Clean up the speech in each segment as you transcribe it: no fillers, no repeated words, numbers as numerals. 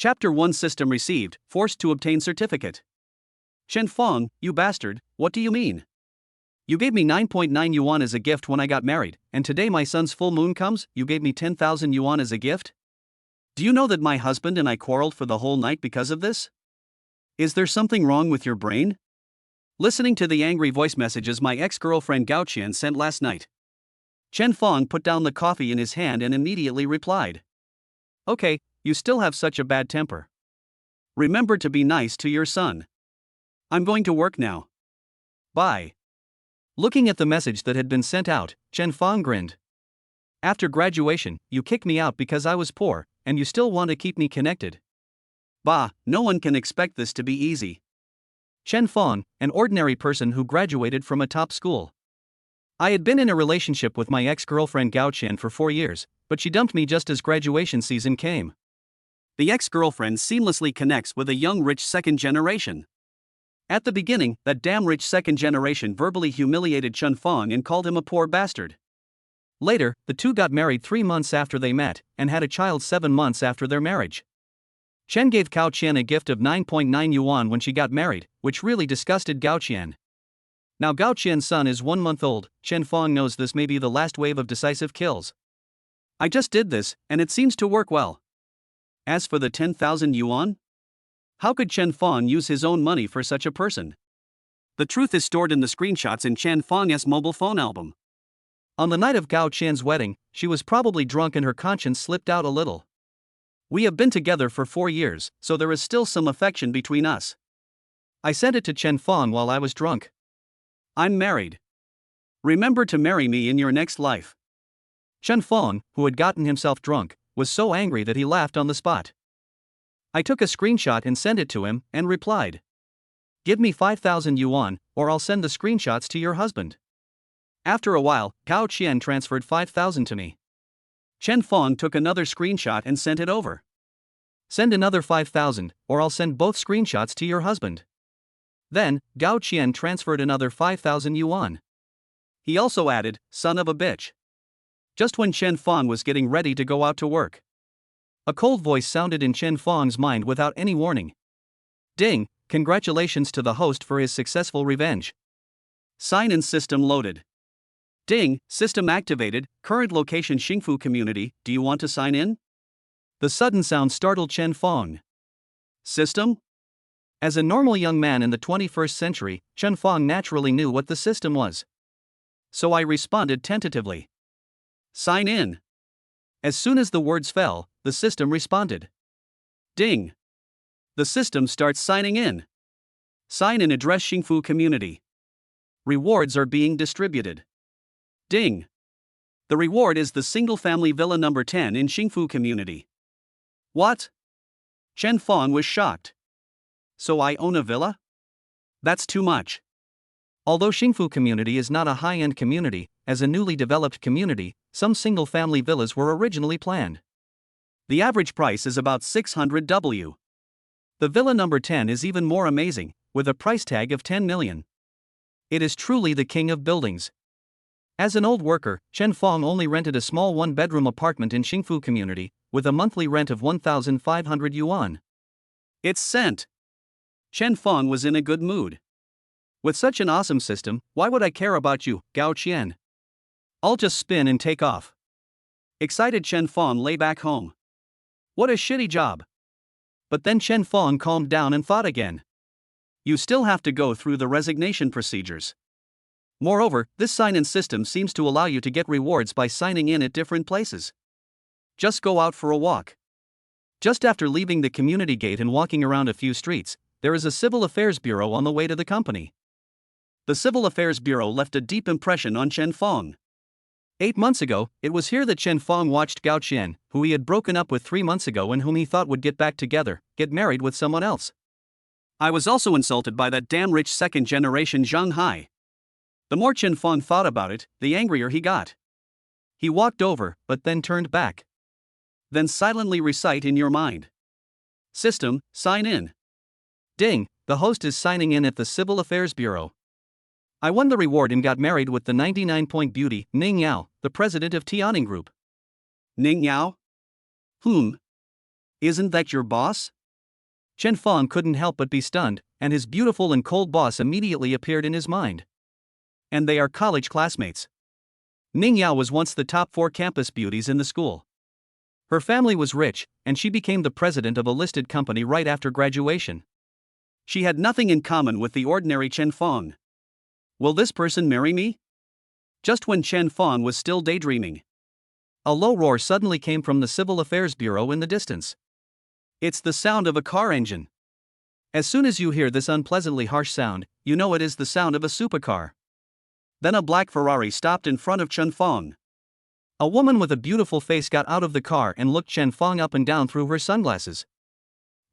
Chapter 1 System Received, Forced to Obtain Certificate. Chen Fong, you bastard, what do you mean? You gave me 9.9 yuan as a gift when I got married, and today my son's full moon comes, you gave me 10,000 yuan as a gift? Do you know that my husband and I quarreled for the whole night because of this? Is there something wrong with your brain? Listening to the angry voice messages my ex-girlfriend Gao Qian sent last night, Chen Fong put down the coffee in his hand and immediately replied. Okay, you still have such a bad temper. Remember to be nice to your son. I'm going to work now. Bye. Looking at the message that had been sent out, Chen Fong grinned. After graduation, you kicked me out because I was poor, and you still want to keep me connected. Bah, no one can expect this to be easy. Chen Fong, an ordinary person who graduated from a top school. I had been in a relationship with my ex-girlfriend Gao Qian for 4 years, but she dumped me just as graduation season came. The ex-girlfriend seamlessly connects with a young rich second generation. At the beginning, that damn rich second generation verbally humiliated Chen Fong and called him a poor bastard. Later, the two got married 3 months after they met, and had a child 7 months after their marriage. Chen gave Gao Qian a gift of 9.9 yuan when she got married, which really disgusted Gao Qian. Now Gao Qian's son is 1 month old. Chen Fong knows this may be the last wave of decisive kills. I just did this, and it seems to work well. As for the 10,000 yuan? How could Chen Fong use his own money for such a person? The truth is stored in the screenshots in Chen Fong's mobile phone album. On the night of Gao Qian's wedding, she was probably drunk and her conscience slipped out a little. We have been together for 4 years, so there is still some affection between us. I sent it to Chen Fong while I was drunk. I'm married. Remember to marry me in your next life. Chen Fong, who had gotten himself drunk, was so angry that he laughed on the spot. I took a screenshot and sent it to him, and replied. Give me 5,000 yuan, or I'll send the screenshots to your husband. After a while, Gao Qian transferred 5,000 to me. Chen Fong took another screenshot and sent it over. Send another 5,000, or I'll send both screenshots to your husband. Then, Gao Qian transferred another 5,000 yuan. He also added, son of a bitch. Just when Chen Fong was getting ready to go out to work, a cold voice sounded in Chen Fong's mind without any warning. Ding, congratulations to the host for his successful revenge. Sign-in system loaded. Ding, system activated, current location Xingfu community, do you want to sign in? The sudden sound startled Chen Fong. System? As a normal young man in the 21st century, Chen Fong naturally knew what the system was. So I responded tentatively. Sign in. As soon as the words fell, the system responded. Ding. The system starts signing in. Sign in address Xingfu community. Rewards are being distributed. Ding. The reward is the single-family villa number 10 in Xingfu community. What? Chen Fong was shocked. So I own a villa? That's too much. Although Xingfu community is not a high-end community, as a newly developed community, some single-family villas were originally planned. The average price is about 600 W. The villa number 10 is even more amazing, with a price tag of 10 million. It is truly the king of buildings. As an old worker, Chen Fong only rented a small one-bedroom apartment in Xingfu community, with a monthly rent of 1,500 yuan. It's sent. Chen Fong was in a good mood. With such an awesome system, why would I care about you, Gao Qian? I'll just spin and take off. Excited Chen Fong lay back home. What a shitty job. But then Chen Fong calmed down and thought again. You still have to go through the resignation procedures. Moreover, this sign-in system seems to allow you to get rewards by signing in at different places. Just go out for a walk. Just after leaving the community gate and walking around a few streets, there is a Civil Affairs Bureau on the way to the company. The Civil Affairs Bureau left a deep impression on Chen Fong. 8 months ago, it was here that Chen Fong watched Gao Qian, who he had broken up with 3 months ago and whom he thought would get back together, get married with someone else. I was also insulted by that damn rich second generation Zhang Hai. The more Chen Fong thought about it, the angrier he got. He walked over, but then turned back. Then silently recite in your mind. System, sign in. Ding, the host is signing in at the Civil Affairs Bureau. I won the reward and got married with the 99-point beauty, Ning Yao, the president of Tianing Group. Ning Yao? Isn't that your boss? Chen Fong couldn't help but be stunned, and his beautiful and cold boss immediately appeared in his mind. And they are college classmates. Ning Yao was once the top 4 campus beauties in the school. Her family was rich, and she became the president of a listed company right after graduation. She had nothing in common with the ordinary Chen Fong. Will this person marry me? Just when Chen Fong was still daydreaming, a low roar suddenly came from the Civil Affairs Bureau in the distance. It's the sound of a car engine. As soon as you hear this unpleasantly harsh sound, you know it is the sound of a supercar. Then a black Ferrari stopped in front of Chen Fong. A woman with a beautiful face got out of the car and looked Chen Fong up and down through her sunglasses.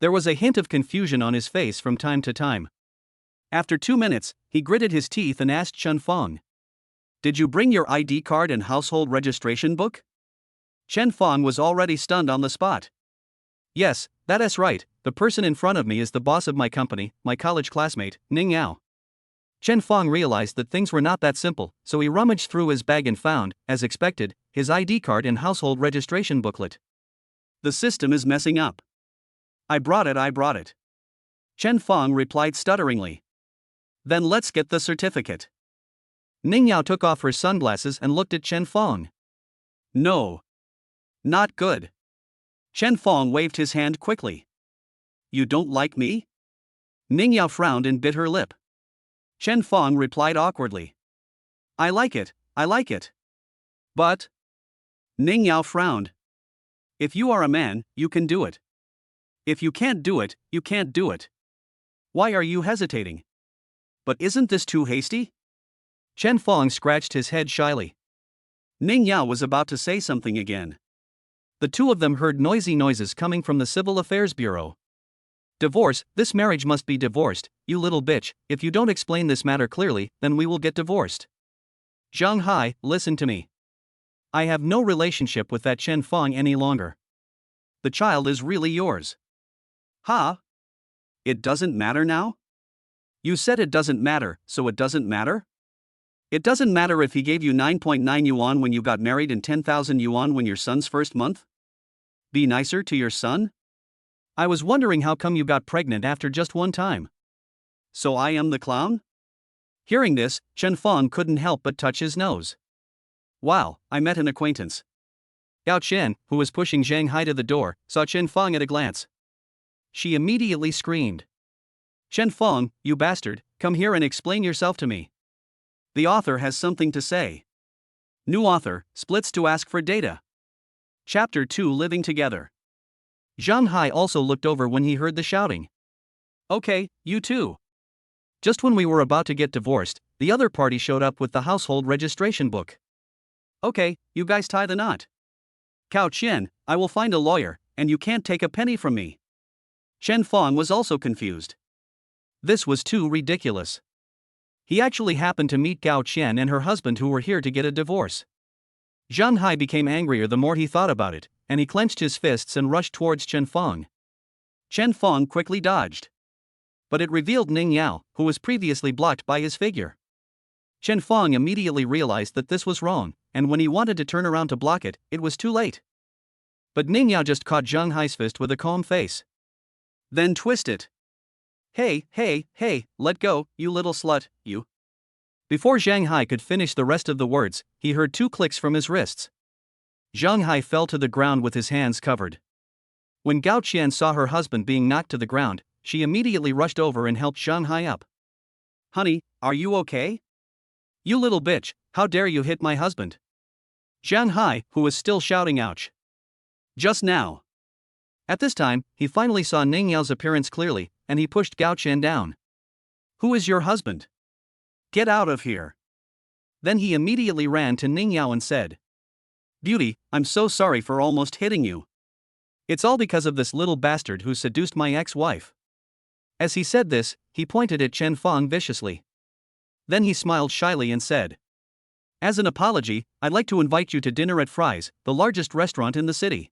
There was a hint of confusion on his face from time to time. After 2 minutes, he gritted his teeth and asked Chen Fong, "Did you bring your ID card and household registration book?" Chen Fong was already stunned on the spot. "Yes, that is right, the person in front of me is the boss of my company, my college classmate, Ning Yao." Chen Fong realized that things were not that simple, so he rummaged through his bag and found, as expected, his ID card and household registration booklet. The system is messing up. I brought it. Chen Fong replied stutteringly. Then let's get the certificate. Ning Yao took off her sunglasses and looked at Chen Fong. No. Not good. Chen Fong waved his hand quickly. You don't like me? Ning Yao frowned and bit her lip. Chen Fong replied awkwardly. I like it. But? Ning Yao frowned. If you are a man, you can do it. If you can't do it, you can't do it. Why are you hesitating? But isn't this too hasty? Chen Fong scratched his head shyly. Ning Yao was about to say something again. The two of them heard noisy noises coming from the Civil Affairs Bureau. Divorce, this marriage must be divorced, you little bitch, if you don't explain this matter clearly, then we will get divorced. Zhang Hai, listen to me. I have no relationship with that Chen Fong any longer. The child is really yours. Huh? It doesn't matter now? You said it doesn't matter, so it doesn't matter? It doesn't matter if he gave you 9.9 yuan when you got married and 10,000 yuan when your son's first month? Be nicer to your son? I was wondering how come you got pregnant after just one time. So I am the clown? Hearing this, Chen Fong couldn't help but touch his nose. Wow, I met an acquaintance. Gao Chen, who was pushing Zhang Hai to the door, saw Chen Fong at a glance. She immediately screamed. Chen Fong, you bastard, come here and explain yourself to me. The author has something to say. New author, splits to ask for data. Chapter 2 Living Together. Zhang Hai also looked over when he heard the shouting. Okay, you too. Just when we were about to get divorced, the other party showed up with the household registration book. Okay, you guys tie the knot. Cao Qian, I will find a lawyer, and you can't take a penny from me. Chen Fong was also confused. This was too ridiculous. He actually happened to meet Gao Qian and her husband who were here to get a divorce. Zhang Hai became angrier the more he thought about it, and he clenched his fists and rushed towards Chen Fong. Chen Fong quickly dodged. But it revealed Ning Yao, who was previously blocked by his figure. Chen Fong immediately realized that this was wrong, and when he wanted to turn around to block it, it was too late. But Ning Yao just caught Zhang Hai's fist with a calm face. Then twist it. Hey, let go, you little slut, you. Before Zhang Hai could finish the rest of the words, he heard 2 clicks from his wrists. Zhang Hai fell to the ground with his hands covered. When Gao Qian saw her husband being knocked to the ground, she immediately rushed over and helped Zhang Hai up. Honey, are you okay? You little bitch, how dare you hit my husband? Zhang Hai, who was still shouting ouch. Just now. At this time, he finally saw Ning Yao's appearance clearly, and he pushed Gao Qian down. Who is your husband? Get out of here. Then he immediately ran to Ning Yao and said, Beauty, I'm so sorry for almost hitting you. It's all because of this little bastard who seduced my ex-wife. As he said this, he pointed at Chen Fong viciously. Then he smiled shyly and said, As an apology, I'd like to invite you to dinner at Fry's, the largest restaurant in the city.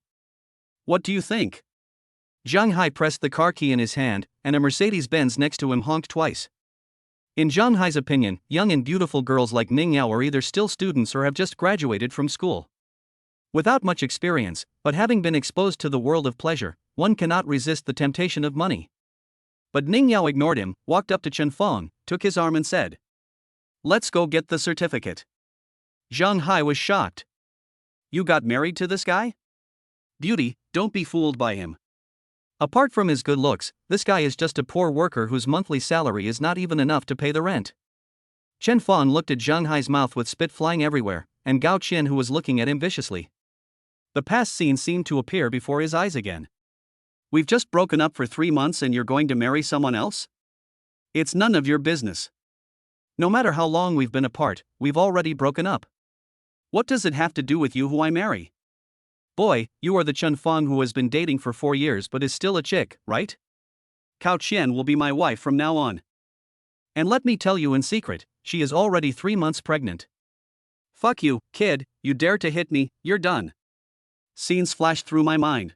What do you think? Zhang Hai pressed the car key in his hand, and a Mercedes-Benz next to him honked twice. In Zhang Hai's opinion, young and beautiful girls like Ning Yao are either still students or have just graduated from school. Without much experience, but having been exposed to the world of pleasure, one cannot resist the temptation of money. But Ning Yao ignored him, walked up to Chen Feng, took his arm and said, "Let's go get the certificate." Zhang Hai was shocked. "You got married to this guy?" "Beauty, don't be fooled by him. Apart from his good looks, this guy is just a poor worker whose monthly salary is not even enough to pay the rent." Chen Feng looked at Zhang Hai's mouth with spit flying everywhere, and Gao Qian who was looking at him viciously. The past scene seemed to appear before his eyes again. "We've just broken up for 3 months and you're going to marry someone else? It's none of your business. No matter how long we've been apart, we've already broken up. What does it have to do with you who I marry? Boy, you are the Chen Feng who has been dating for 4 years but is still a chick, right? Cao Qian will be my wife from now on. And let me tell you in secret, she is already 3 months pregnant." "Fuck you, kid, you dare to hit me, you're done." Scenes flashed through my mind.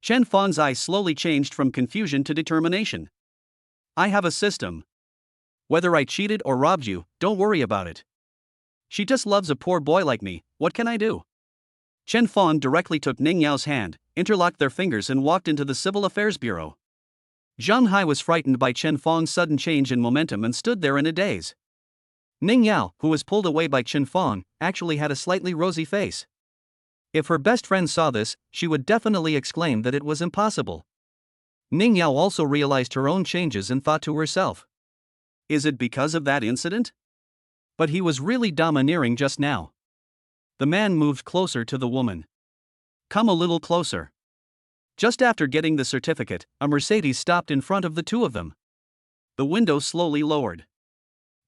Chen Feng's eyes slowly changed from confusion to determination. "I have a system. Whether I cheated or robbed you, don't worry about it. She just loves a poor boy like me, what can I do?" Chen Feng directly took Ning Yao's hand, interlocked their fingers and walked into the Civil Affairs Bureau. Zhang Hai was frightened by Chen Feng's sudden change in momentum and stood there in a daze. Ning Yao, who was pulled away by Chen Feng, actually had a slightly rosy face. If her best friend saw this, she would definitely exclaim that it was impossible. Ning Yao also realized her own changes and thought to herself, "Is it because of that incident?" But he was really domineering just now. The man moved closer to the woman. "Come a little closer." Just after getting the certificate, a Mercedes stopped in front of the two of them. The window slowly lowered.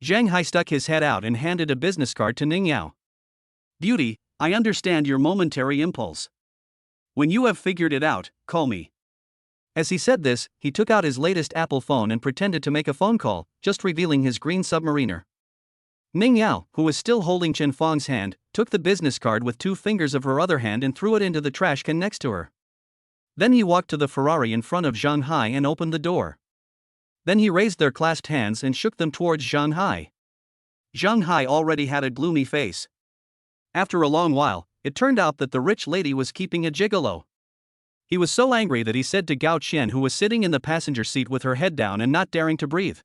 Zhang Hai stuck his head out and handed a business card to Ning Yao. "Beauty, I understand your momentary impulse. When you have figured it out, call me." As he said this, he took out his latest Apple phone and pretended to make a phone call, just revealing his green submariner. Ning Yao, who was still holding Chen Feng's hand, took the business card with 2 fingers of her other hand and threw it into the trash can next to her. Then he walked to the Ferrari in front of Zhang Hai and opened the door. Then he raised their clasped hands and shook them towards Zhang Hai. Zhang Hai already had a gloomy face. After a long while, it turned out that the rich lady was keeping a gigolo. He was so angry that he said to Gao Qian, who was sitting in the passenger seat with her head down and not daring to breathe,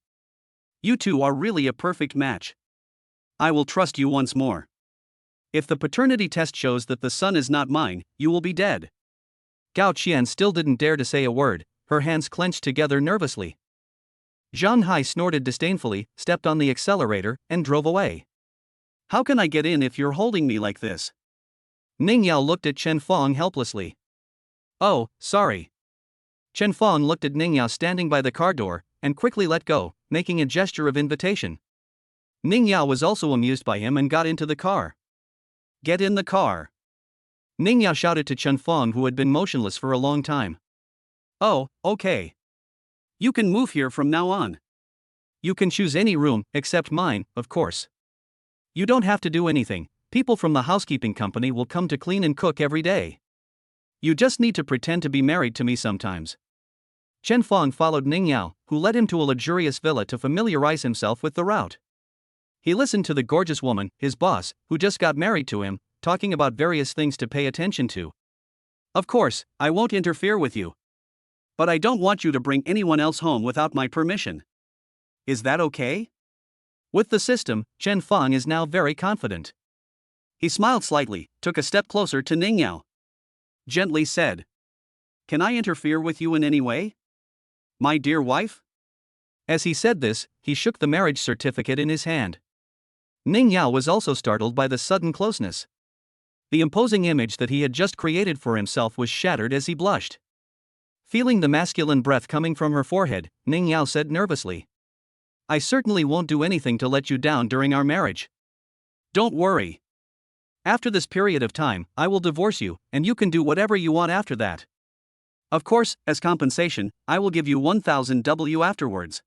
"You two are really a perfect match. I will trust you once more. If the paternity test shows that the son is not mine, you will be dead." Gao Qian still didn't dare to say a word, her hands clenched together nervously. Zhang Hai snorted disdainfully, stepped on the accelerator, and drove away. "How can I get in if you're holding me like this?" Ning Yao looked at Chen Feng helplessly. "Oh, sorry." Chen Feng looked at Ning Yao standing by the car door, and quickly let go, making a gesture of invitation. Ning Yao was also amused by him and got into the car. "Get in the car." Ning Yao shouted to Chen Feng, who had been motionless for a long time. "Oh, okay. You can move here from now on. You can choose any room, except mine, of course. You don't have to do anything, people from the housekeeping company will come to clean and cook every day. You just need to pretend to be married to me sometimes." Chen Feng followed Ning Yao, who led him to a luxurious villa to familiarize himself with the route. He listened to the gorgeous woman, his boss, who just got married to him, talking about various things to pay attention to. "Of course, I won't interfere with you. But I don't want you to bring anyone else home without my permission. Is that okay?" With the system, Chen Feng is now very confident. He smiled slightly, took a step closer to Ning Yao. Gently said, "Can I interfere with you in any way, my dear wife?" As he said this, he shook the marriage certificate in his hand. Ning Yao was also startled by the sudden closeness. The imposing image that he had just created for himself was shattered as he blushed. Feeling the masculine breath coming from her forehead, Ning Yao said nervously, "I certainly won't do anything to let you down during our marriage. Don't worry. After this period of time, I will divorce you, and you can do whatever you want after that. Of course, as compensation, I will give you 1,000 W afterwards."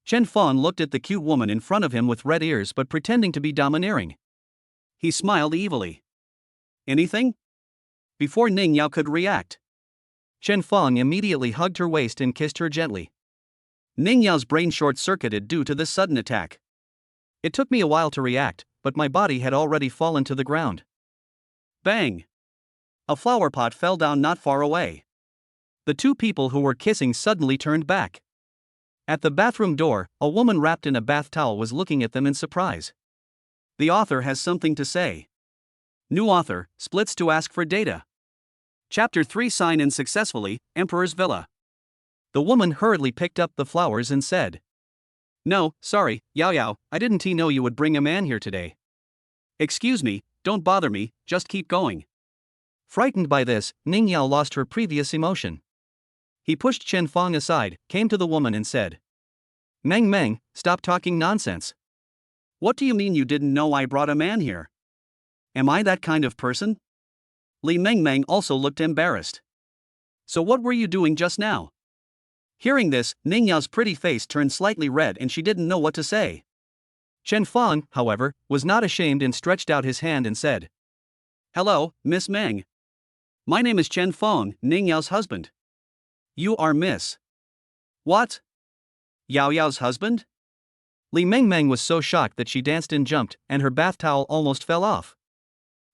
Chen Feng looked at the cute woman in front of him with red ears but pretending to be domineering. He smiled evilly. "Anything?" Before Ning Yao could react, Chen Feng immediately hugged her waist and kissed her gently. Ning Yao's brain short-circuited due to this sudden attack. It took me a while to react, but my body had already fallen to the ground. Bang! A flower pot fell down not far away. The two people who were kissing suddenly turned back. At the bathroom door, a woman wrapped in a bath towel was looking at them in surprise. The author has something to say. New author, splits to ask for data. Chapter 3 Sign in successfully, Emperor's Villa. The woman hurriedly picked up the flowers and said, "No, sorry, Yao Yao, I didn't know you would bring a man here today. Excuse me, don't bother me, just keep going." Frightened by this, Ning Yao lost her previous emotion. He pushed Chen Fong aside, came to the woman and said, "Meng Meng, stop talking nonsense. What do you mean you didn't know I brought a man here? Am I that kind of person?" Li Meng Meng also looked embarrassed. "So what were you doing just now?" Hearing this, Ning Yao's pretty face turned slightly red and she didn't know what to say. Chen Fong, however, was not ashamed and stretched out his hand and said, "Hello, Miss Meng. My name is Chen Fong, Ning Yao's husband. You are Miss. What? Yao Yao's husband?" Li Meng Meng was so shocked that she danced and jumped, and her bath towel almost fell off.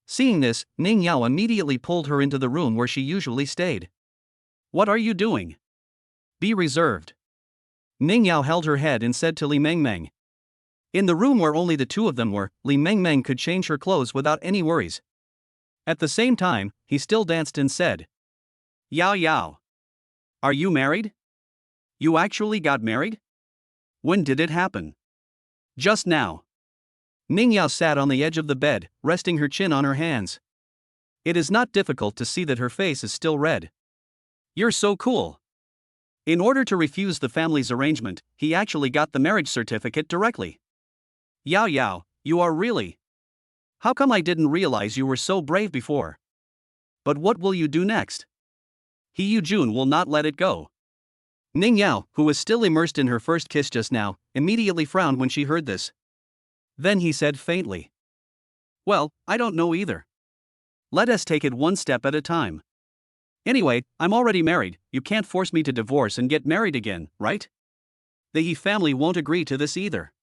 Seeing this, Ning Yao immediately pulled her into the room where she usually stayed. "What are you doing? Be reserved." Ning Yao held her head and said to Li Meng Meng. In the room where only the two of them were, Li Meng Meng could change her clothes without any worries. At the same time, he still danced and said, "Yao Yao. Are you married? You actually got married? When did it happen?" "Just now." Ning Yao sat on the edge of the bed, resting her chin on her hands. It is not difficult to see that her face is still red. "You're so cool." In order to refuse the family's arrangement, he actually got the marriage certificate directly. "Yao Yao, you are really. How come I didn't realize you were so brave before? But what will you do next?" He Yujun will not let it go. Ning Yao, who was still immersed in her first kiss just now, immediately frowned when she heard this. Then he said faintly, "Well, I don't know either. Let us take it one step at a time. Anyway, I'm already married, you can't force me to divorce and get married again, right? The He family won't agree to this either."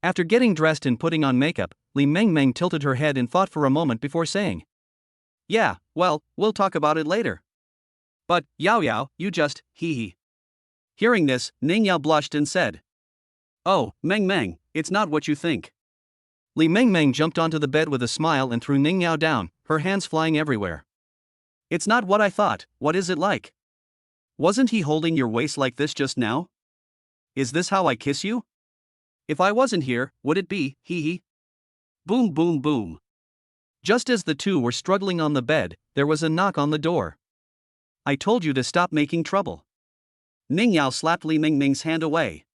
After getting dressed and putting on makeup, Li Meng Meng tilted her head and thought for a moment before saying, "Yeah, well, we'll talk about it later. But, Yao Yao, you just, hee." Hearing this, Ning Yao blushed and said, "Oh, Meng Meng, it's not what you think." Li Meng Meng jumped onto the bed with a smile and threw Ning Yao down, her hands flying everywhere. "It's not what I thought, what is it like? Wasn't he holding your waist like this just now? Is this how I kiss you? If I wasn't here, would it be, hee?" Boom boom boom. Just as the two were struggling on the bed, there was a knock on the door. "I told you to stop making trouble." Ning Yao slapped Li Meng Meng's hand away.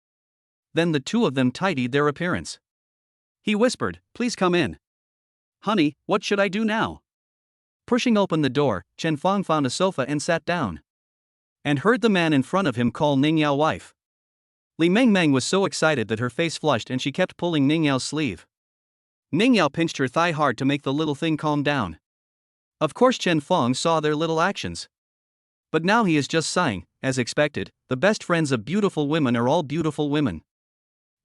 Then the two of them tidied their appearance. He whispered, "Please come in." "Honey, what should I do now?" Pushing open the door, Chen Fong found a sofa and sat down. And heard the man in front of him call Ning Yao wife. Li Meng Meng was so excited that her face flushed and she kept pulling Ning Yao's sleeve. Ning Yao pinched her thigh hard to make the little thing calm down. Of course Chen Fong saw their little actions. But now he is just sighing, as expected. The best friends of beautiful women are all beautiful women.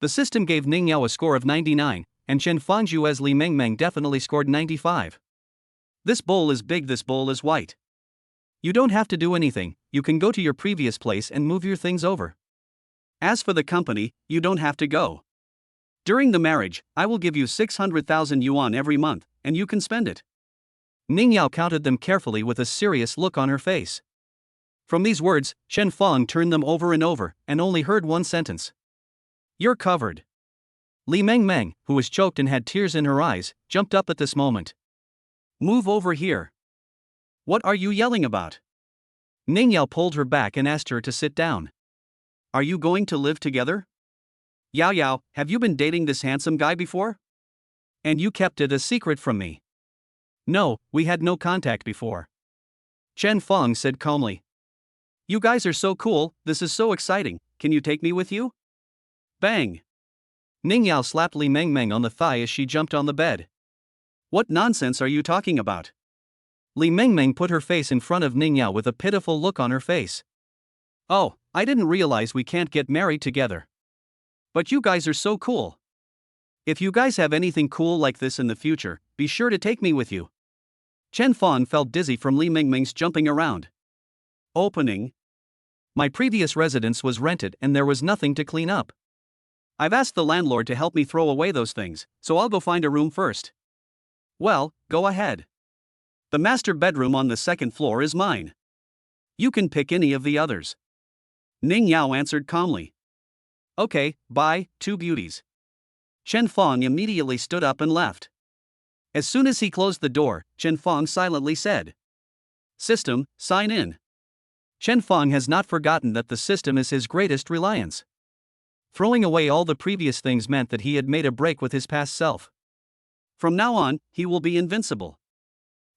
The system gave Ning Yao a score of 99, and Chen Fangju as Li Meng Meng definitely scored 95. This bowl is big, this bowl is white. You don't have to do anything, you can go to your previous place and move your things over. As for the company, you don't have to go. During the marriage, I will give you 600,000 yuan every month, and you can spend it." Ning Yao counted them carefully with a serious look on her face. From these words, Chen Fong turned them over and over, and only heard one sentence. "You're covered." Li Meng Meng, who was choked and had tears in her eyes, jumped up at this moment. "Move over here. What are you yelling about?" Ning Yao pulled her back and asked her to sit down. "Are you going to live together? Yao Yao, have you been dating this handsome guy before? And you kept it a secret from me?" "No, we had no contact before." Chen Fong said calmly. "You guys are so cool, this is so exciting, can you take me with you?" Bang! Ning Yao slapped Li Meng Meng on the thigh as she jumped on the bed. "What nonsense are you talking about?" Li Meng Meng put her face in front of Ning Yao with a pitiful look on her face. "Oh, I didn't realize we can't get married together. But you guys are so cool. If you guys have anything cool like this in the future, be sure to take me with you." Chen Fong felt dizzy from Li Meng Meng's jumping around. Opening. My previous residence was rented and there was nothing to clean up. I've asked the landlord to help me throw away those things, so I'll go find a room first. Well, go ahead. The master bedroom on the second floor is mine. You can pick any of the others. Ning Yao answered calmly. Okay, bye, two beauties. Chen Fong immediately stood up and left. As soon as he closed the door, Chen Fong silently said, System, sign in. Chen Fong has not forgotten that the system is his greatest reliance. Throwing away all the previous things meant that he had made a break with his past self. From now on, he will be invincible.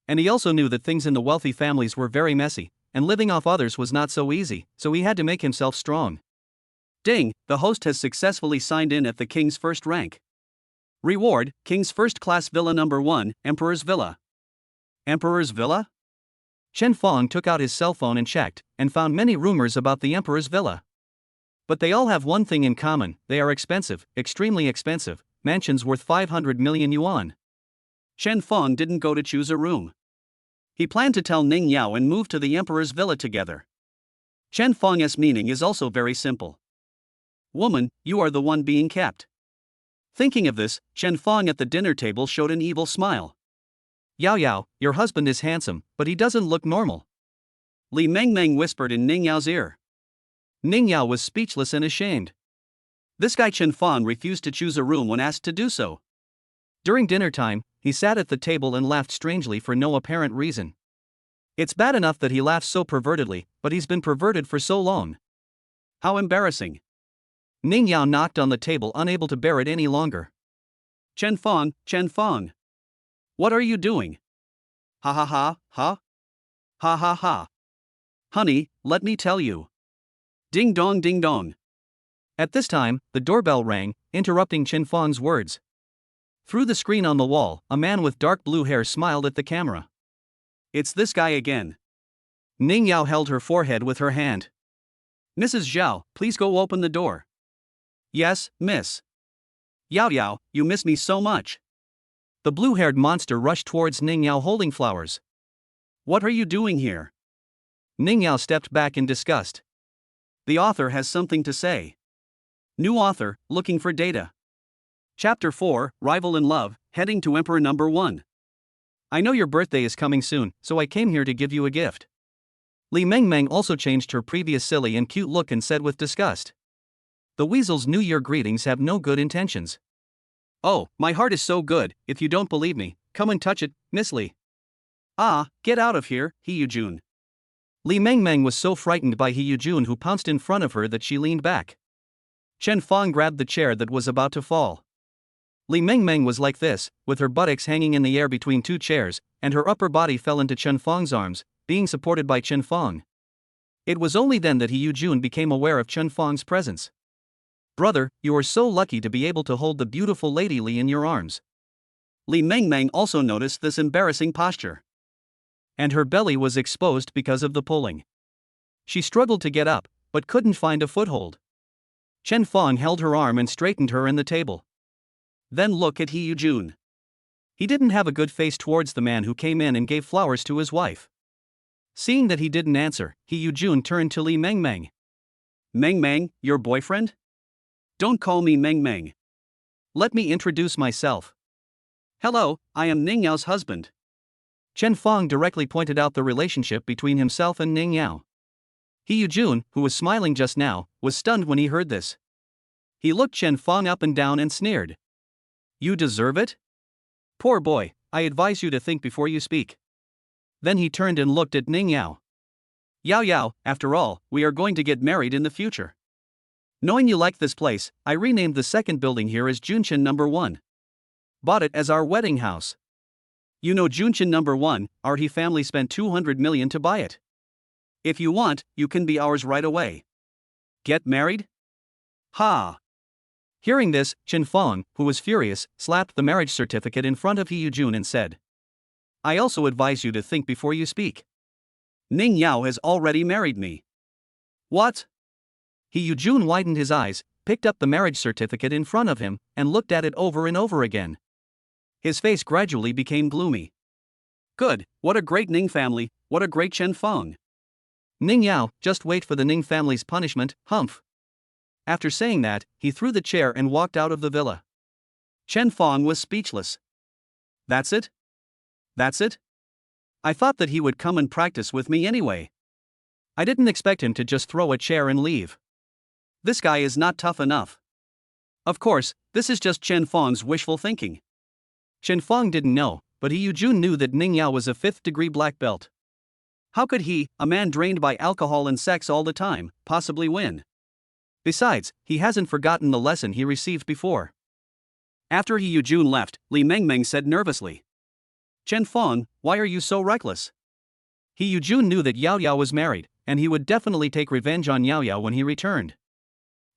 And he also knew that things in the wealthy families were very messy, and living off others was not so easy, so he had to make himself strong. Ding, the host has successfully signed in at the King's first rank. Reward, King's first class villa number 1, Emperor's Villa. Emperor's Villa? Chen Fong took out his cell phone and checked, and found many rumors about the Emperor's Villa. But they all have one thing in common: they are expensive, extremely expensive, mansions worth 500 million yuan. Chen Fong didn't go to choose a room. He planned to tell Ning Yao and move to the Emperor's Villa together. Chen Fong's meaning is also very simple. Woman, you are the one being kept. Thinking of this, Chen Fong at the dinner table showed an evil smile. Yao Yao, your husband is handsome, but he doesn't look normal. Li Mengmeng whispered in Ning Yao's ear. Ning Yao was speechless and ashamed. This guy Chen Fong refused to choose a room when asked to do so. During dinner time, he sat at the table and laughed strangely for no apparent reason. It's bad enough that he laughs so pervertedly, but he's been perverted for so long. How embarrassing. Ning Yao knocked on the table, unable to bear it any longer. Chen Fong, Chen Fong. What are you doing? Ha ha ha, ha? Ha ha ha. Honey, let me tell you. Ding dong ding dong. At this time, the doorbell rang, interrupting Chen Fong's words. Through the screen on the wall, a man with dark blue hair smiled at the camera. It's this guy again. Ning Yao held her forehead with her hand. Mrs. Zhao, please go open the door. Yes, miss. Yao Yao, you miss me so much. The blue-haired monster rushed towards Ning Yao holding flowers. What are you doing here? Ning Yao stepped back in disgust. The author has something to say. New author, looking for data. Chapter 4, Rival in Love, heading to Emperor number 1. I know your birthday is coming soon, so I came here to give you a gift. Li Mengmeng also changed her previous silly and cute look and said with disgust. The weasel's New Year greetings have no good intentions. Oh, my heart is so good, if you don't believe me, come and touch it, Miss Li. Ah, get out of here, He Yujun. Li Mengmeng was so frightened by He Yujun who pounced in front of her that she leaned back. Chen Fong grabbed the chair that was about to fall. Li Mengmeng was like this, with her buttocks hanging in the air between two chairs, and her upper body fell into Chen Fong's arms, being supported by Chen Fong. It was only then that He Yujun became aware of Chen Fong's presence. Brother, you are so lucky to be able to hold the beautiful Lady Li in your arms. Li Mengmeng also noticed this embarrassing posture. And her belly was exposed because of the pulling. She struggled to get up, but couldn't find a foothold. Chen Fong held her arm and straightened her in the table. Then look at He Yujun. He didn't have a good face towards the man who came in and gave flowers to his wife. Seeing that he didn't answer, He Yujun turned to Li Mengmeng. Mengmeng, your boyfriend? Don't call me Mengmeng. Let me introduce myself. Hello, I am Ning Yao's husband. Chen Fong directly pointed out the relationship between himself and Ning Yao. He Yujun, who was smiling just now, was stunned when he heard this. He looked Chen Fong up and down and sneered. You deserve it? Poor boy, I advise you to think before you speak. Then he turned and looked at Ning Yao. Yao Yao, after all, we are going to get married in the future. Knowing you like this place, I renamed the second building here as Junshin number 1. Bought it as our wedding house. You know Junshin number 1, our He family spent 200 million to buy it. If you want, you can be ours right away. Get married? Ha! Hearing this, Chen Fong, who was furious, slapped the marriage certificate in front of He Yujun and said. I also advise you to think before you speak. Ning Yao has already married me. What? He Yujun widened his eyes, picked up the marriage certificate in front of him, and looked at it over and over again. His face gradually became gloomy. Good, what a great Ning family, what a great Chen Fong. Ning Yao, just wait for the Ning family's punishment, humph. After saying that, he threw the chair and walked out of the villa. Chen Fong was speechless. That's it? That's it? I thought that he would come and practice with me anyway. I didn't expect him to just throw a chair and leave. This guy is not tough enough. Of course, this is just Chen Fong's wishful thinking. Chen Fong didn't know, but He Yujun knew that Ning Yao was a 5th-degree black belt. How could he, a man drained by alcohol and sex all the time, possibly win? Besides, he hasn't forgotten the lesson he received before. After He Yujun left, Li Mengmeng said nervously, Chen Fong, why are you so reckless? He Yujun knew that Yao Yao was married, and he would definitely take revenge on Yao Yao when he returned.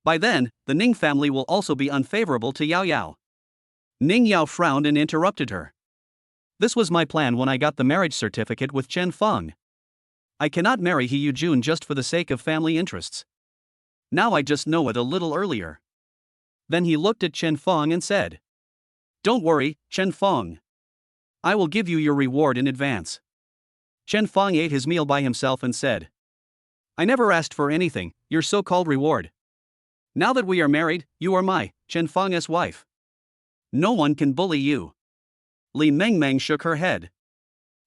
By then, the Ning family will also be unfavorable to Yao Yao. Ning Yao frowned and interrupted her. This was my plan when I got the marriage certificate with Chen Fong. I cannot marry He Yujun just for the sake of family interests. Now I just know it a little earlier. Then he looked at Chen Fong and said, Don't worry, Chen Fong. I will give you your reward in advance. Chen Fong ate his meal by himself and said, I never asked for anything, your so-called reward. Now that we are married, you are my, Chen Fong's wife. No one can bully you. Li Mengmeng shook her head.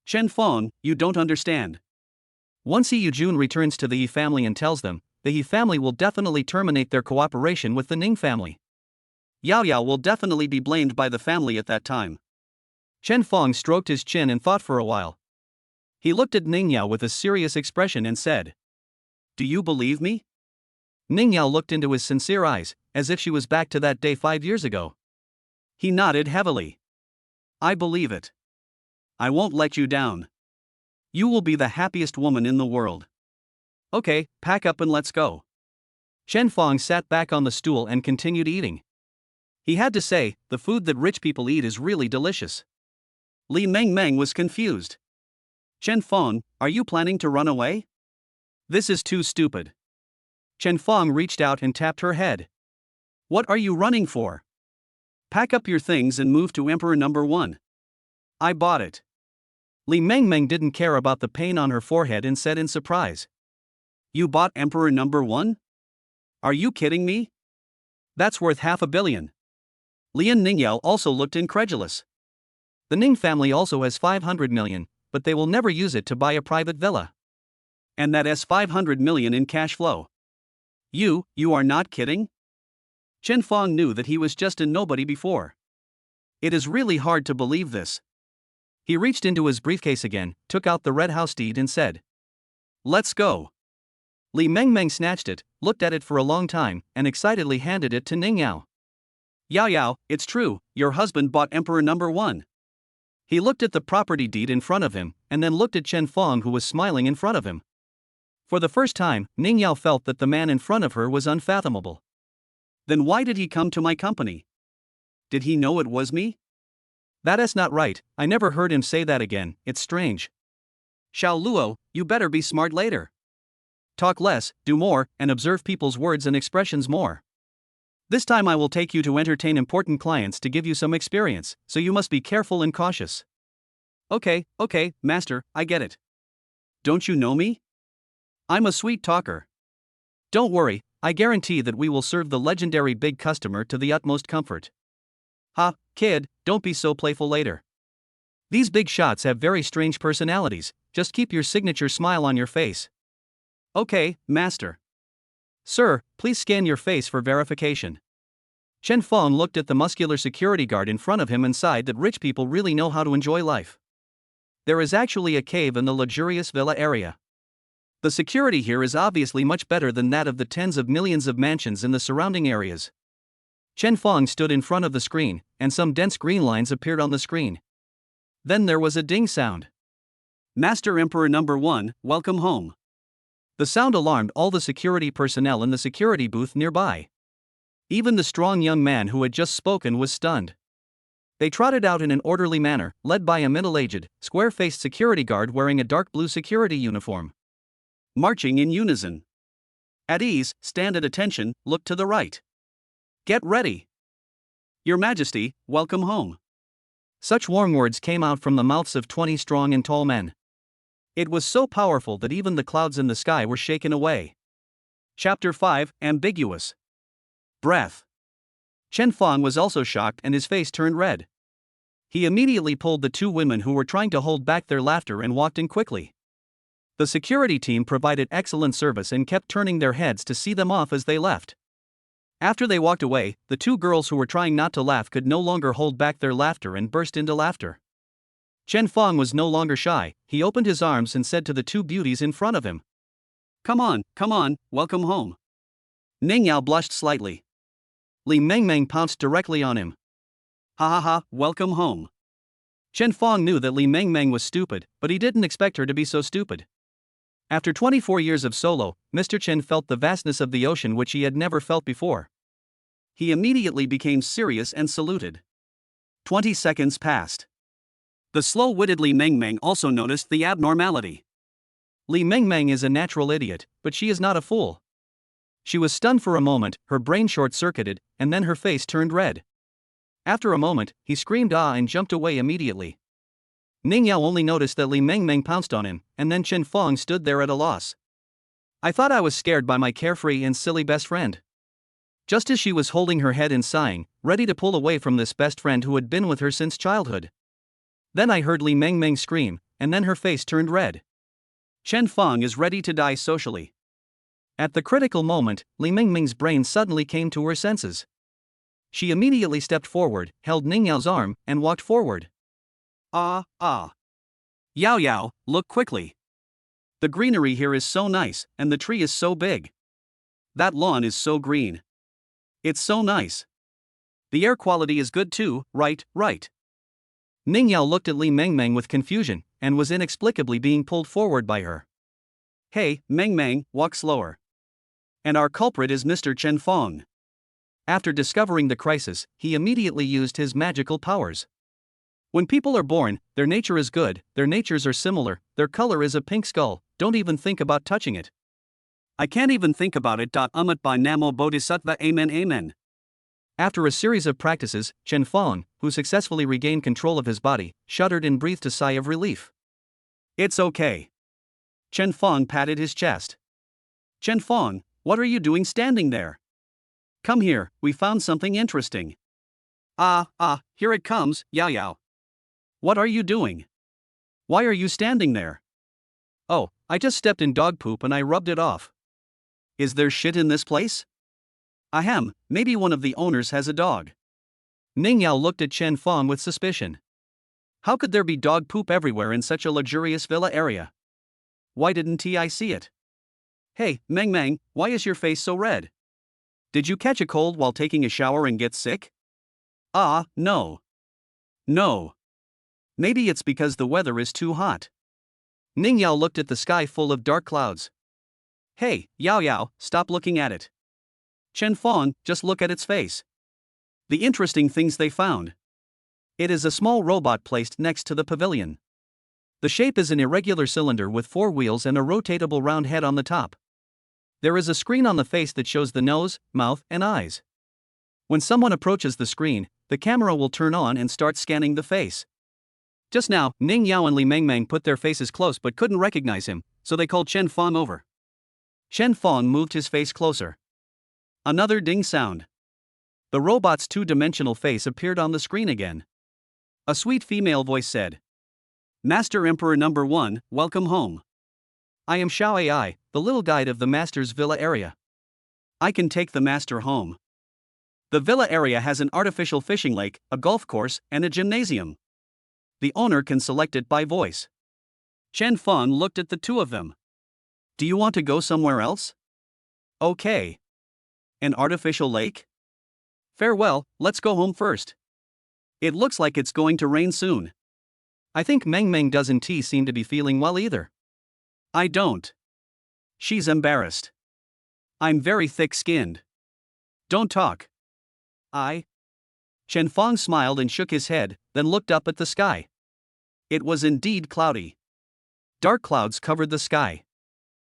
Chen Fong, you don't understand. Once He Yujun returns to the Yi family and tells them, the Yi family will definitely terminate their cooperation with the Ning family. Yao Yao will definitely be blamed by the family at that time. Chen Fong stroked his chin and thought for a while. He looked at Ning Yao with a serious expression and said, Do you believe me? Ning Yao looked into his sincere eyes, as if she was back to that day 5 years ago. He nodded heavily. I believe it. I won't let you down. You will be the happiest woman in the world. Okay, pack up and let's go. Chen Fong sat back on the stool and continued eating. He had to say, the food that rich people eat is really delicious. Li Mengmeng was confused. Chen Fong, are you planning to run away? This is too stupid. Chen Fong reached out and tapped her head. What are you running for? Pack up your things and move to Emperor number 1. I bought it. Li Mengmeng didn't care about the pain on her forehead and said in surprise. You bought Emperor number 1? Are you kidding me? That's worth $500 million. Lian Ningyao also looked incredulous. The Ning family also has 500 million, but they will never use it to buy a private villa. And that has 500 million in cash flow. You are not kidding? Chen Fong knew that he was just a nobody before. It is really hard to believe this. He reached into his briefcase again, took out the red house deed and said, Let's go. Li Mengmeng snatched it, looked at it for a long time, and excitedly handed it to Ning Yao. Yao Yao, it's true, your husband bought Emperor number 1. He looked at the property deed in front of him, and then looked at Chen Fong who was smiling in front of him. For the first time, Ning Yao felt that the man in front of her was unfathomable. Then why did he come to my company? Did he know it was me? That is not right, I never heard him say that again, it's strange. Xiao Luo, you better be smart later. Talk less, do more, and observe people's words and expressions more. This time I will take you to entertain important clients to give you some experience, so you must be careful and cautious. Okay, master, I get it. Don't you know me? I'm a sweet talker. Don't worry, I guarantee that we will serve the legendary big customer to the utmost comfort. Ha, kid, don't be so playful later. These big shots have very strange personalities, just keep your signature smile on your face. Okay, master. Sir, please scan your face for verification. Chen Fong looked at the muscular security guard in front of him and sighed that rich people really know how to enjoy life. There is actually a cave in the luxurious villa area. The security here is obviously much better than that of the tens of millions of mansions in the surrounding areas. Chen Fong stood in front of the screen, and some dense green lines appeared on the screen. Then there was a ding sound. Master Emperor number 1, welcome home. The sound alarmed all the security personnel in the security booth nearby. Even the strong young man who had just spoken was stunned. They trotted out in an orderly manner, led by a middle-aged, square-faced security guard wearing a dark blue security uniform. Marching in unison. At ease, stand at attention, look to the right. Get ready. Your Majesty, welcome home. Such warm words came out from the mouths of 20 strong and tall men. It was so powerful that even the clouds in the sky were shaken away. Chapter 5, Ambiguous. Breath. Chen Fong was also shocked and his face turned red. He immediately pulled the two women who were trying to hold back their laughter and walked in quickly. The security team provided excellent service and kept turning their heads to see them off as they left. After they walked away, the two girls who were trying not to laugh could no longer hold back their laughter and burst into laughter. Chen Fong was no longer shy. He opened his arms and said to the two beauties in front of him, come on, welcome home." Ning Yao blushed slightly. Li Mengmeng pounced directly on him. "Ha ha ha, welcome home." Chen Fong knew that Li Mengmeng was stupid, but he didn't expect her to be so stupid. After 24 years of solo, Mr. Chen felt the vastness of the ocean which he had never felt before. He immediately became serious and saluted. 20 seconds passed. The slow-witted Li Mengmeng also noticed the abnormality. Li Mengmeng is a natural idiot, but she is not a fool. She was stunned for a moment, her brain short-circuited, and then her face turned red. After a moment, he screamed "ah" and jumped away immediately. Ning Yao only noticed that Li Mengmeng pounced on him, and then Chen Fong stood there at a loss. "I thought I was scared by my carefree and silly best friend." Just as she was holding her head and sighing, ready to pull away from this best friend who had been with her since childhood. Then I heard Li Mengmeng scream, and then her face turned red. Chen Fong is ready to die socially. At the critical moment, Li Mengmeng's brain suddenly came to her senses. She immediately stepped forward, held Ning Yao's arm, and walked forward. Ah. Yao Yao, look quickly. The greenery here is so nice, and the tree is so big. That lawn is so green. It's so nice. The air quality is good too, right. Ning Yao looked at Li Mengmeng with confusion, and was inexplicably being pulled forward by her. "Hey, Mengmeng, walk slower. And our culprit is Mr. Chen Fong." After discovering the crisis, he immediately used his magical powers. When people are born, their nature is good, their natures are similar, their color is a pink skull, don't even think about touching it. I can't even think about it. Umut by Namo Bodhisattva Amen. After a series of practices, Chen Fong, who successfully regained control of his body, shuddered and breathed a sigh of relief. "It's okay." Chen Fong patted his chest. "Chen Fong, what are you doing standing there? Come here, we found something interesting." Here it comes, Yao Yao." "What are you doing? Why are you standing there?" "Oh, I just stepped in dog poop and I rubbed it off." "Is there shit in this place?" "Ahem, maybe one of the owners has a dog." Ning Yao looked at Chen Fong with suspicion. How could there be dog poop everywhere in such a luxurious villa area? Why didn't I see it? "Hey, Meng, why is your face so red? Did you catch a cold while taking a shower and get sick?" No. Maybe it's because the weather is too hot." Ning Yao looked at the sky full of dark clouds. "Hey, Yao Yao, stop looking at it. Chen Fong, just look at its face. The interesting things they found. It is a small robot placed next to the pavilion. The shape is an irregular cylinder with 4 wheels and a rotatable round head on the top. There is a screen on the face that shows the nose, mouth, and eyes. When someone approaches the screen, the camera will turn on and start scanning the face." Just now, Ning Yao and Li Mengmeng put their faces close but couldn't recognize him, so they called Chen Fong over. Chen Fong moved his face closer. Another ding sound. The robot's 2-dimensional face appeared on the screen again. A sweet female voice said, "Master Emperor number 1, welcome home. I am Xiao AI, the little guide of the Master's villa area. I can take the Master home. The villa area has an artificial fishing lake, a golf course, and a gymnasium. The owner can select it by voice." Chen Fong looked at the two of them. "Do you want to go somewhere else?" "Okay. An artificial lake? Farewell, let's go home first. It looks like it's going to rain soon." I think Meng doesn't seem to be feeling well either. I don't. She's embarrassed. I'm very thick-skinned. Don't talk. Chen Fong smiled and shook his head, then looked up at the sky. It was indeed cloudy. Dark clouds covered the sky.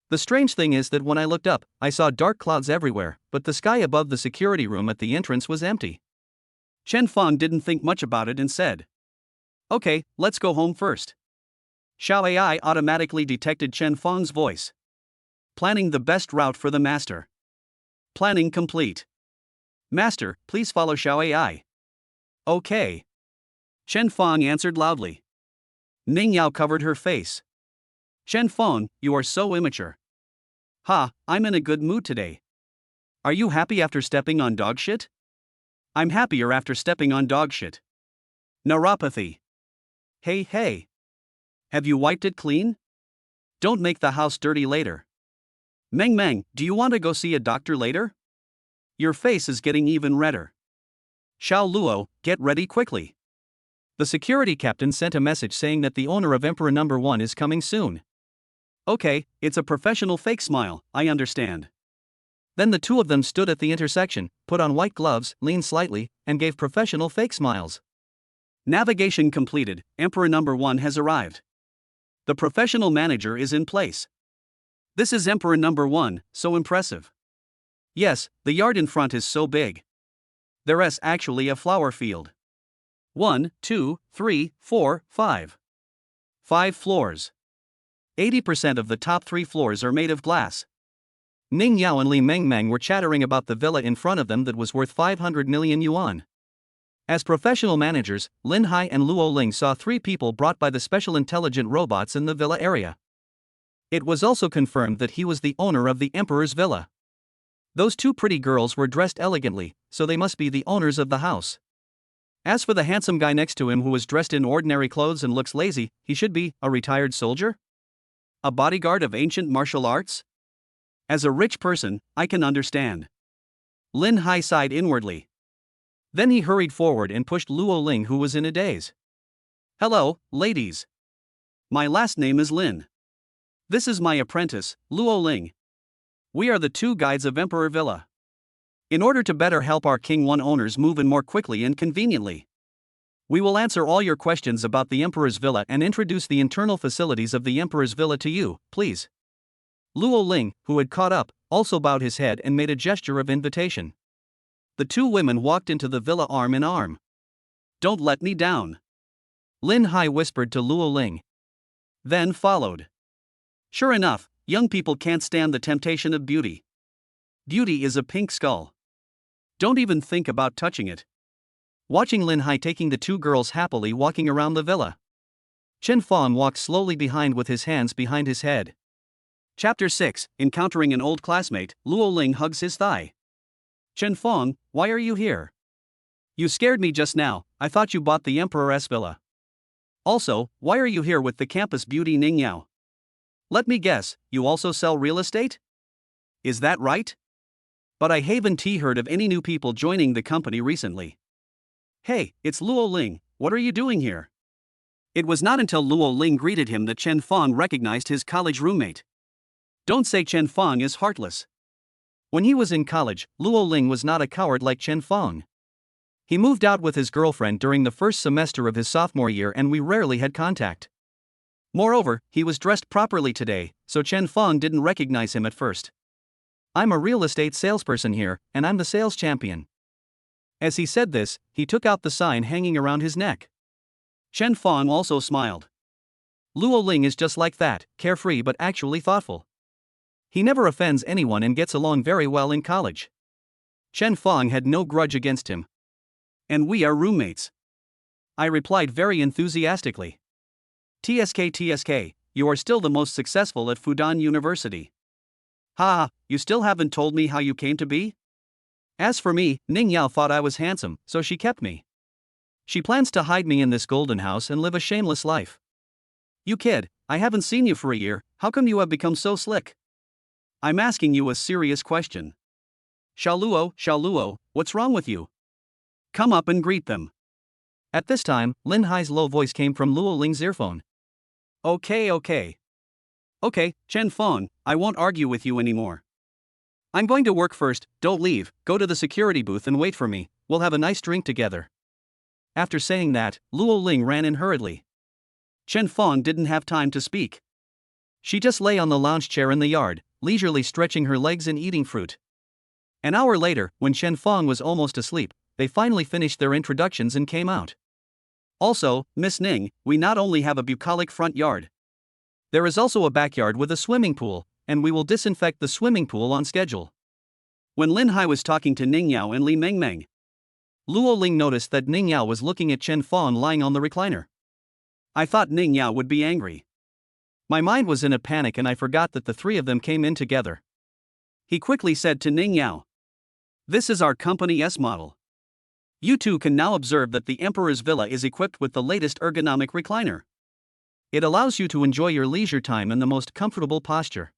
The strange thing is that when I looked up, I saw dark clouds everywhere, but the sky above the security room at the entrance was empty. Chen Fong didn't think much about it and said, "Okay, let's go home first." Xiao AI automatically detected Chen Feng's voice. Planning the best route for the master. Planning complete. Master, please follow Xiao AI. Okay. Chen Feng answered loudly. Ning Yao covered her face. Chen Feng, you are so immature. Ha, I'm in a good mood today. Are you happy after stepping on dog shit? I'm happier after stepping on dog shit. Neuropathy. Hey. Have you wiped it clean? Don't make the house dirty later. Meng, do you want to go see a doctor later? Your face is getting even redder. Xiao Luo, get ready quickly. The security captain sent a message saying that the owner of Emperor Number 1 is coming soon. Okay, it's a professional fake smile, I understand. Then the two of them stood at the intersection, put on white gloves, leaned slightly, and gave professional fake smiles. Navigation completed, Emperor Number 1 has arrived. The professional manager is in place. This is Emperor Number 1, so impressive. Yes, the yard in front is so big. There's actually a flower field. 1, 2, 3, 4, 5. 5 floors. 80% of the top 3 floors are made of glass. Ning Yao and Li Mengmeng were chattering about the villa in front of them that was worth 500 million yuan. As professional managers, Lin Hai and Luo Ling saw 3 people brought by the special intelligent robots in the villa area. It was also confirmed that he was the owner of the emperor's villa. Those 2 pretty girls were dressed elegantly, so they must be the owners of the house. As for the handsome guy next to him who was dressed in ordinary clothes and looks lazy, he should be a retired soldier? A bodyguard of ancient martial arts? As a rich person, I can understand. Lin Hai sighed inwardly. Then he hurried forward and pushed Luo Ling, who was in a daze. Hello, ladies. My last name is Lin. This is my apprentice, Luo Ling. We are the 2 guides of Emperor Villa. In order to better help our King 1 owners move in more quickly and conveniently, we will answer all your questions about the Emperor's Villa and introduce the internal facilities of the Emperor's Villa to you, please. Luo Ling, who had caught up, also bowed his head and made a gesture of invitation. The 2 women walked into the villa arm in arm. Don't let me down, Lin Hai whispered to Luo Ling. Then followed. Sure enough, young people can't stand the temptation of beauty. Beauty is a pink skull. Don't even think about touching it. Watching Lin Hai taking the 2 girls happily walking around the villa, Chen Feng walked slowly behind with his hands behind his head. Chapter 6, Encountering an old classmate, Luo Ling hugs his thigh. Chen Feng, why are you here? You scared me just now, I thought you bought the Emperor's villa. Also, why are you here with the campus beauty Ning Yao? Let me guess, you also sell real estate? Is that right? But I haven't heard of any new people joining the company recently. Hey, it's Luo Ling, what are you doing here? It was not until Luo Ling greeted him that Chen Feng recognized his college roommate. Don't say Chen Feng is heartless. When he was in college, Luo Ling was not a coward like Chen Feng. He moved out with his girlfriend during the first semester of his sophomore year and we rarely had contact. Moreover, he was dressed properly today, so Chen Feng didn't recognize him at first. I'm a real estate salesperson here, and I'm the sales champion. As he said this, he took out the sign hanging around his neck. Chen Feng also smiled. Luo Ling is just like that, carefree but actually thoughtful. He never offends anyone and gets along very well in college. Chen Feng had no grudge against him. And we are roommates, I replied very enthusiastically. TSK, you are still the most successful at Fudan University. Ha, you still haven't told me how you came to be? As for me, Ning Yao thought I was handsome, so she kept me. She plans to hide me in this golden house and live a shameless life. You kid, I haven't seen you for a year, how come you have become so slick? I'm asking you a serious question. Xiaoluo, what's wrong with you? Come up and greet them. At this time, Lin Hai's low voice came from Luo Ling's earphone. Okay, Chen Feng, I won't argue with you anymore. I'm going to work first, don't leave, go to the security booth and wait for me, we'll have a nice drink together. After saying that, Luo Ling ran in hurriedly. Chen Feng didn't have time to speak. She just lay on the lounge chair in the yard, leisurely stretching her legs and eating fruit. An hour later, when Chen Feng was almost asleep, they finally finished their introductions and came out. Also, Miss Ning, we not only have a bucolic front yard, There is also a backyard with a swimming pool, and we will disinfect the swimming pool on schedule. When Lin Hai was talking to Ning Yao and Li Mengmeng, Luo Ling noticed that Ning Yao was looking at Chen Fong lying on the recliner. I thought Ning Yao would be angry. My mind was in a panic and I forgot that the three of them came in together. He quickly said to Ning Yao, "This is our company S model. You two can now observe that the Emperor's Villa is equipped with the latest ergonomic recliner. It allows you to enjoy your leisure time in the most comfortable posture."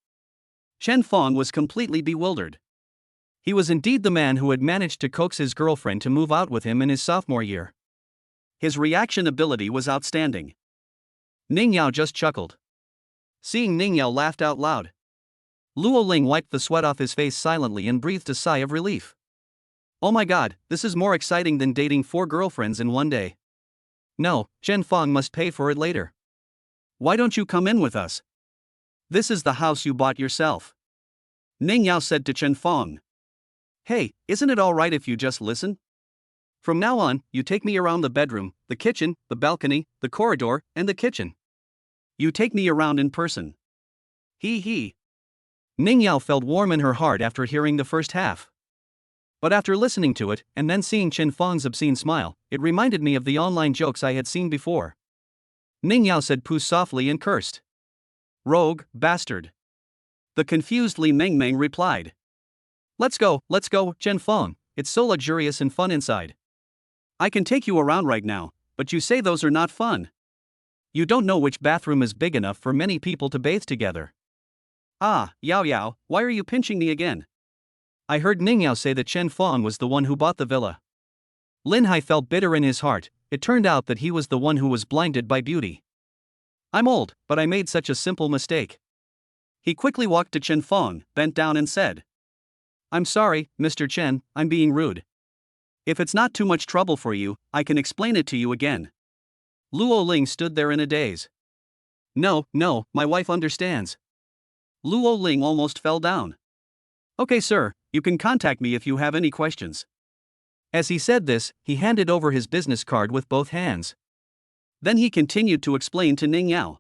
Chen Fong was completely bewildered. He was indeed the man who had managed to coax his girlfriend to move out with him in his sophomore year. His reaction ability was outstanding. Ning Yao just chuckled. Seeing Ning Yao laughed out loud, Luo Ling wiped the sweat off his face silently and breathed a sigh of relief. Oh my god, this is more exciting than dating 4 girlfriends in one day. No, Chen Fong must pay for it later. Why don't you come in with us? This is the house you bought yourself. Ning Yao said to Chen Fong. Hey, isn't it alright if you just listen? From now on, you take me around the bedroom, the kitchen, the balcony, the corridor, and the kitchen. You take me around in person. He. Ning Yao felt warm in her heart after hearing the first half. But after listening to it, and then seeing Chen Fong's obscene smile, it reminded me of the online jokes I had seen before. Ning Yao said poo softly and cursed. Rogue, bastard. The confused Li Mengmeng replied. Let's go, Chen Fong, it's so luxurious and fun inside. I can take you around right now, but you say those are not fun. You don't know which bathroom is big enough for many people to bathe together. Ah, Yao, why are you pinching me again? I heard Ning Yao say that Chen Fong was the one who bought the villa. Lin Hai felt bitter in his heart. It turned out that he was the one who was blinded by beauty. I'm old, but I made such a simple mistake. He quickly walked to Chen Fong, bent down and said, I'm sorry, Mr. Chen, I'm being rude. If it's not too much trouble for you, I can explain it to you again. Luo Ling stood there in a daze. No, my wife understands. Luo Ling almost fell down. Okay, sir, you can contact me if you have any questions. As he said this, he handed over his business card with both hands. Then he continued to explain to Ning Yao.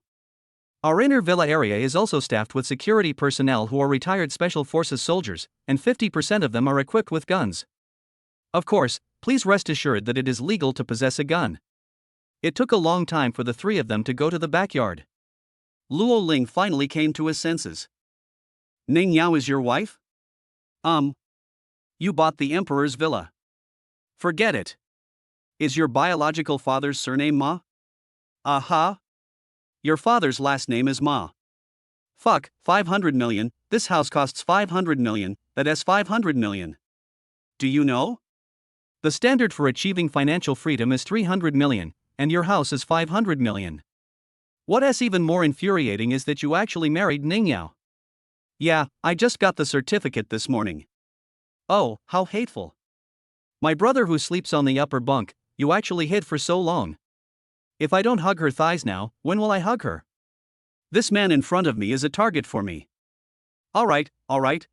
Our inner villa area is also staffed with security personnel who are retired Special Forces soldiers, and 50% of them are equipped with guns. Of course, please rest assured that it is legal to possess a gun. It took a long time for the three of them to go to the backyard. Luo Ling finally came to his senses. Ning Yao is your wife? You bought the Emperor's villa. Forget it. Is your biological father's surname Ma? Aha. Your father's last name is Ma. Fuck, 500 million, this house costs 500 million, that's 500 million. Do you know? The standard for achieving financial freedom is 300 million, and your house is 500 million. What's even more infuriating is that you actually married Ning Yao. Yeah, I just got the certificate this morning. Oh, how hateful. My brother who sleeps on the upper bunk, you actually hid for so long. If I don't hug her thighs now, when will I hug her? This man in front of me is a target for me. Alright,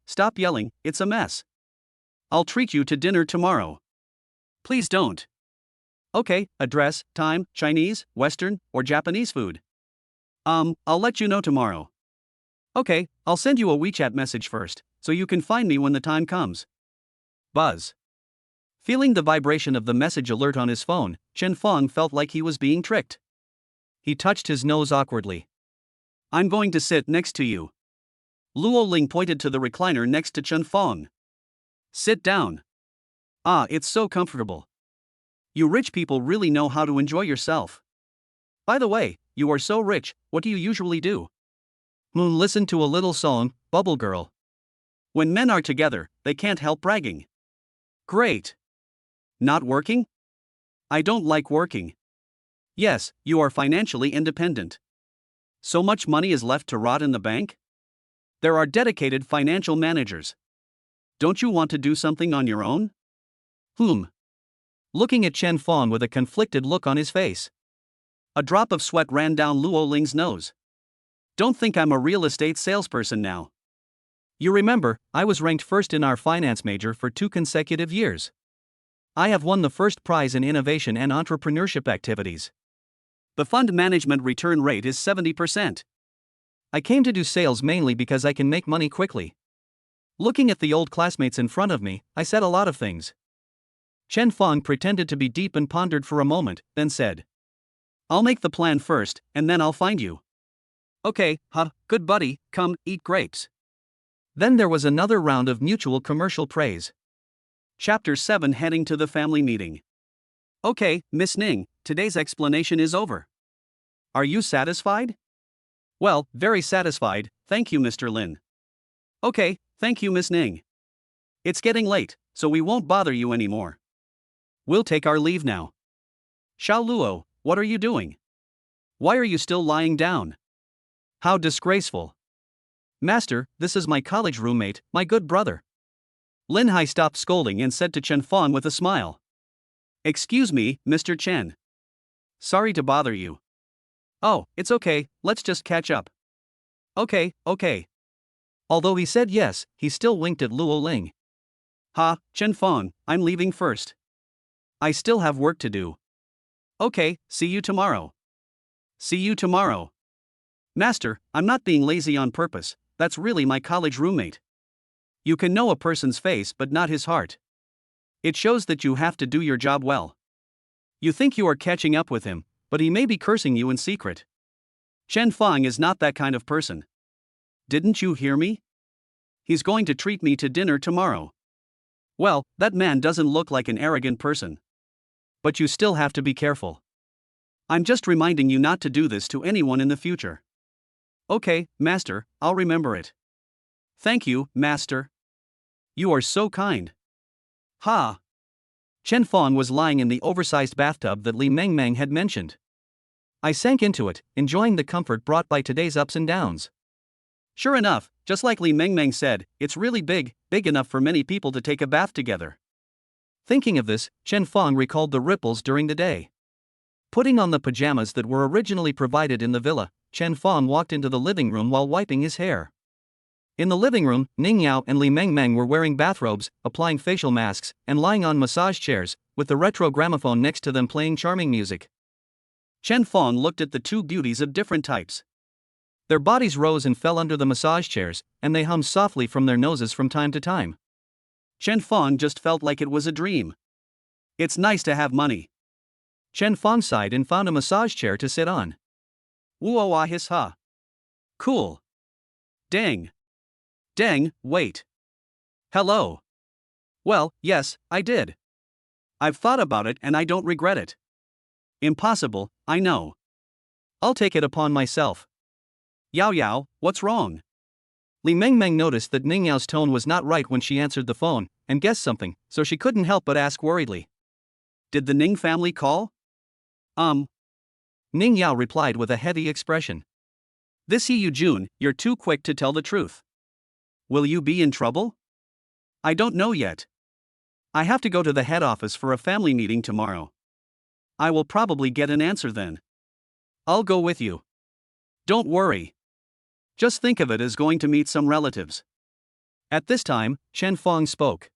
stop yelling, it's a mess. I'll treat you to dinner tomorrow. Please don't. Okay, address, time, Chinese, Western, or Japanese food? I'll let you know tomorrow. Okay, I'll send you a WeChat message first, so you can find me when the time comes. Buzz. Feeling the vibration of the message alert on his phone, Chen Fong felt like he was being tricked. He touched his nose awkwardly. I'm going to sit next to you. Luo Ling pointed to the recliner next to Chen Fong. Sit down. Ah, it's so comfortable. You rich people really know how to enjoy yourself. By the way, you are so rich, what do you usually do? Listen to a little song, Bubble Girl. When men are together, they can't help bragging. Great. Not working? I don't like working. Yes, you are financially independent. So much money is left to rot in the bank? There are dedicated financial managers. Don't you want to do something on your own? Looking at Chen Fong with a conflicted look on his face. A drop of sweat ran down Luo Ling's nose. Don't think I'm a real estate salesperson now. You remember, I was ranked first in our finance major for 2 consecutive years. I have won the first prize in innovation and entrepreneurship activities. The fund management return rate is 70%. I came to do sales mainly because I can make money quickly. Looking at the old classmates in front of me, I said a lot of things. Chen Feng pretended to be deep and pondered for a moment, then said, I'll make the plan first, and then I'll find you. Okay, good buddy, come, eat grapes. Then there was another round of mutual commercial praise. Chapter 7 Heading to the Family Meeting. Okay, Miss Ning, today's explanation is over. Are you satisfied? Well, very satisfied, thank you, Mr. Lin. Okay, thank you, Miss Ning. It's getting late, so we won't bother you anymore. We'll take our leave now. Xiao Luo, what are you doing? Why are you still lying down? How disgraceful. Master, this is my college roommate, my good brother. Lin Hai stopped scolding and said to Chen Feng with a smile. Excuse me, Mr. Chen. Sorry to bother you. Oh, it's okay, let's just catch up. Okay. Although he said yes, he still winked at Luo Ling. Chen Feng, I'm leaving first. I still have work to do. Okay, see you tomorrow. See you tomorrow. Master, I'm not being lazy on purpose, that's really my college roommate. You can know a person's face but not his heart. It shows that you have to do your job well. You think you are catching up with him, but he may be cursing you in secret. Chen Feng is not that kind of person. Didn't you hear me? He's going to treat me to dinner tomorrow. Well, that man doesn't look like an arrogant person. But you still have to be careful. I'm just reminding you not to do this to anyone in the future. Okay, Master, I'll remember it. Thank you, Master. You are so kind. Chen Feng was lying in the oversized bathtub that Li Mengmeng had mentioned. I sank into it, enjoying the comfort brought by today's ups and downs. Sure enough, just like Li Mengmeng said, it's really big enough for many people to take a bath together. Thinking of this, Chen Feng recalled the ripples during the day. Putting on the pajamas that were originally provided in the villa, Chen Feng walked into the living room while wiping his hair. In the living room, Ning Yao and Li Mengmeng were wearing bathrobes, applying facial masks, and lying on massage chairs, with the retro gramophone next to them playing charming music. Chen Feng looked at the two beauties of different types. Their bodies rose and fell under the massage chairs, and they hummed softly from their noses from time to time. Chen Feng just felt like it was a dream. It's nice to have money. Chen Feng sighed and found a massage chair to sit on. Woo-ah his ha. Cool. Dang, wait. Hello. Well, yes, I did. I've thought about it and I don't regret it. Impossible, I know. I'll take it upon myself. Yao, what's wrong? Li Mengmeng noticed that Ning Yao's tone was not right when she answered the phone, and guessed something, so she couldn't help but ask worriedly. Did the Ning family call? Ning Yao replied with a heavy expression. This Yu Jun, you're too quick to tell the truth. Will you be in trouble? I don't know yet. I have to go to the head office for a family meeting tomorrow. I will probably get an answer then. I'll go with you. Don't worry. Just think of it as going to meet some relatives. At this time, Chen Feng spoke.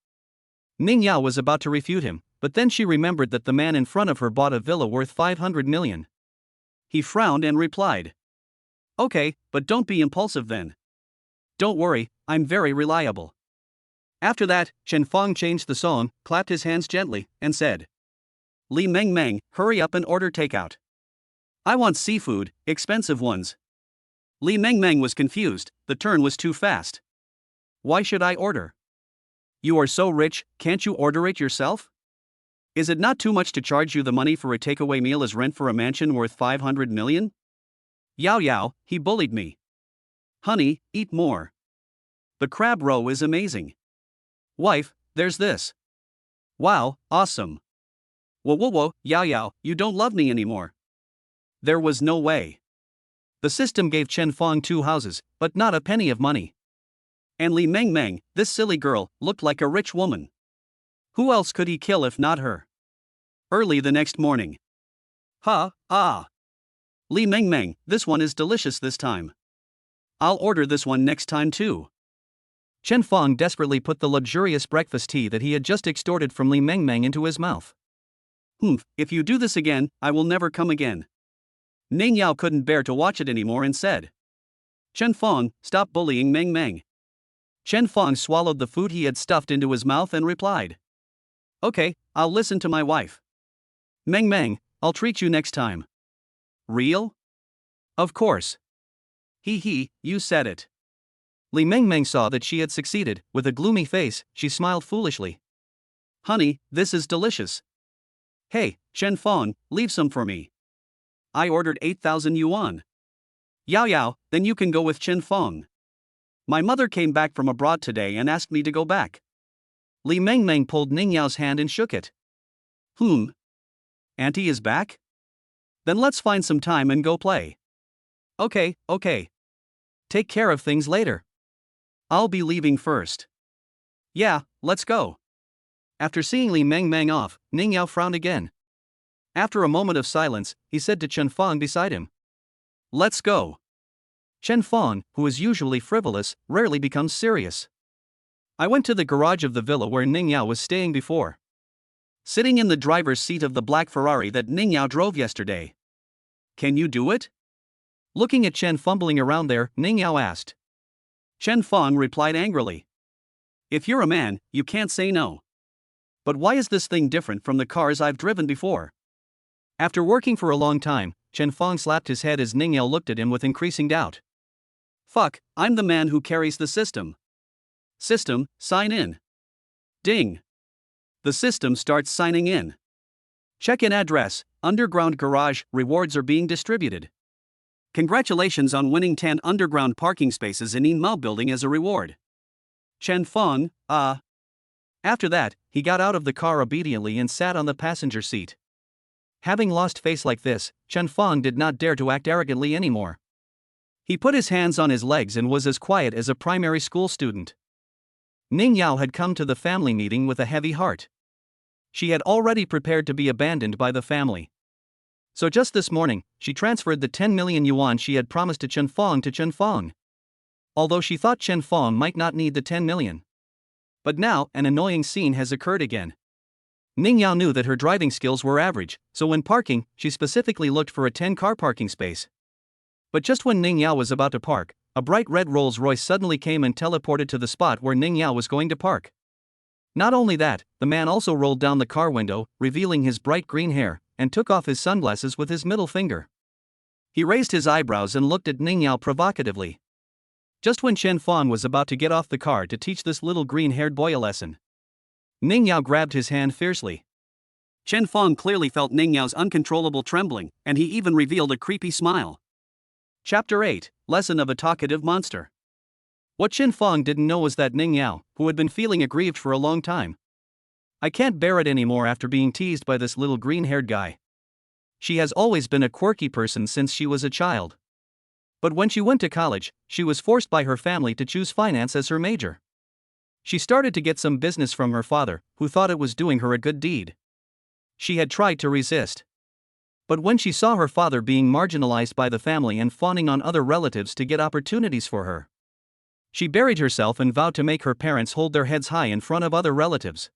Ning Yao was about to refute him, but then she remembered that the man in front of her bought a villa worth 500 million. He frowned and replied. Okay, but don't be impulsive then. Don't worry, I'm very reliable. After that, Chen Feng changed the song, clapped his hands gently, and said, Li Mengmeng, hurry up and order takeout. I want seafood, expensive ones. Li Mengmeng was confused, the turn was too fast. Why should I order? You are so rich, can't you order it yourself? Is it not too much to charge you the money for a takeaway meal as rent for a mansion worth 500 million? Yao, he bullied me. Honey, eat more. The crab roe is amazing. Wife, there's this. Wow, awesome. Whoa, Yao, you don't love me anymore. There was no way. The system gave Chen Feng 2 houses, but not a penny of money. And Li Mengmeng, this silly girl, looked like a rich woman. Who else could he kill if not her? Early the next morning. Li Mengmeng, this one is delicious this time. I'll order this one next time too. Chen Feng desperately put the luxurious breakfast tea that he had just extorted from Li Mengmeng into his mouth. If you do this again, I will never come again. Ning Yao couldn't bear to watch it anymore and said. Chen Fong, stop bullying Meng Meng. Chen Fong swallowed the food he had stuffed into his mouth and replied. Okay, I'll listen to my wife. Meng Meng, I'll treat you next time. Real? Of course. You said it. Li Meng Meng saw that she had succeeded. With a gloomy face, she smiled foolishly. Honey, this is delicious. Hey, Chen Fong, leave some for me. I ordered 8,000 yuan. Yao Yao, then you can go with Chen Fong. My mother came back from abroad today and asked me to go back. Li Meng Meng pulled Ning Yao's hand and shook it. Auntie is back? Then let's find some time and go play. Okay. Take care of things later. I'll be leaving first. Yeah, let's go. After seeing Li Meng Meng off, Ning Yao frowned again. After a moment of silence, he said to Chen Fong beside him. Let's go. Chen Fong, who is usually frivolous, rarely becomes serious. I went to the garage of the villa where Ning Yao was staying before. Sitting in the driver's seat of the black Ferrari that Ning Yao drove yesterday. Can you do it? Looking at Chen fumbling around there, Ning Yao asked. Chen Fong replied angrily. If you're a man, you can't say no. But why is this thing different from the cars I've driven before? After working for a long time, Chen Fong slapped his head as Ning Yao looked at him with increasing doubt. Fuck, I'm the man who carries the system. System, sign in. Ding. The system starts signing in. Check-in address, underground garage, rewards are being distributed. Congratulations on winning 10 underground parking spaces in Inmao building as a reward. Chen Fong, After that, he got out of the car obediently and sat on the passenger seat. Having lost face like this, Chen Fong did not dare to act arrogantly anymore. He put his hands on his legs and was as quiet as a primary school student. Ning Yao had come to the family meeting with a heavy heart. She had already prepared to be abandoned by the family. So just this morning, she transferred the 10 million yuan she had promised to Chen Fong. Although she thought Chen Fong might not need the 10 million. But now, an annoying scene has occurred again. Ning Yao knew that her driving skills were average, so when parking, she specifically looked for a 10-car parking space. But just when Ning Yao was about to park, a bright red Rolls-Royce suddenly came and teleported to the spot where Ning Yao was going to park. Not only that, the man also rolled down the car window, revealing his bright green hair, and took off his sunglasses with his middle finger. He raised his eyebrows and looked at Ning Yao provocatively. Just when Chen Fong was about to get off the car to teach this little green-haired boy a lesson, Ning Yao grabbed his hand fiercely. Chen Fong clearly felt Ning Yao's uncontrollable trembling, and he even revealed a creepy smile. Chapter 8, Lesson of a Talkative Monster. What Chen Fong didn't know was that Ning Yao, who had been feeling aggrieved for a long time. I can't bear it anymore after being teased by this little green-haired guy. She has always been a quirky person since she was a child. But when she went to college, she was forced by her family to choose finance as her major. She started to get some business from her father, who thought it was doing her a good deed. She had tried to resist. But when she saw her father being marginalized by the family and fawning on other relatives to get opportunities for her, she buried herself and vowed to make her parents hold their heads high in front of other relatives.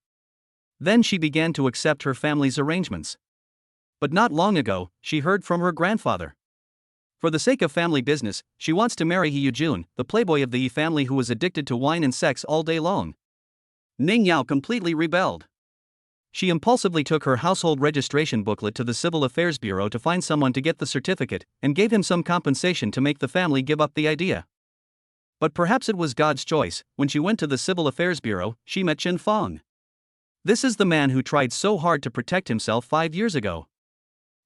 Then she began to accept her family's arrangements. But not long ago, she heard from her grandfather. For the sake of family business, she wants to marry He Yujun, the playboy of the Yi family who was addicted to wine and sex all day long. Ning Yao completely rebelled. She impulsively took her household registration booklet to the Civil Affairs Bureau to find someone to get the certificate, and gave him some compensation to make the family give up the idea. But perhaps it was God's choice. When she went to the Civil Affairs Bureau, she met Chen Fong. This is the man who tried so hard to protect himself 5 years ago.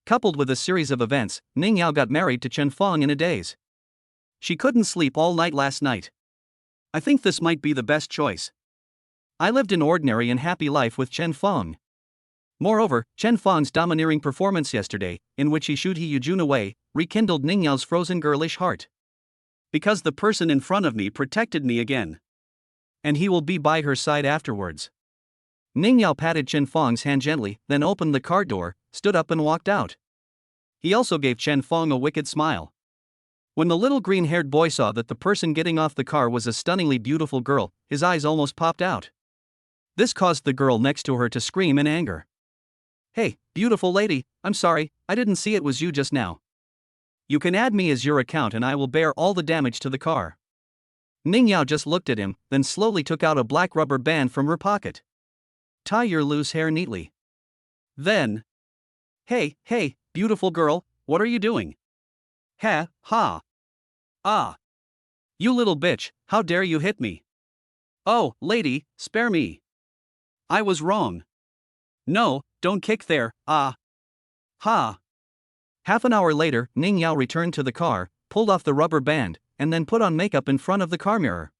Coupled with a series of events, Ning Yao got married to Chen Fong in a daze. She couldn't sleep all night last night. I think this might be the best choice. I lived an ordinary and happy life with Chen Fong. Moreover, Chen Fong's domineering performance yesterday, in which he shooed He Yujun away, rekindled Ning Yao's frozen girlish heart. Because the person in front of me protected me again. And he will be by her side afterwards. Ning Yao patted Chen Fong's hand gently, then opened the car door, stood up and walked out. He also gave Chen Fong a wicked smile. When the little green-haired boy saw that the person getting off the car was a stunningly beautiful girl, his eyes almost popped out. This caused the girl next to her to scream in anger. Hey, beautiful lady, I'm sorry, I didn't see it was you just now. You can add me as your account and I will bear all the damage to the car. Ning Yao just looked at him, then slowly took out a black rubber band from her pocket. Tie your loose hair neatly. Then. Hey, beautiful girl, what are you doing? Ha. Ah. You little bitch, how dare you hit me? Oh, lady, spare me. I was wrong. No, don't kick there, ah. Ha. Half an hour later, Ning Yao returned to the car, pulled off the rubber band, and then put on makeup in front of the car mirror.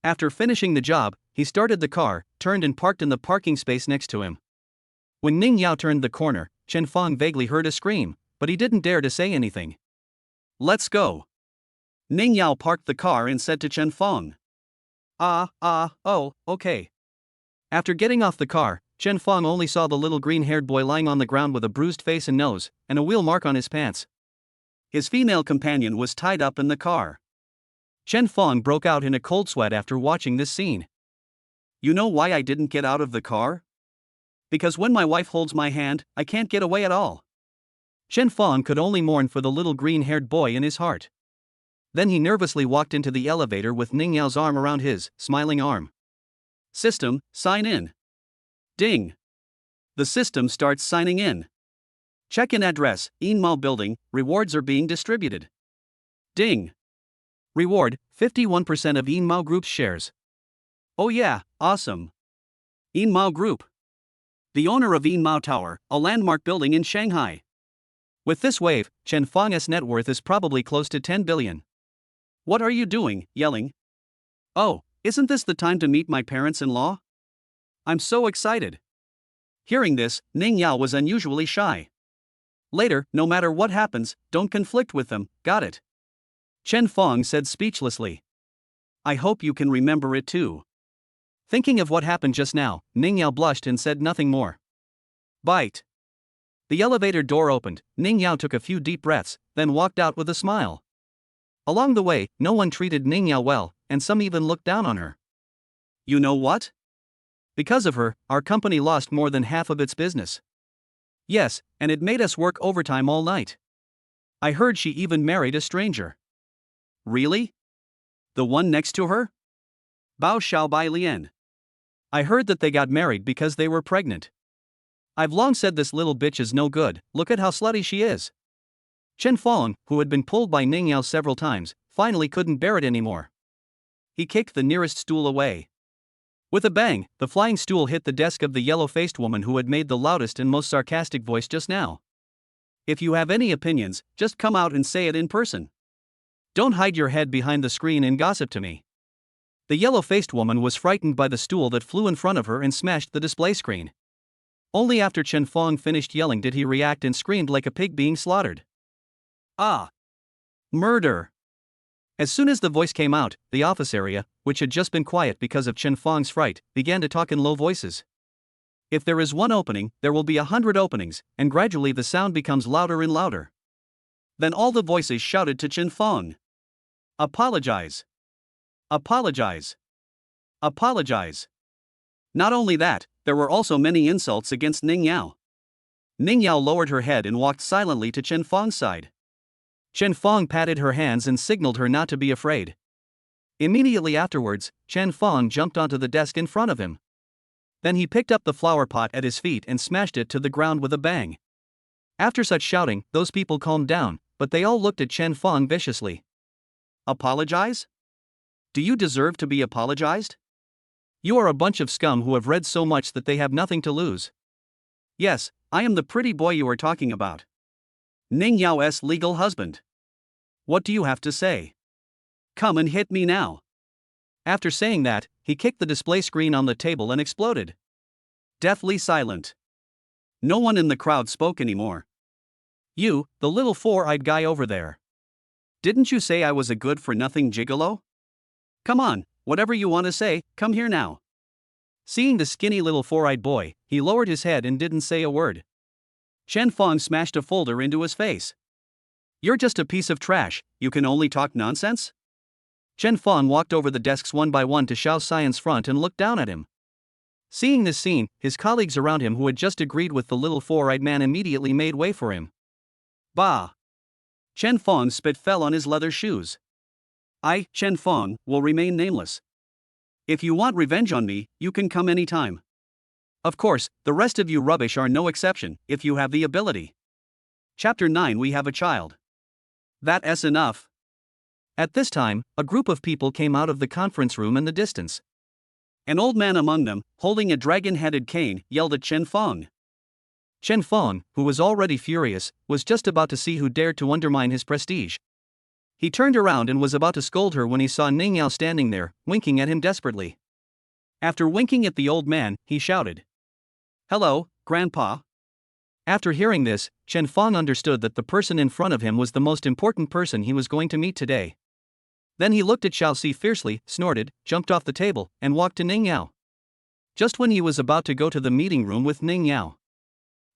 After finishing the job, he started the car, turned and parked in the parking space next to him. When Ning Yao turned the corner, Chen Feng vaguely heard a scream, but he didn't dare to say anything. Let's go. Ning Yao parked the car and said to Chen Feng. Oh, okay. After getting off the car, Chen Feng only saw the little green-haired boy lying on the ground with a bruised face and nose, and a wheel mark on his pants. His female companion was tied up in the car. Chen Feng broke out in a cold sweat after watching this scene. You know why I didn't get out of the car? Because when my wife holds my hand, I can't get away at all. Chen Feng could only mourn for the little green-haired boy in his heart. Then he nervously walked into the elevator with Ning Yao's arm around his smiling arm. System, sign in. Ding. The system starts signing in. Check-in address, Yinmao Building, rewards are being distributed. Ding. Reward, 51% of Yinmao Group's shares. Oh yeah, awesome. Yinmao Group. The owner of Yinmao Tower, a landmark building in Shanghai. With this wave, Chen Feng's net worth is probably close to 10 billion. What are you doing, yelling? Oh, isn't this the time to meet my parents-in-law? I'm so excited. Hearing this, Ning Yao was unusually shy. Later, no matter what happens, don't conflict with them, got it? Chen Feng said speechlessly. I hope you can remember it too. Thinking of what happened just now, Ning Yao blushed and said nothing more. Bite. The elevator door opened, Ning Yao took a few deep breaths, then walked out with a smile. Along the way, no one treated Ning Yao well, and some even looked down on her. You know what? Because of her, our company lost more than half of its business. Yes, and it made us work overtime all night. I heard she even married a stranger. Really? The one next to her? Bao Xiaobai Lian. I heard that they got married because they were pregnant. I've long said this little bitch is no good, look at how slutty she is. Chen Feng, who had been pulled by Ning Yao several times, finally couldn't bear it anymore. He kicked the nearest stool away. With a bang, the flying stool hit the desk of the yellow-faced woman who had made the loudest and most sarcastic voice just now. If you have any opinions, just come out and say it in person. Don't hide your head behind the screen and gossip to me. The yellow-faced woman was frightened by the stool that flew in front of her and smashed the display screen. Only after Chen Feng finished yelling did he react and screamed like a pig being slaughtered. Ah! Murder! As soon as the voice came out, the office area, which had just been quiet because of Chen Feng's fright, began to talk in low voices. If there is one opening, there will be 100 openings, and gradually the sound becomes louder and louder. Then all the voices shouted to Chen Feng. Apologize! Apologize! Apologize! Not only that, there were also many insults against Ning Yao. Ning Yao lowered her head and walked silently to Chen Feng's side. Chen Feng patted her hands and signaled her not to be afraid. Immediately afterwards, Chen Feng jumped onto the desk in front of him. Then he picked up the flower pot at his feet and smashed it to the ground with a bang. After such shouting, those people calmed down, but they all looked at Chen Feng viciously. Apologize? Do you deserve to be apologized? You are a bunch of scum who have read so much that they have nothing to lose. Yes, I am the pretty boy you are talking about. Ning Yao's legal husband. What do you have to say? Come and hit me now. After saying that, he kicked the display screen on the table and exploded. Deathly silent. No one in the crowd spoke anymore. You, the little four-eyed guy over there. Didn't you say I was a good-for-nothing gigolo? Come on, whatever you want to say, come here now. Seeing the skinny little four-eyed boy, he lowered his head and didn't say a word. Chen Feng smashed a folder into his face. You're just a piece of trash, you can only talk nonsense? Chen Feng walked over the desks one by one to Xiao Xian's front and looked down at him. Seeing this scene, his colleagues around him who had just agreed with the little four-eyed man immediately made way for him. Bah! Chen Fong's spit fell on his leather shoes. I, Chen Fong, will remain nameless. If you want revenge on me, you can come anytime. Of course, the rest of you rubbish are no exception, if you have the ability. Chapter 9. We have a child. That's enough. At this time, a group of people came out of the conference room in the distance. An old man among them, holding a dragon-headed cane, yelled at Chen Fong. Chen Fong, who was already furious, was just about to see who dared to undermine his prestige. He turned around and was about to scold her when he saw Ning Yao standing there, winking at him desperately. After winking at the old man, he shouted, "Hello, Grandpa." After hearing this, Chen Fong understood that the person in front of him was the most important person he was going to meet today. Then he looked at Xiaoxi fiercely, snorted, jumped off the table, and walked to Ning Yao. Just when he was about to go to the meeting room with Ning Yao,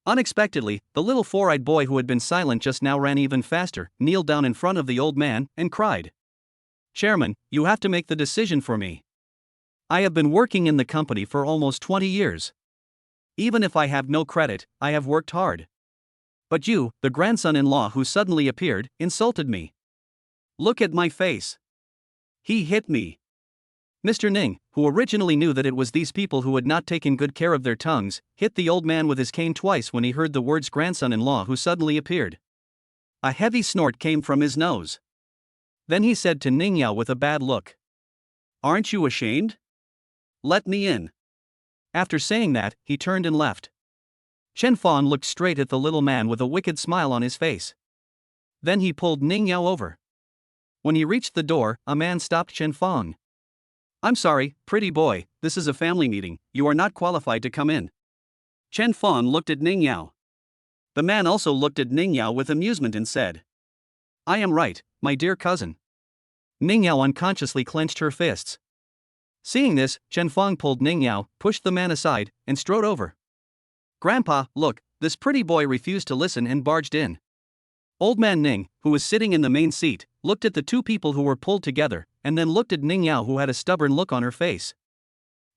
unexpectedly, the little four-eyed boy who had been silent just now ran even faster, kneeled down in front of the old man, and cried, "Chairman, you have to make the decision for me. I have been working in the company for almost 20 years. Even if I have no credit, I have worked hard. But you, the grandson-in-law who suddenly appeared, insulted me. Look at my face. He hit me." Mr. Ning, who originally knew that it was these people who had not taken good care of their tongues, hit the old man with his cane twice when he heard the words grandson-in-law who suddenly appeared. A heavy snort came from his nose. Then he said to Ning Yao with a bad look, "Aren't you ashamed? Let me in." After saying that, he turned and left. Chen Fong looked straight at the little man with a wicked smile on his face. Then he pulled Ning Yao over. When he reached the door, a man stopped Chen Fong. "I'm sorry, pretty boy, this is a family meeting, you are not qualified to come in." Chen Fong looked at Ning Yao. The man also looked at Ning Yao with amusement and said, "I am right, my dear cousin." Ning Yao unconsciously clenched her fists. Seeing this, Chen Fong pulled Ning Yao, pushed the man aside, and strode over. "Grandpa, look, this pretty boy refused to listen and barged in." Old man Ning, who was sitting in the main seat, looked at the two people who were pulled together, and then looked at Ning Yao who had a stubborn look on her face.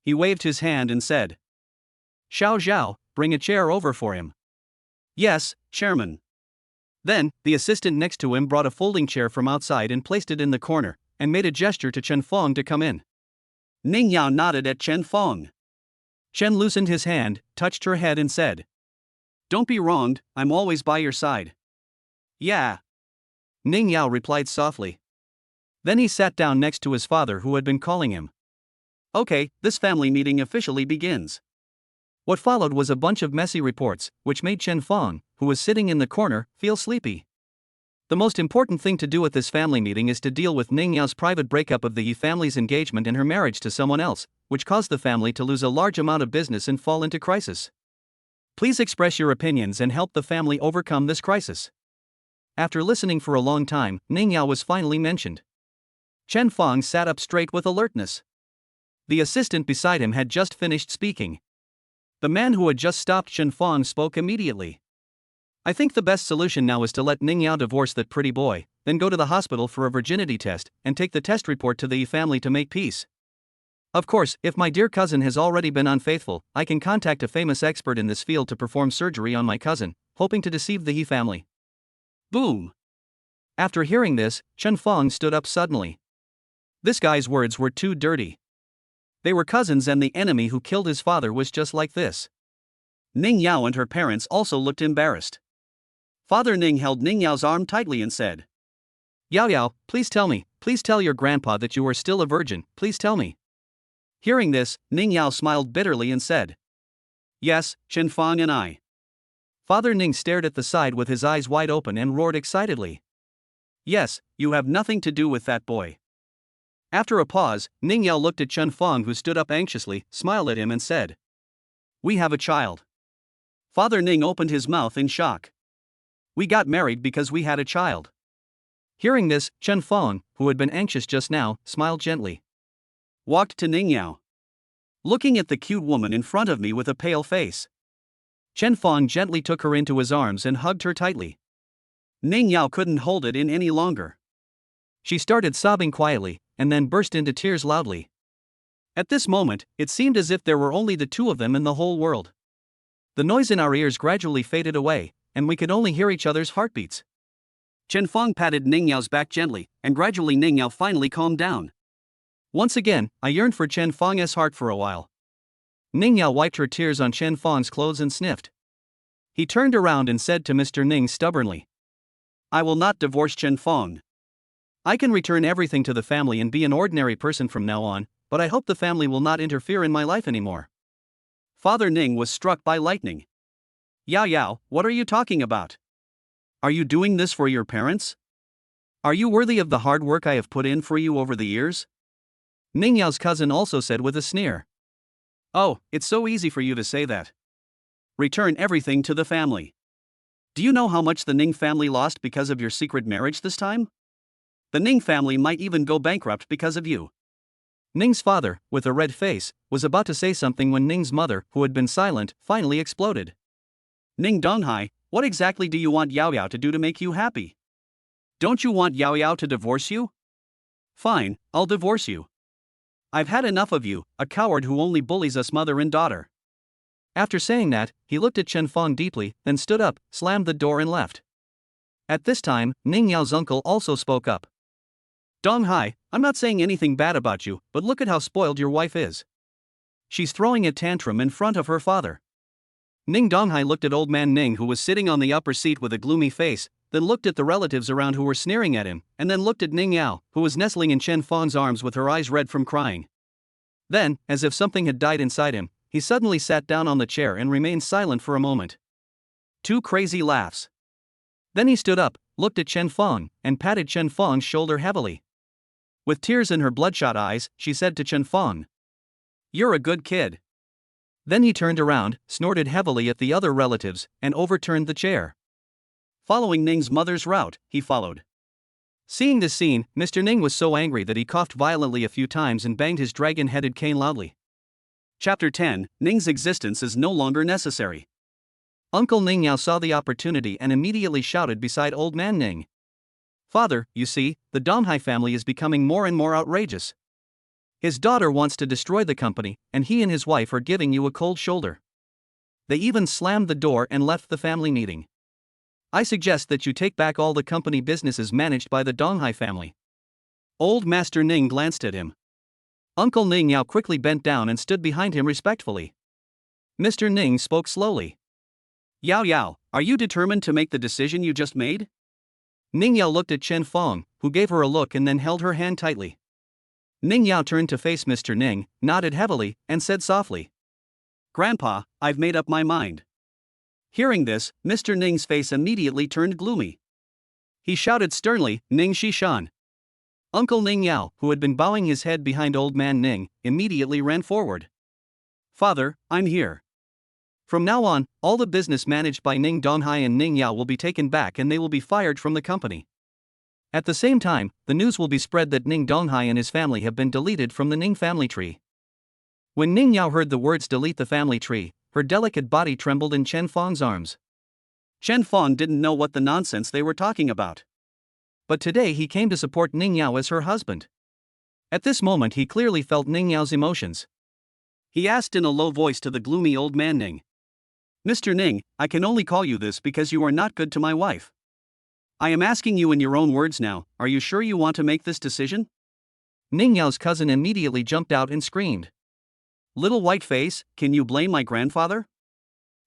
He waved his hand and said, "Xiao Zhao, bring a chair over for him." "Yes, Chairman." Then, the assistant next to him brought a folding chair from outside and placed it in the corner, and made a gesture to Chen Fong to come in. Ning Yao nodded at Chen Fong. Chen loosened his hand, touched her head and said, "Don't be wronged, I'm always by your side." "Yeah." Ning Yao replied softly. Then he sat down next to his father who had been calling him. "Okay, this family meeting officially begins." What followed was a bunch of messy reports, which made Chen Fong, who was sitting in the corner, feel sleepy. The most important thing to do at this family meeting is to deal with Ning Yao's private breakup of the Yi family's engagement and her marriage to someone else, which caused the family to lose a large amount of business and fall into crisis. Please express your opinions and help the family overcome this crisis. After listening for a long time, Ning Yao was finally mentioned. Chen Fong sat up straight with alertness. The assistant beside him had just finished speaking. The man who had just stopped Chen Fong spoke immediately. "I think the best solution now is to let Ning Yao divorce that pretty boy, then go to the hospital for a virginity test, and take the test report to the Yi family to make peace. Of course, if my dear cousin has already been unfaithful, I can contact a famous expert in this field to perform surgery on my cousin, hoping to deceive the Yi family." Boom! After hearing this, Chen Fong stood up suddenly. This guy's words were too dirty. They were cousins and the enemy who killed his father was just like this. Ning Yao and her parents also looked embarrassed. Father Ning held Ning Yao's arm tightly and said, "Yao Yao, please tell your grandpa that you are still a virgin, please tell me." Hearing this, Ning Yao smiled bitterly and said, "Yes, Chen Fong and I." Father Ning stared at the side with his eyes wide open and roared excitedly, "Yes, you have nothing to do with that boy." After a pause, Ning Yao looked at Chen Fong who stood up anxiously, smiled at him and said, "We have a child." Father Ning opened his mouth in shock. "We got married because we had a child." Hearing this, Chen Fong, who had been anxious just now, smiled gently. Walked to Ning Yao. "Looking at the cute woman in front of me with a pale face." Chen Fong gently took her into his arms and hugged her tightly. Ning Yao couldn't hold it in any longer. She started sobbing quietly, and then burst into tears loudly. At this moment, it seemed as if there were only the two of them in the whole world. The noise in our ears gradually faded away, and we could only hear each other's heartbeats. Chen Fong patted Ning Yao's back gently, and gradually Ning Yao finally calmed down. Once again, I yearned for Chen Fong's heart for a while. Ning Yao wiped her tears on Chen Fong's clothes and sniffed. He turned around and said to Mr. Ning stubbornly, "I will not divorce Chen Fong. I can return everything to the family and be an ordinary person from now on, but I hope the family will not interfere in my life anymore." Father Ning was struck by lightning. "Yao Yao, what are you talking about? Are you doing this for your parents? Are you worthy of the hard work I have put in for you over the years?" Ning Yao's cousin also said with a sneer. "Oh, it's so easy for you to say that. Return everything to the family. Do you know how much the Ning family lost because of your secret marriage this time? The Ning family might even go bankrupt because of you." Ning's father, with a red face, was about to say something when Ning's mother, who had been silent, finally exploded. "Ning Donghai, what exactly do you want Yao Yao to do to make you happy? Don't you want Yao Yao to divorce you? Fine, I'll divorce you. I've had enough of you, a coward who only bullies us mother and daughter." After saying that, he looked at Chen Fong deeply, then stood up, slammed the door and left. At this time, Ning Yao's uncle also spoke up. "Donghai, I'm not saying anything bad about you, but look at how spoiled your wife is. She's throwing a tantrum in front of her father." Ning Donghai looked at old man Ning, who was sitting on the upper seat with a gloomy face, then looked at the relatives around who were sneering at him, and then looked at Ning Yao, who was nestling in Chen Fong's arms with her eyes red from crying. Then, as if something had died inside him, he suddenly sat down on the chair and remained silent for a moment. 2 crazy laughs. Then he stood up, looked at Chen Fong, and patted Chen Fong's shoulder heavily. With tears in her bloodshot eyes, she said to Chen Fong, "You're a good kid." Then he turned around, snorted heavily at the other relatives, and overturned the chair. Following Ning's mother's route, he followed. Seeing this scene, Mr. Ning was so angry that he coughed violently a few times and banged his dragon-headed cane loudly. Chapter 10, Ning's existence is no longer necessary. Uncle Ning Yao saw the opportunity and immediately shouted beside old man Ning. "Father, you see, the Donghai family is becoming more and more outrageous. His daughter wants to destroy the company, and he and his wife are giving you a cold shoulder. They even slammed the door and left the family meeting. I suggest that you take back all the company businesses managed by the Donghai family." Old Master Ning glanced at him. Uncle Ning Yao quickly bent down and stood behind him respectfully. Mr. Ning spoke slowly. "Yao Yao, are you determined to make the decision you just made?" Ning Yao looked at Chen Fong, who gave her a look and then held her hand tightly. Ning Yao turned to face Mr. Ning, nodded heavily, and said softly, "Grandpa, I've made up my mind." Hearing this, Mr. Ning's face immediately turned gloomy. He shouted sternly, "Ning Shishan!" Uncle Ning Yao, who had been bowing his head behind old man Ning, immediately ran forward. "Father, I'm here. From now on, all the business managed by Ning Donghai and Ning Yao will be taken back and they will be fired from the company. At the same time, the news will be spread that Ning Donghai and his family have been deleted from the Ning family tree." When Ning Yao heard the words "delete the family tree," her delicate body trembled in Chen Fong's arms. Chen Fong didn't know what the nonsense they were talking about. But today he came to support Ning Yao as her husband. At this moment he clearly felt Ning Yao's emotions. He asked in a low voice to the gloomy old man Ning, "Mr. Ning, I can only call you this because you are not good to my wife. I am asking you in your own words now, are you sure you want to make this decision?" Ning Yao's cousin immediately jumped out and screamed, "Little white face, can you blame my grandfather?"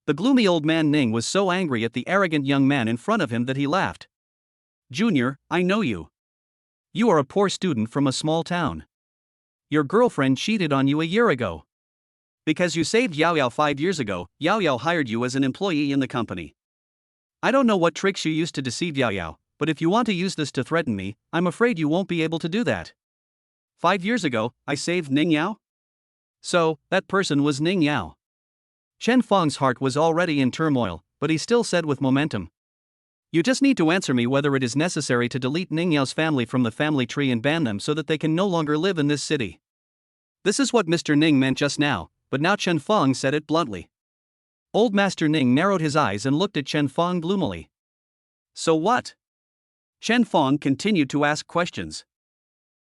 The gloomy old man Ning was so angry at the arrogant young man in front of him that he laughed. "Junior, I know you. You are a poor student from a small town. Your girlfriend cheated on you a year ago. Because you saved Yao Yao 5 years ago, Yao Yao hired you as an employee in the company. I don't know what tricks you used to deceive Yao Yao, but if you want to use this to threaten me, I'm afraid you won't be able to do that. 5 years ago, I saved Ning Yao? So, that person was Ning Yao." Chen Fong's heart was already in turmoil, but he still said with momentum, "You just need to answer me whether it is necessary to delete Ning Yao's family from the family tree and ban them so that they can no longer live in this city." This is what Mr. Ning meant just now, but now Chen Fong said it bluntly. Old Master Ning narrowed his eyes and looked at Chen Fong gloomily. "So what?" Chen Fong continued to ask questions.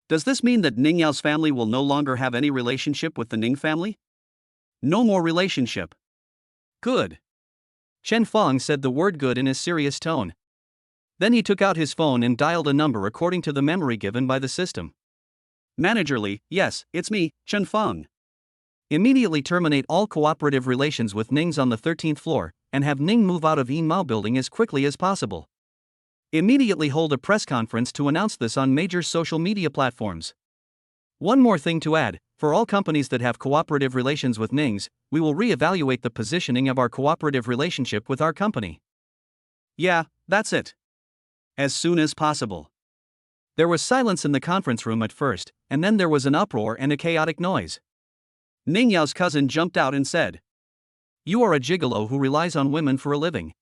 "Does this mean that Ning Yao's family will no longer have any relationship with the Ning family?" "No more relationship." "Good." Chen Fong said the word "good" in a serious tone. Then he took out his phone and dialed a number according to the memory given by the system. Managerly, yes, it's me, Chen Feng. Immediately terminate all cooperative relations with Ning's on the 13th floor, and have Ning move out of Yin Mao building as quickly as possible. Immediately hold a press conference to announce this on major social media platforms. One more thing to add, for all companies that have cooperative relations with Ning's, we will re-evaluate the positioning of our cooperative relationship with our company. Yeah, that's it. As soon as possible. There was silence in the conference room at first, and then there was an uproar and a chaotic noise. Ning Yao's cousin jumped out and said, "You are a gigolo who relies on women for a living.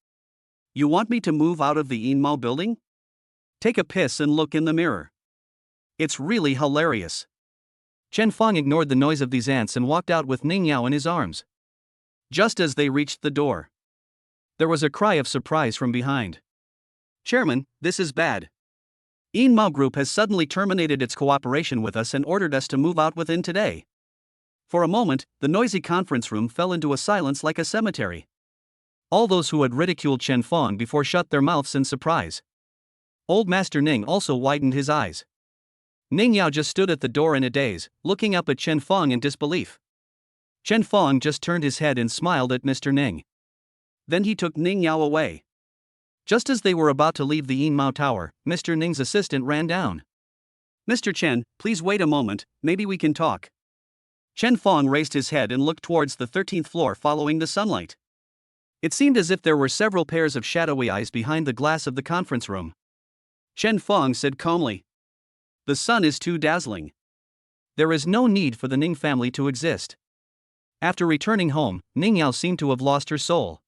You want me to move out of the Yin Mao building? Take a piss and look in the mirror. It's really hilarious." Chen Feng ignored the noise of these ants and walked out with Ning Yao in his arms. Just as they reached the door, there was a cry of surprise from behind. "Chairman, this is bad. Yin Mao Group has suddenly terminated its cooperation with us and ordered us to move out within today." For a moment, the noisy conference room fell into a silence like a cemetery. All those who had ridiculed Chen Feng before shut their mouths in surprise. Old Master Ning also widened his eyes. Ning Yao just stood at the door in a daze, looking up at Chen Feng in disbelief. Chen Feng just turned his head and smiled at Mr. Ning. Then he took Ning Yao away. Just as they were about to leave the Yin Mao Tower, Mr. Ning's assistant ran down. "Mr. Chen, please wait a moment, maybe we can talk." Chen Feng raised his head and looked towards the 13th floor following the sunlight. It seemed as if there were several pairs of shadowy eyes behind the glass of the conference room. Chen Feng said calmly, "The sun is too dazzling. There is no need for the Ning family to exist." After returning home, Ning Yao seemed to have lost her soul.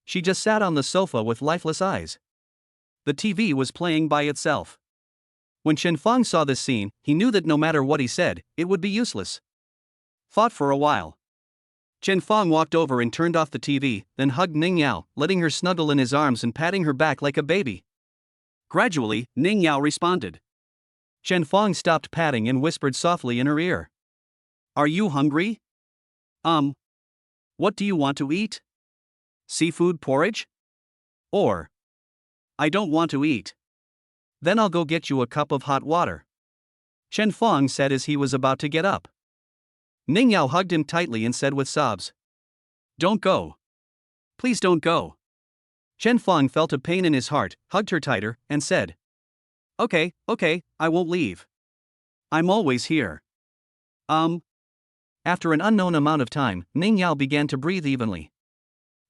She just sat on the sofa with lifeless eyes. The TV was playing by itself. When Chen Feng saw this scene, he knew that no matter what he said, it would be useless. Fought for a while. Chen Feng walked over and turned off the TV, then hugged Ning Yao, letting her snuggle in his arms and patting her back like a baby. Gradually, Ning Yao responded. Chen Feng stopped patting and whispered softly in her ear. "Are you hungry? What do you want to eat? Seafood porridge? Or, I don't want to eat. Then I'll go get you a cup of hot water." Chen Feng said as he was about to get up. Ning Yao hugged him tightly and said with sobs, "Don't go. Please don't go." Chen Feng felt a pain in his heart, hugged her tighter, and said, Okay, I won't leave. I'm always here." After an unknown amount of time, Ning Yao began to breathe evenly.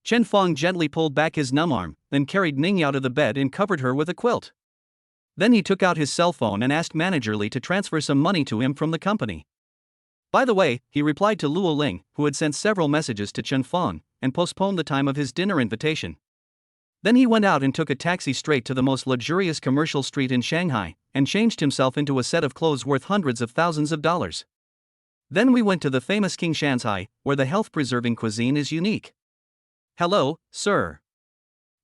Chen Feng gently pulled back his numb arm, then carried Ning Yao to the bed and covered her with a quilt. Then he took out his cell phone and asked managerly to transfer some money to him from the company. By the way, he replied to Luo Ling, who had sent several messages to Chen Feng, and postponed the time of his dinner invitation. Then he went out and took a taxi straight to the most luxurious commercial street in Shanghai, and changed himself into a set of clothes worth hundreds of thousands of dollars. Then we went to the famous King Shanzhai, where the health-preserving cuisine is unique. "Hello, sir.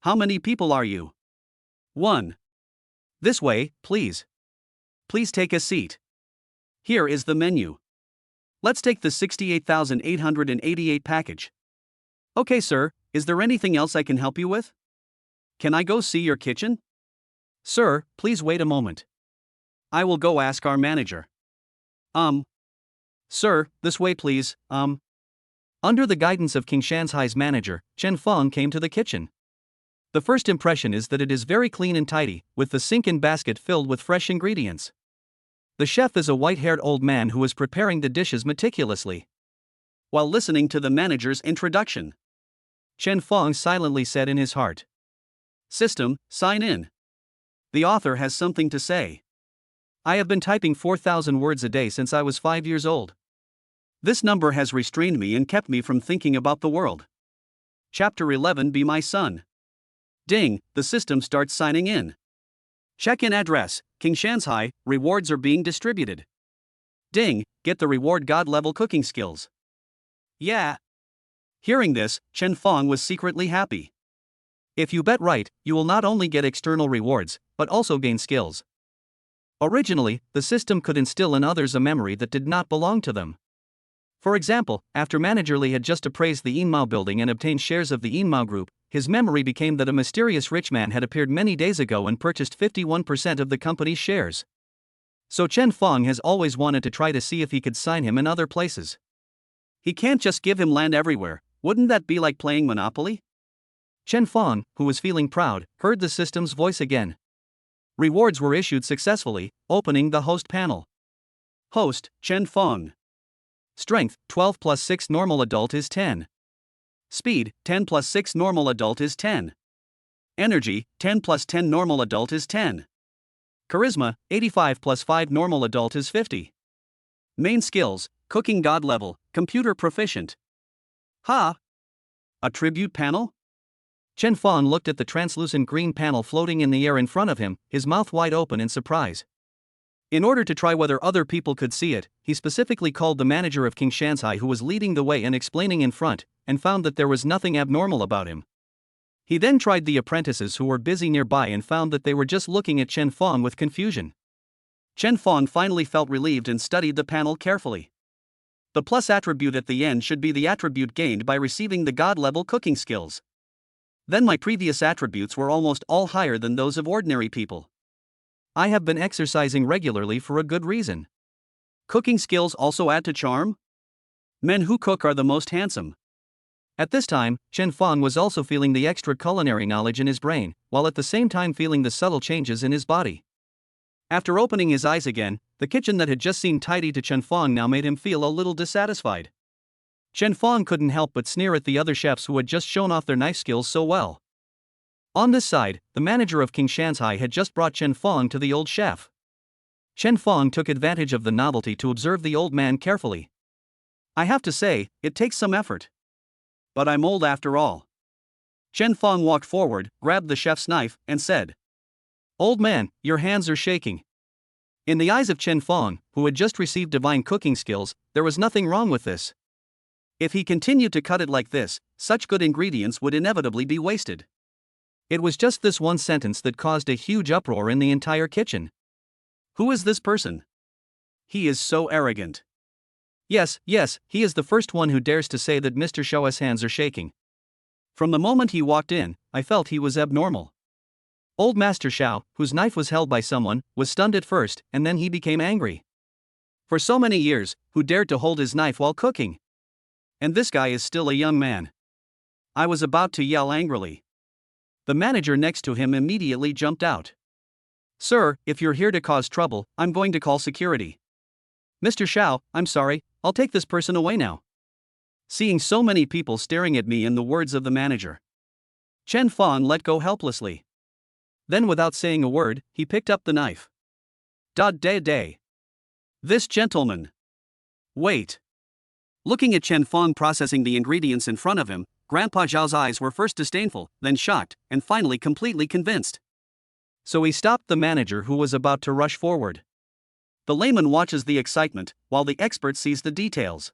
How many people are you?" "One." "This way, please. Please take a seat. Here is the menu. Let's take the 68,888 package." "Okay, sir, is there anything else I can help you with? Can I go see your kitchen?" "Sir, please wait a moment. I will go ask our manager." Sir, this way please, Under the guidance of King Shanzhai's manager, Chen Feng came to the kitchen. The first impression is that it is very clean and tidy, with the sink and basket filled with fresh ingredients. The chef is a white-haired old man who is preparing the dishes meticulously. While listening to the manager's introduction, Chen Feng silently said in his heart, "System, sign in. The author has something to say. I have been typing 4,000 words a day since I was 5 years old. This number has restrained me and kept me from thinking about the world. Chapter 11, Be My Son." Ding, the system starts signing in. Check-in address, King Shanzhai, rewards are being distributed. Ding, get the reward god-level cooking skills. Yeah. Hearing this, Chen Feng was secretly happy. If you bet right, you will not only get external rewards, but also gain skills. Originally, the system could instill in others a memory that did not belong to them. For example, after Manager Li had just appraised the Yin Mao building and obtained shares of the Yin Mao Group, his memory became that a mysterious rich man had appeared many days ago and purchased 51% of the company's shares. So Chen Feng has always wanted to try to see if he could sign him in other places. He can't just give him land everywhere, wouldn't that be like playing Monopoly? Chen Feng, who was feeling proud, heard the system's voice again. Rewards were issued successfully, opening the host panel. Host, Chen Feng. Strength, 12 plus 6 normal adult is 10. Speed, 10 plus 6 normal adult is 10. Energy, 10 plus 10 normal adult is 10. Charisma, 85 plus 5 normal adult is 50. Main skills, cooking god level, computer proficient. Ha! A tribute panel? Chen Feng looked at the translucent green panel floating in the air in front of him, his mouth wide open in surprise. In order to try whether other people could see it, he specifically called the manager of King Shanzai, who was leading the way and explaining in front, and found that there was nothing abnormal about him. He then tried the apprentices who were busy nearby and found that they were just looking at Chen Feng with confusion. Chen Feng finally felt relieved and studied the panel carefully. The plus attribute at the end should be the attribute gained by receiving the god-level cooking skills. Then my previous attributes were almost all higher than those of ordinary people. I have been exercising regularly for a good reason. Cooking skills also add to charm? Men who cook are the most handsome. At this time, Chen Feng was also feeling the extra culinary knowledge in his brain, while at the same time feeling the subtle changes in his body. After opening his eyes again, the kitchen that had just seemed tidy to Chen Feng now made him feel a little dissatisfied. Chen Feng couldn't help but sneer at the other chefs who had just shown off their knife skills so well. On this side, the manager of King Shanzai had just brought Chen Feng to the old chef. Chen Feng took advantage of the novelty to observe the old man carefully. I have to say, it takes some effort. But I'm old after all. Chen Feng walked forward, grabbed the chef's knife, and said, "Old man, your hands are shaking." In the eyes of Chen Feng, who had just received divine cooking skills, there was nothing wrong with this. If he continued to cut it like this, such good ingredients would inevitably be wasted. It was just this one sentence that caused a huge uproar in the entire kitchen. Who is this person? He is so arrogant. Yes, he is the first one who dares to say that Mr. Xiao's hands are shaking. From the moment he walked in, I felt he was abnormal. Old Master Xiao, whose knife was held by someone, was stunned at first, and then he became angry. For so many years, who dared to hold his knife while cooking? And this guy is still a young man. I was about to yell angrily. The manager next to him immediately jumped out. "Sir, if you're here to cause trouble, I'm going to call security." "Mr. Xiao, I'm sorry, I'll take this person away now." Seeing so many people staring at me and the words of the manager, Chen Feng let go helplessly. Then without saying a word, he picked up the knife. Day. This gentleman. Wait. Looking at Chen Feng processing the ingredients in front of him, Grandpa Zhao's eyes were first disdainful, then shocked, and finally completely convinced. So he stopped the manager who was about to rush forward. The layman watches the excitement, while the expert sees the details.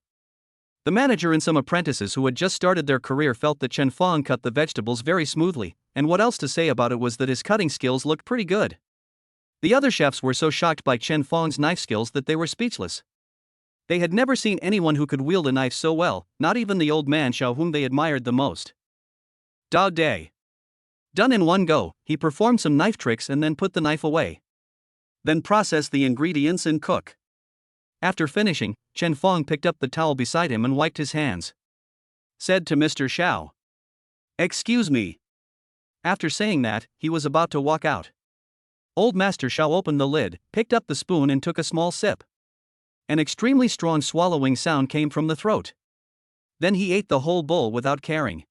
The manager and some apprentices who had just started their career felt that Chen Feng cut the vegetables very smoothly, and what else to say about it was that his cutting skills looked pretty good. The other chefs were so shocked by Chen Feng's knife skills that they were speechless. They had never seen anyone who could wield a knife so well, not even the old man Xiao whom they admired the most. Day. Done in one go, he performed some knife tricks and then put the knife away. Then process the ingredients and cook. After finishing, Chen Feng picked up the towel beside him and wiped his hands. Said to Mr. Xiao, "Excuse me." After saying that, he was about to walk out. Old Master Xiao opened the lid, picked up the spoon and took a small sip. An extremely strong swallowing sound came from the throat. Then he ate the whole bowl without caring.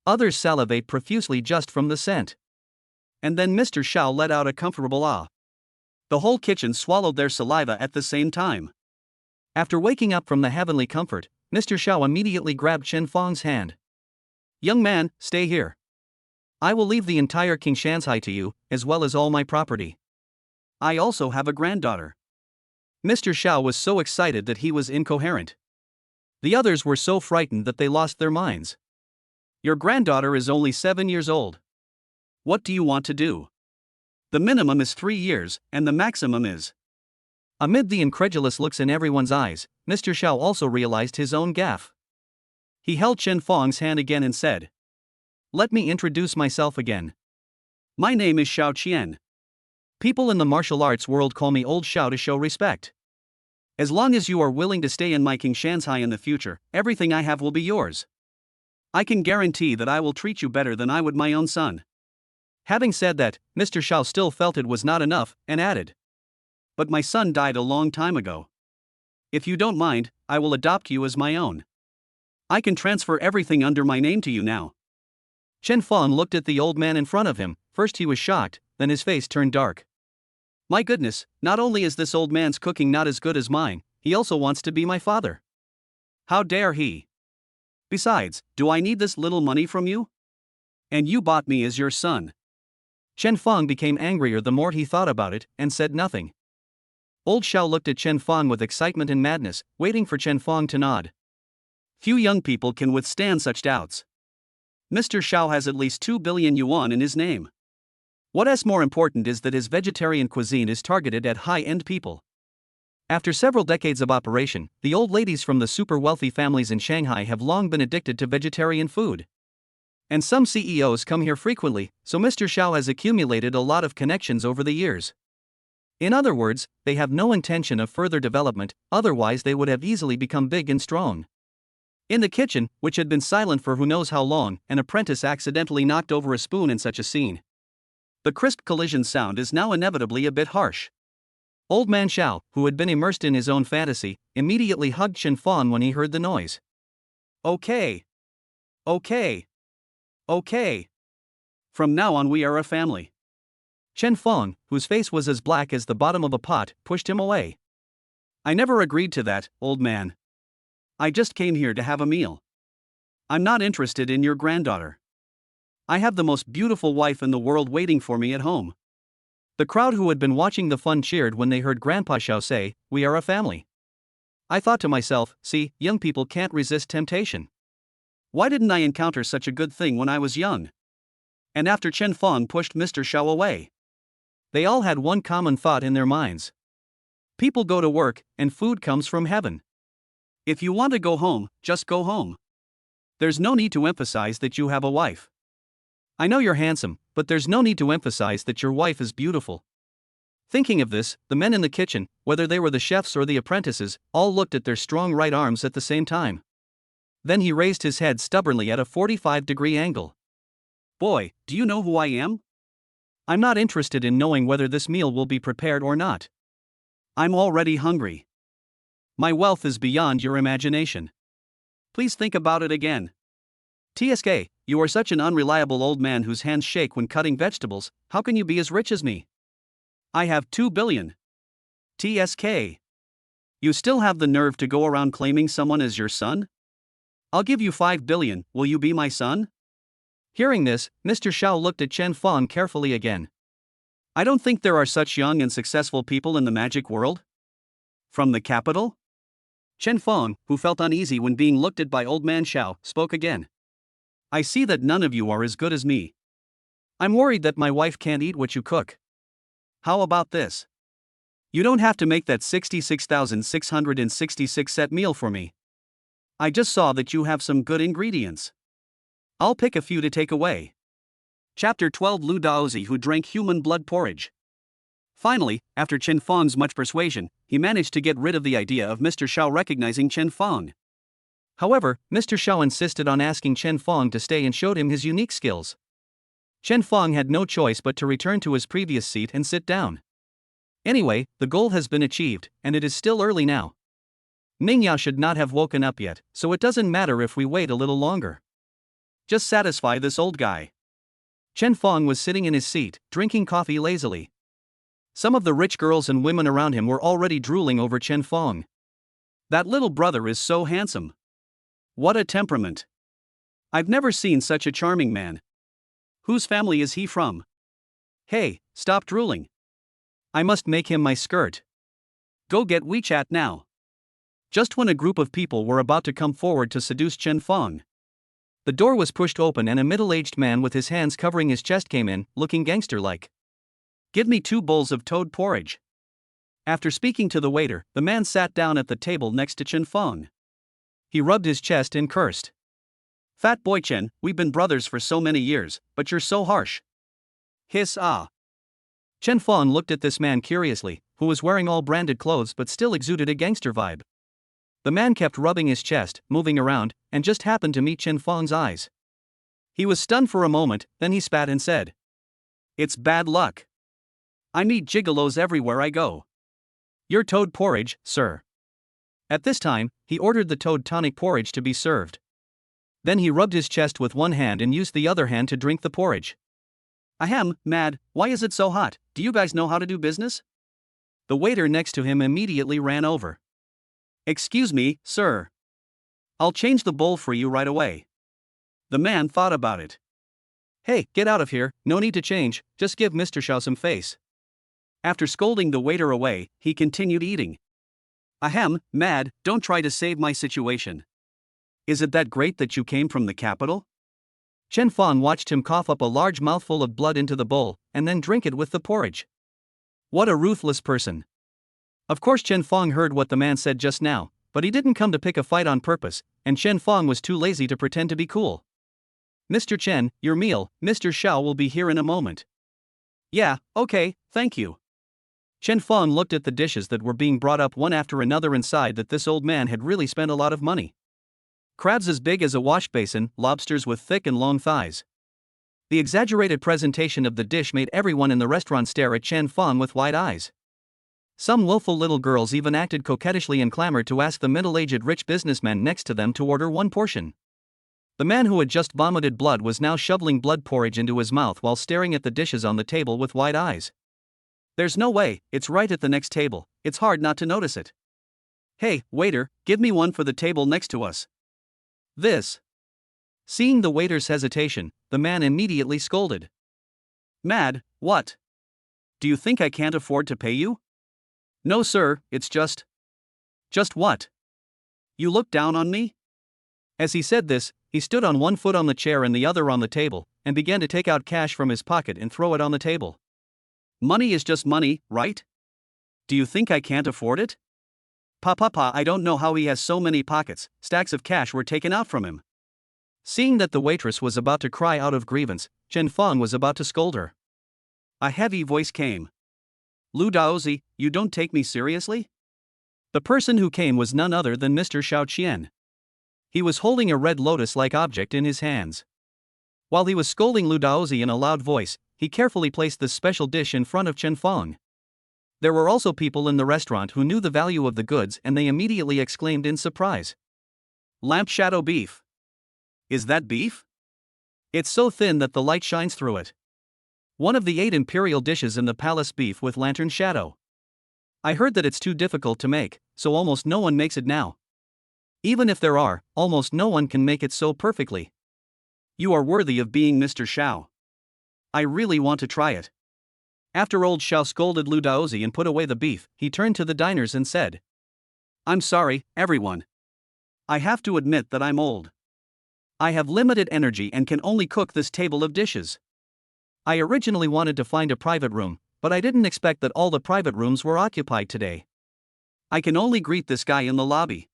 Others salivate profusely just from the scent. And then Mr. Xiao let out a comfortable ah. The whole kitchen swallowed their saliva at the same time. After waking up from the heavenly comfort, Mr. Xiao immediately grabbed Chen Feng's hand. "Young man, stay here. I will leave the entire King Shanzai to you, as well as all my property. I also have a granddaughter." Mr. Xiao was so excited that he was incoherent. The others were so frightened that they lost their minds. "Your granddaughter is only 7 years old. What do you want to do? The minimum is 3 years, and the maximum is..." Amid the incredulous looks in everyone's eyes, Mr. Xiao also realized his own gaffe. He held Chen Feng's hand again and said, let me introduce myself again. My name is Xiao Qian. People in the martial arts world call me Old Xiao to show respect. As long as you are willing to stay in my King Shanzhai in the future, everything I have will be yours. I can guarantee that I will treat you better than I would my own son. Having said that, Mr. Xiao still felt it was not enough, and added, but my son died a long time ago. If you don't mind, I will adopt you as my own. I can transfer everything under my name to you now. Chen Feng looked at the old man in front of him. First he was shocked, then his face turned dark. My goodness, not only is this old man's cooking not as good as mine, he also wants to be my father. How dare he? Besides, do I need this little money from you? And you bought me as your son. Chen Feng became angrier the more he thought about it, and said nothing. Old Xiao looked at Chen Feng with excitement and madness, waiting for Chen Feng to nod. Few young people can withstand such doubts. Mr. Xiao has at least 2 billion yuan in his name. What is more important is that his vegetarian cuisine is targeted at high-end people. After several decades of operation, the old ladies from the super wealthy families in Shanghai have long been addicted to vegetarian food. And some CEOs come here frequently, so Mr. Xiao has accumulated a lot of connections over the years. In other words, they have no intention of further development, otherwise they would have easily become big and strong. In the kitchen, which had been silent for who knows how long, an apprentice accidentally knocked over a spoon in such a scene. The crisp collision sound is now inevitably a bit harsh. Old man Xiao, who had been immersed in his own fantasy, immediately hugged Chen Feng when he heard the noise. Okay. From now on we are a family. Chen Feng, whose face was as black as the bottom of a pot, pushed him away. I never agreed to that, old man. I just came here to have a meal. I'm not interested in your granddaughter. I have the most beautiful wife in the world waiting for me at home. The crowd who had been watching the fun cheered when they heard Grandpa Xiao say, we are a family. I thought to myself, see, young people can't resist temptation. Why didn't I encounter such a good thing when I was young? And after Chen Feng pushed Mr. Xiao away, they all had one common thought in their minds. People go to work, and food comes from heaven. If you want to go home, just go home. There's no need to emphasize that you have a wife. I know you're handsome, but there's no need to emphasize that your wife is beautiful. Thinking of this, the men in the kitchen, whether they were the chefs or the apprentices, all looked at their strong right arms at the same time. Then he raised his head stubbornly at a 45-degree angle. Boy, do you know who I am? I'm not interested in knowing whether this meal will be prepared or not. I'm already hungry. My wealth is beyond your imagination. Please think about it again. TSK, you are such an unreliable old man whose hands shake when cutting vegetables. How can you be as rich as me? I have 2 billion. TSK. You still have the nerve to go around claiming someone as your son? I'll give you 5 billion, will you be my son? Hearing this, Mr. Xiao looked at Chen Feng carefully again. I don't think there are such young and successful people in the magic world. From the capital? Chen Feng, who felt uneasy when being looked at by old man Xiao, spoke again. I see that none of you are as good as me. I'm worried that my wife can't eat what you cook. How about this? You don't have to make that 66,666 set meal for me. I just saw that you have some good ingredients. I'll pick a few to take away. Chapter 12 Lu Daozi who drank human blood porridge. Finally, after Chen Feng's much persuasion, he managed to get rid of the idea of Mr. Xiao recognizing Chen Feng. However, Mr. Xiao insisted on asking Chen Feng to stay and showed him his unique skills. Chen Feng had no choice but to return to his previous seat and sit down. Anyway, the goal has been achieved, and it is still early now. Mingyao should not have woken up yet, so it doesn't matter if we wait a little longer. Just satisfy this old guy. Chen Feng was sitting in his seat, drinking coffee lazily. Some of the rich girls and women around him were already drooling over Chen Feng. That little brother is so handsome. What a temperament. I've never seen such a charming man. Whose family is he from? Hey, stop drooling. I must make him my skirt. Go get WeChat now. Just when a group of people were about to come forward to seduce Chen Feng, the door was pushed open and a middle-aged man with his hands covering his chest came in, looking gangster-like. Give me 2 bowls of toad porridge. After speaking to the waiter, the man sat down at the table next to Chen Feng. He rubbed his chest and cursed. Fat boy Chen, we've been brothers for so many years, but you're so harsh. Hiss ah. Chen Fong looked at this man curiously, who was wearing all branded clothes but still exuded a gangster vibe. The man kept rubbing his chest, moving around, and just happened to meet Chen Fong's eyes. He was stunned for a moment, then he spat and said, "It's bad luck. I meet gigolos everywhere I go. Your toad porridge, sir." At this time, he ordered the toad tonic porridge to be served. Then he rubbed his chest with one hand and used the other hand to drink the porridge. Ahem, mad, why is it so hot? Do you guys know how to do business? The waiter next to him immediately ran over. "Excuse me, sir. I'll change the bowl for you right away." The man thought about it. "Hey, get out of here, no need to change, just give Mr. Xiao some face." After scolding the waiter away, he continued eating. "Ahem, mad, don't try to save my situation. Is it that great that you came from the capital?" Chen Fong watched him cough up a large mouthful of blood into the bowl, and then drink it with the porridge. What a ruthless person. Of course Chen Fong heard what the man said just now, but he didn't come to pick a fight on purpose, and Chen Fong was too lazy to pretend to be cool. "Mr. Chen, your meal, Mr. Xiao will be here in a moment." "Yeah, okay, thank you." Chen Fong looked at the dishes that were being brought up one after another and sighed that this old man had really spent a lot of money. Crabs as big as a wash basin, lobsters with thick and long thighs. The exaggerated presentation of the dish made everyone in the restaurant stare at Chen Fong with wide eyes. Some willful little girls even acted coquettishly and clamored to ask the middle-aged rich businessman next to them to order one portion. The man who had just vomited blood was now shoveling blood porridge into his mouth while staring at the dishes on the table with wide eyes. "There's no way, it's right at the next table, it's hard not to notice it. Hey, waiter, give me one for the table next to us." This. Seeing the waiter's hesitation, the man immediately scolded. "Mad, what? Do you think I can't afford to pay you?" "No sir, it's just..." "Just what? You look down on me?" As he said this, he stood on one foot on the chair and the other on the table, and began to take out cash from his pocket and throw it on the table. "Money is just money, right? Do you think I can't afford it?" "Papa, I don't know how he has so many pockets." Stacks of cash were taken out from him. Seeing that the waitress was about to cry out of grievance, Chen Fong was about to scold her. A heavy voice came. "Lu Daozi, you don't take me seriously?" The person who came was none other than Mr. Xiao Qian. He was holding a red lotus-like object in his hands. While he was scolding Lu Daozi in a loud voice, he carefully placed this special dish in front of Chen Fong. There were also people in the restaurant who knew the value of the goods and they immediately exclaimed in surprise. "Lamp shadow beef. Is that beef? It's so thin that the light shines through it. One of the 8 imperial dishes in the palace, beef with lantern shadow. I heard that it's too difficult to make, so almost no one makes it now. Even if there are, almost no one can make it so perfectly. You are worthy of being Mr. Xiao. I really want to try it." After old Xiao scolded Lu Daozi and put away the beef, he turned to the diners and said, "I'm sorry, everyone. I have to admit that I'm old. I have limited energy and can only cook this table of dishes. I originally wanted to find a private room, but I didn't expect that all the private rooms were occupied today. I can only greet this guy in the lobby.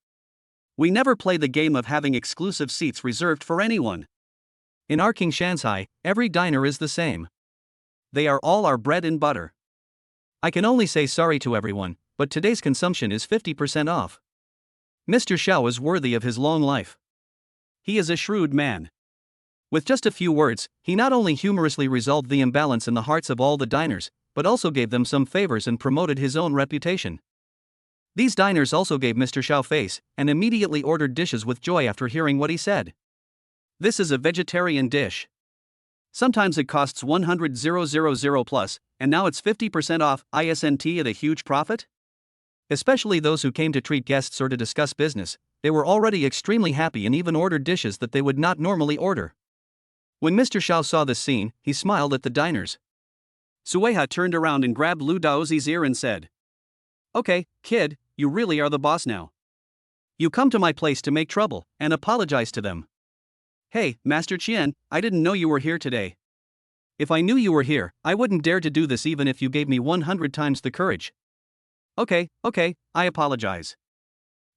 We never play the game of having exclusive seats reserved for anyone. In our King Shanzai, every diner is the same. They are all our bread and butter. I can only say sorry to everyone, but today's consumption is 50% off. Mr. Xiao is worthy of his long life. He is a shrewd man." With just a few words, he not only humorously resolved the imbalance in the hearts of all the diners, but also gave them some favors and promoted his own reputation. These diners also gave Mr. Xiao face, and immediately ordered dishes with joy after hearing what he said. "This is a vegetarian dish. Sometimes it costs 100,000 plus, and now it's 50% off, isn't at a huge profit?" Especially those who came to treat guests or to discuss business, they were already extremely happy and even ordered dishes that they would not normally order. When Mr. Xiao saw this scene, he smiled at the diners. Sueha turned around and grabbed Lu Daozi's ear and said, "Okay, kid, you really are the boss now. You come to my place to make trouble, and apologize to them. Hey, Master Qian, I didn't know you were here today. If I knew you were here, I wouldn't dare to do this even if you gave me 100 times the courage. Okay, I apologize.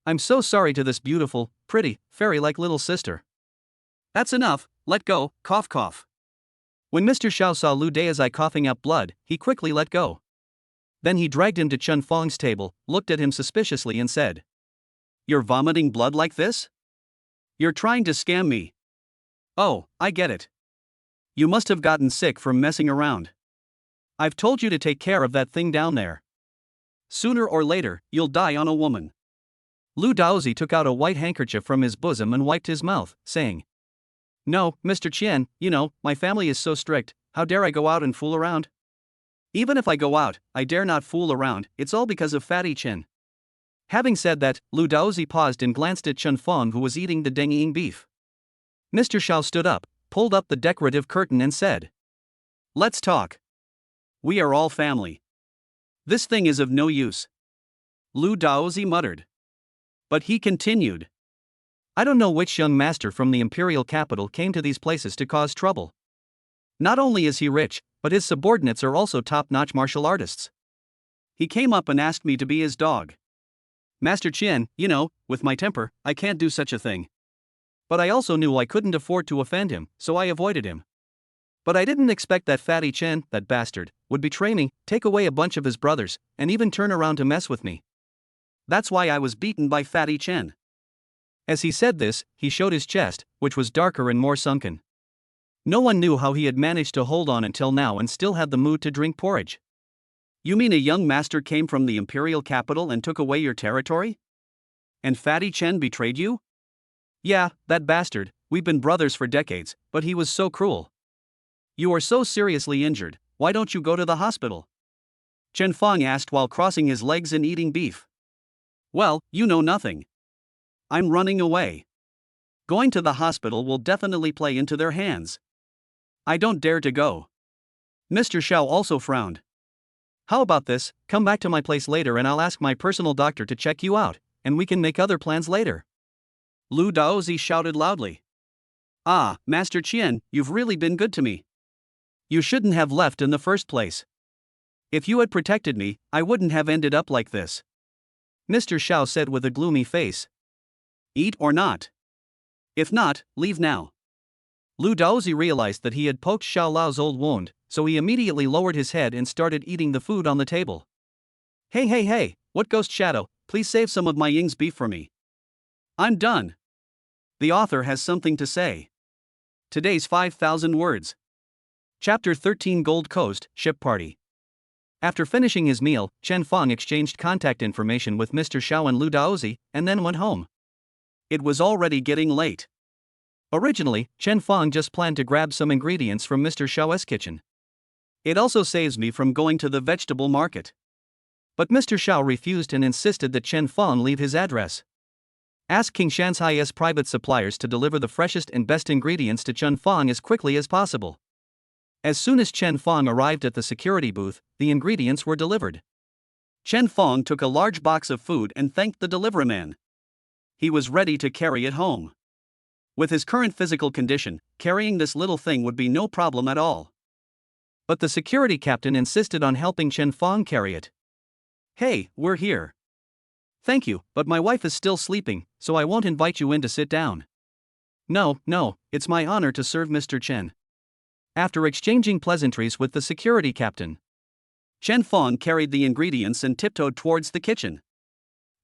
I'm so sorry to this beautiful, pretty, fairy-like little sister." That's enough, let go, cough cough. When Mr. Xiao saw Lu Daozhi coughing up blood, he quickly let go. Then he dragged him to Chen Fong's table, looked at him suspiciously and said, "You're vomiting blood like this? You're trying to scam me. Oh, I get it. You must have gotten sick from messing around. I've told you to take care of that thing down there. Sooner or later, you'll die on a woman." Lu Daozhi took out a white handkerchief from his bosom and wiped his mouth, saying, "No, Mr. Qian, my family is so strict, how dare I go out and fool around? Even if I go out, I dare not fool around, it's all because of Fatty Chen." Having said that, Lu Daozhi paused and glanced at Chen Fong, who was eating the dengying beef. Mr. Xiao stood up, pulled up the decorative curtain and said, "Let's talk. We are all family. This thing is of no use." Lu Daozhi muttered. But he continued, "I don't know which young master from the imperial capital came to these places to cause trouble. Not only is he rich, but his subordinates are also top-notch martial artists. He came up and asked me to be his dog. Master Qian, with my temper, I can't do such a thing. But I also knew I couldn't afford to offend him, so I avoided him. But I didn't expect that Fatty Chen, that bastard, would betray me, take away a bunch of his brothers, and even turn around to mess with me. That's why I was beaten by Fatty Chen." As he said this, he showed his chest, which was darker and more sunken. No one knew how he had managed to hold on until now and still had the mood to drink porridge. "You mean a young master came from the imperial capital and took away your territory? And Fatty Chen betrayed you?" "Yeah, that bastard, we've been brothers for decades, but he was so cruel." "You are so seriously injured, why don't you go to the hospital?" Chen Fong asked while crossing his legs and eating beef. "Well, you know nothing. I'm running away. Going to the hospital will definitely play into their hands. I don't dare to go." Mr. Xiao also frowned. "How about this, come back to my place later and I'll ask my personal doctor to check you out, and we can make other plans later." Lu Daozhi shouted loudly. "Ah, Master Qian, you've really been good to me. You shouldn't have left in the first place. If you had protected me, I wouldn't have ended up like this." Mr. Xiao said with a gloomy face. "Eat or not? If not, leave now." Lu Daozhi realized that he had poked Xiao Lao's old wound, so he immediately lowered his head and started eating the food on the table. Hey, what ghost shadow, please save some of my Ying's beef for me. I'm done." The author has something to say. Today's 5,000 words. Chapter 13, Gold Coast, Ship Party. After finishing his meal, Chen Fong exchanged contact information with Mr. Xiao and Lu Daozhi, and then went home. It was already getting late. Originally, Chen Fong just planned to grab some ingredients from Mr. Xiao's kitchen. "It also saves me from going to the vegetable market." But Mr. Xiao refused and insisted that Chen Fong leave his address. Ask King Shanhai's private suppliers to deliver the freshest and best ingredients to Chen Fong as quickly as possible. As soon as Chen Fong arrived at the security booth, the ingredients were delivered. Chen Fong took a large box of food and thanked the deliveryman. He was ready to carry it home. With his current physical condition, carrying this little thing would be no problem at all. But the security captain insisted on helping Chen Fong carry it. "Hey, we're here." "Thank you, but my wife is still sleeping, so I won't invite you in to sit down." No, it's my honor to serve Mr. Chen." After exchanging pleasantries with the security captain, Chen Fong carried the ingredients and tiptoed towards the kitchen.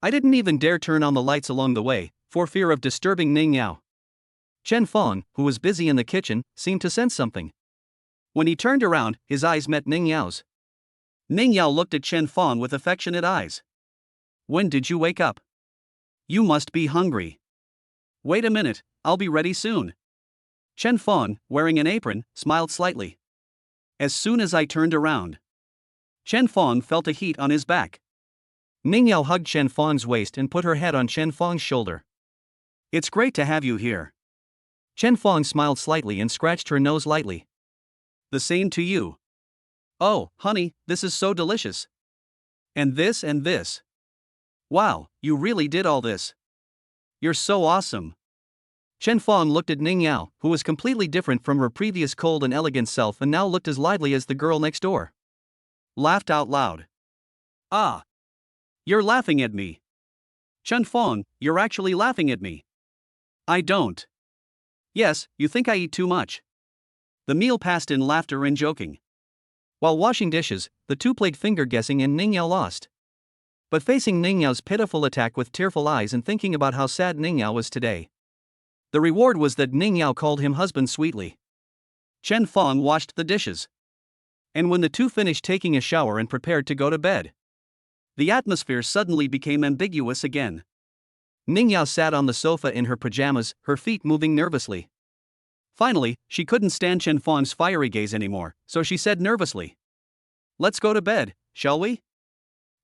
"I didn't even dare turn on the lights along the way, for fear of disturbing Ning Yao." Chen Fong, who was busy in the kitchen, seemed to sense something. When he turned around, his eyes met Ning Yao's. Ning Yao looked at Chen Fong with affectionate eyes. "When did you wake up? You must be hungry." "Wait a minute, I'll be ready soon." Chen Fong, wearing an apron, smiled slightly. As soon as I turned around, Chen Fong felt a heat on his back. Ning Yao hugged Chen Fong's waist and put her head on Chen Fong's shoulder. "It's great to have you here." Chen Fong smiled slightly and scratched her nose lightly. "The same to you." "Oh, honey, this is so delicious. And this and this. Wow, you really did all this. You're so awesome." Chen Fong looked at Ning Yao, who was completely different from her previous cold and elegant self and now looked as lively as the girl next door. Laughed out loud. "Ah! You're laughing at me. Chen Fong, you're actually laughing at me." "I don't." Yes, you think I eat too much. The meal passed in laughter and joking. While washing dishes, the two played finger guessing and Ning Yao lost. But facing Ning Yao's pitiful attack with tearful eyes and thinking about how sad Ning Yao was today, the reward was that Ning Yao called him husband sweetly. Chen Fong washed the dishes. And when the two finished taking a shower and prepared to go to bed, the atmosphere suddenly became ambiguous again. Ning Yao sat on the sofa in her pajamas, her feet moving nervously. Finally, she couldn't stand Chen Fong's fiery gaze anymore, so she said nervously, "Let's go to bed, shall we?"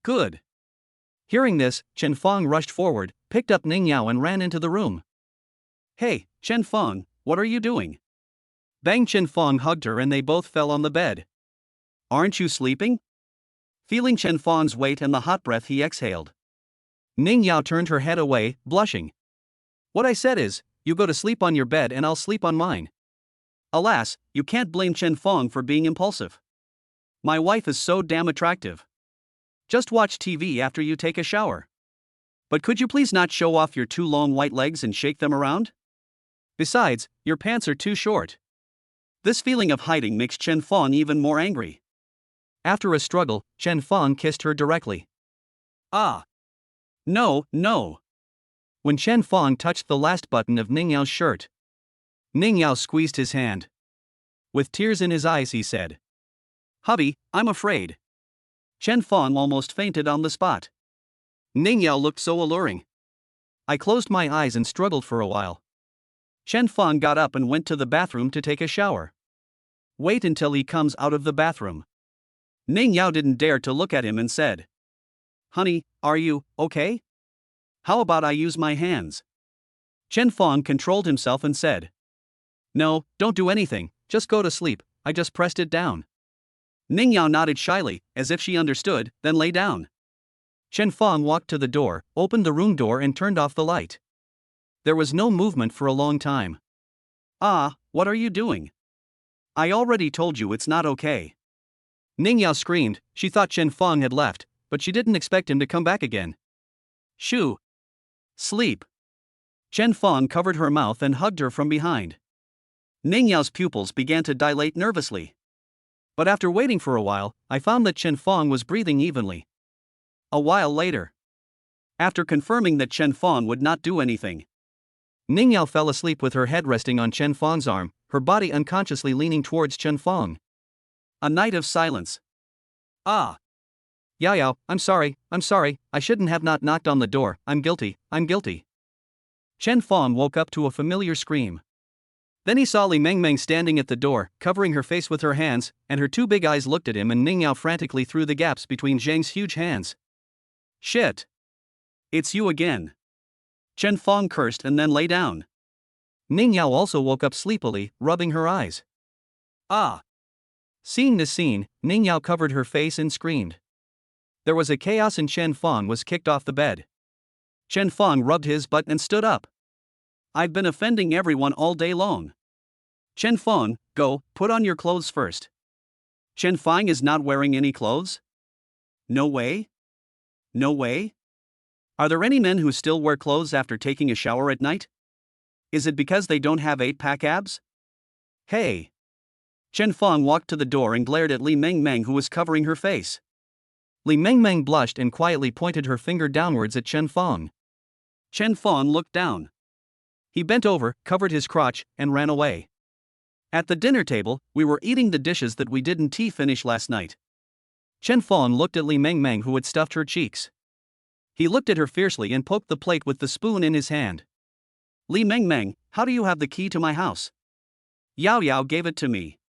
"Good." Hearing this, Chen Fong rushed forward, picked up Ning Yao and ran into the room. "Hey, Chen Fong, what are you doing?" Bang! Chen Fong hugged her and they both fell on the bed. "Aren't you sleeping?" Feeling Chen Fong's weight and the hot breath he exhaled, Ning Yao turned her head away, blushing. "What I said is, you go to sleep on your bed and I'll sleep on mine." Alas, you can't blame Chen Fong for being impulsive. My wife is so damn attractive. Just watch TV after you take a shower. But could you please not show off your two long white legs and shake them around? Besides, your pants are too short. This feeling of hiding makes Chen Fong even more angry. After a struggle, Chen Fong kissed her directly. "Ah. No, no." When Chen Fong touched the last button of Ning Yao's shirt, Ning Yao squeezed his hand. With tears in his eyes he said, "Hubby, I'm afraid." Chen Fong almost fainted on the spot. Ning Yao looked so alluring. I closed my eyes and struggled for a while. Chen Fong got up and went to the bathroom to take a shower. Wait until he comes out of the bathroom. Ning Yao didn't dare to look at him and said, "Honey, are you okay? How about I use my hands?" Chen Fong controlled himself and said, "No, don't do anything, just go to sleep, I just pressed it down." Ning Yao nodded shyly, as if she understood, then lay down. Chen Fong walked to the door, opened the room door and turned off the light. There was no movement for a long time. "Ah, what are you doing? I already told you it's not okay." Ning Yao screamed. She thought Chen Fong had left, but she didn't expect him to come back again. "Shoo! Sleep." Chen Fong covered her mouth and hugged her from behind. Ning Yao's pupils began to dilate nervously. But after waiting for a while, I found that Chen Fong was breathing evenly. A while later, after confirming that Chen Fong would not do anything, Ning Yao fell asleep with her head resting on Chen Fong's arm, her body unconsciously leaning towards Chen Fong. A night of silence. "Ah. Yao Yao, I'm sorry, I shouldn't have not knocked on the door, I'm guilty. Chen Fong woke up to a familiar scream. Then he saw Li Mengmeng standing at the door, covering her face with her hands, and her two big eyes looked at him and Ning Yao frantically through the gaps between Zhang's huge hands. "Shit. It's you again." Chen Fong cursed and then lay down. Ning Yao also woke up sleepily, rubbing her eyes. "Ah." Seeing this scene, Ning Yao covered her face and screamed. There was a chaos and Chen Fong was kicked off the bed. Chen Fong rubbed his butt and stood up. "I've been offending everyone all day long. Chen Fong, go, put on your clothes first." "Chen Fong is not wearing any clothes?" "No way? No way? Are there any men who still wear clothes after taking a shower at night? Is it because they don't have 8-pack abs? Hey." Chen Fong walked to the door and glared at Li Mengmeng who was covering her face. Li Mengmeng blushed and quietly pointed her finger downwards at Chen Fong. Chen Fong looked down. He bent over, covered his crotch, and ran away. At the dinner table, we were eating the dishes that we didn't finish last night. Chen Fong looked at Li Mengmeng who had stuffed her cheeks. He looked at her fiercely and poked the plate with the spoon in his hand. "Li Mengmeng, how do you have the key to my house?" "Yao Yao gave it to me."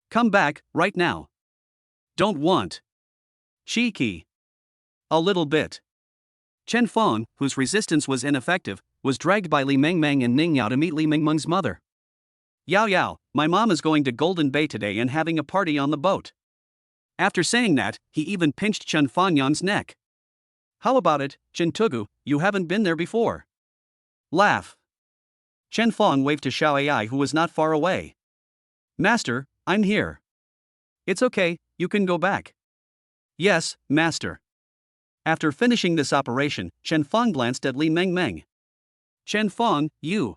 "Come back, right now." "Don't want." "Cheeky." "A little bit." Chen Fong, whose resistance was ineffective, was dragged by Li Mengmeng and Ning Yao to meet Li Mengmeng's mother. "Yao Yao, my mom is going to Golden Bay today and having a party on the boat." After saying that, he even pinched Chen Fanyan's neck. "How about it, Chen Tugu, you haven't been there before." Laugh. Chen Fong waved to Xiao Ai who was not far away. "Master, I'm here." "It's okay, you can go back." "Yes, master." After finishing this operation, Chen Fong glanced at Li Mengmeng. "Chen Fong, you."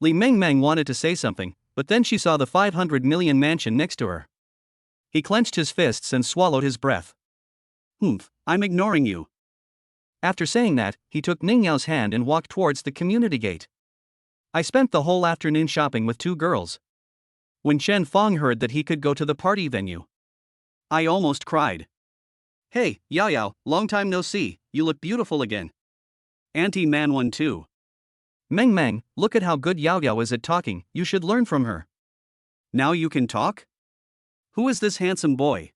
Li Mengmeng wanted to say something, but then she saw the 500 million mansion next to her. He clenched his fists and swallowed his breath. I'm ignoring you. After saying that, he took Ning Yao's hand and walked towards the community gate. I spent the whole afternoon shopping with 2 girls. When Chen Fong heard that he could go to the party venue, I almost cried. Hey, Yao Yao, long time no see, you look beautiful again. Auntie Man 1-2. Meng Meng, look at how good Yao Yao is at talking, you should learn from her. Now you can talk? Who is this handsome boy?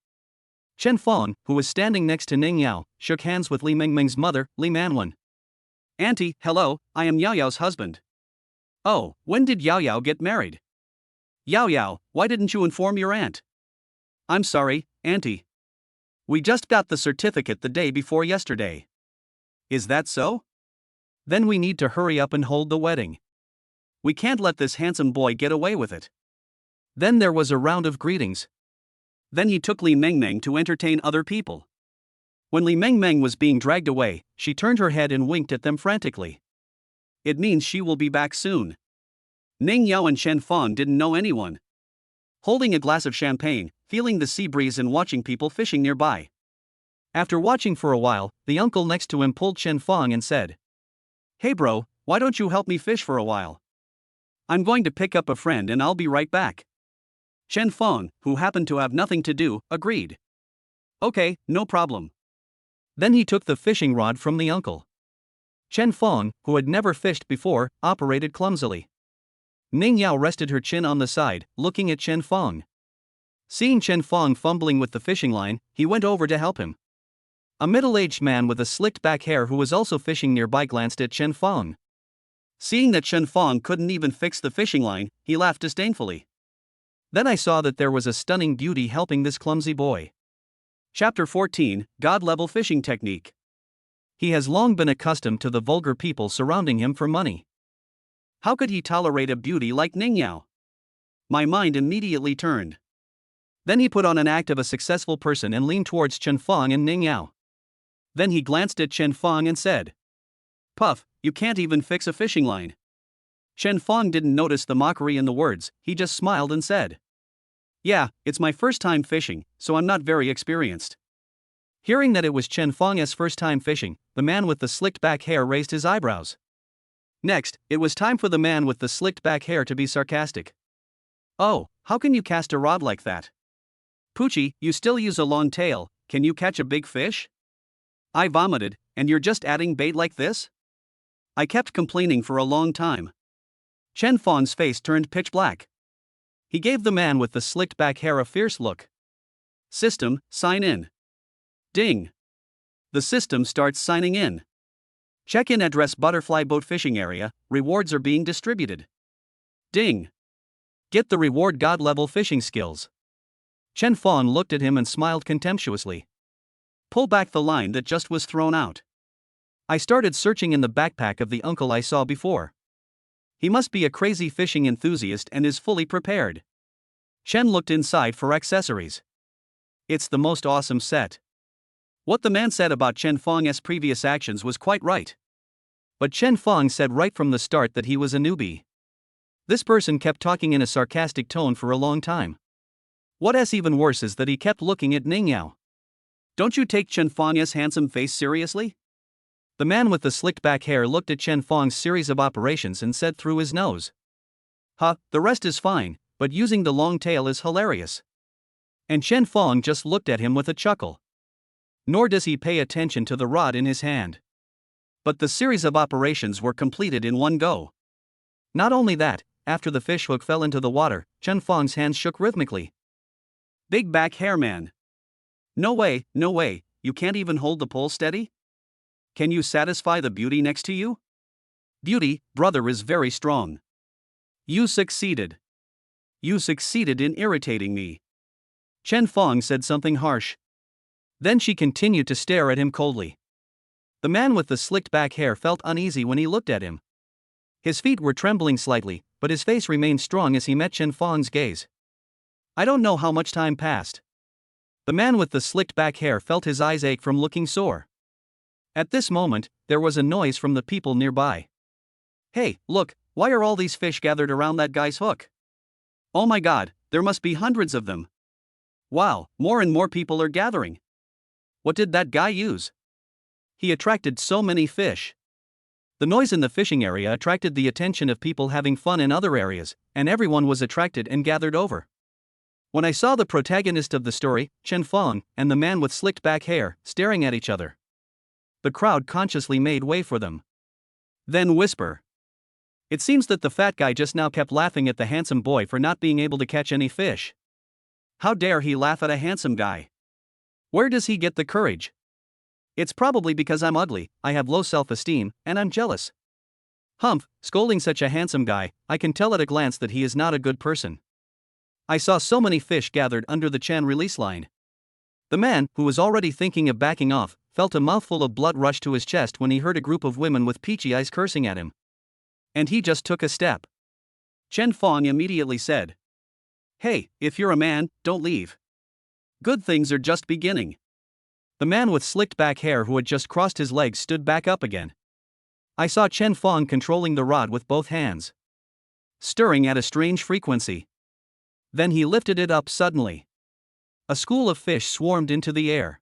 Chen Fong, who was standing next to Ning Yao, shook hands with Li Mengmeng's mother, Li Manwan. Auntie, hello, I am Yao Yao's husband. Oh, when did Yao Yao get married? Yao Yao, why didn't you inform your aunt? I'm sorry, Auntie. We just got the certificate the day before yesterday. Is that so? Then we need to hurry up and hold the wedding. We can't let this handsome boy get away with it. Then there was a round of greetings. Then he took Li Mengmeng to entertain other people. When Li Mengmeng was being dragged away, she turned her head and winked at them frantically. It means she will be back soon. Ning Yao and Chen Fong didn't know anyone. Holding a glass of champagne, feeling the sea breeze and watching people fishing nearby. After watching for a while, the uncle next to him pulled Chen Fong and said, Hey bro, why don't you help me fish for a while? I'm going to pick up a friend and I'll be right back. Chen Fong, who happened to have nothing to do, agreed. Okay, no problem. Then he took the fishing rod from the uncle. Chen Fong, who had never fished before, operated clumsily. Ning Yao rested her chin on the side, looking at Chen Fong. Seeing Chen Fong fumbling with the fishing line, he went over to help him. A middle-aged man with a slicked back hair who was also fishing nearby glanced at Chen Fong. Seeing that Chen Fong couldn't even fix the fishing line, he laughed disdainfully. Then I saw that there was a stunning beauty helping this clumsy boy. Chapter 14, God-level fishing technique. He has long been accustomed to the vulgar people surrounding him for money. How could he tolerate a beauty like Ning Yao? My mind immediately turned. Then he put on an act of a successful person and leaned towards Chen Fong and Ning Yao. Then he glanced at Chen Fong and said, Puff, you can't even fix a fishing line. Chen Fong didn't notice the mockery in the words, he just smiled and said, Yeah, it's my first time fishing, so I'm not very experienced. Hearing that it was Chen Fong's first time fishing, the man with the slicked back hair raised his eyebrows. Next, it was time for the man with the slicked back hair to be sarcastic. Oh, how can you cast a rod like that? Poochie, you still use a long tail, can you catch a big fish? I vomited, and you're just adding bait like this? I kept complaining for a long time. Chen Fong's face turned pitch black. He gave the man with the slicked back hair a fierce look. System, sign in. Ding. The system starts signing in. Check-in address Butterfly Boat Fishing Area, rewards are being distributed. Ding. Get the reward God-level fishing skills. Chen Fong looked at him and smiled contemptuously. Pull back the line that just was thrown out. I started searching in the backpack of the uncle I saw before. He must be a crazy fishing enthusiast and is fully prepared. Chen looked inside for accessories. It's the most awesome set. What the man said about Chen Fong's previous actions was quite right. But Chen Fong said right from the start that he was a newbie. This person kept talking in a sarcastic tone for a long time. What's even worse is that he kept looking at Ning Yao. Don't you take Chen Fong's handsome face seriously? The man with the slicked back hair looked at Chen Fong's series of operations and said through his nose. The rest is fine, but using the long tail is hilarious. And Chen Fong just looked at him with a chuckle. Nor does he pay attention to the rod in his hand. But the series of operations were completed in one go. Not only that, after the fish hook fell into the water, Chen Fong's hands shook rhythmically. Big back hair man. No way, you can't even hold the pole steady? Can you satisfy the beauty next to you? Beauty, brother, is very strong. You succeeded. You succeeded in irritating me. Chen Fong said something harsh. Then she continued to stare at him coldly. The man with the slicked back hair felt uneasy when he looked at him. His feet were trembling slightly, but his face remained strong as he met Chen Fong's gaze. I don't know how much time passed. The man with the slicked back hair felt his eyes ache from looking sore. At this moment, there was a noise from the people nearby. Hey, look, Why are all these fish gathered around that guy's hook? Oh my god, there must be hundreds of them. Wow, more and more people are gathering. What did that guy use? He attracted so many fish. The noise in the fishing area attracted the attention of people having fun in other areas, and everyone was attracted and gathered over. When I saw the protagonist of the story, Chen Fong, and the man with slicked back hair, staring at each other, the crowd consciously made way for them. Then whisper. It seems that the fat guy just now kept laughing at the handsome boy for not being able to catch any fish. How dare he laugh at a handsome guy? Where does he get the courage? It's probably because I'm ugly, I have low self-esteem, and I'm jealous. Humph, scolding such a handsome guy, I can tell at a glance that he is not a good person. I saw so many fish gathered under the Chan release line. The man, who was already thinking of backing off, felt a mouthful of blood rush to his chest when he heard a group of women with peachy eyes cursing at him. And he just took a step. Chen Fong immediately said, "Hey, if you're a man, don't leave. Good things are just beginning." The man with slicked back hair who had just crossed his legs stood back up again. I saw Chen Fong controlling the rod with both hands, stirring at a strange frequency. Then he lifted it up suddenly. A school of fish swarmed into the air.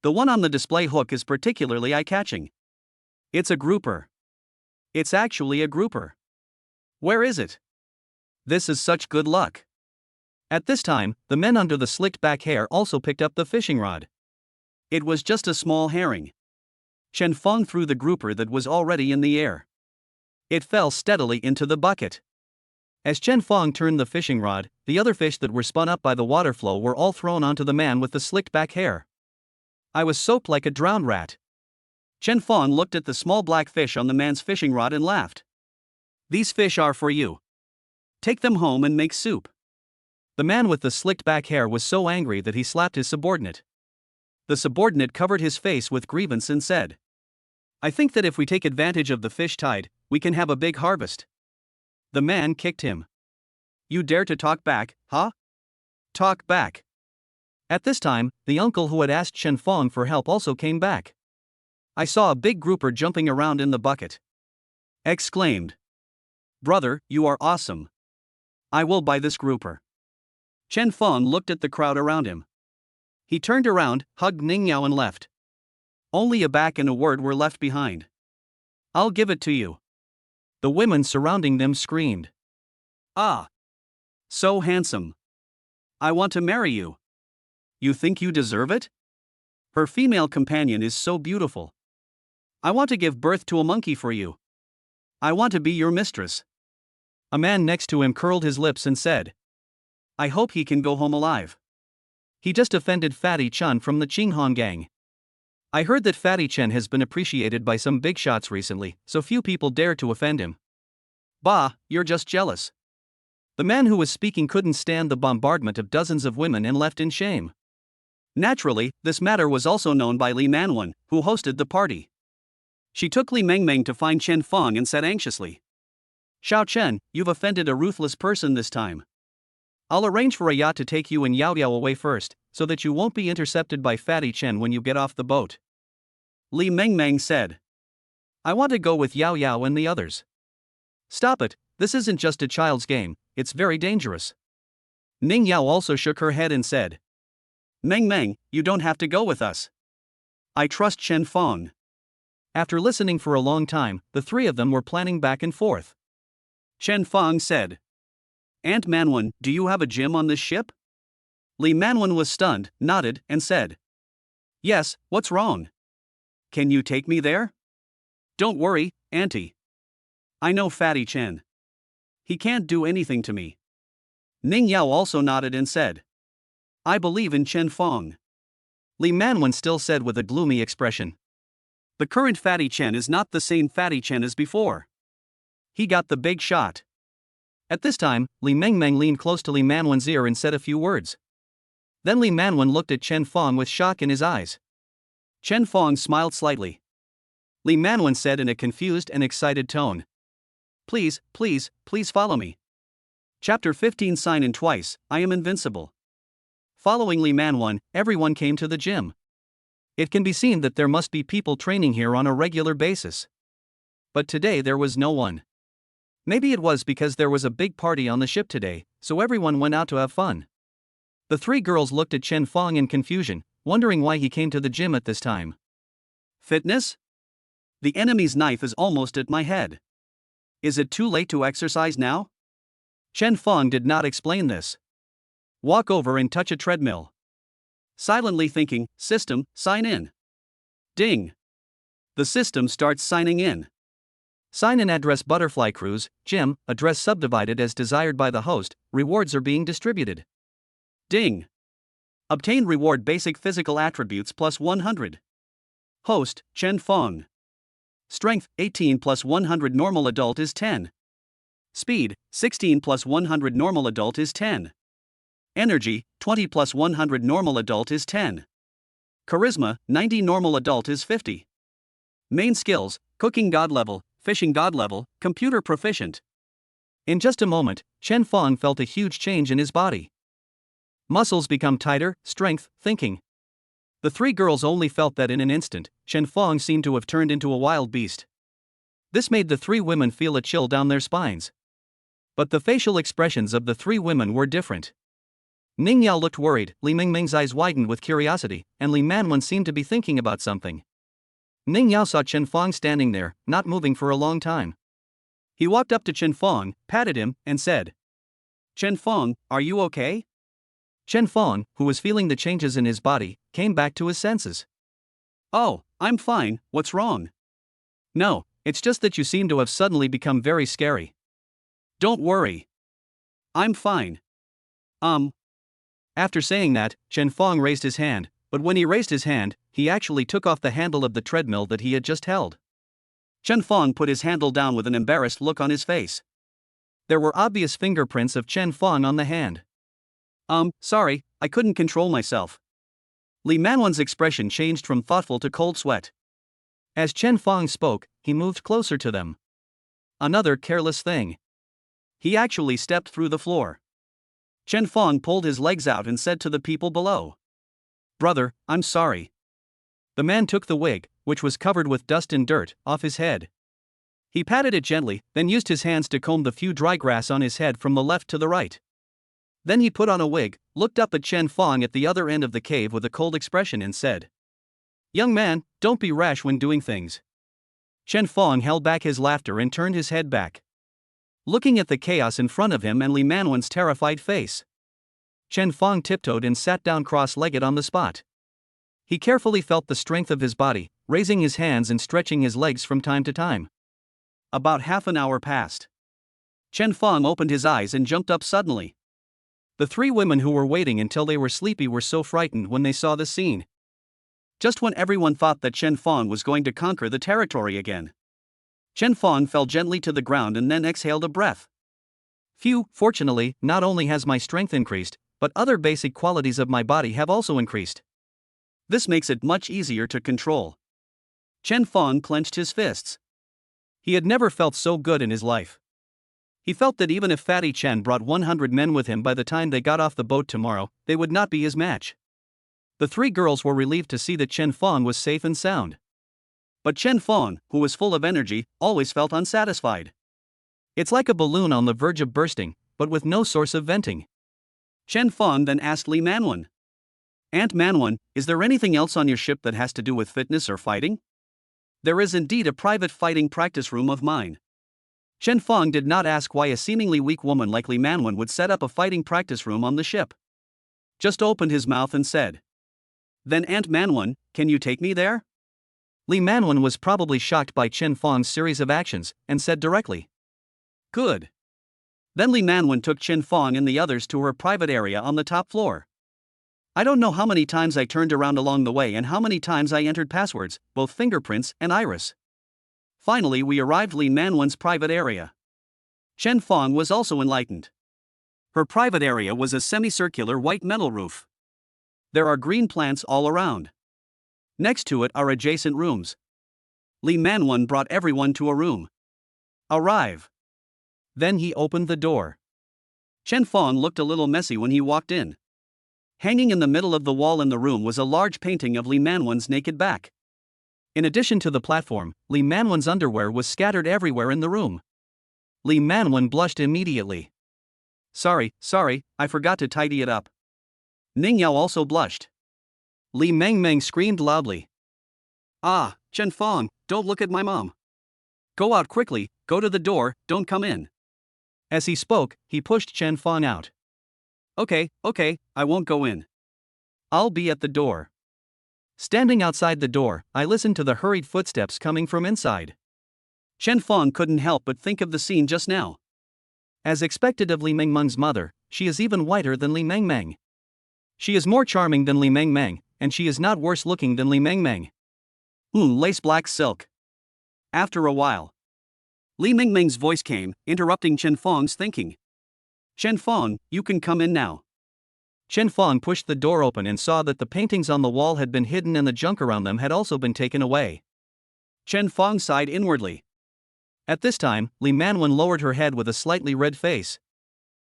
The one on the display hook is particularly eye-catching. It's a grouper. It's actually a grouper. Where is it? This is such good luck. At this time, the men under the slicked back hair also picked up the fishing rod. It was just a small herring. Chen Fong threw the grouper that was already in the air. It fell steadily into the bucket. As Chen Fong turned the fishing rod, the other fish that were spun up by the water flow were all thrown onto the man with the slicked back hair. I was soaked like a drowned rat. Chen Fong looked at the small black fish on the man's fishing rod and laughed. "These fish are for you. Take them home and make soup." The man with the slicked back hair was so angry that he slapped his subordinate. The subordinate covered his face with grievance and said, "I think that if we take advantage of the fish tide, we can have a big harvest." The man kicked him. "You dare to talk back, huh? Talk back." At this time, the uncle who had asked Chen Fong for help also came back. I saw a big grouper jumping around in the bucket. Exclaimed, "Brother, you are awesome. I will buy this grouper." Chen Fong looked at the crowd around him. He turned around, hugged Ning Yao and left. Only a back and a word were left behind. "I'll give it to you." The women surrounding them screamed, "Ah! So handsome. I want to marry you. You think you deserve it? Her female companion is so beautiful. I want to give birth to a monkey for you. I want to be your mistress." A man next to him curled his lips and said, "I hope he can go home alive. He just offended Fatty Chun from the Qinghong gang. I heard that Fatty Chen has been appreciated by some big shots recently, so few people dare to offend him." "Bah, you're just jealous." The man who was speaking couldn't stand the bombardment of dozens of women and left in shame. Naturally, this matter was also known by Li Manwen, who hosted the party. She took Li Mengmeng to find Chen Fong and said anxiously, "Xiao Chen, you've offended a ruthless person this time. I'll arrange for a yacht to take you and Yao Yao away first, so that you won't be intercepted by Fatty Chen when you get off the boat." Li Mengmeng said, "I want to go with Yao Yao and the others." "Stop it, this isn't just a child's game, it's very dangerous." Ning Yao also shook her head and said, "Mengmeng, you don't have to go with us. I trust Chen Fong." After listening for a long time, the three of them were planning back and forth. Chen Fong said, "Aunt Manwen, do you have a gym on this ship?" Li Manwen was stunned, nodded, and said, "Yes, what's wrong? Can you take me there?" "Don't worry, Auntie. I know Fatty Chen. He can't do anything to me." Ning Yao also nodded and said, "I believe in Chen Fong." Li Manwen still said with a gloomy expression, "The current Fatty Chen is not the same Fatty Chen as before. He got the big shot." At this time, Li Mengmeng leaned close to Li Manwen's ear and said a few words. Then Li Manwen looked at Chen Fong with shock in his eyes. Chen Fong smiled slightly. Li Manwen said in a confused and excited tone, "Please, please, please follow me. Chapter 15 Sign in twice, I am invincible." Following Li Manwen, everyone came to the gym. It can be seen that there must be people training here on a regular basis. But today there was no one. Maybe it was because there was a big party on the ship today, so everyone went out to have fun. The three girls looked at Chen Fong in confusion, wondering why he came to the gym at this time. Fitness? The enemy's knife is almost at my head. Is it too late to exercise now? Chen Fong did not explain this. Walk over and touch a treadmill. Silently thinking, system, sign in. Ding. The system starts signing in. Sign in address Butterfly Cruise, gym, address subdivided as desired by the host, rewards are being distributed. Ding. Obtain reward basic physical attributes plus 100. Host, Chen Fong. Strength, 18 plus 100 normal adult is 10. Speed, 16 plus 100 normal adult is 10. Energy, 20 plus 100 normal adult is 10. Charisma, 90 normal adult is 50. Main skills, cooking god level, fishing god level, computer proficient. In just a moment, Chen Fong felt a huge change in his body. Muscles become tighter, strength, thinking. The three girls only felt that in an instant, Chen Fong seemed to have turned into a wild beast. This made the three women feel a chill down their spines. But the facial expressions of the three women were different. Ning Yao looked worried, Li Mingming's eyes widened with curiosity, and Li Manwen seemed to be thinking about something. Ning Yao saw Chen Fong standing there, not moving for a long time. He walked up to Chen Fong, patted him, and said, Chen Fong, are you okay? Chen Fong, who was feeling the changes in his body, came back to his senses. Oh, I'm fine, what's wrong? No, it's just that you seem to have suddenly become very scary. Don't worry. I'm fine. After saying that, Chen Fong raised his hand, but when he raised his hand, he actually took off the handle of the treadmill that he had just held. Chen Fong put his handle down with an embarrassed look on his face. There were obvious fingerprints of Chen Fong on the hand. Sorry, I couldn't control myself. Li Manwen's expression changed from thoughtful to cold sweat. As Chen Fong spoke, he moved closer to them. Another careless thing. He actually stepped through the floor. Chen Fong pulled his legs out and said to the people below, Brother, I'm sorry. The man took the wig, which was covered with dust and dirt, off his head. He patted it gently, then used his hands to comb the few dry grass on his head from the left to the right. Then he put on a wig, looked up at Chen Fong at the other end of the cave with a cold expression and said, Young man, don't be rash when doing things. Chen Fong held back his laughter and turned his head back, looking at the chaos in front of him and Li Manwen's terrified face. Chen Fong tiptoed and sat down cross-legged on the spot. He carefully felt the strength of his body, raising his hands and stretching his legs from time to time. About half an hour passed. Chen Fong opened his eyes and jumped up suddenly. The three women who were waiting until they were sleepy were so frightened when they saw the scene. Just when everyone thought that Chen Fong was going to conquer the territory again, Chen Fong fell gently to the ground and then exhaled a breath. Phew, fortunately, not only has my strength increased, but other basic qualities of my body have also increased. This makes it much easier to control. Chen Fong clenched his fists. He had never felt so good in his life. He felt that even if Fatty Chen brought 100 men with him by the time they got off the boat tomorrow, they would not be his match. The three girls were relieved to see that Chen Fong was safe and sound. But Chen Fong, who was full of energy, always felt unsatisfied. It's like a balloon on the verge of bursting, but with no source of venting. Chen Fong then asked Li Manwen, Aunt Manwen, is there anything else on your ship that has to do with fitness or fighting? There is indeed a private fighting practice room of mine. Chen Fong did not ask why a seemingly weak woman like Li Manwen would set up a fighting practice room on the ship. Just opened his mouth and said, Then Aunt Manwen, can you take me there? Li Manwen was probably shocked by Chen Fong's series of actions, and said directly, Good. Then Li Manwen took Chen Fong and the others to her private area on the top floor. I don't know how many times I turned around along the way and how many times I entered passwords, both fingerprints and iris. Finally we arrived Li Manwen's private area. Chen Fong was also enlightened. Her private area was a semicircular white metal roof. There are green plants all around. Next to it are adjacent rooms. Li Manwen brought everyone to a room. Arrive. Then he opened the door. Chen Fong looked a little messy when he walked in. Hanging in the middle of the wall in the room was a large painting of Li Manwen's naked back. In addition to the platform, Li Manwen's underwear was scattered everywhere in the room. Li Manwen blushed immediately. Sorry, I forgot to tidy it up. Ning Yao also blushed. Li Mengmeng screamed loudly. Ah, Chen Fong, don't look at my mom. Go out quickly, go to the door, don't come in. As he spoke, he pushed Chen Fong out. Okay, I won't go in. I'll be at the door. Standing outside the door, I listened to the hurried footsteps coming from inside. Chen Fong couldn't help but think of the scene just now. As expected of Li Mengmeng's mother, she is even whiter than Li Mengmeng. She is more charming than Li Mengmeng, and she is not worse looking than Li Mengmeng. Lace black silk. After a while, Li Mengmeng's voice came, interrupting Chen Fong's thinking. Chen Fong, you can come in now. Chen Fong pushed the door open and saw that the paintings on the wall had been hidden and the junk around them had also been taken away. Chen Fong sighed inwardly. At this time, Li Manwen lowered her head with a slightly red face.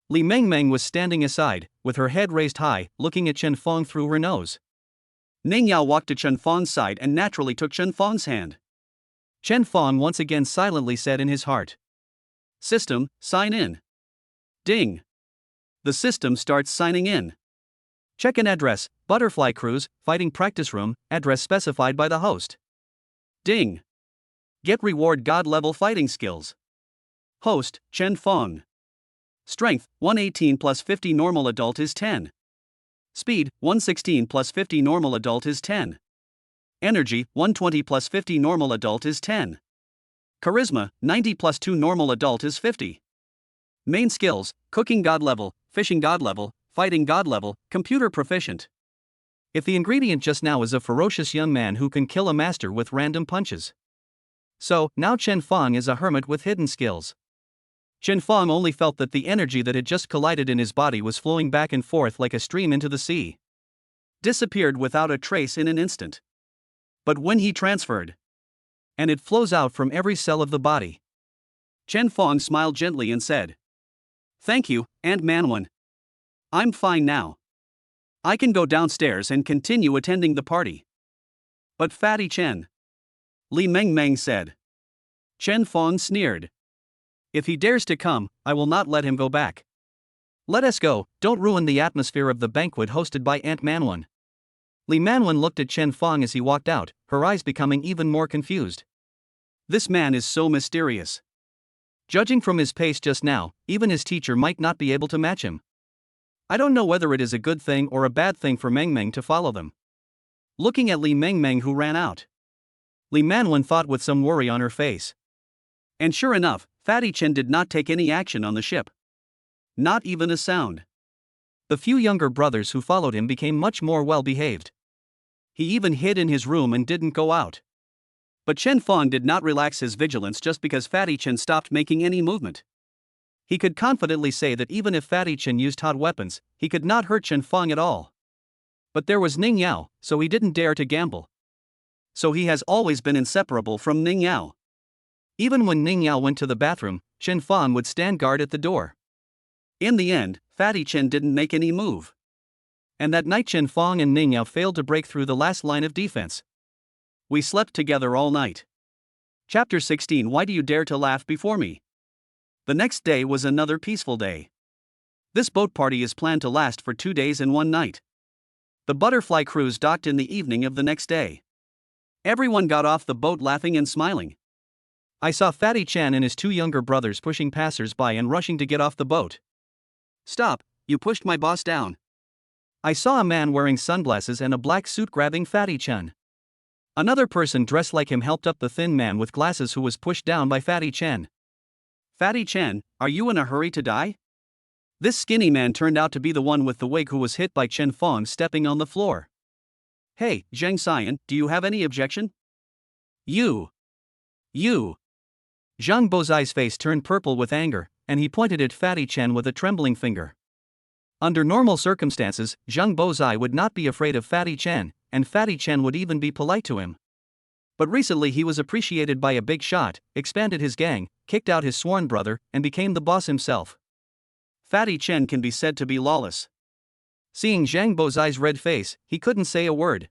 Li Mengmeng was standing aside, with her head raised high, looking at Chen Fong through her nose. Ning Yao walked to Chen Fong's side and naturally took Chen Fong's hand. Chen Fong once again silently said in his heart. System, sign in. Ding. The system starts signing in. Check-in address, Butterfly Cruise, Fighting Practice Room, address specified by the host. Ding. Get reward God level fighting skills. Host, Chen Fong. Strength, 118 plus 50 normal adult is 10. Speed, 116 plus 50 normal adult is 10. Energy, 120 plus 50 normal adult is 10. Charisma, 90 plus 2 normal adult is 50. Main skills, Cooking God level, Fishing God level, Fighting God level, Computer proficient. If the ingredient just now is a ferocious young man who can kill a master with random punches. So, now Chen Fong is a hermit with hidden skills. Chen Fong only felt that the energy that had just collided in his body was flowing back and forth like a stream into the sea. Disappeared without a trace in an instant. But when he transferred, and it flows out from every cell of the body. Chen Fong smiled gently and said, Thank you, Aunt Manwen. I'm fine now. I can go downstairs and continue attending the party. But Fatty Chen, Li Mengmeng said. Chen Fong sneered. If he dares to come, I will not let him go back. Let us go, don't ruin the atmosphere of the banquet hosted by Aunt Manwen. Li Manwen looked at Chen Fong as he walked out, her eyes becoming even more confused. This man is so mysterious. Judging from his pace just now, even his teacher might not be able to match him. I don't know whether it is a good thing or a bad thing for Mengmeng to follow them. Looking at Li Mengmeng who ran out, Li Manwen thought with some worry on her face. And sure enough, Fatty Chen did not take any action on the ship. Not even a sound. The few younger brothers who followed him became much more well-behaved. He even hid in his room and didn't go out. But Chen Fong did not relax his vigilance just because Fatty Chen stopped making any movement. He could confidently say that even if Fatty Chen used hot weapons, he could not hurt Chen Fong at all. But there was Ning Yao, so he didn't dare to gamble. So he has always been inseparable from Ning Yao. Even when Ning Yao went to the bathroom, Chen Fong would stand guard at the door. In the end, Fatty Chen didn't make any move. And that night Chen Fong and Ning Yao failed to break through the last line of defense. We slept together all night. Chapter 16. Why do you dare to laugh before me? The next day was another peaceful day. This boat party is planned to last for 2 days and 1 night. The Butterfly Cruise docked in the evening of the next day. Everyone got off the boat laughing and smiling. I saw Fatty Chen and his 2 younger brothers pushing passers-by and rushing to get off the boat. Stop, you pushed my boss down. I saw a man wearing sunglasses and a black suit grabbing Fatty Chen. Another person dressed like him helped up the thin man with glasses who was pushed down by Fatty Chen. Fatty Chen, are you in a hurry to die? This skinny man turned out to be the one with the wig who was hit by Chen Fong stepping on the floor. Hey, Zhang Xian, do you have any objection? You. Zhang Bozai's face turned purple with anger, and he pointed at Fatty Chen with a trembling finger. Under normal circumstances, Zhang Bozai would not be afraid of Fatty Chen, and Fatty Chen would even be polite to him. But recently he was appreciated by a big shot, expanded his gang, kicked out his sworn brother, and became the boss himself. Fatty Chen can be said to be lawless. Seeing Zhang Bozai's red face, he couldn't say a word.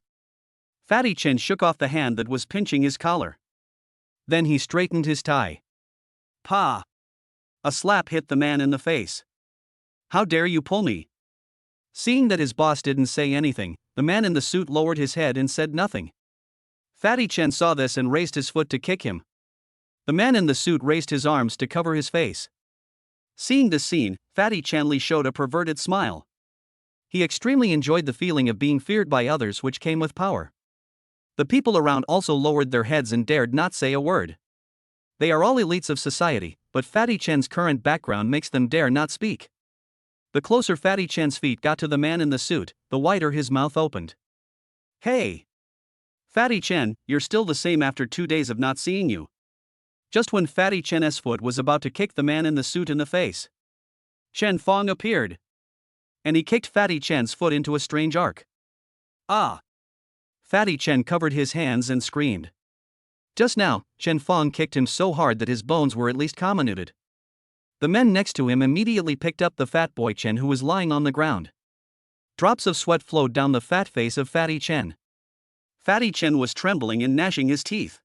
Fatty Chen shook off the hand that was pinching his collar. Then he straightened his tie. Pa! A slap hit the man in the face. How dare you pull me? Seeing that his boss didn't say anything, the man in the suit lowered his head and said nothing. Fatty Chen saw this and raised his foot to kick him. The man in the suit raised his arms to cover his face. Seeing this scene, Fatty Chen showed a perverted smile. He extremely enjoyed the feeling of being feared by others which came with power. The people around also lowered their heads and dared not say a word. They are all elites of society, but Fatty Chen's current background makes them dare not speak. The closer Fatty Chen's feet got to the man in the suit, the wider his mouth opened. Hey! Fatty Chen, you're still the same after 2 days of not seeing you. Just when Fatty Chen's foot was about to kick the man in the suit in the face, Chen Fong appeared. And he kicked Fatty Chen's foot into a strange arc. Ah! Fatty Chen covered his hands and screamed. Just now, Chen Fong kicked him so hard that his bones were at least comminuted. The men next to him immediately picked up the fat boy Chen who was lying on the ground. Drops of sweat flowed down the fat face of Fatty Chen. Fatty Chen was trembling and gnashing his teeth.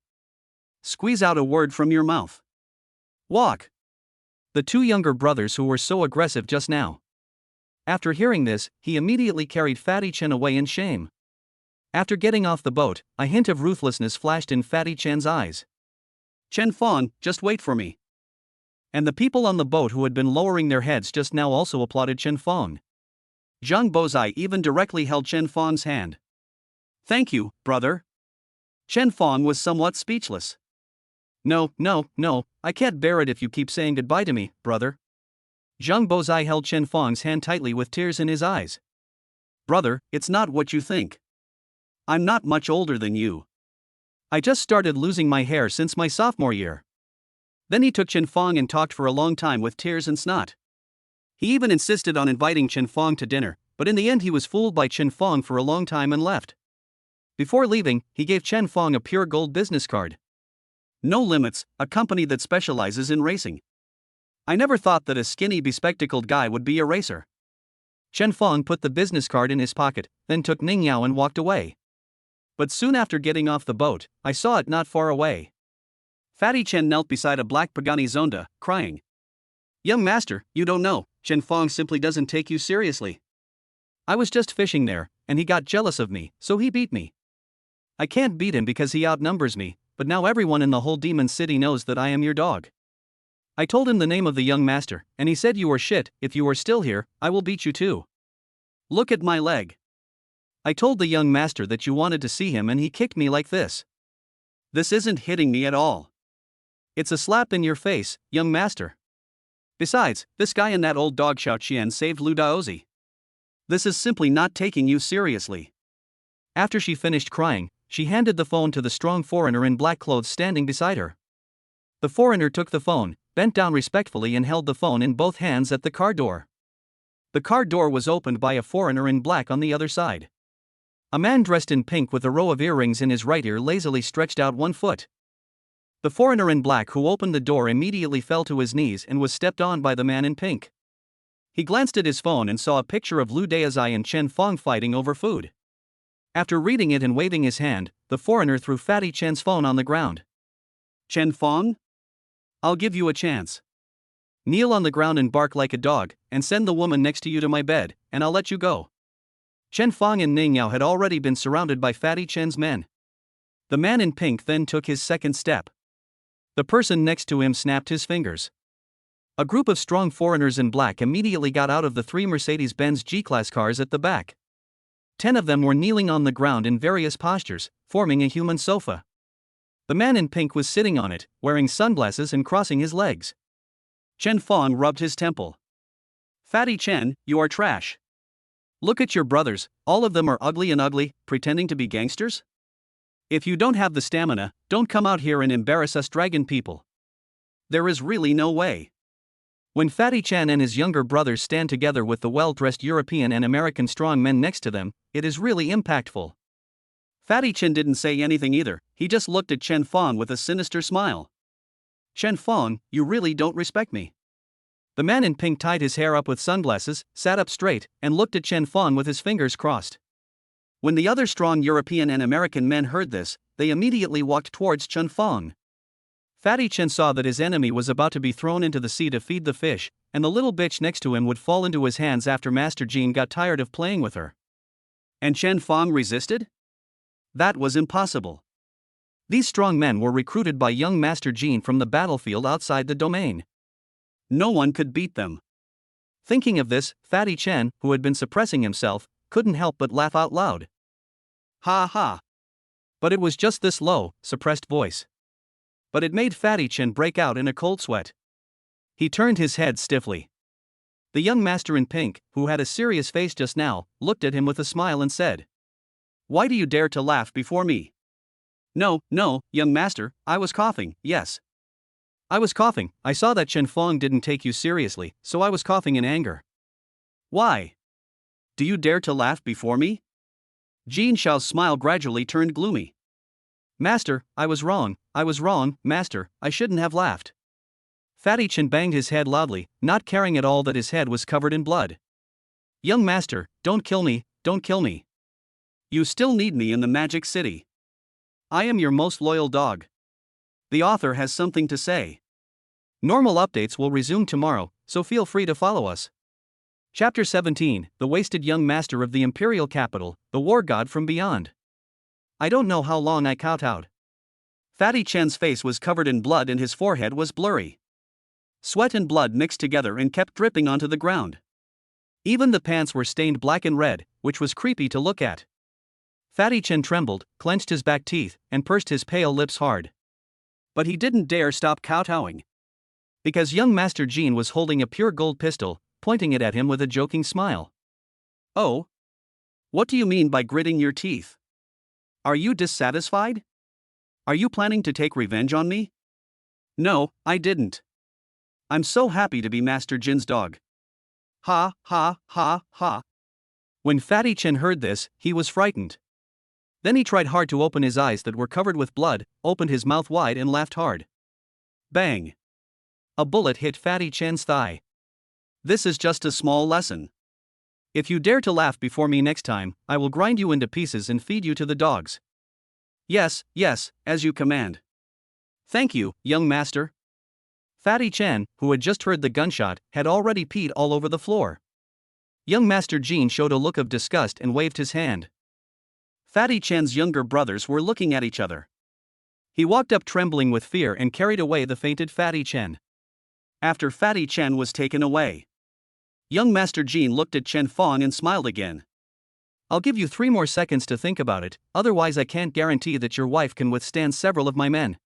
Squeeze out a word from your mouth. Walk. The two younger brothers who were so aggressive just now. After hearing this, he immediately carried Fatty Chen away in shame. After getting off the boat, a hint of ruthlessness flashed in Fatty Chen's eyes. Chen Fong, just wait for me. And the people on the boat who had been lowering their heads just now also applauded Chen Fong. Zhang Bozai even directly held Chen Fong's hand. Thank you, brother. Chen Fong was somewhat speechless. No, I can't bear it if you keep saying goodbye to me, brother. Zhang Bozai held Chen Fong's hand tightly with tears in his eyes. Brother, it's not what you think. I'm not much older than you. I just started losing my hair since my sophomore year. Then he took Chen Fong and talked for a long time with tears and snot. He even insisted on inviting Chen Fong to dinner, but in the end he was fooled by Chen Fong for a long time and left. Before leaving, he gave Chen Fong a pure gold business card. No Limits, a company that specializes in racing. I never thought that a skinny bespectacled guy would be a racer. Chen Fong put the business card in his pocket, then took Ning Yao and walked away. But soon after getting off the boat, I saw it not far away. Fatty Chen knelt beside a black Pagani Zonda, crying. Young master, you don't know, Chen Fong simply doesn't take you seriously. I was just fishing there, and he got jealous of me, so he beat me. I can't beat him because he outnumbers me, but now everyone in the whole Demon City knows that I am your dog. I told him the name of the young master, and he said you are shit. If you are still here, I will beat you too. Look at my leg. I told the young master that you wanted to see him and he kicked me like this. This isn't hitting me at all. It's a slap in your face, young master. Besides, this guy and that old dog Xiao Qian saved Lu Daozi. This is simply not taking you seriously. After she finished crying, she handed the phone to the strong foreigner in black clothes standing beside her. The foreigner took the phone, bent down respectfully and held the phone in both hands at the car door. The car door was opened by a foreigner in black on the other side. A man dressed in pink with a row of earrings in his right ear lazily stretched out one foot. The foreigner in black who opened the door immediately fell to his knees and was stepped on by the man in pink. He glanced at his phone and saw a picture of Lu Daozai and Chen Fong fighting over food. After reading it and waving his hand, the foreigner threw Fatty Chen's phone on the ground. Chen Fong? I'll give you a chance. Kneel on the ground and bark like a dog, and send the woman next to you to my bed, and I'll let you go. Chen Fong and Ning Yao had already been surrounded by Fatty Chen's men. The man in pink then took his second step. The person next to him snapped his fingers. A group of strong foreigners in black immediately got out of the 3 Mercedes-Benz G-Class cars at the back. 10 of them were kneeling on the ground in various postures, forming a human sofa. The man in pink was sitting on it, wearing sunglasses and crossing his legs. Chen Fong rubbed his temple. Fatty Chen, you are trash. Look at your brothers, all of them are ugly and ugly, pretending to be gangsters? If you don't have the stamina, don't come out here and embarrass us dragon people. There is really no way. When Fatty Chen and his younger brothers stand together with the well-dressed European and American strong men next to them, it is really impactful. Fatty Chen didn't say anything either, he just looked at Chen Fong with a sinister smile. Chen Fong, you really don't respect me. The man in pink tied his hair up with sunglasses, sat up straight, and looked at Chen Fong with his fingers crossed. When the other strong European and American men heard this, they immediately walked towards Chen Fong. Fatty Chen saw that his enemy was about to be thrown into the sea to feed the fish, and the little bitch next to him would fall into his hands after Master Jean got tired of playing with her. And Chen Fong resisted? That was impossible. These strong men were recruited by young Master Jean from the battlefield outside the domain. No one could beat them. Thinking of this, Fatty Chen, who had been suppressing himself, couldn't help but laugh out loud. Ha ha. But it was just this low, suppressed voice. But it made Fatty Chen break out in a cold sweat. He turned his head stiffly. The young master in pink, who had a serious face just now, looked at him with a smile and said, "Why do you dare to laugh before me?" No, young master, I was coughing, yes. I was coughing. I saw that Chen Fong didn't take you seriously, so I was coughing in anger. Why? Do you dare to laugh before me? Jin Shao's smile gradually turned gloomy. Master, I was wrong, master, I shouldn't have laughed. Fatty Chen banged his head loudly, not caring at all that his head was covered in blood. Young master, don't kill me. You still need me in the Magic City. I am your most loyal dog. The author has something to say. Normal updates will resume tomorrow, so feel free to follow us. Chapter 17, The Wasted Young Master of the Imperial Capital, the War God from Beyond. I don't know how long I kowtowed. Fatty Chen's face was covered in blood and his forehead was blurry. Sweat and blood mixed together and kept dripping onto the ground. Even the pants were stained black and red, which was creepy to look at. Fatty Chen trembled, clenched his back teeth, and pursed his pale lips hard. But he didn't dare stop kowtowing. Because young Master Jean was holding a pure gold pistol, pointing it at him with a joking smile. Oh? What do you mean by gritting your teeth? Are you dissatisfied? Are you planning to take revenge on me? No, I didn't. I'm so happy to be Master Jin's dog. Ha ha ha ha. When Fatty Chen heard this, he was frightened. Then he tried hard to open his eyes that were covered with blood, opened his mouth wide and laughed hard. Bang! A bullet hit Fatty Chen's thigh. This is just a small lesson. If you dare to laugh before me next time, I will grind you into pieces and feed you to the dogs. Yes, as you command. Thank you, young master. Fatty Chen, who had just heard the gunshot, had already peed all over the floor. Young Master Jean showed a look of disgust and waved his hand. Fatty Chen's younger brothers were looking at each other. He walked up trembling with fear and carried away the fainted Fatty Chen. After Fatty Chen was taken away, young Master Jean looked at Chen Fong and smiled again. I'll give you 3 more seconds to think about it, otherwise I can't guarantee that your wife can withstand several of my men.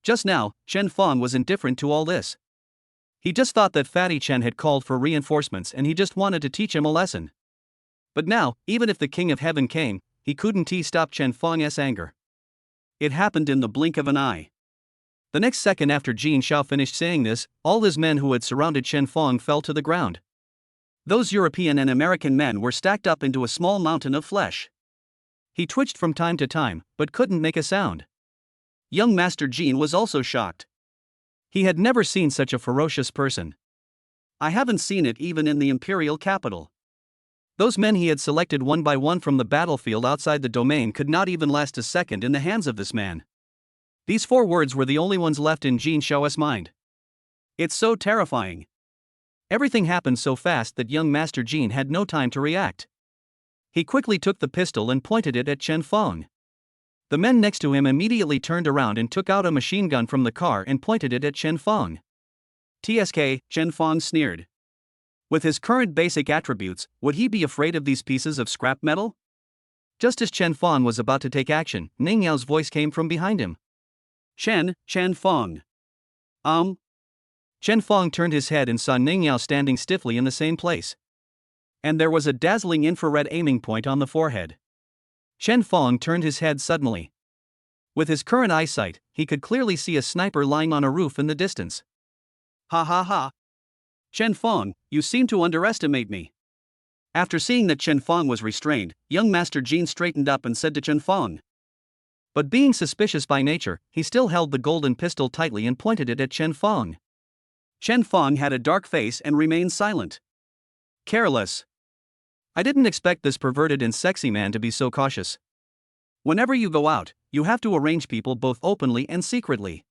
Just now, Chen Fong was indifferent to all this. He just thought that Fatty Chen had called for reinforcements and he just wanted to teach him a lesson. But now, even if the King of Heaven came, he couldn't stop Chen Fong's anger. It happened in the blink of an eye. The next second after Jin Shao finished saying this, all his men who had surrounded Chen Fong fell to the ground. Those European and American men were stacked up into a small mountain of flesh. He twitched from time to time, but couldn't make a sound. Young Master Jean was also shocked. He had never seen such a ferocious person. I haven't seen it even in the imperial capital. Those men he had selected one by one from the battlefield outside the domain could not even last a second in the hands of this man. These 4 words were the only ones left in Jin Shao's mind. It's so terrifying. Everything happened so fast that young Master Jean had no time to react. He quickly took the pistol and pointed it at Chen Fong. The men next to him immediately turned around and took out a machine gun from the car and pointed it at Chen Fong. TSK, Chen Fong sneered. With his current basic attributes, would he be afraid of these pieces of scrap metal? Just as Chen Fong was about to take action, Ning Yao's voice came from behind him. Chen Fong. Chen Fong turned his head and saw Ning Yao standing stiffly in the same place. And there was a dazzling infrared aiming point on the forehead. Chen Fong turned his head suddenly. With his current eyesight, he could clearly see a sniper lying on a roof in the distance. Ha ha ha. Chen Fong, you seem to underestimate me. After seeing that Chen Fong was restrained, young Master Jean straightened up and said to Chen Fong. But being suspicious by nature, he still held the golden pistol tightly and pointed it at Chen Fong. Chen Fong had a dark face and remained silent. Careless. I didn't expect this perverted and sexy man to be so cautious. Whenever you go out, you have to arrange people both openly and secretly.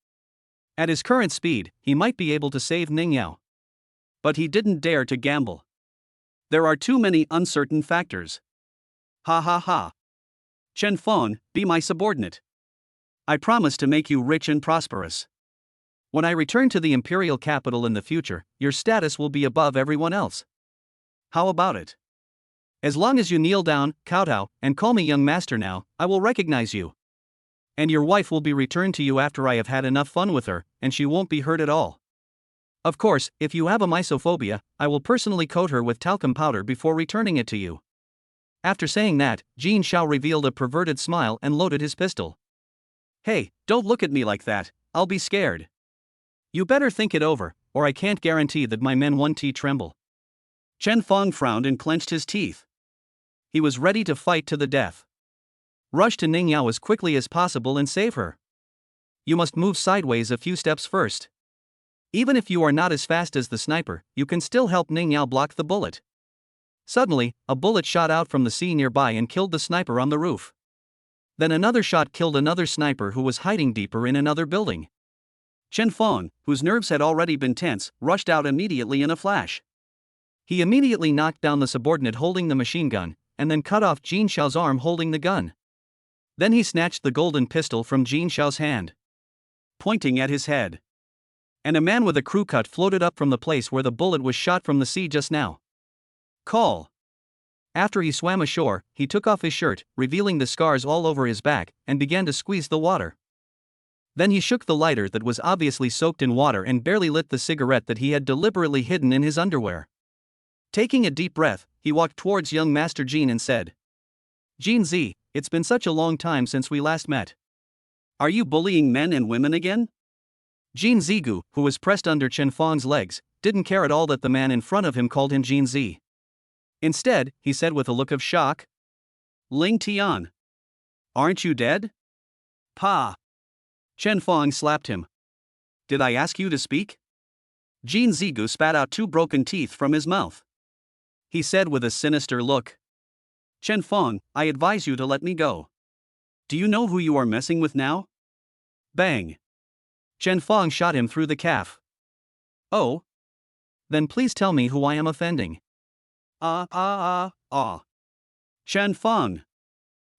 At his current speed, he might be able to save Ning Yao. But he didn't dare to gamble. There are too many uncertain factors. Ha ha ha. Chen Feng, be my subordinate. I promise to make you rich and prosperous. When I return to the imperial capital in the future, your status will be above everyone else. How about it? As long as you kneel down, kowtow, and call me young master now, I will recognize you. And your wife will be returned to you after I have had enough fun with her, and she won't be hurt at all. Of course, if you have a mysophobia, I will personally coat her with talcum powder before returning it to you. After saying that, Jin Xiao revealed a perverted smile and loaded his pistol. Hey, don't look at me like that, I'll be scared. You better think it over, or I can't guarantee that my men won't tremble. Chen Feng frowned and clenched his teeth. He was ready to fight to the death. Rush to Ning Yao as quickly as possible and save her. You must move sideways a few steps first. Even if you are not as fast as the sniper, you can still help Ning Yao block the bullet. Suddenly, a bullet shot out from the sea nearby and killed the sniper on the roof. Then another shot killed another sniper who was hiding deeper in another building. Chen Feng, whose nerves had already been tense, rushed out immediately in a flash. He immediately knocked down the subordinate holding the machine gun, and then cut off Jin Xiao's arm holding the gun. Then he snatched the golden pistol from Jin Xiao's hand, pointing at his head. And a man with a crew cut floated up from the place where the bullet was shot from the sea just now. Call. After he swam ashore, he took off his shirt, revealing the scars all over his back, and began to squeeze the water. Then he shook the lighter that was obviously soaked in water and barely lit the cigarette that he had deliberately hidden in his underwear. Taking a deep breath, he walked towards young Master Jin and said, Jin Z, it's been such a long time since we last met. Are you bullying men and women again? Jin Zigu, who was pressed under Chen Feng's legs, didn't care at all that the man in front of him called him Jin Z. Instead, he said with a look of shock, Ling Tian. Aren't you dead? Pa. Chen Feng slapped him. Did I ask you to speak? Jin Zigu spat out 2 broken teeth from his mouth. He said with a sinister look, Chen Feng, I advise you to let me go. Do you know who you are messing with now? Bang. Chen Feng shot him through the calf. Oh? Then please tell me who I am offending. Chen Feng.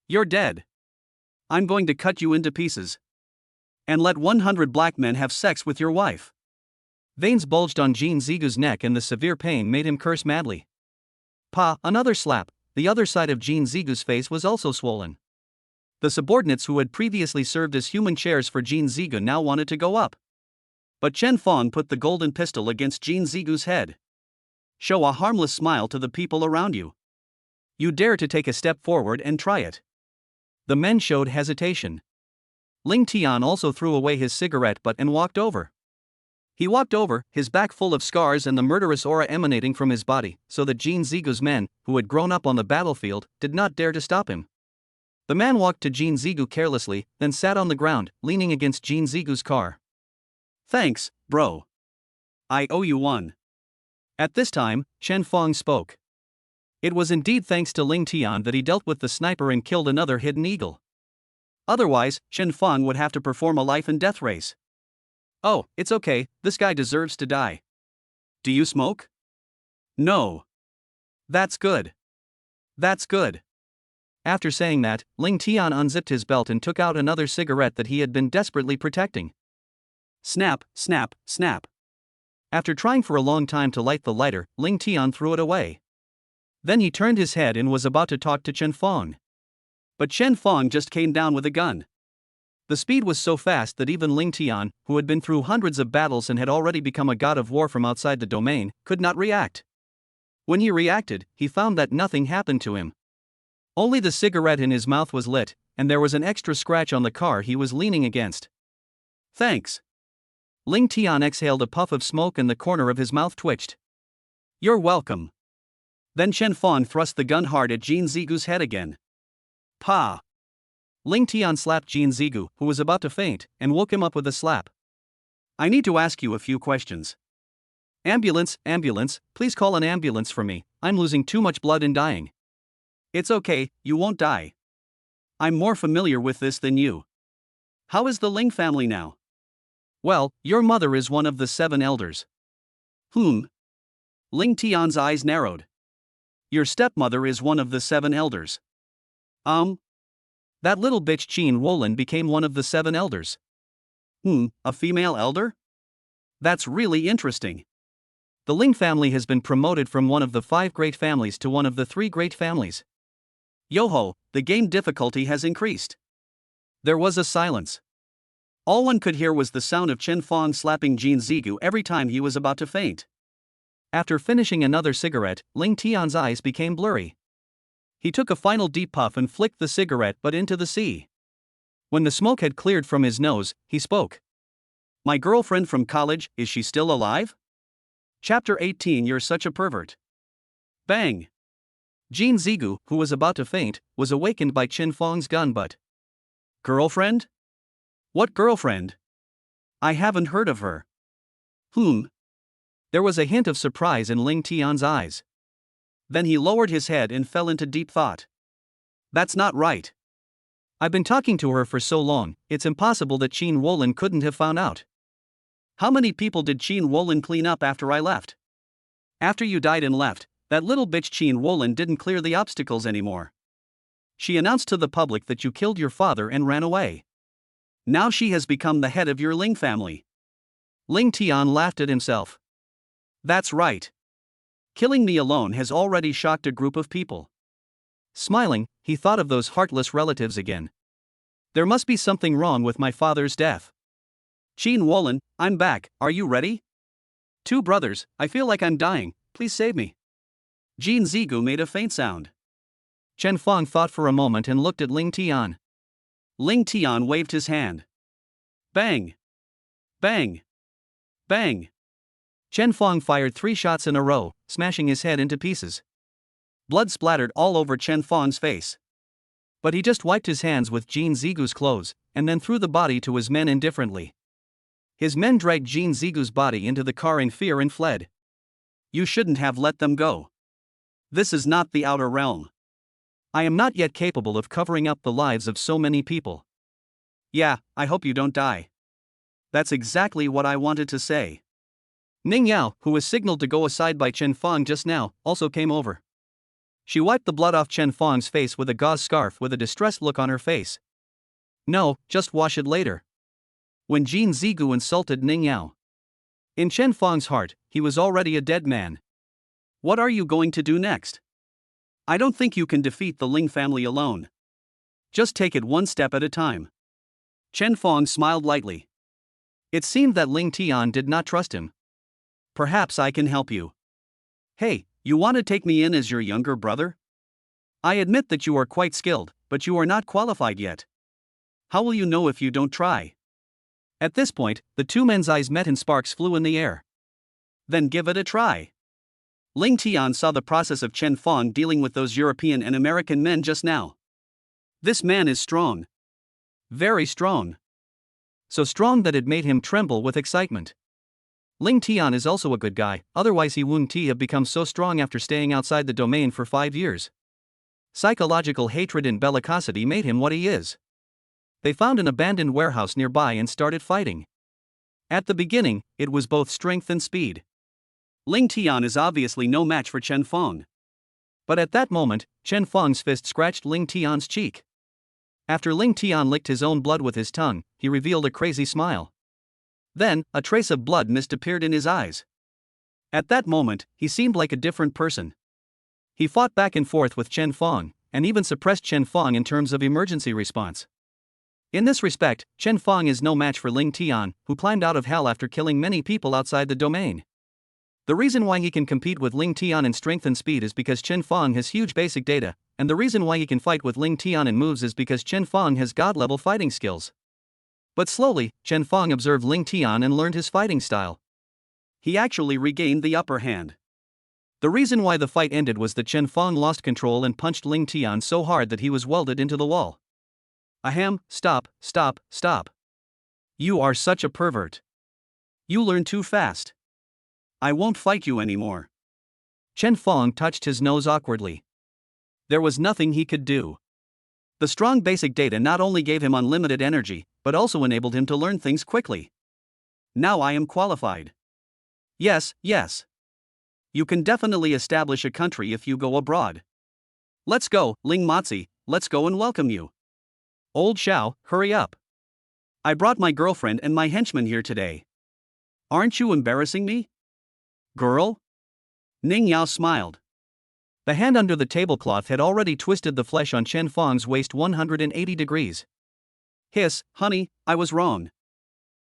You're dead. I'm going to cut you into pieces. And let 100 black men have sex with your wife. Veins bulged on Jin Zigu's neck and the severe pain made him curse madly. Pa, another slap. The other side of Jin Zigu's face was also swollen. The subordinates who had previously served as human chairs for Jin Zigu now wanted to go up. But Chen Feng put the golden pistol against Jin Zigu's head. Show a harmless smile to the people around you. You dare to take a step forward and try it. The men showed hesitation. Ling Tian also threw away his cigarette butt and walked over. He walked over, his back full of scars and the murderous aura emanating from his body, so that Jin Zigu's men, who had grown up on the battlefield, did not dare to stop him. The man walked to Jin Zigu carelessly, then sat on the ground, leaning against Jin Zigu's car. Thanks, bro. I owe you one. At this time, Chen Feng spoke. It was indeed thanks to Ling Tian that he dealt with the sniper and killed another hidden eagle. Otherwise, Chen Feng would have to perform a life and death race. Oh, it's okay, this guy deserves to die. Do you smoke? No. That's good. That's good. After saying that, Ling Tian unzipped his belt and took out another cigarette that he had been desperately protecting. Snap, snap, snap. After trying for a long time to light the lighter, Ling Tian threw it away. Then he turned his head and was about to talk to Chen Feng. But Chen Feng just came down with a gun. The speed was so fast that even Ling Tian, who had been through hundreds of battles and had already become a god of war from outside the domain, could not react. When he reacted, he found that nothing happened to him. Only the cigarette in his mouth was lit, and there was an extra scratch on the car he was leaning against. Thanks. Ling Tian exhaled a puff of smoke and the corner of his mouth twitched. You're welcome. Then Chen Feng thrust the gun hard at Jin Zigu's head again. Pa. Ling Tian slapped Jin Zigu, who was about to faint, and woke him up with a slap. I need to ask you a few questions. Ambulance, ambulance, please call an ambulance for me, I'm losing too much blood and dying. It's okay, you won't die. I'm more familiar with this than you. How is the Ling family now? Well, your mother is one of the 7 elders. Ling Tian's eyes narrowed. Your stepmother is one of the 7 elders. That little bitch Qin Wolin became one of the 7 elders. A female elder? That's really interesting. The Ling family has been promoted from one of the 5 great families to one of the 3 great families. Yo-ho, the game difficulty has increased. There was a silence. All one could hear was the sound of Chen Fong slapping Jin Zigu every time he was about to faint. After finishing another cigarette, Ling Tian's eyes became blurry. He took a final deep puff and flicked the cigarette butt into the sea. When the smoke had cleared from his nose, he spoke. My girlfriend from college, is she still alive? Chapter 18. You're such a pervert. Bang! Jin Zigu, who was about to faint, was awakened by Chen Fong's gun butt. Girlfriend? What girlfriend? I haven't heard of her. There was a hint of surprise in Ling Tian's eyes. Then he lowered his head and fell into deep thought. That's not right. I've been talking to her for so long, it's impossible that Qin Wolin couldn't have found out. How many people did Qin Wolin clean up after I left? After you died and left, that little bitch Qin Wolin didn't clear the obstacles anymore. She announced to the public that you killed your father and ran away. Now she has become the head of your Ling family. Ling Tian laughed at himself. That's right. Killing me alone has already shocked a group of people. Smiling, he thought of those heartless relatives again. There must be something wrong with my father's death. Qin Wolin, I'm back, are you ready? 2 brothers, I feel like I'm dying, please save me. Jin Zigu made a faint sound. Chen Fong thought for a moment and looked at Ling Tian. Ling Tian waved his hand. Bang! Bang! Bang! Chen Fong fired 3 shots in a row, smashing his head into pieces. Blood splattered all over Chen Fong's face. But he just wiped his hands with Jin Zigu's clothes, and then threw the body to his men indifferently. His men dragged Jin Zigu's body into the car in fear and fled. You shouldn't have let them go. This is not the outer realm. I am not yet capable of covering up the lives of so many people. Yeah, I hope you don't die. That's exactly what I wanted to say. Ning Yao, who was signaled to go aside by Chen Fong just now, also came over. She wiped the blood off Chen Fong's face with a gauze scarf with a distressed look on her face. No, just wash it later. When Jin Zigu insulted Ning Yao. In Chen Fong's heart, he was already a dead man. What are you going to do next? I don't think you can defeat the Ling family alone. Just take it one step at a time. Chen Fong smiled lightly. It seemed that Ling Tian did not trust him. Perhaps I can help you. Hey, you want to take me in as your younger brother? I admit that you are quite skilled, but you are not qualified yet. How will you know if you don't try? At this point, the 2 men's eyes met and sparks flew in the air. Then give it a try. Ling Tian saw the process of Chen Fong dealing with those European and American men just now. This man is strong. Very strong. So strong that it made him tremble with excitement. Ling Tian is also a good guy, otherwise he wouldn't have become so strong after staying outside the domain for 5 years. Psychological hatred and bellicosity made him what he is. They found an abandoned warehouse nearby and started fighting. At the beginning, it was both strength and speed. Ling Tian is obviously no match for Chen Fong. But at that moment, Chen Fong's fist scratched Ling Tian's cheek. After Ling Tian licked his own blood with his tongue, he revealed a crazy smile. Then, a trace of blood mist appeared in his eyes. At that moment, he seemed like a different person. He fought back and forth with Chen Fong, and even suppressed Chen Fong in terms of emergency response. In this respect, Chen Fong is no match for Ling Tian, who climbed out of hell after killing many people outside the domain. The reason why he can compete with Ling Tian in strength and speed is because Chen Fong has huge basic data, and the reason why he can fight with Ling Tian in moves is because Chen Fong has god-level fighting skills. But slowly, Chen Fong observed Ling Tian and learned his fighting style. He actually regained the upper hand. The reason why the fight ended was that Chen Fong lost control and punched Ling Tian so hard that he was welded into the wall. Ahem, stop, stop, stop. You are such a pervert. You learn too fast. I won't fight you anymore. Chen Fong touched his nose awkwardly. There was nothing he could do. The strong basic data not only gave him unlimited energy, but also enabled him to learn things quickly. Now I am qualified. Yes, yes. You can definitely establish a country if you go abroad. Let's go, Ling Matzi, let's go and welcome you. Old Xiao, hurry up. I brought my girlfriend and my henchman here today. Aren't you embarrassing me? Girl? Ning Yao smiled. The hand under the tablecloth had already twisted the flesh on Chen Fong's waist 180 degrees. Hiss, honey, I was wrong.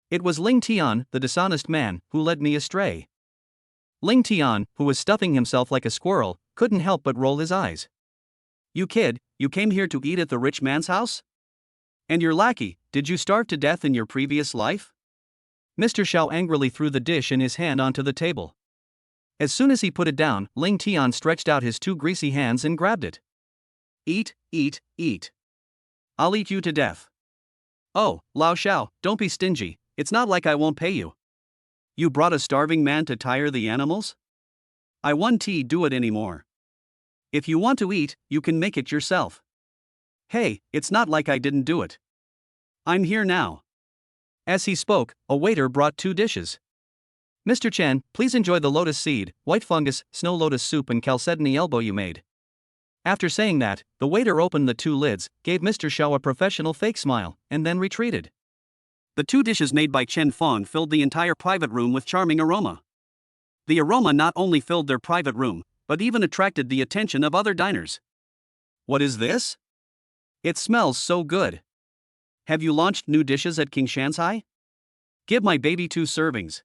It was Ling Tian, the dishonest man, who led me astray. Ling Tian, who was stuffing himself like a squirrel, couldn't help but roll his eyes. You kid, you came here to eat at the rich man's house? And your lackey, did you starve to death in your previous life? Mr. Xiao angrily threw the dish in his hand onto the table. As soon as he put it down, Ling Tian stretched out his two greasy hands and grabbed it. Eat, eat, eat. I'll eat you to death. Oh, Lao Xiao, don't be stingy, it's not like I won't pay you. You brought a starving man to tire the animals? I won't do it anymore. If you want to eat, you can make it yourself. Hey, it's not like I didn't do it. I'm here now. As he spoke, a waiter brought two dishes. Mr. Chen, please enjoy the lotus seed, white fungus, snow lotus soup and chalcedony elbow you made. After saying that, the waiter opened the two lids, gave Mr. Xiao a professional fake smile, and then retreated. The two dishes made by Chen Fong filled the entire private room with charming aroma. The aroma not only filled their private room, but even attracted the attention of other diners. What is this? It smells so good. Have you launched new dishes at King Shanzai? Give my baby 2 servings.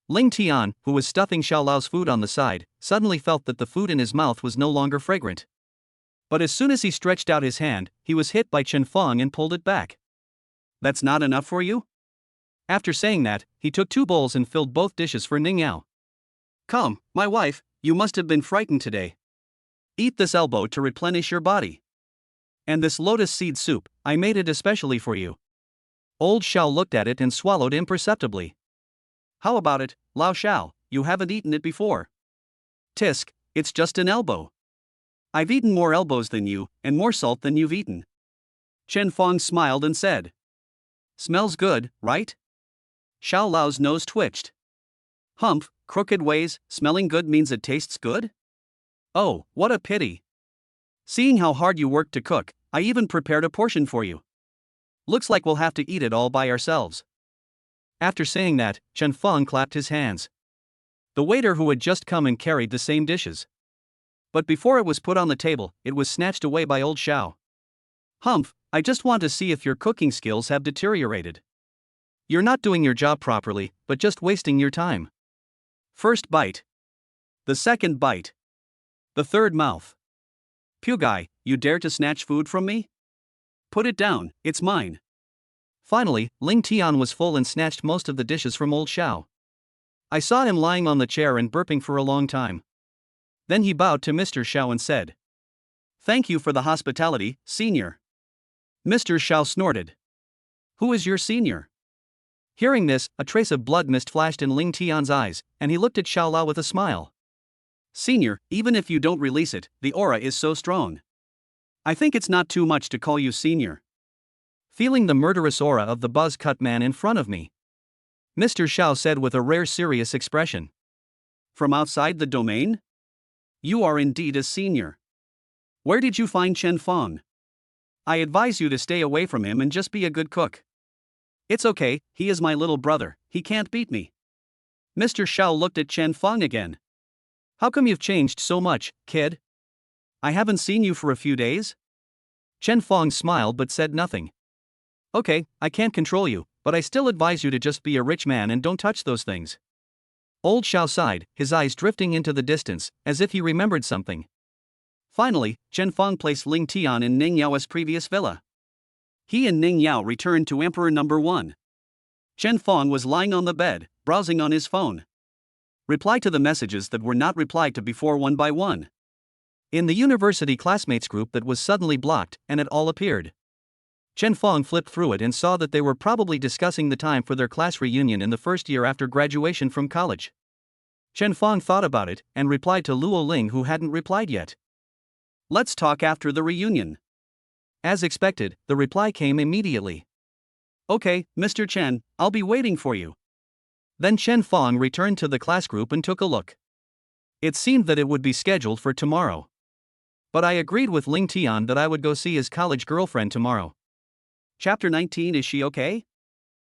Ling Tian, who was stuffing Xiao Lao's food on the side, suddenly felt that the food in his mouth was no longer fragrant. But as soon as he stretched out his hand, he was hit by Chen Fong and pulled it back. That's not enough for you? After saying that, he took 2 bowls and filled both dishes for Ning Yao. Come, my wife, you must have been frightened today. Eat this elbow to replenish your body. And this lotus seed soup, I made it especially for you. Old Xiao looked at it and swallowed imperceptibly. How about it, Lao Xiao, you haven't eaten it before. Tisk, it's just an elbow. I've eaten more elbows than you, and more salt than you've eaten. Chen Fong smiled and said. Smells good, right? Xiao Lao's nose twitched. Humph, crooked ways, smelling good means it tastes good? Oh, what a pity. Seeing how hard you worked to cook, I even prepared a portion for you. Looks like we'll have to eat it all by ourselves. After saying that, Chen Fong clapped his hands. The waiter who had just come and carried the same dishes. But before it was put on the table, it was snatched away by old Xiao. Humph, I just want to see if your cooking skills have deteriorated. You're not doing your job properly, but just wasting your time. First bite. The second bite. The third mouth. Pugai, you dare to snatch food from me? Put it down, it's mine. Finally, Ling Tian was full and snatched most of the dishes from old Xiao. I saw him lying on the chair and burping for a long time. Then he bowed to Mr. Xiao and said, Thank you for the hospitality, senior. Mr. Xiao snorted. Who is your senior? Hearing this, a trace of blood mist flashed in Ling Tian's eyes, and he looked at Xiao Lao with a smile. Senior, even if you don't release it, the aura is so strong. I think it's not too much to call you senior. Feeling the murderous aura of the buzz-cut man in front of me, Mr. Xiao said with a rare serious expression. From outside the domain? You are indeed a senior. Where did you find Chen Fong? I advise you to stay away from him and just be a good cook. It's okay, he is my little brother, he can't beat me. Mr. Xiao looked at Chen Fong again. How come you've changed so much, kid? I haven't seen you for a few days? Chen Fong smiled but said nothing. Okay, I can't control you, but I still advise you to just be a rich man and don't touch those things. Old Xiao sighed, his eyes drifting into the distance, as if he remembered something. Finally, Chen Fong placed Ling Tian in Ning Yao's previous villa. He and Ning Yao returned to Emperor Number 1. Chen Fong was lying on the bed, browsing on his phone. Reply to the messages that were not replied to before one by one. In the university classmates group that was suddenly blocked, and it all appeared. Chen Fong flipped through it and saw that they were probably discussing the time for their class reunion in the first year after graduation from college. Chen Fong thought about it, and replied to Luo Ling who hadn't replied yet. Let's talk after the reunion. As expected, the reply came immediately. Okay, Mr. Chen, I'll be waiting for you. Then Chen Fong returned to the class group and took a look. It seemed that it would be scheduled for tomorrow. But I agreed with Ling Tian that I would go see his college girlfriend tomorrow. Chapter 19. Is she okay?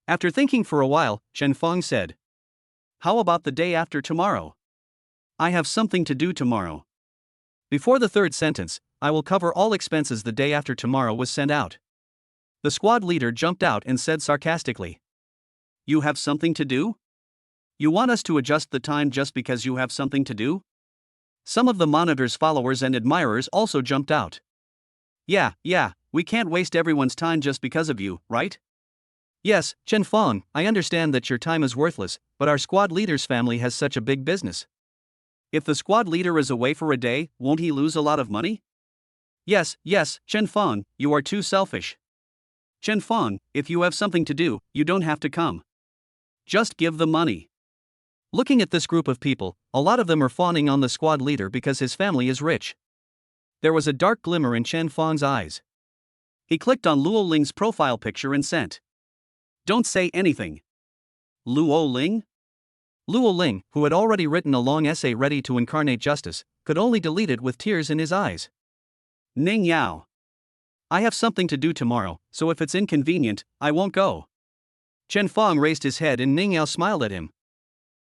After thinking for a while, Chen Fong said, "How about the day after tomorrow? I have something to do tomorrow." Before the third sentence, "I will cover all expenses the day after tomorrow" was sent out. The squad leader jumped out and said sarcastically, "You have something to do? You want us to adjust the time just because you have something to do?" Some of the monitor's followers and admirers also jumped out. Yeah, we can't waste everyone's time just because of you, right? Yes, Chen Fong, I understand that your time is worthless, but our squad leader's family has such a big business. If the squad leader is away for a day, won't he lose a lot of money? Yes, Chen Fong, you are too selfish. Chen Fong, if you have something to do, you don't have to come. Just give the money. Looking at this group of people, a lot of them are fawning on the squad leader because his family is rich. There was a dark glimmer in Chen Fong's eyes. He clicked on Luo Ling's profile picture and sent. Don't say anything. Luo Ling? Luo Ling, who had already written a long essay ready to incarnate justice, could only delete it with tears in his eyes. Ning Yao. I have something to do tomorrow, so if it's inconvenient, I won't go. Chen Fong raised his head and Ning Yao smiled at him.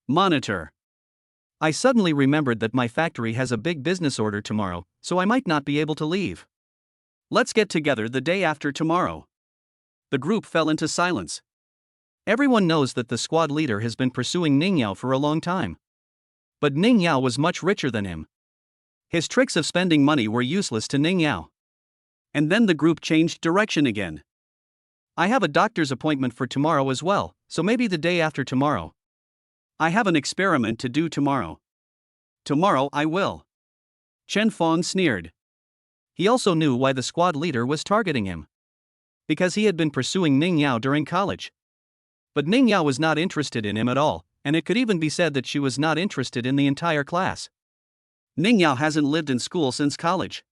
Monitor. I suddenly remembered that my factory has a big business order tomorrow, so I might not be able to leave. Let's get together the day after tomorrow. The group fell into silence. Everyone knows that the squad leader has been pursuing Ning Yao for a long time. But Ning Yao was much richer than him. His tricks of spending money were useless to Ning Yao. And then the group changed direction again. I have a doctor's appointment for tomorrow as well, so maybe the day after tomorrow. I have an experiment to do tomorrow. Tomorrow I will. Chen Fong sneered. He also knew why the squad leader was targeting him. Because he had been pursuing Ning Yao during college. But Ning Yao was not interested in him at all, and it could even be said that she was not interested in the entire class. Ning Yao hasn't lived in school since college.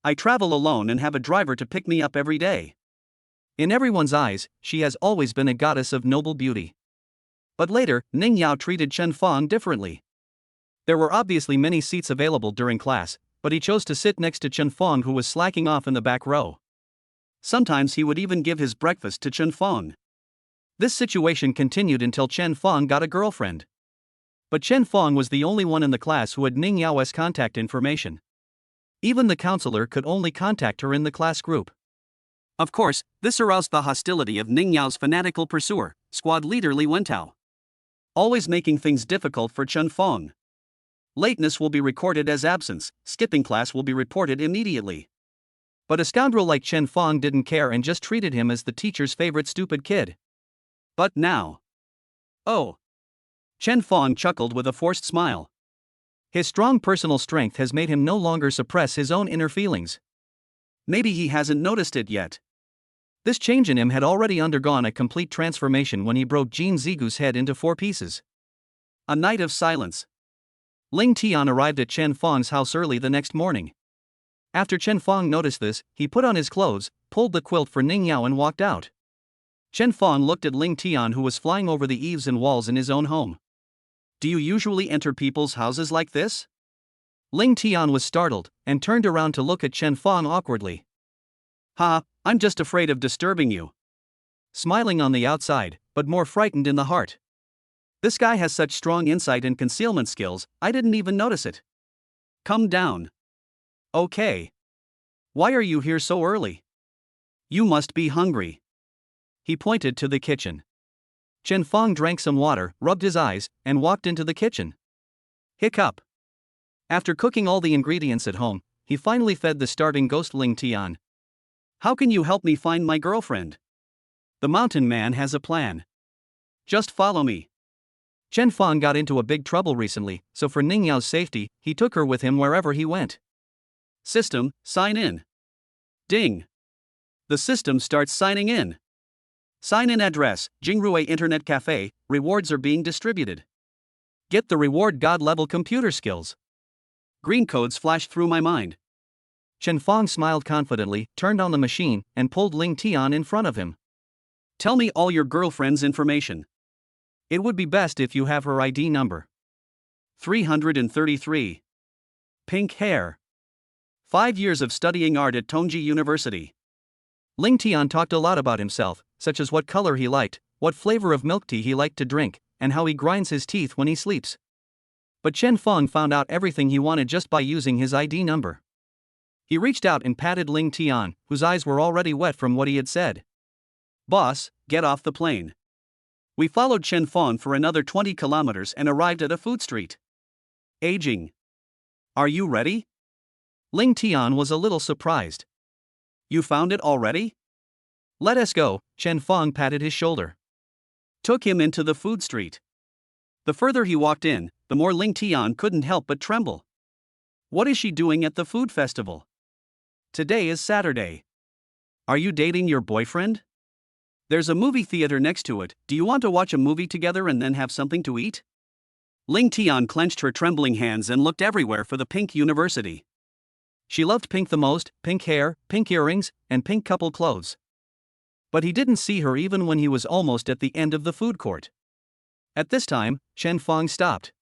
I travel alone and have a driver to pick me up every day. In everyone's eyes, she has always been a goddess of noble beauty. But later, Ning Yao treated Chen Fong differently. There were obviously many seats available during class, but he chose to sit next to Chen Fong, who was slacking off in the back row. Sometimes he would even give his breakfast to Chen Fong. This situation continued until Chen Fong got a girlfriend. But Chen Fong was the only one in the class who had Ning Yao's contact information. Even the counselor could only contact her in the class group. Of course, this aroused the hostility of Ning Yao's fanatical pursuer, squad leader Li Wentao. Always making things difficult for Chen Fong. Lateness will be recorded as absence, skipping class will be reported immediately. But a scoundrel like Chen Fong didn't care and just treated him as the teacher's favorite stupid kid. But now. Oh. Chen Fong chuckled with a forced smile. His strong personal strength has made him no longer suppress his own inner feelings. Maybe he hasn't noticed it yet. This change in him had already undergone a complete transformation when he broke Jin Zigu's head into 4 pieces. A night of silence. Ling Tian arrived at Chen Fong's house early the next morning. After Chen Fong noticed this, he put on his clothes, pulled the quilt for Ning Yao and walked out. Chen Fong looked at Ling Tian, who was flying over the eaves and walls in his own home. Do you usually enter people's houses like this? Ling Tian was startled, and turned around to look at Chen Fong awkwardly. Ha, I'm just afraid of disturbing you. Smiling on the outside, but more frightened in the heart. This guy has such strong insight and concealment skills, I didn't even notice it. Come down. Okay. Why are you here so early? You must be hungry. He pointed to the kitchen. Chen Fong drank some water, rubbed his eyes, and walked into the kitchen. Hiccup. After cooking all the ingredients at home, he finally fed the starving ghost Ling Tian. How can you help me find my girlfriend? The mountain man has a plan. Just follow me. Chen Fong got into a big trouble recently, so for Ning Yao's safety, he took her with him wherever he went. System, sign in. Ding. The system starts signing in. Sign-in address, Jingrui Internet Cafe, rewards are being distributed. Get the reward god-level computer skills. Green codes flashed through my mind. Chen Fong smiled confidently, turned on the machine, and pulled Ling Tian in front of him. Tell me all your girlfriend's information. It would be best if you have her ID number. 333. Pink hair. 5 years of studying art at Tongji University. Ling Tian talked a lot about himself, such as what color he liked, what flavor of milk tea he liked to drink, and how he grinds his teeth when he sleeps. But Chen Feng found out everything he wanted just by using his ID number. He reached out and patted Ling Tian, whose eyes were already wet from what he had said. "Boss, get off the plane." We followed Chen Feng for another 20 kilometers and arrived at a food street. Aging. Are you ready? Ling Tian was a little surprised. You found it already? Let us go, Chen Feng patted his shoulder. Took him into the food street. The further he walked in, the more Ling Tian couldn't help but tremble. What is she doing at the food festival? Today is Saturday. Are you dating your boyfriend? There's a movie theater next to it. Do you want to watch a movie together and then have something to eat? Ling Tian clenched her trembling hands and looked everywhere for the pink university. She loved pink the most, pink hair, pink earrings, and pink couple clothes. But he didn't see her even when he was almost at the end of the food court. At this time, Chen Feng stopped.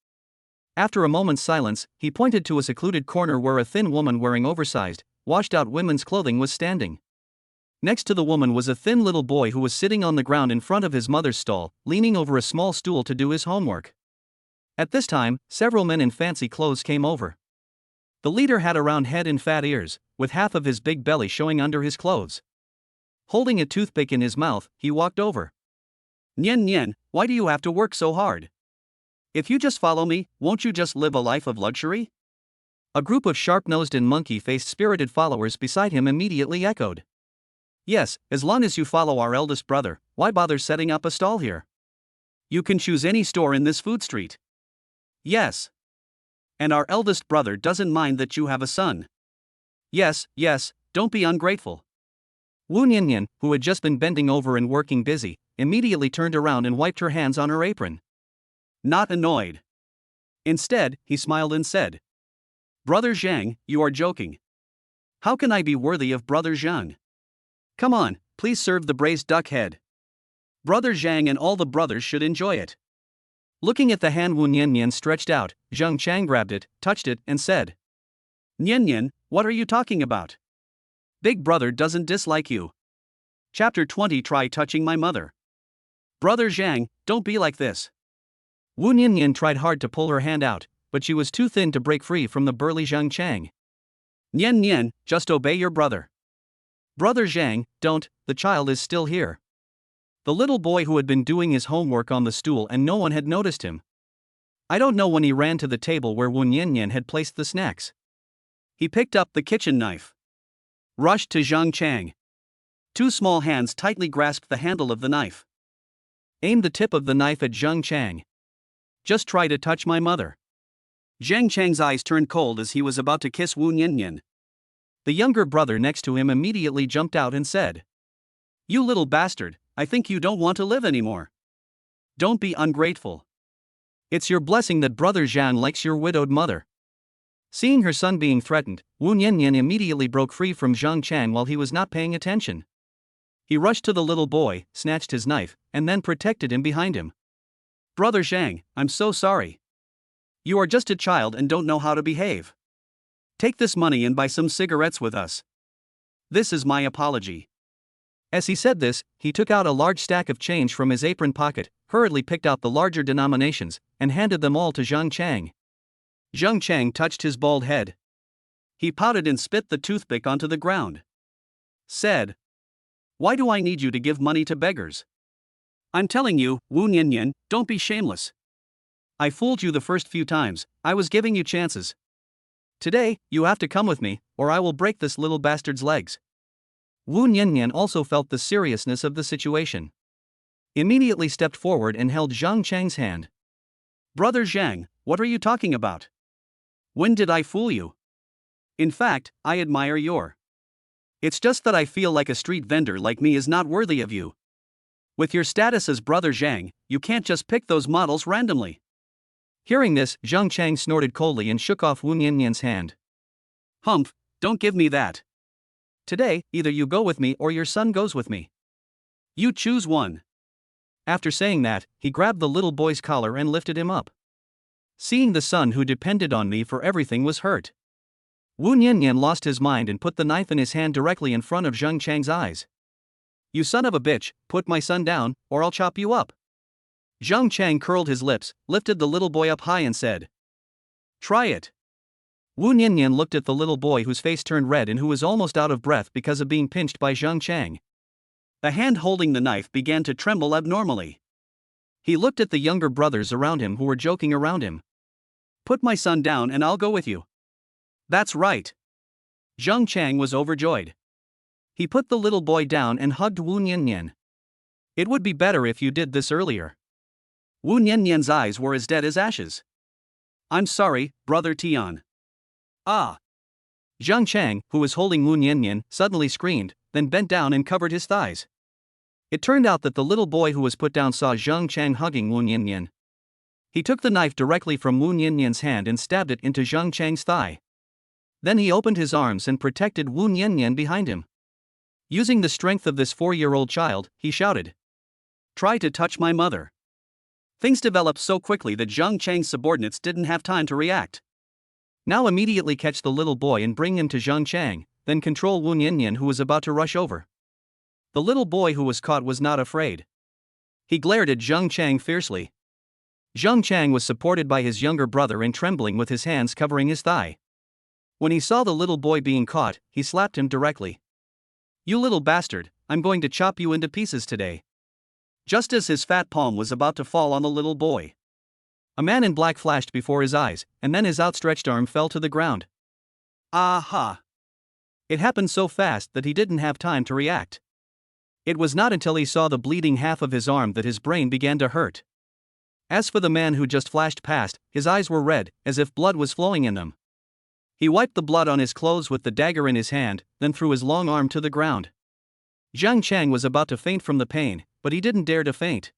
After a moment's silence, he pointed to a secluded corner where a thin woman wearing oversized, washed-out women's clothing was standing. Next to the woman was a thin little boy who was sitting on the ground in front of his mother's stall, leaning over a small stool to do his homework. At this time, several men in fancy clothes came over. The leader had a round head and fat ears, with half of his big belly showing under his clothes. Holding a toothpick in his mouth, he walked over. "Nian Nian, why do you have to work so hard? If you just follow me, won't you just live a life of luxury?" A group of sharp-nosed and monkey-faced spirited followers beside him immediately echoed. "Yes, as long as you follow our eldest brother, why bother setting up a stall here? You can choose any store in this food street." "Yes. And our eldest brother doesn't mind that you have a son." "Yes, yes, don't be ungrateful." Wu Niannian, who had just been bending over and working busy, immediately turned around and wiped her hands on her apron. Not annoyed. Instead, he smiled and said, "Brother Zhang, you are joking. How can I be worthy of Brother Zhang? Come on, please serve the braised duck head. Brother Zhang and all the brothers should enjoy it." Looking at the hand Wu Niannian stretched out, Zhang Chang grabbed it, touched it, and said, "Niannian, what are you talking about? Big brother doesn't dislike you." Chapter 20. Try touching my mother. "Brother Zhang, don't be like this." Wu Niannian tried hard to pull her hand out, but she was too thin to break free from the burly Zhang Chang. "Nian Nian, just obey your brother." "Brother Zhang, don't, the child is still here." The little boy who had been doing his homework on the stool and no one had noticed him. I don't know when he ran to the table where Wu Niannian had placed the snacks. He picked up the kitchen knife. Rushed to Zhang Chang. Two small hands tightly grasped the handle of the knife. Aimed the tip of the knife at Zhang Chang. "Just try to touch my mother." Zhang Chang's eyes turned cold as he was about to kiss Wu Niannian. The younger brother next to him immediately jumped out and said, "You little bastard, I think you don't want to live anymore. Don't be ungrateful. It's your blessing that Brother Zhang likes your widowed mother." Seeing her son being threatened, Wu Niannian immediately broke free from Zhang Chang while he was not paying attention. He rushed to the little boy, snatched his knife, and then protected him behind him. "Brother Zhang, I'm so sorry. You are just a child and don't know how to behave. Take this money and buy some cigarettes with us. This is my apology." As he said this, he took out a large stack of change from his apron pocket, hurriedly picked out the larger denominations, and handed them all to Zhang Chang. Zhang Chang touched his bald head. He pouted and spit the toothpick onto the ground. Said, "Why do I need you to give money to beggars? I'm telling you, Wu Niannian, don't be shameless. I fooled you the first few times, I was giving you chances. Today, you have to come with me, or I will break this little bastard's legs." Wu Niannian also felt the seriousness of the situation. Immediately stepped forward and held Zhang Chang's hand. "Brother Zhang, what are you talking about? When did I fool you? In fact, I admire your. It's just that I feel like a street vendor like me is not worthy of you. With your status as Brother Zhang, you can't just pick those models randomly." Hearing this, Zhang Chang snorted coldly and shook off Wu Niannian's hand. "Humph, don't give me that. Today, either you go with me or your son goes with me. You choose one." After saying that, he grabbed the little boy's collar and lifted him up. Seeing the son who depended on me for everything was hurt. Wu Niannian lost his mind and put the knife in his hand directly in front of Zheng Chang's eyes. "You son of a bitch, put my son down, or I'll chop you up." Zheng Chang curled his lips, lifted the little boy up high and said, "Try it." Wu Niannian looked at the little boy whose face turned red and who was almost out of breath because of being pinched by Zheng Chang. The hand holding the knife began to tremble abnormally. He looked at the younger brothers around him who were joking around him. "Put my son down and I'll go with you." "That's right." Zheng Chang was overjoyed. He put the little boy down and hugged Wu Niannian. "It would be better if you did this earlier." Wu Niannian's eyes were as dead as ashes. "I'm sorry, Brother Tian." "Ah!" Zheng Chang, who was holding Wu Niannian, suddenly screamed, then bent down and covered his thighs. It turned out that the little boy who was put down saw Zheng Chang hugging Wu Niannian. He took the knife directly from Wu Niannian's hand and stabbed it into Zheng Chang's thigh. Then he opened his arms and protected Wu Niannian behind him. Using the strength of this 4-year-old child, he shouted, "Try to touch my mother." Things developed so quickly that Zheng Chang's subordinates didn't have time to react. "Now immediately catch the little boy and bring him to Zheng Chang, then control Wu Niannian who was about to rush over." The little boy who was caught was not afraid. He glared at Zheng Chang fiercely. Zheng Chang was supported by his younger brother and trembling with his hands covering his thigh. When he saw the little boy being caught, he slapped him directly. "You little bastard, I'm going to chop you into pieces today." Just as his fat palm was about to fall on the little boy, a man in black flashed before his eyes, and then his outstretched arm fell to the ground. Aha! It happened so fast that he didn't have time to react. It was not until he saw the bleeding half of his arm that his brain began to hurt. As for the man who just flashed past, his eyes were red, as if blood was flowing in them. He wiped the blood on his clothes with the dagger in his hand, then threw his long arm to the ground. Zheng Chang was about to faint from the pain, but he didn't dare to faint.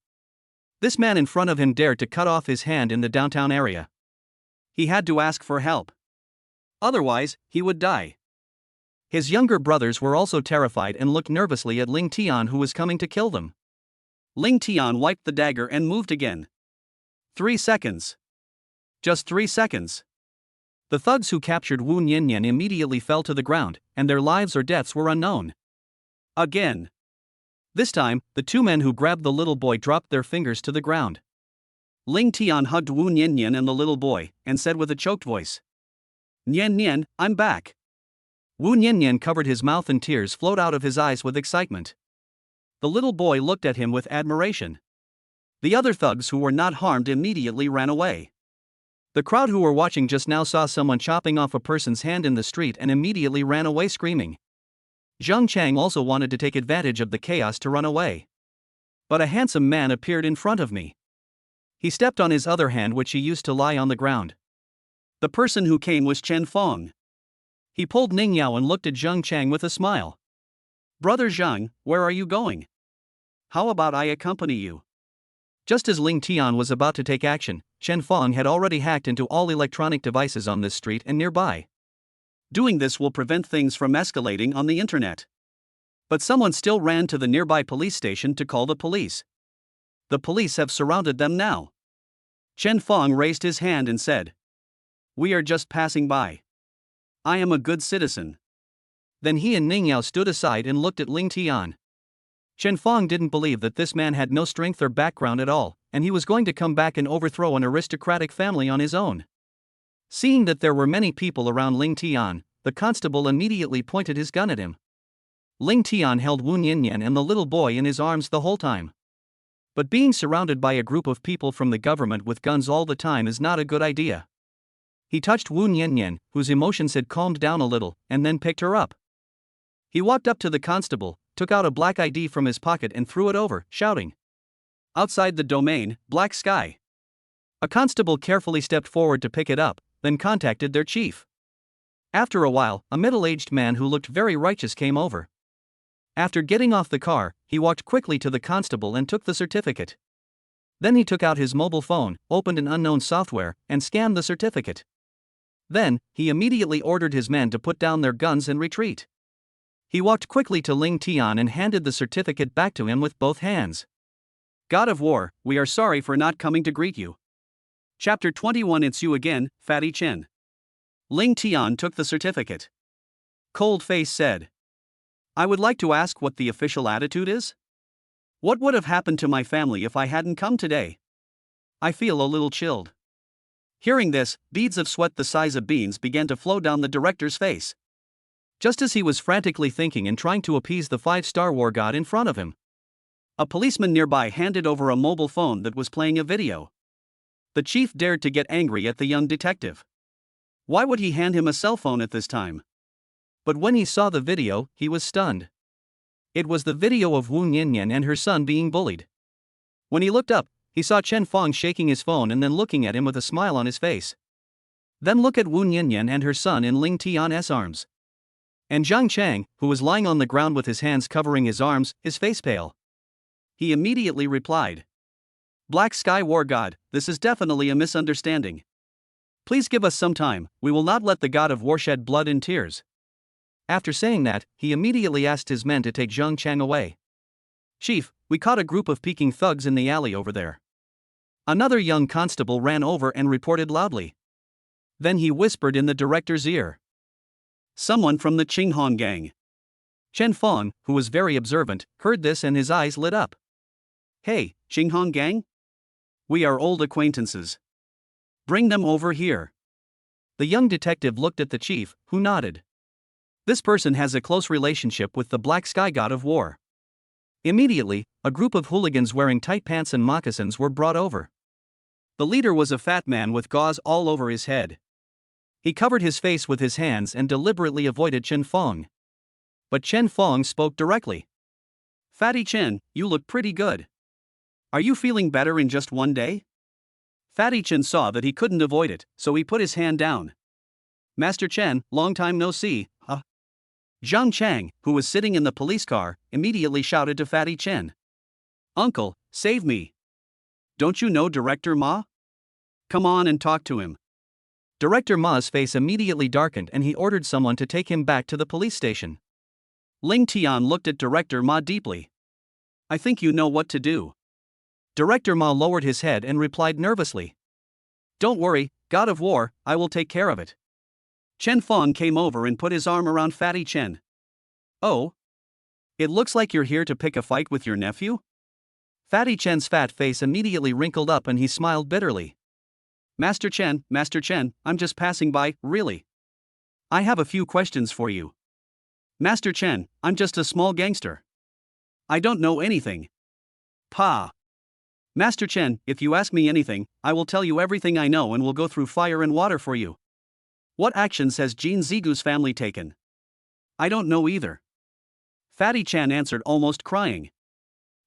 This man in front of him dared to cut off his hand in the downtown area. He had to ask for help. Otherwise, he would die. His younger brothers were also terrified and looked nervously at Ling Tian who was coming to kill them. Ling Tian wiped the dagger and moved again. 3 seconds. Just 3 seconds. The thugs who captured Wu Niannian immediately fell to the ground, and their lives or deaths were unknown. Again. This time, the 2 men who grabbed the little boy dropped their fingers to the ground. Ling Tian hugged Wu Niannian and the little boy, and said with a choked voice, "Nian, I'm back." Wu Niannian covered his mouth and tears flowed out of his eyes with excitement. The little boy looked at him with admiration. The other thugs who were not harmed immediately ran away. The crowd who were watching just now saw someone chopping off a person's hand in the street and immediately ran away screaming. Zheng Chang also wanted to take advantage of the chaos to run away. But a handsome man appeared in front of me. He stepped on his other hand which he used to lie on the ground. The person who came was Chen Feng. He pulled Ning Yao and looked at Zheng Chang with a smile. "Brother Zheng, where are you going? How about I accompany you?" Just as Ling Tian was about to take action, Chen Feng had already hacked into all electronic devices on this street and nearby. Doing this will prevent things from escalating on the internet. But someone still ran to the nearby police station to call the police. The police have surrounded them now. Chen Feng raised his hand and said, "We are just passing by. I am a good citizen." Then he and Ning Yao stood aside and looked at Ling Tian. Chen Feng didn't believe that this man had no strength or background at all, and he was going to come back and overthrow an aristocratic family on his own. Seeing that there were many people around Ling Tian, the constable immediately pointed his gun at him. Ling Tian held Wu Niannian and the little boy in his arms the whole time. But being surrounded by a group of people from the government with guns all the time is not a good idea. He touched Wu Niannian, whose emotions had calmed down a little, and then picked her up. He walked up to the constable, took out a black ID from his pocket and threw it over, shouting, "Outside the domain, black sky." A constable carefully stepped forward to pick it up, then contacted their chief. After a while, a middle-aged man who looked very righteous came over. After getting off the car, he walked quickly to the constable and took the certificate. Then he took out his mobile phone, opened an unknown software, and scanned the certificate. Then, he immediately ordered his men to put down their guns and retreat. He walked quickly to Ling Tian and handed the certificate back to him with both hands. God of War, we are sorry for not coming to greet you. Chapter 21. It's you again, Fatty Chen. Ling Tian took the certificate. Cold face said, I would like to ask what the official attitude is? What would have happened to my family if I hadn't come today? I feel a little chilled. Hearing this, beads of sweat the size of beans began to flow down the director's face. Just as he was frantically thinking and trying to appease the 5-star war god in front of him, a policeman nearby handed over a mobile phone that was playing a video. The chief dared to get angry at the young detective. Why would he hand him a cell phone at this time? But when he saw the video, he was stunned. It was the video of Wu Nianyan and her son being bullied. When he looked up, he saw Chen Fong shaking his phone and then looking at him with a smile on his face. Then look at Wu Nianyan and her son in Ling Tian's arms. And Zhang Chang, who was lying on the ground with his hands covering his arms, his face pale. He immediately replied, Black Sky War God, this is definitely a misunderstanding. Please give us some time, we will not let the God of War shed blood and tears. After saying that, he immediately asked his men to take Zhang Chang away. Chief, we caught a group of Peking thugs in the alley over there. Another young constable ran over and reported loudly. Then he whispered in the director's ear. Someone from the Qinghong gang. Chen Fong, who was very observant, heard this and his eyes lit up. Hey, Qinghong gang? We are old acquaintances. Bring them over here. The young detective looked at the chief, who nodded. This person has a close relationship with the Black Sky God of War. Immediately, a group of hooligans wearing tight pants and moccasins were brought over. The leader was a fat man with gauze all over his head. He covered his face with his hands and deliberately avoided Chen Fong. But Chen Fong spoke directly. Fatty Chen, you look pretty good. Are you feeling better in just one day? Fatty Chen saw that he couldn't avoid it, so he put his hand down. Master Chen, long time no see, huh? Zhang Chang, who was sitting in the police car, immediately shouted to Fatty Chen. Uncle, save me. Don't you know Director Ma? Come on and talk to him. Director Ma's face immediately darkened and he ordered someone to take him back to the police station. Ling Tian looked at Director Ma deeply. I think you know what to do. Director Ma lowered his head and replied nervously. Don't worry, God of War, I will take care of it. Chen Fong came over and put his arm around Fatty Chen. Oh? It looks like you're here to pick a fight with your nephew? Fatty Chen's fat face immediately wrinkled up and he smiled bitterly. Master Chen, I'm just passing by, really. I have a few questions for you. Master Chen, I'm just a small gangster. I don't know anything. Pa. Master Chen, if you ask me anything, I will tell you everything I know and will go through fire and water for you. What actions has Jin Zigu's family taken? I don't know either. Fatty Chen answered almost crying.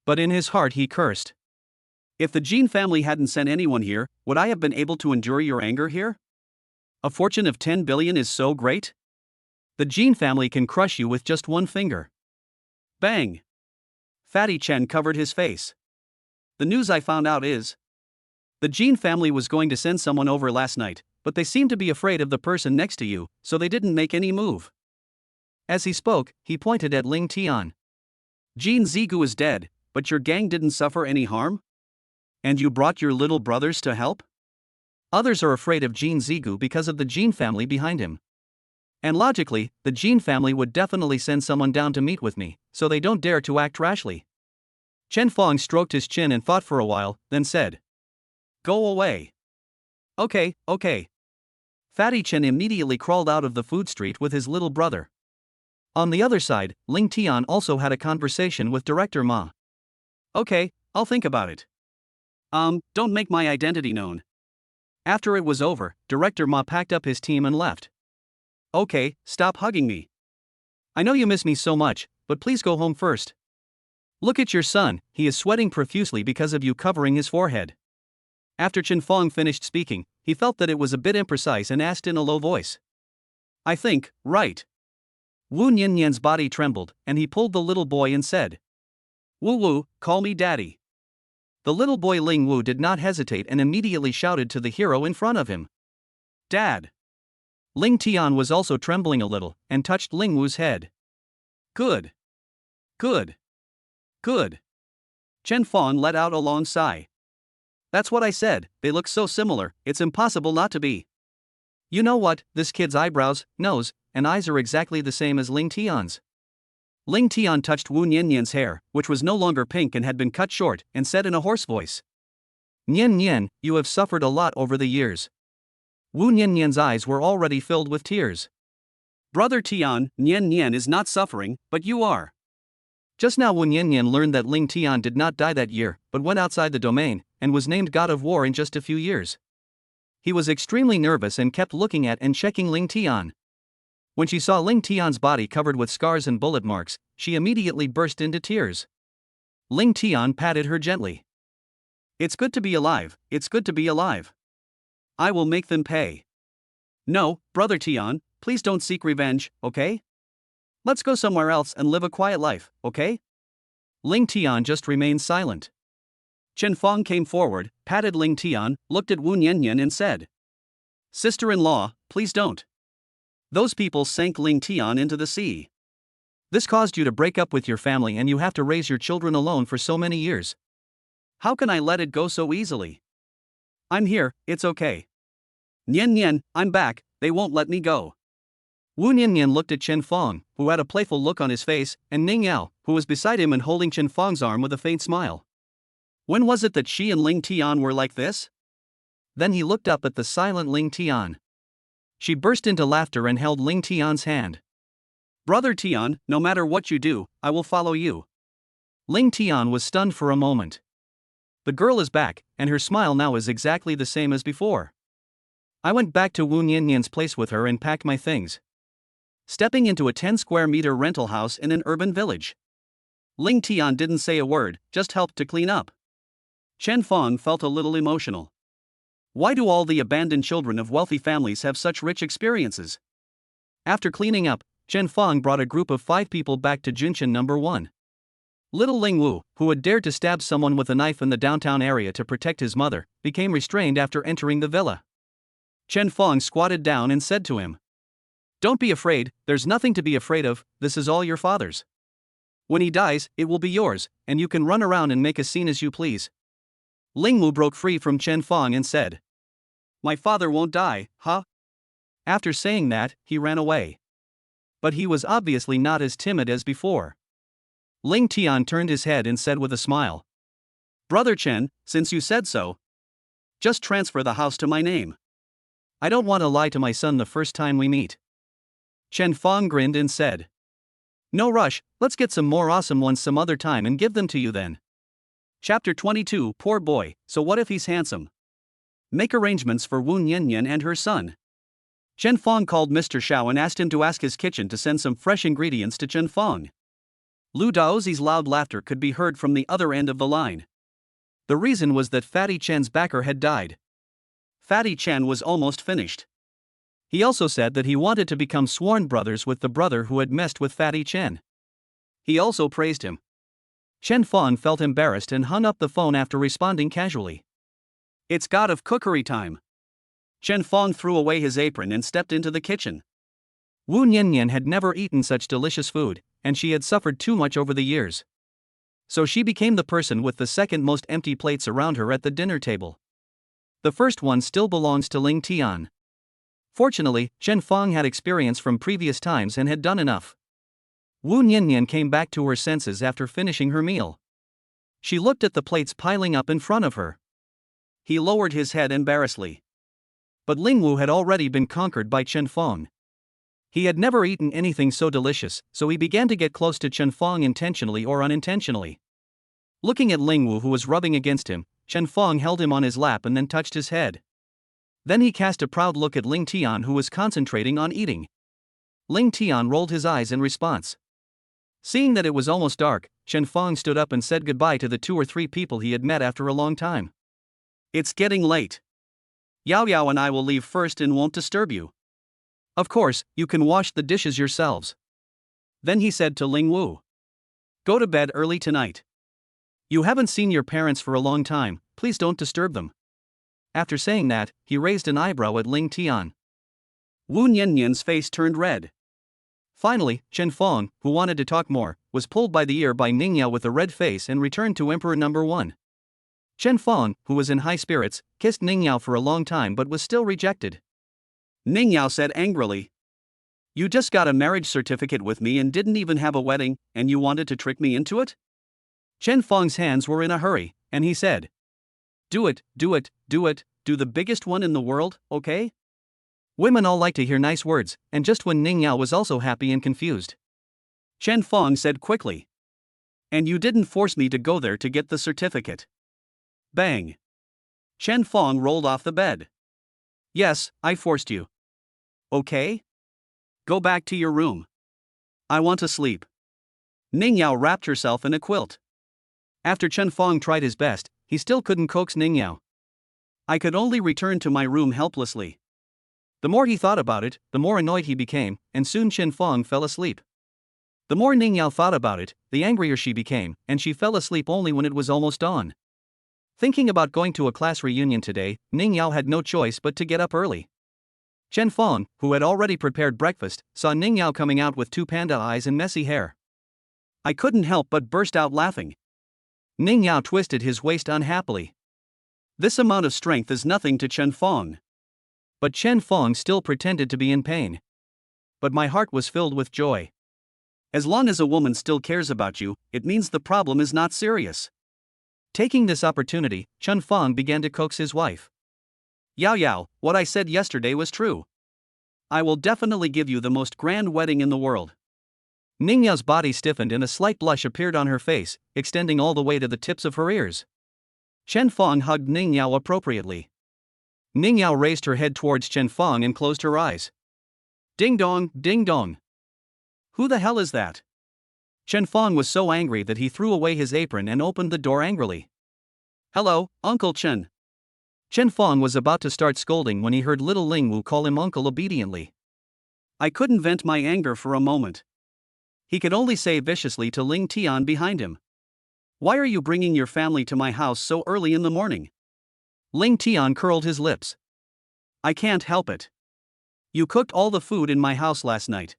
But in his heart he cursed. If the Jin family hadn't sent anyone here, would I have been able to endure your anger here? A fortune of 10 billion is so great? The Jin family can crush you with just one finger. Bang! Fatty Chen covered his face. The news I found out is, the Jin family was going to send someone over last night, but they seemed to be afraid of the person next to you, so they didn't make any move. As he spoke, he pointed at Ling Tian. Jin Zigu is dead, but your gang didn't suffer any harm? And you brought your little brothers to help? Others are afraid of Jin Zigu because of the Jin family behind him. And logically, the Jin family would definitely send someone down to meet with me, so they don't dare to act rashly. Chen Fong stroked his chin and thought for a while, then said, Go away. Okay. Fatty Chen immediately crawled out of the food street with his little brother. On the other side, Ling Tian also had a conversation with Director Ma. Okay, I'll think about it. Don't make my identity known. After it was over, Director Ma packed up his team and left. Okay, stop hugging me. I know you miss me so much, but please go home first. Look at your son, he is sweating profusely because of you covering his forehead. After Chen Fong finished speaking, he felt that it was a bit imprecise and asked in a low voice. I think, right. Wu Nianyan's body trembled, and he pulled the little boy and said, Wu Wu, call me daddy. The little boy Ling Wu did not hesitate and immediately shouted to the hero in front of him. Dad. Ling Tian was also trembling a little, and touched Ling Wu's head. Good. Chen Fong let out a long sigh. That's what I said, they look so similar, it's impossible not to be. You know what, this kid's eyebrows, nose, and eyes are exactly the same as Ling Tian's. Ling Tian touched Wu Niannian's hair, which was no longer pink and had been cut short, and said in a hoarse voice. Nian Nian, you have suffered a lot over the years. Wu Niannian's eyes were already filled with tears. Brother Tian, Nian Nian is not suffering, but you are. Just now Wu Niannian learned that Ling Tian did not die that year, but went outside the domain, and was named God of War in just a few years. He was extremely nervous and kept looking at and checking Ling Tian. When she saw Ling Tian's body covered with scars and bullet marks, she immediately burst into tears. Ling Tian patted her gently. It's good to be alive, it's good to be alive. I will make them pay. No, Brother Tian, please don't seek revenge, okay? Let's go somewhere else and live a quiet life, okay? Ling Tian just remained silent. Chen Fong came forward, patted Ling Tian, looked at Wu Niannian and said. Sister-in-law, please don't. Those people sank Ling Tian into the sea. This caused you to break up with your family and you have to raise your children alone for so many years. How can I let it go so easily? I'm here, it's okay. Nian Nian, I'm back, they won't let me go. Wu Niannian looked at Chen Fong, who had a playful look on his face, and Ning Yao, who was beside him and holding Chen Fong's arm with a faint smile. When was it that she and Ling Tian were like this? Then he looked up at the silent Ling Tian. She burst into laughter and held Ling Tian's hand. Brother Tian, no matter what you do, I will follow you. Ling Tian was stunned for a moment. The girl is back, and her smile now is exactly the same as before. I went back to Wu Niannian's place with her and packed my things. Stepping into a 10-square-meter rental house in an urban village. Ling Tian didn't say a word, just helped to clean up. Chen Fong felt a little emotional. Why do all the abandoned children of wealthy families have such rich experiences? After cleaning up, Chen Fong brought a group of 5 people back to Junshan number 1. Little Ling Wu, who had dared to stab someone with a knife in the downtown area to protect his mother, became restrained after entering the villa. Chen Fong squatted down and said to him. Don't be afraid, there's nothing to be afraid of, this is all your father's. When he dies, it will be yours, and you can run around and make a scene as you please. Ling Wu broke free from Chen Fong and said. My father won't die, huh? After saying that, he ran away. But he was obviously not as timid as before. Ling Tian turned his head and said with a smile. Brother Chen, since you said so, just transfer the house to my name. I don't want to lie to my son the first time we meet. Chen Fong grinned and said. No rush, let's get some more awesome ones some other time and give them to you then. Chapter 22 Poor boy, so what if he's handsome? Make arrangements for Wu Niannian and her son. Chen Fong called Mr. Xiao and asked him to ask his kitchen to send some fresh ingredients to Chen Fong. Lu Daozi's loud laughter could be heard from the other end of the line. The reason was that Fatty Chen's backer had died. Fatty Chen was almost finished. He also said that he wanted to become sworn brothers with the brother who had messed with Fatty Chen. He also praised him. Chen Fong felt embarrassed and hung up the phone after responding casually. It's God of cookery time. Chen Fong threw away his apron and stepped into the kitchen. Wu Niannian had never eaten such delicious food, and she had suffered too much over the years. So she became the person with the second most empty plates around her at the dinner table. The first one still belongs to Ling Tian. Fortunately, Chen Fong had experience from previous times and had done enough. Wu Niannian came back to her senses after finishing her meal. She looked at the plates piling up in front of her. He lowered his head embarrassedly. But Ling Wu had already been conquered by Chen Fong. He had never eaten anything so delicious, so he began to get close to Chen Fong intentionally or unintentionally. Looking at Ling Wu who was rubbing against him, Chen Fong held him on his lap and then touched his head. Then he cast a proud look at Ling Tian who was concentrating on eating. Ling Tian rolled his eyes in response. Seeing that it was almost dark, Chen Fong stood up and said goodbye to the 2 or 3 people he had met after a long time. It's getting late. Yao Yao and I will leave first and won't disturb you. Of course, you can wash the dishes yourselves. Then he said to Ling Wu. Go to bed early tonight. You haven't seen your parents for a long time, please don't disturb them. After saying that, he raised an eyebrow at Ling Tian. Wu Niannian's face turned red. Finally, Chen Fong, who wanted to talk more, was pulled by the ear by Ning Yao with a red face and returned to Emperor number 1. Chen Fong, who was in high spirits, kissed Ning Yao for a long time but was still rejected. Ning Yao said angrily, "You just got a marriage certificate with me and didn't even have a wedding, and you wanted to trick me into it?" Chen Fong's hands were in a hurry, and he said, "Do it, do it, do it, do the biggest one in the world, okay?" Women all like to hear nice words, and just when Ning Yao was also happy and confused, Chen Fong said quickly, "And you didn't force me to go there to get the certificate." Bang! Chen Fong rolled off the bed. "Yes, I forced you. Okay? Go back to your room. I want to sleep." Ning Yao wrapped herself in a quilt. After Chen Fong tried his best, he still couldn't coax Ning Yao. "I could only return to my room helplessly." The more he thought about it, the more annoyed he became, and soon Chen Fong fell asleep. The more Ning Yao thought about it, the angrier she became, and she fell asleep only when it was almost dawn. Thinking about going to a class reunion today, Ning Yao had no choice but to get up early. Chen Fong, who had already prepared breakfast, saw Ning Yao coming out with 2 panda eyes and messy hair. I couldn't help but burst out laughing. Ning Yao twisted his waist unhappily. This amount of strength is nothing to Chen Fong. But Chen Fong still pretended to be in pain. But my heart was filled with joy. As long as a woman still cares about you, it means the problem is not serious. Taking this opportunity, Chen Fong began to coax his wife. "Yao Yao, what I said yesterday was true. I will definitely give you the most grand wedding in the world." Ning Yao's body stiffened and a slight blush appeared on her face, extending all the way to the tips of her ears. Chen Fong hugged Ning Yao appropriately. Ning Yao raised her head towards Chen Fong and closed her eyes. Ding dong, ding dong. Who the hell is that? Chen Fong was so angry that he threw away his apron and opened the door angrily. "Hello, Uncle Chen." Chen Fong was about to start scolding when he heard little Ling Wu call him uncle obediently. I couldn't vent my anger for a moment. He could only say viciously to Ling Tian behind him, "Why are you bringing your family to my house so early in the morning?" Ling Tian curled his lips. "I can't help it. You cooked all the food in my house last night.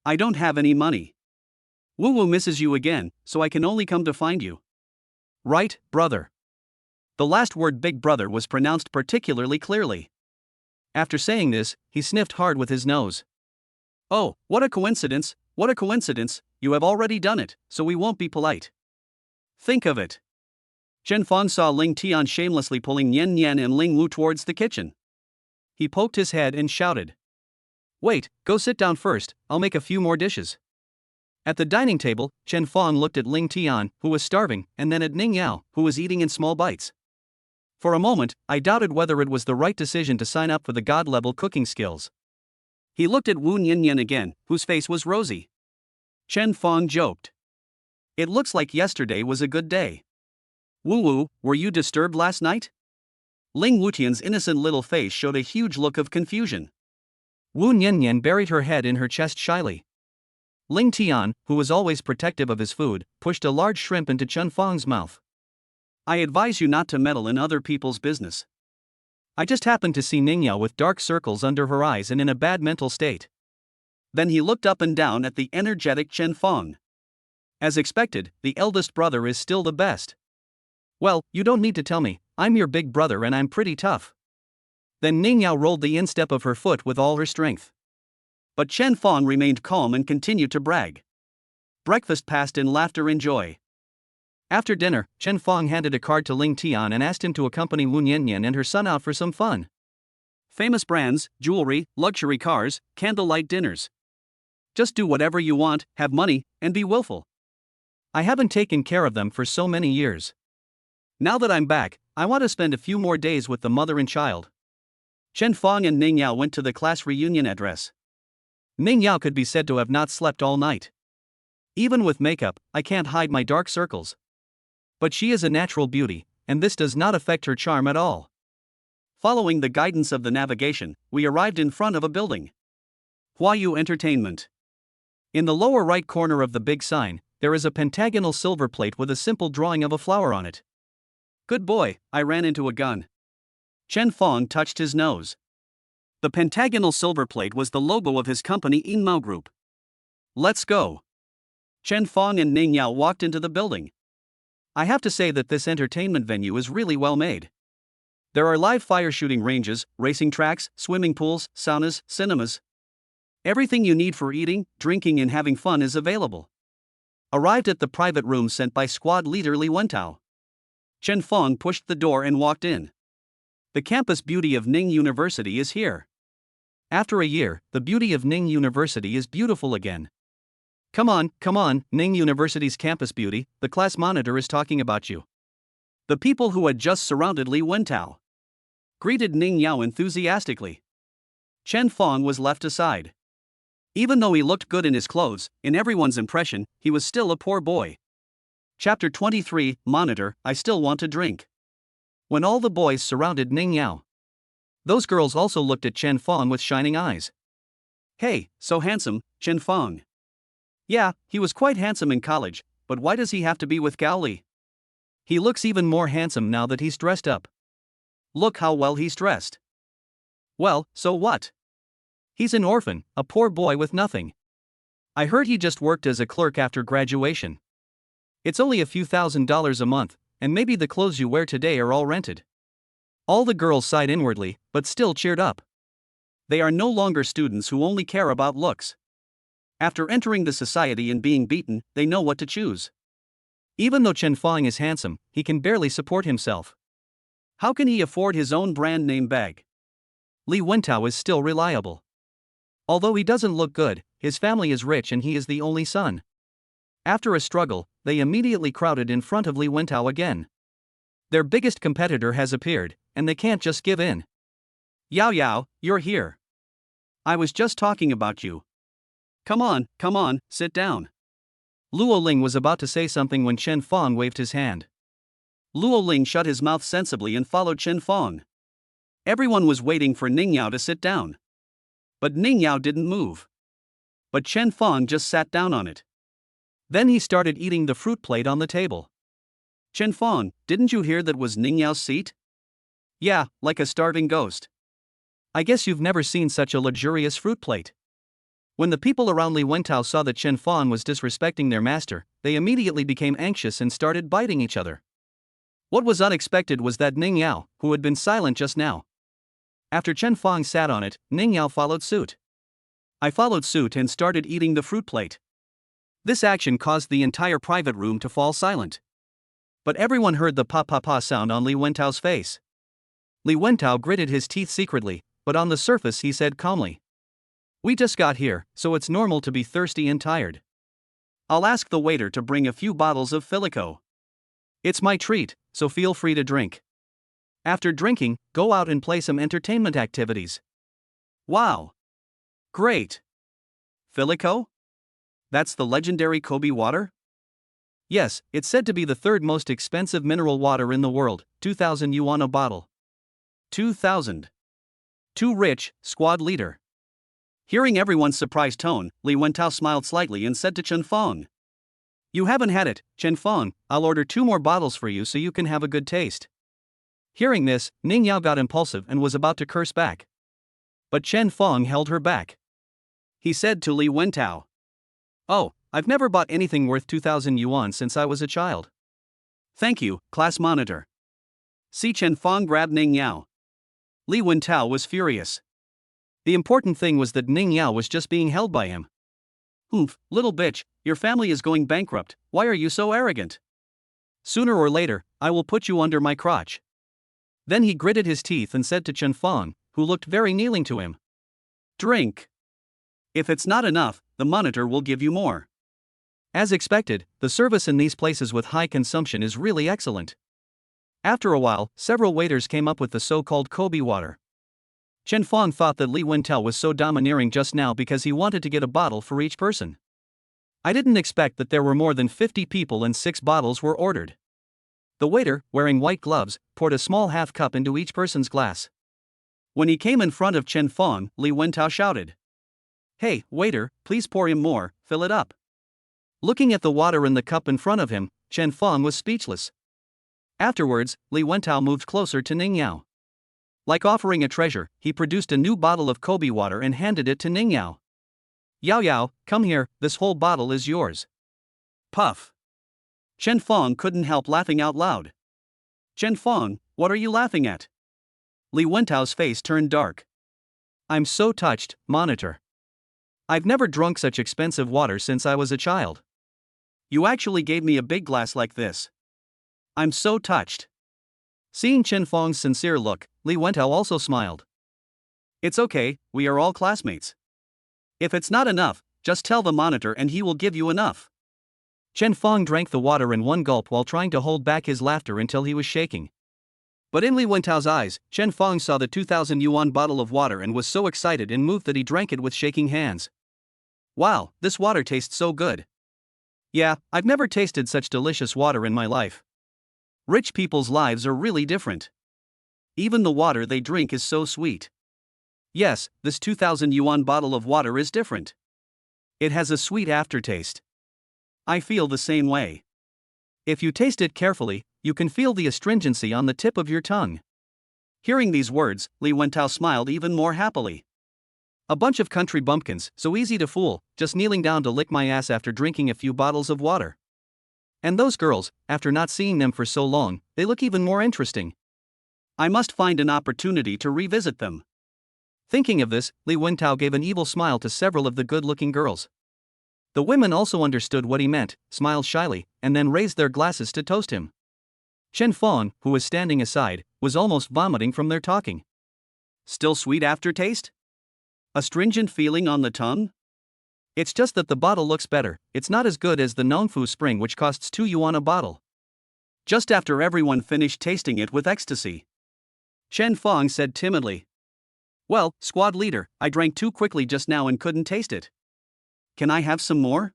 I don't have any money. Wu Wu misses you again, so I can only come to find you." Right, brother. The last word big brother was pronounced particularly clearly. After saying this, he sniffed hard with his nose. "Oh, what a coincidence, what a coincidence, you have already done it, so we won't be polite. Think of it." Chen Fong saw Ling Tian shamelessly pulling Nian Nian and Ling Wu towards the kitchen. He poked his head and shouted, "Wait, go sit down first, I'll make a few more dishes." At the dining table, Chen Fong looked at Ling Tian, who was starving, and then at Ning Yao, who was eating in small bites. For a moment, I doubted whether it was the right decision to sign up for the god-level cooking skills. He looked at Wu Nian again, whose face was rosy. Chen Fong joked, "It looks like yesterday was a good day. Wu Wu, were you disturbed last night?" Ling Wutian's innocent little face showed a huge look of confusion. Wu Nian buried her head in her chest shyly. Ling Tian, who was always protective of his food, pushed a large shrimp into Chen Fong's mouth. "I advise you not to meddle in other people's business. I just happened to see Ning Yao with dark circles under her eyes and in a bad mental state." Then he looked up and down at the energetic Chen Fong. As expected, the eldest brother is still the best. "Well, you don't need to tell me, I'm your big brother and I'm pretty tough." Then Ning Yao rolled the instep of her foot with all her strength. But Chen Fong remained calm and continued to brag. Breakfast passed in laughter and joy. After dinner, Chen Fong handed a card to Ling Tian and asked him to accompany Wu Nian and her son out for some fun. Famous brands, jewelry, luxury cars, candlelight dinners. Just do whatever you want, have money, and be willful. I haven't taken care of them for so many years. Now that I'm back, I want to spend a few more days with the mother and child. Chen Fong and Ning Yao went to the class reunion address. Ning Yao could be said to have not slept all night. Even with makeup, I can't hide my dark circles. But she is a natural beauty, and this does not affect her charm at all. Following the guidance of the navigation, we arrived in front of a building. Huayu Entertainment. In the lower right corner of the big sign, there is a pentagonal silver plate with a simple drawing of a flower on it. Good boy, I ran into a gun. Chen Fong touched his nose. The pentagonal silver plate was the logo of his company Inmao Group. Let's go. Chen Fong and Ning Yao walked into the building. I have to say that this entertainment venue is really well made. There are live fire shooting ranges, racing tracks, swimming pools, saunas, cinemas. Everything you need for eating, drinking, and having fun is available. Arrived at the private room sent by squad leader Li Wentao. Chen Fong pushed the door and walked in. The campus beauty of Ning University is here. After a year, the beauty of Ning University is beautiful again. Come on, Ning University's campus beauty, the class monitor is talking about you. The people who had just surrounded Li Wentao greeted Ning Yao enthusiastically. Chen Fong was left aside. Even though he looked good in his clothes, in everyone's impression, he was still a poor boy. Chapter 23, Monitor, I Still Want to Drink. When all the boys surrounded Ning Yao, those girls also looked at Chen Fong with shining eyes. Hey, so handsome, Chen Fong. Yeah, he was quite handsome in college, but why does he have to be with Gao Li? He looks even more handsome now that he's dressed up. Look how well he's dressed. Well, so what? He's an orphan, a poor boy with nothing. I heard he just worked as a clerk after graduation. It's only a few $1,000s a month, and maybe the clothes you wear today are all rented. All the girls sighed inwardly, but still cheered up. They are no longer students who only care about looks. After entering the society and being beaten, they know what to choose. Even though Chen Fong is handsome, he can barely support himself. How can he afford his own brand name bag? Li Wentao is still reliable. Although he doesn't look good, his family is rich and he is the only son. After a struggle, they immediately crowded in front of Li Wentao again. Their biggest competitor has appeared, and they can't just give in. Yao, you're here. I was just talking about you. Come on, sit down. Luo Ling was about to say something when Chen Fong waved his hand. Luo Ling shut his mouth sensibly and followed Chen Fong. Everyone was waiting for Ning Yao to sit down. But Ning Yao didn't move. But Chen Fong just sat down on it. Then he started eating the fruit plate on the table. Chen Fong, didn't you hear that was Ning Yao's seat? Yeah, like a starving ghost. I guess you've never seen such a luxurious fruit plate. When the people around Li Wentao saw that Chen Fong was disrespecting their master, they immediately became anxious and started biting each other. What was unexpected was that Ning Yao, who had been silent just now. After Chen Fong sat on it, Ning Yao followed suit. I followed suit and started eating the fruit plate. This action caused the entire private room to fall silent. But everyone heard the pa-pa-pa sound on Li Wentao's face. Li Wentao gritted his teeth secretly, but on the surface he said calmly. We just got here, so it's normal to be thirsty and tired. I'll ask the waiter to bring a few bottles of Filico. It's my treat, so feel free to drink. After drinking, go out and play some entertainment activities. Wow! Great! Filico? That's the legendary Kobe water? Yes, it's said to be the third most expensive mineral water in the world, 2,000 yuan a bottle. 2,000. Too rich, squad leader. Hearing everyone's surprised tone, Li Wentao smiled slightly and said to Chen Fong. You haven't had it, Chen Fong, I'll order 2 more bottles for you so you can have a good taste. Hearing this, Ning Yao got impulsive and was about to curse back. But Chen Fong held her back. He said to Li Wentao. Oh, I've never bought anything worth 2,000 yuan since I was a child. Thank you, class monitor. See Chen Fong grabbed Ning Yao. Li Wentao was furious. The important thing was that Ning Yao was just being held by him. Oomph, little bitch, your family is going bankrupt, why are you so arrogant? Sooner or later, I will put you under my crotch. Then he gritted his teeth and said to Chen Fong, who looked very kneeling to him. Drink. If it's not enough, the monitor will give you more. As expected, the service in these places with high consumption is really excellent. After a while, several waiters came up with the so-called Kobe water. Chen Fong thought that Li Wentao was so domineering just now because he wanted to get a bottle for each person. I didn't expect that there were more than 50 people and 6 bottles were ordered. The waiter, wearing white gloves, poured a small half cup into each person's glass. When he came in front of Chen Fong, Li Wentao shouted. Hey, waiter, please pour him more, fill it up. Looking at the water in the cup in front of him, Chen Fong was speechless. Afterwards, Li Wentao moved closer to Ning Yao. Like offering a treasure, he produced a new bottle of Kobe water and handed it to Ning Yao. Yao Yao, come here, this whole bottle is yours. Puff. Chen Fong couldn't help laughing out loud. Chen Fong, what are you laughing at? Li Wentao's face turned dark. I'm so touched, monitor. I've never drunk such expensive water since I was a child. You actually gave me a big glass like this. I'm so touched. Seeing Chen Fong's sincere look, Li Wentao also smiled. It's okay, we are all classmates. If it's not enough, just tell the monitor and he will give you enough. Chen Fong drank the water in one gulp while trying to hold back his laughter until he was shaking. But in Li Wentao's eyes, Chen Fong saw the 2,000 yuan bottle of water and was so excited and moved that he drank it with shaking hands. Wow, this water tastes so good. Yeah, I've never tasted such delicious water in my life. Rich people's lives are really different. Even the water they drink is so sweet. Yes, this 2,000 yuan bottle of water is different. It has a sweet aftertaste. I feel the same way. If you taste it carefully, you can feel the astringency on the tip of your tongue. Hearing these words, Li Wentao smiled even more happily. A bunch of country bumpkins, so easy to fool, just kneeling down to lick my ass after drinking a few bottles of water. And those girls, after not seeing them for so long, they look even more interesting. I must find an opportunity to revisit them. Thinking of this, Li Wentao gave an evil smile to several of the good-looking girls. The women also understood what he meant, smiled shyly, and then raised their glasses to toast him. Chen Fong, who was standing aside, was almost vomiting from their talking. Still sweet aftertaste? Astringent feeling on the tongue? It's just that the bottle looks better, it's not as good as the Nongfu Spring which costs 2 yuan a bottle. Just after everyone finished tasting it with ecstasy, Chen Fong said timidly. Well, squad leader, I drank too quickly just now and couldn't taste it. Can I have some more?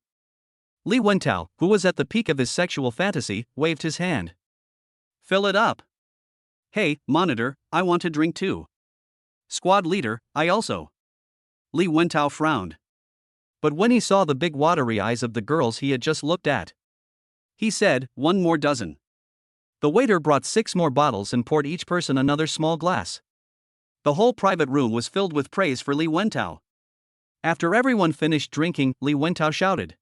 Li Wentao, who was at the peak of his sexual fantasy, waved his hand. Fill it up. Hey, monitor, I want to drink too. Squad leader, I also. Li Wentao frowned. But when he saw the big watery eyes of the girls he had just looked at, he said, 1 more dozen. The waiter brought 6 more bottles and poured each person another small glass. The whole private room was filled with praise for Li Wentao. After everyone finished drinking, Li Wentao shouted.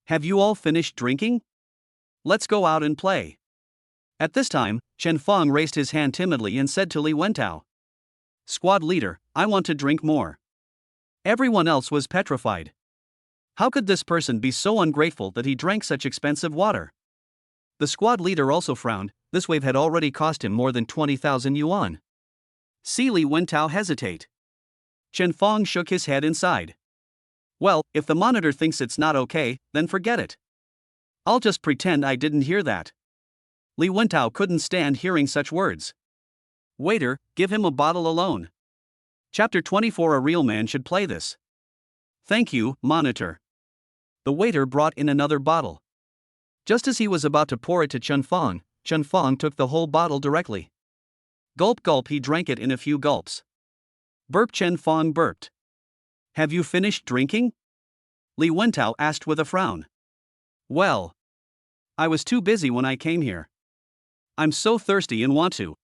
Have you all finished drinking? Let's go out and play. At this time, Chen Fong raised his hand timidly and said to Li Wentao. Squad leader, I want to drink more. Everyone else was petrified. How could this person be so ungrateful that he drank such expensive water? The squad leader also frowned, this wave had already cost him more than 20,000 yuan. See Li Wentao hesitate. Chen Fong shook his head inside. Well, if the monitor thinks it's not okay, then forget it. I'll just pretend I didn't hear that. Li Wentao couldn't stand hearing such words. Waiter, give him a bottle alone. Chapter 24. A real man should play this. Thank you, monitor. The waiter brought in another bottle. Just as he was about to pour it to Chen Fong took the whole bottle directly. Gulp gulp, he drank it in a few gulps. Burp, Chen Fong burped. Have you finished drinking? Li Wentao asked with a frown. Well, I was too busy when I came here. I'm so thirsty and want to.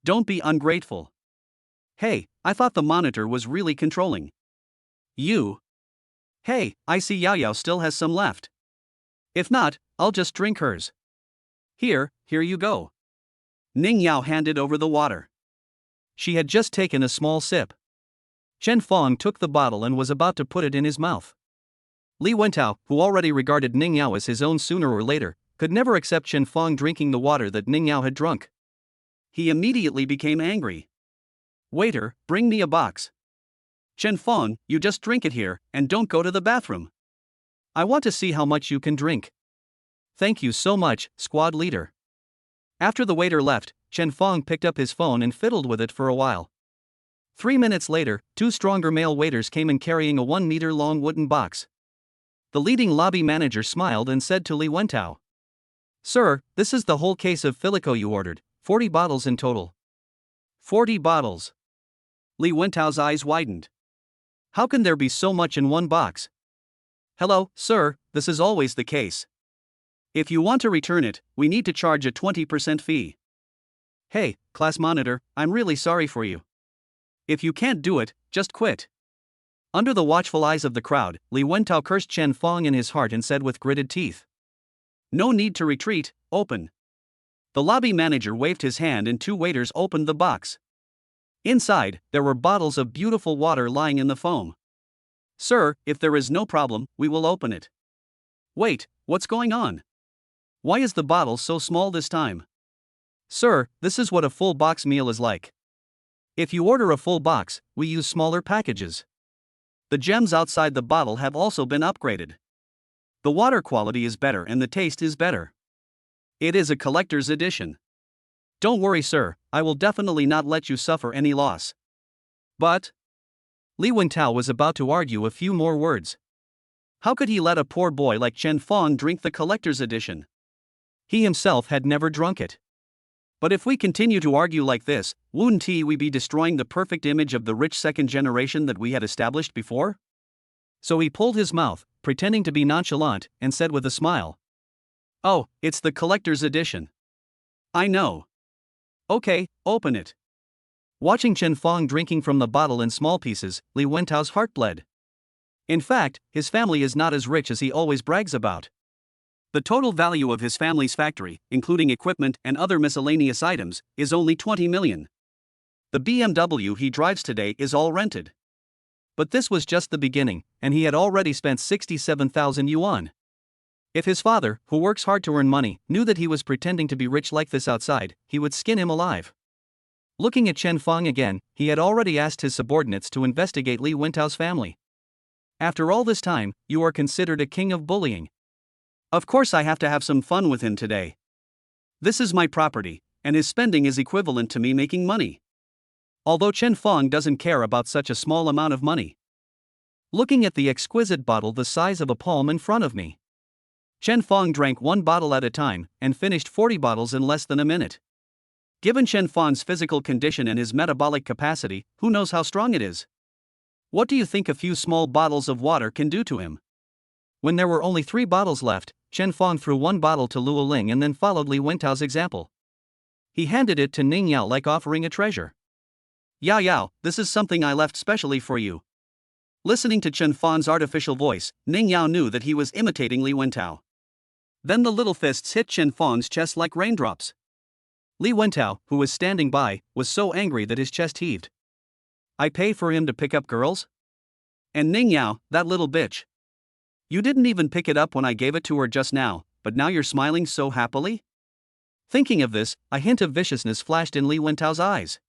Don't be ungrateful. Hey, I thought the monitor was really controlling. You? Hey, I see Yao Yao still has some left. If not, I'll just drink hers. Here you go. Ning Yao handed over the water. She had just taken a small sip. Chen Fong took the bottle and was about to put it in his mouth. Li Wentao, who already regarded Ning Yao as his own sooner or later, could never accept Chen Fong drinking the water that Ning Yao had drunk. He immediately became angry. Waiter, bring me a box. Chen Fong, you just drink it here, and don't go to the bathroom. I want to see how much you can drink. Thank you so much, squad leader. After the waiter left, Chen Fong picked up his phone and fiddled with it for a while. 3 minutes later, 2 stronger male waiters came in carrying a 1-meter-long wooden box. The leading lobby manager smiled and said to Li Wentao. Sir, this is the whole case of Filico you ordered, 40 bottles in total. 40 bottles. Li Wentao's eyes widened. How can there be so much in one box? Hello, sir, this is always the case. If you want to return it, we need to charge a 20% fee. Hey, class monitor, I'm really sorry for you. If you can't do it, just quit. Under the watchful eyes of the crowd, Li Wentao cursed Chen Fong in his heart and said with gritted teeth, "No need to retreat, open." The lobby manager waved his hand and two waiters opened the box. Inside, there were bottles of beautiful water lying in the foam. "Sir, if there is no problem, we will open it." "Wait, what's going on? Why is the bottle so small this time?" "Sir, this is what a full box meal is like. If you order a full box, we use smaller packages. The gems outside the bottle have also been upgraded. The water quality is better and the taste is better. It is a collector's edition. Don't worry, sir, I will definitely not let you suffer any loss." But Li Wentao was about to argue a few more words. How could he let a poor boy like Chen Fong drink the collector's edition? He himself had never drunk it. But if we continue to argue like this, wouldn't we be destroying the perfect image of the rich second generation that we had established before? So he pulled his mouth, pretending to be nonchalant, and said with a smile, "Oh, it's the collector's edition. I know. Okay, open it." Watching Chen Fong drinking from the bottle in small pieces, Li Wentao's heart bled. In fact, his family is not as rich as he always brags about. The total value of his family's factory, including equipment and other miscellaneous items, is only 20 million. The BMW he drives today is all rented. But this was just the beginning, and he had already spent 67,000 yuan. If his father, who works hard to earn money, knew that he was pretending to be rich like this outside, he would skin him alive. Looking at Chen Fong again, he had already asked his subordinates to investigate Li Wentao's family. "After all this time, you are considered a king of bullying. Of course I have to have some fun with him today. This is my property, and his spending is equivalent to me making money." Although Chen Fong doesn't care about such a small amount of money. Looking at the exquisite bottle the size of a palm in front of me, Chen Fong drank one bottle at a time and finished 40 bottles in less than a minute. Given Chen Fong's physical condition and his metabolic capacity, who knows how strong it is? What do you think a few small bottles of water can do to him? When there were only 3 bottles left, Chen Fong threw one bottle to Luo Ling and then followed Li Wentao's example. He handed it to Ning Yao like offering a treasure. "Yao Yao, this is something I left specially for you." Listening to Chen Fong's artificial voice, Ning Yao knew that he was imitating Li Wentao. Then the little fists hit Chen Fong's chest like raindrops. Li Wentao, who was standing by, was so angry that his chest heaved. "I pay for him to pick up girls? And Ning Yao, that little bitch. You didn't even pick it up when I gave it to her just now, but now you're smiling so happily?" Thinking of this, a hint of viciousness flashed in Li Wentao's eyes.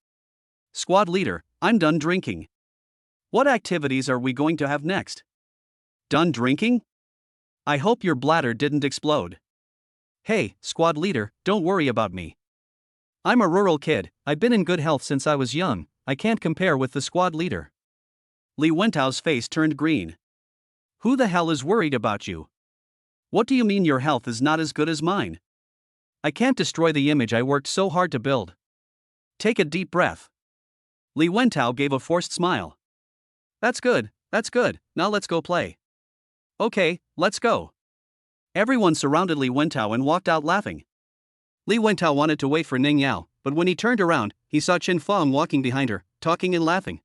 "Squad leader, I'm done drinking. What activities are we going to have next?" "Done drinking? I hope your bladder didn't explode." "Hey, squad leader, don't worry about me. I'm a rural kid, I've been in good health since I was young, I can't compare with the squad leader." Li Wentao's face turned green. "Who the hell is worried about you? What do you mean your health is not as good as mine? I can't destroy the image I worked so hard to build." Take a deep breath. Li Wentao gave a forced smile. That's good, now let's go play." "Okay, let's go." Everyone surrounded Li Wentao and walked out laughing. Li Wentao wanted to wait for Ning Yao, but when he turned around, he saw Chen Fong walking behind her, talking and laughing.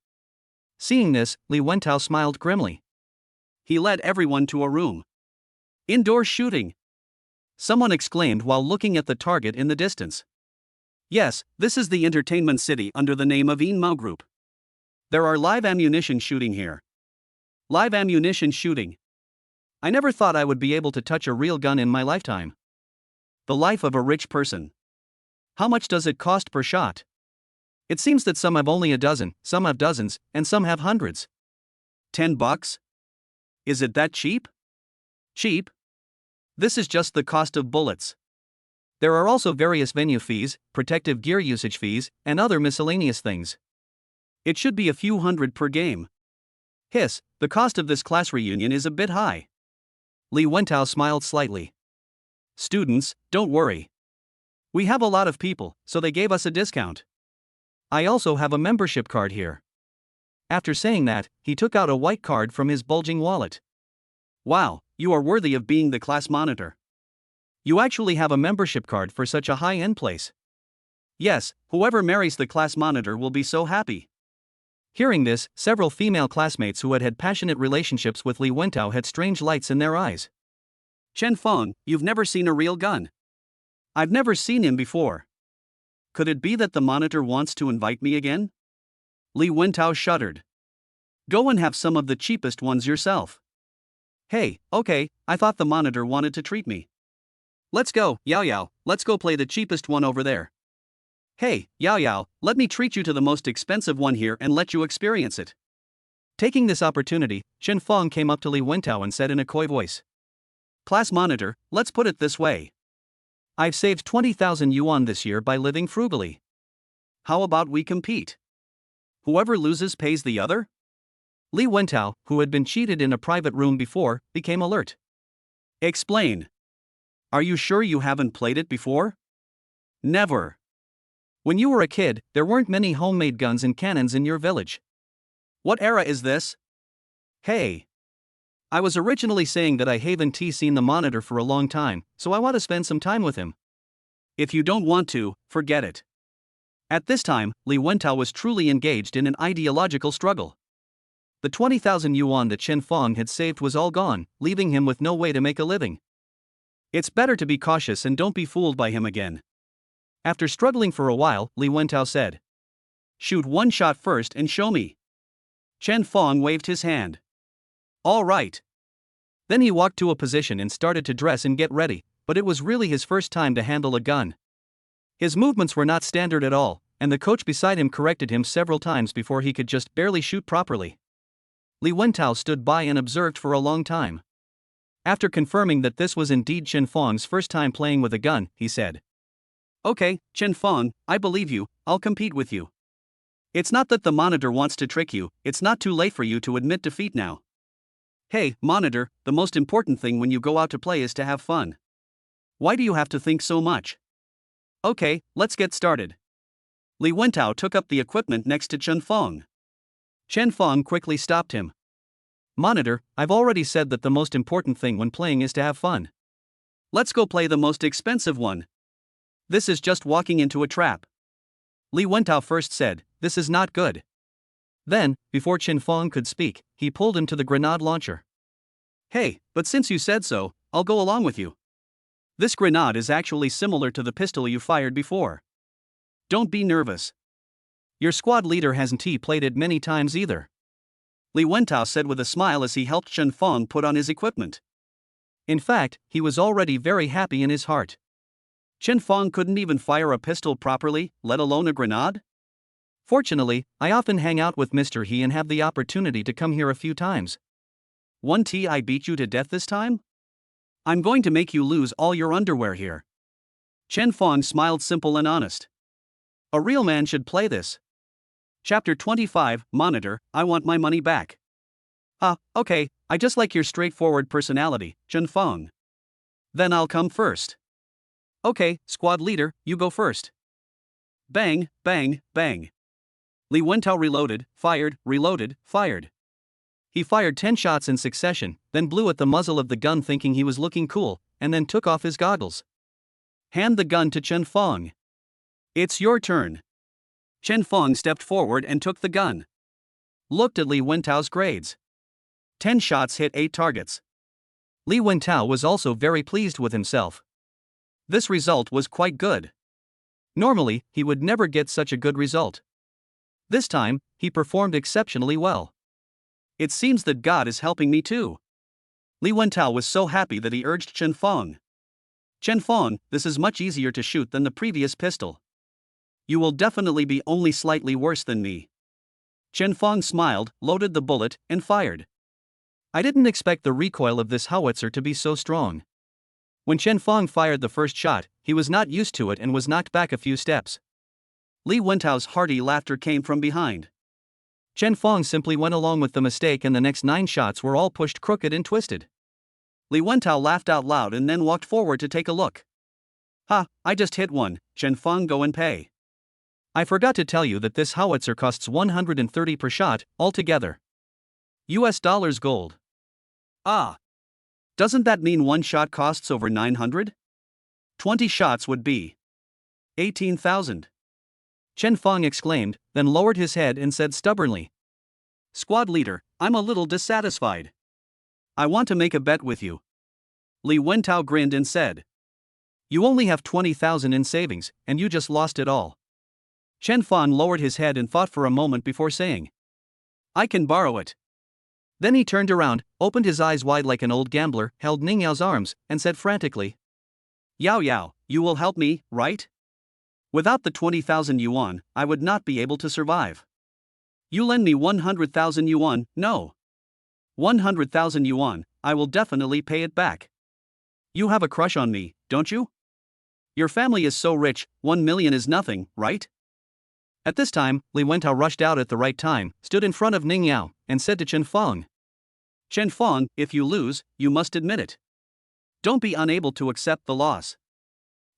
Seeing this, Li Wentao smiled grimly. He led everyone to a room. "Indoor shooting!" someone exclaimed while looking at the target in the distance. Yes, this is the entertainment city under the name of Yin Mao Group. There are live ammunition shooting here. Live ammunition shooting. I never thought I would be able to touch a real gun in my lifetime. The life of a rich person. How much does it cost per shot? It seems that some have only a dozen, some have dozens, and some have hundreds. $10? Is it that cheap? Cheap? This is just the cost of bullets. There are also various venue fees, protective gear usage fees, and other miscellaneous things. It should be a few hundred per game. Hiss, the cost of this class reunion is a bit high. Li Wentao smiled slightly. Students, don't worry. We have a lot of people, so they gave us a discount. I also have a membership card here. After saying that, he took out a white card from his bulging wallet. Wow, you are worthy of being the class monitor. You actually have a membership card for such a high-end place. Yes, whoever marries the class monitor will be so happy. Hearing this, several female classmates who had had passionate relationships with Li Wentao had strange lights in their eyes. Chen Feng, you've never seen a real gun. I've never seen him before. Could it be that the monitor wants to invite me again? Li Wentao shuddered. Go and have some of the cheapest ones yourself. Hey, okay, I thought the monitor wanted to treat me. Let's go, Yao Yao, let's go play the cheapest one over there. Hey, Yao Yao, let me treat you to the most expensive one here and let you experience it. Taking this opportunity, Chen Feng came up to Li Wentao and said in a coy voice. Class monitor, let's put it this way. I've saved 20,000 yuan this year by living frugally. How about we compete? Whoever loses pays the other? Li Wentao, who had been cheated in a private room before, became alert. Explain. Are you sure you haven't played it before? Never. When you were a kid, there weren't many homemade guns and cannons in your village. What era is this? Hey. I was originally saying that I haven't seen the monitor for a long time, so I want to spend some time with him. If you don't want to, forget it. At this time, Li Wentao was truly engaged in an ideological struggle. The 20,000 yuan that Chen Feng had saved was all gone, leaving him with no way to make a living. It's better to be cautious and don't be fooled by him again. After struggling for a while, Li Wentao said. Shoot one shot first and show me. Chen Feng waved his hand. All right. Then he walked to a position and started to dress and get ready, but it was really his first time to handle a gun. His movements were not standard at all, and the coach beside him corrected him several times before he could just barely shoot properly. Li Wentao stood by and observed for a long time. After confirming that this was indeed Chen Feng's first time playing with a gun, he said. Okay, Chen Feng, I believe you, I'll compete with you. It's not that the monitor wants to trick you, it's not too late for you to admit defeat now. Hey, monitor, the most important thing when you go out to play is to have fun. Why do you have to think so much? Okay, let's get started. Li Wentao took up the equipment next to Chen Feng. Chen Feng quickly stopped him. Monitor, I've already said that the most important thing when playing is to have fun. Let's go play the most expensive one. This is just walking into a trap. Li Wentao first said, this is not good. Then, before Chen Feng could speak, he pulled him to the grenade launcher. Hey, but since you said so, I'll go along with you. This grenade is actually similar to the pistol you fired before. Don't be nervous. Your squad leader hasn't played it many times either. Li Wentao said with a smile as he helped Chen Feng put on his equipment. In fact, he was already very happy in his heart. Chen Feng couldn't even fire a pistol properly, let alone a grenade? Fortunately, I often hang out with Mr. He and have the opportunity to come here a few times. I beat you to death this time? I'm going to make you lose all your underwear here. Chen Feng smiled simple and honest. A real man should play this. Chapter 25, Monitor, I want my money back. Okay, I just like your straightforward personality, Chen Feng. Then I'll come first. Okay, squad leader, you go first. Bang, bang, bang. Li Wentao reloaded, fired, fired. He fired 10 shots in succession, then blew at the muzzle of the gun thinking he was looking cool, and then took off his goggles. Hand the gun to Chen Feng. It's your turn. Chen Feng stepped forward and took the gun. Looked at Li Wentao's grades. 10 shots hit 8 targets. Li Wentao was also very pleased with himself. This result was quite good. Normally, he would never get such a good result. This time, he performed exceptionally well. It seems that God is helping me too. Li Wentao was so happy that he urged Chen Feng. Chen Feng, this is much easier to shoot than the previous pistol. You will definitely be only slightly worse than me. Chen Feng smiled, loaded the bullet, and fired. I didn't expect the recoil of this howitzer to be so strong. When Chen Feng fired the first shot, he was not used to it and was knocked back a few steps. Li Wentao's hearty laughter came from behind. Chen Feng simply went along with the mistake and the next 9 shots were all pushed crooked and twisted. Li Wentao laughed out loud and then walked forward to take a look. I just hit one, Chen Feng, go and pay. I forgot to tell you that this howitzer costs 130 per shot, altogether. US dollars gold. Doesn't that mean one shot costs over 900? 20 shots would be 18,000. Chen Feng exclaimed, then lowered his head and said stubbornly, Squad leader, I'm a little dissatisfied. I want to make a bet with you. Li Wentao grinned and said. You only have 20,000 in savings, and you just lost it all. Chen Fang lowered his head and thought for a moment before saying. I can borrow it. Then he turned around, opened his eyes wide like an old gambler, held Ning Yao's arms, and said frantically. Yao Yao, you will help me, right? Without the 20,000 yuan, I would not be able to survive. You lend me 100,000 yuan, no. 100,000 yuan, I will definitely pay it back. You have a crush on me, don't you? Your family is so rich, 1 million is nothing, right? At this time, Li Wentao rushed out at the right time, stood in front of Ning Yao, and said to Chen Fang. Chen Fang, if you lose, you must admit it. Don't be unable to accept the loss.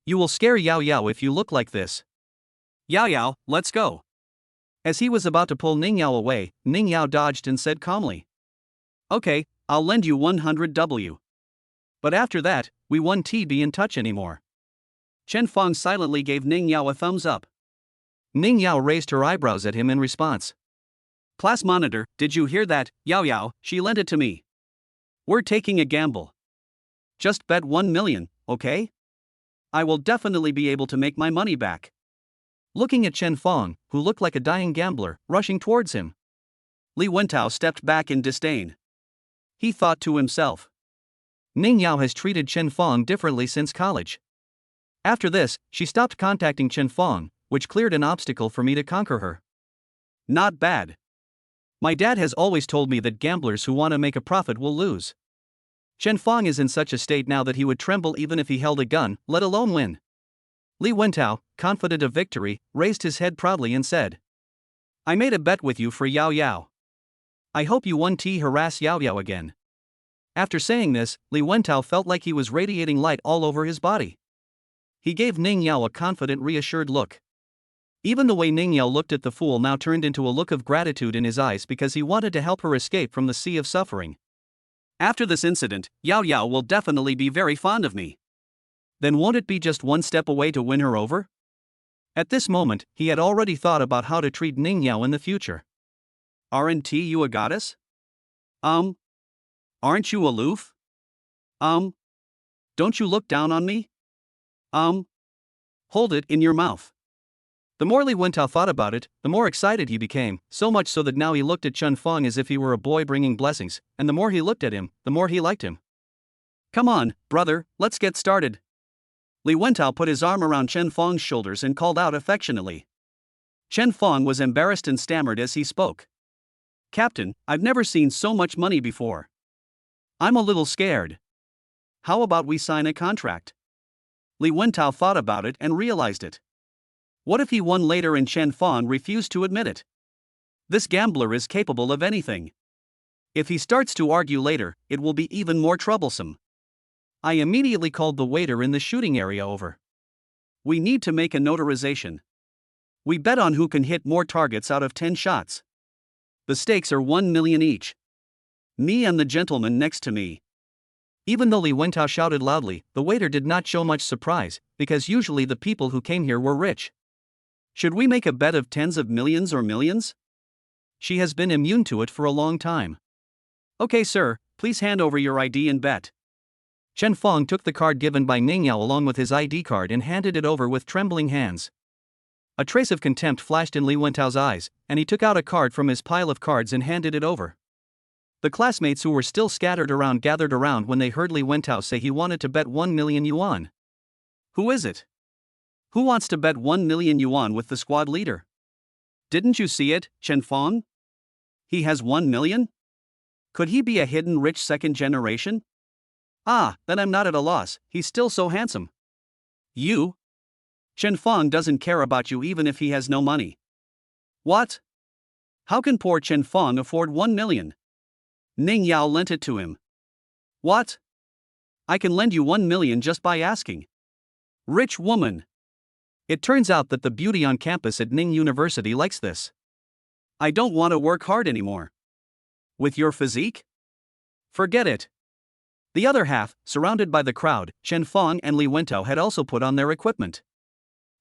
You will scare Yao Yao if you look like this. Yao Yao, let's go. As he was about to pull Ning Yao away, Ning Yao dodged and said calmly. Okay, I'll lend you 100 W. But after that, we won't be in touch anymore. Chen Fang silently gave Ning Yao a thumbs up. Ning Yao raised her eyebrows at him in response. Class monitor, did you hear that? Yao Yao, she lent it to me. We're taking a gamble. Just bet 1 million, okay? I will definitely be able to make my money back. Looking at Chen Fang, who looked like a dying gambler, rushing towards him. Li Wentao stepped back in disdain. He thought to himself. Ning Yao has treated Chen Fang differently since college. After this, she stopped contacting Chen Fang, which cleared an obstacle for me to conquer her. Not bad. My dad has always told me that gamblers who want to make a profit will lose. Chen Fang is in such a state now that he would tremble even if he held a gun, let alone win. Li Wentao, confident of victory, raised his head proudly and said. I made a bet with you for Yao Yao. I hope you won't harass Yao Yao again. After saying this, Li Wentao felt like he was radiating light all over his body. He gave Ning Yao a confident, reassured look. Even the way Ning Yao looked at the fool now turned into a look of gratitude in his eyes because he wanted to help her escape from the sea of suffering. After this incident, Yao Yao will definitely be very fond of me. Then won't it be just one step away to win her over? At this moment, he had already thought about how to treat Ning Yao in the future. Aren't you a goddess? Aren't you aloof? Don't you look down on me? Hold it in your mouth. The more Li Wentao thought about it, the more excited he became, so much so that now he looked at Chen Fang as if he were a boy bringing blessings, and the more he looked at him, the more he liked him. Come on, brother, let's get started. Li Wentao put his arm around Chen Fang's shoulders and called out affectionately. Chen Fang was embarrassed and stammered as he spoke. Captain, I've never seen so much money before. I'm a little scared. How about we sign a contract? Li Wentao thought about it and realized it. What if he won later and Chen Fang refused to admit it? This gambler is capable of anything. If he starts to argue later, it will be even more troublesome. I immediately called the waiter in the shooting area over. We need to make a notarization. We bet on who can hit more targets out of 10 shots. The stakes are 1 million each. Me and the gentleman next to me. Even though Li Wentao shouted loudly, the waiter did not show much surprise, because usually the people who came here were rich. Should we make a bet of tens of millions or millions? She has been immune to it for a long time. Okay, sir, please hand over your ID and bet. Chen Fang took the card given by Ning Yao along with his ID card and handed it over with trembling hands. A trace of contempt flashed in Li Wentao's eyes, and he took out a card from his pile of cards and handed it over. The classmates who were still scattered around gathered around when they heard Li Wentao say he wanted to bet 1 million yuan. Who is it? Who wants to bet 1 million yuan with the squad leader? Didn't you see it, Chen Fang? He has 1 million? Could he be a hidden rich second generation? Ah, then I'm not at a loss, he's still so handsome. You? Chen Fang doesn't care about you even if he has no money. What? How can poor Chen Fang afford 1 million? Ning Yao lent it to him. What? I can lend you 1 million just by asking. Rich woman. It turns out that the beauty on campus at Ning University likes this. I don't want to work hard anymore. With your physique? Forget it. The other half, surrounded by the crowd, Chen Fang and Li Wentao had also put on their equipment.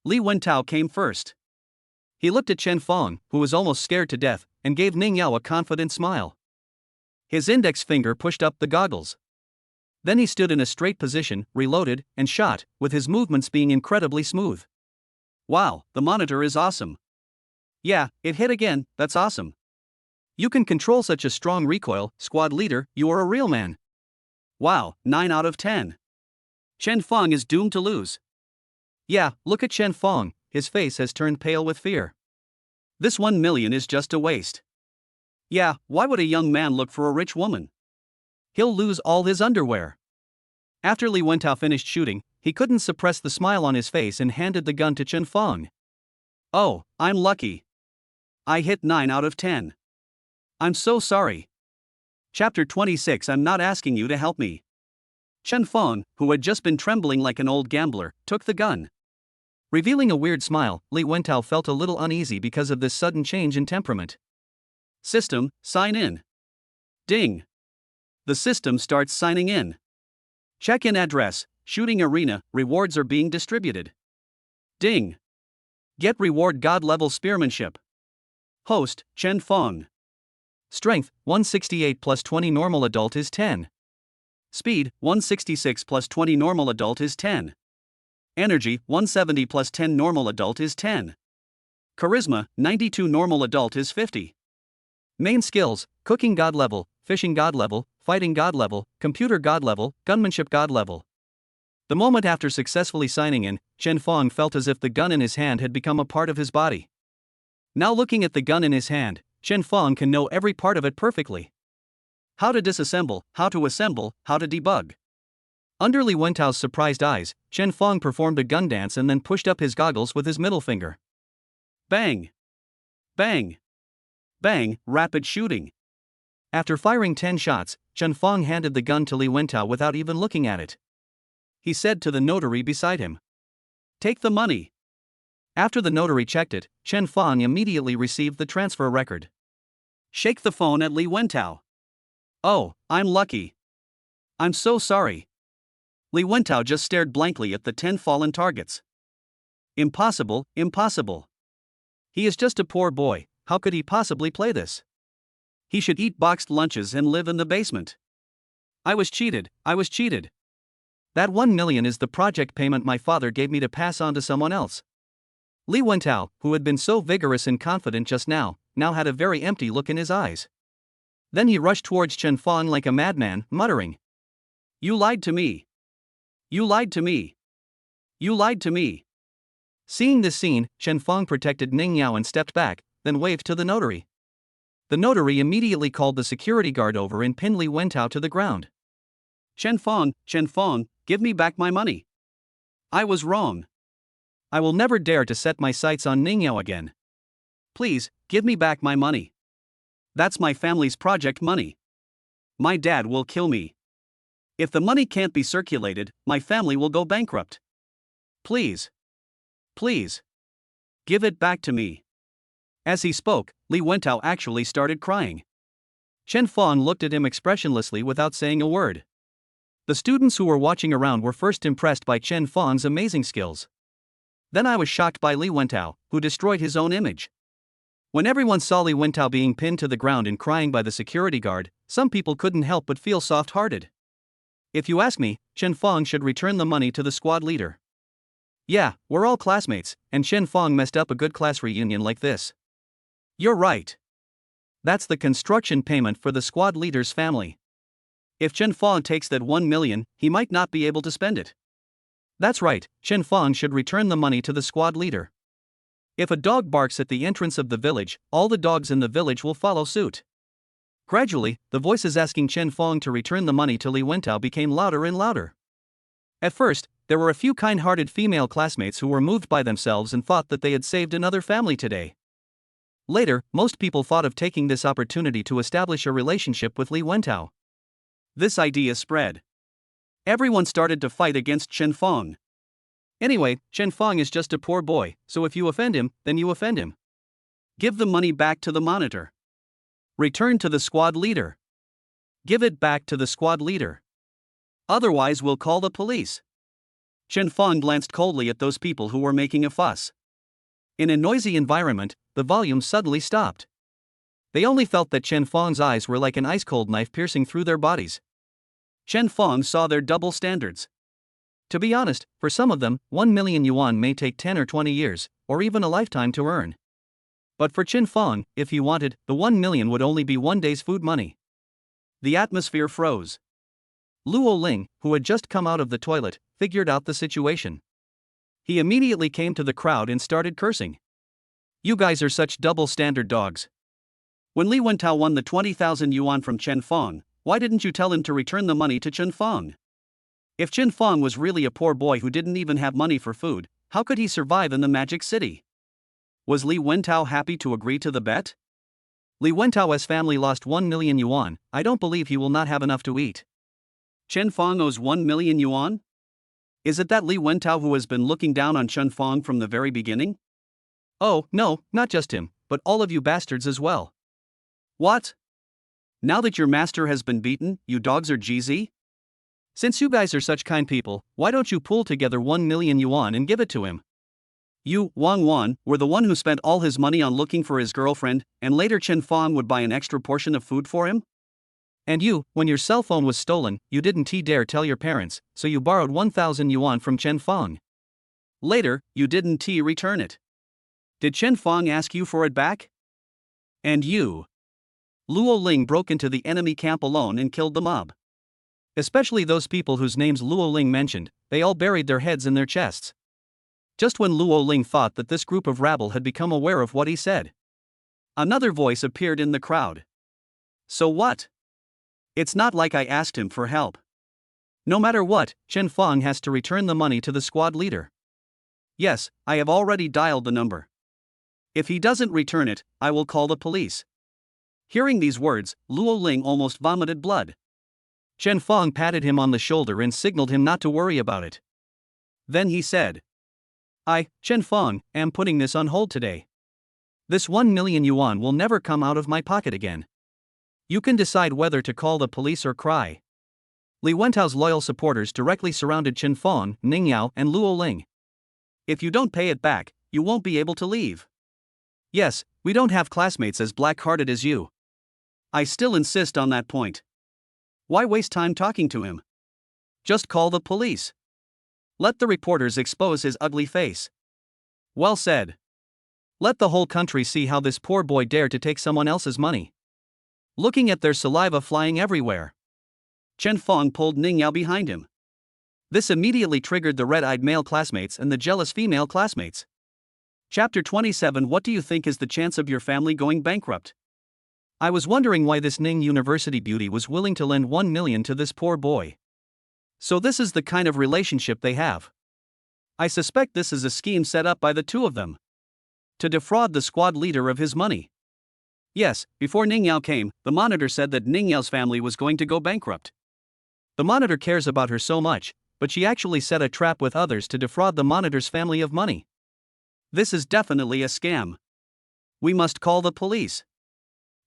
Li Wentao came first. He looked at Chen Fang, who was almost scared to death, and gave Ning Yao a confident smile. His index finger pushed up the goggles. Then he stood in a straight position, reloaded, and shot, with his movements being incredibly smooth. Wow, the monitor is awesome. Yeah, it hit again, that's awesome. You can control such a strong recoil, squad leader, you are a real man. Wow, 9 out of 10. Chen Feng is doomed to lose. Yeah, look at Chen Feng, his face has turned pale with fear. This 1 million is just a waste. Yeah, why would a young man look for a rich woman? He'll lose all his underwear. After Li Wentao finished shooting, he couldn't suppress the smile on his face and handed the gun to Chen Feng. Oh, I'm lucky. I hit 9 out of 10. I'm so sorry. Chapter 26. I'm not asking you to help me. Chen Feng, who had just been trembling like an old gambler, took the gun. Revealing a weird smile, Li Wentao felt a little uneasy because of this sudden change in temperament. System, sign in. Ding. The system starts signing in. Check-in address, shooting arena, rewards are being distributed. Ding. Get reward God-level spearmanship. Host, Chen Feng. Strength, 168 plus 20 normal adult is 10. Speed, 166 plus 20 normal adult is 10. Energy, 170 plus 10 normal adult is 10. Charisma, 92 normal adult is 50. Main skills, cooking god level, fishing god level, fighting god level, computer god level, gunmanship god level. The moment after successfully signing in, Chen Feng felt as if the gun in his hand had become a part of his body. Now looking at the gun in his hand, Chen Feng can know every part of it perfectly. How to disassemble, how to assemble, how to debug. Under Li Wentao's surprised eyes, Chen Feng performed a gun dance and then pushed up his goggles with his middle finger. Bang! Bang! Bang! Rapid shooting. After firing 10 shots, Chen Feng handed the gun to Li Wentao without even looking at it. He said to the notary beside him, "Take the money." After the notary checked it, Chen Feng immediately received the transfer record. Shake the phone at Li Wentao. Oh, I'm lucky. I'm so sorry. Li Wentao just stared blankly at the 10 fallen targets. Impossible, impossible. He is just a poor boy, how could he possibly play this? He should eat boxed lunches and live in the basement. I was cheated, I was cheated. That 1 million is the project payment my father gave me to pass on to someone else. Li Wentao, who had been so vigorous and confident just now had a very empty look in his eyes. Then he rushed towards Chen Feng like a madman, muttering, "You lied to me. You lied to me. You lied to me." Seeing this scene, Chen Feng protected Ning Yao and stepped back, then waved to the notary. The notary immediately called the security guard over and pinned Li Wentao to the ground. Chen Feng, give me back my money. I was wrong. I will never dare to set my sights on Ning Yao again. Please, give me back my money. That's my family's project money. My dad will kill me. If the money can't be circulated, my family will go bankrupt. Please. Please. Give it back to me. As he spoke, Li Wentao actually started crying. Chen Feng looked at him expressionlessly without saying a word. The students who were watching around were first impressed by Chen Feng's amazing skills. Then I was shocked by Li Wentao, who destroyed his own image. When everyone saw Li Wentao being pinned to the ground and crying by the security guard, some people couldn't help but feel soft-hearted. If you ask me, Chen Feng should return the money to the squad leader. Yeah, we're all classmates, and Chen Feng messed up a good class reunion like this. You're right. That's the construction payment for the squad leader's family. If Chen Feng takes that 1 million, he might not be able to spend it. That's right, Chen Feng should return the money to the squad leader. If a dog barks at the entrance of the village, all the dogs in the village will follow suit. Gradually, the voices asking Chen Feng to return the money to Li Wentao became louder and louder. At first, there were a few kind-hearted female classmates who were moved by themselves and thought that they had saved another family today. Later, most people thought of taking this opportunity to establish a relationship with Li Wentao. This idea spread. Everyone started to fight against Chen Feng. Anyway, Chen Feng is just a poor boy, so if you offend him, then you offend him. Give the money back to the monitor. Return to the squad leader. Give it back to the squad leader. Otherwise we'll call the police. Chen Feng glanced coldly at those people who were making a fuss. In a noisy environment, the volume suddenly stopped. They only felt that Chen Fong's eyes were like an ice-cold knife piercing through their bodies. Chen Fong saw their double standards. To be honest, for some of them, 1 million yuan may take 10 or 20 years, or even a lifetime to earn. But for Chen Fong, if he wanted, the 1 million would only be one day's food money. The atmosphere froze. Luo Ling, who had just come out of the toilet, figured out the situation. He immediately came to the crowd and started cursing. You guys are such double-standard dogs. When Li Wentao won the 20,000 yuan from Chen Fong, why didn't you tell him to return the money to Chen Fong? If Chen Fong was really a poor boy who didn't even have money for food, how could he survive in the Magic City? Was Li Wentao happy to agree to the bet? Li Wentao's family lost 1 million yuan, I don't believe he will not have enough to eat. Chen Fong owes 1 million yuan? Is it that Li Wentao who has been looking down on Chen Fong from the very beginning? Oh, no, not just him, but all of you bastards as well. What? Now that your master has been beaten, you dogs are GZ? Since you guys are such kind people, why don't you pool together 1 million yuan and give it to him? You, Wang Wan, were the one who spent all his money on looking for his girlfriend, and later Chen Fong would buy an extra portion of food for him? And you, when your cell phone was stolen, you didn't dare tell your parents, so you borrowed 1,000 yuan from Chen Fong. Later, you didn't return it. Did Chen Fong ask you for it back? And you? Luo Ling broke into the enemy camp alone and killed the mob. Especially those people whose names Luo Ling mentioned, they all buried their heads in their chests. Just when Luo Ling thought that this group of rabble had become aware of what he said, another voice appeared in the crowd. So what? It's not like I asked him for help. No matter what, Chen Fong has to return the money to the squad leader. Yes, I have already dialed the number. If he doesn't return it, I will call the police. Hearing these words, Luo Ling almost vomited blood. Chen Fong patted him on the shoulder and signaled him not to worry about it. Then he said, I, Chen Fong, am putting this on hold today. This 1 million yuan will never come out of my pocket again. You can decide whether to call the police or cry. Li Wentao's loyal supporters directly surrounded Chen Fong, Ning Yao, and Luo Ling. If you don't pay it back, you won't be able to leave. Yes, we don't have classmates as black-hearted as you. I still insist on that point. Why waste time talking to him? Just call the police. Let the reporters expose his ugly face. Well said. Let the whole country see how this poor boy dared to take someone else's money. Looking at their saliva flying everywhere, Chen Fong pulled Ning Yao behind him. This immediately triggered the red-eyed male classmates and the jealous female classmates. Chapter 27. What do you think is the chance of your family going bankrupt? I was wondering why this Ning University beauty was willing to lend 1 million to this poor boy. So this is the kind of relationship they have. I suspect this is a scheme set up by the two of them to defraud the squad leader of his money. Yes, before Ning Yao came, the monitor said that Ning Yao's family was going to go bankrupt. The monitor cares about her so much, but she actually set a trap with others to defraud the monitor's family of money. This is definitely a scam. We must call the police.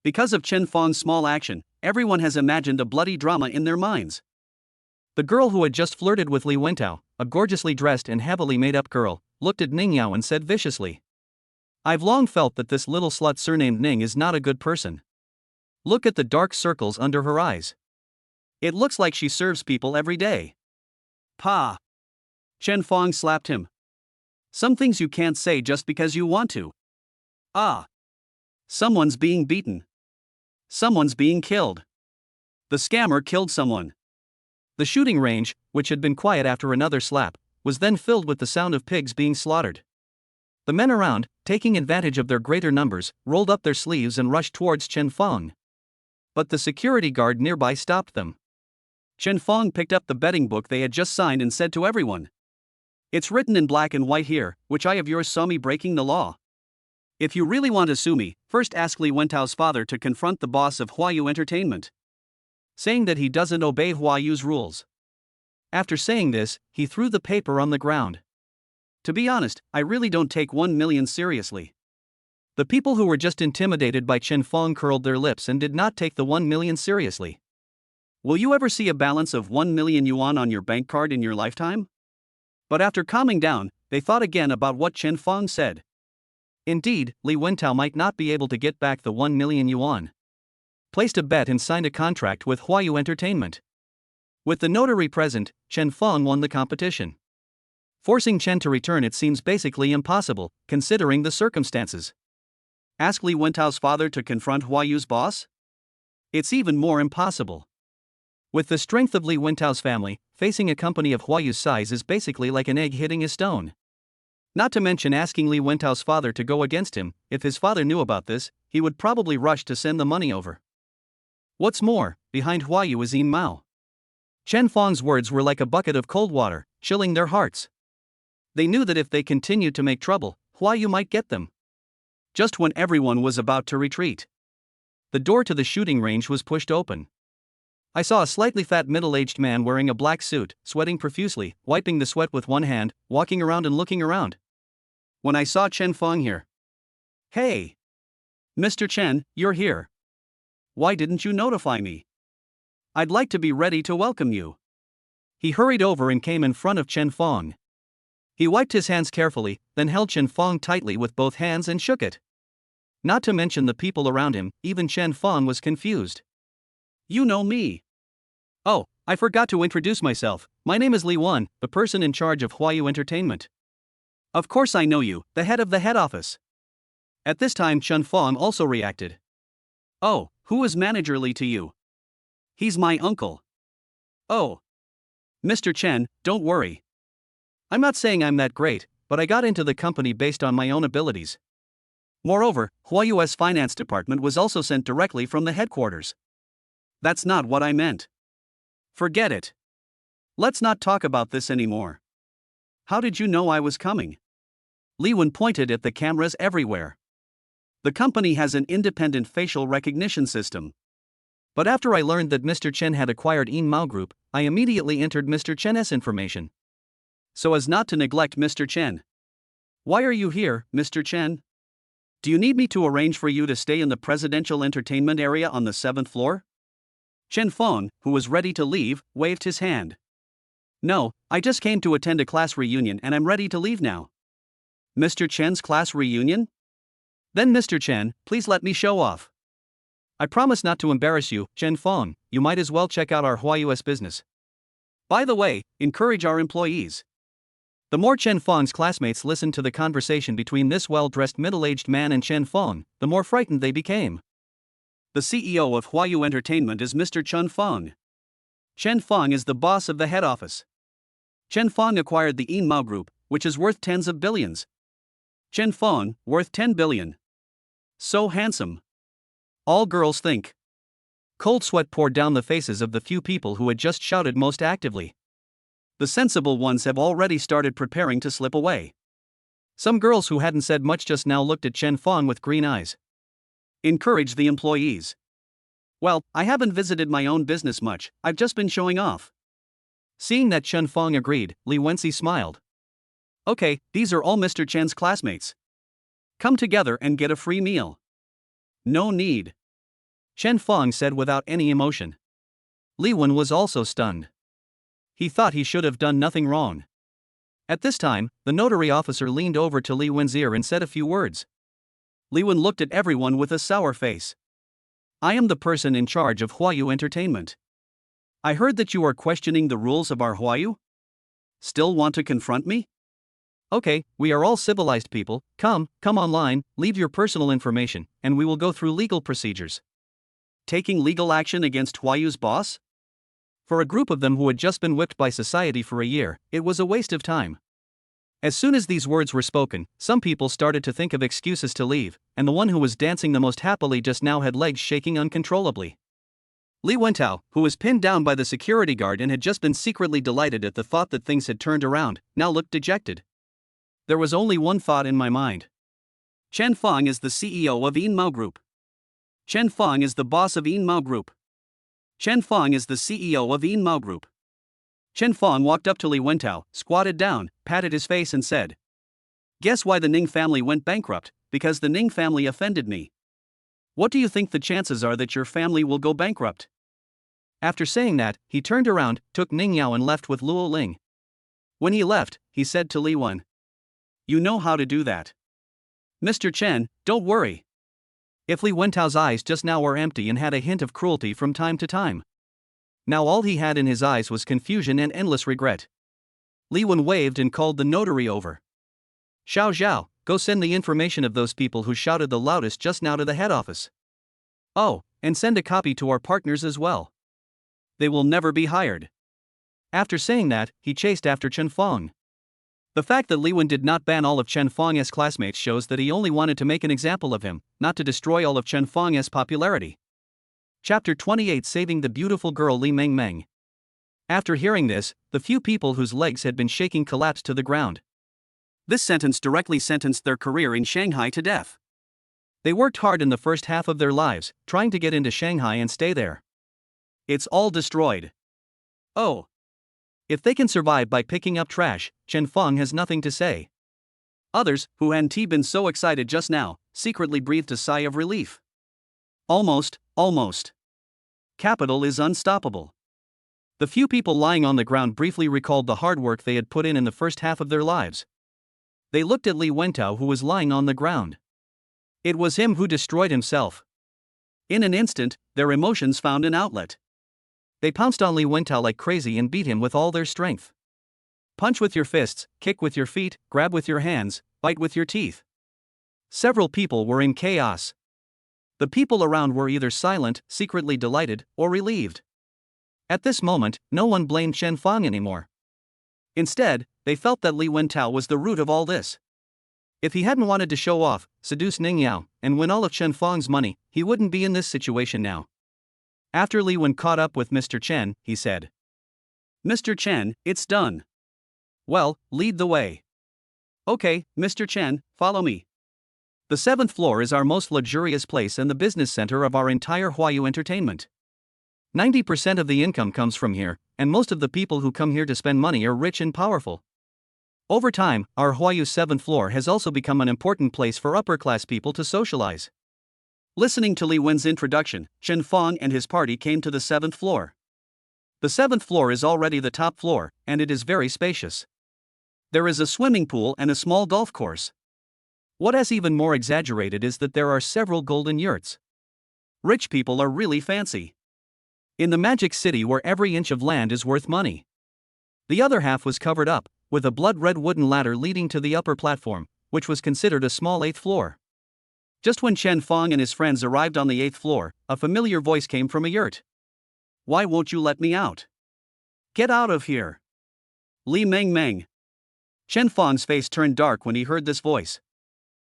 Because of Chen Fong's small action, everyone has imagined a bloody drama in their minds. The girl who had just flirted with Li Wentao, a gorgeously dressed and heavily made-up girl, looked at Ning Yao and said viciously, I've long felt that this little slut surnamed Ning is not a good person. Look at the dark circles under her eyes. It looks like she serves people every day. Pa! Chen Fong slapped him. Some things you can't say just because you want to. Ah! Someone's being beaten. Someone's being killed. The scammer killed someone. The shooting range, which had been quiet after another slap, was then filled with the sound of pigs being slaughtered. The men around, taking advantage of their greater numbers, rolled up their sleeves and rushed towards Chen Fong. But the security guard nearby stopped them. Chen Fong picked up the betting book they had just signed and said to everyone, It's written in black and white here, which eye of yours saw me breaking the law. If you really want to sue me, first ask Li Wentao's father to confront the boss of Huayu Entertainment, saying that he doesn't obey Huayu's rules. After saying this, he threw the paper on the ground. To be honest, I really don't take 1 million seriously. The people who were just intimidated by Chen Fong curled their lips and did not take the 1 million seriously. Will you ever see a balance of 1 million yuan on your bank card in your lifetime? But after calming down, they thought again about what Chen Fong said. Indeed, Li Wentao might not be able to get back the 1 million yuan. Placed a bet and signed a contract with Huayu Entertainment. With the notary present, Chen Feng won the competition. Forcing Chen to return it seems basically impossible, considering the circumstances. Ask Li Wentao's father to confront Huayu's boss? It's even more impossible. With the strength of Li Wentao's family, facing a company of Huayu's size is basically like an egg hitting a stone. Not to mention asking Li Wentao's father to go against him. If his father knew about this, he would probably rush to send the money over. What's more, behind Huayu is Yin Mao. Chen Feng's words were like a bucket of cold water, chilling their hearts. They knew that if they continued to make trouble, Huayu might get them. Just when everyone was about to retreat, the door to the shooting range was pushed open. I saw a slightly fat middle-aged man wearing a black suit, sweating profusely, wiping the sweat with one hand, walking around and looking around. When I saw Chen Feng here. Hey! Mr. Chen, you're here. Why didn't you notify me? I'd like to be ready to welcome you. He hurried over and came in front of Chen Feng. He wiped his hands carefully, then held Chen Feng tightly with both hands and shook it. Not to mention the people around him, even Chen Feng was confused. You know me. Oh, I forgot to introduce myself. My name is Li Wan, the person in charge of Huayu Entertainment. Of course I know you, the head of the head office. At this time Chen Feng also reacted. Oh, who is Manager Li to you? He's my uncle. Oh. Mr. Chen, don't worry. I'm not saying I'm that great, but I got into the company based on my own abilities. Moreover, Huayu's finance department was also sent directly from the headquarters. That's not what I meant. Forget it. Let's not talk about this anymore. How did you know I was coming? Li Wen pointed at the cameras everywhere. The company has an independent facial recognition system. But after I learned that Mr. Chen had acquired Yin Mao Group, I immediately entered Mr. Chen's information. So as not to neglect Mr. Chen. Why are you here, Mr. Chen? Do you need me to arrange for you to stay in the presidential entertainment area on the 7th floor? Chen Feng, who was ready to leave, waved his hand. No, I just came to attend a class reunion and I'm ready to leave now. Mr. Chen's class reunion? Then Mr. Chen, please let me show off. I promise not to embarrass you, Chen Feng. You might as well check out our Huayu's business. By the way, encourage our employees. The more Chen Feng's classmates listened to the conversation between this well-dressed middle-aged man and Chen Feng, the more frightened they became. The CEO of Huayu Entertainment is Mr. Chen Feng. Chen Feng is the boss of the head office. Chen Feng acquired the Yin Mao Group, which is worth tens of billions. Chen Feng, worth 10 billion. So handsome. All girls think. Cold sweat poured down the faces of the few people who had just shouted most actively. The sensible ones have already started preparing to slip away. Some girls who hadn't said much just now looked at Chen Feng with green eyes. Encourage the employees. Well, I haven't visited my own business much, I've just been showing off. Seeing that Chen Feng agreed, Li Wenxi smiled. Okay, these are all Mr. Chen's classmates. Come together and get a free meal. No need. Chen Feng said without any emotion. Li Wen was also stunned. He thought he should have done nothing wrong. At this time, the notary officer leaned over to Li Wen's ear and said a few words. Li Wen looked at everyone with a sour face. I am the person in charge of Huayu Entertainment. I heard that you are questioning the rules of our Huayu? Still want to confront me? Okay, we are all civilized people. Come online, leave your personal information, and we will go through legal procedures. Taking legal action against Huayu's boss? For a group of them who had just been whipped by society for a year, it was a waste of time. As soon as these words were spoken, some people started to think of excuses to leave, and the one who was dancing the most happily just now had legs shaking uncontrollably. Li Wentao, who was pinned down by the security guard and had just been secretly delighted at the thought that things had turned around, now looked dejected. There was only one thought in my mind. Chen Feng is the CEO of Yin Mao Group. Chen Feng is the boss of Yin Mao Group. Chen Feng is the CEO of Yin Mao Group. Chen Feng walked up to Li Wentao, squatted down, patted his face and said, Guess why the Ning family went bankrupt? Because the Ning family offended me. What do you think the chances are that your family will go bankrupt? After saying that, he turned around, took Ning Yao and left with Luo Ling. When he left, he said to Li Wen, You know how to do that. Mr. Chen, don't worry. If Li Wentao's eyes just now were empty and had a hint of cruelty from time to time. Now all he had in his eyes was confusion and endless regret. Li Wen waved and called the notary over. Xiao Zhao, go send the information of those people who shouted the loudest just now to the head office. Oh, and send a copy to our partners as well. They will never be hired. After saying that, he chased after Chen Fong. The fact that Li Wen did not ban all of Chen Fong's classmates shows that he only wanted to make an example of him, not to destroy all of Chen Fong's popularity. Chapter 28 Saving the Beautiful Girl Li Mengmeng. After hearing this, the few people whose legs had been shaking collapsed to the ground. This sentence directly sentenced their career in Shanghai to death. They worked hard in the first half of their lives, trying to get into Shanghai and stay there. It's all destroyed. Oh. If they can survive by picking up trash, Chen Fong has nothing to say. Others, who hadn't been so excited just now, secretly breathed a sigh of relief. Almost. Capital is unstoppable. The few people lying on the ground briefly recalled the hard work they had put in the first half of their lives. They looked at Li Wentao, who was lying on the ground. It was him who destroyed himself. In an instant, their emotions found an outlet. They pounced on Li Wentao like crazy and beat him with all their strength. Punch with your fists, kick with your feet, grab with your hands, bite with your teeth. Several people were in chaos. The people around were either silent, secretly delighted, or relieved. At this moment, no one blamed Chen Fong anymore. Instead, they felt that Li Wentao was the root of all this. If he hadn't wanted to show off, seduce Ning Yao, and win all of Chen Fong's money, he wouldn't be in this situation now. After Li Wen caught up with Mr. Chen, he said, Mr. Chen, it's done. Well, lead the way. Okay, Mr. Chen, follow me. The 7th floor is our most luxurious place and the business center of our entire Huayu entertainment. 90% of the income comes from here, and most of the people who come here to spend money are rich and powerful. Over time, our Huayu 7th floor has also become an important place for upper-class people to socialize. Listening to Li Wen's introduction, Chen Fong and his party came to the 7th floor. The 7th floor is already the top floor, and it is very spacious. There is a swimming pool and a small golf course. What is even more exaggerated is that there are several golden yurts. Rich people are really fancy. In the Magic City where every inch of land is worth money. The other half was covered up, with a blood-red wooden ladder leading to the upper platform, which was considered a small 8th floor. Just when Chen Fong and his friends arrived on the 8th floor, a familiar voice came from a yurt. Why won't you let me out? Get out of here. Li Mengmeng. Chen Fong's face turned dark when he heard this voice.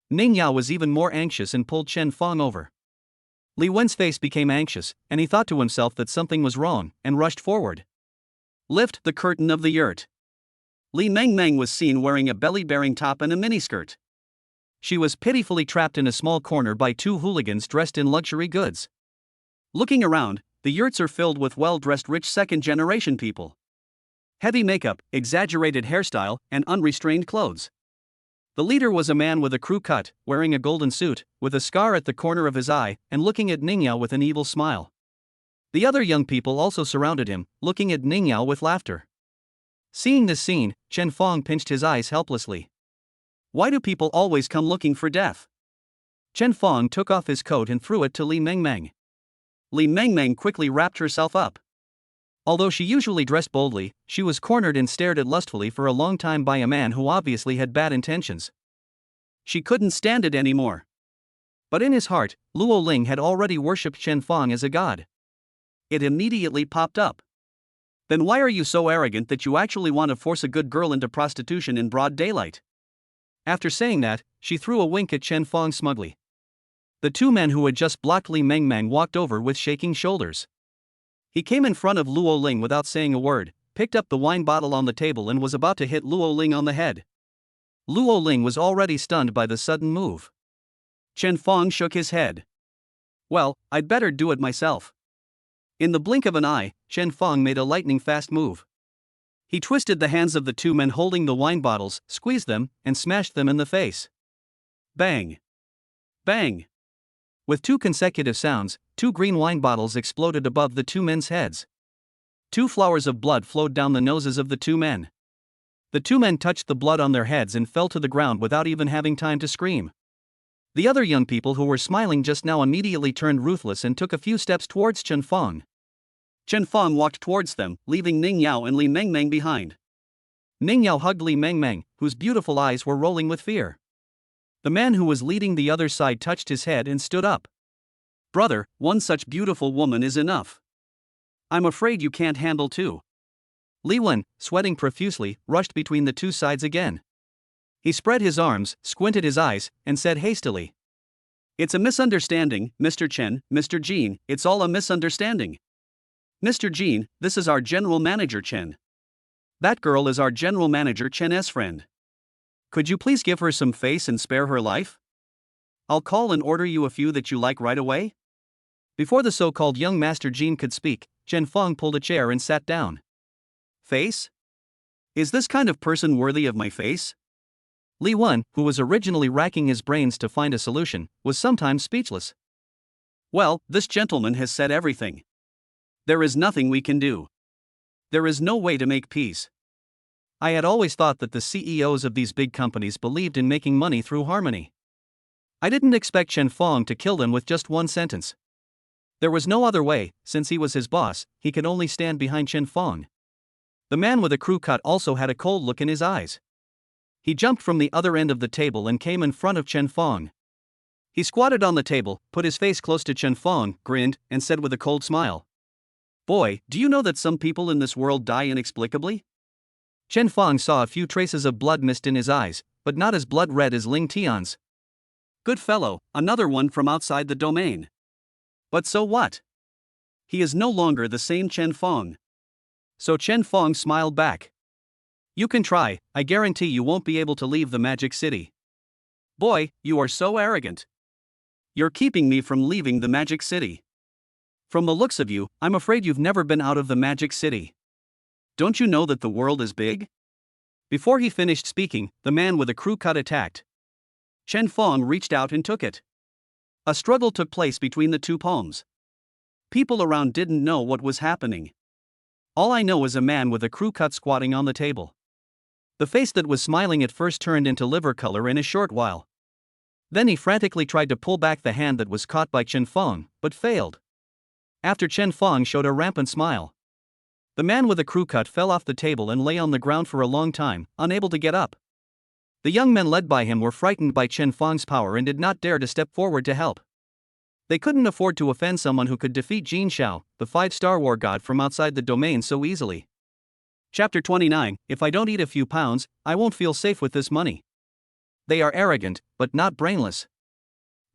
Ning Yao was even more anxious and pulled Chen Fong over. Li Wen's face became anxious, and he thought to himself that something was wrong, and rushed forward. Lift the curtain of the yurt. Li Mengmeng was seen wearing a belly-bearing top and a miniskirt. She was pitifully trapped in a small corner by 2 hooligans dressed in luxury goods. Looking around, the yurts are filled with well-dressed rich second-generation people. Heavy makeup, exaggerated hairstyle, and unrestrained clothes. The leader was a man with a crew cut, wearing a golden suit, with a scar at the corner of his eye, and looking at Ning Yao with an evil smile. The other young people also surrounded him, looking at Ning Yao with laughter. Seeing this scene, Chen Fong pinched his eyes helplessly. Why do people always come looking for death? Chen Fong took off his coat and threw it to Li Mengmeng. Li Mengmeng quickly wrapped herself up. Although she usually dressed boldly, she was cornered and stared at lustfully for a long time by a man who obviously had bad intentions. She couldn't stand it anymore. But in his heart, Luo Ling had already worshipped Chen Fong as a god. It immediately popped up. Then why are you so arrogant that you actually want to force a good girl into prostitution in broad daylight? After saying that, she threw a wink at Chen Fong smugly. The 2 men who had just blocked Li Mengmeng walked over with shaking shoulders. He came in front of Luo Ling without saying a word, picked up the wine bottle on the table and was about to hit Luo Ling on the head. Luo Ling was already stunned by the sudden move. Chen Fong shook his head. Well, I'd better do it myself. In the blink of an eye, Chen Fong made a lightning-fast move. He twisted the hands of the 2 men holding the wine bottles, squeezed them, and smashed them in the face. Bang! Bang! With 2 consecutive sounds, 2 green wine bottles exploded above the 2 men's heads. 2 flowers of blood flowed down the noses of the 2 men. The 2 men touched the blood on their heads and fell to the ground without even having time to scream. The other young people who were smiling just now immediately turned ruthless and took a few steps towards Chen Fong. Chen Fong walked towards them, leaving Ning Yao and Li Mengmeng behind. Ning Yao hugged Li Mengmeng, whose beautiful eyes were rolling with fear. The man who was leading the other side touched his head and stood up. Brother, one such beautiful woman is enough. I'm afraid you can't handle two. Li Wen, sweating profusely, rushed between the two sides again. He spread his arms, squinted his eyes, and said hastily, "It's a misunderstanding, Mr. Chen, Mr. Jean, it's all a misunderstanding. Mr. Jean, this is our general manager Chen. That girl is our general manager Chen's friend. Could you please give her some face and spare her life? I'll call and order you a few that you like right away." Before the so-called young Master Jean could speak, Chen Fong pulled a chair and sat down. Face? Is this kind of person worthy of my face? Li Wen, who was originally racking his brains to find a solution, was sometimes speechless. Well, this gentleman has said everything. There is nothing we can do. There is no way to make peace. I had always thought that the CEOs of these big companies believed in making money through harmony. I didn't expect Chen Fong to kill them with just one sentence. There was no other way, since he was his boss, he could only stand behind Chen Fong. The man with a crew cut also had a cold look in his eyes. He jumped from the other end of the table and came in front of Chen Fong. He squatted on the table, put his face close to Chen Fong, grinned, and said with a cold smile, "Boy, do you know that some people in this world die inexplicably?" Chen Fong saw a few traces of blood mist in his eyes, but not as blood red as Ling Tian's. Good fellow, another one from outside the domain. But so what? He is no longer the same Chen Fong. So Chen Fong smiled back. You can try, I guarantee you won't be able to leave the Magic City. Boy, you are so arrogant. You're keeping me from leaving the Magic City. From the looks of you, I'm afraid you've never been out of the Magic City. Don't you know that the world is big? Before he finished speaking, the man with a crew cut attacked. Chen Fong reached out and took it. A struggle took place between the two palms. People around didn't know what was happening. All I know is a man with a crew cut squatting on the table. The face that was smiling at first turned into liver color in a short while. Then he frantically tried to pull back the hand that was caught by Chen Fong, but failed. After Chen Fong showed a rampant smile. The man with the crew cut fell off the table and lay on the ground for a long time, unable to get up. The young men led by him were frightened by Chen Fong's power and did not dare to step forward to help. They couldn't afford to offend someone who could defeat Jin Xiao, the 5-star war god from outside the domain so easily. Chapter 29, If I don't eat a few pounds, I won't feel safe with this money. They are arrogant, but not brainless.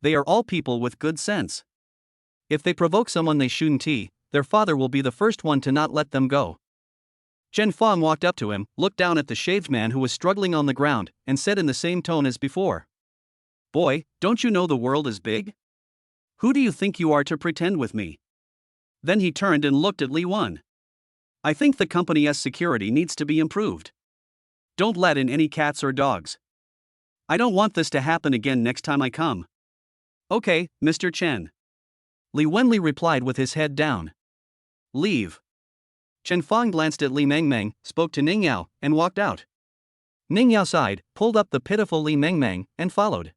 They are all people with good sense. If they provoke someone they shouldn't, their father will be the first one to not let them go. Chen Fong walked up to him, looked down at the shaved man who was struggling on the ground, and said in the same tone as before, Boy, don't you know the world is big? Who do you think you are to pretend with me? Then he turned and looked at Li Wen. I think the company's security needs to be improved. Don't let in any cats or dogs. I don't want this to happen again next time I come. Okay, Mr. Chen. Li Wenli replied with his head down. Leave. Chen Fong glanced at Li Mengmeng, spoke to Ning Yao, and walked out. Ning Yao sighed, pulled up the pitiful Li Mengmeng, and followed.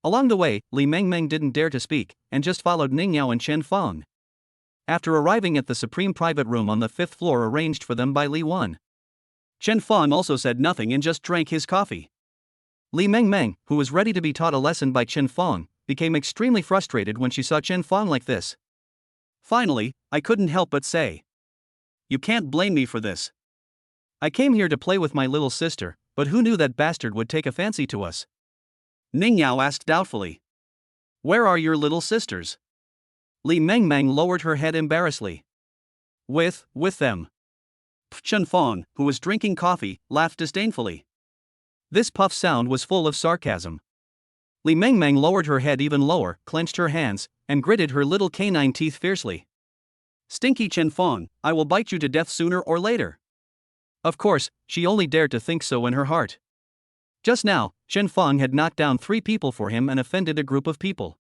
Along the way, Li Mengmeng didn't dare to speak, and just followed Ning Yao and Chen Fong. After arriving at the supreme private room on the 5th floor arranged for them by Li Wen, Chen Fong also said nothing and just drank his coffee. Li Mengmeng, who was ready to be taught a lesson by Chen Fong, became extremely frustrated when she saw Chen Fong like this. Finally, I couldn't help but say, You can't blame me for this. I came here to play with my little sister, but who knew that bastard would take a fancy to us? Ning Yao asked doubtfully. Where are your little sisters? Li Mengmeng lowered her head embarrassedly. With them. Chen Fong, who was drinking coffee, laughed disdainfully. This puff sound was full of sarcasm. Li Mengmeng lowered her head even lower, clenched her hands, and gritted her little canine teeth fiercely. Stinky Chen Fong, I will bite you to death sooner or later. Of course, she only dared to think so in her heart. Just now, Chen Fong had knocked down 3 people for him and offended a group of people.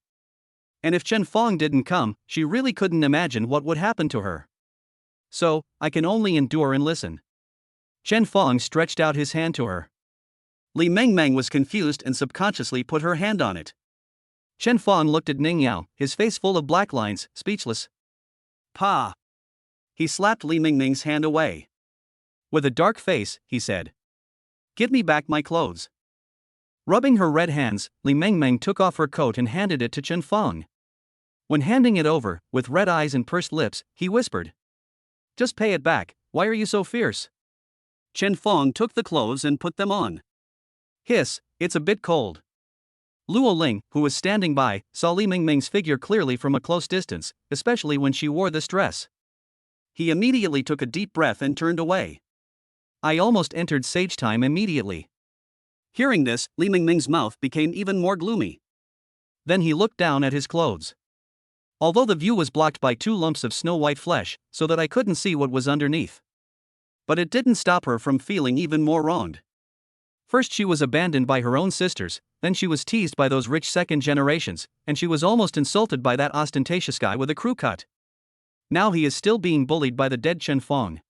And if Chen Fong didn't come, she really couldn't imagine what would happen to her. So, I can only endure and listen. Chen Fong stretched out his hand to her. Li Mengmeng was confused and subconsciously put her hand on it. Chen Fong looked at Ning Yao, his face full of black lines, speechless. Pa! He slapped Li Mingming's hand away. With a dark face, he said, "Give me back my clothes." Rubbing her red hands, Li Mingming took off her coat and handed it to Chen Fong. When handing it over, with red eyes and pursed lips, he whispered, "Just pay it back, why are you so fierce?" Chen Fong took the clothes and put them on. Hiss, it's a bit cold. Luo Ling, who was standing by, saw Li Mingming's figure clearly from a close distance, especially when she wore this dress. He immediately took a deep breath and turned away. I almost entered sage time immediately. Hearing this, Li Mingming's mouth became even more gloomy. Then he looked down at his clothes. Although the view was blocked by 2 lumps of snow-white flesh, so that I couldn't see what was underneath. But it didn't stop her from feeling even more wronged. First she was abandoned by her own sisters, then she was teased by those rich second generations, and she was almost insulted by that ostentatious guy with a crew cut. Now he is still being bullied by the dead Chen Fong.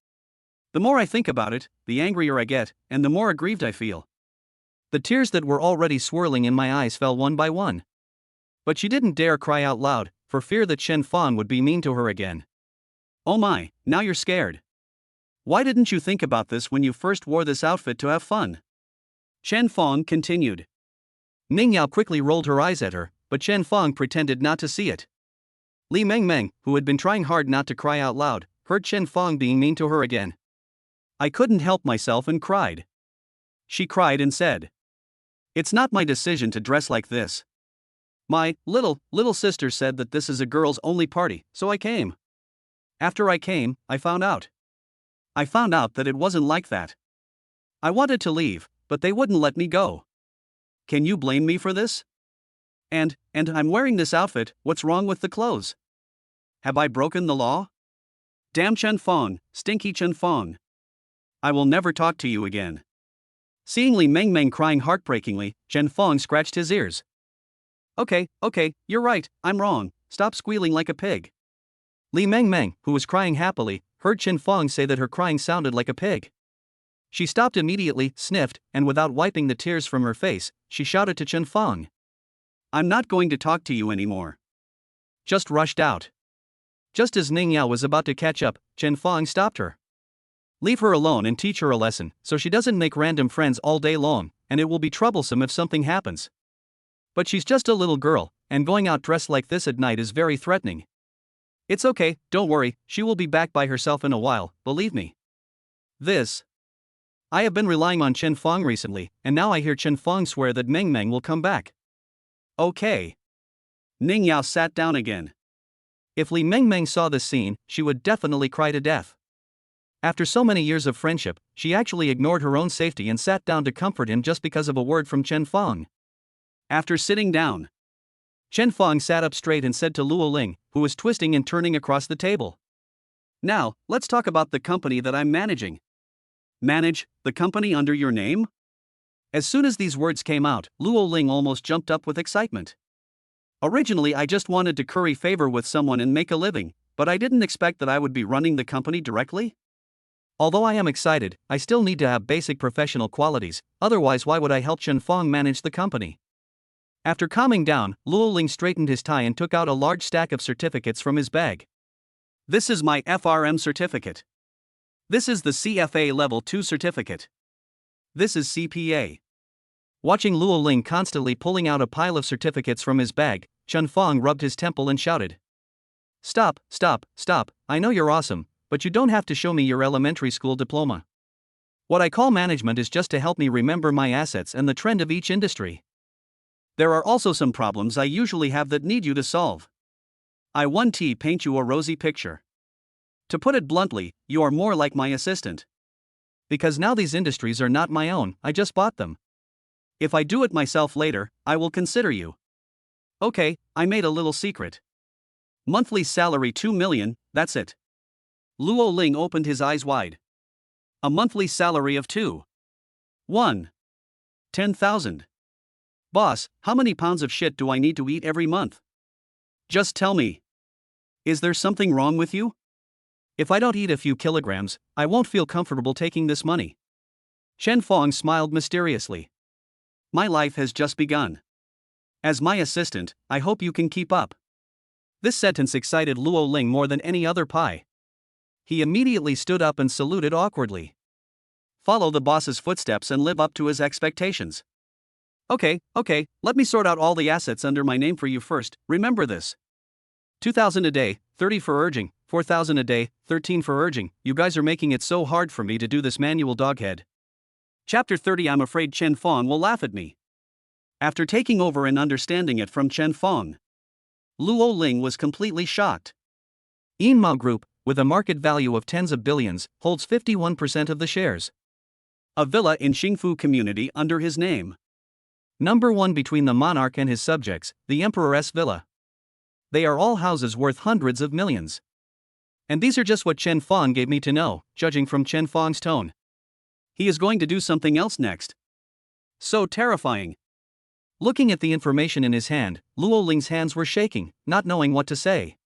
The more I think about it, the angrier I get, and the more aggrieved I feel. The tears that were already swirling in my eyes fell one by one. But she didn't dare cry out loud, for fear that Chen Fong would be mean to her again. Oh my, now you're scared. Why didn't you think about this when you first wore this outfit to have fun? Chen Fong continued. Ning Yao quickly rolled her eyes at her, but Chen Fong pretended not to see it. Li Mingming, who had been trying hard not to cry out loud, heard Chen Fong being mean to her again. I couldn't help myself and cried. She cried and said, "It's not my decision to dress like this. My little sister said that this is a girls' only party, so I came. After I came, I found out. I found out that it wasn't like that. I wanted to leave, but they wouldn't let me go. Can you blame me for this? And I'm wearing this outfit, what's wrong with the clothes? Have I broken the law? Damn Chen Fong, stinky Chen Fong. I will never talk to you again." Seeing Li Mingming crying heartbreakingly, Chen Fong scratched his ears. Okay, you're right, I'm wrong, stop squealing like a pig." Li Mingming, who was crying happily, heard Chen Fong say that her crying sounded like a pig. She stopped immediately, sniffed, and without wiping the tears from her face, she shouted to Chen Fong, "I'm not going to talk to you anymore." Just rushed out. Just as Ning Yao was about to catch up, Chen Fong stopped her. "Leave her alone and teach her a lesson, so she doesn't make random friends all day long, and it will be troublesome if something happens. But she's just a little girl, and going out dressed like this at night is very threatening. It's okay, don't worry, she will be back by herself in a while, believe me." I have been relying on Chen Fong recently, and now I hear Chen Fong swear that Mingming will come back. Okay. Ning Yao sat down again. If Li Mingming saw this scene, she would definitely cry to death. After so many years of friendship, she actually ignored her own safety and sat down to comfort him just because of a word from Chen Fong. After sitting down, Chen Fong sat up straight and said to Luo Ling, who was twisting and turning across the table, "Now, let's talk about the company that I'm managing." "Manage the company under your name?" As soon as these words came out, Luo Ling almost jumped up with excitement. "Originally I just wanted to curry favor with someone and make a living, but I didn't expect that I would be running the company directly. Although I am excited, I still need to have basic professional qualities, otherwise why would I help Chen Fong manage the company?" After calming down, Luo Ling straightened his tie and took out a large stack of certificates from his bag. "This is my FRM certificate. This is the CFA Level 2 certificate. This is CPA." Watching Luo Ling constantly pulling out a pile of certificates from his bag, Chen Fong rubbed his temple and shouted, Stop, I know you're awesome, but you don't have to show me your elementary school diploma. What I call management is just to help me remember my assets and the trend of each industry. There are also some problems I usually have that need you to solve. I want to paint you a rosy picture. To put it bluntly, you are more like my assistant. Because now these industries are not my own, I just bought them. If I do it myself later, I will consider you. Okay, I made a little secret. Monthly salary 2 million, that's it. Luo Ling opened his eyes wide. A monthly salary of 10,000. Boss, how many pounds of shit do I need to eat every month? Just tell me. Is there something wrong with you? If I don't eat a few kilograms, I won't feel comfortable taking this money. Chen Fong smiled mysteriously. My life has just begun. As my assistant, I hope you can keep up. This sentence excited Luo Ling more than any other pie. He immediately stood up and saluted awkwardly. Follow the boss's footsteps and live up to his expectations. Okay, let me sort out all the assets under my name for you first, remember this. 2,000 a day, 30 for urging, 4,000 a day, 13 for urging, you guys are making it so hard for me to do this manual doghead. Chapter 30. I'm afraid Chen Fong will laugh at me. After taking over and understanding it from Chen Fong, Luo Ling was completely shocked. Yinmao Group, with a market value of tens of billions, holds 51% of the shares. A villa in Xingfu community under his name. Number 1 between the monarch and his subjects, the Emperor's villa. They are all houses worth hundreds of millions. And these are just what Chen Fong gave me to know, judging from Chen Fong's tone. He is going to do something else next. So terrifying. Looking at the information in his hand, Luo Ling's hands were shaking, not knowing what to say.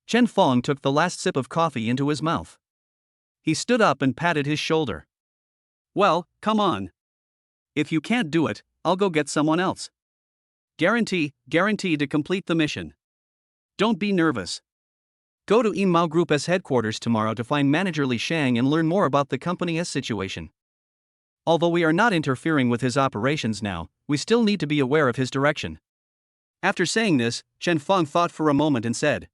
Chen Fong took the last sip of coffee into his mouth. He stood up and patted his shoulder. Well, come on. If you can't do it, I'll go get someone else. Guarantee to complete the mission. Don't be nervous. Go to Yinmao Group's headquarters tomorrow to find Manager Li Shang and learn more about the company's situation. Although we are not interfering with his operations now, we still need to be aware of his direction. After saying this, Chen Fong thought for a moment and said,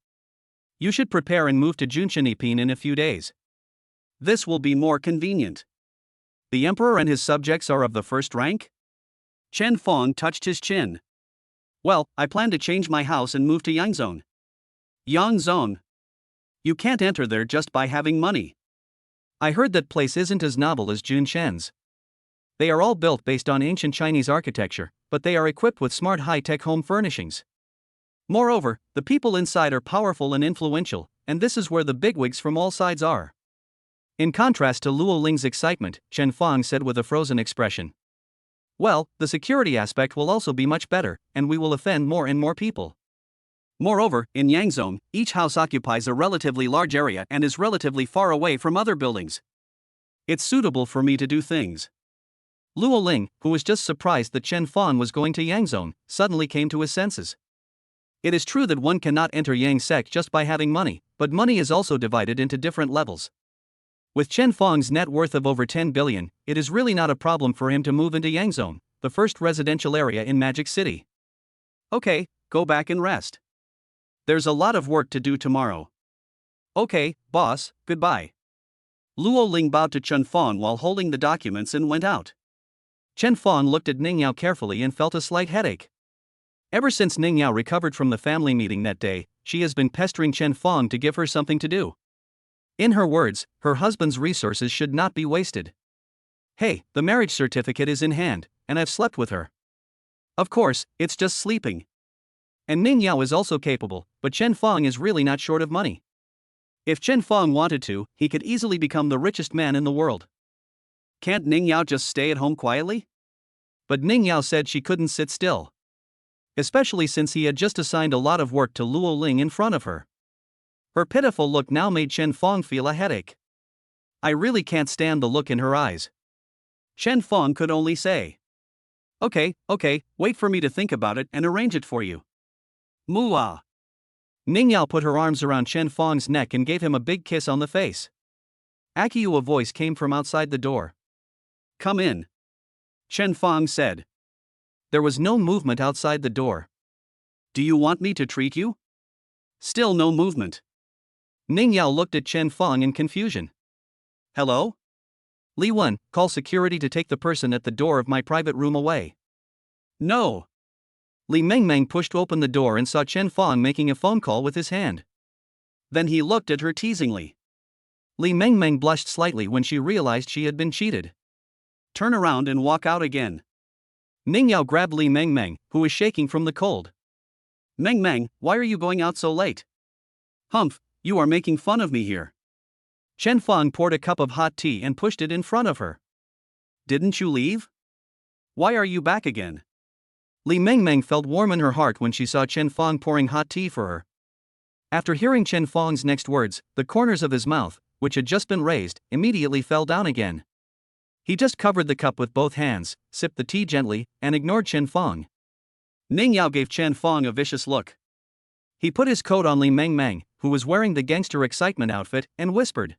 you should prepare and move to Junshanipin in a few days. This will be more convenient. The emperor and his subjects are of the first rank? Chen Fong touched his chin. Well, I plan to change my house and move to Yangzhou. Yangzhou? You can't enter there just by having money. I heard that place isn't as novel as Junshan's. They are all built based on ancient Chinese architecture, but they are equipped with smart high-tech home furnishings. Moreover, the people inside are powerful and influential, and this is where the bigwigs from all sides are. In contrast to Luo Ling's excitement, Chen Fong said with a frozen expression. Well, the security aspect will also be much better, and we will offend more and more people. Moreover, in Yangzhou, each house occupies a relatively large area and is relatively far away from other buildings. It's suitable for me to do things. Luo Ling, who was just surprised that Chen Fong was going to Yangzhou, suddenly came to his senses. It is true that one cannot enter Yang sect just by having money, but money is also divided into different levels. With Chen Fong's net worth of over 10 billion, it is really not a problem for him to move into Yangzhou, the first residential area in Magic City. Okay, go back and rest. There's a lot of work to do tomorrow. Okay, boss, goodbye. Luo Ling bowed to Chen Fong while holding the documents and went out. Chen Fong looked at Ning Yao carefully and felt a slight headache. Ever since Ning Yao recovered from the family meeting that day, she has been pestering Chen Fong to give her something to do. In her words, her husband's resources should not be wasted. Hey, the marriage certificate is in hand, and I've slept with her. Of course, it's just sleeping. And Ning Yao is also capable, but Chen Fong is really not short of money. If Chen Fong wanted to, he could easily become the richest man in the world. Can't Ning Yao just stay at home quietly? But Ning Yao said she couldn't sit still. Especially since he had just assigned a lot of work to Luo Ling in front of her. Her pitiful look now made Chen Fong feel a headache. I really can't stand the look in her eyes. Chen Fong could only say. Okay, wait for me to think about it and arrange it for you. Mooah. Ning Yao put her arms around Chen Fong's neck and gave him a big kiss on the face. Akiyu, a voice came from outside the door. Come in. Chen Fong said. There was no movement outside the door. Do you want me to treat you? Still no movement. Ning Yao looked at Chen Fong in confusion. Hello? Li Wen, call security to take the person at the door of my private room away. No. Li Mengmeng pushed open the door and saw Chen Fong making a phone call with his hand. Then he looked at her teasingly. Li Mengmeng blushed slightly when she realized she had been cheated. Turn around and walk out again. Ning Yao grabbed Li Mengmeng, who was shaking from the cold. Mengmeng, why are you going out so late? Humph, you are making fun of me here. Chen Fong poured a cup of hot tea and pushed it in front of her. Didn't you leave? Why are you back again? Li Mengmeng felt warm in her heart when she saw Chen Fong pouring hot tea for her. After hearing Chen Fong's next words, the corners of his mouth, which had just been raised, immediately fell down again. He just covered the cup with both hands, sipped the tea gently, and ignored Chen Fong. Ning Yao gave Chen Fong a vicious look. He put his coat on Li Meng Meng, who was wearing the gangster excitement outfit, and whispered,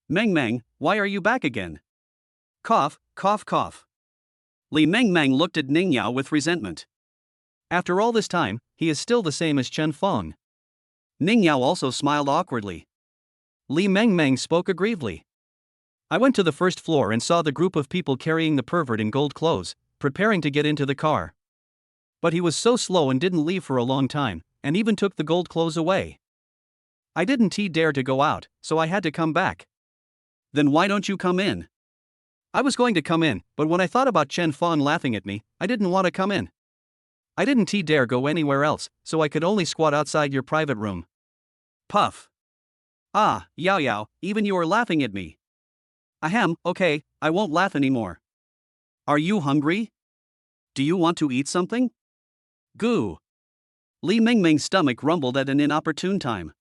"Meng Meng, why are you back again?" Cough, cough, cough. Li Meng Meng looked at Ning Yao with resentment. After all this time, he is still the same as Chen Fong. Ning Yao also smiled awkwardly. Li Meng Meng spoke aggrievedly. I went to the first floor and saw the group of people carrying the pervert in gold clothes, preparing to get into the car. But he was so slow and didn't leave for a long time, and even took the gold clothes away. I didn't dare to go out, so I had to come back. Then why don't you come in? I was going to come in, but when I thought about Chen Fong laughing at me, I didn't want to come in. I didn't dare go anywhere else, so I could only squat outside your private room. Puff. Ah, Yao Yao, even you are laughing at me. Ahem, okay, I won't laugh anymore. Are you hungry? Do you want to eat something? Goo. Li Mingming's stomach rumbled at an inopportune time.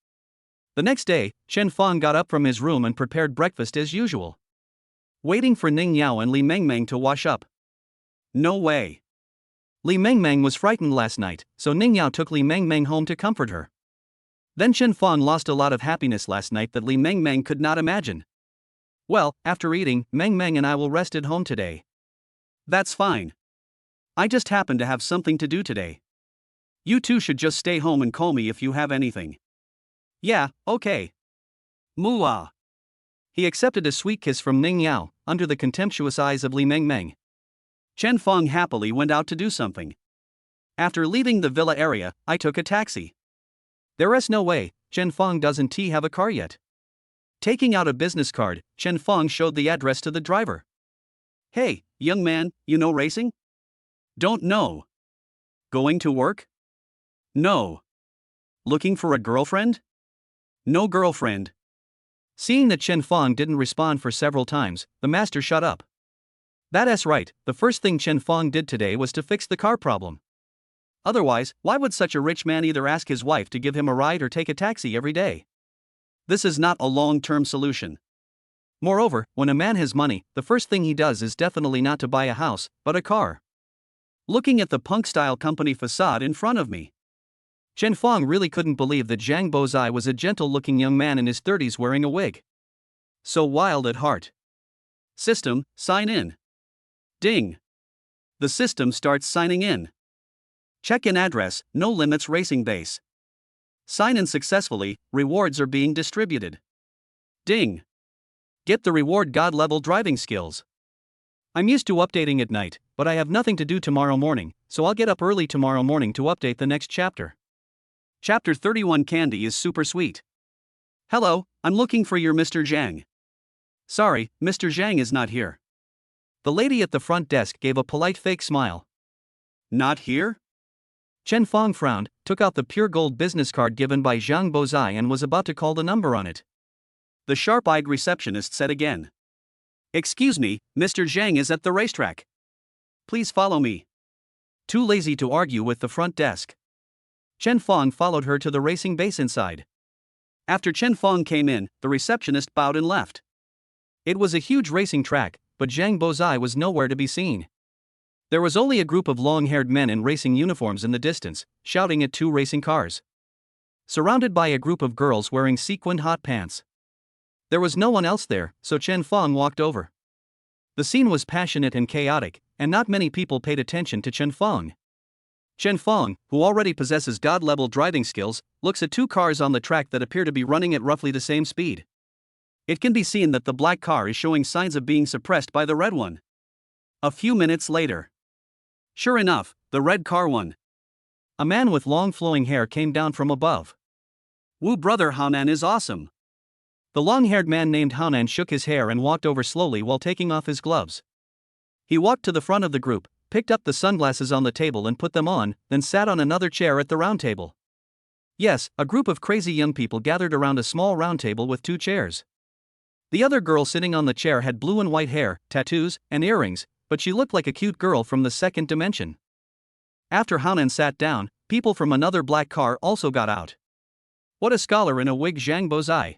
The next day, Chen Fong got up from his room and prepared breakfast as usual, waiting for Ning Yao and Li Mengmeng to wash up. No way. Li Mengmeng was frightened last night, so Ning Yao took Li Mengmeng home to comfort her. Then Chen Fong lost a lot of happiness last night that Li Mengmeng could not imagine. Well, after eating, Mengmeng and I will rest at home today. That's fine. I just happen to have something to do today. You two should just stay home and call me if you have anything. Yeah, okay. Mooah. He accepted a sweet kiss from Ning Yao, under the contemptuous eyes of Li Mengmeng. Chen Fong happily went out to do something. After leaving the villa area, I took a taxi. There is no way, Chen Fong doesn't have a car yet. Taking out a business card, Chen Fong showed the address to the driver. Hey, young man, you know racing? Don't know. Going to work? No. Looking for a girlfriend? No girlfriend. Seeing that Chen Fong didn't respond for several times, the master shut up. That's right, the first thing Chen Fong did today was to fix the car problem. Otherwise, why would such a rich man either ask his wife to give him a ride or take a taxi every day? This is not a long-term solution. Moreover, when a man has money, the first thing he does is definitely not to buy a house, but a car. Looking at the punk-style company facade in front of me, Chen Fong really couldn't believe that Zhang Bozai was a gentle-looking young man in his 30s wearing a wig. So wild at heart. System, sign in. Ding. The system starts signing in. Check-in address, No Limits Racing Base. Sign in successfully, rewards are being distributed. Ding. Get the reward God-level driving skills. I'm used to updating at night, but I have nothing to do tomorrow morning, so I'll get up early tomorrow morning to update the next chapter. Chapter 31 Candy is super sweet. Hello, I'm looking for your Mr. Zhang. Sorry, Mr. Zhang is not here. The lady at the front desk gave a polite fake smile. Not here? Chen Fong frowned, took out the pure gold business card given by Zhang Bozai and was about to call the number on it. The sharp-eyed receptionist said again. Excuse me, Mr. Zhang is at the racetrack. Please follow me. Too lazy to argue with the front desk, Chen Fong followed her to the racing base inside. After Chen Fong came in, the receptionist bowed and left. It was a huge racing track, but Zhang Bozai was nowhere to be seen. There was only a group of long-haired men in racing uniforms in the distance, shouting at two racing cars, surrounded by a group of girls wearing sequined hot pants. There was no one else there, so Chen Fong walked over. The scene was passionate and chaotic, and not many people paid attention to Chen Fong. Chen Fong, who already possesses God-level driving skills, looks at two cars on the track that appear to be running at roughly the same speed. It can be seen that the black car is showing signs of being suppressed by the red one. A few minutes later, sure enough, the red car won. A man with long flowing hair came down from above. Wu brother Haonan is awesome. The long-haired man named Haonan shook his hair and walked over slowly while taking off his gloves. He walked to the front of the group, picked up the sunglasses on the table and put them on, then sat on another chair at the round table. Yes, a group of crazy young people gathered around a small round table with two chairs. The other girl sitting on the chair had blue and white hair, tattoos, and earrings, but she looked like a cute girl from the second dimension. After Haonan sat down, people from another black car also got out. What a scholar in a wig, Zhang Bozai.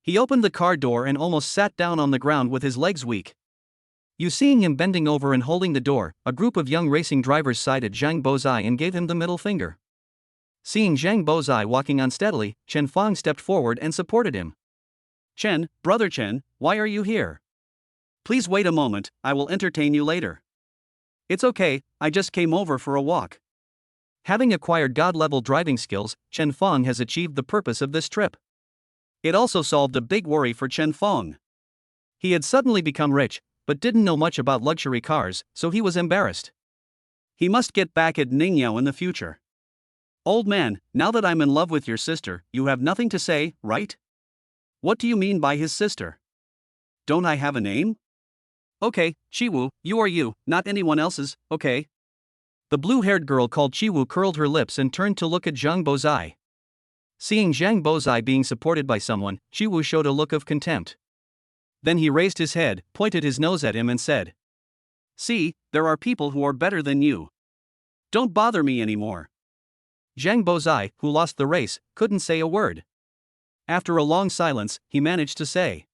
He opened the car door and almost sat down on the ground with his legs weak. You seeing him bending over and holding the door, a group of young racing drivers sighted Zhang Bozai and gave him the middle finger. Seeing Zhang Bozai walking unsteadily, Chen Fang stepped forward and supported him. Chen, brother Chen, why are you here? Please wait a moment, I will entertain you later. It's okay, I just came over for a walk. Having acquired God-level driving skills, Chen Fang has achieved the purpose of this trip. It also solved a big worry for Chen Fang. He had suddenly become rich, but didn't know much about luxury cars, so he was embarrassed. He must get back at Ningyao in the future. Old man, now that I'm in love with your sister, you have nothing to say, right? What do you mean by his sister? Don't I have a name? Okay, Chiwu, you are you, not anyone else's, okay? The blue-haired girl called Chiwu curled her lips and turned to look at Zhang Bozai. Seeing Zhang Bozai being supported by someone, Chiwu showed a look of contempt. Then he raised his head, pointed his nose at him and said, "See, there are people who are better than you. Don't bother me anymore." Zhang Bozai, who lost the race, couldn't say a word. After a long silence, he managed to say,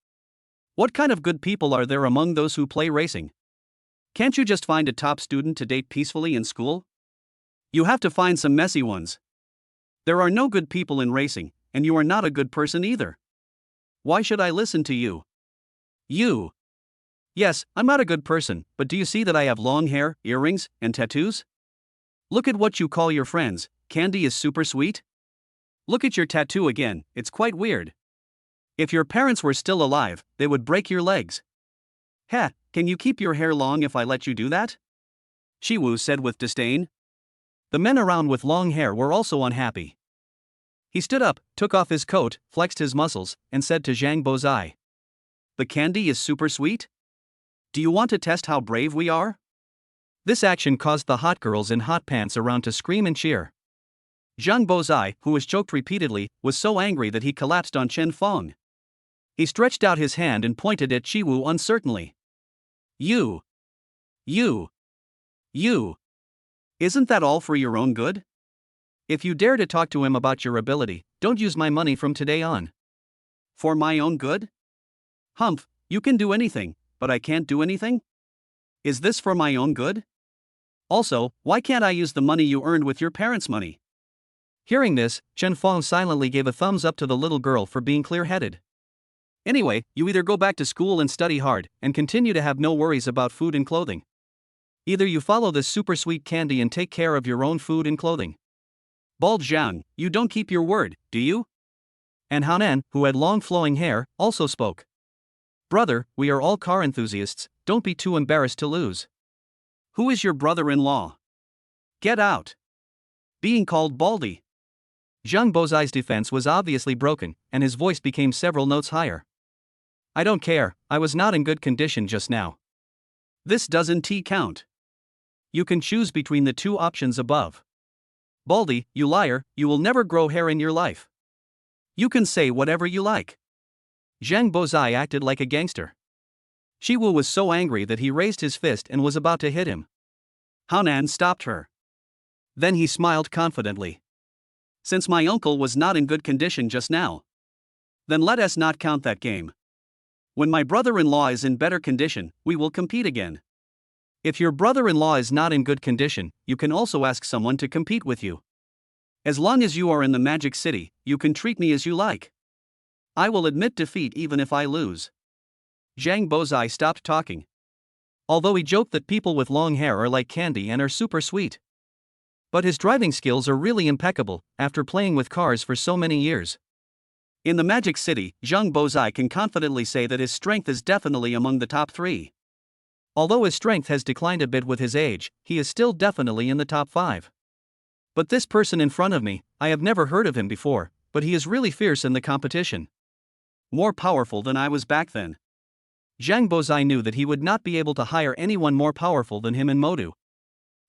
"What kind of good people are there among those who play racing? Can't you just find a top student to date peacefully in school? You have to find some messy ones. There are no good people in racing, and you are not a good person either. Why should I listen to you? You. Yes, I'm not a good person, but do you see that I have long hair, earrings, and tattoos? Look at what you call your friends, Candy is super sweet? Look at your tattoo again, it's quite weird. If your parents were still alive, they would break your legs. Heh, can you keep your hair long if I let you do that?" Chiwu said with disdain. The men around with long hair were also unhappy. He stood up, took off his coat, flexed his muscles, and said to Zhang Bozai, "The candy is super sweet? Do you want to test how brave we are?" This action caused the hot girls in hot pants around to scream and cheer. Zhang Bozai, who was choked repeatedly, was so angry that he collapsed on Chen Fang. He stretched out his hand and pointed at Chiwu uncertainly. You. Isn't that all for your own good? If you dare to talk to him about your ability, don't use my money from today on. For my own good? Humph, you can do anything, but I can't do anything? Is this for my own good? Also, why can't I use the money you earned with your parents' money? Hearing this, Chen Fang silently gave a thumbs up to the little girl for being clear-headed. Anyway, you either go back to school and study hard, and continue to have no worries about food and clothing. Either you follow this super sweet candy and take care of your own food and clothing. Bald Zhang, you don't keep your word, do you? And Hanan, who had long flowing hair, also spoke. Brother, we are all car enthusiasts, don't be too embarrassed to lose. Who is your brother-in-law? Get out. Being called Baldy. Zhang Bozai's defense was obviously broken, and his voice became several notes higher. I don't care, I was not in good condition just now. This doesn't count. You can choose between the two options above. Baldy, you liar, you will never grow hair in your life. You can say whatever you like. Zhang Bozai acted like a gangster. Chiwu was so angry that he raised his fist and was about to hit him. Hanan stopped her. Then he smiled confidently. Since my uncle was not in good condition just now, then let us not count that game. When my brother-in-law is in better condition, we will compete again. If your brother-in-law is not in good condition, you can also ask someone to compete with you. As long as you are in the Magic City, you can treat me as you like. I will admit defeat even if I lose. Zhang Bozai stopped talking. Although he joked that people with long hair are like candy and are super sweet. But his driving skills are really impeccable, after playing with cars for so many years. In the Magic City, Zhang Bozai can confidently say that his strength is definitely among the top 3. Although his strength has declined a bit with his age, he is still definitely in the top 5. But this person in front of me, I have never heard of him before, but he is really fierce in the competition. More powerful than I was back then. Zhang Bozai knew that he would not be able to hire anyone more powerful than him in Modu.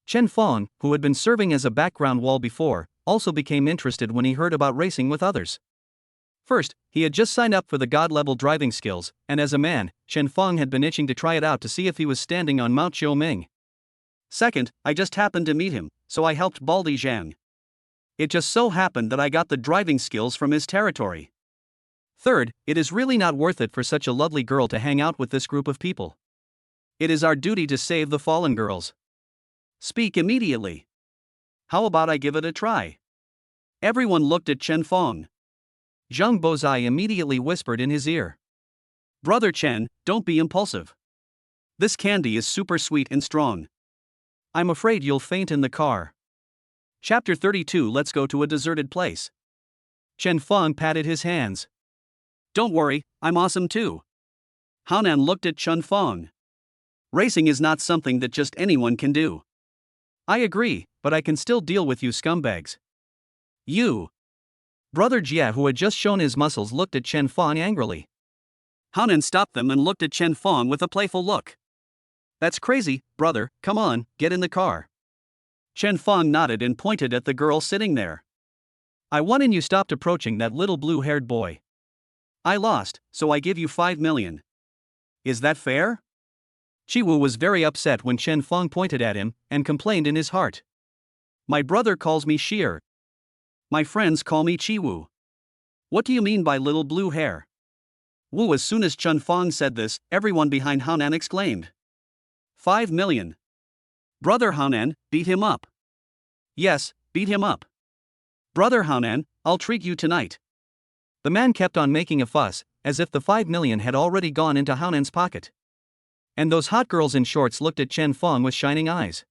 Chen Fang, who had been serving as a background wall before, also became interested when he heard about racing with others. First, he had just signed up for the God-level driving skills, and as a man, Chen Fang had been itching to try it out to see if he was standing on Mount Xiaoming. Second, I just happened to meet him, so I helped Baldy Zhang. It just so happened that I got the driving skills from his territory. Third, it is really not worth it for such a lovely girl to hang out with this group of people. It is our duty to save the fallen girls. Speak immediately. How about I give it a try? Everyone looked at Chen Fong. Zhang Bozai immediately whispered in his ear. Brother Chen, don't be impulsive. This candy is super sweet and strong. I'm afraid you'll faint in the car. Chapter 32. Let's go to a deserted place. Chen Fong patted his hands. Don't worry, I'm awesome too. Haonan looked at Chen Fong. Racing is not something that just anyone can do. I agree, but I can still deal with you scumbags. You. Brother Jia, who had just shown his muscles, looked at Chen Fong angrily. Haonan stopped them and looked at Chen Fong with a playful look. That's crazy, brother, come on, get in the car. Chen Fong nodded and pointed at the girl sitting there. I won and you stopped approaching that little blue-haired boy. I lost, so I give you 5 million. Is that fair? Chiwu was very upset when Chen Fong pointed at him and complained in his heart. My brother calls me Sheer. My friends call me Chiwu. What do you mean by little blue hair? Wu. As soon as Chen Fong said this, everyone behind Haonan exclaimed. 5 million. Brother Haonan, beat him up. Yes, beat him up. Brother Haonan, I'll treat you tonight. The man kept on making a fuss, as if the 5 million had already gone into Haonan's pocket. And those hot girls in shorts looked at Chen Fong with shining eyes.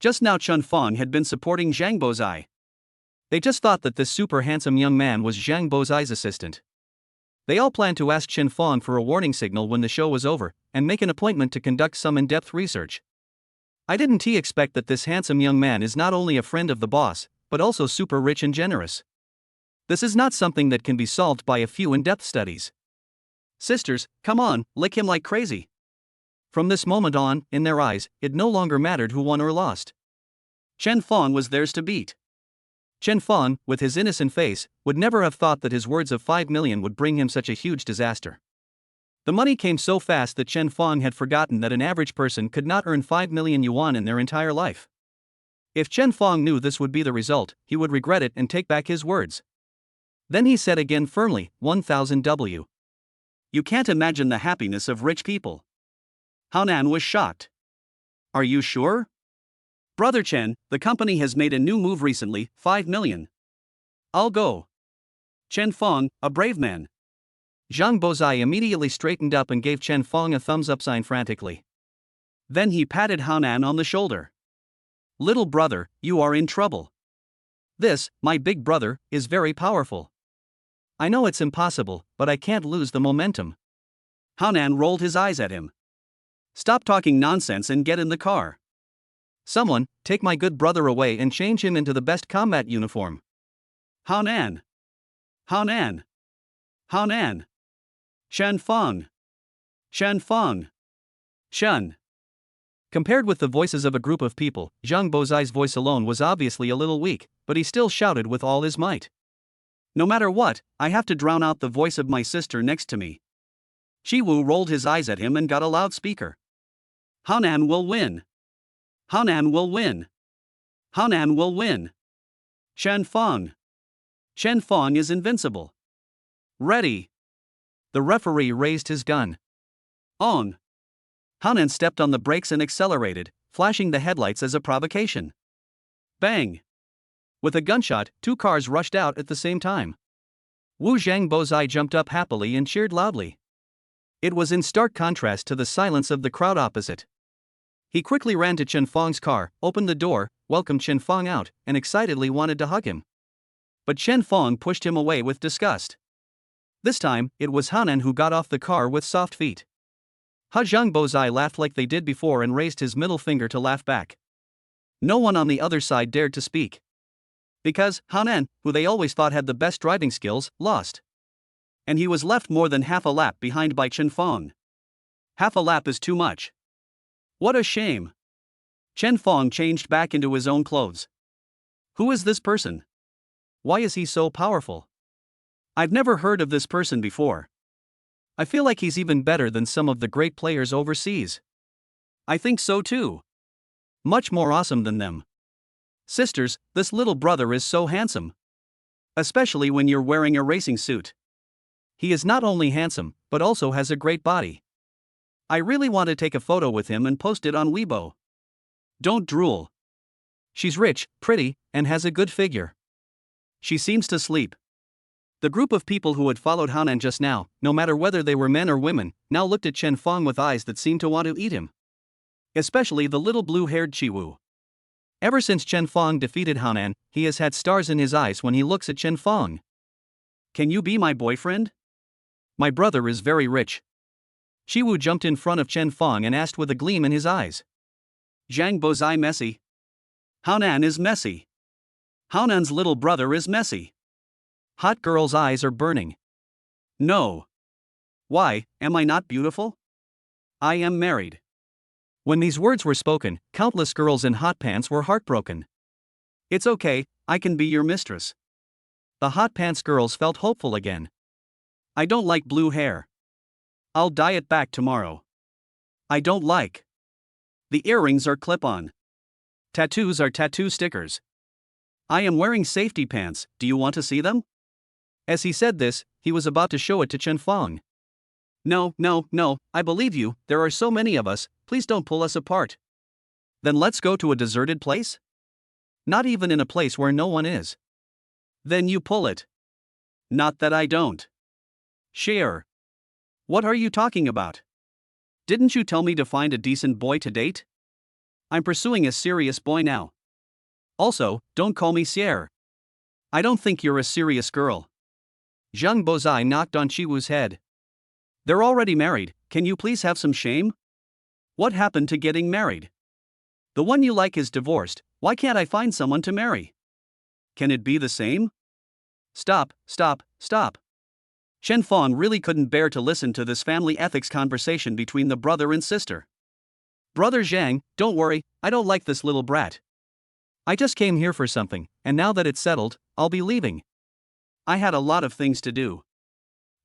Just now Chen Fong had been supporting Zhang Bozai. They just thought that this super handsome young man was Zhang Bozai's assistant. They all planned to ask Chen Fong for a warning signal when the show was over, and make an appointment to conduct some in-depth research. I didn't expect that this handsome young man is not only a friend of the boss, but also super rich and generous. This is not something that can be solved by a few in-depth studies. Sisters, come on, lick him like crazy. From this moment on, in their eyes, it no longer mattered who won or lost. Chen Fong was theirs to beat. Chen Fong, with his innocent face, would never have thought that his words of 5 million would bring him such a huge disaster. The money came so fast that Chen Fong had forgotten that an average person could not earn 5 million yuan in their entire life. If Chen Fong knew this would be the result, he would regret it and take back his words. Then he said again firmly, 1000 W. You can't imagine the happiness of rich people. Haonan was shocked. Are you sure? Brother Chen, the company has made a new move recently, 5 million. I'll go. Chen Fong, a brave man. Zhang Bozai immediately straightened up and gave Chen Fong a thumbs-up sign frantically. Then he patted Haonan on the shoulder. Little brother, you are in trouble. This, my big brother, is very powerful. I know it's impossible, but I can't lose the momentum. Haonan rolled his eyes at him. Stop talking nonsense and get in the car. Someone, take my good brother away and change him into the best combat uniform. Haonan. Haonan. Haonan. Chen Fong. Chen Fong. Chen. Compared with the voices of a group of people, Zhang Bozai's voice alone was obviously a little weak, but he still shouted with all his might. No matter what, I have to drown out the voice of my sister next to me. Chiwu rolled his eyes at him and got a loudspeaker. Haonan will win. Haonan will win. Haonan will win. Chen Fong. Chen Fong is invincible. Ready. The referee raised his gun. On. Haonan stepped on the brakes and accelerated, flashing the headlights as a provocation. Bang. With a gunshot, 2 cars rushed out at the same time. Wu Zhang Bozai jumped up happily and cheered loudly. It was in stark contrast to the silence of the crowd opposite. He quickly ran to Chen Fong's car, opened the door, welcomed Chen Fong out, and excitedly wanted to hug him. But Chen Fong pushed him away with disgust. This time, it was Haonan who got off the car with soft feet. Zhang Bozai laughed like they did before and raised his middle finger to laugh back. No one on the other side dared to speak. Because Haonan, who they always thought had the best driving skills, lost. And he was left more than half a lap behind by Chen Fong. Half a lap is too much. What a shame. Chen Fong changed back into his own clothes. Who is this person? Why is he so powerful? I've never heard of this person before. I feel like he's even better than some of the great players overseas. I think so too. Much more awesome than them. Sisters, this little brother is so handsome. Especially when you're wearing a racing suit. He is not only handsome, but also has a great body. I really want to take a photo with him and post it on Weibo. Don't drool. She's rich, pretty, and has a good figure. She seems to sleep. The group of people who had followed Hanan just now, no matter whether they were men or women, now looked at Chen Fong with eyes that seemed to want to eat him. Especially the little blue-haired Chiwu. Ever since Chen Fong defeated Hanan, he has had stars in his eyes when he looks at Chen Fong. Can you be my boyfriend? My brother is very rich. Chiwu jumped in front of Chen Fong and asked with a gleam in his eyes. Zhang Bozai messy? Hanan is messy. Hanan's little brother is messy. Hot girl's eyes are burning. No. Why, am I not beautiful? I am married. When these words were spoken, countless girls in hot pants were heartbroken. It's okay, I can be your mistress. The hot pants girls felt hopeful again. I don't like blue hair. I'll dye it back tomorrow. I don't like. The earrings are clip-on. Tattoos are tattoo stickers. I am wearing safety pants, do you want to see them? As he said this, he was about to show it to Chen Fong. No, I believe you, there are so many of us, please don't pull us apart. Then let's go to a deserted place? Not even in a place where no one is. Then you pull it. Not that I don't. Share. What are you talking about? Didn't you tell me to find a decent boy to date? I'm pursuing a serious boy now. Also, don't call me Sierre. I don't think you're a serious girl. Zhang Bozai knocked on Chiwu's head. They're already married, can you please have some shame? What happened to getting married? The one you like is divorced, why can't I find someone to marry? Can it be the same? Stop. Chen Fong really couldn't bear to listen to this family ethics conversation between the brother and sister. Brother Zhang, don't worry, I don't like this little brat. I just came here for something, and now that it's settled, I'll be leaving. I had a lot of things to do.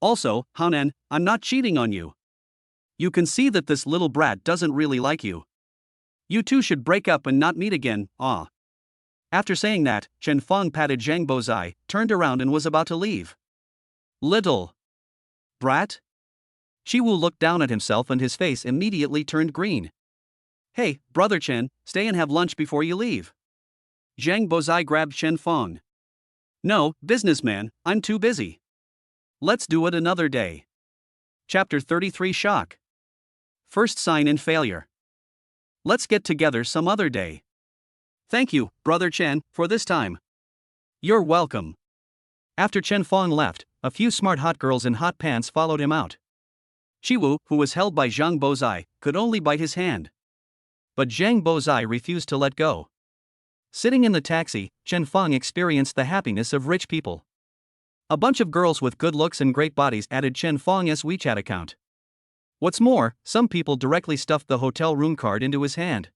Also, Hanan, I'm not cheating on you. You can see that this little brat doesn't really like you. You two should break up and not meet again, ah. After saying that, Chen Fong patted Zhang Bozai, turned around and was about to leave. Little brat? Chiwu looked down at himself and his face immediately turned green. Hey, brother Chen, stay and have lunch before you leave. Zhang Bozai grabbed Chen Fong. No, businessman, I'm too busy. Let's do it another day. Chapter 33 Shock. First sign in failure. Let's get together some other day. Thank you, brother Chen, for this time. You're welcome. After Chen Fong left, a few smart hot girls in hot pants followed him out. Chiwu, who was held by Zhang Bozai, could only bite his hand. But Zhang Bozai refused to let go. Sitting in the taxi, Chen Fong experienced the happiness of rich people. A bunch of girls with good looks and great bodies added Chen Fong's WeChat account. What's more, some people directly stuffed the hotel room card into his hand.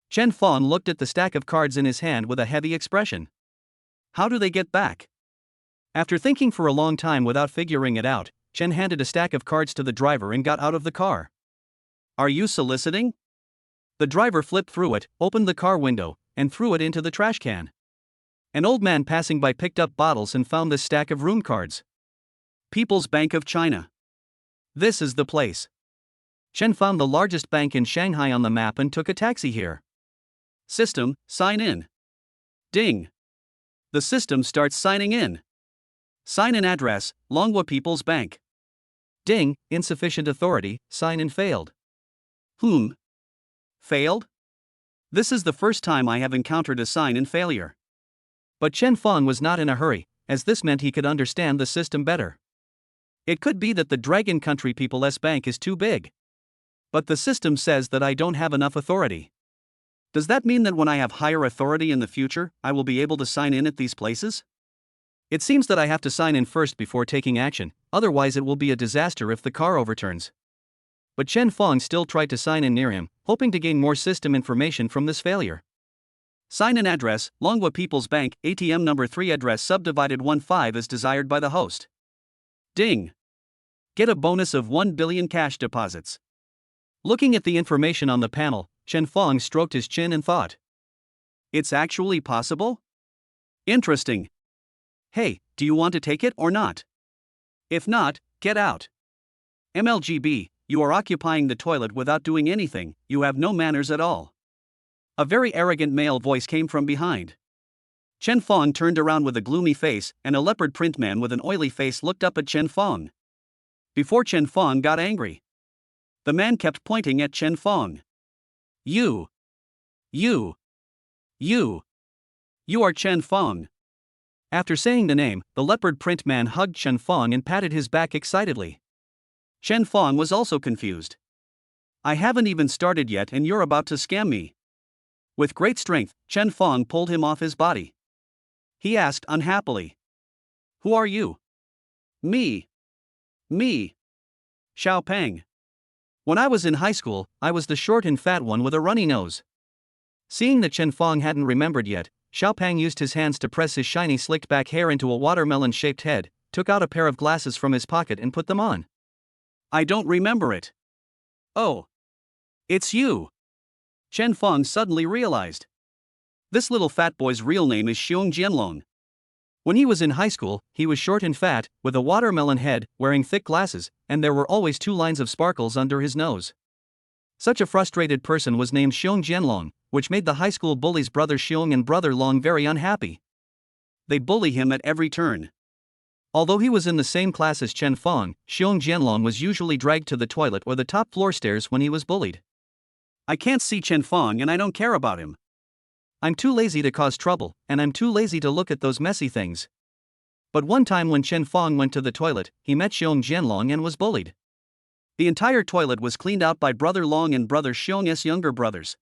Chen Fong looked at the stack of cards in his hand with a heavy expression. How do they get back? After thinking for a long time without figuring it out, Chen handed a stack of cards to the driver and got out of the car. Are you soliciting? The driver flipped through it, opened the car window, and threw it into the trash can. An old man passing by picked up bottles and found this stack of room cards. People's Bank of China. This is the place. Chen found the largest bank in Shanghai on the map and took a taxi here. System, sign in. Ding. The system starts signing in. Sign in address, Longhua People's Bank. Ding, insufficient authority, sign in failed. Failed? This is the first time I have encountered a sign in failure. But Chen Fong was not in a hurry, as this meant he could understand the system better. It could be that the Dragon Country People's Bank is too big. But the system says that I don't have enough authority. Does that mean that when I have higher authority in the future, I will be able to sign in at these places? It seems that I have to sign in first before taking action, otherwise it will be a disaster if the car overturns. But Chen Fong still tried to sign in near him, hoping to gain more system information from this failure. Sign in address, Longhua People's Bank, ATM number 3 address subdivided 15 as desired by the host. Ding. Get a bonus of 1 billion cash deposits. Looking at the information on the panel, Chen Fong stroked his chin and thought. It's actually possible? Interesting. Hey, do you want to take it or not? If not, get out. MLGB, you are occupying the toilet without doing anything, you have no manners at all. A very arrogant male voice came from behind. Chen Fong turned around with a gloomy face, and a leopard print man with an oily face looked up at Chen Fong. Before Chen Fong got angry, the man kept pointing at Chen Fong. You are Chen Fong. After saying the name, the leopard print man hugged Chen Fong and patted his back excitedly. Chen Fong was also confused. I haven't even started yet and you're about to scam me. With great strength, Chen Fong pulled him off his body. He asked unhappily. Who are you? Me. Xiao Peng. When I was in high school, I was the short and fat one with a runny nose. Seeing that Chen Fong hadn't remembered yet, Xiao Peng used his hands to press his shiny slicked back hair into a watermelon-shaped head, took out a pair of glasses from his pocket and put them on. I don't remember it. Oh. It's you. Chen Fong suddenly realized. This little fat boy's real name is Xiong Jianlong. When he was in high school, he was short and fat, with a watermelon head, wearing thick glasses, and there were always 2 lines of sparkles under his nose. Such a frustrated person was named Xiong Jianlong, which made the high school bullies brother Xiong and brother Long very unhappy. They bully him at every turn. Although he was in the same class as Chen Fong, Xiong Jianlong was usually dragged to the toilet or the top floor stairs when he was bullied. I can't see Chen Fong and I don't care about him. I'm too lazy to cause trouble, and I'm too lazy to look at those messy things. But one time when Chen Fong went to the toilet, he met Xiong Jianlong and was bullied. The entire toilet was cleaned out by brother Long and brother Xiong's younger brothers.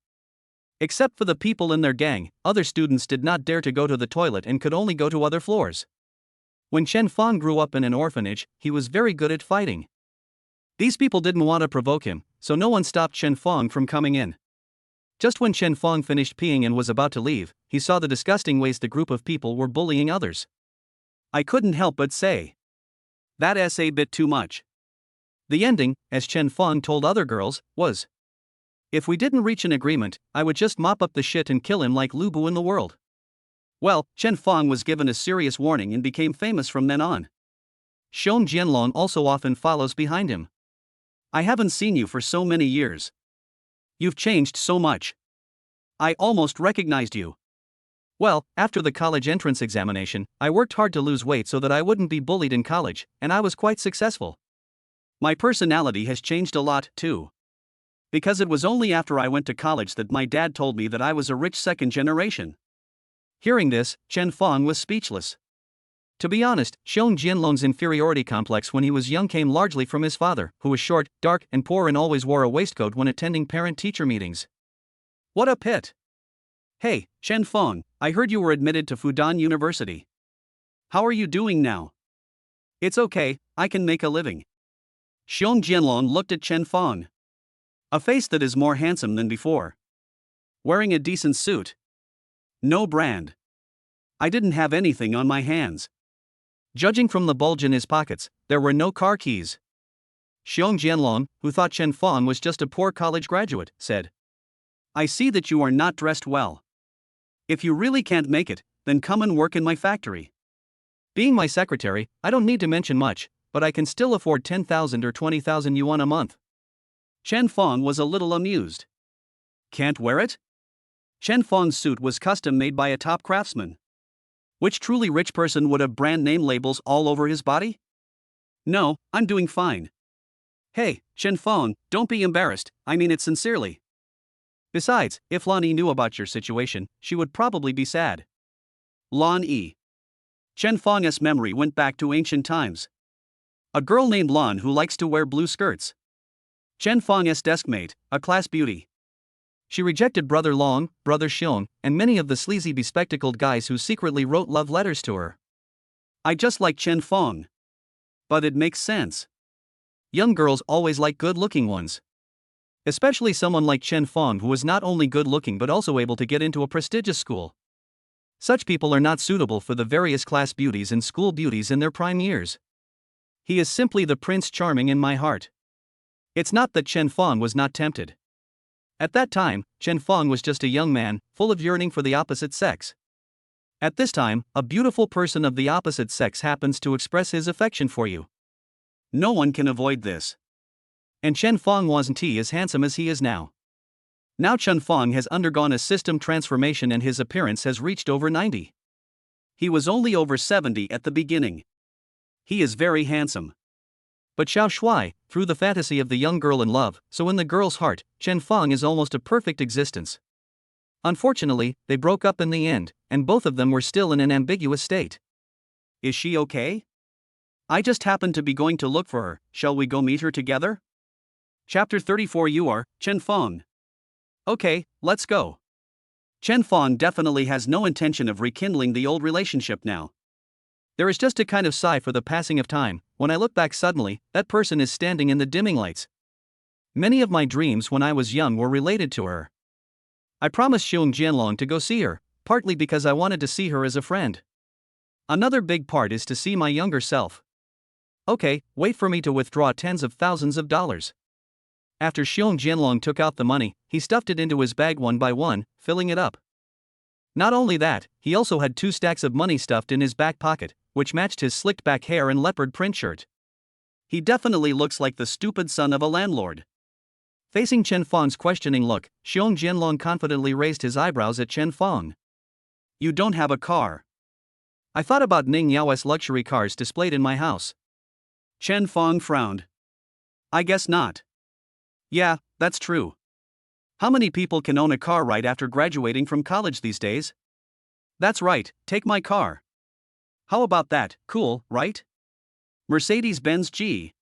Except for the people in their gang, other students did not dare to go to the toilet and could only go to other floors. When Chen Fong grew up in an orphanage, he was very good at fighting. These people didn't want to provoke him, so no one stopped Chen Fong from coming in. Just when Chen Fong finished peeing and was about to leave, he saw the disgusting ways the group of people were bullying others. I couldn't help but say, that's a bit too much. The ending, as Chen Fong told other girls, was, if we didn't reach an agreement, I would just mop up the shit and kill him like Lu Bu in the world. Well, Chen Fong was given a serious warning and became famous from then on. Xiong Jianlong also often follows behind him. I haven't seen you for so many years. You've changed so much. I almost recognized you. Well, after the college entrance examination, I worked hard to lose weight so that I wouldn't be bullied in college, and I was quite successful. My personality has changed a lot, too. Because it was only after I went to college that my dad told me that I was a rich second generation. Hearing this, Chen Fong was speechless. To be honest, Xiong Jianlong's inferiority complex when he was young came largely from his father, who was short, dark, and poor and always wore a waistcoat when attending parent-teacher meetings. What a pit! Hey, Chen Fong, I heard you were admitted to Fudan University. How are you doing now? It's okay, I can make a living. Xiong Jianlong looked at Chen Fong. A face that is more handsome than before. Wearing a decent suit. No brand. I didn't have anything on my hands. Judging from the bulge in his pockets, there were no car keys. Xiong Jianlong, who thought Chen Fong was just a poor college graduate, said, I see that you are not dressed well. If you really can't make it, then come and work in my factory. Being my secretary, I don't need to mention much, but I can still afford 10,000 or 20,000 yuan a month. Chen Fong was a little amused. Can't wear it? Chen Fong's suit was custom made by a top craftsman. Which truly rich person would have brand name labels all over his body? No, I'm doing fine. Hey, Chen Fong, don't be embarrassed, I mean it sincerely. Besides, if Lan Yi knew about your situation, she would probably be sad. Lan Yi. Chen Fong's memory went back to ancient times. A girl named Lan who likes to wear blue skirts. Chen Fong's deskmate, a class beauty. She rejected brother Long, brother Xiong, and many of the sleazy bespectacled guys who secretly wrote love letters to her. I just like Chen Fong. But it makes sense. Young girls always like good-looking ones. Especially someone like Chen Fong who was not only good-looking but also able to get into a prestigious school. Such people are not suitable for the various class beauties and school beauties in their prime years. He is simply the Prince Charming in my heart. It's not that Chen Fong was not tempted. At that time, Chen Fong was just a young man, full of yearning for the opposite sex. At this time, a beautiful person of the opposite sex happens to express his affection for you. No one can avoid this. And Chen Fong wasn't as handsome as he is now. Now Chen Fong has undergone a system transformation and his appearance has reached over 90. He was only over 70 at the beginning. He is very handsome. But Xiao Shuai, through the fantasy of the young girl in love, so in the girl's heart, Chen Fong is almost a perfect existence. Unfortunately, they broke up in the end, and both of them were still in an ambiguous state. Is she okay? I just happened to be going to look for her, shall we go meet her together? Chapter 34. You are Chen Fong. Okay, let's go. Chen Fong definitely has no intention of rekindling the old relationship now. There is just a kind of sigh for the passing of time. When I look back suddenly, that person is standing in the dimming lights. Many of my dreams when I was young were related to her. I promised Xiong Jianlong to go see her, partly because I wanted to see her as a friend. Another big part is to see my younger self. Okay, wait for me to withdraw tens of thousands of dollars. After Xiong Jianlong took out the money, he stuffed it into his bag one by one, filling it up. Not only that, he also had 2 stacks of money stuffed in his back pocket, which matched his slicked back hair and leopard print shirt. He definitely looks like the stupid son of a landlord. Facing Chen Fong's questioning look, Xiong Jianlong confidently raised his eyebrows at Chen Fong. You don't have a car. I thought about Ning Yao's luxury cars displayed in my house. Chen Fong frowned. I guess not. Yeah, that's true. How many people can own a car right after graduating from college these days? That's right, take my car. How about that, cool, right? Mercedes-Benz G.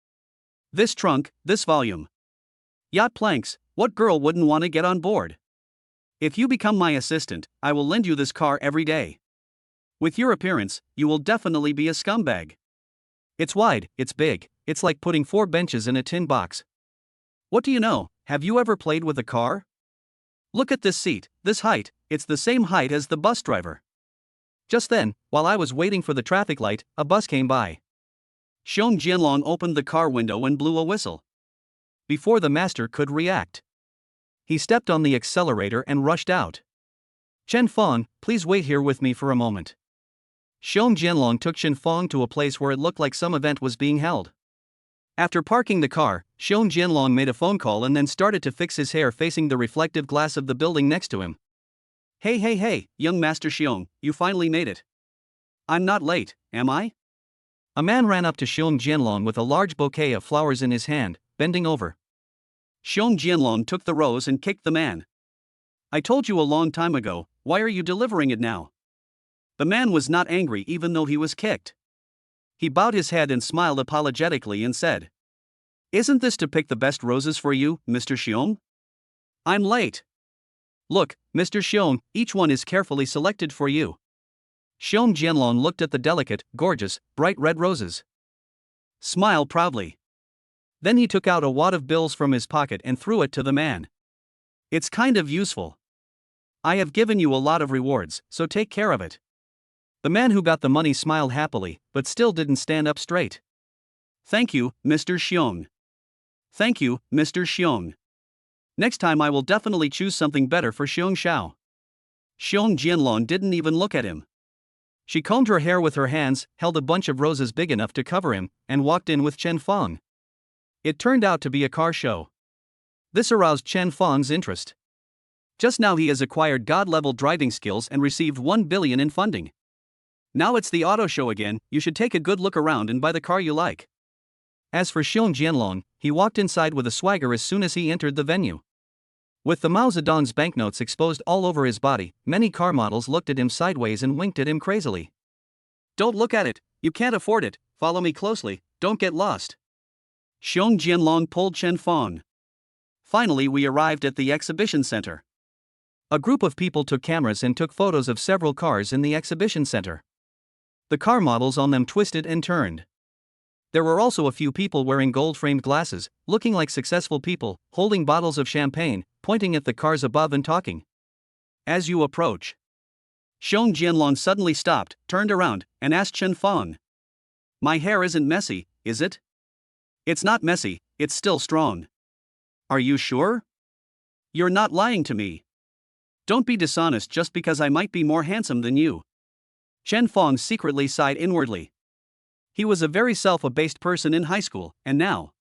This trunk, this volume. Yacht planks, what girl wouldn't want to get on board? If you become my assistant, I will lend you this car every day. With your appearance, you will definitely be a scumbag. It's wide, it's big, it's like putting 4 benches in a tin box. What do you know, have you ever played with a car? Look at this seat, this height, it's the same height as the bus driver. Just then, while I was waiting for the traffic light, a bus came by. Xiong Jianlong opened the car window and blew a whistle. Before the master could react, he stepped on the accelerator and rushed out. Chen Fong, please wait here with me for a moment. Xiong Jianlong took Chen Fong to a place where it looked like some event was being held. After parking the car, Xiong Jianlong made a phone call and then started to fix his hair facing the reflective glass of the building next to him. Hey, young Master Xiong, you finally made it. I'm not late, am I? A man ran up to Xiong Jianlong with a large bouquet of flowers in his hand, bending over. Xiong Jianlong took the rose and kicked the man. I told you a long time ago, why are you delivering it now? The man was not angry even though he was kicked. He bowed his head and smiled apologetically and said, Isn't this to pick the best roses for you, Mr. Xiong? I'm late. Look, Mr. Xiong, each one is carefully selected for you. Xiong Jianlong looked at the delicate, gorgeous, bright red roses. Smile proudly. Then he took out a wad of bills from his pocket and threw it to the man. It's kind of useful. I have given you a lot of rewards, so take care of it. The man who got the money smiled happily, but still didn't stand up straight. Thank you, Mr. Xiong. Thank you, Mr. Xiong. Next time I will definitely choose something better for Xiong Xiao. Xiong Jianlong didn't even look at him. She combed her hair with her hands, held a bunch of roses big enough to cover him, and walked in with Chen Fong. It turned out to be a car show. This aroused Chen Fong's interest. Just now he has acquired god-level driving skills and received 1 billion in funding. Now it's the auto show again, you should take a good look around and buy the car you like. As for Xiong Jianlong, he walked inside with a swagger as soon as he entered the venue. With the Mao Zedong's banknotes exposed all over his body, many car models looked at him sideways and winked at him crazily. Don't look at it, you can't afford it, follow me closely, don't get lost. Xiong Jianlong pulled Chen Fong. Finally we arrived at the exhibition center. A group of people took cameras and took photos of several cars in the exhibition center. The car models on them twisted and turned. There were also a few people wearing gold-framed glasses, looking like successful people, holding bottles of champagne, pointing at the cars above and talking. As you approach, Xiong Jianlong suddenly stopped, turned around, and asked Chen Fong. My hair isn't messy, is it? It's not messy, it's still strong. Are you sure? You're not lying to me. Don't be dishonest just because I might be more handsome than you. Chen Fong secretly sighed inwardly. He was a very self-abased person in high school, and now.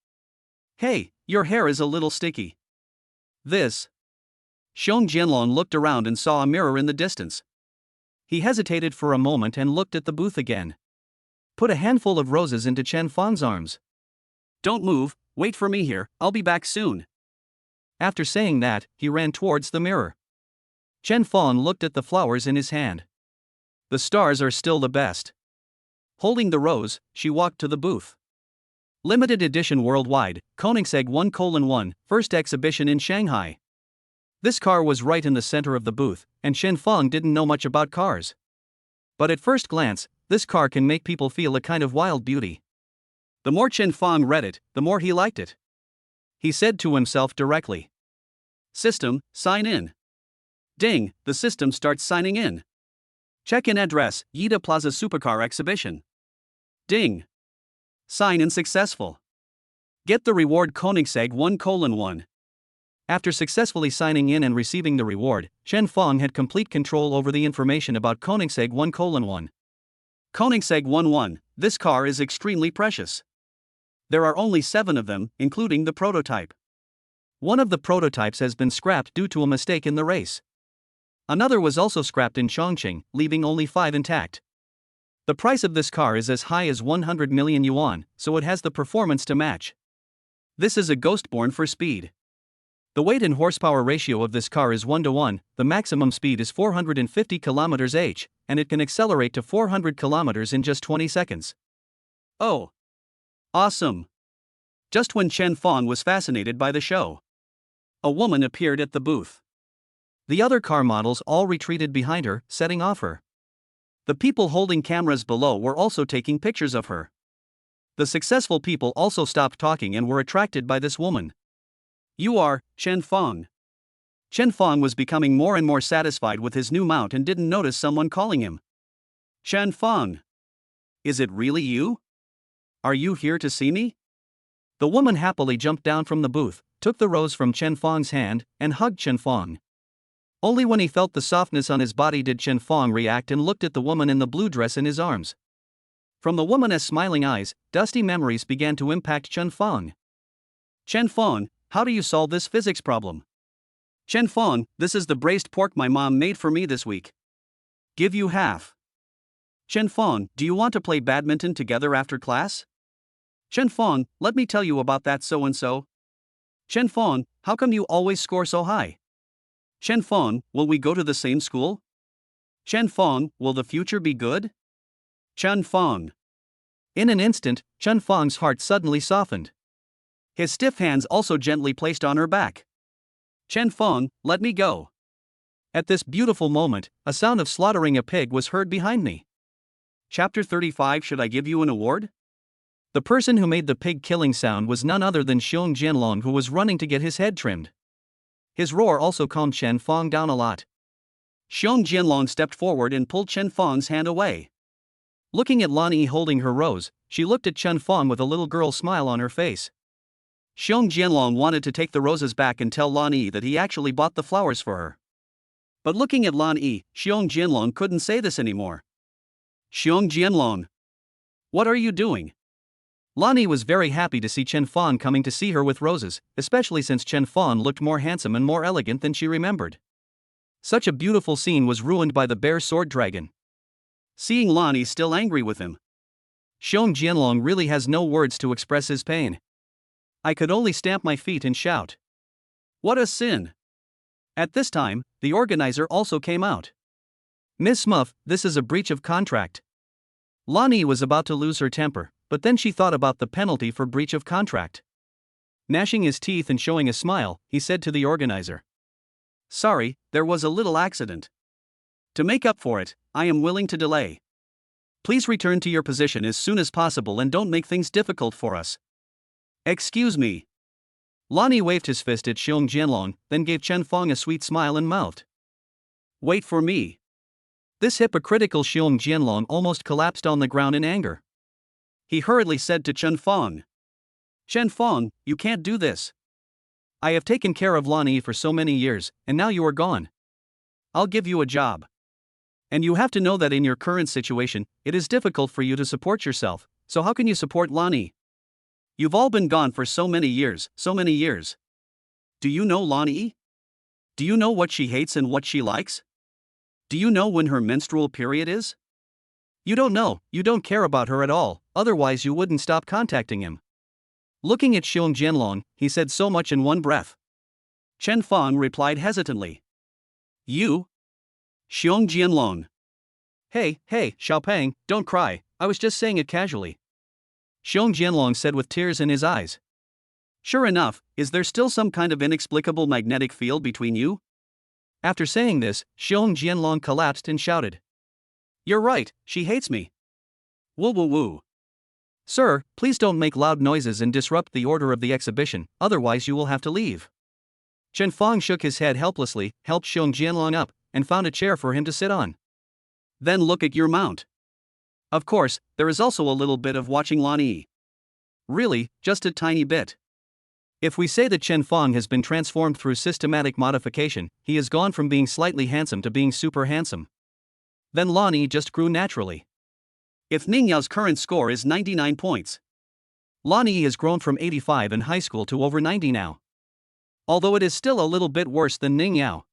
Hey, Your hair is a little sticky. This. Xiong Jianlong looked around and saw a mirror in the distance. He hesitated for a moment and looked at the booth again. Put a handful of roses into Chen Fang's arms. Don't move, wait for me here, I'll be back soon. After saying that, he ran towards the mirror. Chen Fang looked at the flowers in his hand. The stars are still the best. Holding the rose, she walked to the booth. Limited edition worldwide, Koenigsegg 1:1, first exhibition in Shanghai. This car was right in the center of the booth, and Chen Fang didn't know much about cars. But at first glance, this car can make people feel a kind of wild beauty. The more Chen Fang read it, the more he liked it. He said to himself directly. System, sign in. Ding, the system starts signing in. Check-in address, Yida Plaza Supercar Exhibition. Ding. Sign in successful. Get the reward Koenigsegg 1:1. After successfully signing in and receiving the reward, Chen Fang had complete control over the information about Koenigsegg 1:1. Koenigsegg 1:1, this car is extremely precious. There are only 7 of them, including the prototype. One of the prototypes has been scrapped due to a mistake in the race. Another was also scrapped in Chongqing, leaving only 5 intact. The price of this car is as high as 100 million yuan, so it has the performance to match. This is a Ghostborn for speed. The weight and horsepower ratio of this car is 1:1, the maximum speed is 450 km/h, and it can accelerate to 400 km in just 20 seconds. Oh! Awesome! Just when Chen Fang was fascinated by the show, a woman appeared at the booth. The other car models all retreated behind her, setting off her. The people holding cameras below were also taking pictures of her. The successful people also stopped talking and were attracted by this woman. You are Chen Fang. Chen Fang was becoming more and more satisfied with his new mount and didn't notice someone calling him. Chen Fang. Is it really you? Are you here to see me? The woman happily jumped down from the booth, took the rose from Chen Fang's hand, and hugged Chen Fang. Only when he felt the softness on his body did Chen Fang react and looked at the woman in the blue dress in his arms. From the woman's smiling eyes, dusty memories began to impact Chen Fang. Chen Fang, how do you solve this physics problem? Chen Fang, this is the braised pork my mom made for me this week. Give you half. Chen Fang, do you want to play badminton together after class? Chen Fang, let me tell you about that so-and-so. Chen Fang, how come you always score so high? Chen Fang, will we go to the same school? Chen Fang, will the future be good? Chen Fang. In an instant, Chen Fang's heart suddenly softened. His stiff hands also gently placed on her back. Chen Fang, let me go. At this beautiful moment, a sound of slaughtering a pig was heard behind me. Chapter 35. Should I give you an award? The person who made the pig killing sound was none other than Xiong Jianlong, who was running to get his head trimmed. His roar also calmed Chen Fang down a lot. Xiong Jianlong stepped forward and pulled Chen Fang's hand away. Looking at Lan Yi holding her rose, she looked at Chen Fang with a little girl smile on her face. Xiong Jianlong wanted to take the roses back and tell Lan Yi that he actually bought the flowers for her. But looking at Lan Yi, Xiong Jianlong couldn't say this anymore. Xiong Jianlong, what are you doing? Lan Yi was very happy to see Chen Fang coming to see her with roses, especially since Chen Fang looked more handsome and more elegant than she remembered. Such a beautiful scene was ruined by the bear sword dragon. Seeing Lan Yi still angry with him, Xiong Jianlong really has no words to express his pain. I could only stamp my feet and shout. What a sin! At this time, the organizer also came out. Miss Muff, this is a breach of contract. Lan Yi was about to lose her temper, but then she thought about the penalty for breach of contract. Gnashing his teeth and showing a smile, he said to the organizer. Sorry, there was a little accident. To make up for it, I am willing to delay. Please return to your position as soon as possible and don't make things difficult for us. Excuse me. Lan Yi waved his fist at Xiong Jianlong, then gave Chen Fang a sweet smile and mouthed. Wait for me. This hypocritical Xiong Jianlong almost collapsed on the ground in anger. He hurriedly said to Chen Fang. Chen Fang, you can't do this. I have taken care of Lan Yi for so many years, and now you are gone. I'll give you a job. And you have to know that in your current situation, it is difficult for you to support yourself, so how can you support Lan Yi? You've all been gone for so many years, so many years. Do you know Lonnie? Do you know what she hates and what she likes? Do you know when her menstrual period is? You don't know, you don't care about her at all, otherwise you wouldn't stop contacting him. Looking at Xiong Jianlong, he said so much in one breath. Chen Fong replied hesitantly. You? Xiong Jianlong. Hey, Xiaopeng, don't cry, I was just saying it casually. Xiong Jianlong said with tears in his eyes. Sure enough, is there still some kind of inexplicable magnetic field between you? After saying this, Xiong Jianlong collapsed and shouted. You're right, she hates me. Woo woo woo. Sir, please don't make loud noises and disrupt the order of the exhibition, otherwise you will have to leave. Chen Fong shook his head helplessly, helped Xiong Jianlong up, and found a chair for him to sit on. Then look at your mount. Of course, there is also a little bit of watching Lonnie. Really, just a tiny bit. If we say that Chen Fong has been transformed through systematic modification, he has gone from being slightly handsome to being super handsome. Then Lonnie just grew naturally. If Ning Yao's current score is 99 points, Lonnie has grown from 85 in high school to over 90 now. Although it is still a little bit worse than Ning Yao.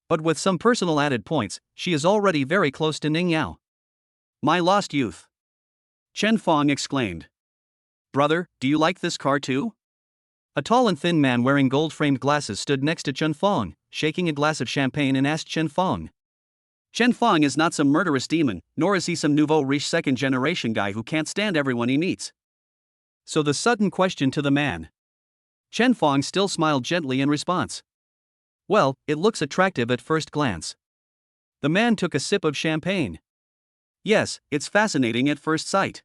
But with some personal added points, she is already very close to Ning Yao. My lost youth. Chen Fong exclaimed. Brother, do you like this car too? A tall and thin man wearing gold-framed glasses stood next to Chen Fong, shaking a glass of champagne and asked Chen Fong. Chen Fong is not some murderous demon, nor is he some nouveau riche second-generation guy who can't stand everyone he meets. So the sudden question to the man. Chen Fong still smiled gently in response. Well, it looks attractive at first glance. The man took a sip of champagne. Yes, it's fascinating at first sight.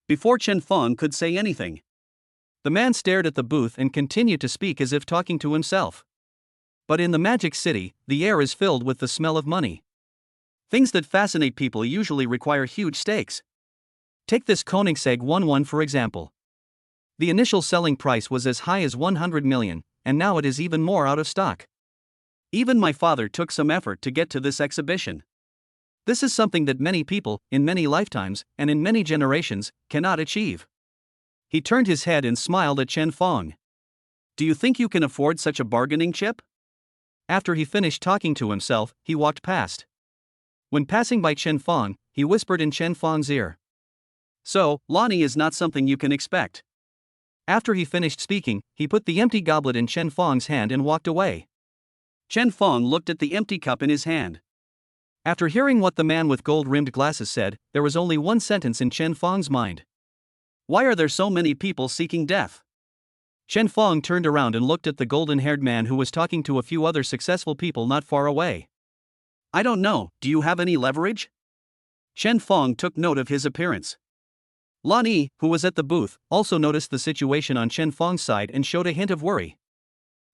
Before Chen Fong could say anything, the man stared at the booth and continued to speak as if talking to himself. But in the Magic City, the air is filled with the smell of money. Things that fascinate people usually require huge stakes. Take this Koenigsegg 11 for example. The initial selling price was as high as 100 million, and now it is even more out of stock. Even my father took some effort to get to this exhibition. This is something that many people, in many lifetimes, and in many generations, cannot achieve. He turned his head and smiled at Chen Fong. Do you think you can afford such a bargaining chip? After he finished talking to himself, he walked past. When passing by Chen Fong, he whispered in Chen Fong's ear. So, Lonnie is not something you can expect. After he finished speaking, he put the empty goblet in Chen Fong's hand and walked away. Chen Fong looked at the empty cup in his hand. After hearing what the man with gold-rimmed glasses said, there was only one sentence in Chen Fong's mind. Why are there so many people seeking death? Chen Fong turned around and looked at the golden-haired man who was talking to a few other successful people not far away. I don't know, do you have any leverage? Chen Fong took note of his appearance. Lonnie, who was at the booth, also noticed the situation on Chen Fong's side and showed a hint of worry.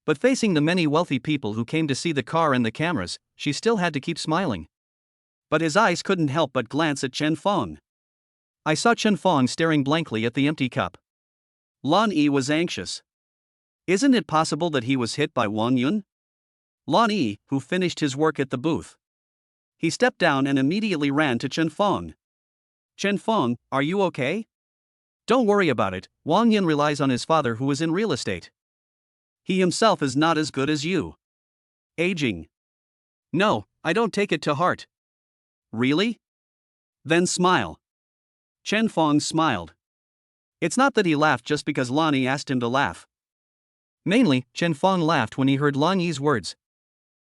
But facing the many wealthy people who came to see the car and the cameras, she still had to keep smiling. But his eyes couldn't help but glance at Chen Fong. I saw Chen Fong staring blankly at the empty cup. Lonnie was anxious. Isn't it possible that he was hit by Wang Yun? Lonnie, who finished his work at the booth. He stepped down and immediately ran to Chen Fong. Chen Fong, are you okay? Don't worry about it, Wang Yun relies on his father who is in real estate. He himself is not as good as you. Aging. No, I don't take it to heart. Really? Then smile. Chen Fong smiled. It's not that he laughed just because Lonnie asked him to laugh. Mainly, Chen Fong laughed when he heard Lonnie's words.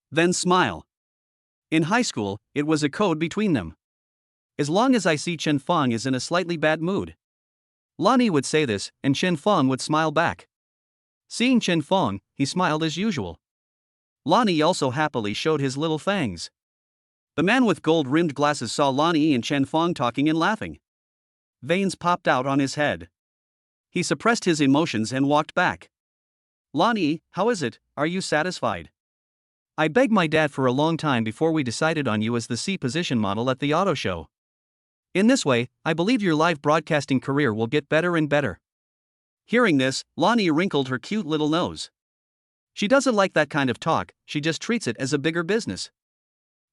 Then smile. In high school, it was a code between them. As long as I see Chen Fong is in a slightly bad mood, Lonnie would say this, and Chen Fong would smile back. Seeing Chen Fong, he smiled as usual. Lonnie also happily showed his little fangs. The man with gold-rimmed glasses saw Lonnie and Chen Fong talking and laughing. Veins popped out on his head. He suppressed his emotions and walked back. Lonnie, how is it, are you satisfied? I begged my dad for a long time before we decided on you as the C-position model at the auto show. In this way, I believe your live broadcasting career will get better and better. Hearing this, Lonnie wrinkled her cute little nose. She doesn't like that kind of talk, she just treats it as a bigger business.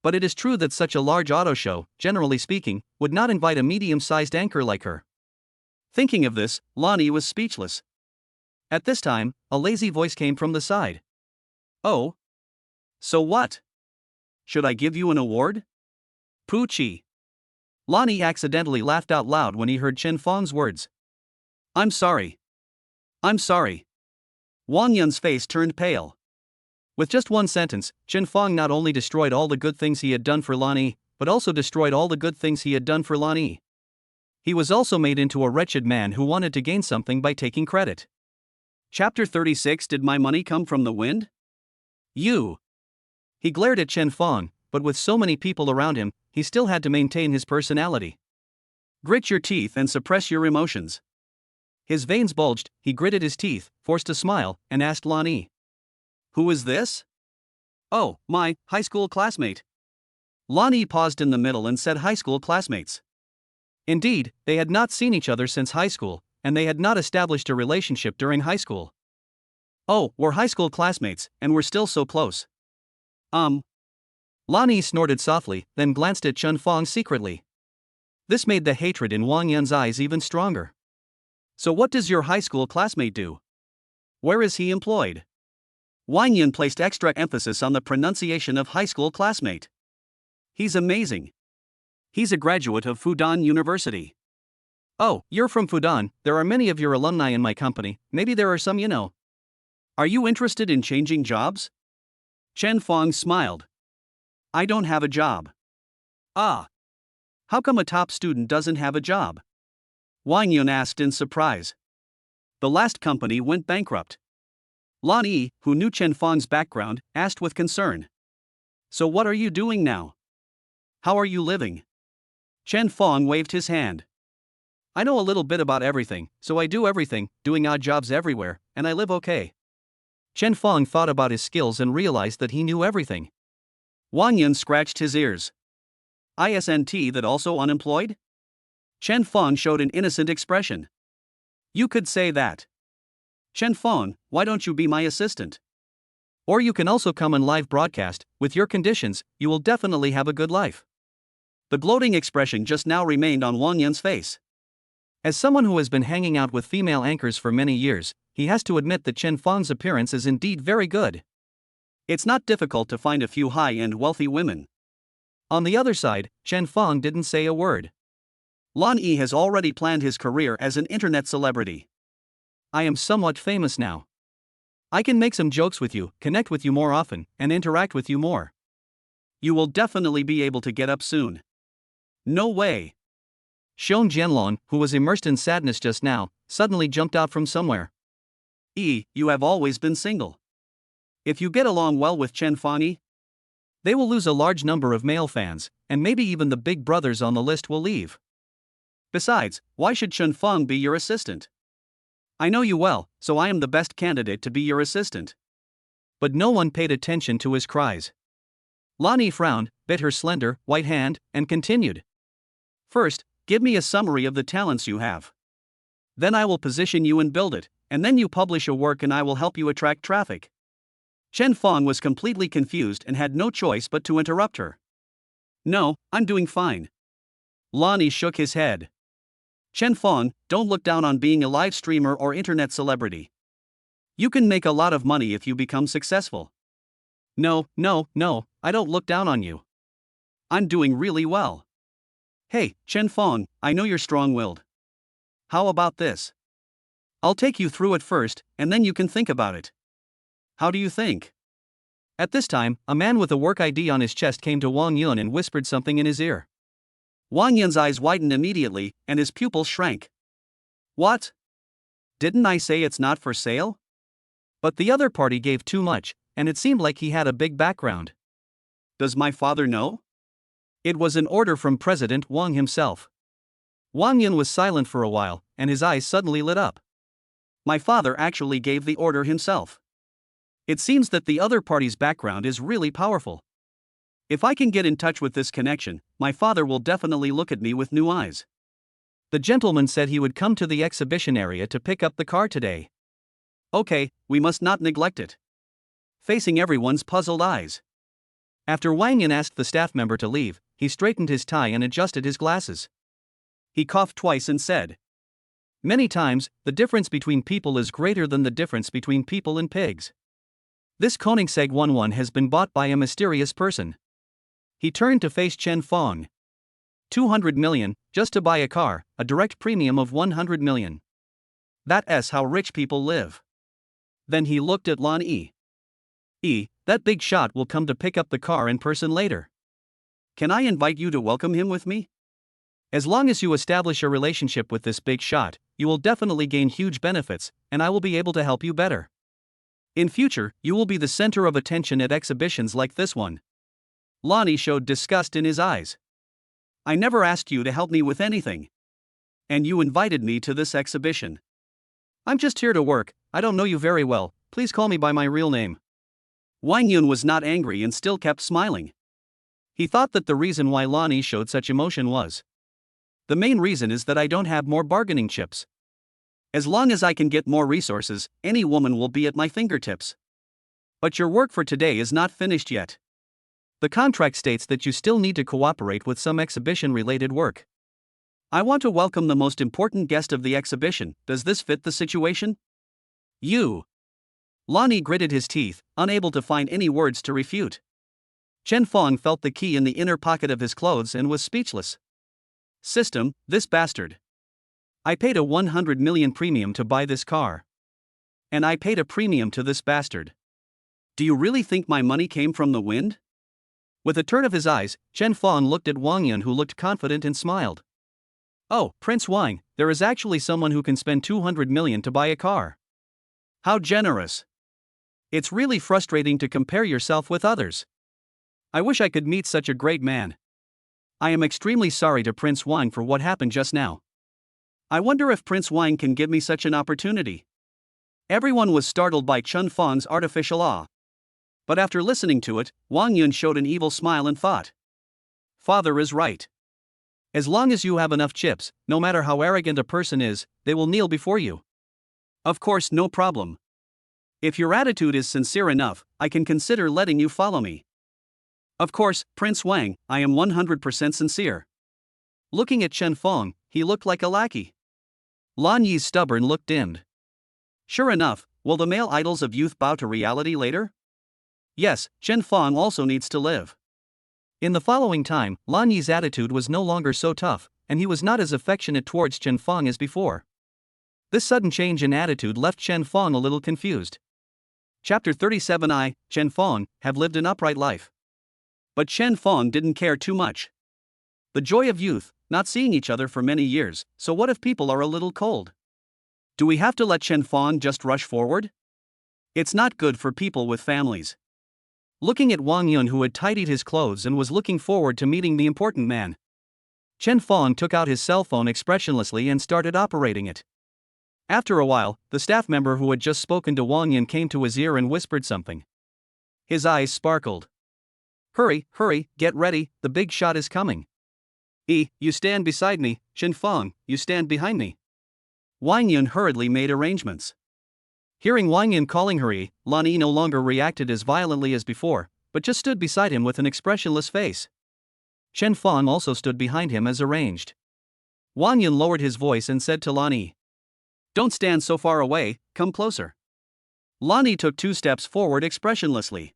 But it is true that such a large auto show, generally speaking, would not invite a medium-sized anchor like her. Thinking of this, Lonnie was speechless. At this time, a lazy voice came from the side. Oh? So what? Should I give you an award? Poochie. Lonnie accidentally laughed out loud when he heard Chen Fong's words. I'm sorry. I'm sorry. Wang Yun's face turned pale. With just one sentence, Chen Fong not only destroyed all the good things he had done for Lonnie, but also destroyed all the good things he had done for Lonnie. He was also made into a wretched man who wanted to gain something by taking credit. Chapter 36. Did my money come from the wind? You. He glared at Chen Fong, but with so many people around him, he still had to maintain his personality. Grit your teeth and suppress your emotions. His veins bulged, he gritted his teeth, forced a smile, and asked Lonnie. Who is this? Oh, my high school classmate. Lonnie paused in the middle and said high school classmates. Indeed, they had not seen each other since high school, and they had not established a relationship during high school. Oh, we're high school classmates, and we're still so close. Lonnie snorted softly, then glanced at Chen Fong secretly. This made the hatred in Wang Yun's eyes even stronger. So what does your high school classmate do? Where is he employed? Wang Yun placed extra emphasis on the pronunciation of high school classmate. He's amazing. He's a graduate of Fudan University. Oh, you're from Fudan, there are many of your alumni in my company, maybe there are some you know. Are you interested in changing jobs? Chen Fong smiled. I don't have a job. Ah. How come a top student doesn't have a job? Wang Yun asked in surprise. The last company went bankrupt. Lonnie, who knew Chen Fong's background, asked with concern. So what are you doing now? How are you living? Chen Fong waved his hand. I know a little bit about everything, so I do everything, doing odd jobs everywhere, and I live okay. Chen Fong thought about his skills and realized that he knew everything. Wang Yun scratched his ears. Isn't that also unemployed? Chen Fong showed an innocent expression. You could say that. Chen Fong, why don't you be my assistant? Or you can also come and live broadcast, with your conditions, you will definitely have a good life. The gloating expression just now remained on Wang Yun's face. As someone who has been hanging out with female anchors for many years, he has to admit that Chen Fong's appearance is indeed very good. It's not difficult to find a few high-end wealthy women. On the other side, Chen Fong didn't say a word. Lon Yi has already planned his career as an internet celebrity. I am somewhat famous now. I can make some jokes with you, connect with you more often, and interact with you more. You will definitely be able to get up soon. No way. Xiong Jianlong, who was immersed in sadness just now, suddenly jumped out from somewhere. You have always been single. If you get along well with Chen Fong, they will lose a large number of male fans, and maybe even the big brothers on the list will leave. Besides, why should Chen Fong be your assistant? I know you well, so I am the best candidate to be your assistant. But no one paid attention to his cries. Lonnie frowned, bit her slender, white hand, and continued. First, give me a summary of the talents you have. Then I will position you and build it, and then you publish a work and I will help you attract traffic. Chen Fong was completely confused and had no choice but to interrupt her. No, I'm doing fine. Lonnie shook his head. Chen Fong, don't look down on being a live streamer or internet celebrity. You can make a lot of money if you become successful. No, I don't look down on you. I'm doing really well. Hey, Chen Fong, I know you're strong-willed. How about this? I'll take you through it first, and then you can think about it. How do you think? At this time, a man with a work ID on his chest came to Wang Yun and whispered something in his ear. Wang Yun's eyes widened immediately, and his pupils shrank. What? Didn't I say it's not for sale? But the other party gave too much, and it seemed like he had a big background. Does my father know? It was an order from President Wang himself. Wang Yun was silent for a while, and his eyes suddenly lit up. My father actually gave the order himself. It seems that the other party's background is really powerful. If I can get in touch with this connection, my father will definitely look at me with new eyes. The gentleman said he would come to the exhibition area to pick up the car today. Okay, we must not neglect it. Facing everyone's puzzled eyes. After Wang Yun asked the staff member to leave, he straightened his tie and adjusted his glasses. He coughed twice and said, Many times, the difference between people is greater than the difference between people and pigs. This Koenigsegg 11 has been bought by a mysterious person. He turned to face Chen Fong. 200 million, just to buy a car, a direct premium of 100 million. That's how rich people live. Then he looked at Lan Yi. That big shot will come to pick up the car in person later. Can I invite you to welcome him with me? As long as you establish a relationship with this big shot, you will definitely gain huge benefits, and I will be able to help you better. In future, you will be the center of attention at exhibitions like this one. Lan Yi showed disgust in his eyes. I never asked you to help me with anything. And you invited me to this exhibition. I'm just here to work, I don't know you very well, please call me by my real name. Wang Yun was not angry and still kept smiling. He thought that the reason why Lan Yi showed such emotion was, the main reason is that I don't have more bargaining chips. As long as I can get more resources, any woman will be at my fingertips. But your work for today is not finished yet. The contract states that you still need to cooperate with some exhibition-related work. I want to welcome the most important guest of the exhibition. Does this fit the situation? You. Lan Yi gritted his teeth, unable to find any words to refute. Chen Fong felt the key in the inner pocket of his clothes and was speechless. System, this bastard. I paid a 100 million premium to buy this car. And I paid a premium to this bastard. Do you really think my money came from the wind? With a turn of his eyes, Chen Fong looked at Wang Yun, who looked confident and smiled. Oh, Prince Wang, there is actually someone who can spend 200 million to buy a car. How generous. It's really frustrating to compare yourself with others. I wish I could meet such a great man. I am extremely sorry to Prince Wang for what happened just now. I wonder if Prince Wang can give me such an opportunity. Everyone was startled by Chen Fong's artificial awe. But after listening to it, Wang Yun showed an evil smile and thought. Father is right. As long as you have enough chips, no matter how arrogant a person is, they will kneel before you. Of course, no problem. If your attitude is sincere enough, I can consider letting you follow me. Of course, Prince Wang, I am 100% sincere. Looking at Chen Fong, he looked like a lackey. Lan Yi's stubborn look dimmed. Sure enough, will the male idols of youth bow to reality later? Yes, Chen Fong also needs to live. In the following time, Lan Yi's attitude was no longer so tough, and he was not as affectionate towards Chen Fong as before. This sudden change in attitude left Chen Fong a little confused. Chapter 37. Chen Fong have lived an upright life. But Chen Fong didn't care too much. The joy of youth, not seeing each other for many years, so what if people are a little cold? Do we have to let Chen Fong just rush forward? It's not good for people with families. Looking at Wang Yun, who had tidied his clothes and was looking forward to meeting the important man, Chen Fong took out his cell phone expressionlessly and started operating it. After a while, the staff member who had just spoken to Wang Yun came to his ear and whispered something. His eyes sparkled. Hurry, get ready, the big shot is coming. You stand beside me, Chen Fong, you stand behind me. Wang Yun hurriedly made arrangements. Hearing Wang Yun calling her Lan Yi no longer reacted as violently as before, but just stood beside him with an expressionless face. Chen Fong also stood behind him as arranged. Wang Yun lowered his voice and said to Lan Yi, don't stand so far away, come closer. Lan Yi took 2 steps forward expressionlessly.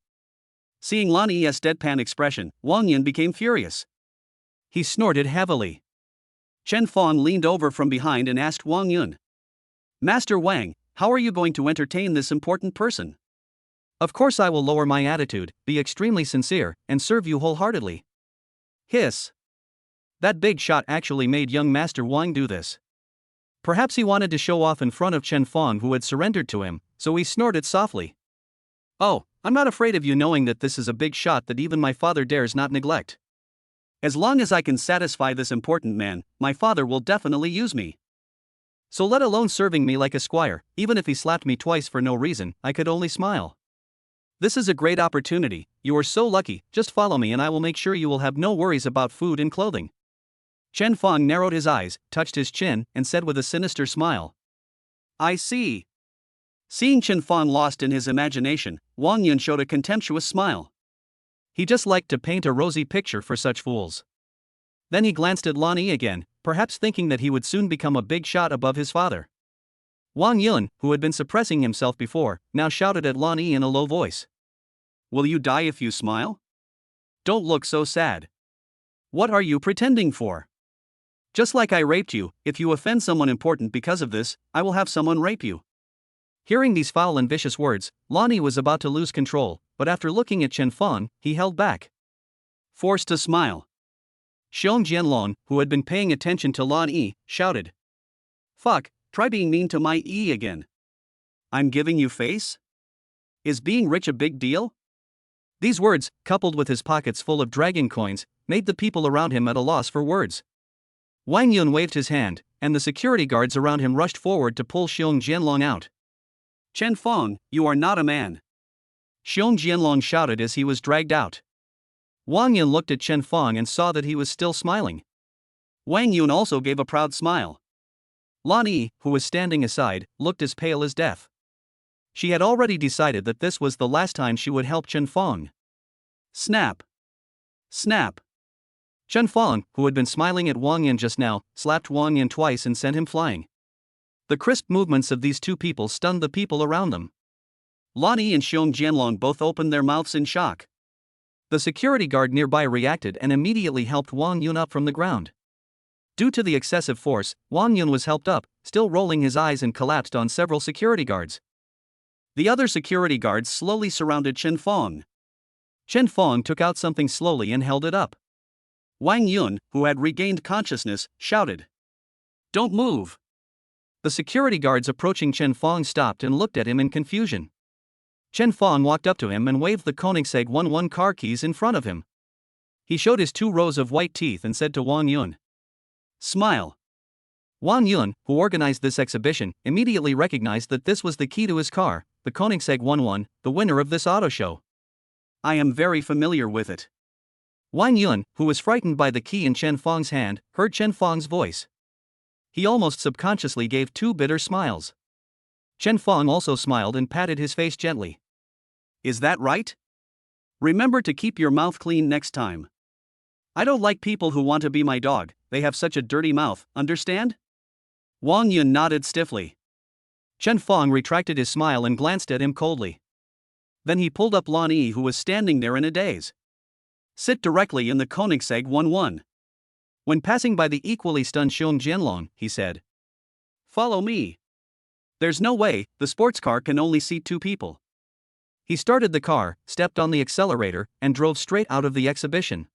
Seeing Lan Yi's deadpan expression, Wang Yun became furious. He snorted heavily. Chen Fong leaned over from behind and asked Wang Yun, Master Wang, how are you going to entertain this important person? Of course I will lower my attitude, be extremely sincere, and serve you wholeheartedly. Hiss. That big shot actually made young Master Wang do this. Perhaps he wanted to show off in front of Chen Fong, who had surrendered to him, so he snorted softly. Oh, I'm not afraid of you, knowing that this is a big shot that even my father dares not neglect. As long as I can satisfy this important man, my father will definitely use me. So let alone serving me like a squire, even if he slapped me twice for no reason, I could only smile. This is a great opportunity, you are so lucky, just follow me and I will make sure you will have no worries about food and clothing. Chen Fong narrowed his eyes, touched his chin, and said with a sinister smile. I see. Seeing Chen Fong lost in his imagination, Wang Yun showed a contemptuous smile. He just liked to paint a rosy picture for such fools. Then he glanced at Lan Yi again, perhaps thinking that he would soon become a big shot above his father. Wang Yun, who had been suppressing himself before, now shouted at Lan Yi in a low voice. Will you die if you smile? Don't look so sad. What are you pretending for? Just like I raped you, if you offend someone important because of this, I will have someone rape you. Hearing these foul and vicious words, Lan Yi was about to lose control, but after looking at Chen Feng, he held back. Forced to smile. Xiong Jianlong, who had been paying attention to Lan Yi, shouted. Fuck, try being mean to my Yi again. I'm giving you face? Is being rich a big deal? These words, coupled with his pockets full of dragon coins, made the people around him at a loss for words. Wang Yun waved his hand, and the security guards around him rushed forward to pull Xiong Jianlong out. Chen Feng, you are not a man. Xiong Jianlong shouted as he was dragged out. Wang Yun looked at Chen Feng and saw that he was still smiling. Wang Yun also gave a proud smile. Lan Yi, who was standing aside, looked as pale as death. She had already decided that this was the last time she would help Chen Feng. Snap! Snap! Chen Feng, who had been smiling at Wang Yun just now, slapped Wang Yun twice and sent him flying. The crisp movements of these two people stunned the people around them. Lan Yi and Xiong Jianlong both opened their mouths in shock. The security guard nearby reacted and immediately helped Wang Yun up from the ground. Due to the excessive force, Wang Yun was helped up, still rolling his eyes, and collapsed on several security guards. The other security guards slowly surrounded Chen Feng. Chen Feng took out something slowly and held it up. Wang Yun, who had regained consciousness, shouted. Don't move! The security guards approaching Chen Feng stopped and looked at him in confusion. Chen Feng walked up to him and waved the Koenigsegg 11 car keys in front of him. He showed his 2 rows of white teeth and said to Wang Yun. Smile. Wang Yun, who organized this exhibition, immediately recognized that this was the key to his car, the Koenigsegg 11, the winner of this auto show. I am very familiar with it. Wang Yun, who was frightened by the key in Chen Feng's hand, heard Chen Feng's voice. He almost subconsciously gave 2 bitter smiles. Chen Feng also smiled and patted his face gently. Is that right? Remember to keep your mouth clean next time. I don't like people who want to be my dog, they have such a dirty mouth, understand? Wang Yun nodded stiffly. Chen Feng retracted his smile and glanced at him coldly. Then he pulled up Lan Yi, who was standing there in a daze. Sit directly in the Koenigsegg 11. When passing by the equally stunned Xiong Jianlong, he said. Follow me. There's no way, the sports car can only seat 2 people. He started the car, stepped on the accelerator, and drove straight out of the exhibition.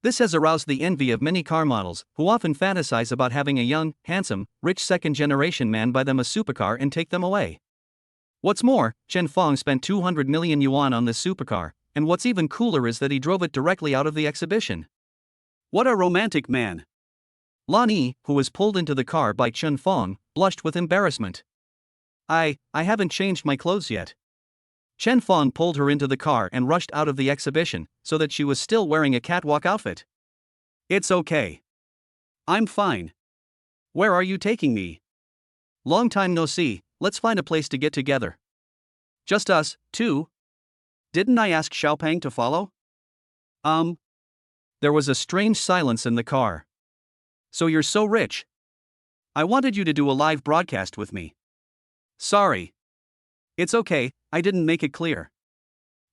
This has aroused the envy of many car models, who often fantasize about having a young, handsome, rich second-generation man buy them a supercar and take them away. What's more, Chen Feng spent 200 million yuan on this supercar, and what's even cooler is that he drove it directly out of the exhibition. What a romantic man! Lan Yi, who was pulled into the car by Chen Feng, blushed with embarrassment. I haven't changed my clothes yet. Chen Feng pulled her into the car and rushed out of the exhibition, so that she was still wearing a catwalk outfit. It's okay. I'm fine. Where are you taking me? Long time no see, let's find a place to get together. Just us, 2? Didn't I ask Xiaopeng to follow? There was a strange silence in the car. So you're so rich. I wanted you to do a live broadcast with me. Sorry. It's okay, I didn't make it clear.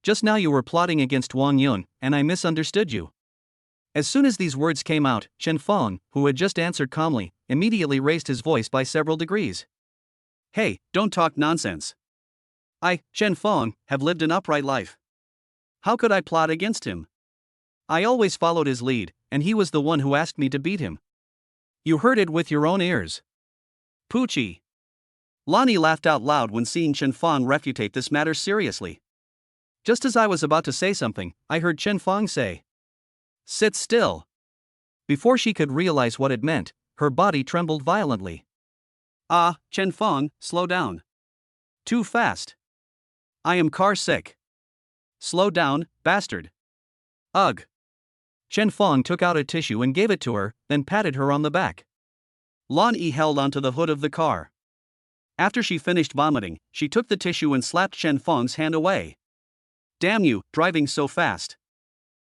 Just now you were plotting against Wang Yun, and I misunderstood you. As soon as these words came out, Chen Feng, who had just answered calmly, immediately raised his voice by several degrees. Hey, don't talk nonsense. I, Chen Feng, have lived an upright life. How could I plot against him? I always followed his lead, and he was the one who asked me to beat him. You heard it with your own ears. Poochie. Lan Yi laughed out loud when seeing Chen Feng refutate this matter seriously. Just as I was about to say something, I heard Chen Feng say, Sit still. Before she could realize what it meant, her body trembled violently. Chen Feng, slow down. Too fast. I am car sick. Slow down, bastard. Ugh. Chen Feng took out a tissue and gave it to her, then patted her on the back. Lan Yi held onto the hood of the car. After she finished vomiting, she took the tissue and slapped Chen Feng's hand away. Damn you, driving so fast.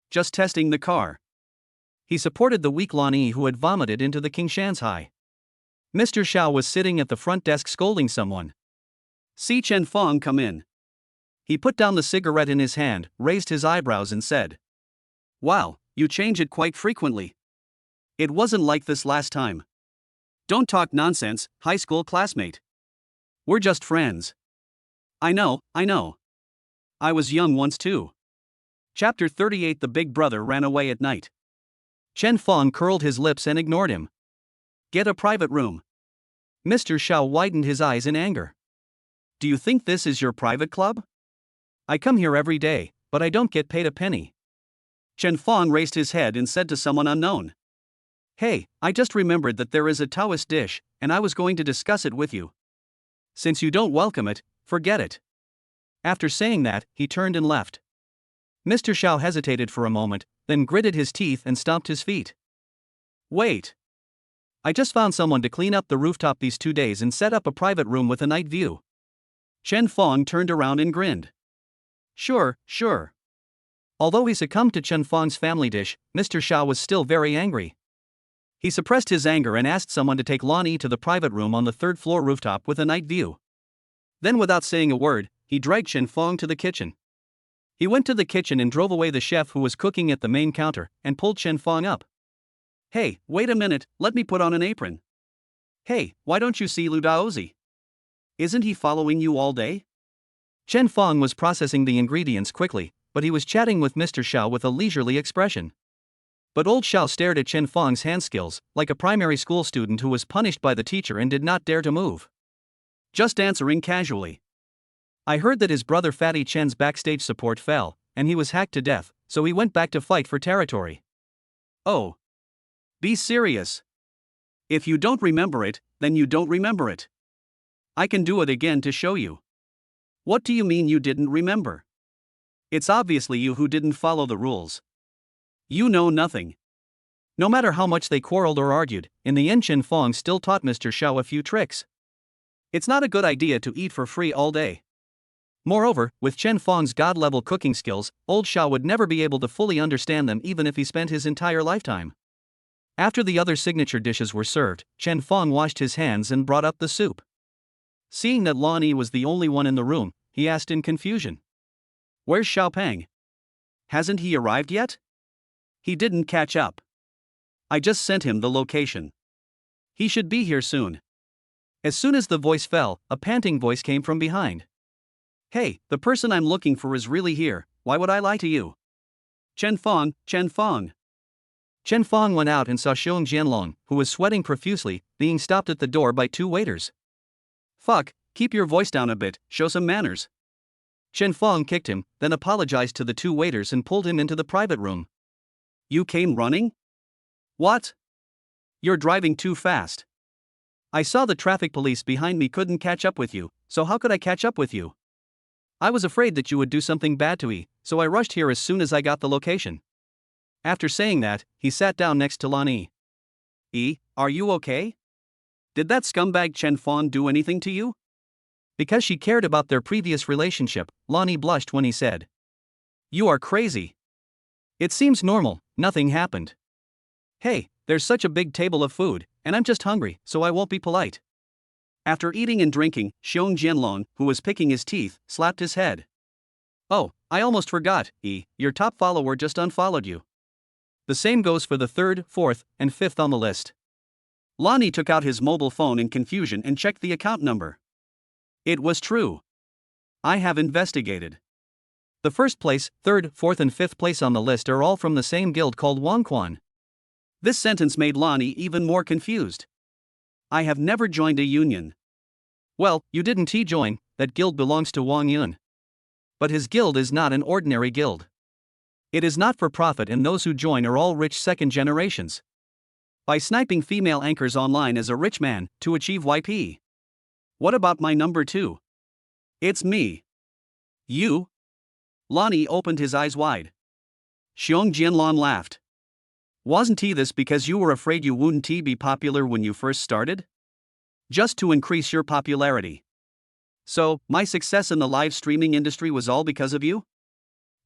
Just testing the car. He supported the weak Lan Yi who had vomited into the King Shanzhai. Mr. Xiao was sitting at the front desk scolding someone. See Chen Fong come in. He put down the cigarette in his hand, raised his eyebrows and said, "Wow, you change it quite frequently. It wasn't like this last time." "Don't talk nonsense, high school classmate. We're just friends." I know. I was young once too." Chapter 38. The big brother ran away at night. Chen Fong curled his lips and ignored him. "Get a private room." Mr. Xiao widened his eyes in anger. "Do you think this is your private club? I come here every day, but I don't get paid a penny." Chen Fong raised his head and said to someone unknown, "Hey, I just remembered that there is a Taoist dish, and I was going to discuss it with you. Since you don't welcome it, forget it." After saying that, he turned and left. Mr. Xiao hesitated for a moment, then gritted his teeth and stomped his feet. "Wait. I just found someone to clean up the rooftop these 2 days and set up a private room with a night view." Chen Fong turned around and grinned. Sure. Although he succumbed to Chen Fong's family dish, Mr. Xiao was still very angry. He suppressed his anger and asked someone to take Lan Yi to the private room on the third-floor rooftop with a night view. Then without saying a word, he dragged Chen Fong to the kitchen. He went to the kitchen and drove away the chef who was cooking at the main counter, and pulled Chen Fong up. "Hey, wait a minute, let me put on an apron." "Hey, why don't you see Lu Daozi? Isn't he following you all day?" Chen Fong was processing the ingredients quickly, but he was chatting with Mr. Xiao with a leisurely expression. But old Xiao stared at Chen Fong's hand skills, like a primary school student who was punished by the teacher and did not dare to move. Just answering casually. "I heard that his brother Fatty Chen's backstage support fell, and he was hacked to death, so he went back to fight for territory." "Oh. Be serious. If you don't remember it, then you don't remember it. I can do it again to show you." "What do you mean you didn't remember? It's obviously you who didn't follow the rules. You know nothing." No matter how much they quarreled or argued, in the end Chen Fong still taught Mr. Xiao a few tricks. It's not a good idea to eat for free all day. Moreover, with Chen Fong's god-level cooking skills, old Xiao would never be able to fully understand them even if he spent his entire lifetime. After the other signature dishes were served, Chen Fong washed his hands and brought up the soup. Seeing that Lan Yi was the only one in the room, he asked in confusion, "Where's Xiao Peng? Hasn't he arrived yet?" "He didn't catch up. I just sent him the location. He should be here soon." As soon as the voice fell, a panting voice came from behind. "Hey, the person I'm looking for is really here, why would I lie to you?" Chen Fong. Chen Fong went out and saw Xiong Jianlong, who was sweating profusely, being stopped at the door by 2 waiters. "Fuck, keep your voice down a bit, show some manners." Chen Fong kicked him, then apologized to the 2 waiters and pulled him into the private room. "You came running? What? You're driving too fast. I saw the traffic police behind me couldn't catch up with you, so how could I catch up with you? I was afraid that you would do something bad to E, so I rushed here as soon as I got the location." After saying that, he sat down next to Lan Yi. "E, are you okay? Did that scumbag Chen Fong do anything to you?" Because she cared about their previous relationship, Lan Yi blushed when he said, "You are crazy. It seems normal, nothing happened. Hey, there's such a big table of food, and I'm just hungry, so I won't be polite." After eating and drinking, Xiong Jianlong, who was picking his teeth, slapped his head. "Oh, I almost forgot, E, your top follower just unfollowed you. The same goes for the 3rd, 4th, and 5th on the list." Lan Yi took out his mobile phone in confusion and checked the account number. It was true. "I have investigated. The 1st place, 3rd, 4th and 5th place on the list are all from the same guild called Wang Quan." This sentence made Lan Yi even more confused. "I have never joined a union." "Well, you didn't join, that guild belongs to Wang Yun. But his guild is not an ordinary guild. It is not for profit and those who join are all rich 2nd generations. By sniping female anchors online as a rich man, to achieve YP. What about my number 2? It's me." "You?" Lan Yi opened his eyes wide. Xiong Jianlong laughed. "Wasn't this because you were afraid you wouldn't be popular when you first started? Just to increase your popularity. So, my success in the live streaming industry was all because of you?"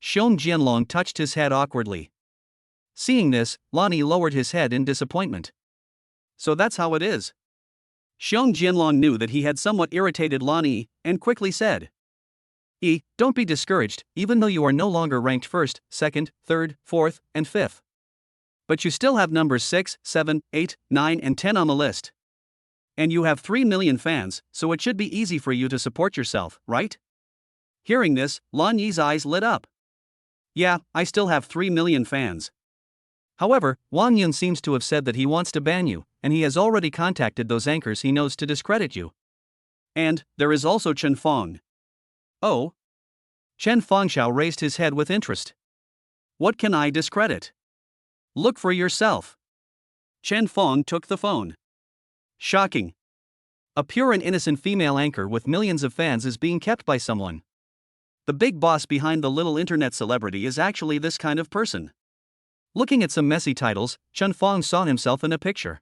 Xiong Jianlong touched his head awkwardly. Seeing this, Lonnie lowered his head in disappointment. So that's how it is. Xiong Jianlong knew that he had somewhat irritated Lonnie, and quickly said, Don't be discouraged, even though you are no longer ranked first, second, third, fourth, and fifth. But you still have numbers 6, 7, 8, 9, and 10 on the list. And you have 3 million fans, so it should be easy for you to support yourself, right? Hearing this, Lan Yi's eyes lit up. Yeah, I still have 3 million fans. However, Wang Yun seems to have said that he wants to ban you, and he has already contacted those anchors he knows to discredit you. And there is also Chen Fong. Oh? Chen Fengxiao raised his head with interest. What can I discredit? Look for yourself. Chen Fong took the phone. Shocking. A pure and innocent female anchor with millions of fans is being kept by someone. The big boss behind the little internet celebrity is actually this kind of person. Looking at some messy titles, Chen Fong saw himself in a picture.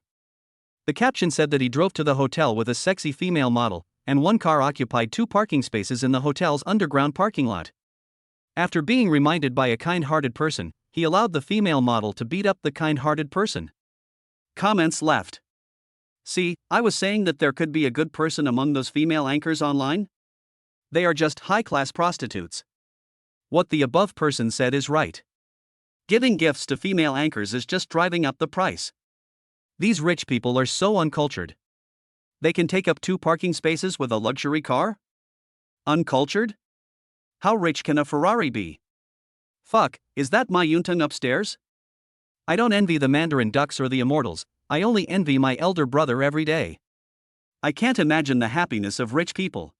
The caption said that he drove to the hotel with a sexy female model, and one car occupied 2 parking spaces in the hotel's underground parking lot. After being reminded by a kind-hearted person, he allowed the female model to beat up the kind-hearted person. Comments left. See, I was saying that there could be a good person among those female anchors online? They are just high-class prostitutes. What the above person said is right. Giving gifts to female anchors is just driving up the price. These rich people are so uncultured. They can take up 2 parking spaces with a luxury car? Uncultured? How rich can a Ferrari be? Fuck, is that my Yuntang upstairs? I don't envy the Mandarin ducks or the immortals, I only envy my elder brother every day. I can't imagine the happiness of rich people.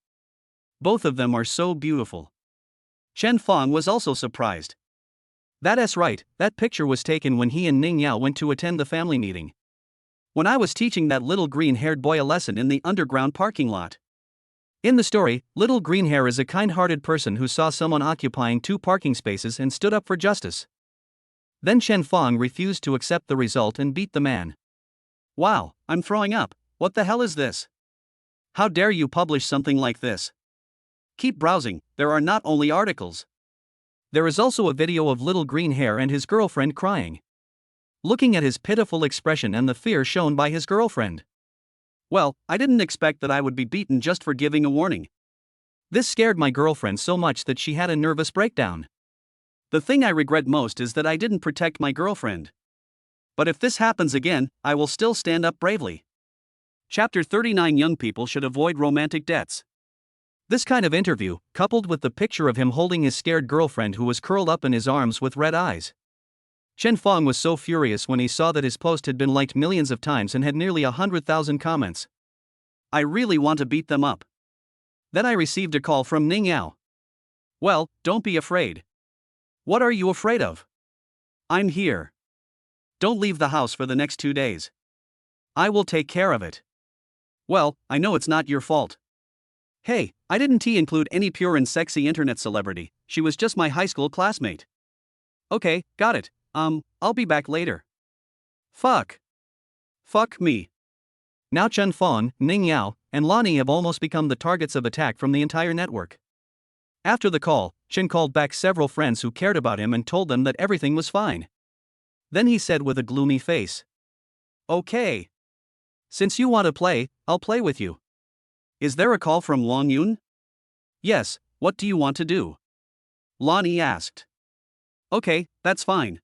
Both of them are so beautiful. Chen Fong was also surprised. That's right, that picture was taken when he and Ning Yao went to attend the family meeting. When I was teaching that little green-haired boy a lesson in the underground parking lot. In the story, little green-hair is a kind-hearted person who saw someone occupying 2 parking spaces and stood up for justice. Then Chen Fong refused to accept the result and beat the man. Wow, I'm throwing up, what the hell is this? How dare you publish something like this? Keep browsing, there are not only articles. There is also a video of little green hair and his girlfriend crying. Looking at his pitiful expression and the fear shown by his girlfriend. Well, I didn't expect that I would be beaten just for giving a warning. This scared my girlfriend so much that she had a nervous breakdown. The thing I regret most is that I didn't protect my girlfriend. But if this happens again, I will still stand up bravely. Chapter 39. Young people should avoid romantic debts. This kind of interview, coupled with the picture of him holding his scared girlfriend who was curled up in his arms with red eyes. Chen Fong was so furious when he saw that his post had been liked millions of times and had nearly 100,000 comments. I really want to beat them up. Then I received a call from Ning Yao. Well, don't be afraid. What are you afraid of? I'm here. Don't leave the house for the next 2 days. I will take care of it. Well, I know it's not your fault. Hey, I didn't include any pure and sexy internet celebrity, she was just my high school classmate. Okay, got it, I'll be back later. Fuck. Fuck me. Now Chen Fong, Ning Yao, and Lonnie have almost become the targets of attack from the entire network. After the call, Chen called back several friends who cared about him and told them that everything was fine. Then he said with a gloomy face. Okay. Since you want to play, I'll play with you. Is there a call from Wang Yun? Yes, what do you want to do? Lonnie asked. Okay, that's fine.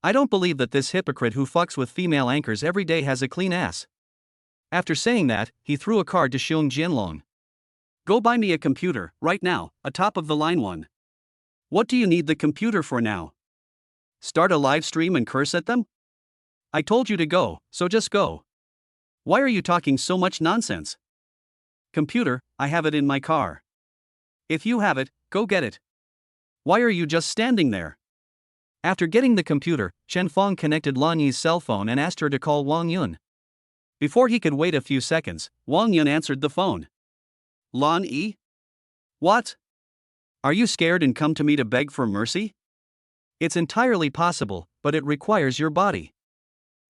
I don't believe that this hypocrite who fucks with female anchors every day has a clean ass. After saying that, he threw a card to Xiong Jianlong. Go buy me a computer, right now, a top-of-the-line one. What do you need the computer for now? Start a live stream and curse at them? I told you to go, so just go. Why are you talking so much nonsense? Computer, I have it in my car. If you have it, go get it. Why are you just standing there? After getting the computer, Chen Fong connected Lan Yi's cell phone and asked her to call Wang Yun. Before he could wait a few seconds, Wang Yun answered the phone. Lan Yi? What? Are you scared and come to me to beg for mercy? It's entirely possible, but it requires your body.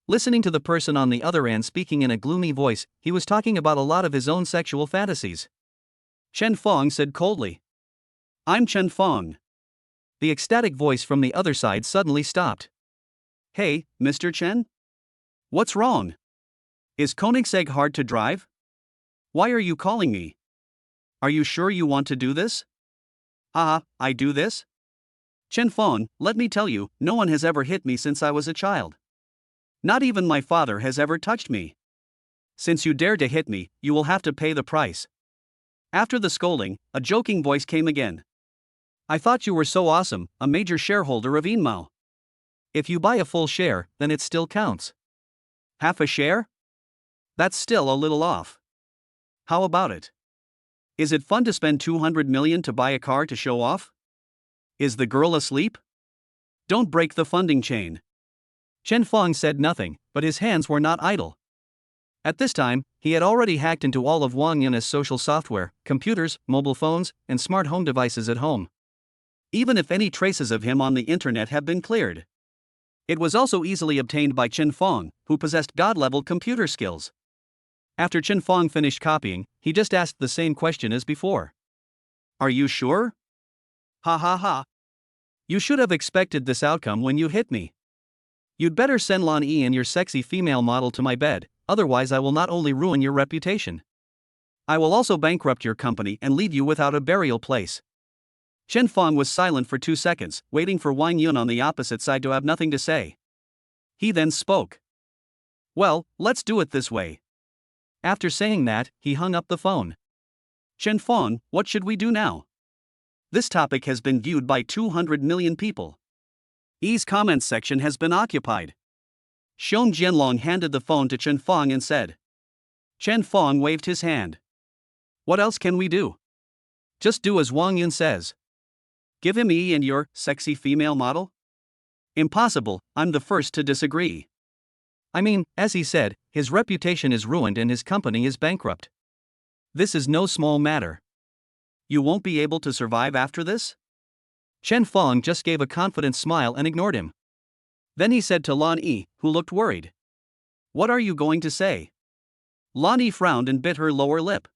Listening to the person on the other end speaking in a gloomy voice, he was talking about a lot of his own sexual fantasies. Chen Fong said coldly. I'm Chen Fong. The ecstatic voice from the other side suddenly stopped. Hey, Mr. Chen? What's wrong? Is Koenigsegg hard to drive? Why are you calling me? Are you sure you want to do this? Haha, I do this? Chen Fong, let me tell you, no one has ever hit me since I was a child. Not even my father has ever touched me. Since you dared to hit me, you will have to pay the price. After the scolding, a joking voice came again. I thought you were so awesome, a major shareholder of Inmao. If you buy a full share, then it still counts. Half a share? That's still a little off. How about it? Is it fun to spend 200 million to buy a car to show off? Is the girl asleep? Don't break the funding chain. Chen Fong said nothing, but his hands were not idle. At this time, he had already hacked into all of Wang Yun's social software, computers, mobile phones, and smart home devices at home. Even if any traces of him on the internet have been cleared. It was also easily obtained by Chen Fong, who possessed god-level computer skills. After Chen Fong finished copying, he just asked the same question as before. Are you sure? Ha ha ha. You should have expected this outcome when you hit me. You'd better send Lan Yi and your sexy female model to my bed, otherwise I will not only ruin your reputation. I will also bankrupt your company and leave you without a burial place. Chen Fong was silent for 2 seconds, waiting for Wang Yun on the opposite side to have nothing to say. He then spoke. Well, let's do it this way. After saying that, he hung up the phone. Chen Fong, what should we do now? This topic has been viewed by 200 million people. Yi's comments section has been occupied. Xiong Jianlong handed the phone to Chen Fong and said. Chen Fong waved his hand. What else can we do? Just do as Wang Yun says. Give him Yi and your sexy female model? Impossible, I'm the first to disagree. I mean, as he said, his reputation is ruined and his company is bankrupt. This is no small matter. You won't be able to survive after this? Chen Fong just gave a confident smile and ignored him. Then he said to Lan Yi, who looked worried. What are you going to say? Lan Yi frowned and bit her lower lip.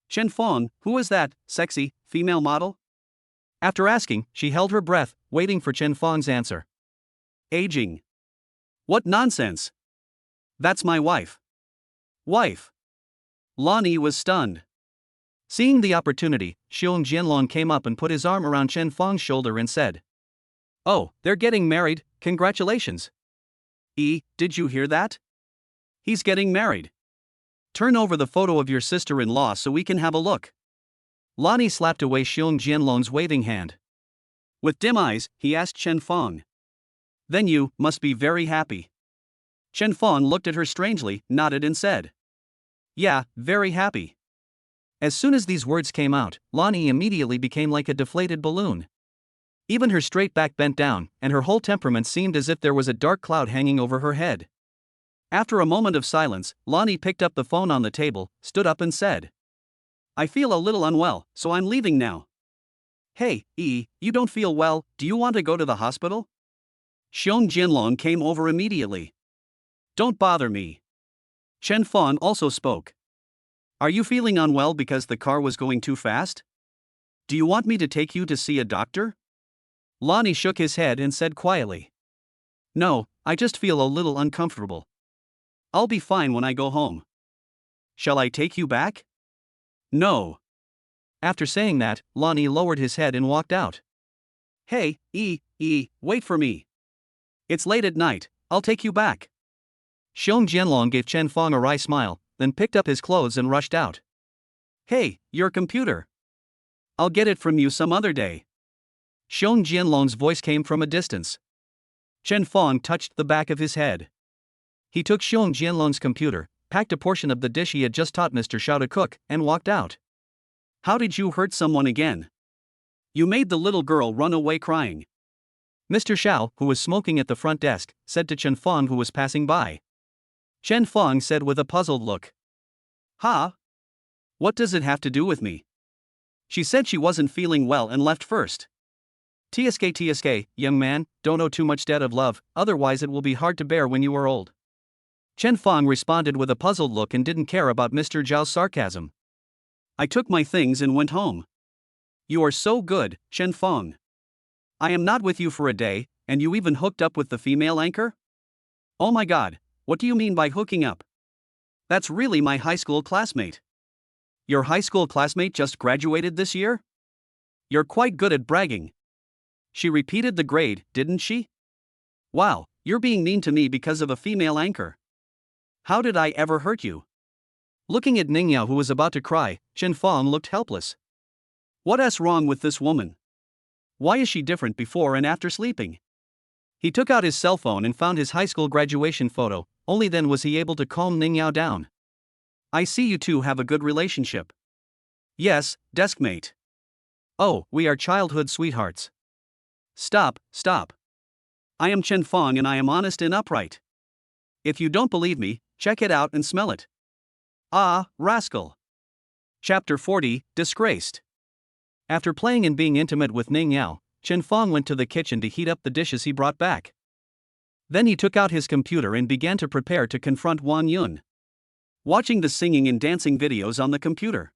Chen Fong, who is that sexy female model? After asking, she held her breath, waiting for Chen Fong's answer. Aging. What nonsense! That's my wife. Wife. Lan Yi was stunned. Seeing the opportunity, Xiong Jianlong came up and put his arm around Chen Fong's shoulder and said. Oh, they're getting married, congratulations. Yi, did you hear that? He's getting married. Turn over the photo of your sister-in-law so we can have a look. Lan Yi slapped away Xiong Jianlong's waving hand. With dim eyes, he asked Chen Fong. Then you must be very happy. Chen Fong looked at her strangely, nodded and said. Yeah, very happy. As soon as these words came out, Lan Yi immediately became like a deflated balloon. Even her straight back bent down, and her whole temperament seemed as if there was a dark cloud hanging over her head. After a moment of silence, Lan Yi picked up the phone on the table, stood up and said. I feel a little unwell, so I'm leaving now. Hey, Yi, you don't feel well, do you want to go to the hospital? Xiong Jianlong came over immediately. Don't bother me. Chen Fong also spoke. Are you feeling unwell because the car was going too fast? Do you want me to take you to see a doctor? Lan Yi shook his head and said quietly. No, I just feel a little uncomfortable. I'll be fine when I go home. Shall I take you back? No. After saying that, Lan Yi lowered his head and walked out. Hey, Yi, wait for me. It's late at night, I'll take you back. Xiong Jianlong gave Chen Fong a wry smile, then picked up his clothes and rushed out. Hey, your computer. I'll get it from you some other day. Xiong Jianlong's voice came from a distance. Chen Fong touched the back of his head. He took Xiong Jianlong's computer, packed a portion of the dish he had just taught Mr. Xiao to cook, and walked out. How did you hurt someone again? You made the little girl run away crying. Mr. Xiao, who was smoking at the front desk, said to Chen Fong who was passing by. Chen Fong said with a puzzled look. Huh? What does it have to do with me? She said she wasn't feeling well and left first. TSK, young man, don't owe too much debt of love, otherwise it will be hard to bear when you are old. Chen Fong responded with a puzzled look and didn't care about Mr. Zhao's sarcasm. I took my things and went home. You are so good, Chen Fong. I am not with you for a day, and you even hooked up with the female anchor? Oh my god, what do you mean by hooking up? That's really my high school classmate. Your high school classmate just graduated this year? You're quite good at bragging. She repeated the grade, didn't she? Wow, you're being mean to me because of a female anchor. How did I ever hurt you? Looking at Ningyao, who was about to cry, Chen Fong looked helpless. What's wrong with this woman? Why is she different before and after sleeping? He took out his cell phone and found his high school graduation photo. Only then was he able to calm Ningyao down. I see you two have a good relationship. Yes, deskmate. Oh, we are childhood sweethearts. Stop. I am Chen Fong and I am honest and upright. If you don't believe me, check it out and smell it. Ah, rascal. Chapter 40, Disgraced. After playing and being intimate with Ning Yao, Chen Fong went to the kitchen to heat up the dishes he brought back. Then he took out his computer and began to prepare to confront Wang Yun. Watching the singing and dancing videos on the computer,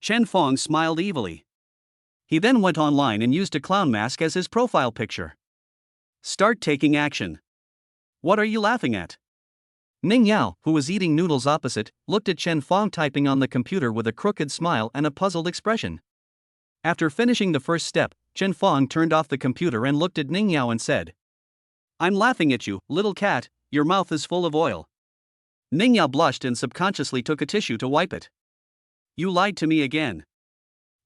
Chen Fong smiled evilly. He then went online and used a clown mask as his profile picture. Start taking action. What are you laughing at? Ning Yao, who was eating noodles opposite, looked at Chen Fong typing on the computer with a crooked smile and a puzzled expression. After finishing the first step, Chen Fong turned off the computer and looked at Ning Yao and said, I'm laughing at you, little cat, your mouth is full of oil. Ning Yao blushed and subconsciously took a tissue to wipe it. You lied to me again.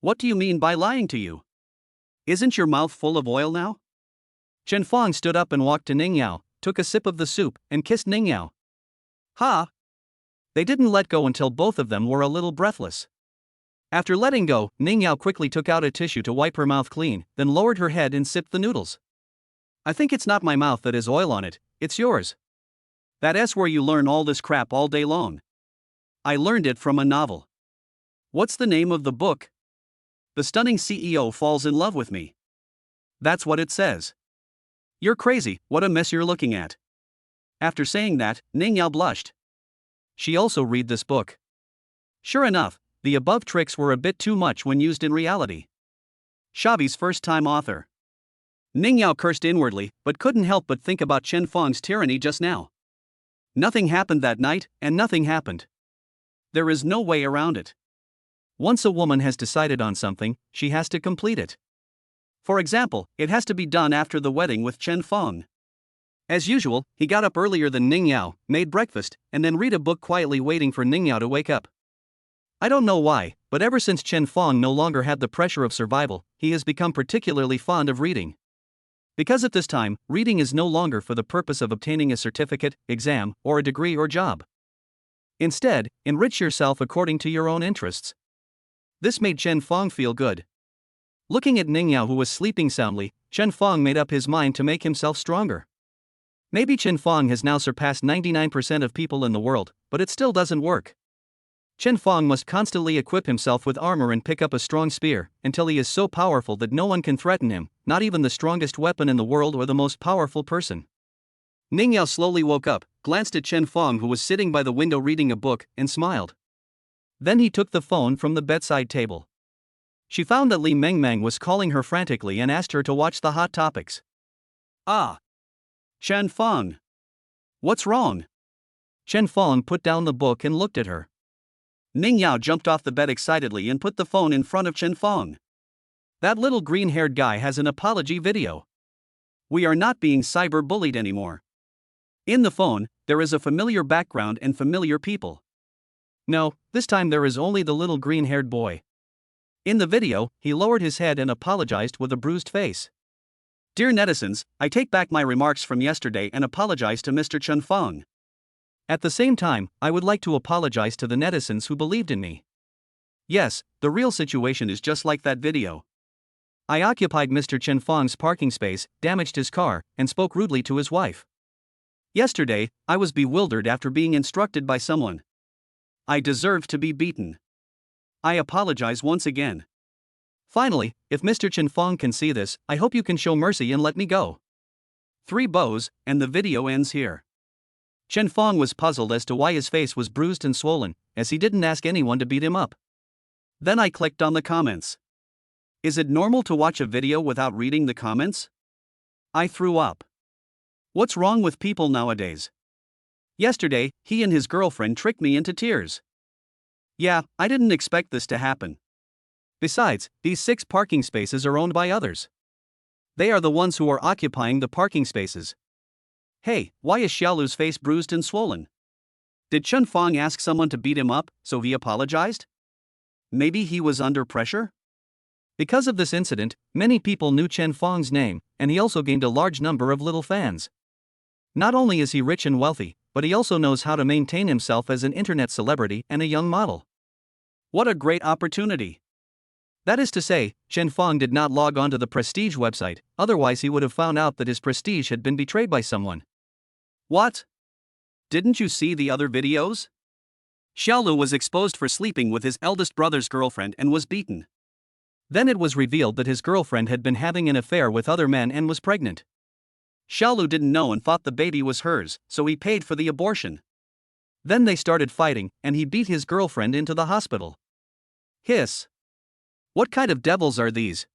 What do you mean by lying to you? Isn't your mouth full of oil now? Chen Fong stood up and walked to Ning Yao, took a sip of the soup, and kissed Ning Yao. Ha! They didn't let go until both of them were a little breathless. After letting go, Ning Yao quickly took out a tissue to wipe her mouth clean, then lowered her head and sipped the noodles. I think it's not my mouth that has oil on it, it's yours. That's where you learn all this crap all day long. I learned it from a novel. What's the name of the book? The Stunning CEO Falls in Love with Me. That's what it says. You're crazy, what a mess you're looking at. After saying that, Ning Yao blushed. She also read this book. Sure enough, the above tricks were a bit too much when used in reality. Shavi's first-time author. Ning Yao cursed inwardly, but couldn't help but think about Chen Fong's tyranny just now. Nothing happened that night, and nothing happened. There is no way around it. Once a woman has decided on something, she has to complete it. For example, it has to be done after the wedding with Chen Fong. As usual, he got up earlier than Ning Yao, made breakfast, and then read a book quietly waiting for Ning Yao to wake up. I don't know why, but ever since Chen Fong no longer had the pressure of survival, he has become particularly fond of reading. Because at this time, reading is no longer for the purpose of obtaining a certificate, exam, or a degree or job. Instead, enrich yourself according to your own interests. This made Chen Fong feel good. Looking at Ning Yao, who was sleeping soundly, Chen Fong made up his mind to make himself stronger. Maybe Chen Fong has now surpassed 99% of people in the world, but it still doesn't work. Chen Fong must constantly equip himself with armor and pick up a strong spear, until he is so powerful that no one can threaten him, not even the strongest weapon in the world or the most powerful person. Ning Yao slowly woke up, glanced at Chen Fong, who was sitting by the window reading a book, and smiled. Then he took the phone from the bedside table. She found that Li Mengmeng was calling her frantically and asked her to watch the hot topics. Ah! Chen Fong! What's wrong? Chen Fong put down the book and looked at her. Ning Yao jumped off the bed excitedly and put the phone in front of Chen Fong. That little green-haired guy has an apology video. We are not being cyber-bullied anymore. In the phone, there is a familiar background and familiar people. No, this time there is only the little green-haired boy. In the video, he lowered his head and apologized with a bruised face. Dear netizens, I take back my remarks from yesterday and apologize to Mr. Chen Fong. At the same time, I would like to apologize to the netizens who believed in me. Yes, the real situation is just like that video. I occupied Mr. Chen Fong's parking space, damaged his car, and spoke rudely to his wife. Yesterday, I was bewildered after being instructed by someone. I deserve to be beaten. I apologize once again. Finally, if Mr. Chen Fong can see this, I hope you can show mercy and let me go. 3 bows, and the video ends here. Chen Fong was puzzled as to why his face was bruised and swollen, as he didn't ask anyone to beat him up. Then I clicked on the comments. Is it normal to watch a video without reading the comments? I threw up. What's wrong with people nowadays? Yesterday, he and his girlfriend tricked me into tears. Yeah, I didn't expect this to happen. Besides, these 6 parking spaces are owned by others. They are the ones who are occupying the parking spaces. Hey, why is Xiaolu's face bruised and swollen? Did Chen Fong ask someone to beat him up, so he apologized? Maybe he was under pressure? Because of this incident, many people knew Chen Fong's name, and he also gained a large number of little fans. Not only is he rich and wealthy, but he also knows how to maintain himself as an internet celebrity and a young model. What a great opportunity! That is to say, Chen Fong did not log on to the Prestige website, otherwise he would have found out that his prestige had been betrayed by someone. What? Didn't you see the other videos? Xiaolu was exposed for sleeping with his eldest brother's girlfriend and was beaten. Then it was revealed that his girlfriend had been having an affair with other men and was pregnant. Xiaolu didn't know and thought the baby was hers, so he paid for the abortion. Then they started fighting, and he beat his girlfriend into the hospital. Hiss. What kind of devils are these?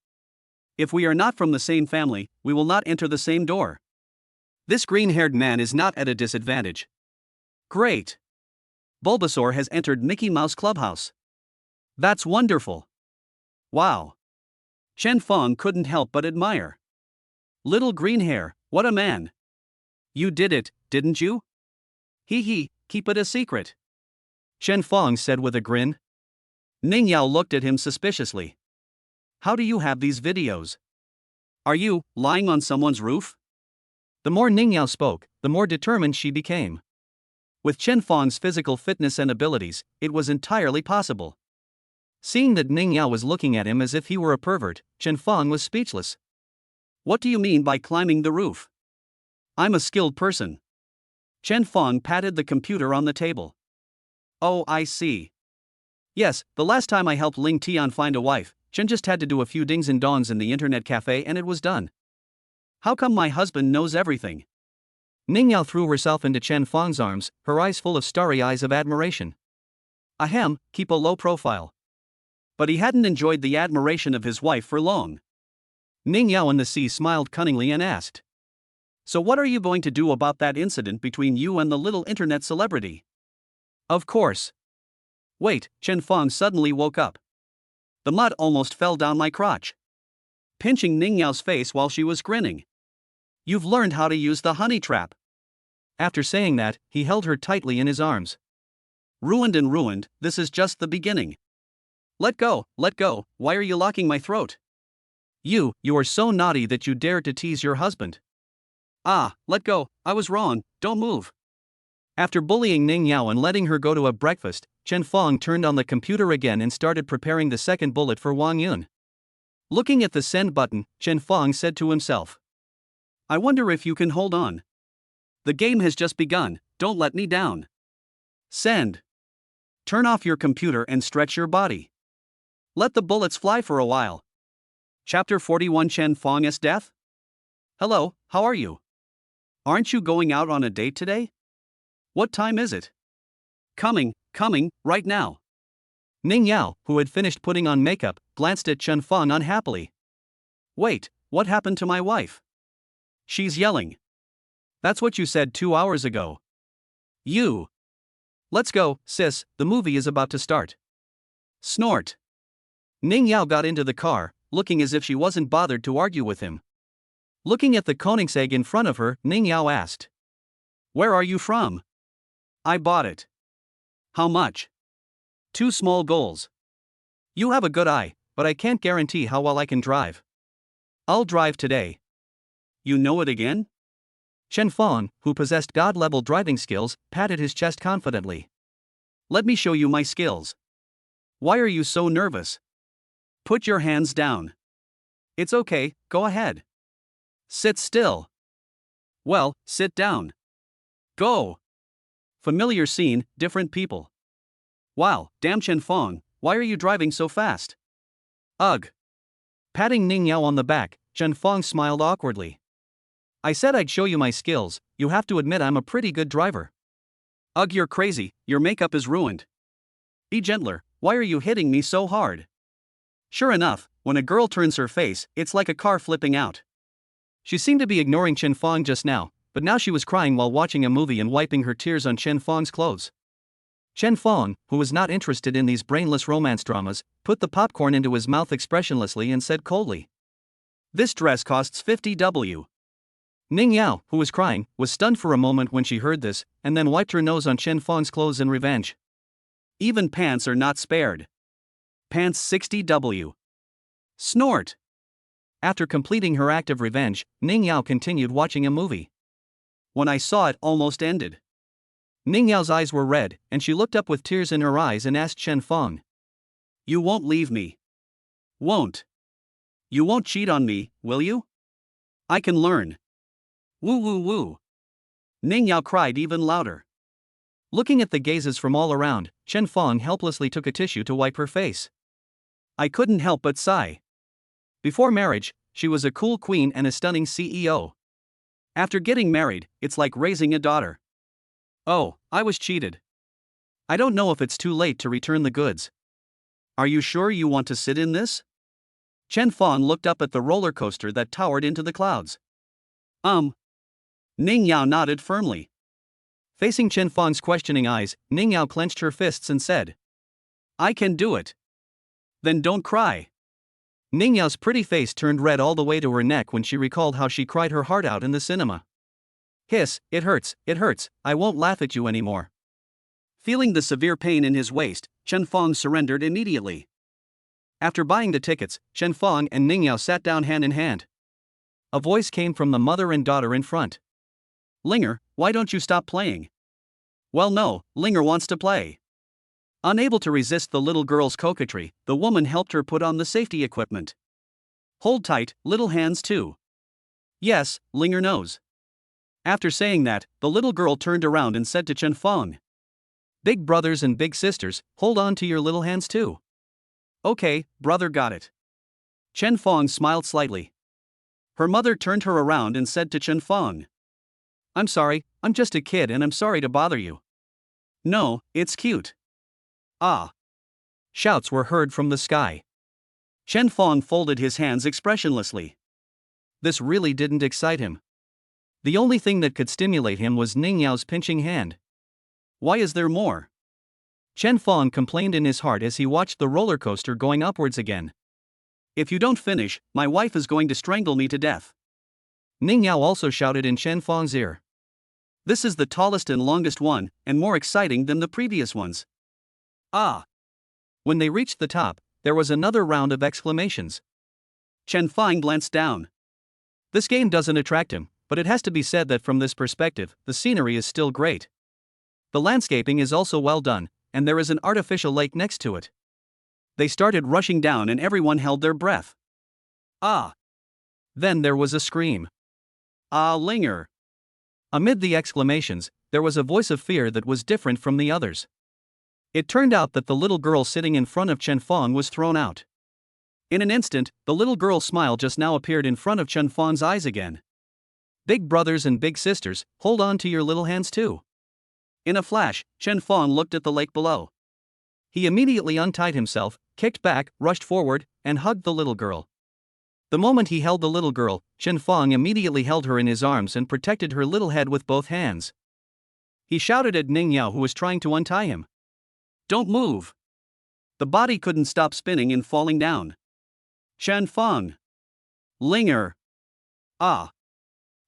If we are not from the same family, we will not enter the same door. This green-haired man is not at a disadvantage. Great. Bulbasaur has entered Mickey Mouse Clubhouse. That's wonderful. Wow. Chen Fong couldn't help but admire. Little green hair, what a man. You did it, didn't you? Hee hee, keep it a secret. Chen Fong said with a grin. Ning Yao looked at him suspiciously. How do you have these videos? Are you lying on someone's roof? The more Ning Yao spoke, the more determined she became. With Chen Fong's physical fitness and abilities, it was entirely possible. Seeing that Ning Yao was looking at him as if he were a pervert, Chen Fong was speechless. What do you mean by climbing the roof? I'm a skilled person. Chen Fong patted the computer on the table. Oh, I see. Yes, the last time I helped Ling Tian find a wife, Chen just had to do a few dings and dongs in the internet cafe and it was done. How come my husband knows everything? Ning Yao threw herself into Chen Fong's arms, her eyes full of starry eyes of admiration. Ahem, keep a low profile. But he hadn't enjoyed the admiration of his wife for long. Ning Yao and the sea smiled cunningly and asked. So what are you going to do about that incident between you and the little internet celebrity? Of course. Wait, Chen Fong suddenly woke up. The mud almost fell down my crotch. Pinching Ning Yao's face while she was grinning. You've learned how to use the honey trap. After saying that, he held her tightly in his arms. Ruined and ruined, this is just the beginning. Let go, why are you locking my throat? You are so naughty that you dared to tease your husband. Ah, let go, I was wrong, don't move. After bullying Ning Yao and letting her go to a breakfast, Chen Fong turned on the computer again and started preparing the second bullet for Wang Yun. Looking at the send button, Chen Fong said to himself. I wonder if you can hold on. The game has just begun, don't let me down. Send. Turn off your computer and stretch your body. Let the bullets fly for a while. Chapter 41 Chen Fong's Death? Hello, how are you? Aren't you going out on a date today? What time is it? Coming, right now. Ning Yao, who had finished putting on makeup, glanced at Chen Fong unhappily. Wait, what happened to my wife? She's yelling. That's what you said 2 hours ago. You. Let's go, sis, the movie is about to start. Snort. Ning Yao got into the car, looking as if she wasn't bothered to argue with him. Looking at the Koenigsegg in front of her, Ning Yao asked. Where are you from? I bought it. How much? 2 small goals. You have a good eye, but I can't guarantee how well I can drive. I'll drive today. You know it again? Chen Fong, who possessed god-level driving skills, patted his chest confidently. Let me show you my skills. Why are you so nervous? Put your hands down. It's okay, go ahead. Sit still. Well, sit down. Go. Familiar scene, different people. Wow, damn Chen Fong, why are you driving so fast? Ugh. Patting Ning Yao on the back, Chen Fong smiled awkwardly. I said I'd show you my skills, you have to admit I'm a pretty good driver. Ugh, you're crazy, your makeup is ruined. Be gentler, why are you hitting me so hard? Sure enough, when a girl turns her face, it's like a car flipping out. She seemed to be ignoring Chen Fong just now, but now she was crying while watching a movie and wiping her tears on Chen Fong's clothes. Chen Fong, who was not interested in these brainless romance dramas, put the popcorn into his mouth expressionlessly and said coldly, "This dress costs 50W. Ning Yao, who was crying, was stunned for a moment when she heard this, and then wiped her nose on Chen Fong's clothes in revenge. Even pants are not spared. Pants 60W. Snort. After completing her act of revenge, Ning Yao continued watching a movie. When I saw it almost ended. Ning Yao's eyes were red, and she looked up with tears in her eyes and asked Chen Fong, "You won't leave me? Won't? You won't cheat on me, will you? I can learn." Woo woo woo. Ning Yao cried even louder. Looking at the gazes from all around, Chen Fong helplessly took a tissue to wipe her face. I couldn't help but sigh. Before marriage, she was a cool queen and a stunning CEO. After getting married, it's like raising a daughter. Oh, I was cheated. I don't know if it's too late to return the goods. Are you sure you want to sit in this? Chen Fong looked up at the roller coaster that towered into the clouds. Ning Yao nodded firmly. Facing Chen Fong's questioning eyes, Ning Yao clenched her fists and said, I can do it. Then don't cry. Ning Yao's pretty face turned red all the way to her neck when she recalled how she cried her heart out in the cinema. Hiss, it hurts, I won't laugh at you anymore. Feeling the severe pain in his waist, Chen Fong surrendered immediately. After buying the tickets, Chen Fong and Ning Yao sat down hand in hand. A voice came from the mother and daughter in front. Linger, why don't you stop playing? Well no, Linger wants to play. Unable to resist the little girl's coquetry, the woman helped her put on the safety equipment. Hold tight, little hands too. Yes, Linger knows. After saying that, the little girl turned around and said to Chen Fong, Big brothers and big sisters, hold on to your little hands too. Okay, brother, got it. Chen Fong smiled slightly. Her mother turned her around and said to Chen Fong, I'm sorry, I'm just a kid and I'm sorry to bother you. No, it's cute. Ah. Shouts were heard from the sky. Chen Fong folded his hands expressionlessly. This really didn't excite him. The only thing that could stimulate him was Ning Yao's pinching hand. Why is there more? Chen Fong complained in his heart as he watched the roller coaster going upwards again. If you don't finish, my wife is going to strangle me to death. Ning Yao also shouted in Chen Fong's ear. This is the tallest and longest one, and more exciting than the previous ones. Ah! When they reached the top, there was another round of exclamations. Chen Fong glanced down. This game doesn't attract him, but it has to be said that from this perspective, the scenery is still great. The landscaping is also well done, and there is an artificial lake next to it. They started rushing down and everyone held their breath. Ah! Then there was a scream. Ah, Linger! Amid the exclamations, there was a voice of fear that was different from the others. It turned out that the little girl sitting in front of Chen Fong was thrown out. In an instant, the little girl's smile just now appeared in front of Chen Fong's eyes again. Big brothers and big sisters, hold on to your little hands too. In a flash, Chen Fong looked at the lake below. He immediately untied himself, kicked back, rushed forward, and hugged the little girl. The moment he held the little girl, Chen Fong immediately held her in his arms and protected her little head with both hands. He shouted at Ning Yao, who was trying to untie him. Don't move. The body couldn't stop spinning and falling down. Chen Fong. Linger. Ah.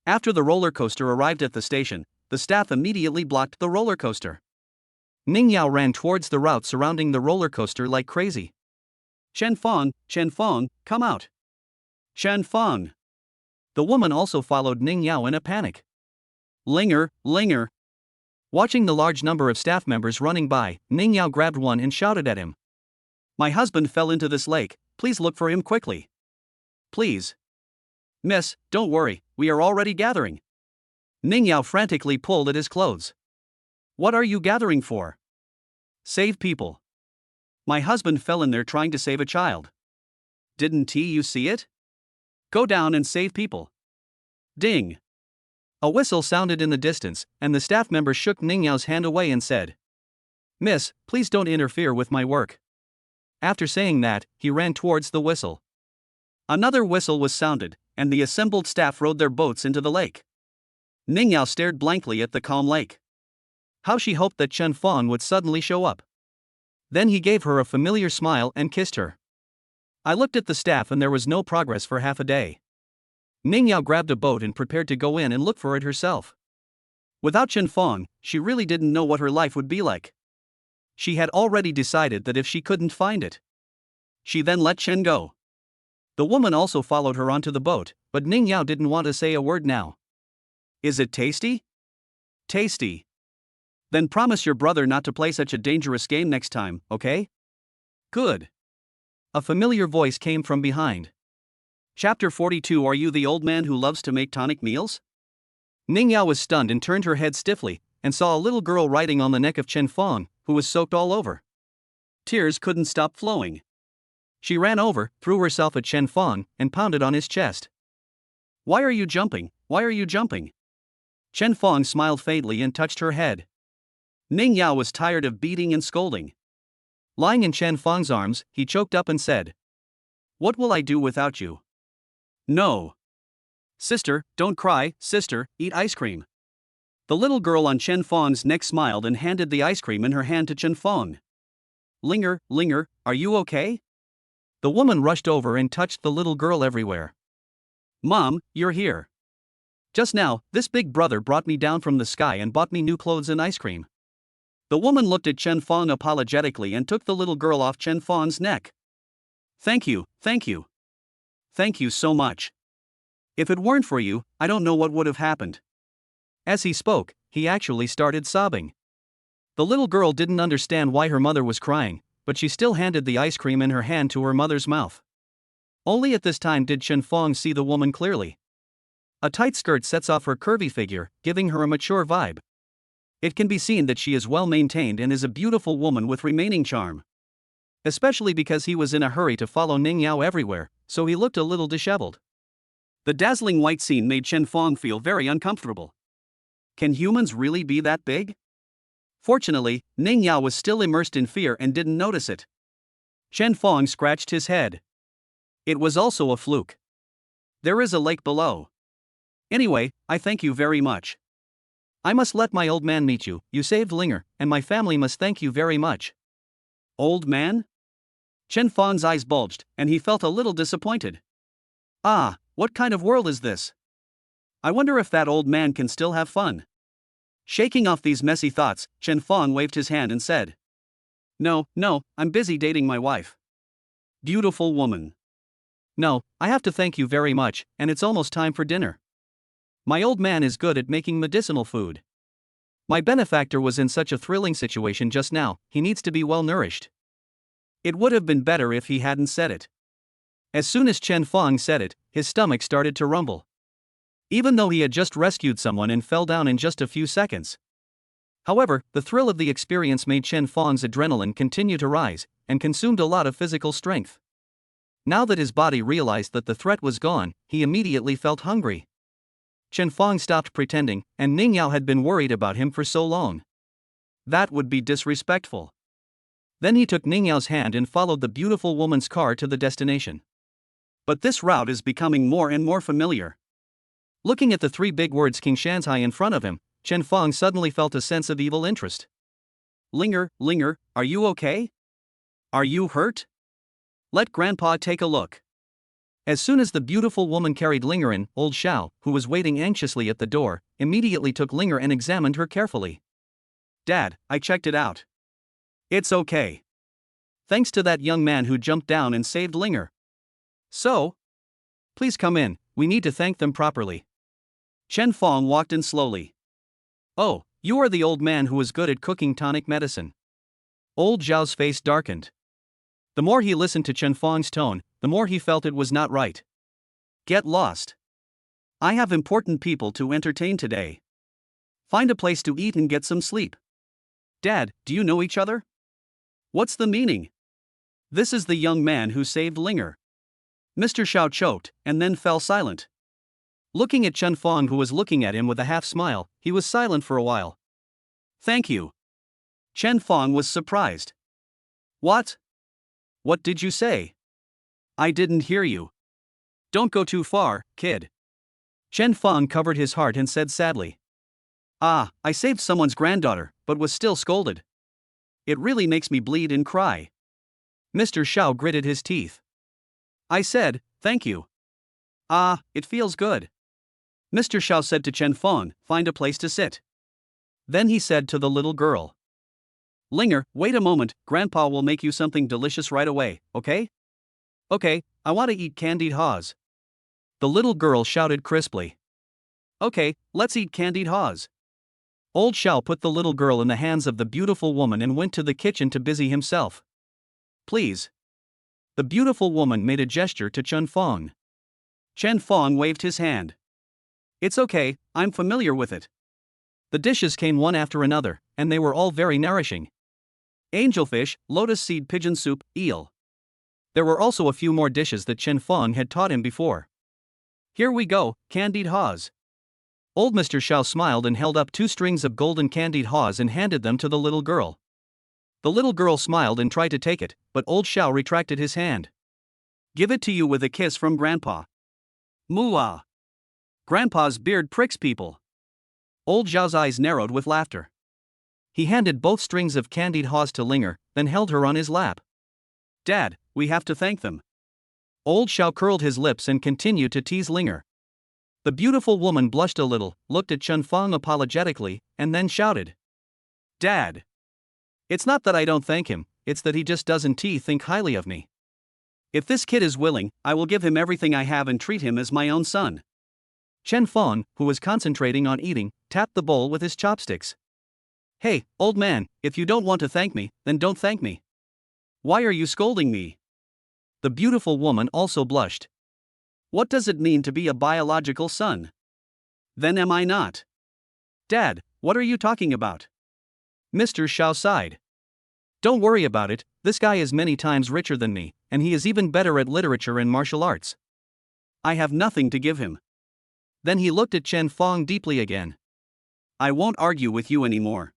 After the roller coaster arrived at the station, the staff immediately blocked the roller coaster. Ning Yao ran towards the route surrounding the roller coaster like crazy. Chen Fong, come out. Chen Fong. The woman also followed Ning Yao in a panic. Linger. Watching the large number of staff members running by, Ning Yao grabbed one and shouted at him. My husband fell into this lake, please look for him quickly. Please. Miss, don't worry, we are already gathering. Ning Yao frantically pulled at his clothes. What are you gathering for? Save people. My husband fell in there trying to save a child. Didn't you see it? Go down and save people. Ding. A whistle sounded in the distance, and the staff member shook Ning Yao's hand away and said, Miss, please don't interfere with my work. After saying that, he ran towards the whistle. Another whistle was sounded, and the assembled staff rowed their boats into the lake. Ning Yao stared blankly at the calm lake. How she hoped that Chen Fong would suddenly show up. Then he gave her a familiar smile and kissed her. I looked at the staff and there was no progress for half a day. Ning Yao grabbed a boat and prepared to go in and look for it herself. Without Chen Fong, she really didn't know what her life would be like. She had already decided that if she couldn't find it, she then let Chen go. The woman also followed her onto the boat, but Ning Yao didn't want to say a word now. Is it tasty? Tasty. Then promise your brother not to play such a dangerous game next time, okay? Good. A familiar voice came from behind. Chapter 42. Are you the old man who loves to make tonic meals? Ning Yao was stunned and turned her head stiffly, and saw a little girl riding on the neck of Chen Fong, who was soaked all over. Tears couldn't stop flowing. She ran over, threw herself at Chen Fong, and pounded on his chest. Why are you jumping? Why are you jumping? Chen Fong smiled faintly and touched her head. Ning Yao was tired of beating and scolding. Lying in Chen Fong's arms, he choked up and said, What will I do without you? No. Sister, don't cry, sister, eat ice cream. The little girl on Chen Fong's neck smiled and handed the ice cream in her hand to Chen Fong. Linger, are you okay? The woman rushed over and touched the little girl everywhere. Mom, you're here. Just now, this big brother brought me down from the sky and bought me new clothes and ice cream. The woman looked at Chen Fong apologetically and took the little girl off Chen Fong's neck. Thank you. Thank you so much. If it weren't for you, I don't know what would have happened. As he spoke, he actually started sobbing. The little girl didn't understand why her mother was crying, but she still handed the ice cream in her hand to her mother's mouth. Only at this time did Chen Fong see the woman clearly. A tight skirt sets off her curvy figure, giving her a mature vibe. It can be seen that she is well maintained and is a beautiful woman with remaining charm. Especially because he was in a hurry to follow Ning Yao everywhere, so he looked a little disheveled. The dazzling white scene made Chen Fong feel very uncomfortable. Can humans really be that big? Fortunately, Ning Yao was still immersed in fear and didn't notice it. Chen Fong scratched his head. It was also a fluke. There is a lake below. Anyway, I thank you very much. I must let my old man meet you. You saved Linger, and my family must thank you very much. Old man? Chen Fong's eyes bulged, and he felt a little disappointed. Ah, what kind of world is this? I wonder if that old man can still have fun. Shaking off these messy thoughts, Chen Fong waved his hand and said, No, I'm busy dating my wife. Beautiful woman. No, I have to thank you very much, and it's almost time for dinner. My old man is good at making medicinal food. My benefactor was in such a thrilling situation just now, he needs to be well nourished. It would have been better if he hadn't said it. As soon as Chen Fong said it, his stomach started to rumble. Even though he had just rescued someone and fell down in just a few seconds. However, the thrill of the experience made Chen Fong's adrenaline continue to rise, and consumed a lot of physical strength. Now that his body realized that the threat was gone, he immediately felt hungry. Chen Fong stopped pretending, and Ning Yao had been worried about him for so long. That would be disrespectful. Then he took Ning Yao's hand and followed the beautiful woman's car to the destination. But this route is becoming more and more familiar. Looking at the three big words King Shanzai in front of him, Chen Fong suddenly felt a sense of evil interest. Linger, are you okay? Are you hurt? Let Grandpa take a look. As soon as the beautiful woman carried Linger in, old Xiao, who was waiting anxiously at the door, immediately took Linger and examined her carefully. Dad, I checked it out. It's okay. Thanks to that young man who jumped down and saved Linger. So? Please come in, we need to thank them properly. Chen Fong walked in slowly. Oh, you are the old man who was good at cooking tonic medicine. Old Zhao's face darkened. The more he listened to Chen Fong's tone, the more he felt it was not right. Get lost. I have important people to entertain today. Find a place to eat and get some sleep. Dad, do you know each other? What's the meaning? This is the young man who saved Linger. Mr. Xiao choked, and then fell silent. Looking at Chen Fong, who was looking at him with a half smile, he was silent for a while. Thank you. Chen Fong was surprised. What? What did you say? I didn't hear you. Don't go too far, kid. Chen Feng covered his heart and said sadly. Ah, I saved someone's granddaughter, but was still scolded. It really makes me bleed and cry. Mr. Xiao gritted his teeth. I said, thank you. Ah, it feels good. Mr. Xiao said to Chen Feng, find a place to sit. Then he said to the little girl. Linger, wait a moment, Grandpa will make you something delicious right away, okay? Okay, I want to eat candied haws. The little girl shouted crisply. Okay, let's eat candied haws. Old Xiao put the little girl in the hands of the beautiful woman and went to the kitchen to busy himself. Please. The beautiful woman made a gesture to Chen Feng. Chen Feng waved his hand. It's okay, I'm familiar with it. The dishes came one after another, and they were all very nourishing. Angelfish, lotus seed pigeon soup, eel. There were also a few more dishes that Chen Feng had taught him before. Here we go, candied haws. Old Mr. Xiao smiled and held up 2 strings of golden candied haws and handed them to the little girl. The little girl smiled and tried to take it, but old Xiao retracted his hand. Give it to you with a kiss from Grandpa. Mooah. Grandpa's beard pricks people. Old Xiao's eyes narrowed with laughter. He handed both strings of candied haws to Linger, then held her on his lap. Dad, we have to thank them. Old Xiao curled his lips and continued to tease Linger. The beautiful woman blushed a little, looked at Chen Feng apologetically, and then shouted. Dad. It's not that I don't thank him, it's that he just doesn't think highly of me. If this kid is willing, I will give him everything I have and treat him as my own son. Chen Feng, who was concentrating on eating, tapped the bowl with his chopsticks. Hey, old man, if you don't want to thank me, then don't thank me. Why are you scolding me? The beautiful woman also blushed. What does it mean to be a biological son? Then am I not? Dad, what are you talking about? Mr. Xiao sighed. Don't worry about it, this guy is many times richer than me, and he is even better at literature and martial arts. I have nothing to give him. Then he looked at Chen Feng deeply again. I won't argue with you anymore.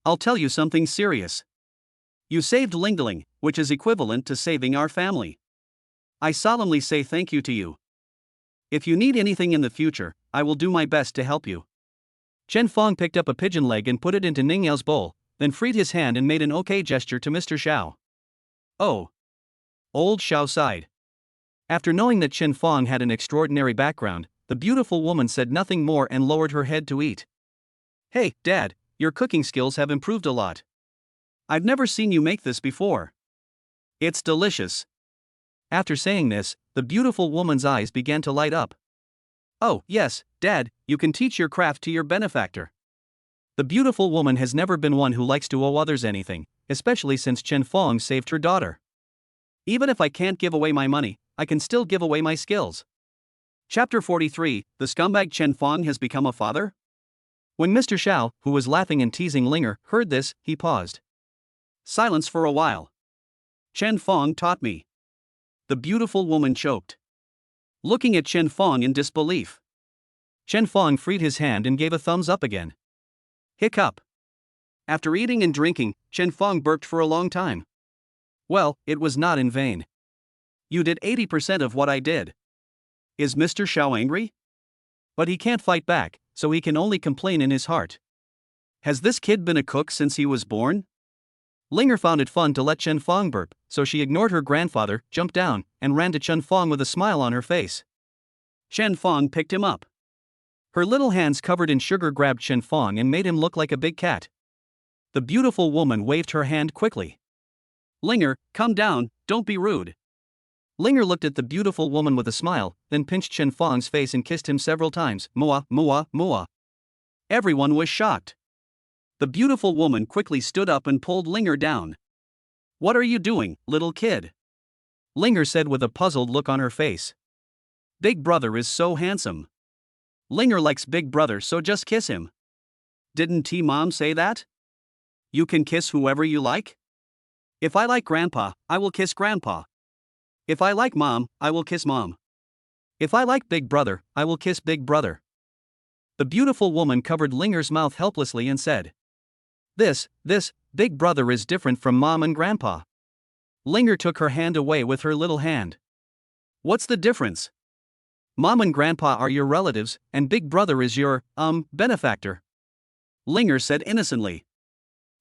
I'll tell you something serious. You saved Lingling, which is equivalent to saving our family. I solemnly say thank you to you. If you need anything in the future, I will do my best to help you. Chen Feng picked up a pigeon leg and put it into Ning Yao's bowl, then freed his hand and made an okay gesture to Mr. Xiao. Oh. Old Xiao sighed. After knowing that Chen Feng had an extraordinary background, the beautiful woman said nothing more and lowered her head to eat. Hey, Dad, your cooking skills have improved a lot. I've never seen you make this before. It's delicious. After saying this, the beautiful woman's eyes began to light up. Oh, yes, Dad, you can teach your craft to your benefactor. The beautiful woman has never been one who likes to owe others anything, especially since Chen Feng saved her daughter. Even if I can't give away my money, I can still give away my skills. Chapter 43, The Scumbag Chen Feng Has Become a Father? When Mr. Xiao, who was laughing and teasing Linger, heard this, he paused. Silence for a while. Chen Feng taught me. The beautiful woman choked. Looking at Chen Feng in disbelief. Chen Feng freed his hand and gave a thumbs up again. Hiccup. After eating and drinking, Chen Feng burped for a long time. Well, it was not in vain. You did 80% of what I did. Is Mr. Xiao angry? But he can't fight back, so he can only complain in his heart. Has this kid been a cook since he was born? Linger found it fun to let Chen Feng burp, so she ignored her grandfather, jumped down, and ran to Chen Feng with a smile on her face. Chen Feng picked him up. Her little hands covered in sugar grabbed Chen Feng and made him look like a big cat. The beautiful woman waved her hand quickly. Linger, come down, don't be rude. Linger looked at the beautiful woman with a smile, then pinched Chen Feng's face and kissed him several times. Moa, moa, moa. Everyone was shocked. The beautiful woman quickly stood up and pulled Linger down. What are you doing, little kid? Linger said with a puzzled look on her face. Big brother is so handsome. Linger likes big brother, so just kiss him. Didn't T-Mom say that? You can kiss whoever you like? If I like Grandpa, I will kiss Grandpa. If I like Mom, I will kiss Mom. If I like Big Brother, I will kiss Big Brother. The beautiful woman covered Linger's mouth helplessly and said, This, Big Brother is different from Mom and Grandpa. Linger took her hand away with her little hand. What's the difference? Mom and Grandpa are your relatives, and Big Brother is your, benefactor. Linger said innocently.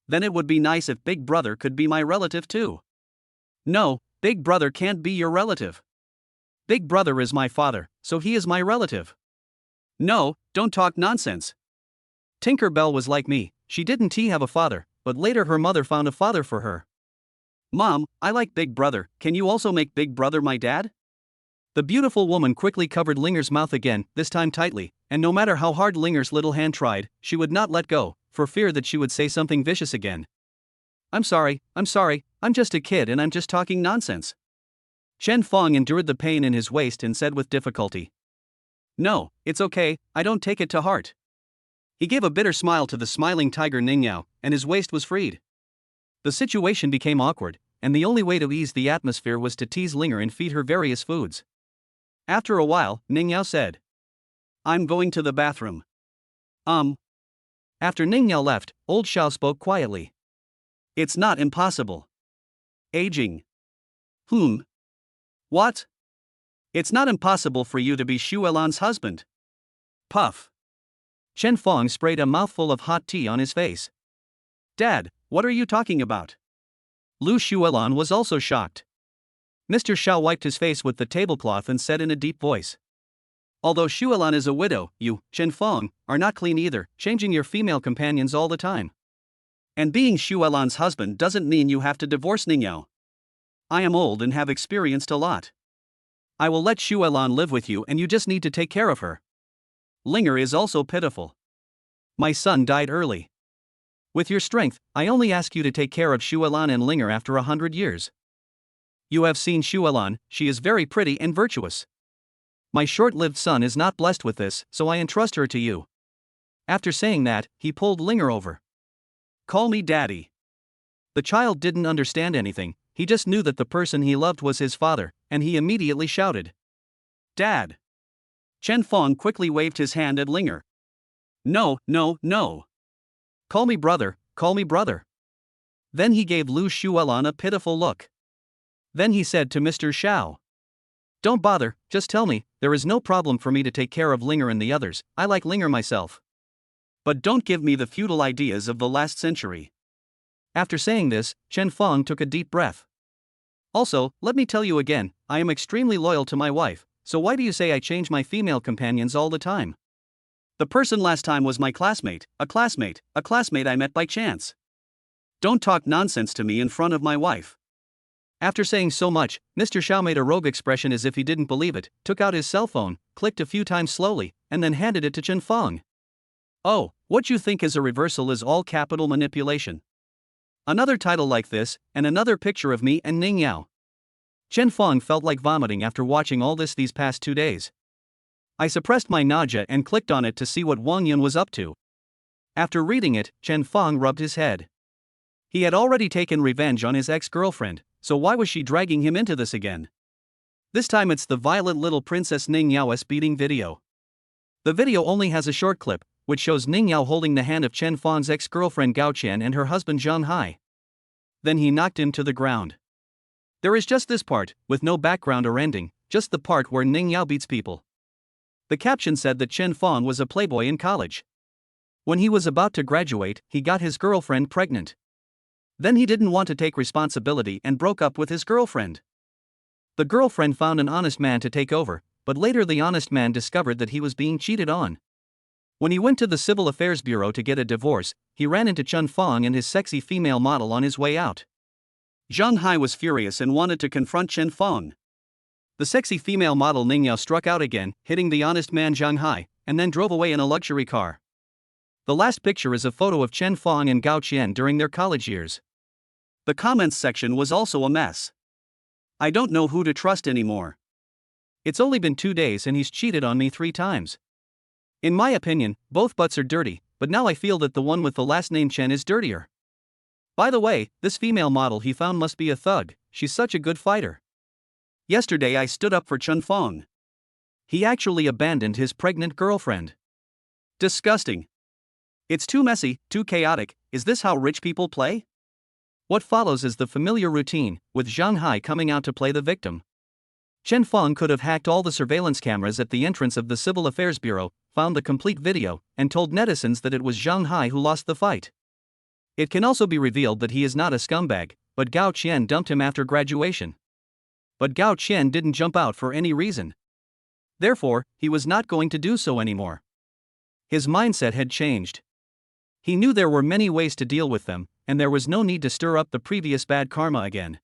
Then it would be nice if Big Brother could be my relative too. No, Big Brother can't be your relative. Big Brother is my father, so he is my relative. No, don't talk nonsense. Tinker Bell was like me, she didn't have a father, but later her mother found a father for her. Mom, I like Big Brother, can you also make Big Brother my dad? The beautiful woman quickly covered Linger's mouth again, this time tightly, and no matter how hard Linger's little hand tried, she would not let go, for fear that she would say something vicious again. I'm sorry, I'm just a kid and I'm just talking nonsense. Chen Fong endured the pain in his waist and said with difficulty. No, it's okay, I don't take it to heart. He gave a bitter smile to the smiling tiger Ning Yao, and his waist was freed. The situation became awkward, and the only way to ease the atmosphere was to tease Linger and feed her various foods. After a while, Ning Yao said, I'm going to the bathroom. After Ning Yao left, Old Xiao spoke quietly. It's not impossible. Aging. What? It's not impossible for you to be Xu Elan's husband. Puff. Chen Fong sprayed a mouthful of hot tea on his face. Dad, what are you talking about? Lu Xuelan was also shocked. Mr. Xiao wiped his face with the tablecloth and said in a deep voice. Although Xuelan is a widow, you, Chen Fong, are not clean either, changing your female companions all the time. And being Xuelan's husband doesn't mean you have to divorce Ningyao. I am old and have experienced a lot. I will let Xuelan live with you and you just need to take care of her. Linger is also pitiful. My son died early. With your strength, I only ask you to take care of Xuelan and Linger after 100 years. You have seen Xuelan, she is very pretty and virtuous. My short-lived son is not blessed with this, so I entrust her to you. After saying that, he pulled Linger over. Call me daddy. The child didn't understand anything, he just knew that the person he loved was his father, and he immediately shouted. Dad. Chen Fong quickly waved his hand at Linger. No. Call me brother, call me brother. Then he gave Lu Xuelan a pitiful look. Then he said to Mr. Xiao. Don't bother, just tell me, there is no problem for me to take care of Linger and the others, I like Linger myself. But don't give me the feudal ideas of the last century. After saying this, Chen Fong took a deep breath. Also, let me tell you again, I am extremely loyal to my wife, so why do you say I change my female companions all the time? The person last time was my classmate I met by chance. Don't talk nonsense to me in front of my wife. After saying so much, Mr. Xiao made a rogue expression as if he didn't believe it, took out his cell phone, clicked a few times slowly, and then handed it to Chen Fong. Oh, what you think is a reversal is all capital manipulation. Another title like this, and another picture of me and Ning Yao. Chen Fong felt like vomiting after watching all this these past 2 days. I suppressed my nausea and clicked on it to see what Wang Yun was up to. After reading it, Chen Fong rubbed his head. He had already taken revenge on his ex-girlfriend, so why was she dragging him into this again? This time it's the violent little princess Ning Yao's beating video. The video only has a short clip, which shows Ning Yao holding the hand of Chen Fong's ex-girlfriend Gao Qian and her husband Zhang Hai. Then he knocked him to the ground. There is just this part, with no background or ending, just the part where Ning Yao beats people. The caption said that Chen Fong was a playboy in college. When he was about to graduate, he got his girlfriend pregnant. Then he didn't want to take responsibility and broke up with his girlfriend. The girlfriend found an honest man to take over, but later the honest man discovered that he was being cheated on. When he went to the Civil Affairs Bureau to get a divorce, he ran into Chen Fong and his sexy female model on his way out. Zhang Hai was furious and wanted to confront Chen Fong. The sexy female model Ning Yao struck out again, hitting the honest man Zhang Hai, and then drove away in a luxury car. The last picture is a photo of Chen Fong and Gao Qian during their college years. The comments section was also a mess. I don't know who to trust anymore. It's only been 2 days and he's cheated on me 3 times. In my opinion, both butts are dirty, but now I feel that the one with the last name Chen is dirtier. By the way, this female model he found must be a thug, she's such a good fighter. Yesterday I stood up for Chen Fong. He actually abandoned his pregnant girlfriend. Disgusting. It's too messy, too chaotic, is this how rich people play? What follows is the familiar routine, with Zhang Hai coming out to play the victim. Chen Fong could have hacked all the surveillance cameras at the entrance of the Civil Affairs Bureau, found the complete video, and told netizens that it was Zhang Hai who lost the fight. It can also be revealed that he is not a scumbag, but Gao Qian dumped him after graduation. But Gao Qian didn't jump out for any reason. Therefore, he was not going to do so anymore. His mindset had changed. He knew there were many ways to deal with them, and there was no need to stir up the previous bad karma again.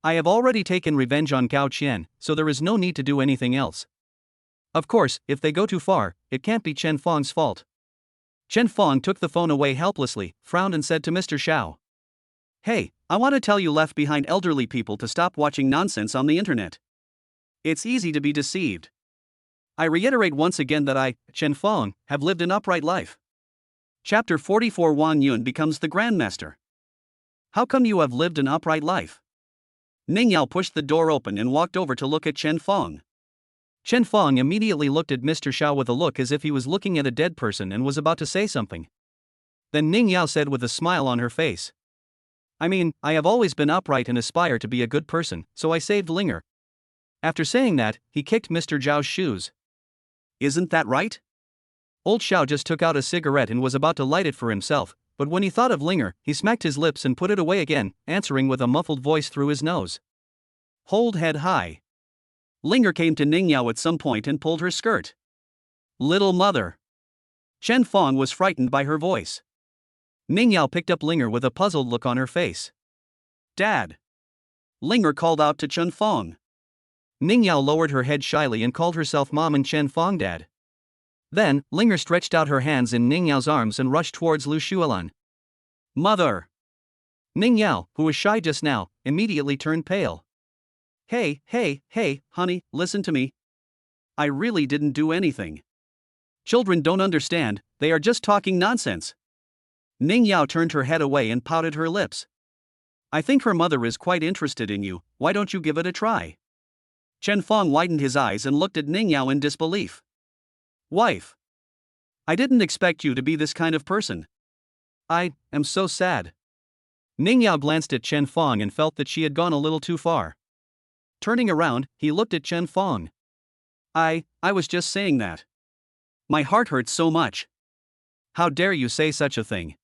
I have already taken revenge on Gao Qian, so there is no need to do anything else. Of course, if they go too far, it can't be Chen Fong's fault. Chen Fong took the phone away helplessly, frowned and said to Mr. Xiao, "Hey, I want to tell you left behind elderly people to stop watching nonsense on the internet. It's easy to be deceived. I reiterate once again that I, Chen Fong, have lived an upright life." Chapter 44 Wang Yun becomes the Grandmaster. How come you have lived an upright life? Ning Yao pushed the door open and walked over to look at Chen Fong. Chen Fong immediately looked at Mr. Xiao with a look as if he was looking at a dead person and was about to say something. Then Ning Yao said with a smile on her face, "I mean, I have always been upright and aspire to be a good person, so I saved Linger." After saying that, he kicked Mr. Zhao's shoes. "Isn't that right?" Old Xiao just took out a cigarette and was about to light it for himself, but when he thought of Linger, he smacked his lips and put it away again, answering with a muffled voice through his nose. "Hold head high." Linger came to Ning Yao at some point and pulled her skirt. "Little mother." Chen Fong was frightened by her voice. Ning Yao picked up Linger with a puzzled look on her face. "Dad." Linger called out to Chen Fong. Ning Yao lowered her head shyly and called herself Mom and Chen Fong Dad. Then, Linger stretched out her hands in Ning Yao's arms and rushed towards Lu Xuelan. "Mother!" Ning Yao, who was shy just now, immediately turned pale. Hey, honey, listen to me. I really didn't do anything. Children don't understand, they are just talking nonsense." Ning Yao turned her head away and pouted her lips. "I think her mother is quite interested in you, why don't you give it a try?" Chen Fong widened his eyes and looked at Ning Yao in disbelief. "Wife. I didn't expect you to be this kind of person. I am so sad." Ning Yao glanced at Chen Fong and felt that she had gone a little too far. Turning around, he looked at Chen Fong. I was just saying that. My heart hurts so much." "How dare you say such a thing?"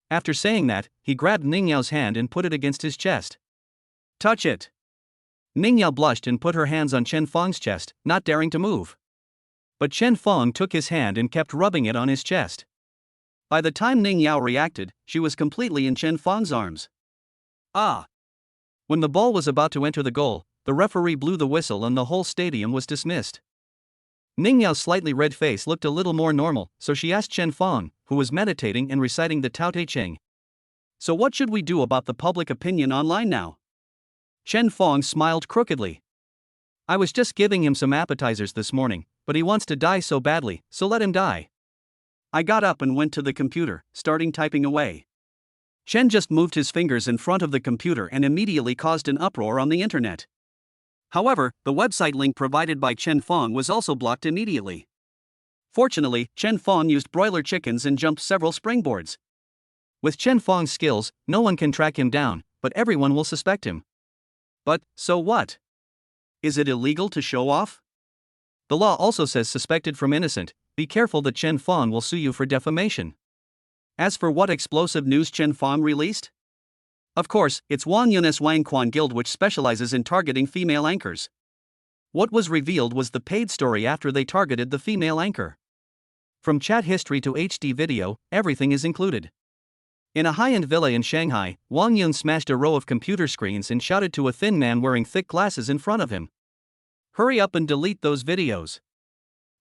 After saying that, he grabbed Ning Yao's hand and put it against his chest. "Touch it." Ning Yao blushed and put her hands on Chen Fong's chest, not daring to move. But Chen Fong took his hand and kept rubbing it on his chest. By the time Ning Yao reacted, she was completely in Chen Fong's arms. Ah! When the ball was about to enter the goal, the referee blew the whistle and the whole stadium was dismissed. Ning Yao's slightly red face looked a little more normal, so she asked Chen Fong, who was meditating and reciting the Tao Te Ching. "So what should we do about the public opinion online now?" Chen Fong smiled crookedly. "I was just giving him some appetizers this morning, but he wants to die so badly, so let him die." I got up and went to the computer, starting typing away. Chen just moved his fingers in front of the computer and immediately caused an uproar on the internet. However, the website link provided by Chen Fong was also blocked immediately. Fortunately, Chen Fong used broiler chickens and jumped several springboards. With Chen Fong's skills, no one can track him down, but everyone will suspect him. But, so what? Is it illegal to show off? The law also says suspected from innocent. Be careful that Chen Fong will sue you for defamation. As for what explosive news Chen Fong released? Of course, it's Wang Yun's Wang Quan Guild, which specializes in targeting female anchors. What was revealed was the paid story after they targeted the female anchor. From chat history to HD video, everything is included. In a high-end villa in Shanghai, Wang Yun smashed a row of computer screens and shouted to a thin man wearing thick glasses in front of him. "Hurry up and delete those videos.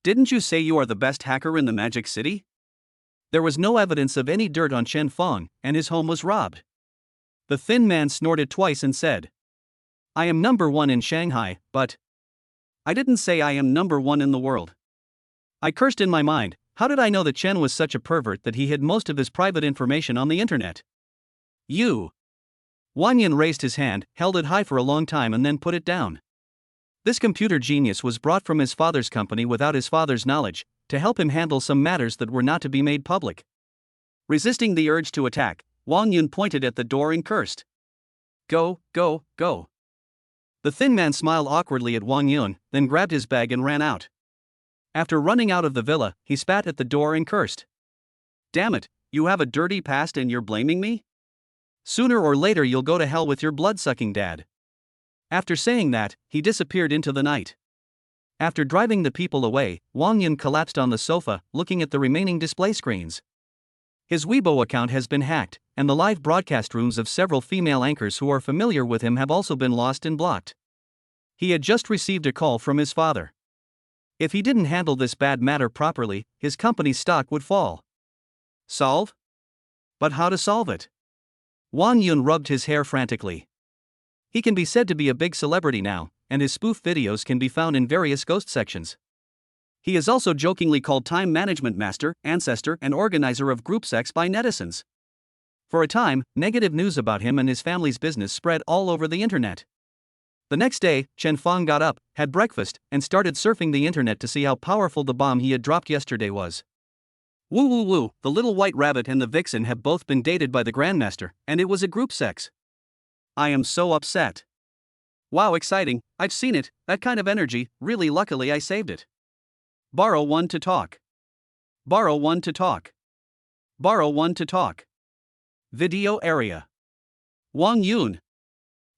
Didn't you say you are the best hacker in the Magic City?" There was no evidence of any dirt on Chen Fong, and his home was robbed. The thin man snorted twice and said, "I am number one in Shanghai, but I didn't say I am number one in the world." I cursed in my mind. How did I know that Chen was such a pervert that he hid most of his private information on the internet? "You." Wang Yun raised his hand, held it high for a long time and then put it down. This computer genius was brought from his father's company without his father's knowledge, to help him handle some matters that were not to be made public. Resisting the urge to attack, Wang Yun pointed at the door and cursed. Go, go, go." The thin man smiled awkwardly at Wang Yun, then grabbed his bag and ran out. After running out of the villa, he spat at the door and cursed. Damn it, you have a dirty past and you're blaming me? Sooner or later you'll go to hell with your blood-sucking dad. After saying that, he disappeared into the night. After driving the people away, Wang Yun collapsed on the sofa, looking at the remaining display screens. His Weibo account has been hacked, and the live broadcast rooms of several female anchors who are familiar with him have also been lost and blocked. He had just received a call from his father. If he didn't handle this bad matter properly, his company's stock would fall. Solve? But how to solve it? Wang Yun rubbed his hair frantically. He can be said to be a big celebrity now, and his spoof videos can be found in various ghost sections. He is also jokingly called time management master, ancestor, and organizer of group sex by netizens. For a time, negative news about him and his family's business spread all over the internet. The next day, Chen Feng got up, had breakfast, and started surfing the internet to see how powerful the bomb he had dropped yesterday was. Woo woo woo, the little white rabbit and the vixen have both been dated by the Grandmaster, and it was a group sex. I am so upset. Wow, exciting, I've seen it, that kind of energy, really luckily I saved it. Borrow one to talk. Borrow one to talk. Borrow one to talk. Video area. Wang Yun,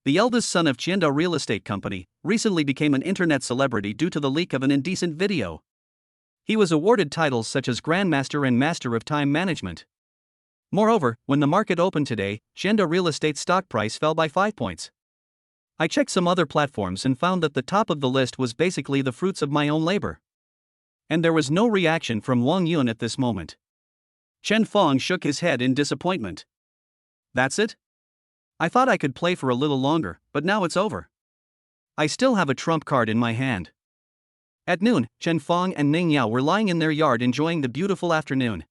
the eldest son of Qianda Real Estate Company, recently became an internet celebrity due to the leak of an indecent video. He was awarded titles such as Grandmaster and Master of Time Management. Moreover, when the market opened today, Qianda Real Estate's stock price fell by 5 points. I checked some other platforms and found that the top of the list was basically the fruits of my own labor. And there was no reaction from Wang Yun at this moment. Chen Feng shook his head in disappointment. That's it? I thought I could play for a little longer, but now it's over. I still have a trump card in my hand. At noon, Chen Feng and Ning Yao were lying in their yard enjoying the beautiful afternoon.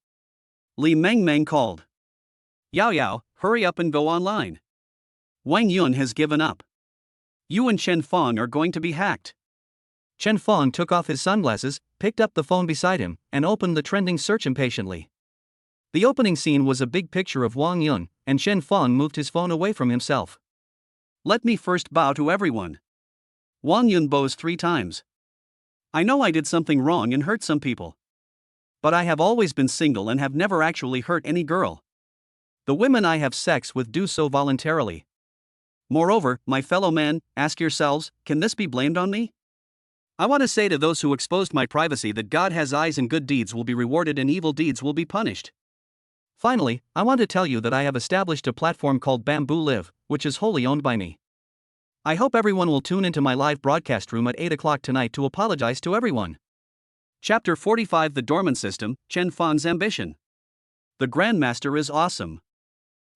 Li Mengmeng called. Yao Yao, hurry up and go online. Wang Yun has given up. You and Chen Feng are going to be hacked. Chen Feng took off his sunglasses, picked up the phone beside him, and opened the trending search impatiently. The opening scene was a big picture of Wang Yun, and Chen Feng moved his phone away from himself. Let me first bow to everyone. Wang Yun bows 3 times. I know I did something wrong and hurt some people. But I have always been single and have never actually hurt any girl. The women I have sex with do so voluntarily. Moreover, my fellow men, ask yourselves, can this be blamed on me? I want to say to those who exposed my privacy that God has eyes and good deeds will be rewarded and evil deeds will be punished. Finally, I want to tell you that I have established a platform called Bamboo Live, which is wholly owned by me. I hope everyone will tune into my live broadcast room at 8 o'clock tonight to apologize to everyone. Chapter 45 The Dormant System, Chen Feng's Ambition. The Grandmaster is awesome.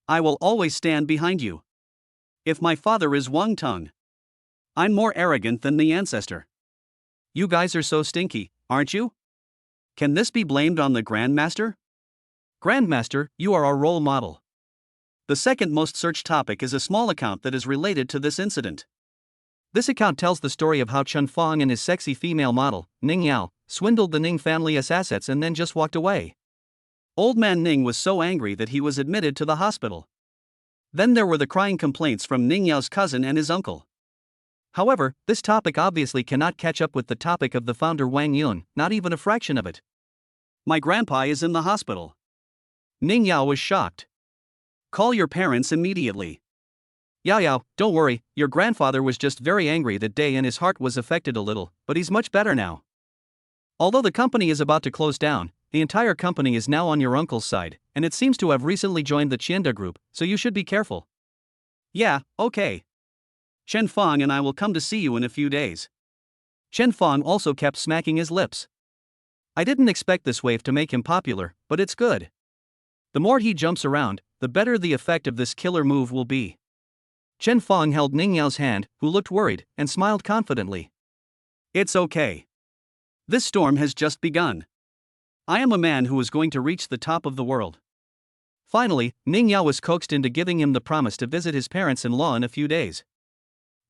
I will always stand behind you. If my father is Wang Tung, I'm more arrogant than the ancestor. You guys are so stinky, aren't you? Can this be blamed on the Grandmaster? Grandmaster, you are our role model. The second most searched topic is a small account that is related to this incident. This account tells the story of how Chen Feng and his sexy female model, Ning Yao, swindled the Ning family's assets and then just walked away. Old man Ning was so angry that he was admitted to the hospital. Then there were the crying complaints from Ning Yao's cousin and his uncle. However, this topic obviously cannot catch up with the topic of the founder Wang Yun, not even a fraction of it. My grandpa is in the hospital. Ning Yao was shocked. Call your parents immediately. Yao Yao, don't worry, your grandfather was just very angry that day and his heart was affected a little, but he's much better now. Although the company is about to close down, the entire company is now on your uncle's side, and it seems to have recently joined the Qianda group, so you should be careful. Yeah, okay. Chen Feng and I will come to see you in a few days. Chen Feng also kept smacking his lips. I didn't expect this wave to make him popular, but it's good. The more he jumps around, the better the effect of this killer move will be. Chen Feng held Ning Yao's hand, who looked worried, and smiled confidently. It's okay. This storm has just begun. I am a man who is going to reach the top of the world. Finally, Ning Yao was coaxed into giving him the promise to visit his parents-in-law in a few days.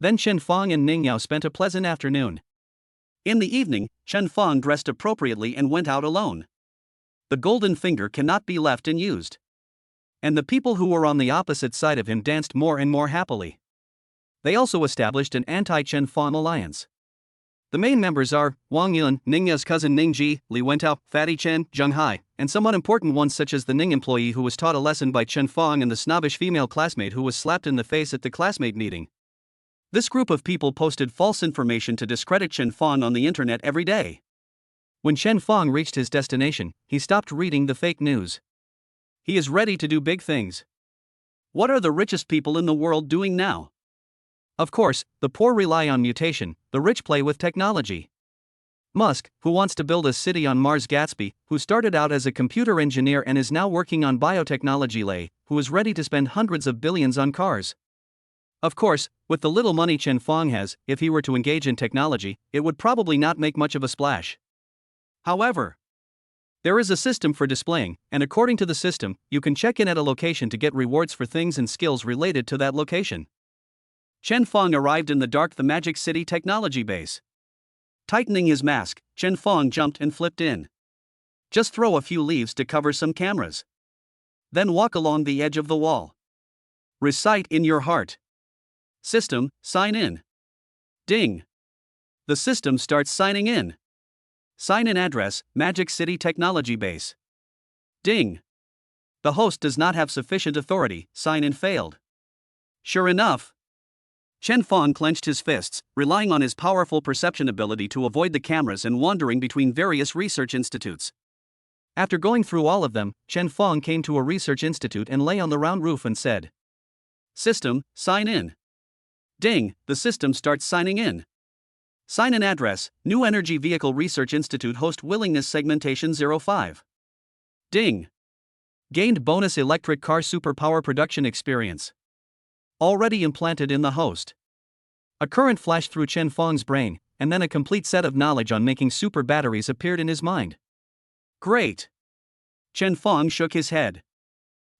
Then Chen Feng and Ning Yao spent a pleasant afternoon. In the evening, Chen Feng dressed appropriately and went out alone. The golden finger cannot be left unused. And the people who were on the opposite side of him danced more and more happily. They also established an anti-Chen Fong alliance. The main members are Wang Yun, Ningya's cousin Ning Ji, Li Wentao, Fatty Chen, Zheng Hai, and some unimportant ones such as the Ning employee who was taught a lesson by Chen Fong and the snobbish female classmate who was slapped in the face at the classmate meeting. This group of people posted false information to discredit Chen Fong on the internet every day. When Chen Fong reached his destination, he stopped reading the fake news. He is ready to do big things. What are the richest people in the world doing now? Of course, the poor rely on mutation, the rich play with technology. Musk, who wants to build a city on Mars, Gatsby, who started out as a computer engineer and is now working on biotechnology, Lei, who is ready to spend hundreds of billions on cars. Of course, with the little money Chen Fong has, if he were to engage in technology, it would probably not make much of a splash. However, there is a system for displaying, and according to the system, you can check in at a location to get rewards for things and skills related to that location. Chen Fong arrived in the Magic City technology base. Tightening his mask, Chen Fong jumped and flipped in. Just throw a few leaves to cover some cameras. Then walk along the edge of the wall. Recite in your heart. System, sign in. Ding. The system starts signing in. Sign in address, Magic City technology base. Ding. The host does not have sufficient authority, sign in failed. Sure enough, Chen Fong clenched his fists, relying on his powerful perception ability to avoid the cameras and wandering between various research institutes. After going through all of them, Chen Fong came to a research institute and lay on the round roof and said, System, sign in. Ding, the system starts signing in. Sign in address, New Energy Vehicle Research Institute host willingness segmentation 05. Ding. Gained bonus electric car superpower production experience. Already implanted in the host. A current flashed through Chen Fong's brain, and then a complete set of knowledge on making super batteries appeared in his mind. Great. Chen Fong shook his head.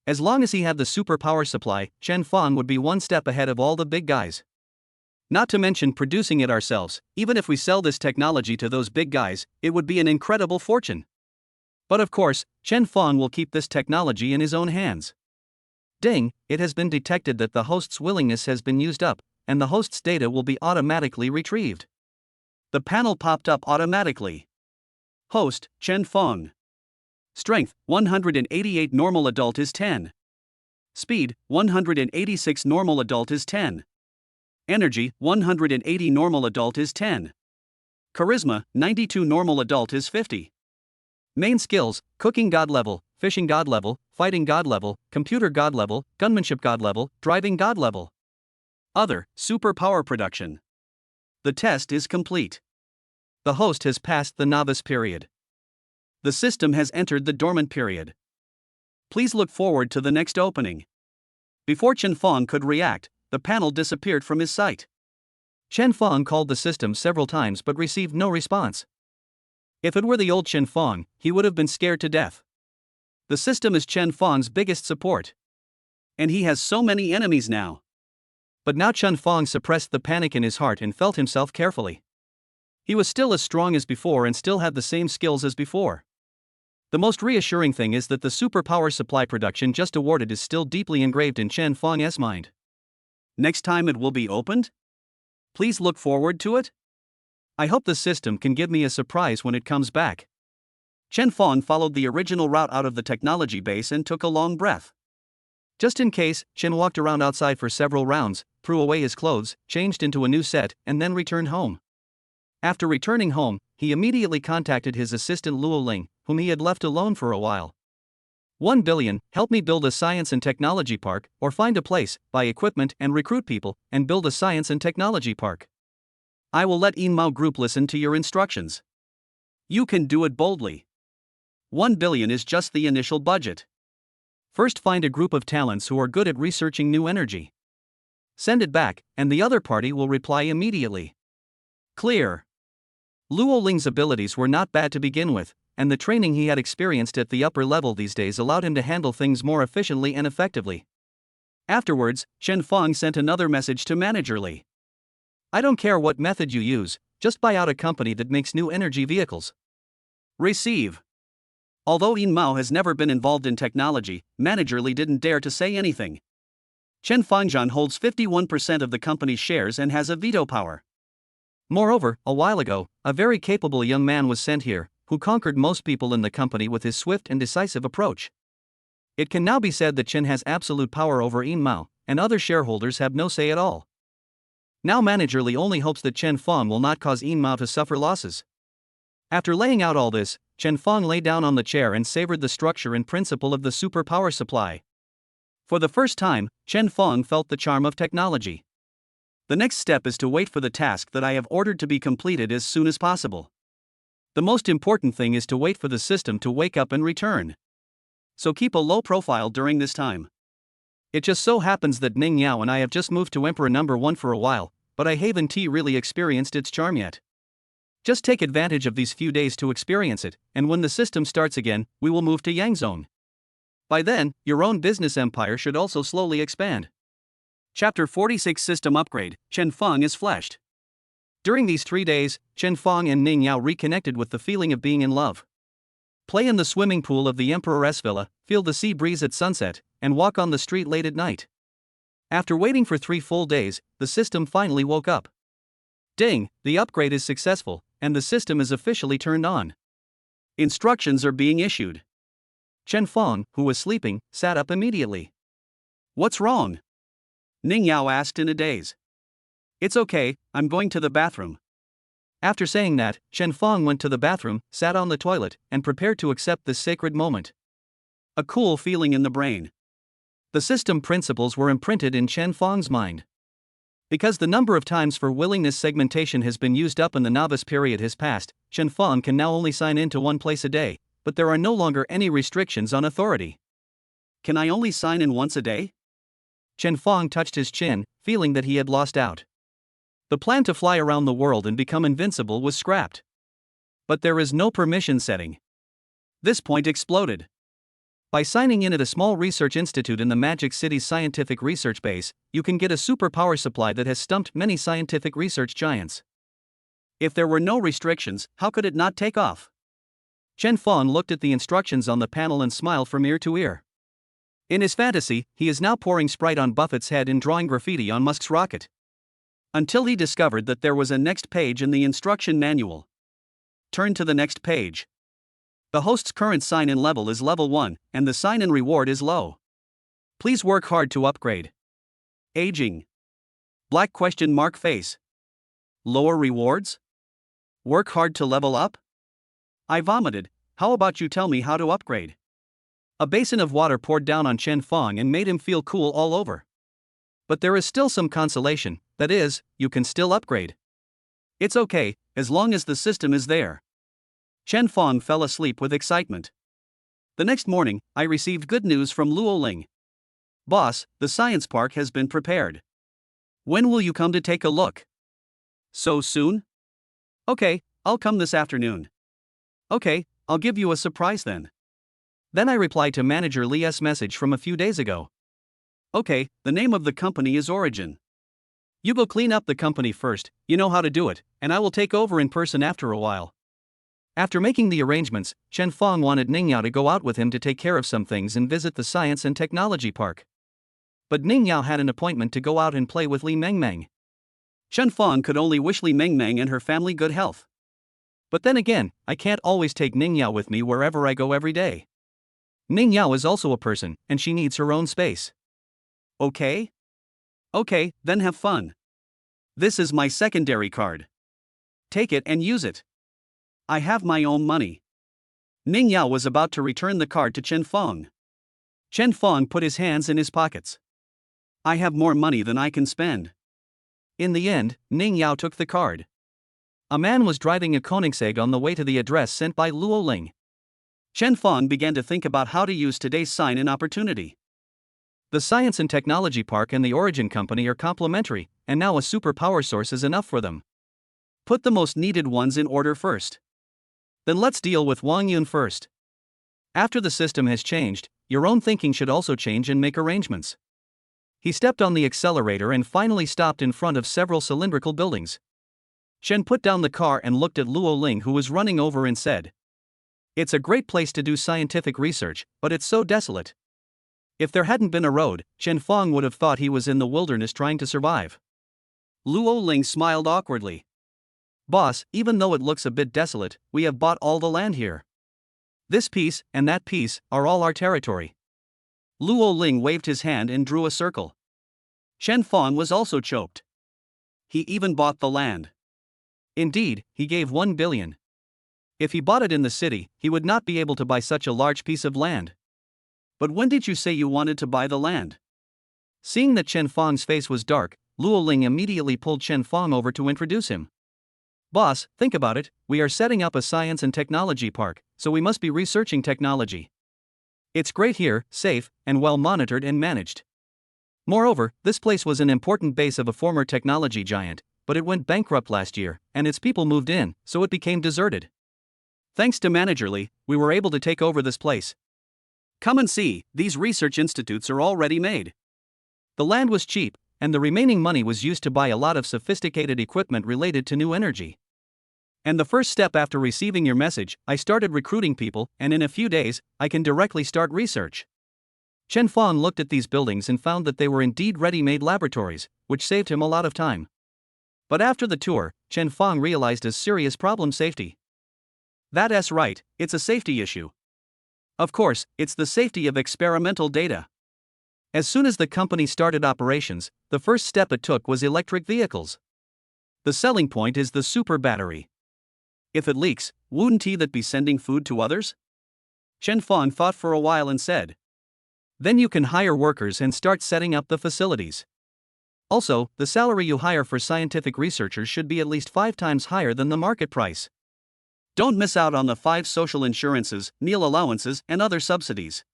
As long as he had the superpower supply, Chen Fong would be one step ahead of all the big guys. Not to mention producing it ourselves, even if we sell this technology to those big guys, it would be an incredible fortune. But of course, Chen Fong will keep this technology in his own hands. Ding, it has been detected that the host's willingness has been used up, and the host's data will be automatically retrieved. The panel popped up automatically. Host, Chen Fong. Strength, 188 normal adult is 10. Speed, 186 normal adult is 10. Energy, 180 normal adult is 10. Charisma, 92 normal adult is 50. Main skills, cooking god level, fishing god level, fighting god level, computer god level, gunmanship god level, driving god level. Other, super power production. The test is complete. The host has passed the novice period. The system has entered the dormant period. Please look forward to the next opening. Before Chen Fong could react, the panel disappeared from his sight. Chen Fong called the system several times but received no response. If it were the old Chen Fong, he would have been scared to death. The system is Chen Fong's biggest support. And he has so many enemies now. But now Chen Fong suppressed the panic in his heart and felt himself carefully. He was still as strong as before and still had the same skills as before. The most reassuring thing is that the superpower supply production just awarded is still deeply engraved in Chen Fong's mind. Next time it will be opened? Please look forward to it? I hope the system can give me a surprise when it comes back. Chen Fong followed the original route out of the technology base and took a long breath. Just in case, Chen walked around outside for several rounds, threw away his clothes, changed into a new set, and then returned home. After returning home, he immediately contacted his assistant Luo Ling, whom he had left alone for a while. 1 billion, help me build a science and technology park, or find a place, buy equipment and recruit people, and build a science and technology park. I will let Yin Mao Group listen to your instructions. You can do it boldly. 1 billion is just the initial budget. First find a group of talents who are good at researching new energy. Send it back, and the other party will reply immediately. Clear. Luo Ling's abilities were not bad to begin with, and the training he had experienced at the upper level these days allowed him to handle things more efficiently and effectively. Afterwards, Chen Fong sent another message to Manager Li. I don't care what method you use, just buy out a company that makes new energy vehicles. Receive. Although Yin Mao has never been involved in technology, Manager Li didn't dare to say anything. Chen Fangzhan holds 51% of the company's shares and has a veto power. Moreover, a while ago, a very capable young man was sent here, who conquered most people in the company with his swift and decisive approach. It can now be said that Chen has absolute power over Yin Mao, and other shareholders have no say at all. Now Manager Li only hopes that Chen Fang will not cause Yin Mao to suffer losses. After laying out all this, Chen Fang lay down on the chair and savored the structure and principle of the super power supply. For the first time, Chen Fang felt the charm of technology. The next step is to wait for the task that I have ordered to be completed as soon as possible. The most important thing is to wait for the system to wake up and return. So keep a low profile during this time. It just so happens that Ning Yao and I have just moved to Emperor No. 1 for a while, but I haven't really experienced its charm yet. Just take advantage of these few days to experience it, and when the system starts again, we will move to Yang Zone. By then, your own business empire should also slowly expand. Chapter 46 System Upgrade, Chen Fang is fleshed. During these 3 days, Chen Fang and Ning Yao reconnected with the feeling of being in love. Play in the swimming pool of the Emperor's Villa, feel the sea breeze at sunset, and walk on the street late at night. After waiting for 3 full days, the system finally woke up. Ding, the upgrade is successful, and the system is officially turned on. Instructions are being issued. Chen Fang, who was sleeping, sat up immediately. What's wrong? Ning Yao asked in a daze. It's okay, I'm going to the bathroom. After saying that, Chen Fang went to the bathroom, sat on the toilet, and prepared to accept this sacred moment. A cool feeling in the brain. The system principles were imprinted in Chen Fang's mind. Because the number of times for willingness segmentation has been used up and the novice period has passed, Chen Fang can now only sign in to one place a day, but there are no longer any restrictions on authority. Can I only sign in once a day? Chen Fang touched his chin, feeling that he had lost out. The plan to fly around the world and become invincible was scrapped. But there is no permission setting. This point exploded. By signing in at a small research institute in the Magic City's scientific research base, you can get a superpower supply that has stumped many scientific research giants. If there were no restrictions, how could it not take off? Chen Fang looked at the instructions on the panel and smiled from ear to ear. In his fantasy, he is now pouring Sprite on Buffett's head and drawing graffiti on Musk's rocket. Until he discovered that there was a next page in the instruction manual. Turn to the next page. The host's current sign-in level is level 1, and the sign-in reward is low. Please work hard to upgrade. Aging. Black question mark face. Lower rewards? Work hard to level up? I vomited. How about you tell me how to upgrade? A basin of water poured down on Chen Fang and made him feel cool all over. But there is still some consolation, that is, you can still upgrade. It's okay, as long as the system is there. Chen Fang fell asleep with excitement. The next morning, I received good news from Luo Ling. Boss, the science park has been prepared. When will you come to take a look? So soon? Okay, I'll come this afternoon. Okay, I'll give you a surprise then. Then I replied to Manager Li's message from a few days ago. Okay, the name of the company is Origin. You go clean up the company first, you know how to do it, and I will take over in person after a while. After making the arrangements, Chen Fang wanted Ning Yao to go out with him to take care of some things and visit the Science and Technology Park. But Ning Yao had an appointment to go out and play with Li Mengmeng. Chen Fang could only wish Li Mengmeng and her family good health. But then again, I can't always take Ning Yao with me wherever I go every day. Ning Yao is also a person, and she needs her own space. Okay? Okay, then have fun. This is my secondary card. Take it and use it. I have my own money. Ning Yao was about to return the card to Chen Fang. Chen Fang put his hands in his pockets. I have more money than I can spend. In the end, Ning Yao took the card. A man was driving a Koenigsegg on the way to the address sent by Luo Ling. Chen Fang began to think about how to use today's sign-in opportunity. The Science and Technology Park and the Origin Company are complementary, and now a super power source is enough for them. Put the most needed ones in order first. Then let's deal with Wang Yun first. After the system has changed, your own thinking should also change and make arrangements. He stepped on the accelerator and finally stopped in front of several cylindrical buildings. Chen put down the car and looked at Luo Ling, who was running over, and said, "It's a great place to do scientific research, but it's so desolate. If there hadn't been a road, Chen Fong would have thought he was in the wilderness trying to survive. Luo Ling smiled awkwardly. Boss, even though it looks a bit desolate, we have bought all the land here. This piece and that piece are all our territory. Luo Ling waved his hand and drew a circle. Chen Fong was also choked. He even bought the land. Indeed, he gave 1 billion. If he bought it in the city, he would not be able to buy such a large piece of land. But when did you say you wanted to buy the land? Seeing that Chen Fong's face was dark, Luo Ling immediately pulled Chen Fong over to introduce him. Boss, think about it, we are setting up a science and technology park, so we must be researching technology. It's great here, safe, and well monitored and managed. Moreover, this place was an important base of a former technology giant, but it went bankrupt last year, and its people moved in, so it became deserted. Thanks to Managerly, we were able to take over this place. Come and see, these research institutes are already made. The land was cheap, and the remaining money was used to buy a lot of sophisticated equipment related to new energy. And the first step after receiving your message, I started recruiting people, and in a few days, I can directly start research. Chen Fong looked at these buildings and found that they were indeed ready-made laboratories, which saved him a lot of time. But after the tour, Chen Fong realized a serious problem: safety. That's right, it's a safety issue. Of course, it's the safety of experimental data. As soon as the company started operations, the first step it took was electric vehicles. The selling point is the super battery. If it leaks, wouldn't he that be sending food to others? Chen Fong thought for a while and said. Then you can hire workers and start setting up the facilities. Also, the salary you hire for scientific researchers should be at least 5 times higher than the market price. Don't miss out on the 5 social insurances, meal allowances, and other subsidies.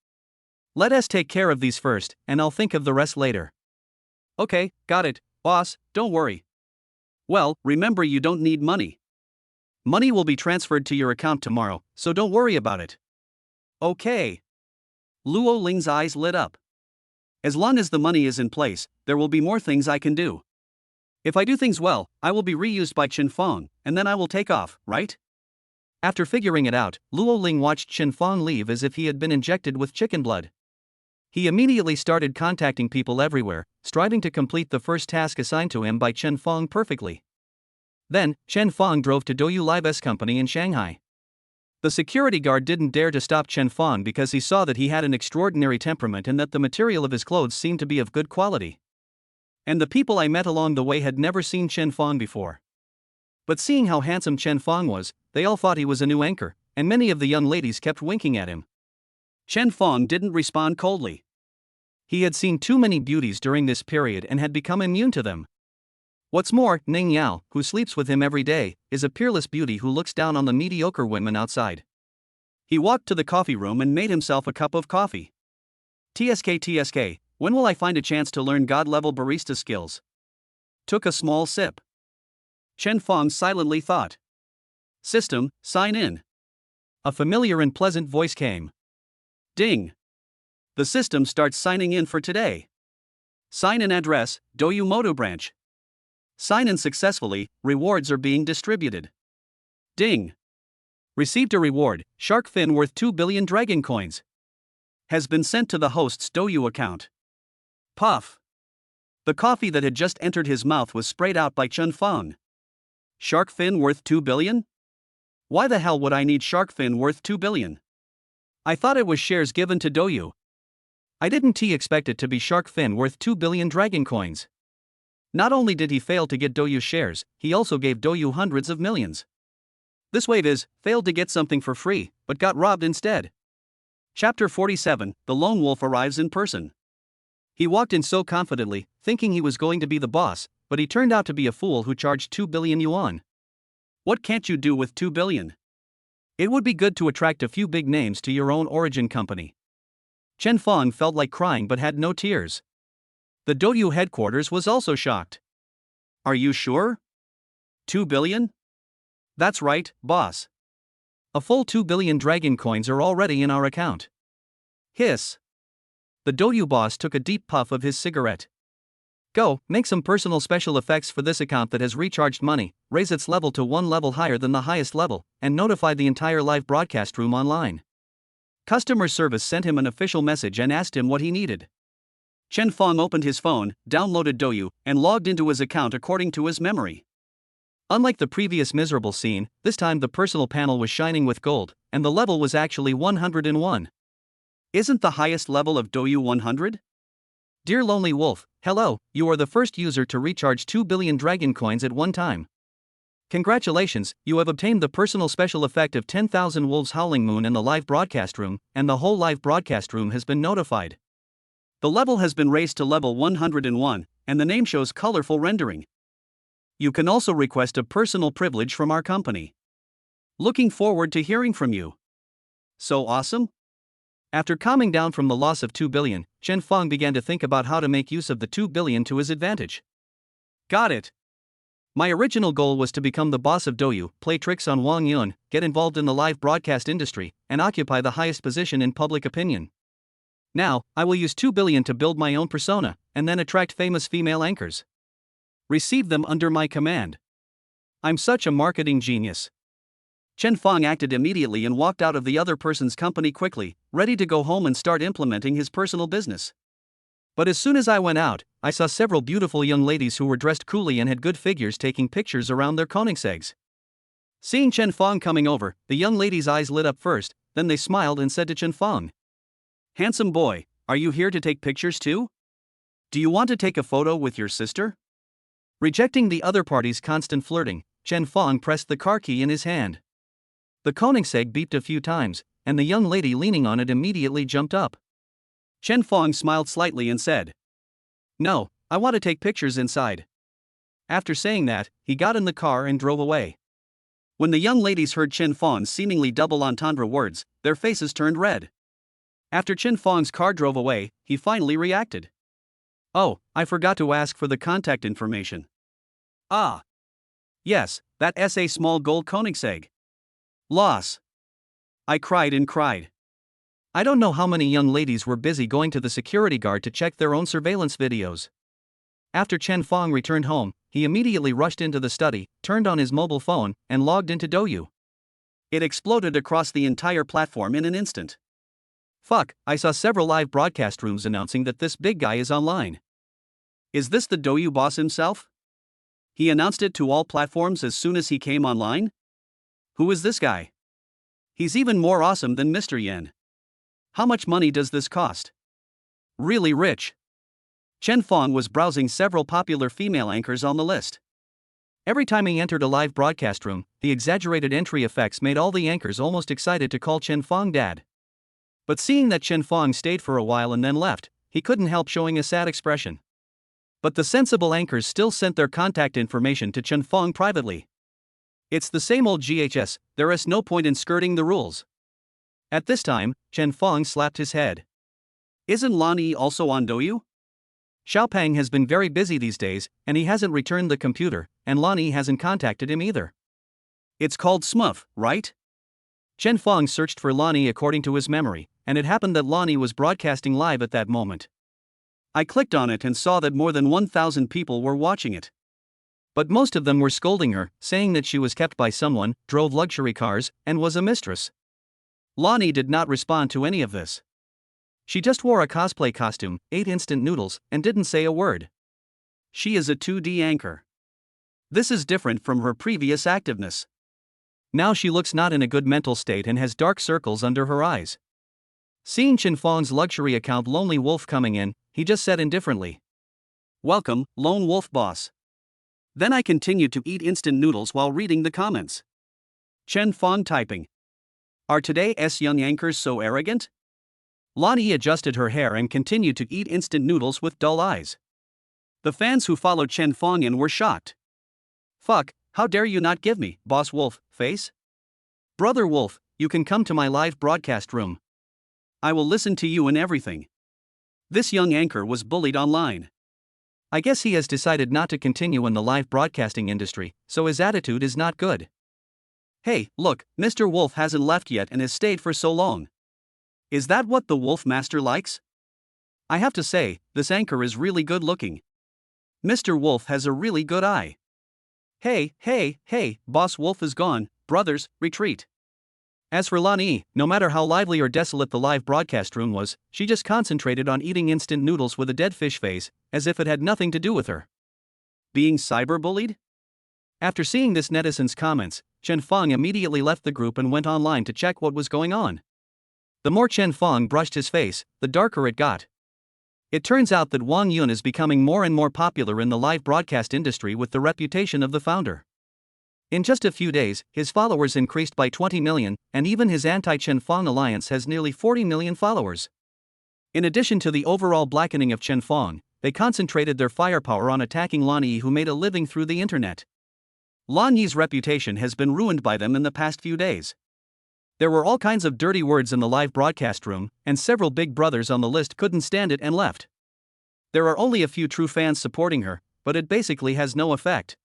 Let us take care of these first, and I'll think of the rest later. Okay, got it, boss, don't worry. Well, remember you don't need money. Money will be transferred to your account tomorrow, so don't worry about it. Okay. Luo Ling's eyes lit up. As long as the money is in place, there will be more things I can do. If I do things well, I will be reused by Chen Fong, and then I will take off, right? After figuring it out, Luo Ling watched Chen Fong leave as if he had been injected with chicken blood. He immediately started contacting people everywhere, striving to complete the first task assigned to him by Chen Fong perfectly. Then, Chen Fong drove to Douyu Live's company in Shanghai. The security guard didn't dare to stop Chen Fong because he saw that he had an extraordinary temperament and that the material of his clothes seemed to be of good quality. And the people I met along the way had never seen Chen Fong before. But seeing how handsome Chen Fong was, they all thought he was a new anchor, and many of the young ladies kept winking at him. Chen Fong didn't respond coldly. He had seen too many beauties during this period and had become immune to them. What's more, Ning Yao, who sleeps with him every day, is a peerless beauty who looks down on the mediocre women outside. He walked to the coffee room and made himself a cup of coffee. TSK, when will I find a chance to learn God-level barista skills? Took a small sip. Chen Fong silently thought. System, sign in. A familiar and pleasant voice came. Ding. The system starts signing in for today. Sign in address, Douyu Moto branch. Sign in successfully, rewards are being distributed. Ding. Received a reward, shark fin worth 2 billion dragon coins. Has been sent to the host's Douyu account. Puff. The coffee that had just entered his mouth was sprayed out by Chen Fong. Shark fin worth 2 billion? Why the hell would I need shark fin worth 2 billion? I thought it was shares given to Douyu. I didn't expect it to be shark fin worth 2 billion dragon coins. Not only did he fail to get Douyu shares, he also gave Douyu hundreds of millions. This wave is, failed to get something for free, but got robbed instead. Chapter 47, The Lone Wolf arrives in person. He walked in so confidently, thinking he was going to be the boss, but he turned out to be a fool who charged 2 billion yuan. What can't you do with 2 billion? It would be good to attract a few big names to your own origin company. Chen Fong felt like crying but had no tears. The Douyu headquarters was also shocked. Are you sure? 2 billion? That's right, boss. A full 2 billion dragon coins are already in our account. Hiss. The Douyu boss took a deep puff of his cigarette. Go, make some personal special effects for this account that has recharged money, raise its level to 1 level higher than the highest level, and notify the entire live broadcast room online. Customer service sent him an official message and asked him what he needed. Chen Fong opened his phone, downloaded Douyu, and logged into his account according to his memory. Unlike the previous miserable scene, this time the personal panel was shining with gold, and the level was actually 101. Isn't the highest level of Douyu 100? Dear Lonely Wolf, hello, you are the first user to recharge 2 billion dragon coins at one time. Congratulations, you have obtained the personal special effect of 10,000 wolves howling moon in the live broadcast room, and the whole live broadcast room has been notified. The level has been raised to level 101, and the name shows colorful rendering. You can also request a personal privilege from our company. Looking forward to hearing from you. So awesome? After calming down from the loss of 2 billion, Chen Fong began to think about how to make use of the 2 billion to his advantage. Got it. My original goal was to become the boss of Douyu, play tricks on Wang Yun, get involved in the live broadcast industry, and occupy the highest position in public opinion. Now, I will use 2 billion to build my own persona, and then attract famous female anchors. Receive them under my command. I'm such a marketing genius. Chen Fong acted immediately and walked out of the other person's company quickly, ready to go home and start implementing his personal business. But as soon as I went out, I saw several beautiful young ladies who were dressed coolly and had good figures taking pictures around their Koenigseggs. Seeing Chen Fong coming over, the young ladies' eyes lit up first, then they smiled and said to Chen Fong, "Handsome boy, are you here to take pictures too? Do you want to take a photo with your sister?" Rejecting the other party's constant flirting, Chen Fong pressed the car key in his hand. The Koenigsegg beeped a few times, and the young lady leaning on it immediately jumped up. Chen Fong smiled slightly and said, "No, I want to take pictures inside." After saying that, he got in the car and drove away. When the young ladies heard Chen Fong's seemingly double entendre words, their faces turned red. After Chen Fong's car drove away, he finally reacted. "Oh, I forgot to ask for the contact information." "Ah. Yes, that SA small gold Koenigsegg. Loss." I cried and cried. I don't know how many young ladies were busy going to the security guard to check their own surveillance videos. After Chen Fong returned home, he immediately rushed into the study, turned on his mobile phone, and logged into Douyu. It exploded across the entire platform in an instant. Fuck, I saw several live broadcast rooms announcing that this big guy is online. Is this the Douyu boss himself? He announced it to all platforms as soon as he came online? Who is this guy? He's even more awesome than Mr. Yen. How much money does this cost? Really rich. Chen Fong was browsing several popular female anchors on the list. Every time he entered a live broadcast room, the exaggerated entry effects made all the anchors almost excited to call Chen Fong dad. But seeing that Chen Fong stayed for a while and then left, he couldn't help showing a sad expression. But the sensible anchors still sent their contact information to Chen Fong privately. It's the same old GHS, there is no point in skirting the rules. At this time, Chen Fong slapped his head. Isn't Lani also on Douyu? Xiaopeng has been very busy these days, and he hasn't returned the computer, and Lani hasn't contacted him either. It's called Smuff, right? Chen Fong searched for Lani according to his memory, and it happened that Lani was broadcasting live at that moment. I clicked on it and saw that more than 1,000 people were watching it. But most of them were scolding her, saying that she was kept by someone, drove luxury cars, and was a mistress. Lani did not respond to any of this. She just wore a cosplay costume, ate instant noodles, and didn't say a word. She is a 2D anchor. This is different from her previous activeness. Now she looks not in a good mental state and has dark circles under her eyes. Seeing Chen Fong's luxury account Lonely Wolf coming in, he just said indifferently, "Welcome, Lone Wolf boss." Then I continued to eat instant noodles while reading the comments. Chen Fong typing. Are today's young anchors so arrogant? Lani adjusted her hair and continued to eat instant noodles with dull eyes. The fans who followed Chen Fong in were shocked. Fuck, how dare you not give me, Boss Wolf, face? Brother Wolf, you can come to my live broadcast room. I will listen to you in everything. This young anchor was bullied online. I guess he has decided not to continue in the live broadcasting industry, so his attitude is not good. Hey, look, Mr. Wolf hasn't left yet and has stayed for so long. Is that what the Wolf Master likes? I have to say, this anchor is really good looking. Mr. Wolf has a really good eye. Hey, Boss Wolf is gone, brothers, retreat. As for Lan Yi, no matter how lively or desolate the live broadcast room was, she just concentrated on eating instant noodles with a dead fish face, as if it had nothing to do with her. Being cyberbullied? After seeing this netizens' comments, Chen Feng immediately left the group and went online to check what was going on. The more Chen Feng brushed his face, the darker it got. It turns out that Wang Yun is becoming more and more popular in the live broadcast industry with the reputation of the founder. In just a few days, his followers increased by 20 million, and even his anti-Chen Feng alliance has nearly 40 million followers. In addition to the overall blackening of Chen Feng, they concentrated their firepower on attacking Lan Yi, who made a living through the internet. Lan Yi's reputation has been ruined by them in the past few days. There were all kinds of dirty words in the live broadcast room, and several big brothers on the list couldn't stand it and left. There are only a few true fans supporting her, but it basically has no effect.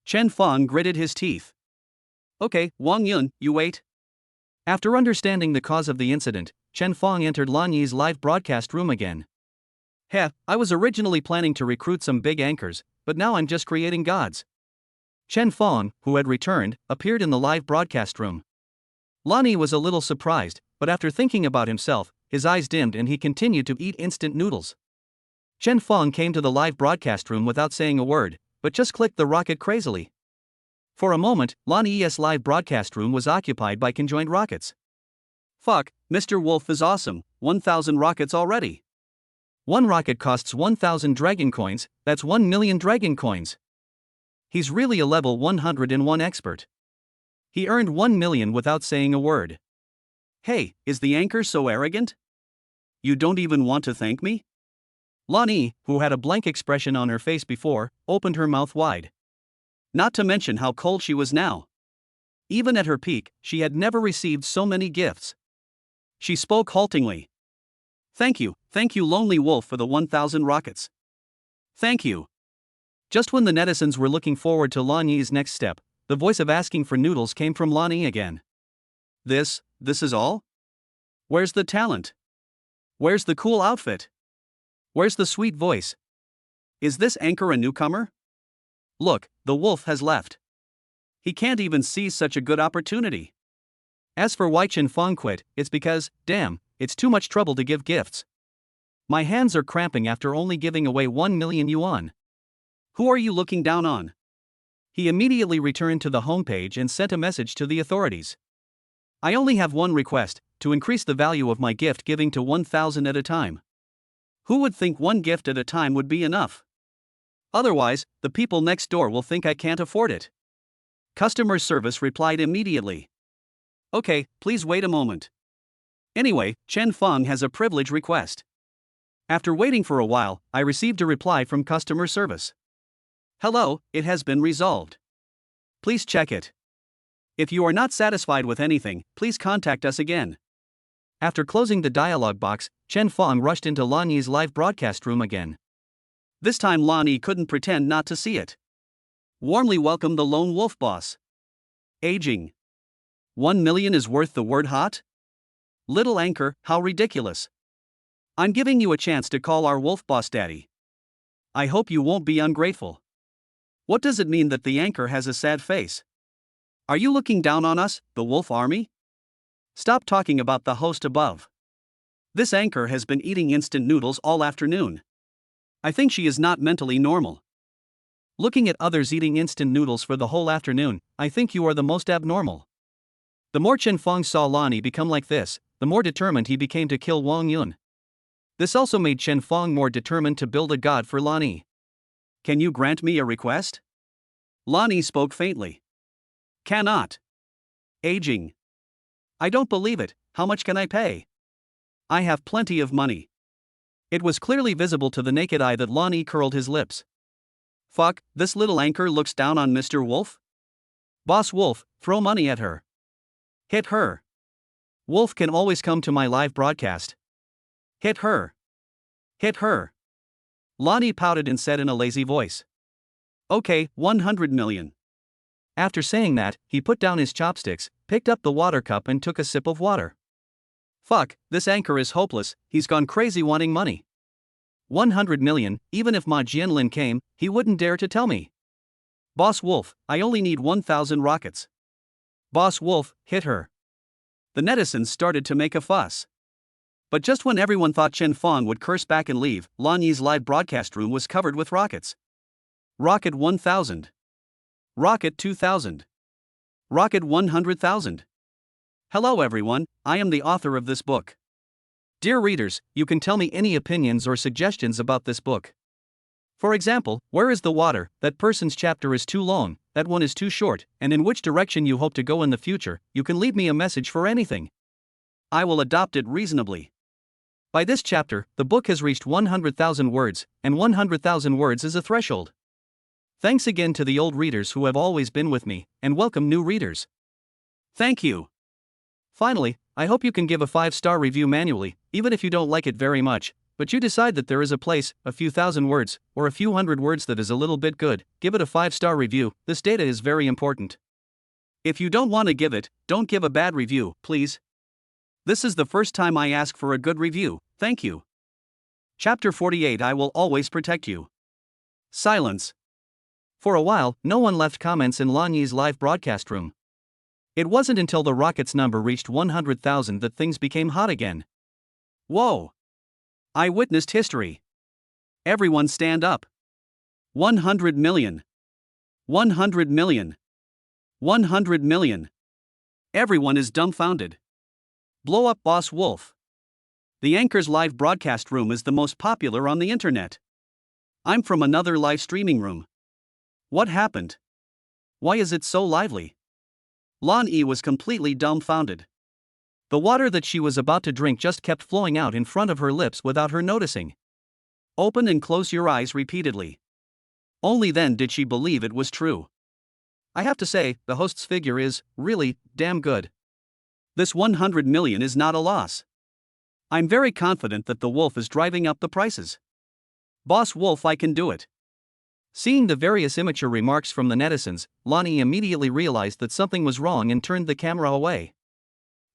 Chen Feng gritted his teeth. Okay, Wang Yun, you wait. After understanding the cause of the incident, Chen Feng entered Lan Yi's live broadcast room again. Heh, I was originally planning to recruit some big anchors, but now I'm just creating gods. Chen Feng, who had returned, appeared in the live broadcast room. Lan Yi was a little surprised, but after thinking about himself, his eyes dimmed and he continued to eat instant noodles. Chen Feng came to the live broadcast room without saying a word, but just clicked the rocket crazily. For a moment, Lan Yi's live broadcast room was occupied by conjoined rockets. Fuck, Mr. Wolf is awesome, 1,000 rockets already. One rocket costs 1,000 dragon coins, that's 1 million dragon coins. He's really a level 101 expert. He earned 1 million without saying a word. Hey, is the anchor so arrogant? You don't even want to thank me? Lan Yi, who had a blank expression on her face before, opened her mouth wide. Not to mention how cold she was now. Even at her peak, she had never received so many gifts. She spoke haltingly. Thank you, Lonely Wolf, for the 1,000 rockets. Thank you. Just when the netizens were looking forward to Lan Yi's next step, the voice of asking for noodles came from Lan Yi again. This is all? Where's the talent? Where's the cool outfit? Where's the sweet voice? Is this anchor a newcomer? Look, the wolf has left. He can't even seize such a good opportunity. As for why Chen Feng quit, it's because, damn, it's too much trouble to give gifts. My hands are cramping after only giving away 1 million yuan. Who are you looking down on? He immediately returned to the homepage and sent a message to the authorities. I only have one request, to increase the value of my gift giving to 1,000 at a time. Who would think one gift at a time would be enough? Otherwise, the people next door will think I can't afford it. Customer service replied immediately. Okay, please wait a moment. Anyway, Chen Feng has a privilege request. After waiting for a while, I received a reply from customer service. Hello, it has been resolved. Please check it. If you are not satisfied with anything, please contact us again. After closing the dialog box, Chen Feng rushed into Lan Yi's live broadcast room again. This time Lan Yi couldn't pretend not to see it. Warmly welcome the lone wolf boss. Aging. 1 million is worth the word hot? Little anchor, how ridiculous. I'm giving you a chance to call our wolf boss daddy. I hope you won't be ungrateful. What does it mean that the anchor has a sad face? Are you looking down on us, the wolf army? Stop talking about the host above. This anchor has been eating instant noodles all afternoon. I think she is not mentally normal. Looking at others eating instant noodles for the whole afternoon, I think you are the most abnormal. The more Chen Feng saw Lan Yi become like this, the more determined he became to kill Wang Yun. This also made Chen Feng more determined to build a god for Lan Yi. Can you grant me a request? Lan Yi spoke faintly. Cannot. Aging. I don't believe it, how much can I pay? I have plenty of money. It was clearly visible to the naked eye that Lan Yi curled his lips. Fuck, this little anchor looks down on Mr. Wolf? Boss Wolf, throw money at her. Hit her. Wolf can always come to my live broadcast. Hit her. Hit her. Lan Yi pouted and said in a lazy voice. Okay, 100 million. After saying that, he put down his chopsticks, picked up the water cup and took a sip of water. Fuck, this anchor is hopeless, he's gone crazy wanting money. 100 million, even if Ma Jianlin came, he wouldn't dare to tell me. Boss Wolf, I only need 1,000 rockets. Boss Wolf, hit her. The netizens started to make a fuss. But just when everyone thought Chen Fong would curse back and leave, Lan Yi's live broadcast room was covered with rockets. Rocket 1000. Rocket 2000. Rocket 100,000. Hello everyone, I am the author of this book. Dear readers, you can tell me any opinions or suggestions about this book. For example, where is the water? That person's chapter is too long, that one is too short, and in which direction you hope to go in the future. You can leave me a message for anything. I will adopt it reasonably. By this chapter, the book has reached 100,000 words, and 100,000 words is a threshold. Thanks again to the old readers who have always been with me, and welcome new readers. Thank you. Finally, I hope you can give a 5-star review manually, even if you don't like it very much, but you decide that there is a place, a few thousand words, or a few hundred words that is a little bit good. Give it a 5-star review. This data is very important. If you don't want to give it, don't give a bad review, please. This is the first time I ask for a good review, thank you. Chapter 48. I will always protect you. Silence. For a while, no one left comments in Lan Yi's live broadcast room. It wasn't until the rocket's number reached 100,000 that things became hot again. Whoa! I witnessed history. Everyone stand up. 100 million. 100 million. 100 million. Everyone is dumbfounded. Blow up Boss Wolf. The anchor's live broadcast room is the most popular on the internet. I'm from another live streaming room. What happened? Why is it so lively? Lan Yi was completely dumbfounded. The water that she was about to drink just kept flowing out in front of her lips without her noticing. Open and close your eyes repeatedly. Only then did she believe it was true. I have to say, the host's figure is, really, damn good. This 100 million is not a loss. I'm very confident that the wolf is driving up the prices. Boss Wolf, I can do it. Seeing the various immature remarks from the netizens, Lan Yi immediately realized that something was wrong and turned the camera away.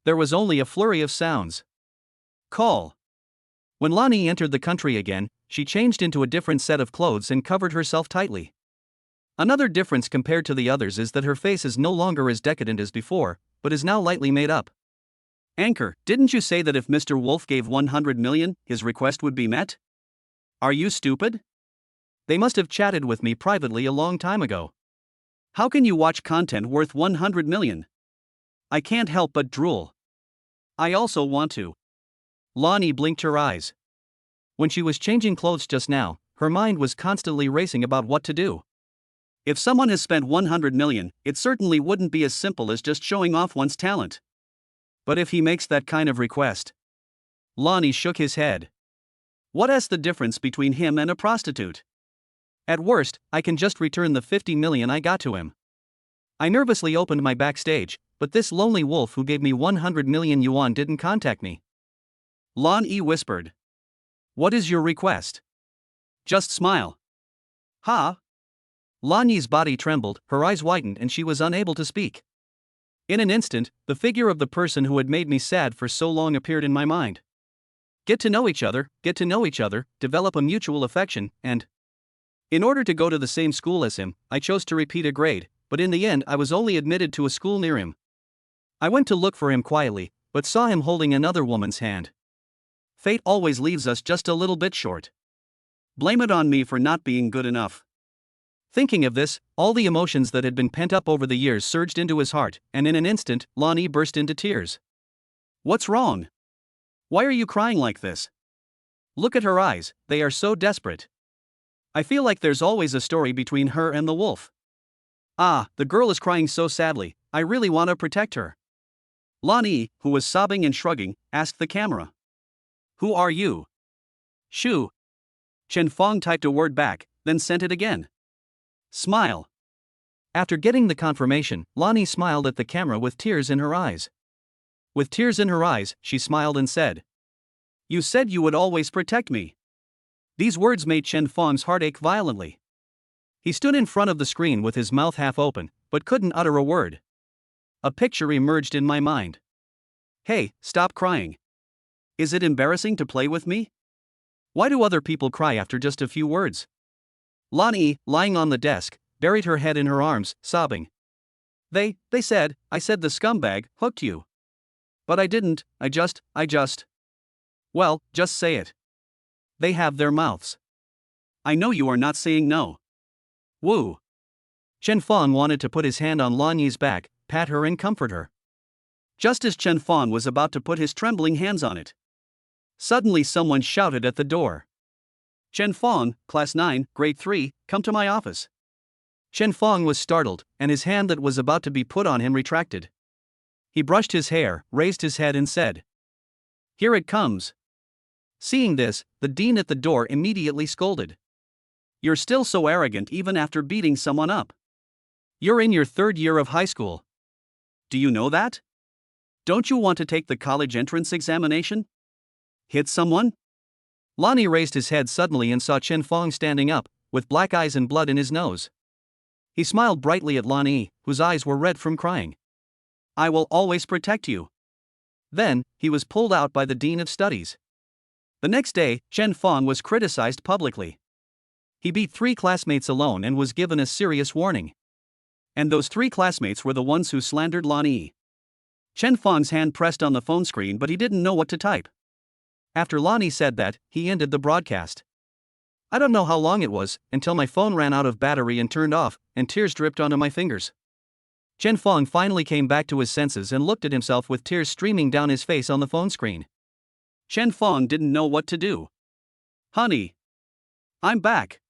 There was only a flurry of sounds. Call. When Lan Yi entered the country again, she changed into a different set of clothes and covered herself tightly. Another difference compared to the others is that her face is no longer as decadent as before, but is now lightly made up. Anchor, didn't you say that if Mr. Wolf gave 100 million, his request would be met? Are you stupid? They must have chatted with me privately a long time ago. How can you watch content worth 100 million? I can't help but drool. I also want to. Lan Yi blinked her eyes. When she was changing clothes just now, her mind was constantly racing about what to do. If someone has spent 100 million, it certainly wouldn't be as simple as just showing off one's talent. But if he makes that kind of request. Lan Yi shook his head. What is the difference between him and a prostitute? At worst, I can just return the 50 million I got to him. I nervously opened my backstage, but this lonely wolf who gave me 100 million yuan didn't contact me. Lan Yi whispered. What is your request? Just smile. Ha? Lan Yi's body trembled, her eyes widened, and she was unable to speak. In an instant, the figure of the person who had made me sad for so long appeared in my mind. Get to know each other, develop a mutual affection, and... In order to go to the same school as him, I chose to repeat a grade, but in the end I was only admitted to a school near him. I went to look for him quietly, but saw him holding another woman's hand. Fate always leaves us just a little bit short. Blame it on me for not being good enough. Thinking of this, all the emotions that had been pent up over the years surged into his heart, and in an instant, Lan Yi burst into tears. What's wrong? Why are you crying like this? Look at her eyes, they are so desperate. I feel like there's always a story between her and the wolf. Ah, the girl is crying so sadly, I really want to protect her. Lan Yi, who was sobbing and shrugging, asked the camera. Who are you? Shu. Chen Fong typed a word back, then sent it again. Smile. After getting the confirmation, Lan Yi smiled at the camera with tears in her eyes. With tears in her eyes, she smiled and said, You said you would always protect me. These words made Chen Fong's heart ache violently. He stood in front of the screen with his mouth half open, but couldn't utter a word. A picture emerged in my mind. Hey, stop crying. Is it embarrassing to play with me? Why do other people cry after just a few words? Lan Yi, lying on the desk, buried her head in her arms, sobbing. I said the scumbag hooked you. But I didn't, I just. Well, just say it. They have their mouths. I know you are not saying no. Woo. Chen Fong wanted to put his hand on Lan Yi's back, pat her and comfort her. Just as Chen Fong was about to put his trembling hands on it, suddenly someone shouted at the door. Chen Fong, Class 9, Grade 3, come to my office. Chen Fong was startled, and his hand that was about to be put on him retracted. He brushed his hair, raised his head and said, "Here it comes." Seeing this, the dean at the door immediately scolded. "You're still so arrogant even after beating someone up. You're in your 3rd year of high school. Do you know that? Don't you want to take the college entrance examination? Hit someone?" Lonnie raised his head suddenly and saw Chen Fong standing up, with black eyes and blood in his nose. He smiled brightly at Lonnie, whose eyes were red from crying. "I will always protect you." Then, he was pulled out by the Dean of Studies. The next day, Chen Fong was criticized publicly. He beat 3 classmates alone and was given a serious warning. And those 3 classmates were the ones who slandered Lonnie. Chen Fong's hand pressed on the phone screen, but he didn't know what to type. After Lonnie said that, he ended the broadcast. "I don't know how long it was, until my phone ran out of battery and turned off, and tears dripped onto my fingers." Chen Fong finally came back to his senses and looked at himself with tears streaming down his face on the phone screen. Chen Fong didn't know what to do. "Honey. I'm back.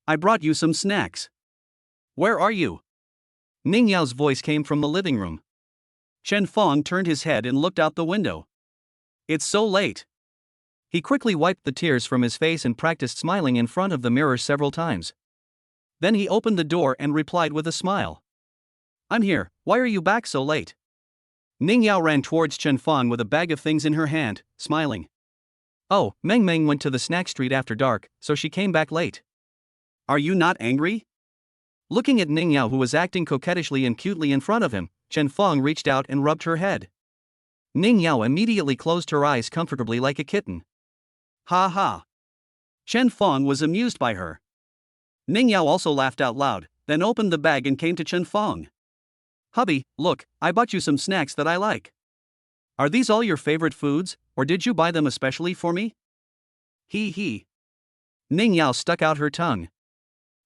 I brought you some snacks. Where are you?" Ning Yao's voice came from the living room. Chen Fong turned his head and looked out the window. "It's so late." He quickly wiped the tears from his face and practiced smiling in front of the mirror several times. Then he opened the door and replied with a smile. "I'm here, why are you back so late?" Ning Yao ran towards Chen Fong with a bag of things in her hand, smiling. "Oh, Meng Meng went to the snack street after dark, so she came back late." "Are you not angry?" Looking at Ning Yao, who was acting coquettishly and cutely in front of him, Chen Fong reached out and rubbed her head. Ning Yao immediately closed her eyes comfortably like a kitten. "Ha ha." Chen Fong was amused by her. Ning Yao also laughed out loud, then opened the bag and came to Chen Fong. "Hubby, look, I bought you some snacks that I like. Are these all your favorite foods, or did you buy them especially for me?" He. Ning Yao stuck out her tongue.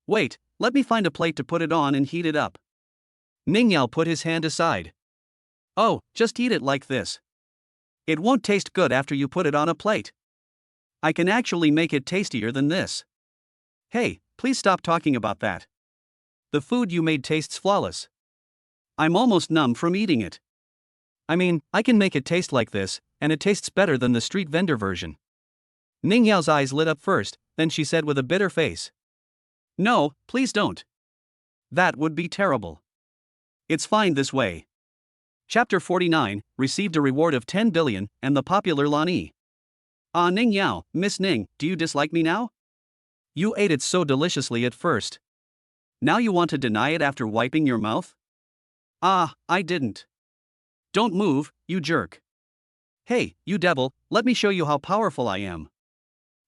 "Wait, let me find a plate to put it on and heat it up." Ning Yao put his hand aside. "Oh, just eat it like this. It won't taste good after you put it on a plate. I can actually make it tastier than this." "Hey, please stop talking about that. The food you made tastes flawless. I'm almost numb from eating it. I mean, I can make it taste like this, and it tastes better than the street vendor version." Ning Yao's eyes lit up first, then she said with a bitter face, "No, please don't. That would be terrible. It's fine this way." Chapter 49, received a reward of 10 billion, and the popular Lani. "Ah, Ning Yao, Miss Ning, do you dislike me now? You ate it so deliciously at first. Now you want to deny it after wiping your mouth?" "Ah, I didn't." "Don't move, you jerk. Hey, you devil, let me show you how powerful I am."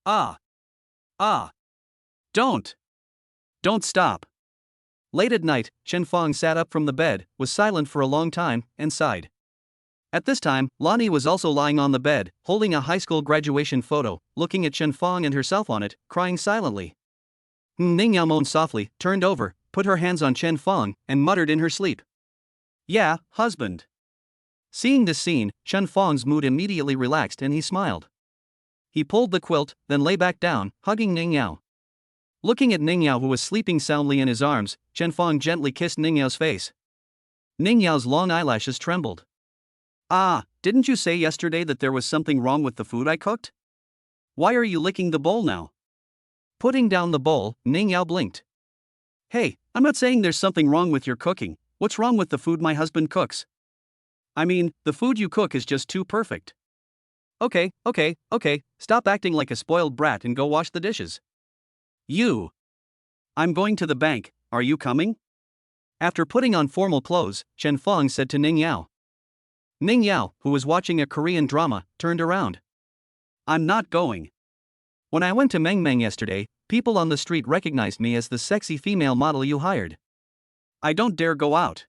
Ah. Don't stop." Late at night, Chen Fong sat up from the bed, was silent for a long time, and sighed. At this time, Lani was also lying on the bed, holding a high school graduation photo, looking at Chen Fong and herself on it, crying silently. Ning Yao moaned softly, turned over, put her hands on Chen Fong, and muttered in her sleep, "Yeah, husband." Seeing this scene, Chen Fong's mood immediately relaxed and he smiled. He pulled the quilt, then lay back down, hugging Ning Yao. Looking at Ning Yao, who was sleeping soundly in his arms, Chen Fong gently kissed Ning Yao's face. Ning Yao's long eyelashes trembled. "Ah, didn't you say yesterday that there was something wrong with the food I cooked? Why are you licking the bowl now?" Putting down the bowl, Ning Yao blinked. "Hey, I'm not saying there's something wrong with your cooking. What's wrong with the food my husband cooks? I mean, the food you cook is just too perfect." Okay, stop acting like a spoiled brat and go wash the dishes." "You." "I'm going to the bank, are you coming?" After putting on formal clothes, Chen Fong said to Ning Yao. Ning Yao, who was watching a Korean drama, turned around. "I'm not going. When I went to Meng Meng yesterday, people on the street recognized me as the sexy female model you hired. I don't dare go out."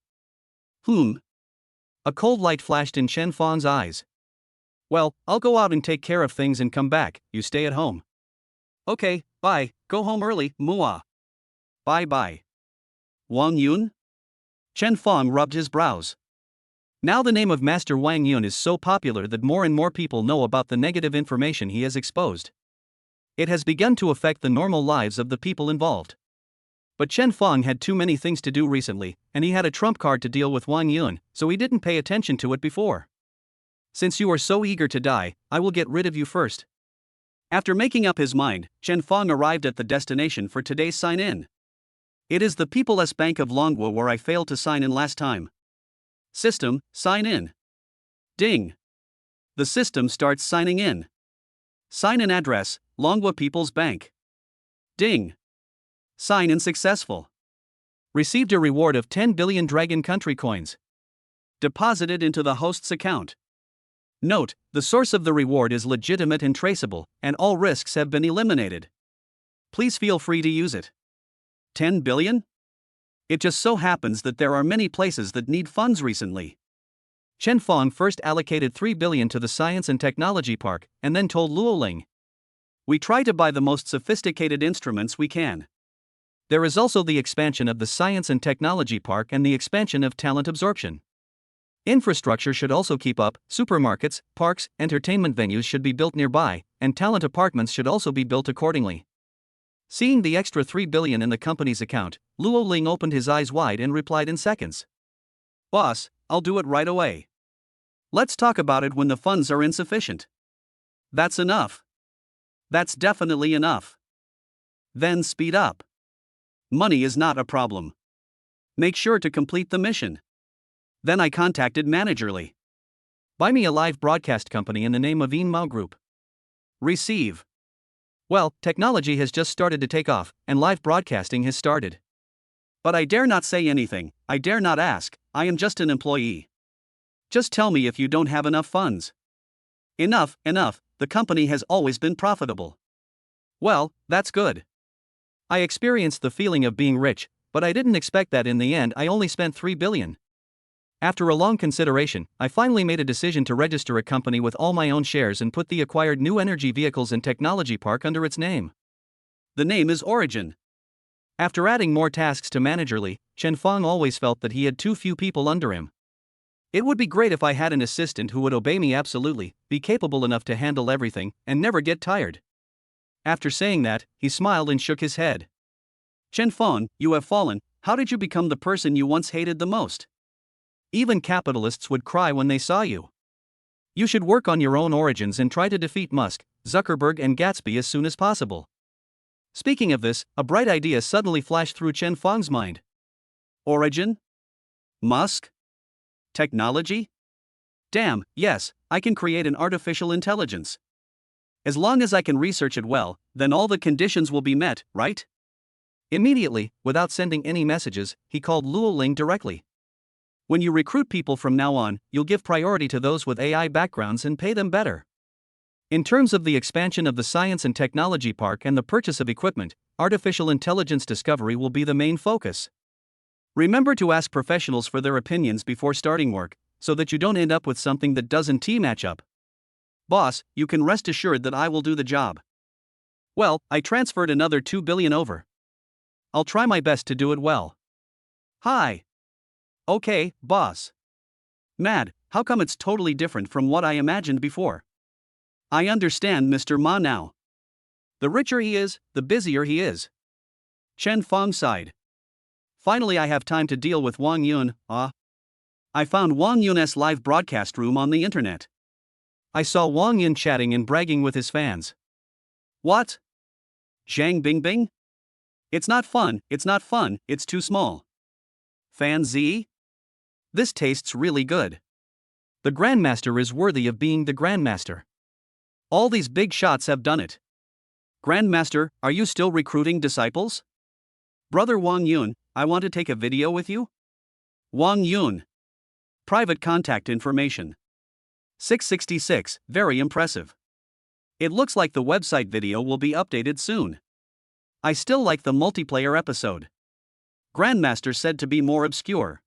A cold light flashed in Chen Fang's eyes. Well, I'll go out and take care of things and come back, you stay at home. Okay, bye, go home early, Mua. Bye bye. Wang Yun? Chen Fang rubbed his brows. Now the name of Master Wang Yun is so popular that more and more people know about the negative information he has exposed. It has begun to affect the normal lives of the people involved. But Chen Fang had too many things to do recently, and he had a trump card to deal with Wang Yun, so he didn't pay attention to it before. Since you are so eager to die, I will get rid of you first. After making up his mind, Chen Fang arrived at the destination for today's sign-in. It is the People's Bank of Longwo where I failed to sign in last time. System, sign in. Ding. The system starts signing in. Sign in address, Longwo People's Bank. Ding. Sign in successful. Received a reward of 10 billion Dragon Country coins. Deposited into the host's account. Note, the source of the reward is legitimate and traceable, and all risks have been eliminated. Please feel free to use it. 10 billion? It just so happens that there are many places that need funds recently. Chen Fang first allocated 3 billion to the Science and Technology Park, and then told Luoling. We try to buy the most sophisticated instruments we can. There is also the expansion of the Science and Technology Park and the expansion of talent absorption. Infrastructure should also keep up, supermarkets, parks, entertainment venues should be built nearby, and talent apartments should also be built accordingly. Seeing the extra 3 billion in the company's account, Luo Ling opened his eyes wide and replied in seconds. Boss, I'll do it right away. Let's talk about it when the funds are insufficient. That's enough. That's definitely enough. Then speed up. Money is not a problem. Make sure to complete the mission. Then I contacted Managerly. Buy me a live broadcast company in the name of Yin Mao Group. Receive. Well, technology has just started to take off, and live broadcasting has started. But I dare not say anything, I dare not ask, I am just an employee. Just tell me if you don't have enough funds. Enough, the company has always been profitable. Well, that's good. I experienced the feeling of being rich, but I didn't expect that in the end I only spent 3 billion. After a long consideration, I finally made a decision to register a company with all my own shares and put the acquired New Energy Vehicles and Technology Park under its name. The name is Origin. After adding more tasks to Managerly, Chen Fang always felt that he had too few people under him. It would be great if I had an assistant who would obey me absolutely, be capable enough to handle everything, and never get tired. After saying that, he smiled and shook his head. Chen Fang, you have fallen. How did you become the person you once hated the most? Even capitalists would cry when they saw you. You should work on your own origins and try to defeat Musk, Zuckerberg and Gatsby as soon as possible. Speaking of this, a bright idea suddenly flashed through Chen Fang's mind. Origin? Musk? Technology? Damn, yes, I can create an artificial intelligence. As long as I can research it well, then all the conditions will be met, right? Immediately, without sending any messages, he called Luo Ling directly. When you recruit people from now on, you'll give priority to those with AI backgrounds and pay them better. In terms of the expansion of the Science and Technology Park and the purchase of equipment, artificial intelligence discovery will be the main focus. Remember to ask professionals for their opinions before starting work, so that you don't end up with something that doesn't match up. Boss, you can rest assured that I will do the job. Well, I transferred another 2 billion over. I'll try my best to do it well. Hi. Okay, boss. Mad, how come it's totally different from what I imagined before? I understand Mr. Ma now. The richer he is, the busier he is. Chen Fang sighed. Finally I have time to deal with Wang Yun. I found Wang Yun's live broadcast room on the internet. I saw Wang Yun chatting and bragging with his fans. What? Zhang Bingbing? It's not fun, it's too small. Fan Z? This tastes really good. The Grandmaster is worthy of being the Grandmaster. All these big shots have done it. Grandmaster, are you still recruiting disciples? Brother Wang Yun, I want to take a video with you. Wang Yun. Private contact information. 666, very impressive. It looks like the website video will be updated soon. I still like the multiplayer episode. Grandmaster said to be more obscure.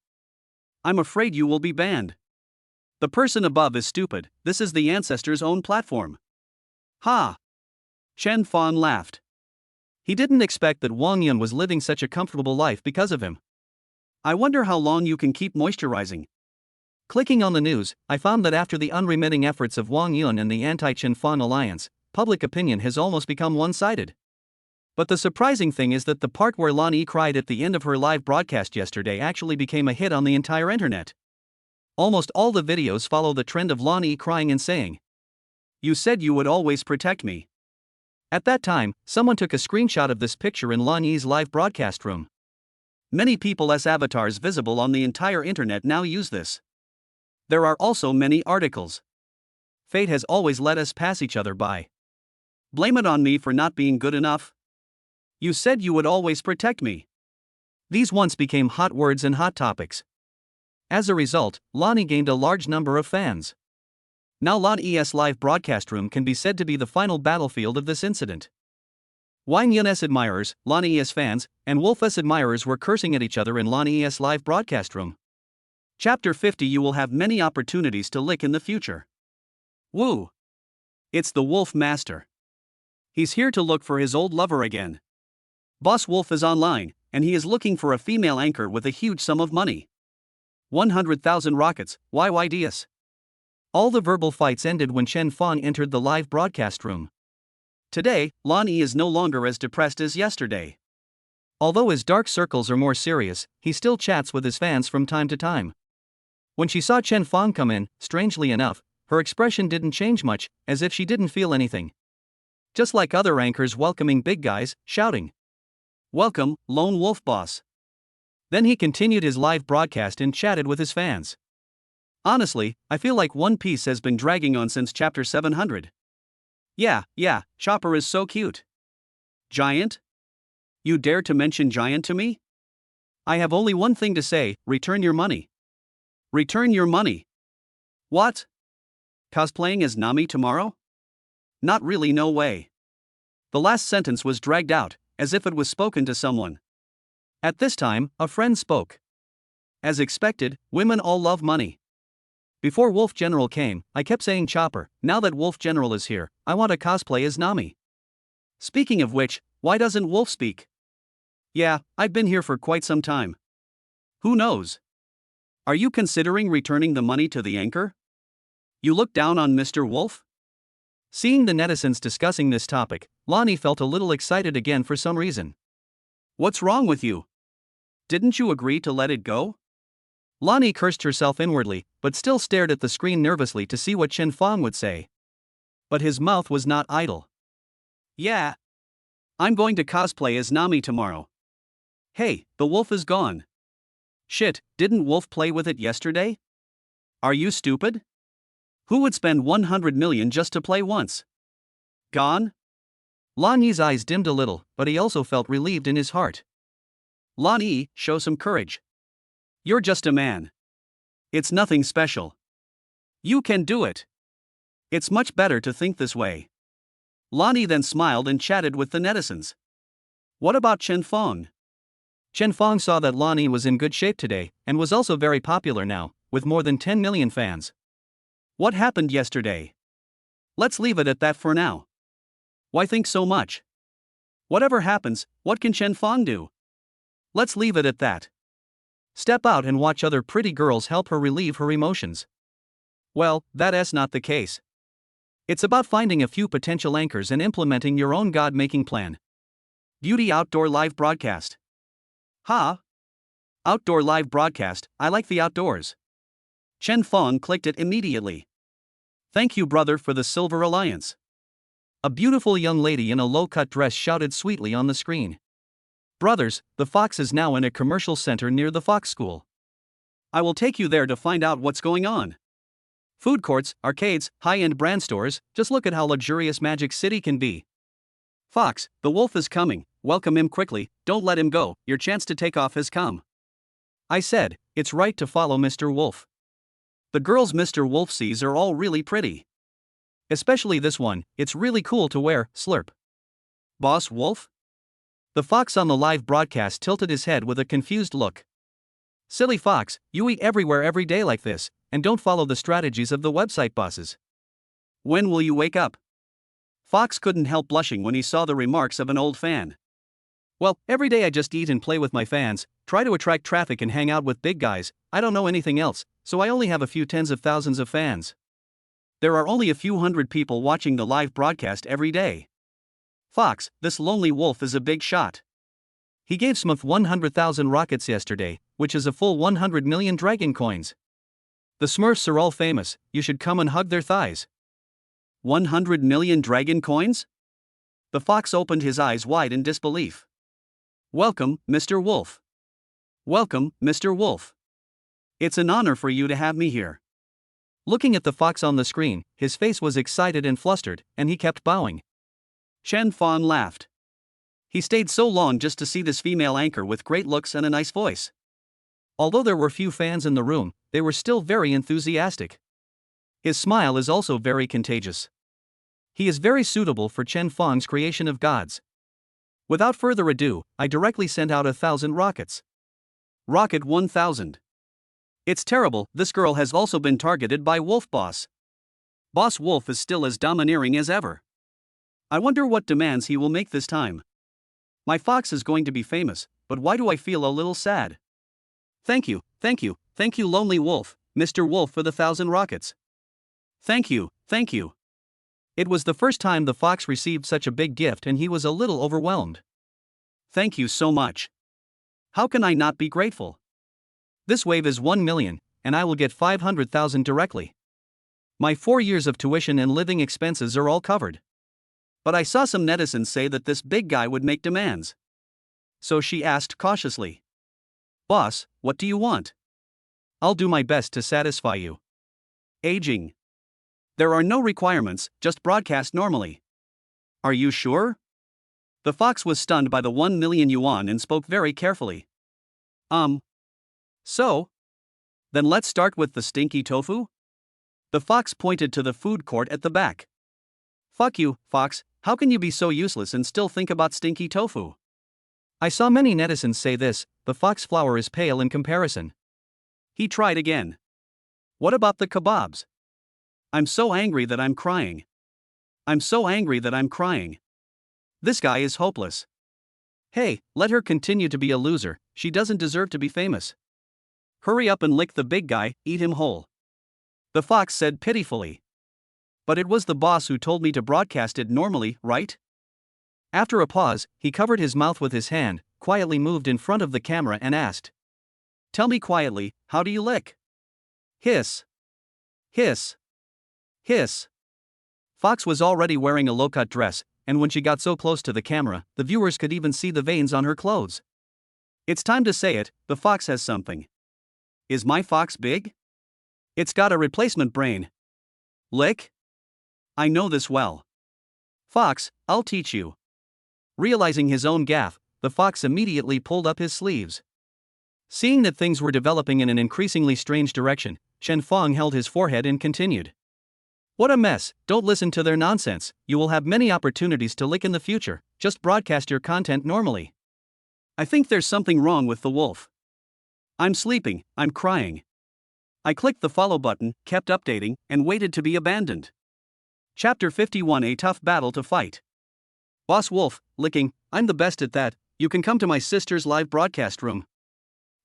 I'm afraid you will be banned. The person above is stupid, this is the ancestor's own platform. Ha! Chen Fong laughed. He didn't expect that Wang Yun was living such a comfortable life because of him. I wonder how long you can keep moisturizing. Clicking on the news, I found that after the unremitting efforts of Wang Yun and the anti-Chen Fong alliance, public opinion has almost become one-sided. But the surprising thing is that the part where Lan Yi cried at the end of her live broadcast yesterday actually became a hit on the entire internet. Almost all the videos follow the trend of Lan Yi crying and saying, "You said you would always protect me." At that time, someone took a screenshot of this picture in Lan Yi's live broadcast room. Many people as avatars visible on the entire internet now use this. There are also many articles. Fate has always let us pass each other by. Blame it on me for not being good enough. You said you would always protect me. These once became hot words and hot topics. As a result, Lan Yi gained a large number of fans. Now Lan Yi's live broadcast room can be said to be the final battlefield of this incident. Wang Yun's admirers, Lan Yi's fans, and Wolf's admirers were cursing at each other in Lan Yi's live broadcast room. Chapter 50. You will have many opportunities to lick in the future. Woo! It's the Wolf Master. He's here to look for his old lover again. Boss Wolf is online, and he is looking for a female anchor with a huge sum of money. 100,000 rockets, YYDS. All the verbal fights ended when Chen Fong entered the live broadcast room. Today, Lan Yi is no longer as depressed as yesterday. Although his dark circles are more serious, he still chats with his fans from time to time. When she saw Chen Fong come in, strangely enough, her expression didn't change much, as if she didn't feel anything. Just like other anchors welcoming big guys, shouting, "Welcome, Lone Wolf Boss." Then he continued his live broadcast and chatted with his fans. Honestly, I feel like One Piece has been dragging on since chapter 700. Yeah, Chopper is so cute. Giant? You dare to mention Giant to me? I have only one thing to say, return your money. Return your money. What? Cosplaying as Nami tomorrow? Not really, no way. The last sentence was dragged out, as if it was spoken to someone. At this time, a friend spoke. As expected, women all love money. Before Wolf General came, I kept saying Chopper, now that Wolf General is here, I want to cosplay as Nami. Speaking of which, why doesn't Wolf speak? Yeah, I've been here for quite some time. Who knows? Are you considering returning the money to the anchor? You look down on Mr. Wolf? Seeing the netizens discussing this topic, Lan Yi felt a little excited again for some reason. What's wrong with you? Didn't you agree to let it go? Lan Yi cursed herself inwardly, but still stared at the screen nervously to see what Chen Fong would say. But his mouth was not idle. Yeah. I'm going to cosplay as Nami tomorrow. Hey, the wolf is gone. Shit, didn't Wolf play with it yesterday? Are you stupid? Who would spend 100 million just to play once? Gone? Lan Yi's eyes dimmed a little, but he also felt relieved in his heart. Lan Yi, show some courage. You're just a man. It's nothing special. You can do it. It's much better to think this way. Lan Yi then smiled and chatted with the netizens. What about Chen Fong? Chen Fong saw that Lan Yi was in good shape today, and was also very popular now, with more than 10 million fans. What happened yesterday? Let's leave it at that for now. Why think so much? Whatever happens, what can Chen Fong do? Let's leave it at that. Step out and watch other pretty girls help her relieve her emotions. Well, that's not the case. It's about finding a few potential anchors and implementing your own God-making plan. Beauty Outdoor Live Broadcast. Outdoor live broadcast, I like the outdoors. Chen Fong clicked it immediately. Thank you, brother, for the Silver Alliance. A beautiful young lady in a low-cut dress shouted sweetly on the screen. Brothers, the Fox is now in a commercial center near the Fox School. I will take you there to find out what's going on. Food courts, arcades, high-end brand stores, just look at how luxurious Magic City can be. Fox, the wolf is coming, welcome him quickly, don't let him go, your chance to take off has come. I said, it's right to follow Mr. Wolf. The girls Mr. Wolf sees are all really pretty. Especially this one, it's really cool to wear, slurp. Boss Wolf? The fox on the live broadcast tilted his head with a confused look. Silly fox, you eat everywhere every day like this, and don't follow the strategies of the website bosses. When will you wake up? Fox couldn't help blushing when he saw the remarks of an old fan. Well, every day I just eat and play with my fans, try to attract traffic and hang out with big guys. I don't know anything else, so I only have a few tens of thousands of fans. There are only a few hundred people watching the live broadcast every day. Fox, this lonely wolf is a big shot. He gave Smith 100,000 rockets yesterday, which is a full 100 million dragon coins. The Smurfs are all famous, you should come and hug their thighs. 100 million dragon coins? The fox opened his eyes wide in disbelief. Welcome, Mr. Wolf. Welcome, Mr. Wolf. It's an honor for you to have me here. Looking at the fox on the screen, his face was excited and flustered, and he kept bowing. Chen Fong laughed. He stayed so long just to see this female anchor with great looks and a nice voice. Although there were few fans in the room, they were still very enthusiastic. His smile is also very contagious. He is very suitable for Chen Fong's creation of gods. Without further ado, I directly sent out 1,000 rockets. Rocket 1000. It's terrible, this girl has also been targeted by Wolf Boss. Boss Wolf is still as domineering as ever. I wonder what demands he will make this time. My fox is going to be famous, but why do I feel a little sad? Thank you, lonely wolf, Mr. Wolf for the 1,000 rockets. Thank you. It was the first time the fox received such a big gift and he was a little overwhelmed. Thank you so much. How can I not be grateful? This wave is 1 million, and I will get 500,000 directly. My 4 years of tuition and living expenses are all covered. But I saw some netizens say that this big guy would make demands. So she asked cautiously. Boss, what do you want? I'll do my best to satisfy you. Aging. There are no requirements, just broadcast normally. Are you sure? The fox was stunned by the 1 million yuan and spoke very carefully. So? Then let's start with the stinky tofu? The fox pointed to the food court at the back. Fuck you, fox, how can you be so useless and still think about stinky tofu? I saw many netizens say this, the fox flower is pale in comparison. He tried again. What about the kebabs? I'm so angry that I'm crying. This guy is hopeless. Hey, let her continue to be a loser, she doesn't deserve to be famous. Hurry up and lick the big guy, eat him whole. The fox said pitifully. But it was the boss who told me to broadcast it normally, right? After a pause, he covered his mouth with his hand, quietly moved in front of the camera and asked. Tell me quietly, how do you lick? Hiss. Hiss. Hiss. Fox was already wearing a low-cut dress, and when she got so close to the camera, the viewers could even see the veins on her clothes. It's time to say it, the fox has something. Is my fox big? It's got a replacement brain. Lick? I know this well. Fox, I'll teach you. Realizing his own gaffe, the fox immediately pulled up his sleeves. Seeing that things were developing in an increasingly strange direction, Chen Fong held his forehead and continued. What a mess, don't listen to their nonsense, you will have many opportunities to lick in the future, just broadcast your content normally. I think there's something wrong with the wolf. I'm sleeping, I'm crying. I clicked the follow button, kept updating, and waited to be abandoned. Chapter 51 A Tough Battle to Fight. Boss Wolf, licking, I'm the best at that, you can come to my sister's live broadcast room.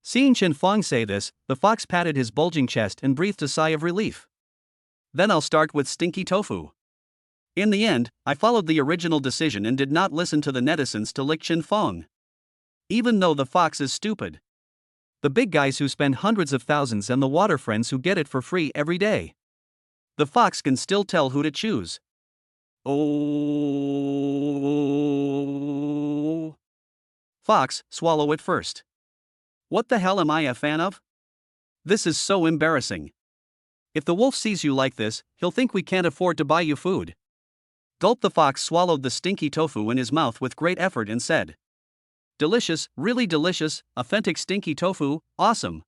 Seeing Chen Fong say this, the fox patted his bulging chest and breathed a sigh of relief. Then I'll start with stinky tofu. In the end, I followed the original decision and did not listen to the netizens to lick Chen Fong. Even though the fox is stupid. The big guys who spend hundreds of thousands and the water friends who get it for free every day. The fox can still tell who to choose. Oh. Fox, swallow it first. What the hell am I a fan of? This is so embarrassing. If the wolf sees you like this, he'll think we can't afford to buy you food. Gulp. The fox swallowed the stinky tofu in his mouth with great effort and said. Delicious, really delicious, authentic stinky tofu, awesome.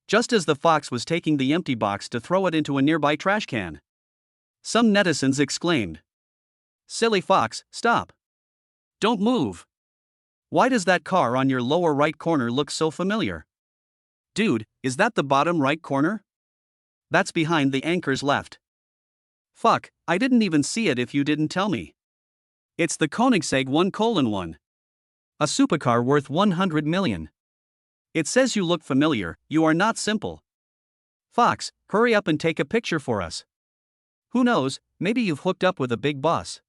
Just as the fox was taking the empty box to throw it into a nearby trash can. Some netizens exclaimed. Silly fox, stop. Don't move. Why does that car on your lower right corner look so familiar? Dude, is that the bottom right corner? That's behind the anchor's left. Fuck, I didn't even see it if you didn't tell me. It's the Koenigsegg 1:1. A supercar worth 100 million. It says you look familiar, you are not simple. Fox, hurry up and take a picture for us. Who knows, maybe you've hooked up with a big boss.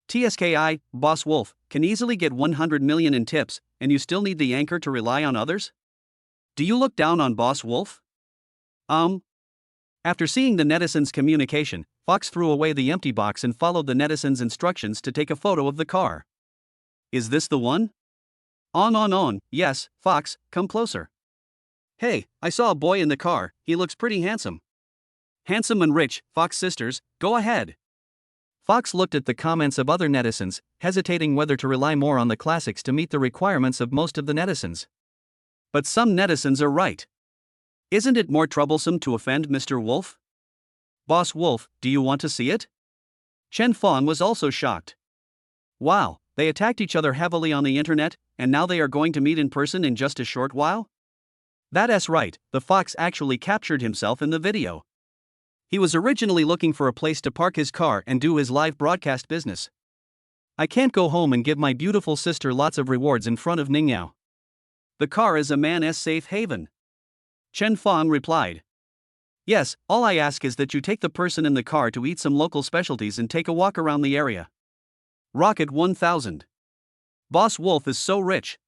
TSKI, Boss Wolf, can easily get 100 million in tips, and you still need the anchor to rely on others? Do you look down on Boss Wolf? After seeing the netizens' communication, Fox threw away the empty box and followed the netizens' instructions to take a photo of the car. Is this the one? On, yes, Fox, come closer. Hey, I saw a boy in the car, he looks pretty handsome. Handsome and rich, Fox sisters, go ahead. Fox looked at the comments of other netizens, hesitating whether to rely more on the classics to meet the requirements of most of the netizens. But some netizens are right. Isn't it more troublesome to offend Mr. Wolf? Boss Wolf, do you want to see it? Chen Fong was also shocked. Wow, they attacked each other heavily on the internet, and now they are going to meet in person in just a short while? That's right, the Fox actually captured himself in the video. He was originally looking for a place to park his car and do his live broadcast business. I can't go home and give my beautiful sister lots of rewards in front of Ningyao. The car is a man's safe haven. Chen Fong replied. Yes, all I ask is that you take the person in the car to eat some local specialties and take a walk around the area. Rocket 1000. Boss Wolf is so rich.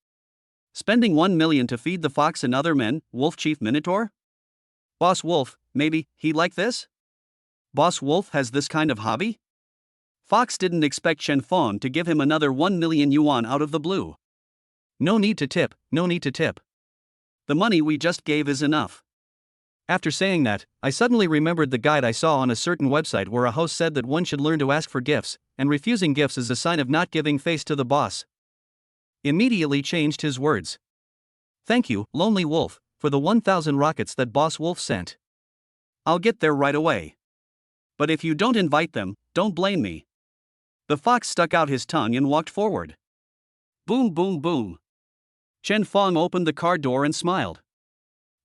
Spending 1 million to feed the Fox and other men, Wolf Chief Minotaur? Boss Wolf, maybe he like this? Boss Wolf has this kind of hobby? Fox didn't expect Chen Fong to give him another 1 million yuan out of the blue. No need to tip, no need to tip. The money we just gave is enough. After saying that, I suddenly remembered the guide I saw on a certain website where a host said that one should learn to ask for gifts, and refusing gifts is a sign of not giving face to the boss. Immediately changed his words. Thank you, Lonely Wolf, for the 1,000 rockets that Boss Wolf sent. I'll get there right away. But if you don't invite them, don't blame me. The Fox stuck out his tongue and walked forward. Boom, boom, boom. Chen Fong opened the car door and smiled.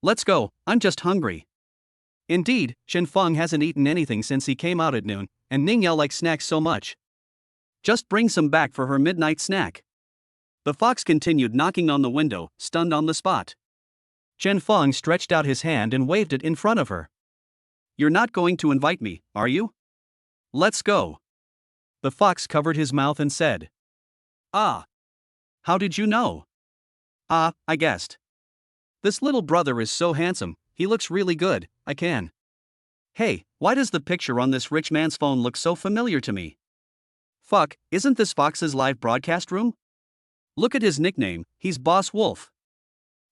Let's go, I'm just hungry. Indeed, Chen Fong hasn't eaten anything since he came out at noon, and Ningyao likes snacks so much. Just bring some back for her midnight snack. The Fox continued knocking on the window, stunned on the spot. Chen Fong stretched out his hand and waved it in front of her. You're not going to invite me, are you? Let's go. The Fox covered his mouth and said. Ah. How did you know? I guessed. This little brother is so handsome, he looks really good, I can. Hey, why does the picture on this rich man's phone look so familiar to me? Fuck, isn't this Fox's live broadcast room? Look at his nickname, he's Boss Wolf.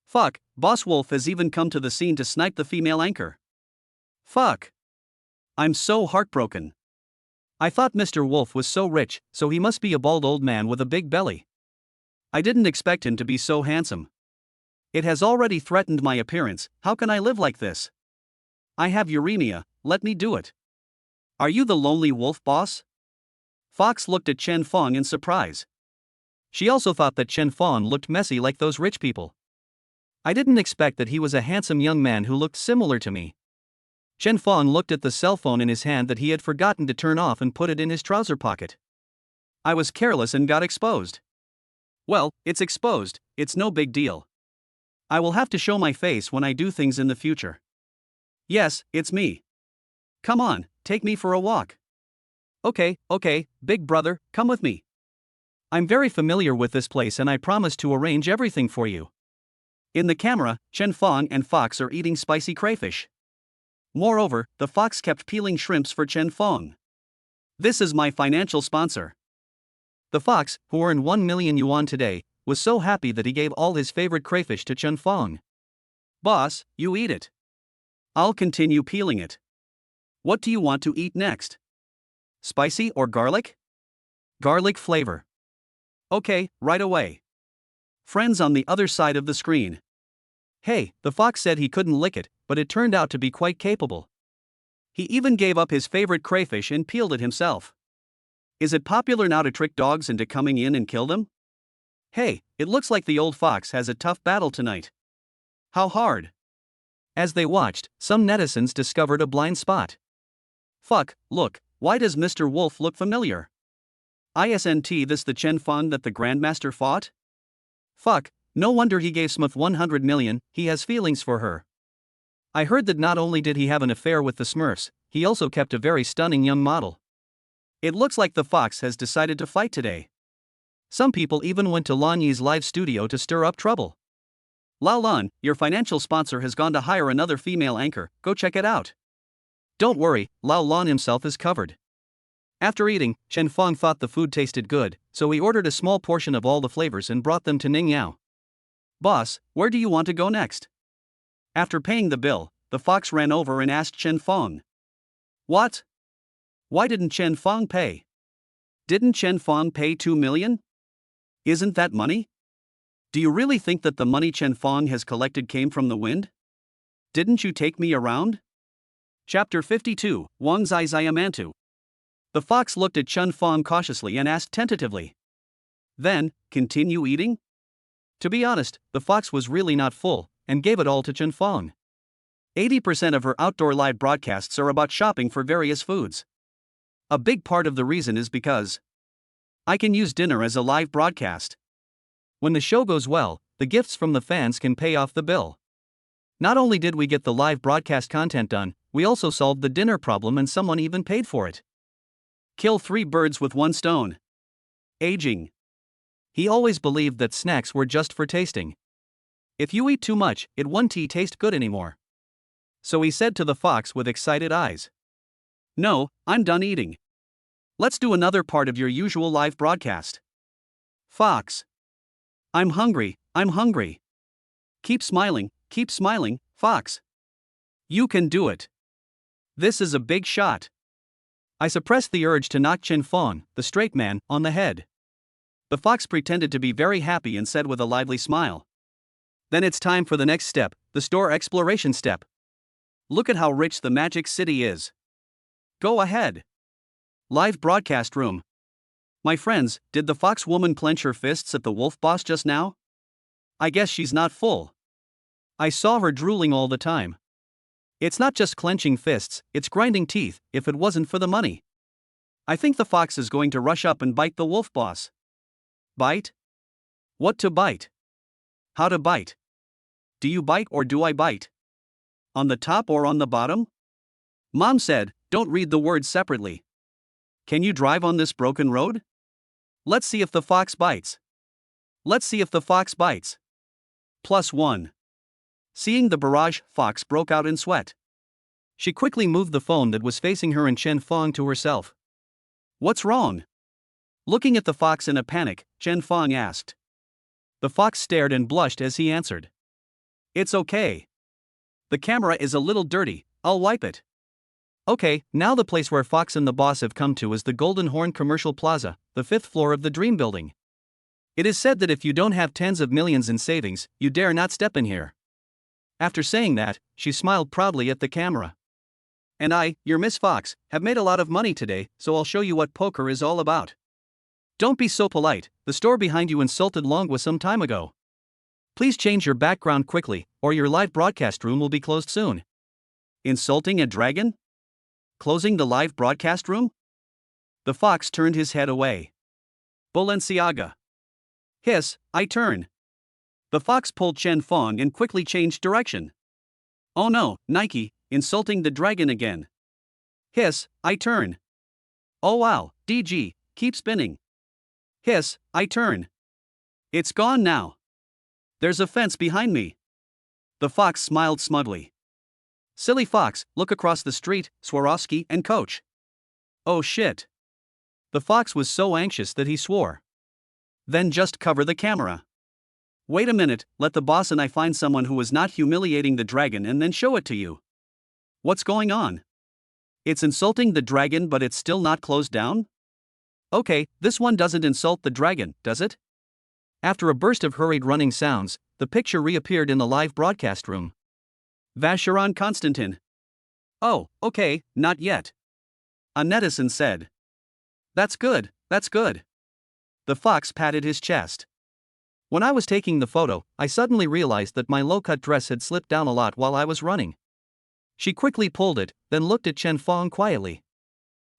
Fuck, Boss Wolf has even come to the scene to snipe the female anchor. Fuck. I'm so heartbroken. I thought Mr. Wolf was so rich, so he must be a bald old man with a big belly. I didn't expect him to be so handsome. It has already threatened my appearance, how can I live like this? I have uremia, let me do it. Are you the Lonely Wolf, boss? Fox looked at Chen Fong in surprise. She also thought that Chen Fong looked messy like those rich people. I didn't expect that he was a handsome young man who looked similar to me. Chen Fong looked at the cell phone in his hand that he had forgotten to turn off and put it in his trouser pocket. I was careless and got exposed. Well, it's exposed, it's no big deal. I will have to show my face when I do things in the future. Yes, it's me. Come on, take me for a walk. Okay, big brother, come with me. I'm very familiar with this place and I promise to arrange everything for you. In the camera, Chen Fong and Fox are eating spicy crayfish. Moreover, the Fox kept peeling shrimps for Chen Fong. This is my financial sponsor. The Fox, who earned 1 million yuan today, was so happy that he gave all his favorite crayfish to Chen Fong. Boss, you eat it. I'll continue peeling it. What do you want to eat next? Spicy or garlic? Garlic flavor. Okay, right away. Friends on the other side of the screen. Hey, the Fox said he couldn't lick it, but it turned out to be quite capable. He even gave up his favorite crayfish and peeled it himself. Is it popular now to trick dogs into coming in and kill them? Hey, it looks like the old Fox has a tough battle tonight. How hard? As they watched, some netizens discovered a blind spot. Fuck, look, why does Mr. Wolf look familiar? Isn't this the Chen Feng that the Grandmaster fought? Fuck, no wonder he gave Smith 100 million, he has feelings for her. I heard that not only did he have an affair with the Smurfs, he also kept a very stunning young model. It looks like the Fox has decided to fight today. Some people even went to Lan Yi's live studio to stir up trouble. Lao Lan, your financial sponsor has gone to hire another female anchor, go check it out. Don't worry, Lao Lan himself is covered. After eating, Chen Feng thought the food tasted good, so he ordered a small portion of all the flavors and brought them to Ning Yao. Boss, where do you want to go next? After paying the bill, the Fox ran over and asked Chen Feng. What? Why didn't Chen Feng pay? Didn't Chen Feng pay 2 million? Isn't that money? Do you really think that the money Chen Feng has collected came from the wind? Didn't you take me around? Chapter 52, Wang Zai Zayamantu. The Fox looked at Chen Feng cautiously and asked tentatively. Then, continue eating? To be honest, the Fox was really not full, and gave it all to Chen Feng. 80% of her outdoor live broadcasts are about shopping for various foods. A big part of the reason is because I can use dinner as a live broadcast. When the show goes well, the gifts from the fans can pay off the bill. Not only did we get the live broadcast content done, we also solved the dinner problem and someone even paid for it. Kill 3 birds with 1 stone. Aging. He always believed that snacks were just for tasting. If you eat too much, it won't taste good anymore. So he said to the Fox with excited eyes. No, I'm done eating. Let's do another part of your usual live broadcast. Fox. I'm hungry, I'm hungry. Keep smiling, Fox. You can do it. This is a big shot. I suppressed the urge to knock Chen Feng, the straight man, on the head. The Fox pretended to be very happy and said with a lively smile. Then it's time for the next step, the store exploration step. Look at how rich the Magic City is. Go ahead. Live broadcast room. My friends, did the Fox woman clench her fists at the wolf boss just now? I guess she's not full. I saw her drooling all the time. It's not just clenching fists, it's grinding teeth, if it wasn't for the money. I think the Fox is going to rush up and bite the wolf boss. Bite? What to bite? How to bite? Do you bite or do I bite? On the top or on the bottom? Mom said, don't read the words separately. Can you drive on this broken road? Let's see if the Fox bites. Let's see if the Fox bites. +1. Seeing the barrage, Fox broke out in sweat. She quickly moved the phone that was facing her and Chen Feng to herself. What's wrong? Looking at the Fox in a panic, Chen Feng asked. The Fox stared and blushed as he answered. It's okay. The camera is a little dirty, I'll wipe it. Okay, now the place where Fox and the boss have come to is the Golden Horn Commercial Plaza, the 5th floor of the Dream Building. It is said that if you don't have tens of millions in savings, you dare not step in here. After saying that, she smiled proudly at the camera. And I, your Miss Fox, have made a lot of money today, so I'll show you what poker is all about. Don't be so polite, the store behind you insulted Longwa some time ago. Please change your background quickly, or your live broadcast room will be closed soon. Insulting a dragon? Closing the live broadcast room? The Fox turned his head away. Balenciaga. Hiss, I turn. The Fox pulled Chen Feng and quickly changed direction. Oh no, Nike, insulting the dragon again. Hiss, I turn. Oh wow, DG, keep spinning. Hiss, I turn. It's gone now. There's a fence behind me. The Fox smiled smugly. Silly Fox, look across the street, Swarovski and Coach. Oh shit. The Fox was so anxious that he swore. Then just cover the camera. Wait a minute, let the boss and I find someone who is not humiliating the dragon and then show it to you. What's going on? It's insulting the dragon but it's still not closed down? Okay, this one doesn't insult the dragon, does it? After a burst of hurried running sounds, the picture reappeared in the live broadcast room. Vacheron Constantin. Oh, okay, not yet. A netizen said. That's good, that's good. The Fox patted his chest. When I was taking the photo, I suddenly realized that my low-cut dress had slipped down a lot while I was running. She quickly pulled it, then looked at Chen Fong quietly.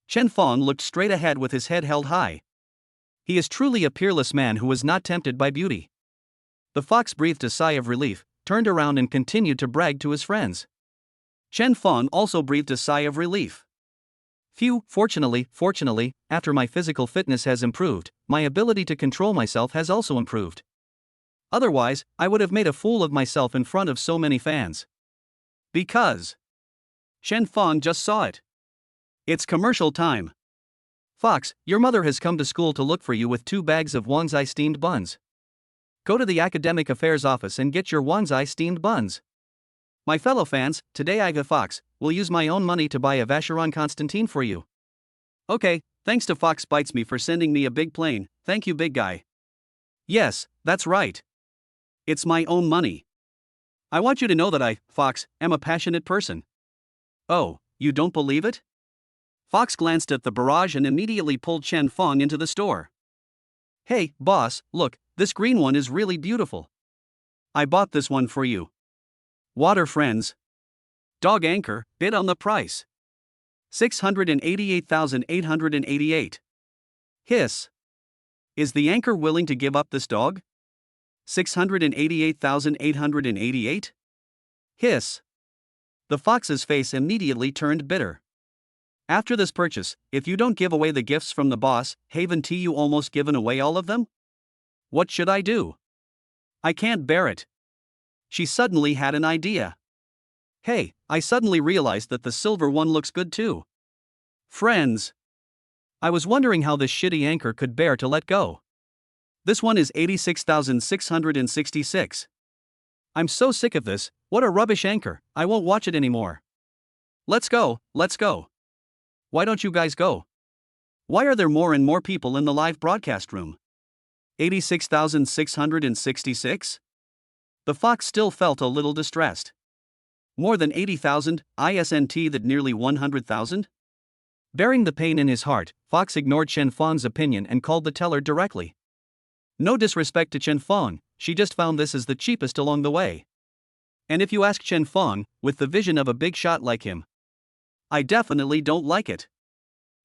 Chen Fong looked straight ahead with his head held high. He is truly a peerless man who was not tempted by beauty. The fox breathed a sigh of relief, turned around and continued to brag to his friends. Chen Fong also breathed a sigh of relief. Phew, fortunately, after my physical fitness has improved, my ability to control myself has also improved. Otherwise, I would have made a fool of myself in front of so many fans. Because Chen Fong just saw it. It's commercial time. Fox, your mother has come to school to look for you with 2 bags of Wanzai steamed buns. Go to the academic affairs office and get your Wanzai steamed buns. My fellow fans, today I, the Fox, will use my own money to buy a Vacheron Constantine for you. Okay, thanks to Fox Bites Me for sending me a big plane, thank you big guy. Yes, that's right. It's my own money. I want you to know that I, Fox, am a passionate person. Oh, you don't believe it? Fox glanced at the barrage and immediately pulled Chen Fong into the store. Hey, boss, look, this green one is really beautiful. I bought this one for you. Water friends. Dog anchor, bid on the price. 688,888. Hiss. Is the anchor willing to give up this dog? 688,888? Hiss. The fox's face immediately turned bitter. After this purchase, if you don't give away the gifts from the boss, haven't you almost given away all of them? What should I do? I can't bear it. She suddenly had an idea. Hey, I suddenly realized that the silver one looks good too. Friends. I was wondering how this shitty anchor could bear to let go. This one is 86,666. I'm so sick of this, what a rubbish anchor, I won't watch it anymore. Let's go, let's go. Why don't you guys go? Why are there more and more people in the live broadcast room? 86,666? The fox still felt a little distressed. More than 80,000, isn't that nearly 100,000? Bearing the pain in his heart, Fox ignored Chen Fong's opinion and called the teller directly. No disrespect to Chen Fong, she just found this as the cheapest along the way. And if you ask Chen Fong, with the vision of a big shot like him, I definitely don't like it.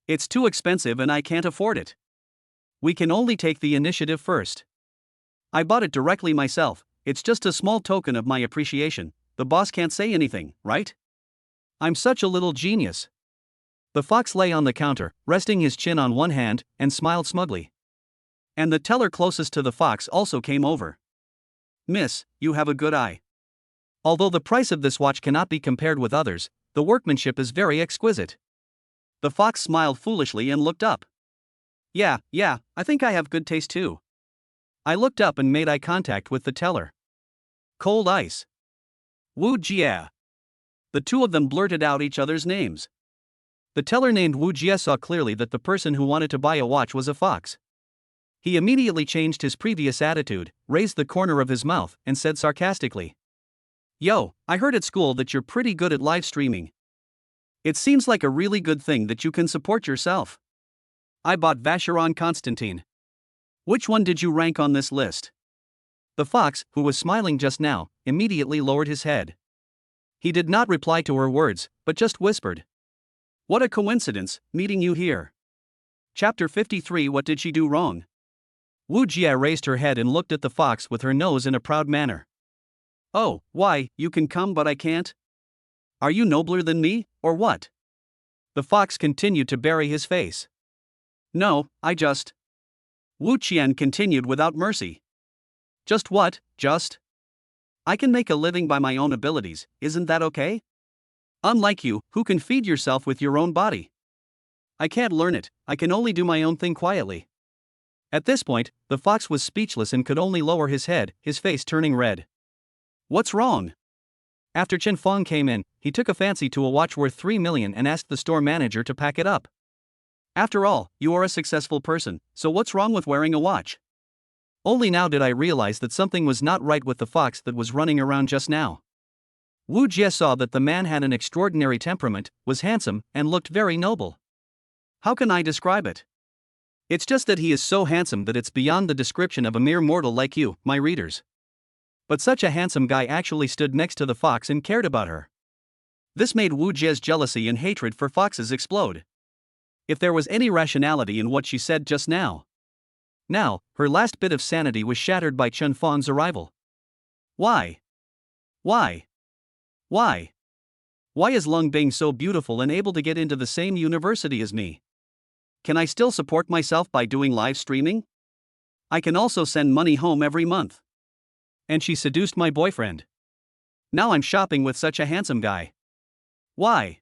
It's too expensive and I can't afford it. We can only take the initiative first. I bought it directly myself, it's just a small token of my appreciation, the boss can't say anything, right? I'm such a little genius. The fox lay on the counter, resting his chin on one hand, and smiled smugly. And the teller closest to the fox also came over. Miss, you have a good eye. Although the price of this watch cannot be compared with others, the workmanship is very exquisite. The fox smiled foolishly and looked up. Yeah, I think I have good taste too. I looked up and made eye contact with the teller. Cold ice. Wu Jie. The two of them blurted out each other's names. The teller named Wu Jie saw clearly that the person who wanted to buy a watch was a fox. He immediately changed his previous attitude, raised the corner of his mouth, and said sarcastically, Yo, I heard at school that you're pretty good at live streaming. It seems like a really good thing that you can support yourself. I bought Vacheron Constantine. Which one did you rank on this list? The fox, who was smiling just now, immediately lowered his head. He did not reply to her words, but just whispered. What a coincidence, meeting you here. Chapter 53. What did she do wrong? Wu Jie raised her head and looked at the fox with her nose in a proud manner. Oh, why, you can come but I can't? Are you nobler than me, or what? The fox continued to bury his face. No, I just... Wu Qian continued without mercy. Just what, just? I can make a living by my own abilities, isn't that okay? Unlike you, who can feed yourself with your own body. I can't learn it, I can only do my own thing quietly. At this point, the fox was speechless and could only lower his head, his face turning red. What's wrong? After Chen Fong came in, he took a fancy to a watch worth 3 million and asked the store manager to pack it up. After all, you are a successful person, so what's wrong with wearing a watch? Only now did I realize that something was not right with the fox that was running around just now. Wu Jie saw that the man had an extraordinary temperament, was handsome, and looked very noble. How can I describe it? It's just that he is so handsome that it's beyond the description of a mere mortal like you, my readers. But such a handsome guy actually stood next to the fox and cared about her. This made Wu Jie's jealousy and hatred for foxes explode. If there was any rationality in what she said just now. Now, her last bit of sanity was shattered by Chen Fang's arrival. Why? Why? Why? Why is Lung Bing so beautiful and able to get into the same university as me? Can I still support myself by doing live streaming? I can also send money home every month. And she seduced my boyfriend. Now I'm shopping with such a handsome guy. Why?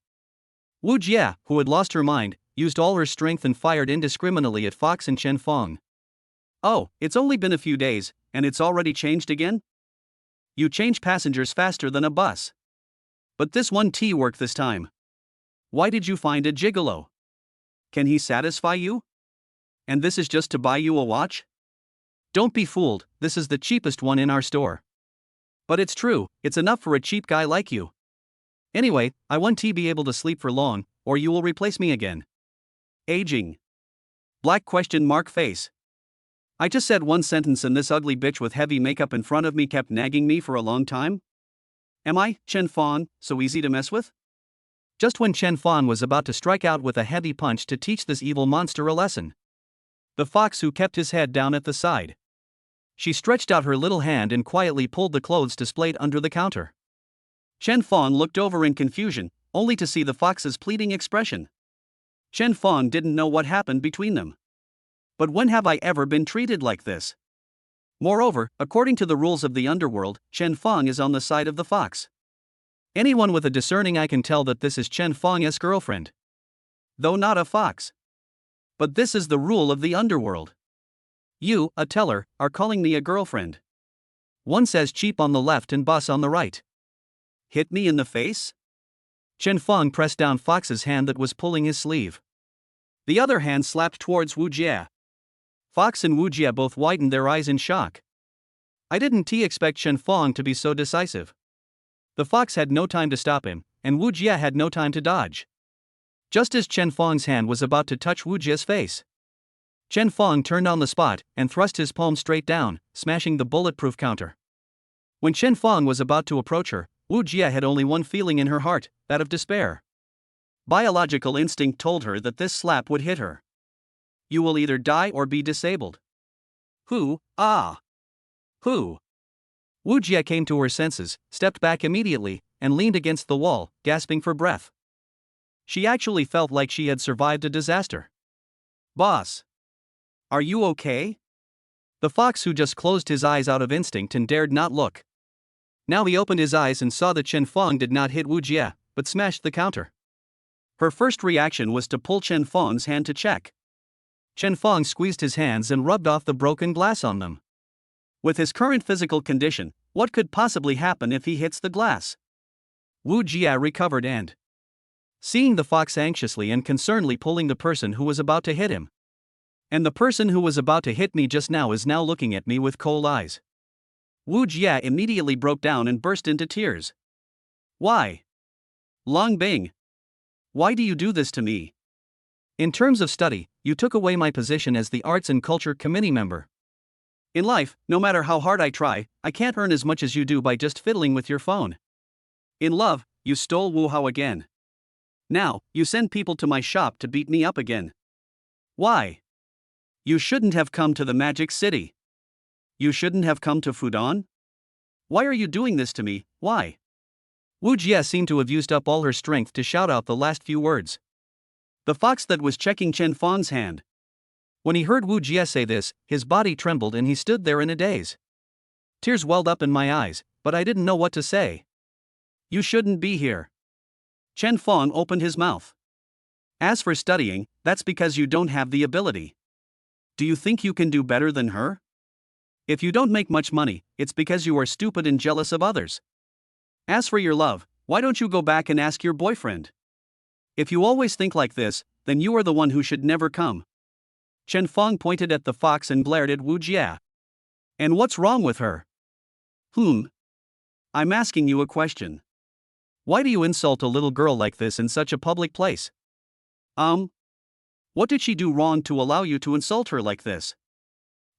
Wu Jie, who had lost her mind, used all her strength and fired indiscriminately at Fox and Chen Fang. Oh, it's only been a few days, and it's already changed again? You change passengers faster than a bus. But this one tea worked this time. Why did you find a gigolo? Can he satisfy you? And this is just to buy you a watch? Don't be fooled, this is the cheapest one in our store. But it's true, it's enough for a cheap guy like you. Anyway, I want to be able to sleep for long, or you will replace me again. Aging. Black question mark face. I just said one sentence and this ugly bitch with heavy makeup in front of me kept nagging me for a long time? Am I, Chen Fang, so easy to mess with? Just when Chen Fang was about to strike out with a heavy punch to teach this evil monster a lesson. The fox who kept his head down at the side. She stretched out her little hand and quietly pulled the clothes displayed under the counter. Chen Fang looked over in confusion, only to see the fox's pleading expression. Chen Fang didn't know what happened between them. But when have I ever been treated like this? Moreover, according to the rules of the underworld, Chen Fang is on the side of the fox. Anyone with a discerning eye can tell that this is Chen Fang's girlfriend. Though not a fox. But this is the rule of the underworld. You, a teller, are calling me a girlfriend. One says cheap on the left and boss on the right. Hit me in the face? Chen Fang pressed down Fox's hand that was pulling his sleeve. The other hand slapped towards Wu Jie. Fox and Wu Jie both widened their eyes in shock. I didn't expect Chen Fang to be so decisive. The fox had no time to stop him, and Wu Jie had no time to dodge. Just as Chen Fang's hand was about to touch Wu Jie's face, Chen Fang turned on the spot and thrust his palm straight down, smashing the bulletproof counter. When Chen Fang was about to approach her, Wu Jie had only one feeling in her heart, that of despair. Biological instinct told her that this slap would hit her. You will either die or be disabled. Who? Ah! Who? Wu Jie came to her senses, stepped back immediately, and leaned against the wall, gasping for breath. She actually felt like she had survived a disaster. Boss! Are you okay? The fox who just closed his eyes out of instinct and dared not look. Now he opened his eyes and saw that Chen Fang did not hit Wu Jie, but smashed the counter. Her first reaction was to pull Chen Fang's hand to check. Chen Fang squeezed his hands and rubbed off the broken glass on them. With his current physical condition, what could possibly happen if he hits the glass? Wu Jie recovered and, seeing the fox anxiously and concernedly pulling the person who was about to hit him. And the person who was about to hit me just now is now looking at me with cold eyes. Wu Jie immediately broke down and burst into tears. Why? Long Bing. Why do you do this to me? In terms of study, you took away my position as the Arts and Culture Committee member. In life, no matter how hard I try, I can't earn as much as you do by just fiddling with your phone. In love, you stole Wu Hao again. Now, you send people to my shop to beat me up again. Why? You shouldn't have come to the Magic City. You shouldn't have come to Fudan? Why are you doing this to me, why? Wu Jie seemed to have used up all her strength to shout out the last few words. The fox that was checking Chen Fang's hand. When he heard Wu Jie say this, his body trembled and he stood there in a daze. Tears welled up in my eyes, but I didn't know what to say. You shouldn't be here. Chen Fang opened his mouth. As for studying, that's because you don't have the ability. Do you think you can do better than her? If you don't make much money, it's because you are stupid and jealous of others. As for your love, why don't you go back and ask your boyfriend? If you always think like this, then you are the one who should never come. Chen Fang pointed at the fox and glared at Wu Jie. And what's wrong with her? I'm asking you a question. Why do you insult a little girl like this in such a public place? Wu What did she do wrong to allow you to insult her like this?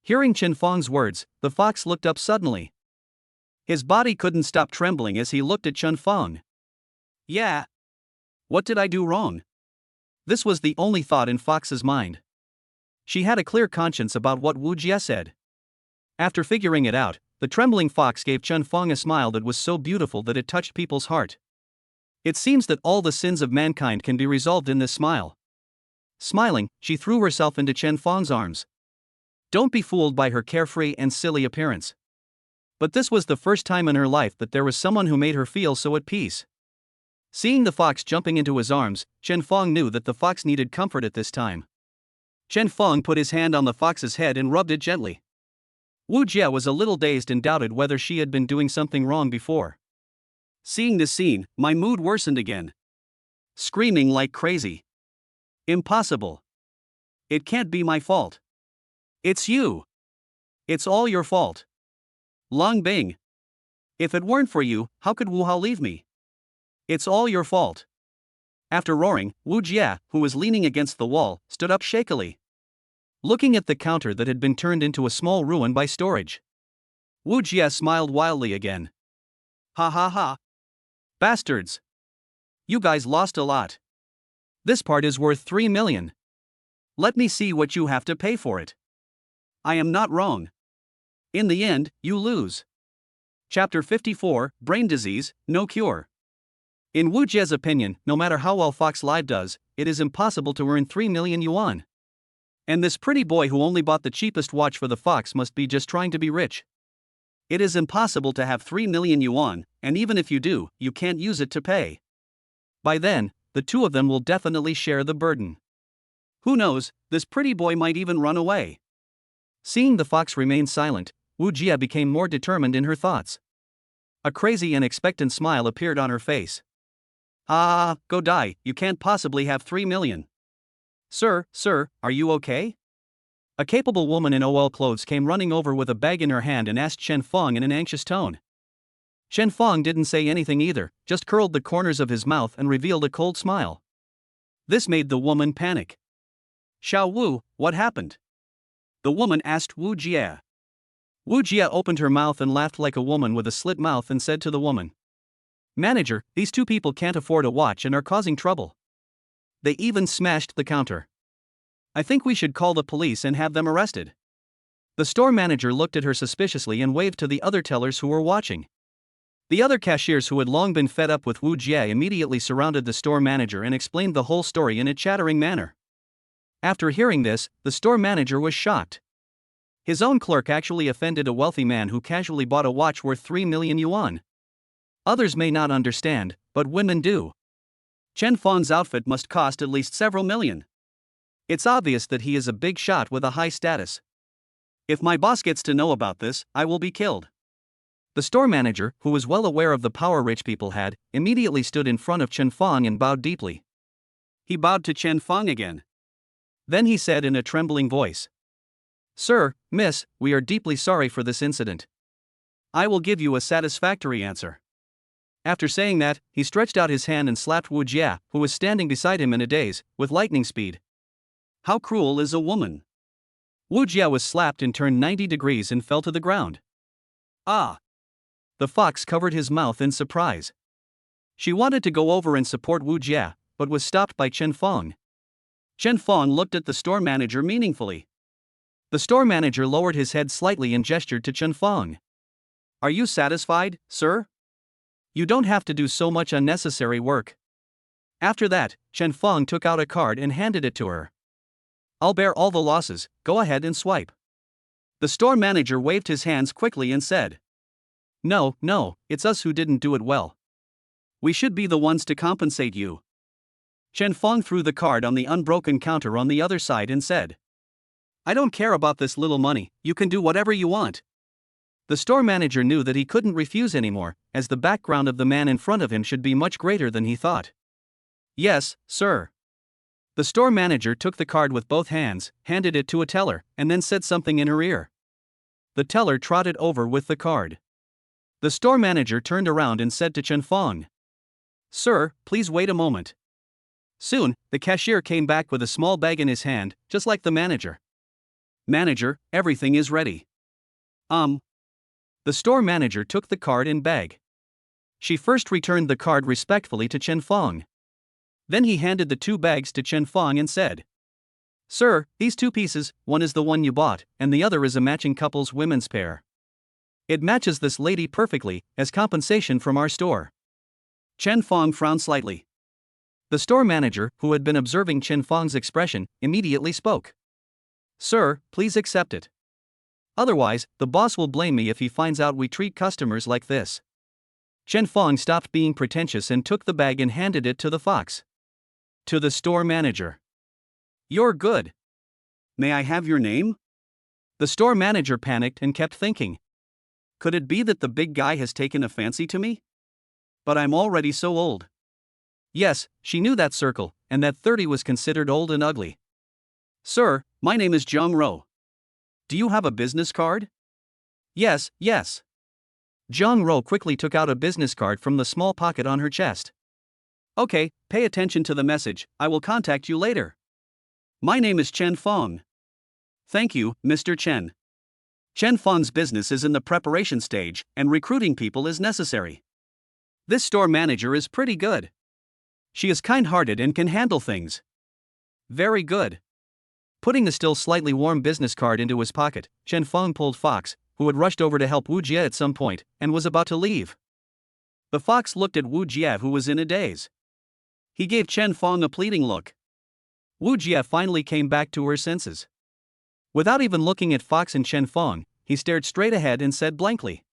Hearing Chen Fong's words, the fox looked up suddenly. His body couldn't stop trembling as he looked at Chen Fong. Yeah. What did I do wrong? This was the only thought in Fox's mind. She had a clear conscience about what Wu Jie said. After figuring it out, the trembling fox gave Chen Fong a smile that was so beautiful that it touched people's heart. It seems that all the sins of mankind can be resolved in this smile. Smiling, she threw herself into Chen Fong's arms. Don't be fooled by her carefree and silly appearance. But this was the first time in her life that there was someone who made her feel so at peace. Seeing the fox jumping into his arms, Chen Fong knew that the fox needed comfort at this time. Chen Fong put his hand on the fox's head and rubbed it gently. Wu Jie was a little dazed and doubted whether she had been doing something wrong before. Seeing this scene, my mood worsened again. Screaming like crazy. Impossible. It can't be my fault. It's you. It's all your fault. Long Bing. If it weren't for you, how could Wu Hao leave me? It's all your fault. After roaring, Wu Jie, who was leaning against the wall, stood up shakily. Looking at the counter that had been turned into a small ruin by storage. Wu Jie smiled wildly again. Ha ha ha. Bastards. You guys lost a lot. This part is worth 3 million. Let me see what you have to pay for it. I am not wrong. In the end, you lose. Chapter 54, Brain Disease, No Cure. In Wu Jie's opinion, no matter how well Fox Live does, it is impossible to earn 3 million yuan. And this pretty boy who only bought the cheapest watch for the fox must be just trying to be rich. It is impossible to have 3 million yuan, and even if you do, you can't use it to pay. By then, the two of them will definitely share the burden. Who knows, this pretty boy might even run away. Seeing the fox remain silent, Wu Jie became more determined in her thoughts. A crazy and expectant smile appeared on her face. Ah, go die, you can't possibly have 3 million. Sir, are you okay? A capable woman in OL clothes came running over with a bag in her hand and asked Chen Fong in an anxious tone. Chen Fong didn't say anything either, just curled the corners of his mouth and revealed a cold smile. This made the woman panic. Xiao Wu, what happened? The woman asked Wu Jie. Wu Jie opened her mouth and laughed like a woman with a slit mouth and said to the woman. Manager, these two people can't afford a watch and are causing trouble. They even smashed the counter. I think we should call the police and have them arrested. The store manager looked at her suspiciously and waved to the other tellers who were watching. The other cashiers who had long been fed up with Wu Jie immediately surrounded the store manager and explained the whole story in a chattering manner. After hearing this, the store manager was shocked. His own clerk actually offended a wealthy man who casually bought a watch worth 3 million yuan. Others may not understand, but women do. Chen Fong's outfit must cost at least several million. It's obvious that he is a big shot with a high status. If my boss gets to know about this, I will be killed. The store manager, who was well aware of the power rich people had, immediately stood in front of Chen Fong and bowed deeply. He bowed to Chen Fong again. Then he said in a trembling voice. Sir, miss, we are deeply sorry for this incident. I will give you a satisfactory answer. After saying that, he stretched out his hand and slapped Wu Jie, who was standing beside him in a daze, with lightning speed. How cruel is a woman? Wu Jie was slapped and turned 90 degrees and fell to the ground. Ah! The fox covered his mouth in surprise. She wanted to go over and support Wu Jie, but was stopped by Chen Fong. Chen Fong looked at the store manager meaningfully. The store manager lowered his head slightly and gestured to Chen Fong. Are you satisfied, sir? You don't have to do so much unnecessary work. After that, Chen Fong took out a card and handed it to her. I'll bear all the losses, go ahead and swipe. The store manager waved his hands quickly and said. No, it's us who didn't do it well. We should be the ones to compensate you. Chen Fong threw the card on the unbroken counter on the other side and said. I don't care about this little money, you can do whatever you want. The store manager knew that he couldn't refuse anymore, as the background of the man in front of him should be much greater than he thought. Yes, sir. The store manager took the card with both hands, handed it to a teller, and then said something in her ear. The teller trotted over with the card. The store manager turned around and said to Chen Fong. Sir, please wait a moment. Soon, the cashier came back with a small bag in his hand, just like the manager. Manager, everything is ready. The store manager took the card and bag. She first returned the card respectfully to Chen Fong. Then he handed the 2 bags to Chen Fong and said, "Sir, these 2 pieces, one is the one you bought, and the other is a matching couple's women's pair. It matches this lady perfectly, as compensation from our store." Chen Fong frowned slightly. The store manager, who had been observing Chen Fong's expression, immediately spoke. "Sir, please accept it. Otherwise, the boss will blame me if he finds out we treat customers like this." Chen Fong stopped being pretentious and took the bag and handed it to the fox. To the store manager. "You're good. May I have your name?" The store manager panicked and kept thinking. Could it be that the big guy has taken a fancy to me? But I'm already so old. Yes, she knew that circle, and that 30 was considered old and ugly. "Sir, my name is Zhang Ro. Do you have a business card?" Yes. Zhang Ro quickly took out a business card from the small pocket on her chest. "Okay, pay attention to the message, I will contact you later. My name is Chen Fong." "Thank you, Mr. Chen. Chen Fong's business is in the preparation stage, and recruiting people is necessary. This store manager is pretty good. She is kind-hearted and can handle things." "Very good." Putting the still slightly warm business card into his pocket, Chen Fong pulled Fox, who had rushed over to help Wu Jie at some point, and was about to leave. The fox looked at Wu Jie, who was in a daze. He gave Chen Fong a pleading look. Wu Jie finally came back to her senses. Without even looking at Fox and Chen Fong, he stared straight ahead and said blankly,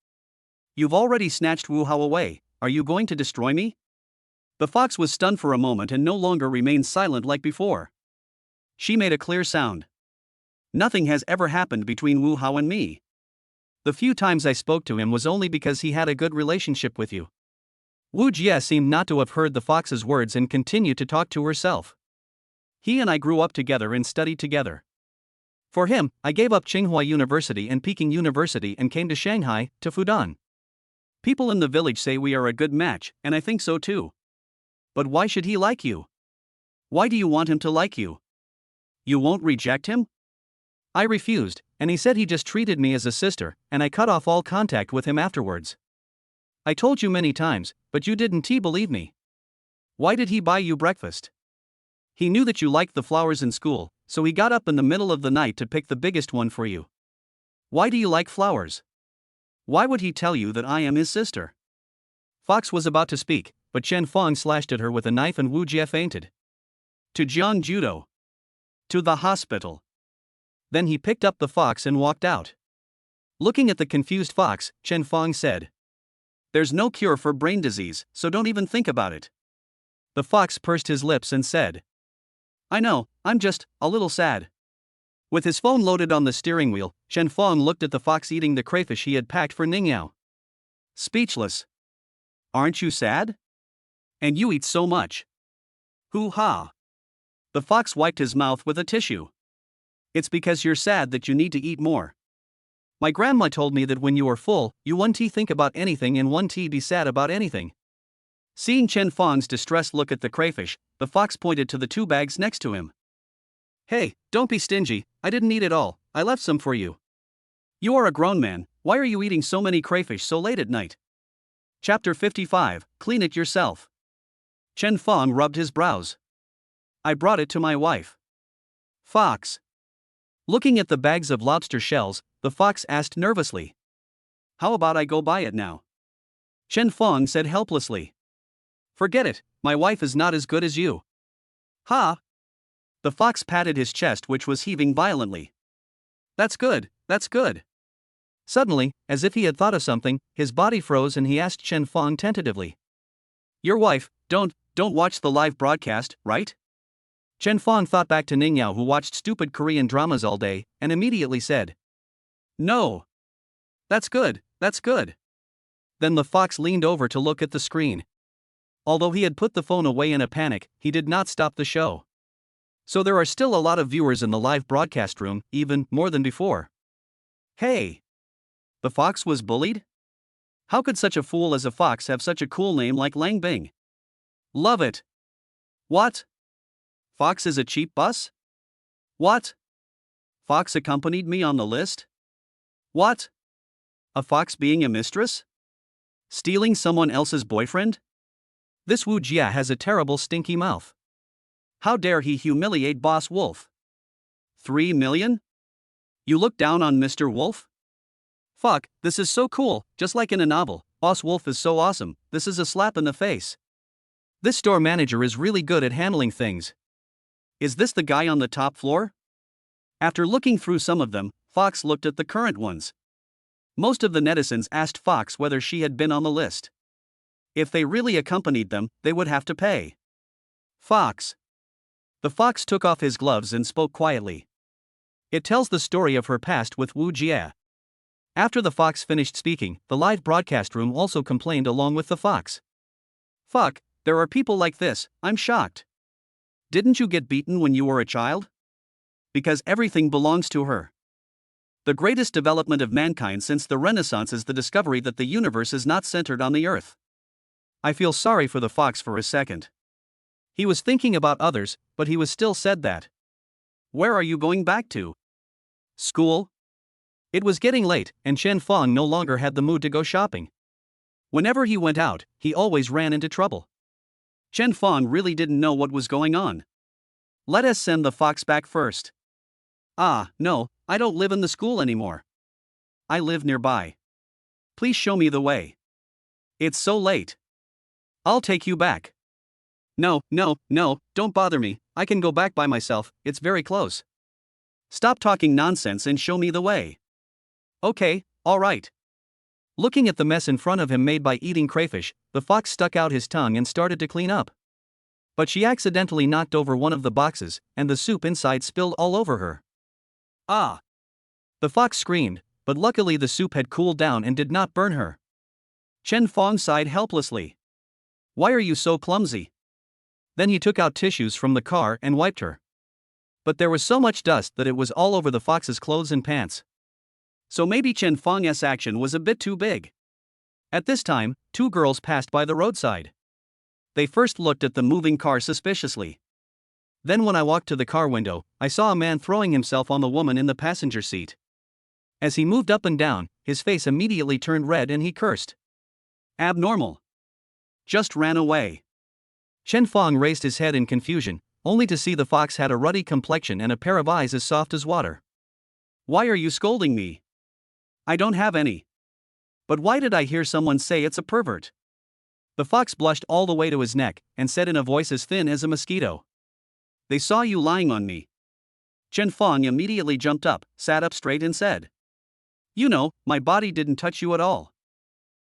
"You've already snatched Wu Hao away, are you going to destroy me?" The fox was stunned for a moment and no longer remained silent like before. She made a clear sound. "Nothing has ever happened between Wu Hao and me. The few times I spoke to him was only because he had a good relationship with you." Wu Jie seemed not to have heard the fox's words and continued to talk to herself. "He and I grew up together and studied together. For him, I gave up Tsinghua University and Peking University and came to Shanghai, to Fudan. People in the village say we are a good match, and I think so too. But why should he like you? Why do you want him to like you? You won't reject him?" I refused, and he said he just treated me as a sister, and I cut off all contact with him afterwards. I told you many times, but you didn't believe me. Why did he buy you breakfast? He knew that you liked the flowers in school, so he got up in the middle of the night to pick the biggest one for you. Why do you like flowers? Why would he tell you that I am his sister?" Fox was about to speak, but Chen Fong slashed at her with a knife and Wu Jie fainted. "To Jiang Judo. To the hospital." Then he picked up the fox and walked out. Looking at the confused fox, Chen Fong said, "There's no cure for brain disease, so don't even think about it." The fox pursed his lips and said, "I know, I'm just a little sad." With his phone loaded on the steering wheel, Chen Fong looked at the fox eating the crayfish he had packed for Ningyao. Speechless. "Aren't you sad? And you eat so much." "Hoo-ha." The fox wiped his mouth with a tissue. "It's because you're sad that you need to eat more. My grandma told me that when you are full, you won't think about anything and won't be sad about anything." Seeing Chen Fong's distressed look at the crayfish, the fox pointed to the 2 bags next to him. "Hey, don't be stingy, I didn't eat it all, I left some for you. You are a grown man, why are you eating so many crayfish so late at night?" Chapter 55, Clean It Yourself. Chen Fong rubbed his brows. "I brought it to my wife." Fox. Looking at the bags of lobster shells, the fox asked nervously, "How about I go buy it now?" Chen Fong said helplessly, "Forget it, my wife is not as good as you." "Ha!" The fox patted his chest, which was heaving violently. That's good. Suddenly, as if he had thought of something, his body froze and he asked Chen Fong tentatively, "Your wife, don't watch the live broadcast, right?" Chen Fong thought back to Ningyao, who watched stupid Korean dramas all day, and immediately said, "No." That's good. Then the fox leaned over to look at the screen. Although he had put the phone away in a panic, he did not stop the show. So there are still a lot of viewers in the live broadcast room, even more than before. Hey! The fox was bullied? How could such a fool as a fox have such a cool name like Lang Bing? Love it! What? Fox is a cheap bus? What? Fox accompanied me on the list? What? A fox being a mistress? Stealing someone else's boyfriend? This Wu Jia has a terrible stinky mouth. How dare he humiliate Boss Wolf? 3 million? You look down on Mr. Wolf? Fuck, this is so cool, just like in a novel. Boss Wolf is so awesome, this is a slap in the face. This store manager is really good at handling things. Is this the guy on the top floor? After looking through some of them, Fox looked at the current ones. Most of the netizens asked Fox whether she had been on the list. If they really accompanied them, they would have to pay. Fox. The fox took off his gloves and spoke quietly. It tells the story of her past with Wu Jia. After the fox finished speaking, the live broadcast room also complained along with the fox. Fuck, there are people like this, I'm shocked. Didn't you get beaten when you were a child? Because everything belongs to her. The greatest development of mankind since the Renaissance is the discovery that the universe is not centered on the earth. I feel sorry for the fox for a second. He was thinking about others, but he was still said that. Where are you going back to? School? It was getting late, and Chen Fong no longer had the mood to go shopping. Whenever he went out, he always ran into trouble. Chen Fong really didn't know what was going on. Let us send the fox back first. Ah, no, I don't live in the school anymore. I live nearby. Please show me the way. It's so late. I'll take you back. No, don't bother me, I can go back by myself, it's very close. Stop talking nonsense and show me the way. Okay, alright. Looking at the mess in front of him made by eating crayfish, the fox stuck out his tongue and started to clean up. But she accidentally knocked over one of the boxes, and the soup inside spilled all over her. Ah! The fox screamed, but luckily the soup had cooled down and did not burn her. Chen Fong sighed helplessly. Why are you so clumsy? Then he took out tissues from the car and wiped her. But there was so much dust that it was all over the fox's clothes and pants. So maybe Chen Fong's action was a bit too big. At this time, two girls passed by the roadside. They first looked at the moving car suspiciously. Then when I walked to the car window, I saw a man throwing himself on the woman in the passenger seat. As he moved up and down, his face immediately turned red and he cursed. Abnormal. Just ran away. Chen Fong raised his head in confusion, only to see the fox had a ruddy complexion and a pair of eyes as soft as water. Why are you scolding me? I don't have any. But why did I hear someone say it's a pervert? The fox blushed all the way to his neck, and said in a voice as thin as a mosquito. They saw you lying on me. Chen Fong immediately jumped up, sat up straight and said. You know, my body didn't touch you at all.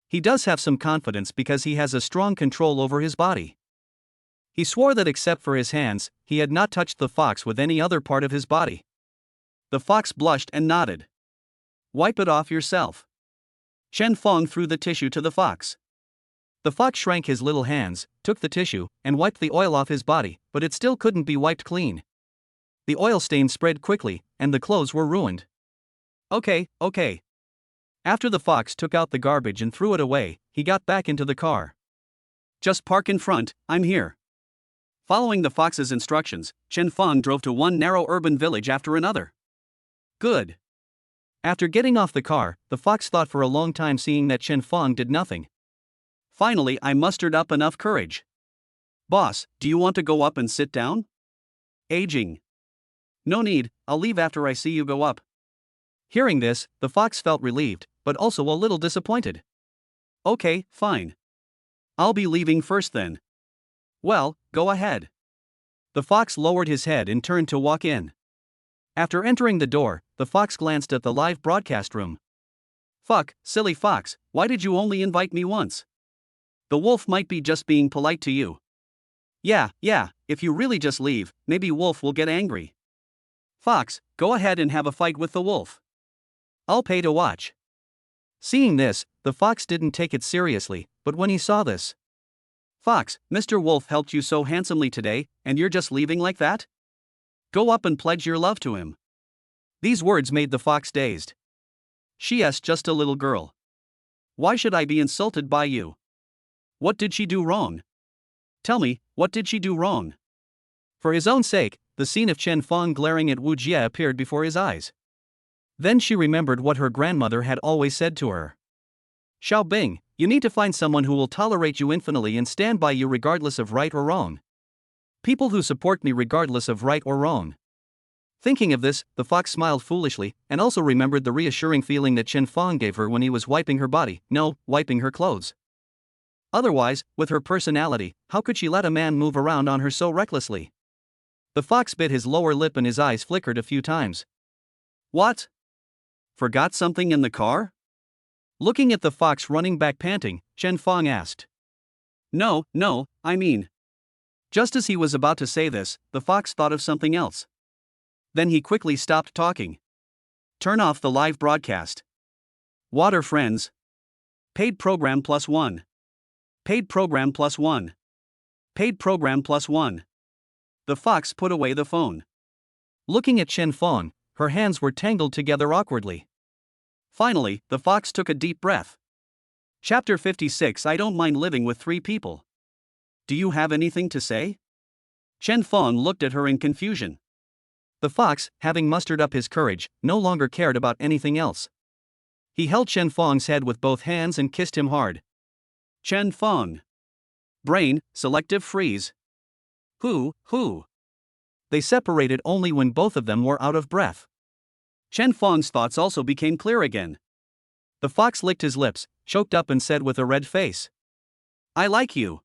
He does have some confidence because he has a strong control over his body. He swore that except for his hands, he had not touched the fox with any other part of his body. The fox blushed and nodded. Wipe it off yourself. Chen Fong threw the tissue to the fox. The fox shrank his little hands, took the tissue, and wiped the oil off his body, but it still couldn't be wiped clean. The oil stain spread quickly, and the clothes were ruined. Okay. After the fox took out the garbage and threw it away, he got back into the car. Just park in front, I'm here. Following the fox's instructions, Chen Fong drove to one narrow urban village after another. Good. After getting off the car, the fox thought for a long time, seeing that Chen Fong did nothing. Finally, I mustered up enough courage. Boss, do you want to go up and sit down? Aging. No need, I'll leave after I see you go up. Hearing this, the fox felt relieved, but also a little disappointed. Okay, fine. I'll be leaving first then. Well, go ahead. The fox lowered his head and turned to walk in. After entering the door, the fox glanced at the live broadcast room. Fuck, silly fox, why did you only invite me once? The wolf might be just being polite to you. Yeah, if you really just leave, maybe wolf will get angry. Fox, go ahead and have a fight with the wolf. I'll pay to watch. Seeing this, the fox didn't take it seriously, but when he saw this. Fox, Mr. Wolf helped you so handsomely today, and you're just leaving like that? Go up and pledge your love to him. These words made the fox dazed. She's just a little girl. Why should I be insulted by you? What did she do wrong? Tell me, what did she do wrong? For his own sake, the scene of Chen Fong glaring at Wu Jie appeared before his eyes. Then she remembered what her grandmother had always said to her. Xiao Bing, you need to find someone who will tolerate you infinitely and stand by you regardless of right or wrong. People who support me regardless of right or wrong. Thinking of this, the fox smiled foolishly, and also remembered the reassuring feeling that Chen Fong gave her when he was wiping her body, no, wiping her clothes. Otherwise, with her personality, how could she let a man move around on her so recklessly? The fox bit his lower lip and his eyes flickered a few times. What? Forgot something in the car? Looking at the fox running back panting, Chen Fong asked. No, I mean. Just as he was about to say this, the fox thought of something else. Then he quickly stopped talking. Turn off the live broadcast. Water friends. Paid program +1. Paid program +1. Paid program +1. The fox put away the phone. Looking at Chen Fong, her hands were tangled together awkwardly. Finally, the fox took a deep breath. Chapter 56. I don't mind living with 3 people. Do you have anything to say? Chen Fong looked at her in confusion. The fox, having mustered up his courage, no longer cared about anything else. He held Chen Fong's head with both hands and kissed him hard. Chen Fong. Brain, selective freeze. Who? They separated only when both of them were out of breath. Chen Fong's thoughts also became clear again. The fox licked his lips, choked up and said with a red face. I like you.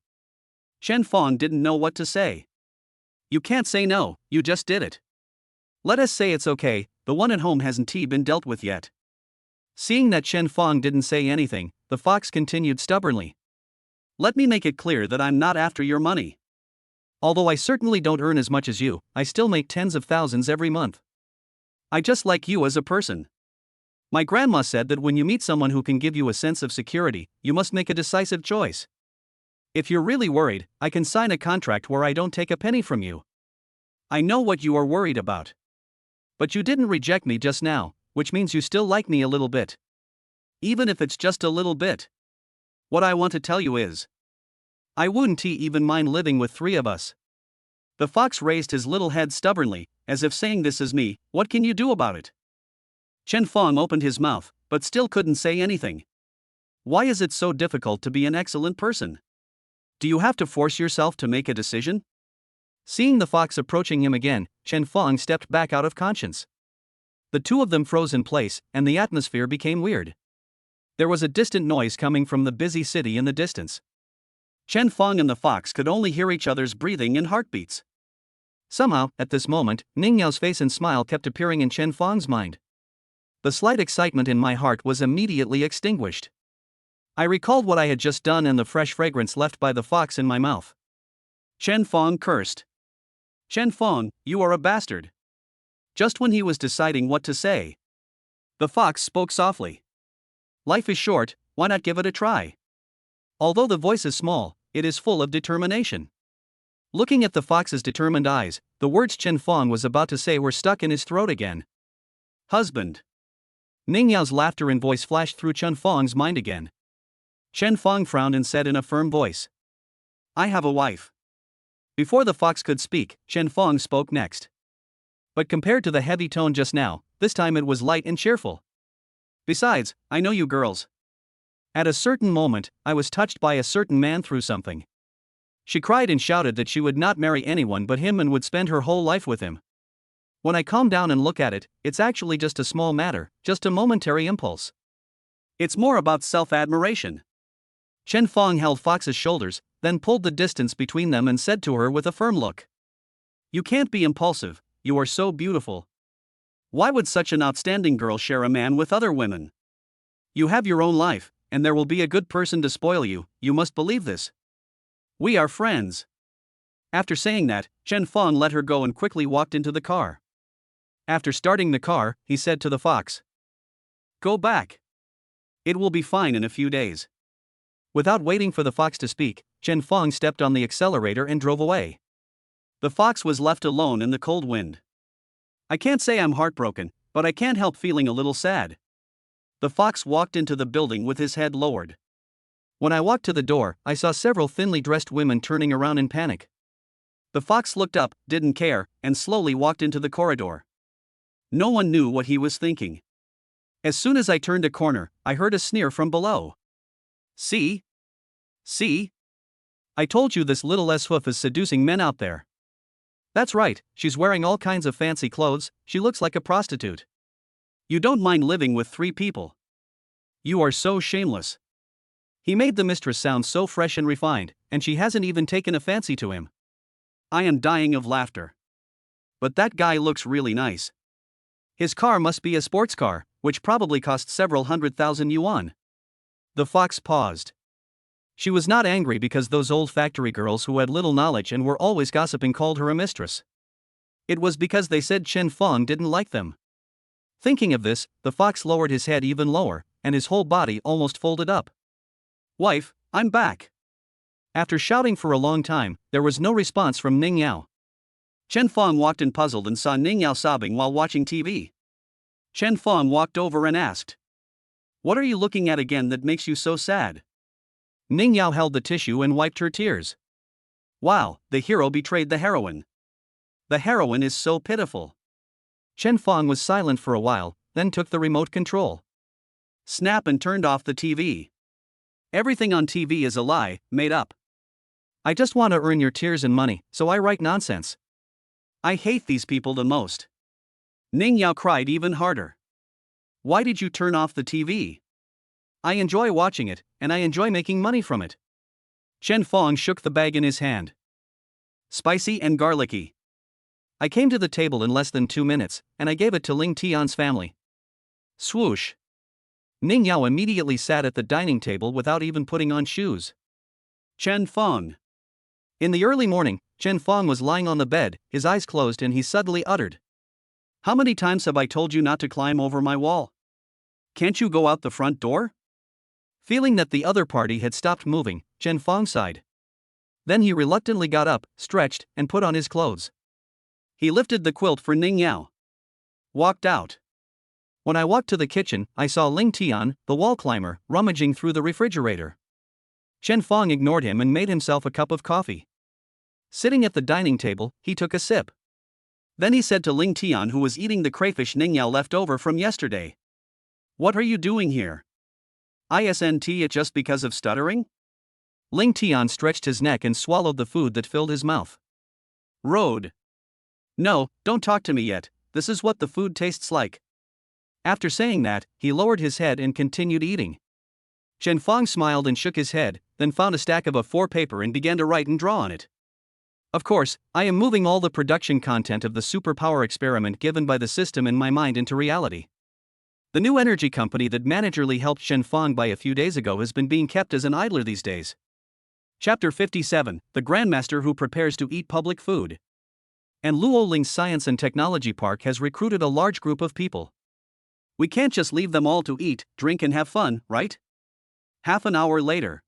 Chen Fong didn't know what to say. You can't say no, you just did it. Let us say it's okay, the one at home hasn't been dealt with yet. Seeing that Chen Fong didn't say anything, the fox continued stubbornly. Let me make it clear that I'm not after your money. Although I certainly don't earn as much as you, I still make tens of thousands every month. I just like you as a person. My grandma said that when you meet someone who can give you a sense of security, you must make a decisive choice. If you're really worried, I can sign a contract where I don't take a penny from you. I know what you are worried about. But you didn't reject me just now, which means you still like me a little bit. Even if it's just a little bit. What I want to tell you is, I wouldn't even mind living with 3 of us. The fox raised his little head stubbornly, as if saying, this is me, what can you do about it? Chen Fong opened his mouth, but still couldn't say anything. Why is it so difficult to be an excellent person? Do you have to force yourself to make a decision? Seeing the fox approaching him again, Chen Fong stepped back out of conscience. The 2 of them froze in place, and the atmosphere became weird. There was a distant noise coming from the busy city in the distance. Chen Fong and the fox could only hear each other's breathing and heartbeats. Somehow, at this moment, Ning Yao's face and smile kept appearing in Chen Fong's mind. The slight excitement in my heart was immediately extinguished. I recalled what I had just done and the fresh fragrance left by the fox in my mouth. Chen Fong cursed. Chen Fong, you are a bastard. Just when he was deciding what to say, the fox spoke softly. Life is short, why not give it a try? Although the voice is small, it is full of determination. Looking at the fox's determined eyes, the words Chen Fong was about to say were stuck in his throat again. Husband. Ning Yao's laughter and voice flashed through Chen Fong's mind again. Chen Fong frowned and said in a firm voice, I have a wife. Before the fox could speak, Chen Fong spoke next. But compared to the heavy tone just now, this time it was light and cheerful. Besides, I know you girls. At a certain moment, I was touched by a certain man through something. She cried and shouted that she would not marry anyone but him and would spend her whole life with him. When I calm down and look at it, it's actually just a small matter, just a momentary impulse. It's more about self-admiration. Chen Fong held Fox's shoulders, then pulled the distance between them and said to her with a firm look. You can't be impulsive, you are so beautiful. Why would such an outstanding girl share a man with other women? You have your own life, and there will be a good person to spoil you, you must believe this. We are friends. After saying that, Chen Fong let her go and quickly walked into the car. After starting the car, he said to the fox, Go back. It will be fine in a few days. Without waiting for the fox to speak, Chen Fong stepped on the accelerator and drove away. The fox was left alone in the cold wind. I can't say I'm heartbroken, but I can't help feeling a little sad. The fox walked into the building with his head lowered. When I walked to the door, I saw several thinly dressed women turning around in panic. The fox looked up, didn't care, and slowly walked into the corridor. No one knew what he was thinking. As soon as I turned a corner, I heard a sneer from below. See? See? I told you this little S-hoof is seducing men out there. That's right, she's wearing all kinds of fancy clothes, she looks like a prostitute. You don't mind living with 3 people. You are so shameless. He made the mistress sound so fresh and refined, and she hasn't even taken a fancy to him. I am dying of laughter. But that guy looks really nice. His car must be a sports car, which probably cost several 100,000 yuan. The fox paused. She was not angry because those old factory girls who had little knowledge and were always gossiping called her a mistress. It was because they said Chen Feng didn't like them. Thinking of this, the fox lowered his head even lower, and his whole body almost folded up. Wife, I'm back. After shouting for a long time, there was no response from Ning Yao. Chen Feng walked in puzzled and saw Ning Yao sobbing while watching TV. Chen Feng walked over and asked, "What are you looking at again that makes you so sad?" Ning Yao held the tissue and wiped her tears. Wow, the hero betrayed the heroine. The heroine is so pitiful. Chen Feng was silent for a while, then took the remote control. Snap and turned off the TV. Everything on TV is a lie, made up. I just want to earn your tears and money, so I write nonsense. I hate these people the most. Ning Yao cried even harder. Why did you turn off the TV? I enjoy watching it, and I enjoy making money from it. Chen Feng shook the bag in his hand. Spicy and garlicky. I came to the table in less than 2 minutes, and I gave it to Ling Tian's family. Swoosh. Ning Yao immediately sat at the dining table without even putting on shoes. Chen Feng. In the early morning, Chen Feng was lying on the bed, his eyes closed, and he suddenly uttered, "How many times have I told you not to climb over my wall? Can't you go out the front door?" Feeling that the other party had stopped moving, Chen Feng sighed. Then he reluctantly got up, stretched, and put on his clothes. He lifted the quilt for Ning Yao. Walked out. When I walked to the kitchen, I saw Ling Tian, the wall climber, rummaging through the refrigerator. Chen Feng ignored him and made himself a cup of coffee. Sitting at the dining table, he took a sip. Then he said to Ling Tian, who was eating the crayfish Ning Yao left over from yesterday, "What are you doing here? Isn't it just because of stuttering?" Ling Tian stretched his neck and swallowed the food that filled his mouth. Road. No, don't talk to me yet, this is what the food tastes like. After saying that, he lowered his head and continued eating. Chen Feng smiled and shook his head, then found a stack of A4 paper and began to write and draw on it. Of course, I am moving all the production content of the superpower experiment given by the system in my mind into reality. The new energy company that managerly helped Chen Feng buy a few days ago has been being kept as an idler these days. Chapter 57, The Grandmaster Who Prepares to Eat Public Food. And Luoling's Science and Technology Park has recruited a large group of people. We can't just leave them all to eat, drink and have fun, right? Half an hour later.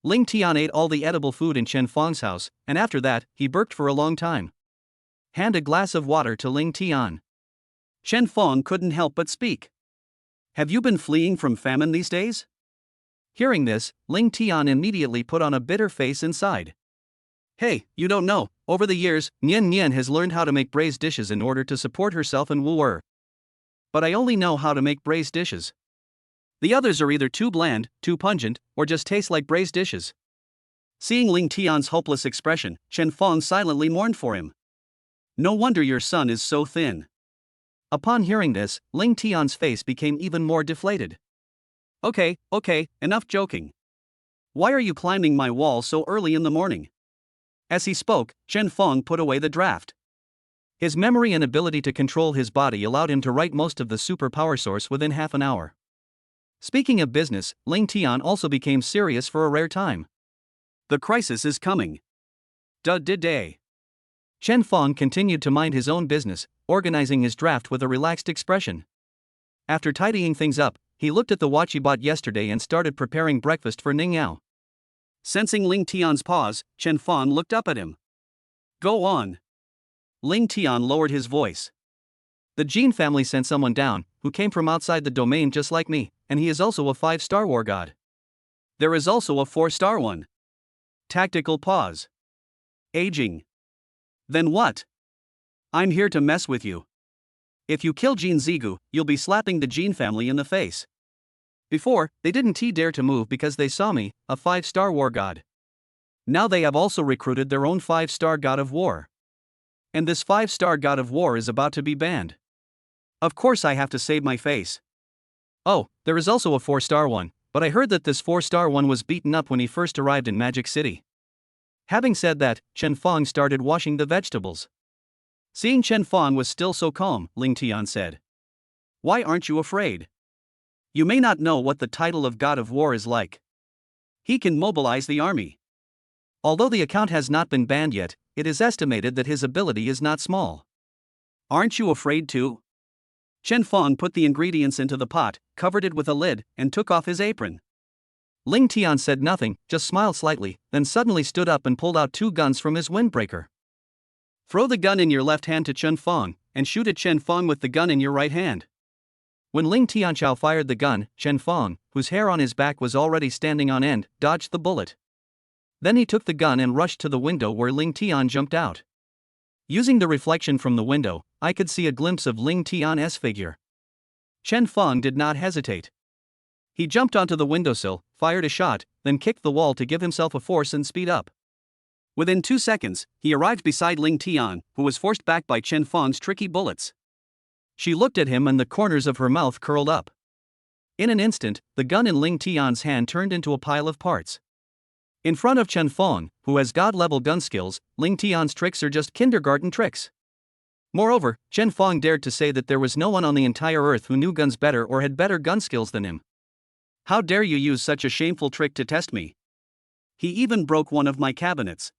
Ling Tian ate all the edible food in Chen Feng's house, and after that, he burped for a long time. Hand a glass of water to Ling Tian. Chen Feng couldn't help but speak. Have you been fleeing from famine these days? Hearing this, Ling Tian immediately put on a bitter face and sighed. Hey, you don't know, over the years, Nian Nian has learned how to make braised dishes in order to support herself and Wu Er. But I only know how to make braised dishes. The others are either too bland, too pungent, or just taste like braised dishes. Seeing Ling Tian's hopeless expression, Chen Feng silently mourned for him. No wonder your son is so thin. Upon hearing this, Ling Tian's face became even more deflated. Okay, enough joking. Why are you climbing my wall so early in the morning? As he spoke, Chen Feng put away the draft. His memory and ability to control his body allowed him to write most of the super power source within half an hour. Speaking of business, Ling Tian also became serious for a rare time. The crisis is coming. Day. Chen Feng continued to mind his own business, organizing his draft with a relaxed expression. After tidying things up, he looked at the watch he bought yesterday and started preparing breakfast for Ning Yao. Sensing Ling Tian's pause, Chen Feng looked up at him. Go on. Ling Tian lowered his voice. The Jin family sent someone down, who came from outside the domain just like me, and he is also a 5-star war god. There is also a 4-star one. Tactical pause. Aging. Then what? I'm here to mess with you. If you kill Jin Zigu, you'll be slapping the Jin family in the face. Before, they didn't dare to move because they saw me, a 5-star war god. Now they have also recruited their own 5-star god of war. And this 5-star god of war is about to be banned. Of course I have to save my face. Oh, there is also a 4-star one, but I heard that this 4-star one was beaten up when he first arrived in Magic City. Having said that, Chen Fong started washing the vegetables. Seeing Chen Fong was still so calm, Ling Tian said. Why aren't you afraid? You may not know what the title of God of War is like. He can mobilize the army. Although the account has not been banned yet, it is estimated that his ability is not small. Aren't you afraid too? Chen Fong put the ingredients into the pot, covered it with a lid, and took off his apron. Ling Tian said nothing, just smiled slightly, then suddenly stood up and pulled out 2 guns from his windbreaker. Throw the gun in your left hand to Chen Fong, and shoot at Chen Fong with the gun in your right hand. When Ling Tianchao fired the gun, Chen Fong, whose hair on his back was already standing on end, dodged the bullet. Then he took the gun and rushed to the window where Ling Tian jumped out. Using the reflection from the window, I could see a glimpse of Ling Tian's figure. Chen Fong did not hesitate. He jumped onto the windowsill, fired a shot, then kicked the wall to give himself a force and speed up. Within 2 seconds, he arrived beside Ling Tian, who was forced back by Chen Fong's tricky bullets. She looked at him and the corners of her mouth curled up. In an instant, the gun in Ling Tian's hand turned into a pile of parts. In front of Chen Fong, who has god-level gun skills, Ling Tian's tricks are just kindergarten tricks. Moreover, Chen Fong dared to say that there was no one on the entire earth who knew guns better or had better gun skills than him. How dare you use such a shameful trick to test me? He even broke one of my cabinets.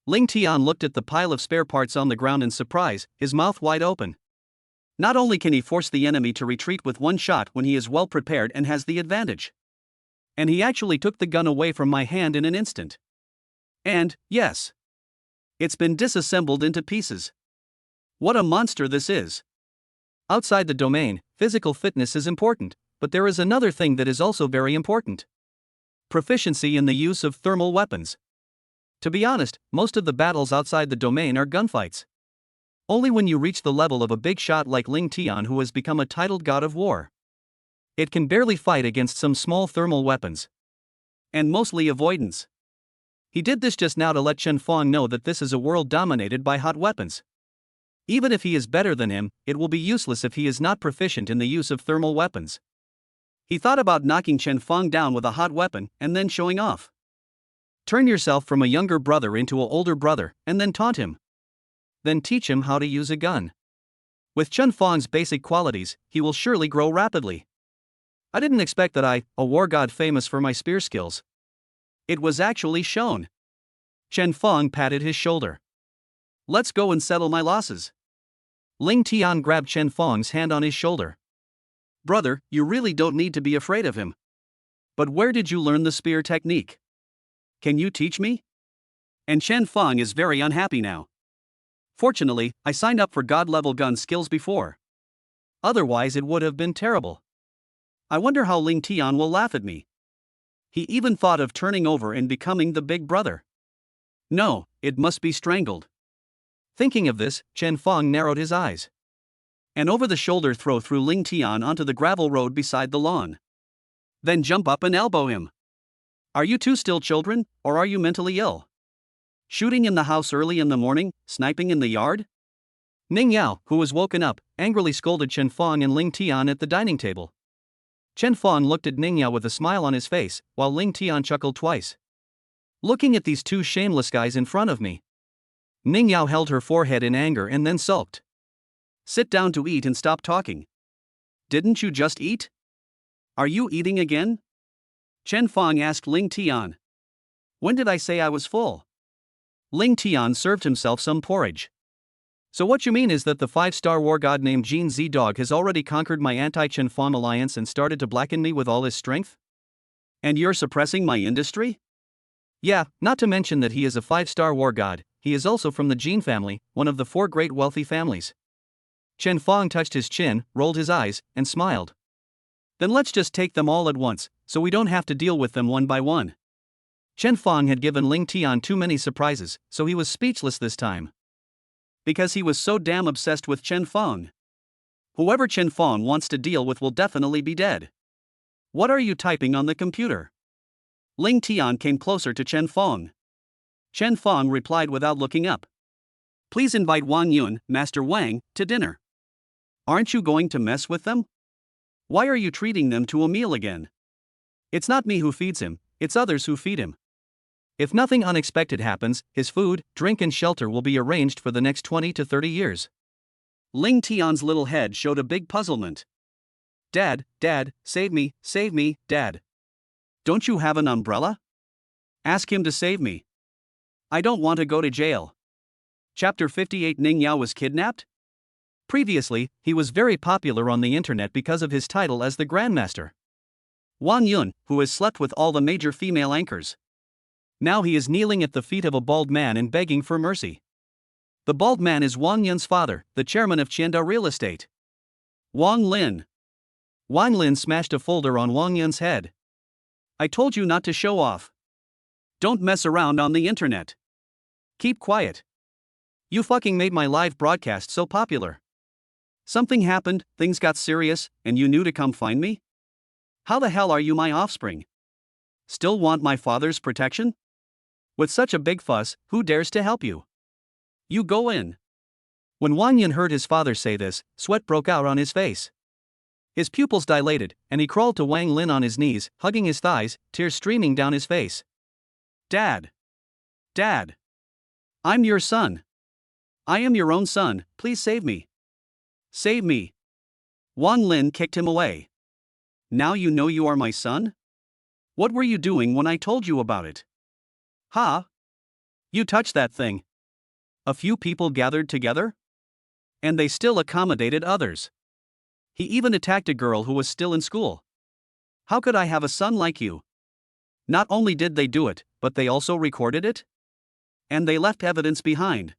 Ling Tian looked at the pile of spare parts on the ground in surprise, his mouth wide open. Not only can he force the enemy to retreat with 1 shot when he is well prepared and has the advantage. And he actually took the gun away from my hand in an instant. And, yes, it's been disassembled into pieces. What a monster this is. Outside the domain, physical fitness is important, but there is another thing that is also very important. Proficiency in the use of thermal weapons. To be honest, most of the battles outside the domain are gunfights. Only when you reach the level of a big shot like Ling Tian, who has become a titled god of war, it can barely fight against some small thermal weapons. And mostly avoidance. He did this just now to let Chen Fong know that this is a world dominated by hot weapons. Even if he is better than him, it will be useless if he is not proficient in the use of thermal weapons. He thought about knocking Chen Fong down with a hot weapon and then showing off. Turn yourself from a younger brother into an older brother, and then taunt him. Then teach him how to use a gun. With Chen Fong's basic qualities, he will surely grow rapidly. I didn't expect that a war god famous for my spear skills. It was actually shown. Chen Fong patted his shoulder. Let's go and settle my losses. Ling Tian grabbed Chen Fong's hand on his shoulder. Brother, you really don't need to be afraid of him. But where did you learn the spear technique? Can you teach me? And Chen Fong is very unhappy now. Fortunately, I signed up for god-level gun skills before. Otherwise it would have been terrible. I wonder how Ling Tian will laugh at me. He even thought of turning over and becoming the big brother. No, it must be strangled. Thinking of this, Chen Fong narrowed his eyes. An over-the-shoulder throw threw Ling Tian onto the gravel road beside the lawn. Then jump up and elbow him. Are you two still children, or are you mentally ill? Shooting in the house early in the morning, sniping in the yard? Ning Yao, who was woken up, angrily scolded Chen Fong and Ling Tian at the dining table. Chen Fong looked at Ning Yao with a smile on his face, while Ling Tian chuckled twice. Looking at these 2 shameless guys in front of me. Ning Yao held her forehead in anger and then sulked. Sit down to eat and stop talking. Didn't you just eat? Are you eating again? Chen Fong asked Ling Tian. When did I say I was full? Ling Tian served himself some porridge. So what you mean is that the 5-star war god named Jin Z Dog has already conquered my anti-Chen Fong alliance and started to blacken me with all his strength? And you're suppressing my industry? Yeah, not to mention that he is a 5-star war god, he is also from the Jin family, one of the 4 great wealthy families. Chen Fong touched his chin, rolled his eyes, and smiled. Then let's just take them all at once, so we don't have to deal with them one by one. Chen Fong had given Ling Tian too many surprises, so he was speechless this time. Because he was so damn obsessed with Chen Feng. Whoever Chen Feng wants to deal with will definitely be dead. What are you typing on the computer? Ling Tian came closer to Chen Feng. Chen Feng replied without looking up. Please invite Wang Yun, Master Wang, to dinner. Aren't you going to mess with them? Why are you treating them to a meal again? It's not me who feeds him, it's others who feed him. If nothing unexpected happens, his food, drink and shelter will be arranged for the next 20 to 30 years. Ling Tian's little head showed a big puzzlement. Dad, save me, Dad. Don't you have an umbrella? Ask him to save me. I don't want to go to jail. Chapter 58. Ning Yao was kidnapped? Previously, he was very popular on the internet because of his title as the Grandmaster. Wang Yun, who has slept with all the major female anchors. Now he is kneeling at the feet of a bald man and begging for mercy. The bald man is Wang Yun's father, the chairman of Qianda Real Estate. Wang Lin. Wang Lin smashed a folder on Wang Yun's head. I told you not to show off. Don't mess around on the internet. Keep quiet. You fucking made my live broadcast so popular. Something happened, things got serious, and you knew to come find me? How the hell are you my offspring? Still want my father's protection? With such a big fuss, who dares to help you? You go in. When Wang Yun heard his father say this, sweat broke out on his face. His pupils dilated, and he crawled to Wang Lin on his knees, hugging his thighs, tears streaming down his face. Dad. I'm your son. I am your own son, please save me. Save me. Wang Lin kicked him away. Now you know you are my son? What were you doing when I told you about it? Ha! You touched that thing. A few people gathered together? And they still accommodated others. He even attacked a girl who was still in school. How could I have a son like you? Not only did they do it, but they also recorded it? And they left evidence behind.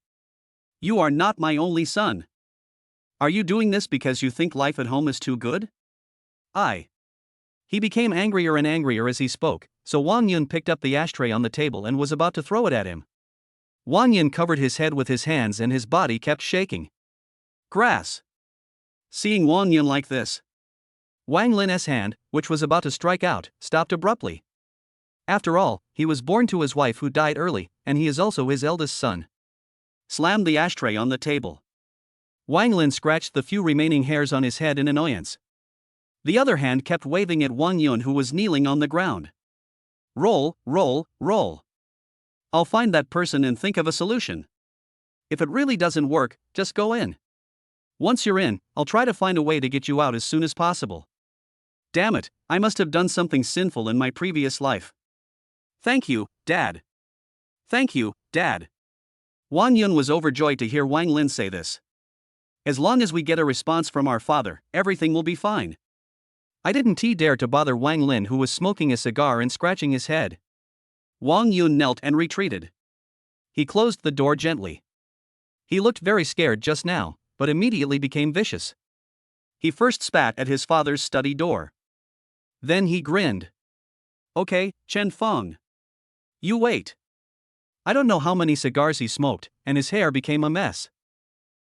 You are not my only son. Are you doing this because you think life at home is too good? He became angrier and angrier as he spoke, so Wang Yun picked up the ashtray on the table and was about to throw it at him. Wang Yun covered his head with his hands and his body kept shaking. Grass. Seeing Wang Yun like this, Wang Lin's hand, which was about to strike out, stopped abruptly. After all, he was born to his wife who died early, and he is also his eldest son. Slammed the ashtray on the table. Wang Lin scratched the few remaining hairs on his head in annoyance. The other hand kept waving at Wang Yun, who was kneeling on the ground. Roll. I'll find that person and think of a solution. If it really doesn't work, just go in. Once you're in, I'll try to find a way to get you out as soon as possible. Damn it, I must have done something sinful in my previous life. Thank you, Dad. Wang Yun was overjoyed to hear Wang Lin say this. As long as we get a response from our father, everything will be fine. I didn't dare to bother Wang Lin, who was smoking a cigar and scratching his head. Wang Yun knelt and retreated. He closed the door gently. He looked very scared just now, but immediately became vicious. He first spat at his father's study door. Then he grinned. Okay, Chen Feng. You wait. I don't know how many cigars he smoked, and his hair became a mess.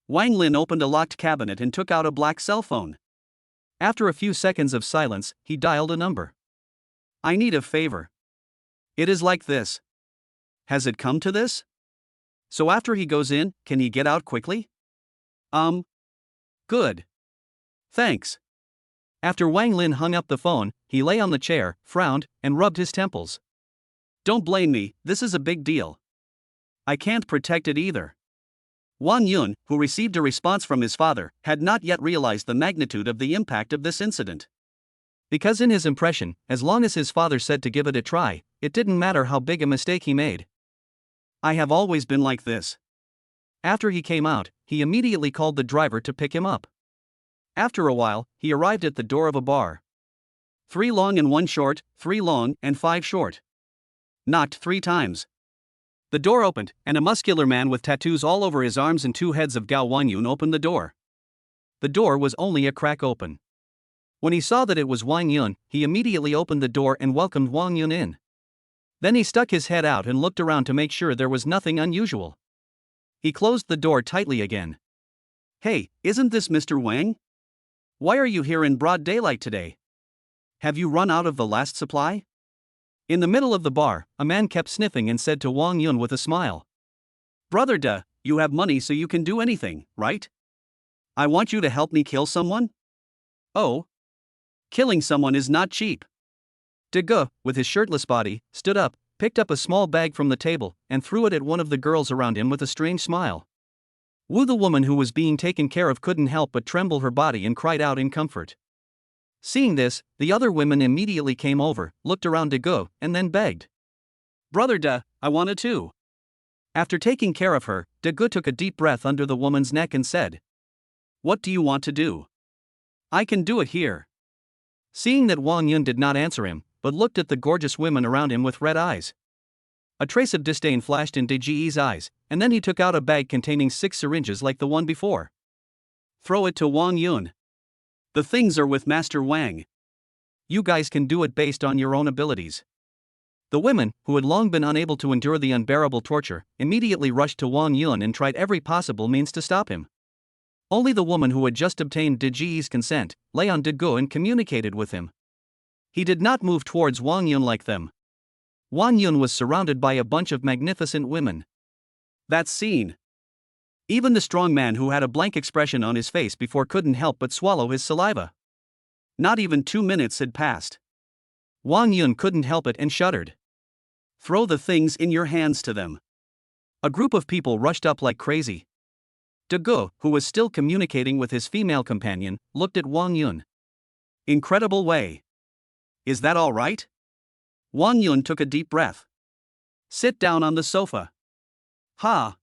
Wang Lin opened a locked cabinet and took out a black cell phone. After a few seconds of silence, he dialed a number. I need a favor. It is like this. Has it come to this? So after he goes in, can he get out quickly? Good. Thanks. After Wang Lin hung up the phone, he lay on the chair, frowned, and rubbed his temples. Don't blame me, this is a big deal. I can't protect it either. Wang Yun, who received a response from his father, had not yet realized the magnitude of the impact of this incident. Because in his impression, as long as his father said to give it a try, it didn't matter how big a mistake he made. I have always been like this. After he came out, he immediately called the driver to pick him up. After a while, he arrived at the door of a bar. 3 long and 1 short, 3 long and 5 short. Knocked 3 times. The door opened, and a muscular man with tattoos all over his arms and 2 heads of Gao Wanyun opened the door. The door was only a crack open. When he saw that it was Wang Yun, he immediately opened the door and welcomed Wang Yun in. Then he stuck his head out and looked around to make sure there was nothing unusual. He closed the door tightly again. Hey, isn't this Mr. Wang? Why are you here in broad daylight today? Have you run out of the last supply? In the middle of the bar, a man kept sniffing and said to Wang Yun with a smile. Brother duh, you have money so you can do anything, right? I want you to help me kill someone? Oh. Killing someone is not cheap. De Ge, with his shirtless body, stood up, picked up a small bag from the table, and threw it at one of the girls around him with a strange smile. Wu, the woman who was being taken care of, couldn't help but tremble her body and cried out in comfort. Seeing this, the other women immediately came over, looked around De Ge, and then begged. Brother duh, I want it too. After taking care of her, De Ge took a deep breath under the woman's neck and said, What do you want to do? I can do it here. Seeing that Wang Yun did not answer him, but looked at the gorgeous women around him with red eyes. A trace of disdain flashed in De Ge's eyes, and then he took out a bag containing 6 syringes like the one before. Throw it to Wang Yun. The things are with Master Wang. You guys can do it based on your own abilities. The women, who had long been unable to endure the unbearable torture, immediately rushed to Wang Yun and tried every possible means to stop him. Only the woman who had just obtained De Ge's consent lay on De Ge and communicated with him. He did not move towards Wang Yun like them. Wang Yun was surrounded by a bunch of magnificent women. That scene. Even the strong man who had a blank expression on his face before couldn't help but swallow his saliva. Not even 2 minutes had passed. Wang Yun couldn't help it and shuddered. Throw the things in your hands to them. A group of people rushed up like crazy. De Ge, who was still communicating with his female companion, looked at Wang Yun. Incredible way. Is that all right? Wang Yun took a deep breath. Sit down on the sofa. Ha!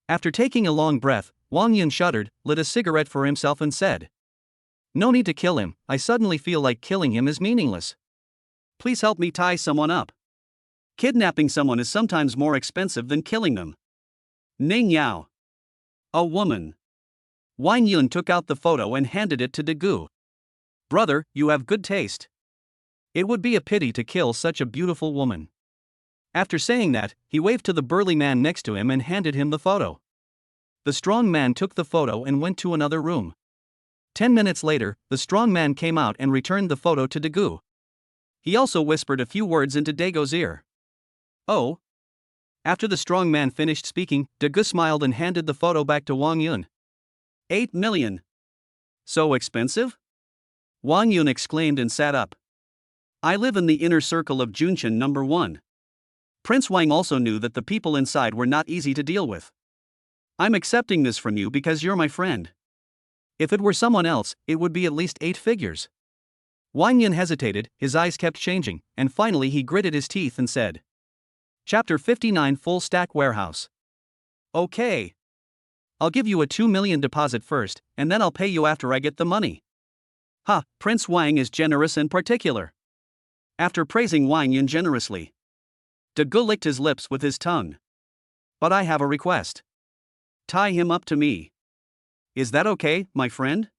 After taking a long breath, Wang Yun shuddered, lit a cigarette for himself and said, No need to kill him, I suddenly feel like killing him is meaningless. Please help me tie someone up. Kidnapping someone is sometimes more expensive than killing them. Ning Yao. A woman. Wang Yun took out the photo and handed it to De Ge. Brother, you have good taste. It would be a pity to kill such a beautiful woman. After saying that, he waved to the burly man next to him and handed him the photo. The strong man took the photo and went to another room. 10 minutes later, the strong man came out and returned the photo to De Ge. He also whispered a few words into De Ge's ear. Oh. After the strong man finished speaking, De Ge smiled and handed the photo back to Wang Yun. 8 million. So expensive? Wang Yun exclaimed and sat up. I live in the inner circle of Junshan number 1. Prince Wang also knew that the people inside were not easy to deal with. I'm accepting this from you because you're my friend. If it were someone else, it would be at least 8 figures. Wang Yun hesitated, his eyes kept changing, and finally he gritted his teeth and said. Chapter 59 Full Stack Warehouse. Okay. I'll give you a 2 million deposit first, and then I'll pay you after I get the money. Ha, Prince Wang is generous and particular. After praising Wang Yun generously, De Ge licked his lips with his tongue. But I have a request. Tie him up to me. Is that okay, my friend?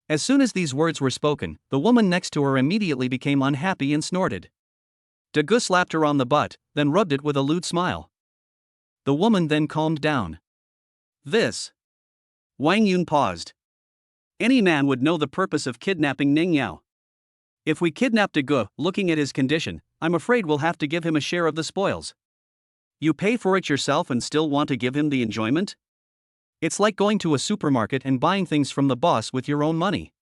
As soon as these words were spoken, the woman next to her immediately became unhappy and snorted. De Ge slapped her on the butt, then rubbed it with a lewd smile. The woman then calmed down. This. Wang Yun paused. Any man would know the purpose of kidnapping Ning Yao. If we kidnap De Ge, looking at his condition, I'm afraid we'll have to give him a share of the spoils. You pay for it yourself and still want to give him the enjoyment? It's like going to a supermarket and buying things from the boss with your own money.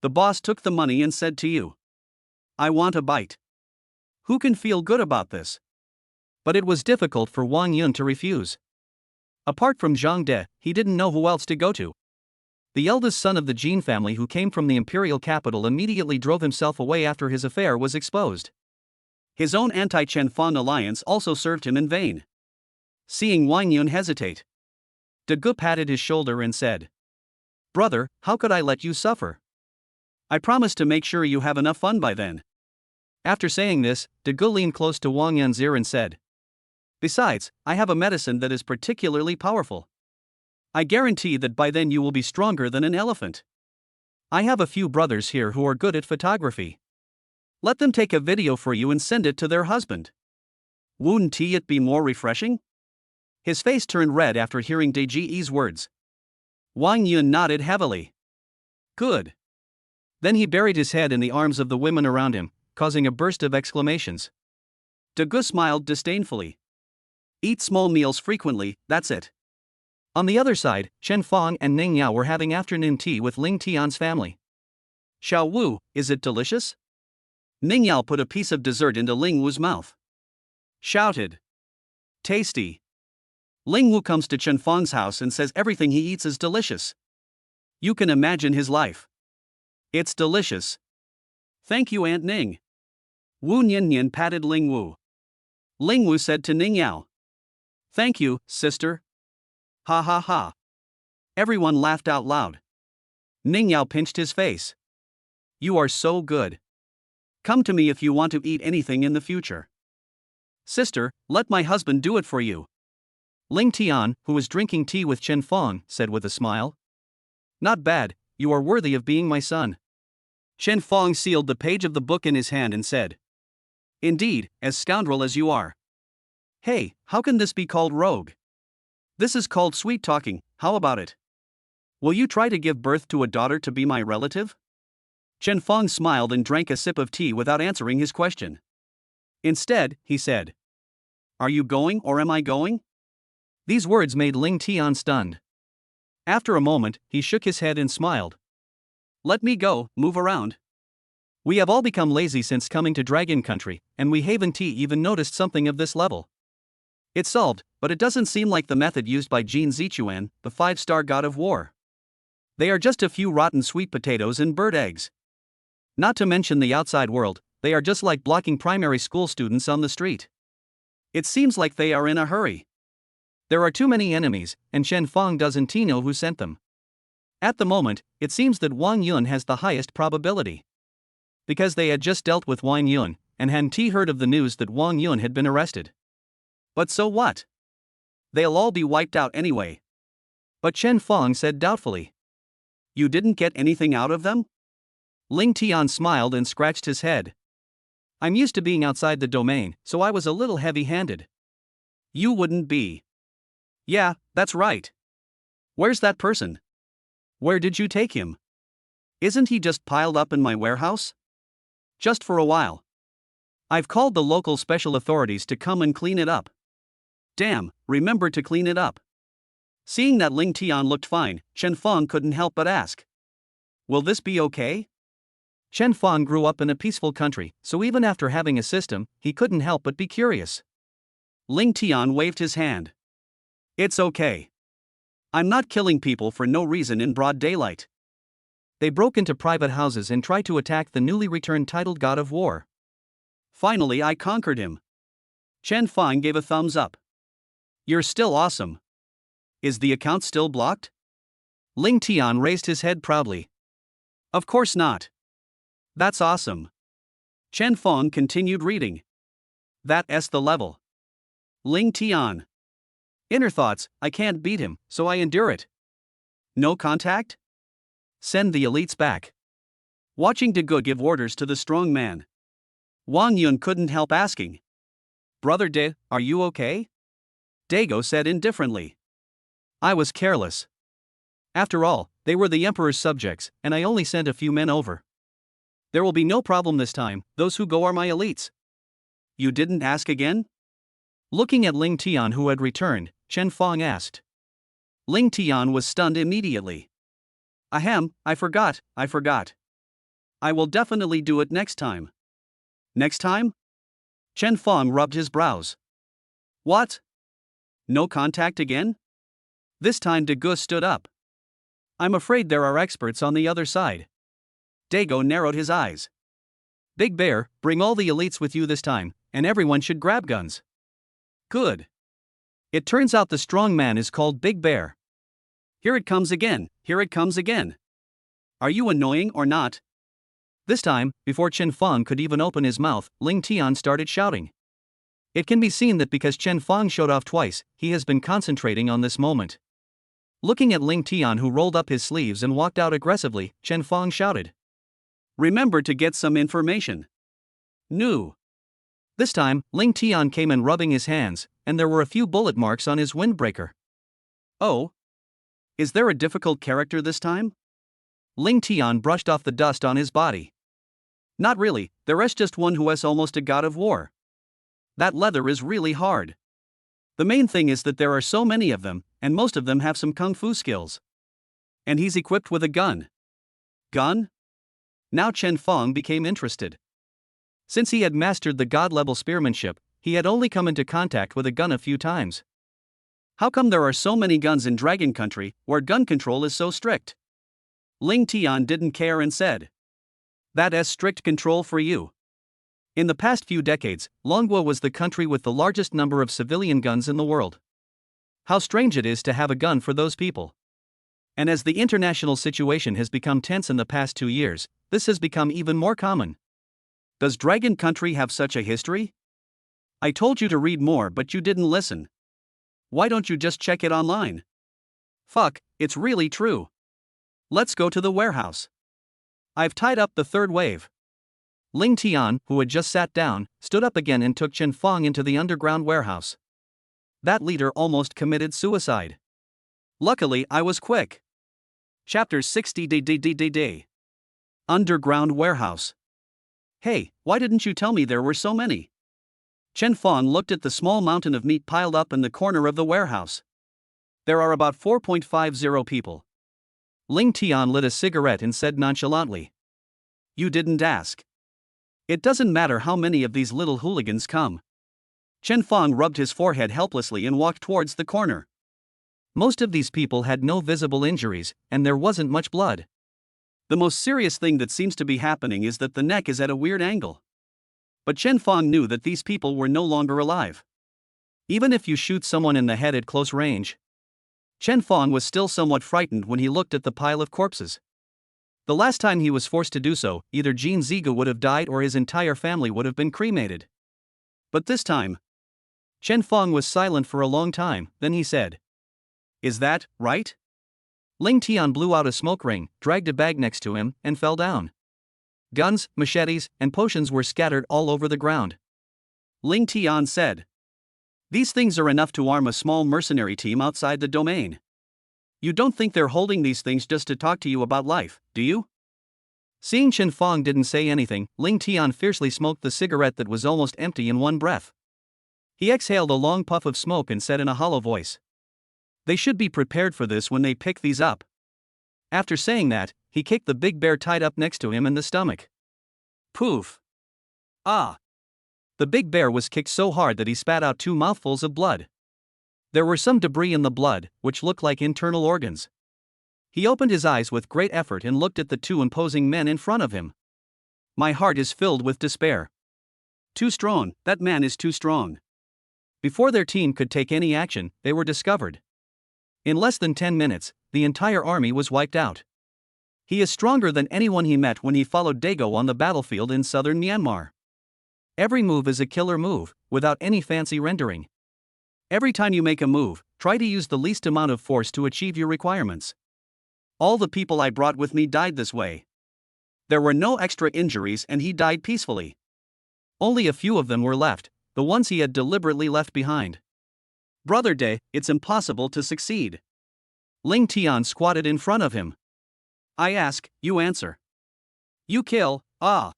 The boss took the money and said to you, I want a bite. Who can feel good about this? But it was difficult for Wang Yun to refuse. Apart from Zhang De, he didn't know who else to go to. The eldest son of the Jin family who came from the imperial capital immediately drove himself away after his affair was exposed. His own anti-Chen Fang alliance also served him in vain. Seeing Wang Yun hesitate, De Ge patted his shoulder and said, Brother, how could I let you suffer? I promise to make sure you have enough fun by then. After saying this, De Ge leaned close to Wang Yun's ear and said, Besides, I have a medicine that is particularly powerful. I guarantee that by then you will be stronger than an elephant. I have a few brothers here who are good at photography. Let them take a video for you and send it to their husband. Wouldn't it be more refreshing? His face turned red after hearing De Ji's words. Wang Yun nodded heavily. Good. Then he buried his head in the arms of the women around him, causing a burst of exclamations. De Gu smiled disdainfully. Eat small meals frequently, that's it. On the other side, Chen Fong and Ning Yao were having afternoon tea with Ling Tian's family. Xiao Wu, is it delicious? Ning Yao put a piece of dessert into Ling Wu's mouth. Shouted. Tasty. Ling Wu comes to Chen Fong's house and says everything he eats is delicious. You can imagine his life. It's delicious. Thank you, Aunt Ning. Wu Nian patted Ling Wu. Ling Wu said to Ning Yao. Thank you, sister. Ha ha ha. Everyone laughed out loud. Ning Yao pinched his face. You are so good. Come to me if you want to eat anything in the future. Sister, let my husband do it for you. Ling Tian, who was drinking tea with Chen Fong, said with a smile. Not bad, you are worthy of being my son. Chen Fong sealed the page of the book in his hand and said. Indeed, as scoundrel as you are. Hey, how can this be called rogue? This is called sweet talking, how about it? Will you try to give birth to a daughter to be my relative? Chen Fong smiled and drank a sip of tea without answering his question. Instead, he said. Are you going or am I going? These words made Ling Tian stunned. After a moment, he shook his head and smiled. Let me go, move around. We have all become lazy since coming to Dragon Country, and we haven't even noticed something of this level. It's solved, but it doesn't seem like the method used by Jin Zichuan, the 5-star god of war. They are just a few rotten sweet potatoes and bird eggs. Not to mention the outside world, they are just like blocking primary school students on the street. It seems like they are in a hurry. There are too many enemies, and Chen Fong doesn't know who sent them. At the moment, it seems that Wang Yun has the highest probability. Because they had just dealt with Wang Yun, and hadn't heard of the news that Wang Yun had been arrested. But so what? They'll all be wiped out anyway. But Chen Fong said doubtfully. You didn't get anything out of them? Ling Tian smiled and scratched his head. I'm used to being outside the domain, so I was a little heavy-handed. You wouldn't be. Yeah, that's right. Where's that person? Where did you take him? Isn't he just piled up in my warehouse? Just for a while. I've called the local special authorities to come and clean it up. Damn, remember to clean it up. Seeing that Ling Tian looked fine, Chen Fong couldn't help but ask. Will this be okay? Chen Fong grew up in a peaceful country, so even after having a system, he couldn't help but be curious. Ling Tian waved his hand. It's okay. I'm not killing people for no reason in broad daylight. They broke into private houses and tried to attack the newly returned titled God of War. Finally, I conquered him. Chen Fong gave a thumbs up. You're still awesome. Is the account still blocked? Ling Tian raised his head proudly. Of course not. That's awesome. Chen Fong continued reading. That's the level. Ling Tian. Inner thoughts, I can't beat him, so I endure it. No contact? Send the elites back. Watching De Gu give orders to the strong man. Wang Yun couldn't help asking. Brother De, are you okay? Dago said indifferently. I was careless. After all, they were the Emperor's subjects, and I only sent a few men over. There will be no problem this time, those who go are my elites. You didn't ask again? Looking at Ling Tian who had returned, Chen Fong asked. Ling Tian was stunned immediately. Ahem, I forgot. I will definitely do it next time. Next time? Chen Fong rubbed his brows. What? No contact again? This time De Gu stood up. I'm afraid there are experts on the other side. Dago narrowed his eyes. Big Bear, bring all the elites with you this time, and everyone should grab guns. Good. It turns out the strong man is called Big Bear. Here it comes again. Are you annoying or not? This time, before Chen Fong could even open his mouth, Ling Tian started shouting. It can be seen that because Chen Fong showed off twice, he has been concentrating on this moment. Looking at Ling Tian who rolled up his sleeves and walked out aggressively, Chen Fong shouted. Remember to get some information. No. This time, Ling Tian came in rubbing his hands, and there were a few bullet marks on his windbreaker. Oh? Is there a difficult character this time? Ling Tian brushed off the dust on his body. Not really, there's just one who is almost a god of war. That leather is really hard. The main thing is that there are so many of them, and most of them have some kung fu skills. And he's equipped with a gun. Gun? Now Chen Fong became interested. Since he had mastered the god-level spearmanship, he had only come into contact with a gun a few times. How come there are so many guns in Dragon Country, where gun control is so strict? Ling Tian didn't care and said, "That's strict control for you." In the past few decades, Longguo was the country with the largest number of civilian guns in the world. How strange it is to have a gun for those people. And as the international situation has become tense in the past 2 years, this has become even more common. Does Dragon Country have such a history? I told you to read more, but you didn't listen. Why don't you just check it online? Fuck, it's really true. Let's go to the warehouse. I've tied up the third wave. Ling Tian, who had just sat down, stood up again and took Chen Fong into the underground warehouse. That leader almost committed suicide. Luckily, I was quick. Chapter 60 Underground Warehouse. Hey, why didn't you tell me there were so many? Chen Fong looked at the small mountain of meat piled up in the corner of the warehouse. There are about 4.50 people. Ling Tian lit a cigarette and said nonchalantly, "You didn't ask. It doesn't matter how many of these little hooligans come." Chen Fong rubbed his forehead helplessly and walked towards the corner. Most of these people had no visible injuries, and there wasn't much blood. The most serious thing that seems to be happening is that the neck is at a weird angle. But Chen Fong knew that these people were no longer alive. Even if you shoot someone in the head at close range. Chen Fong was still somewhat frightened when he looked at the pile of corpses. The last time he was forced to do so, either Jean Ziga would have died or his entire family would have been cremated. But this time, Chen Fong was silent for a long time, then he said, "Is that right?" Ling Tian blew out a smoke ring, dragged a bag next to him, and fell down. Guns, machetes, and potions were scattered all over the ground. Ling Tian said, "These things are enough to arm a small mercenary team outside the domain. You don't think they're holding these things just to talk to you about life, do you?" Seeing Chen Fong didn't say anything, Ling Tian fiercely smoked the cigarette that was almost empty in one breath. He exhaled a long puff of smoke and said in a hollow voice, "They should be prepared for this when they pick these up." After saying that, he kicked the big bear tied up next to him in the stomach. Poof! Ah! The big bear was kicked so hard that he spat out 2 mouthfuls of blood. There were some debris in the blood, which looked like internal organs. He opened his eyes with great effort and looked at the 2 imposing men in front of him. My heart is filled with despair. Too strong, that man is too strong. Before their team could take any action, they were discovered. In less than 10 minutes, the entire army was wiped out. He is stronger than anyone he met when he followed Dago on the battlefield in southern Myanmar. Every move is a killer move, without any fancy rendering. Every time you make a move, try to use the least amount of force to achieve your requirements. All the people I brought with me died this way. There were no extra injuries and he died peacefully. Only a few of them were left, the ones he had deliberately left behind. Brother De, it's impossible to succeed. Ling Tian squatted in front of him. I ask, you answer. You kill, ah.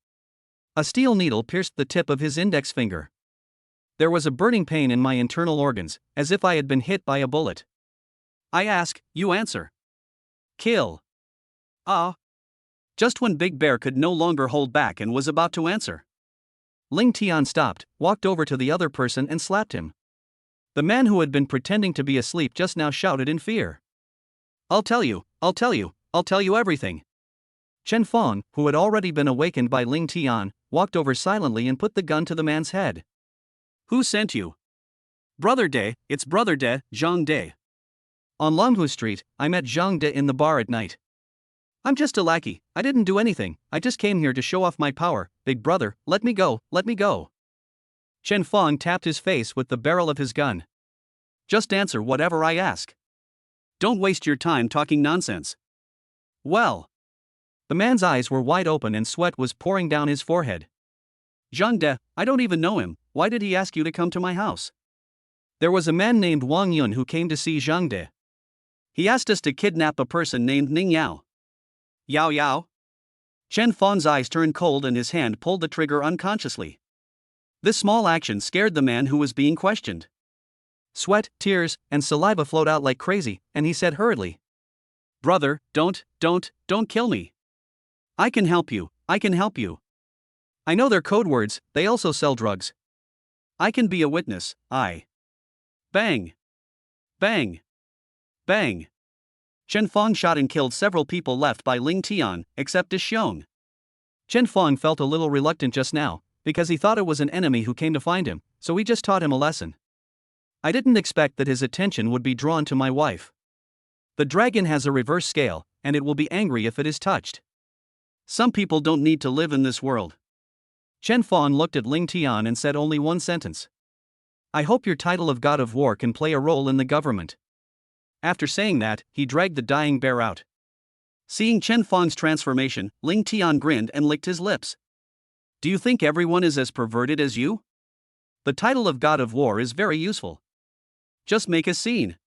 A steel needle pierced the tip of his index finger. There was a burning pain in my internal organs, as if I had been hit by a bullet. I ask, you answer. Kill. Ah. Just when Big Bear could no longer hold back and was about to answer. Ling Tian stopped, walked over to the other person and slapped him. The man who had been pretending to be asleep just now shouted in fear. I'll tell you everything. Chen Fong, who had already been awakened by Ling Tian, walked over silently and put the gun to the man's head. Who sent you? Brother De, it's Brother De, Zhang De. On Longhu Street, I met Zhang De in the bar at night. I'm just a lackey, I didn't do anything, I just came here to show off my power. Big brother, let me go, let me go. Chen Fong tapped his face with the barrel of his gun. Just answer whatever I ask. Don't waste your time talking nonsense. Well. The man's eyes were wide open and sweat was pouring down his forehead. Zhang De, I don't even know him, why did he ask you to come to my house? There was a man named Wang Yun who came to see Zhang De. He asked us to kidnap a person named Ning Yao. Yao Yao? Chen Fang's eyes turned cold and his hand pulled the trigger unconsciously. This small action scared the man who was being questioned. Sweat, tears, and saliva flowed out like crazy, and he said hurriedly, "Brother, don't kill me. I can help you, I can help you. I know their code words, they also sell drugs. I can be a witness, I." Bang! Bang! Bang! Chen Fang shot and killed several people left by Ling Tian, except Xiong. Chen Fang felt a little reluctant just now, because he thought it was an enemy who came to find him, so he just taught him a lesson. I didn't expect that his attention would be drawn to my wife. The dragon has a reverse scale, and it will be angry if it is touched. Some people don't need to live in this world. Chen Fang looked at Ling Tian and said only one sentence. I hope your title of God of War can play a role in the government. After saying that, he dragged the dying bear out. Seeing Chen Fang's transformation, Ling Tian grinned and licked his lips. Do you think everyone is as perverted as you? The title of God of War is very useful. Just make a scene.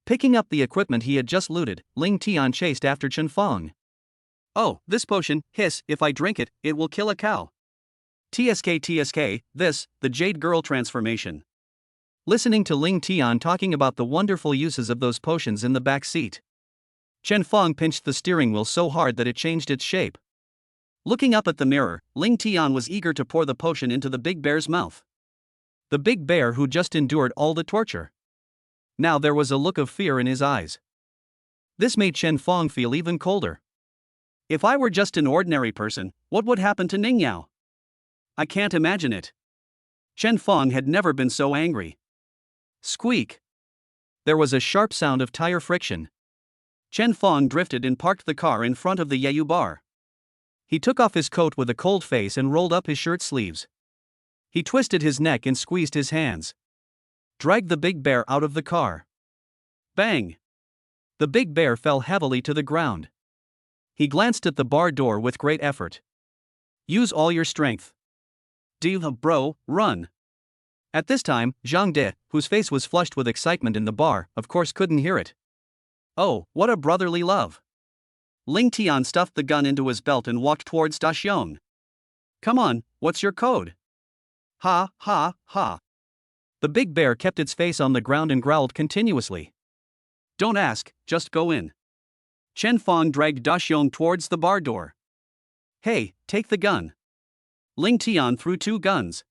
Picking up the equipment he had just looted, Ling Tian chased after Chen Fang. Oh, this potion, hiss, if I drink it, it will kill a cow. TSK, this, the Jade Girl transformation. Listening to Ling Tian talking about the wonderful uses of those potions in the back seat, Chen Fang pinched the steering wheel so hard that it changed its shape. Looking up at the mirror, Ling Tian was eager to pour the potion into the big bear's mouth. The big bear who just endured all the torture. Now there was a look of fear in his eyes. This made Chen Fang feel even colder. If I were just an ordinary person, what would happen to Ning Yao? I can't imagine it. Chen Fang had never been so angry. Squeak! There was a sharp sound of tire friction. Chen Fang drifted and parked the car in front of the Yayu bar. He took off his coat with a cold face and rolled up his shirt sleeves. He twisted his neck and squeezed his hands. Dragged the big bear out of the car. Bang! The big bear fell heavily to the ground. He glanced at the bar door with great effort. Use all your strength. Bro, run! At this time, Zhang De, whose face was flushed with excitement in the bar, of course couldn't hear it. Oh, what a brotherly love! Ling Tian stuffed the gun into his belt and walked towards Da Xiong. Come on, what's your code? Ha, ha, ha. The big bear kept its face on the ground and growled continuously. Don't ask, just go in. Chen Fang dragged Da Xiong towards the bar door. Hey, take the gun. Ling Tian threw 2 guns.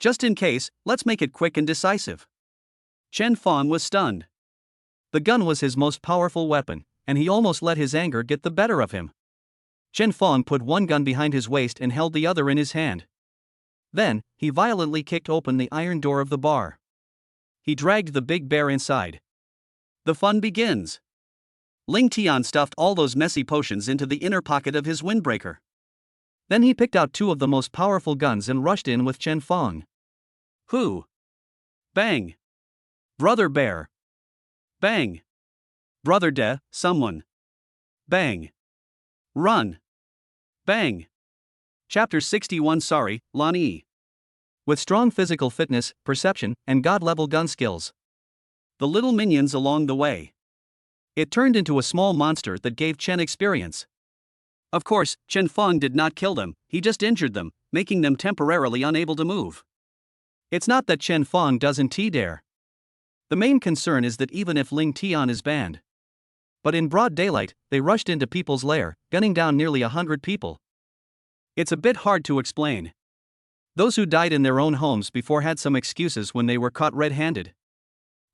Just in case, let's make it quick and decisive. Chen Fang was stunned. The gun was his most powerful weapon, and he almost let his anger get the better of him. Chen Fang put one gun behind his waist and held the other in his hand. Then, he violently kicked open the iron door of the bar. He dragged the big bear inside. The fun begins. Ling Tian stuffed all those messy potions into the inner pocket of his windbreaker. Then he picked out 2 of the most powerful guns and rushed in with Chen Fang. Who? Bang! Brother Bear! Bang! Brother De, someone! Bang! Run! Bang! Chapter 61 Sorry, Lan Yi. With strong physical fitness, perception, and god-level gun skills. The little minions along the way. It turned into a small monster that gave Chen experience. Of course, Chen Fang did not kill them, he just injured them, making them temporarily unable to move. It's not that Chen Fang doesn't dare. The main concern is that even if Ling Tian is banned. But in broad daylight, they rushed into people's lair, gunning down nearly 100 people. It's a bit hard to explain. Those who died in their own homes before had some excuses when they were caught red-handed.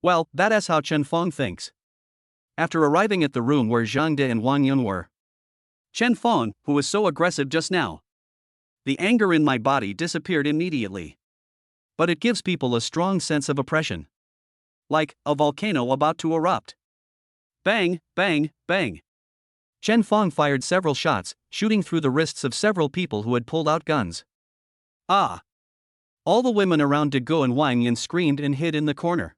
Well, that's how Chen Fang thinks. After arriving at the room where Zhang De and Wang Yun were, Chen Fang, who was so aggressive just now. The anger in my body disappeared immediately. But it gives people a strong sense of oppression. Like a volcano about to erupt. Bang, bang, bang. Chen Fang fired several shots, shooting through the wrists of several people who had pulled out guns. Ah! All the women around De Gu and Wang Yin screamed and hid in the corner.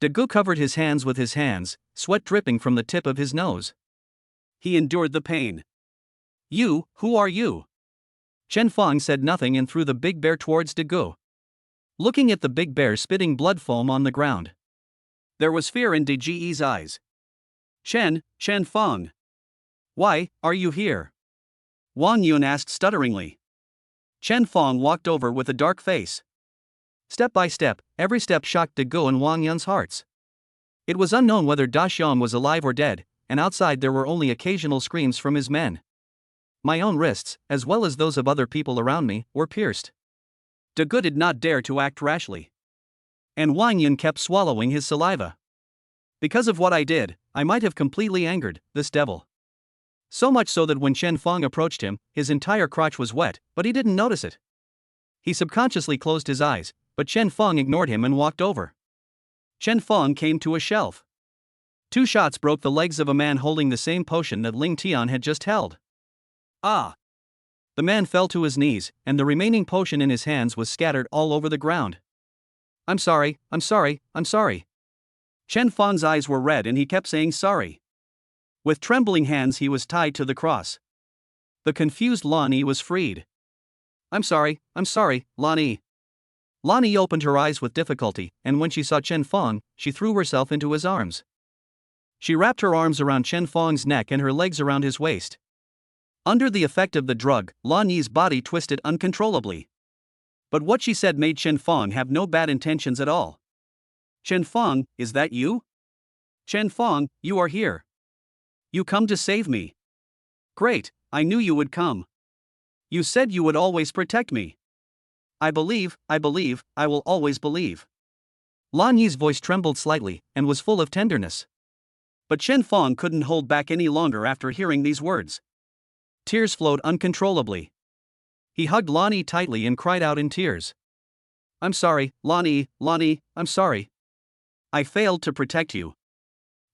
De Gu covered his hands with his hands, sweat dripping from the tip of his nose. He endured the pain. You, who are you? Chen Fang said nothing and threw the big bear towards De Gu. looking at the big bear spitting blood foam on the ground. There was fear in De Ge's eyes. Chen Feng. Why are you here? Wang Yun asked stutteringly. Chen Feng walked over with a dark face. Step by step, every step shocked De Ge and Wang Yun's hearts. It was unknown whether Da Xiong was alive or dead, and outside there were only occasional screams from his men. My own wrists, as well as those of other people around me, were pierced. De Ge did not dare to act rashly. And Wang Yun kept swallowing his saliva. Because of what I did, I might have completely angered this devil. So much so that when Chen Feng approached him, his entire crotch was wet, but he didn't notice it. He subconsciously closed his eyes, but Chen Feng ignored him and walked over. Chen Feng came to a shelf. 2 shots broke the legs of a man holding the same potion that Ling Tian had just held. Ah! The man fell to his knees, and the remaining potion in his hands was scattered all over the ground. I'm sorry. Chen Feng's eyes were red and he kept saying sorry. With trembling hands he was tied to the cross. The confused Lan Yi was freed. I'm sorry, Lan Yi. Lan Yi opened her eyes with difficulty, and when she saw Chen Feng, she threw herself into his arms. She wrapped her arms around Chen Feng's neck and her legs around his waist. Under the effect of the drug, Lan Yi's body twisted uncontrollably. But what she said made Chen Feng have no bad intentions at all. Chen Feng, is that you? Chen Feng, you are here. You come to save me. Great, I knew you would come. You said you would always protect me. I believe, I will always believe. Lan Yi's voice trembled slightly, and was full of tenderness. But Chen Feng couldn't hold back any longer after hearing these words. Tears flowed uncontrollably. He hugged Lan Yi tightly and cried out in tears. I'm sorry, Lan Yi, I'm sorry. I failed to protect you.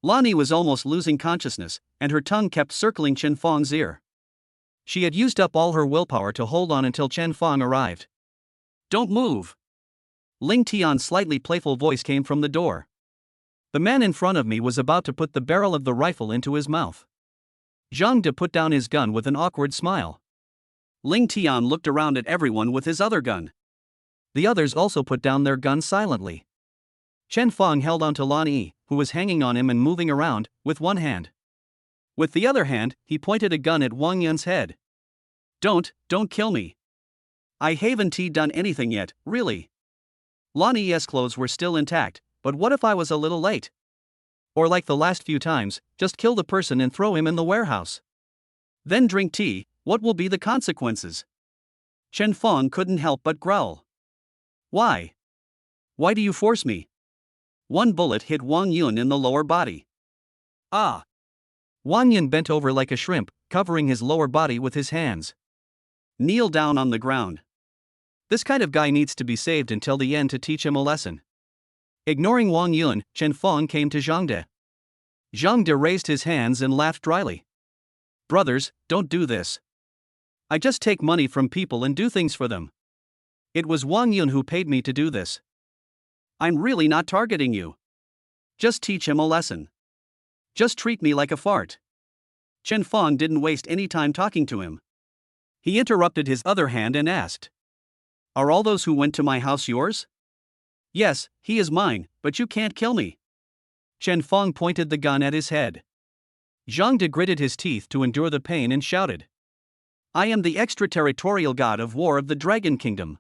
Lan Yi was almost losing consciousness, and her tongue kept circling Chen Feng's ear. She had used up all her willpower to hold on until Chen Feng arrived. Don't move. Ling Tian's slightly playful voice came from the door. The man in front of me was about to put the barrel of the rifle into his mouth. Zhang De put down his gun with an awkward smile. Ling Tian looked around at everyone with his other gun. The others also put down their guns silently. Chen Feng held onto Lan Yi, who was hanging on him and moving around, with one hand. With the other hand, he pointed a gun at Wang Yun's head. Don't kill me. I haven't done anything yet, really. Lan Yi's clothes were still intact, but what if I was a little late? Or like the last few times, just kill the person and throw him in the warehouse. Then drink tea, what will be the consequences? Chen Feng couldn't help but growl. Why? Why do you force me? One bullet hit Wang Yun in the lower body. Ah! Wang Yun bent over like a shrimp, covering his lower body with his hands. Kneel down on the ground. This kind of guy needs to be saved until the end to teach him a lesson. Ignoring Wang Yun, Chen Feng came to Zhang De. Zhang De raised his hands and laughed dryly. Brothers, don't do this. I just take money from people and do things for them. It was Wang Yun who paid me to do this. I'm really not targeting you. Just teach him a lesson. Just treat me like a fart. Chen Feng didn't waste any time talking to him. He interrupted his other hand and asked, Are all those who went to my house yours? Yes, he is mine, but you can't kill me. Chen Feng pointed the gun at his head. Zhang De gritted his teeth to endure the pain and shouted, I am the extraterritorial god of war of the Dragon Kingdom.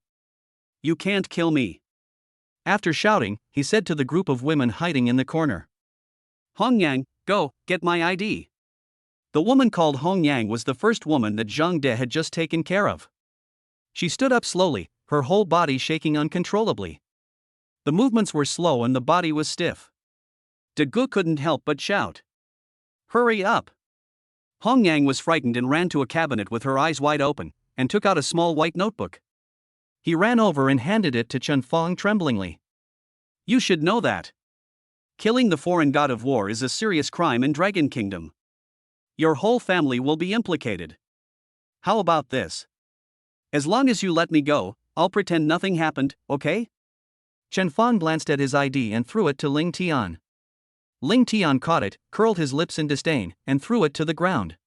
You can't kill me. After shouting, he said to the group of women hiding in the corner, Hong Yang, go, get my ID. The woman called Hong Yang was the first woman that Zhang De had just taken care of. She stood up slowly, her whole body shaking uncontrollably. The movements were slow and the body was stiff. De Ge couldn't help but shout, Hurry up! Hong Yang was frightened and ran to a cabinet with her eyes wide open, and took out a small white notebook. He ran over and handed it to Chen Feng tremblingly. You should know that. Killing the foreign god of war is a serious crime in Dragon Kingdom. Your whole family will be implicated. How about this? As long as you let me go, I'll pretend nothing happened, okay? Chen Feng glanced at his ID and threw it to Ling Tian. Ling Tian caught it, curled his lips in disdain, and threw it to the ground.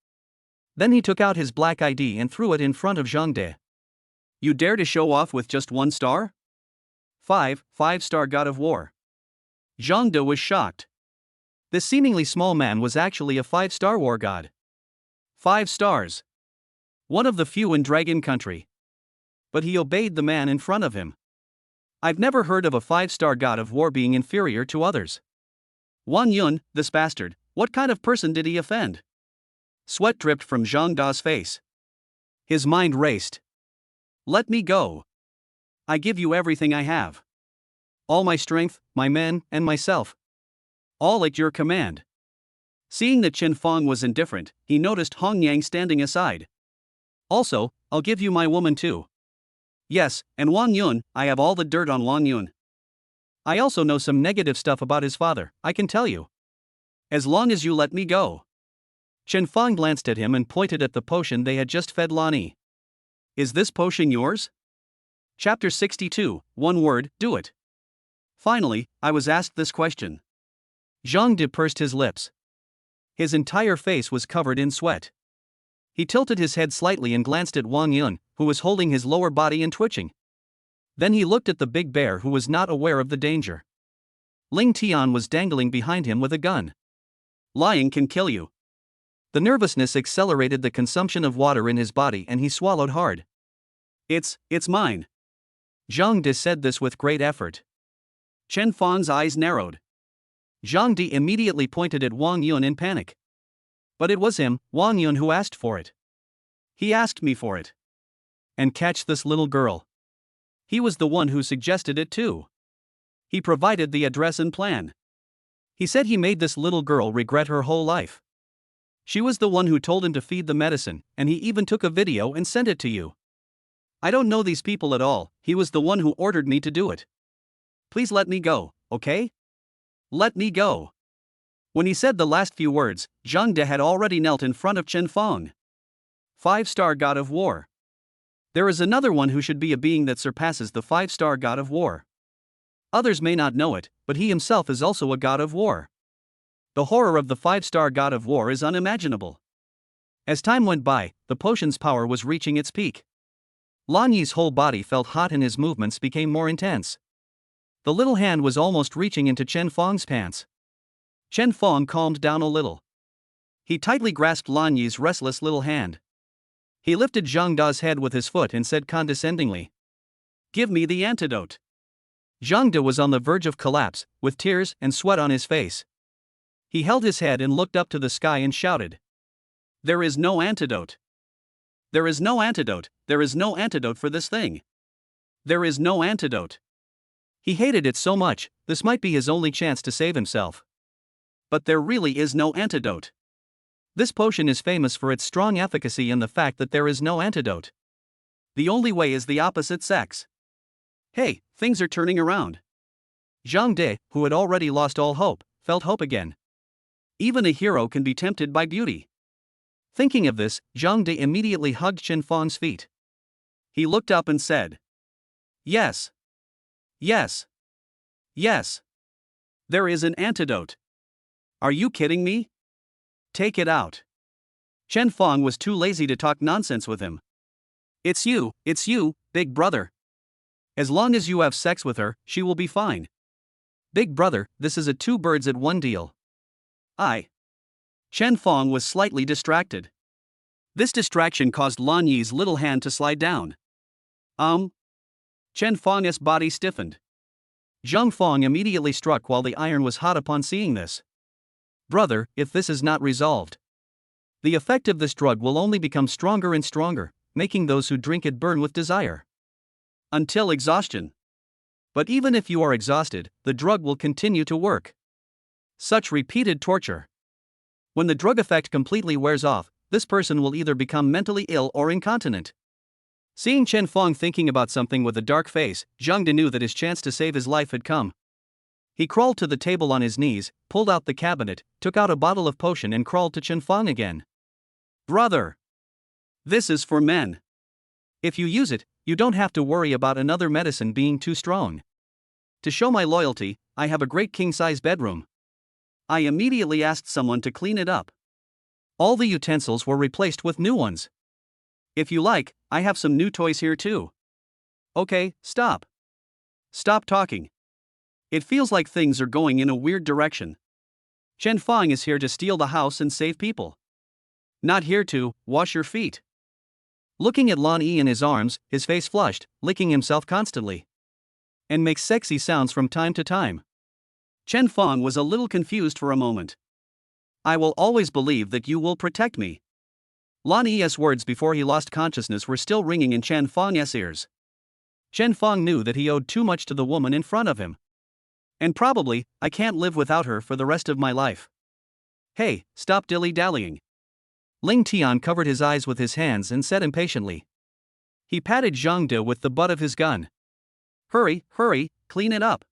Then he took out his black ID and threw it in front of Zhang De. You dare to show off with just 1 star? 5-star god of war. Zhang De was shocked. This seemingly small man was actually a 5-star war god. 5 stars. One of the few in Dragon Country. But he obeyed the man in front of him. I've never heard of a 5-star god of war being inferior to others. Wang Yun, this bastard, what kind of person did he offend? Sweat dripped from Zhang Da's face. His mind raced. Let me go. I give you everything I have. All my strength, my men, and myself. All at your command. Seeing that Chen Fong was indifferent, he noticed Hong Yang standing aside. Also, I'll give you my woman too. Yes, and Wang Yun, I have all the dirt on Wang Yun. I also know some negative stuff about his father, I can tell you. As long as you let me go. Chen Fong glanced at him and pointed at the potion they had just fed Lani. Is this potion yours? Chapter 62, one word, do it. Finally, I was asked this question. Zhang De pursed his lips. His entire face was covered in sweat. He tilted his head slightly and glanced at Wang Yun, who was holding his lower body and twitching. Then he looked at the big bear who was not aware of the danger. Ling Tian was dangling behind him with a gun. Lying can kill you. The nervousness accelerated the consumption of water in his body and he swallowed hard. It's mine. Zhang De said this with great effort. Chen Fong's eyes narrowed. Zhang De immediately pointed at Wang Yun in panic. But it was him, Wang Yun, who asked for it. He asked me for it. And catch this little girl. He was the one who suggested it too. He provided the address and plan. He said he made this little girl regret her whole life. She was the one who told him to feed the medicine, and he even took a video and sent it to you. I don't know these people at all, he was the one who ordered me to do it. Please let me go, okay? Let me go. When he said the last few words, Zhang De had already knelt in front of Chen Fong. 5-star god of war. There is another one who should be a being that surpasses the 5-star god of war. Others may not know it, but he himself is also a god of war. The horror of the 5-star god of war is unimaginable. As time went by, the potion's power was reaching its peak. Lan Yi's whole body felt hot and his movements became more intense. The little hand was almost reaching into Chen Fong's pants. Chen Fong calmed down a little. He tightly grasped Lan Yi's restless little hand. He lifted Zhang Da's head with his foot and said condescendingly, "Give me the antidote." Zhang De was on the verge of collapse, with tears and sweat on his face. He held his head and looked up to the sky and shouted, "There is no antidote. There is no antidote, there is no antidote for this thing. There is no antidote." He hated it so much, this might be his only chance to save himself. But there really is no antidote. This potion is famous for its strong efficacy and the fact that there is no antidote. The only way is the opposite sex. Hey, things are turning around. Zhang De, who had already lost all hope, felt hope again. Even a hero can be tempted by beauty. Thinking of this, Zhang De immediately hugged Chen Fong's feet. He looked up and said, "Yes. Yes. Yes. There is an antidote. Are you kidding me? Take it out." Chen Fong was too lazy to talk nonsense with him. It's you, big brother. As long as you have sex with her, she will be fine. Big brother, this is a two birds at one deal. Chen Fong was slightly distracted. This distraction caused Lan Yi's little hand to slide down. Chen Fong's body stiffened. Zhang Fong immediately struck while the iron was hot upon seeing this. Brother, if this is not resolved, the effect of this drug will only become stronger and stronger, making those who drink it burn with desire. Until exhaustion. But even if you are exhausted, the drug will continue to work. Such repeated torture. When the drug effect completely wears off, this person will either become mentally ill or incontinent. Seeing Chen Fong thinking about something with a dark face, Zhang De knew that his chance to save his life had come. He crawled to the table on his knees, pulled out the cabinet, took out a bottle of potion and crawled to Chen Fong again. Brother! This is for men. If you use it, you don't have to worry about another medicine being too strong. To show my loyalty, I have a great king-size bedroom. I immediately asked someone to clean it up. All the utensils were replaced with new ones. If you like, I have some new toys here too. Okay, stop. Stop talking. It feels like things are going in a weird direction. Chen Fang is here to steal the house and save people. Not here to wash your feet. Looking at Lan Yi in his arms, his face flushed, licking himself constantly. And makes sexy sounds from time to time. Chen Fang was a little confused for a moment. I will always believe that you will protect me. Lan Yi's words before he lost consciousness were still ringing in Chen Fang's ears. Chen Fang knew that he owed too much to the woman in front of him. And probably, I can't live without her for the rest of my life. Hey, stop dilly-dallying. Ling Tian covered his eyes with his hands and said impatiently. He patted Zhang De with the butt of his gun. Hurry, hurry, clean it up.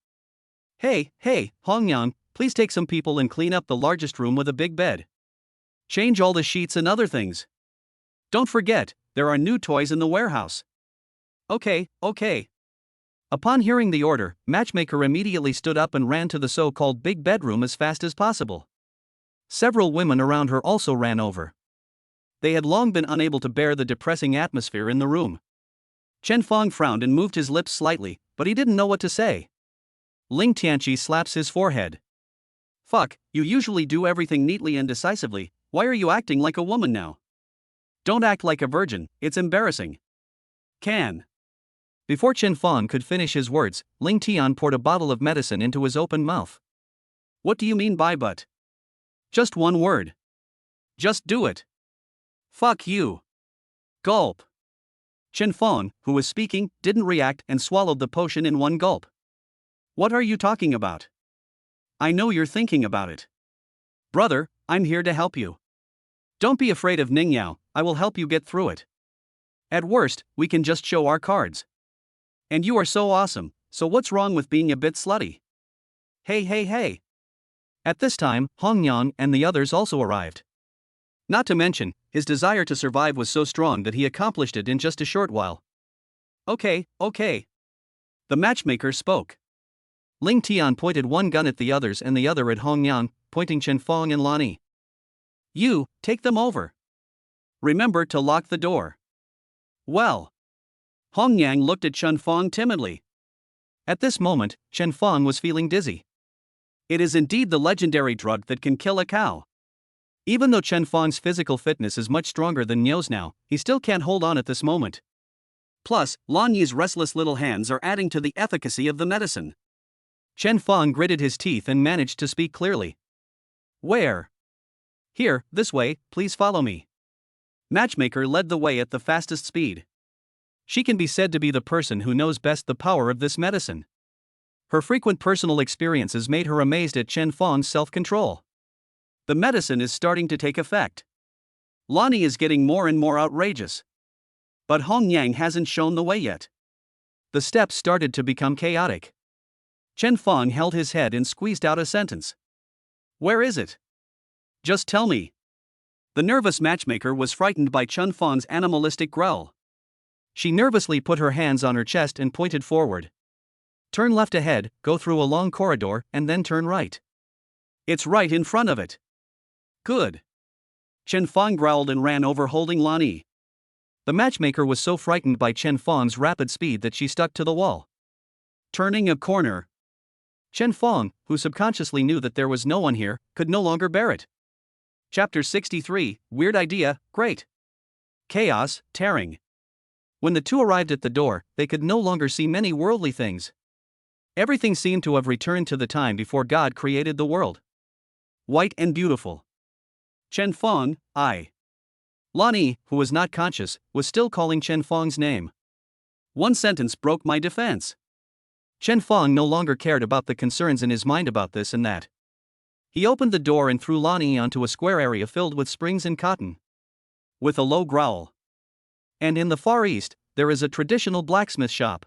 Hey, Hongyan, please take some people and clean up the largest room with a big bed. Change all the sheets and other things. Don't forget, there are new toys in the warehouse. Okay. Upon hearing the order, Matchmaker immediately stood up and ran to the so-called big bedroom as fast as possible. Several women around her also ran over. They had long been unable to bear the depressing atmosphere in the room. Chen Fang frowned and moved his lips slightly, but he didn't know what to say. Ling Tianqi slaps his forehead. Fuck, you usually do everything neatly and decisively, why are you acting like a woman now? Don't act like a virgin, it's embarrassing. Before Chen Fang could finish his words, Ling Tian poured a bottle of medicine into his open mouth. What do you mean by but? Just one word. Just do it. Fuck you. Gulp. Chen Fang, who was speaking, didn't react and swallowed the potion in one gulp. What are you talking about? I know you're thinking about it. Brother, I'm here to help you. Don't be afraid of Ningyao, I will help you get through it. At worst, we can just show our cards. And you are so awesome, so what's wrong with being a bit slutty? Hey. At this time, Hongyan and the others also arrived. Not to mention, his desire to survive was so strong that he accomplished it in just a short while. Okay. The matchmaker spoke. Ling Tian pointed one gun at the others and the other at Hongyan, pointing Chen Fang and Lan Yi. You, take them over. Remember to lock the door. Well. Hongyang looked at Chen Fang timidly. At this moment, Chen Fang was feeling dizzy. It is indeed the legendary drug that can kill a cow. Even though Chen Fang's physical fitness is much stronger than Niu's now, he still can't hold on at this moment. Plus, Lan Yi's restless little hands are adding to the efficacy of the medicine. Chen Fang gritted his teeth and managed to speak clearly. Where? Here, this way, please follow me. Matchmaker led the way at the fastest speed. She can be said to be the person who knows best the power of this medicine. Her frequent personal experiences made her amazed at Chen Fang's self-control. The medicine is starting to take effect. Lan Yi is getting more and more outrageous. But Hongyang hasn't shown the way yet. The steps started to become chaotic. Chen Fang held his head and squeezed out a sentence. Where is it? Just tell me. The nervous matchmaker was frightened by Chen Fang's animalistic growl. She nervously put her hands on her chest and pointed forward. Turn left ahead, go through a long corridor, and then turn right. It's right in front of it. Good. Chen Fang growled and ran over holding Lan Yi. The matchmaker was so frightened by Chen Fang's rapid speed that she stuck to the wall. Turning a corner. Chen Fang, who subconsciously knew that there was no one here, could no longer bear it. Chapter 63, Weird Idea, Great. Chaos, Tearing. When the two arrived at the door, they could no longer see many worldly things. Everything seemed to have returned to the time before God created the world. White and beautiful. Chen Fang, I. Lan Yi, who was not conscious, was still calling Chen Fang's name. One sentence broke my defense. Chen Fang no longer cared about the concerns in his mind about this and that. He opened the door and threw Lan Yi onto a square area filled with springs and cotton. With a low growl. And in the Far East, there is a traditional blacksmith shop.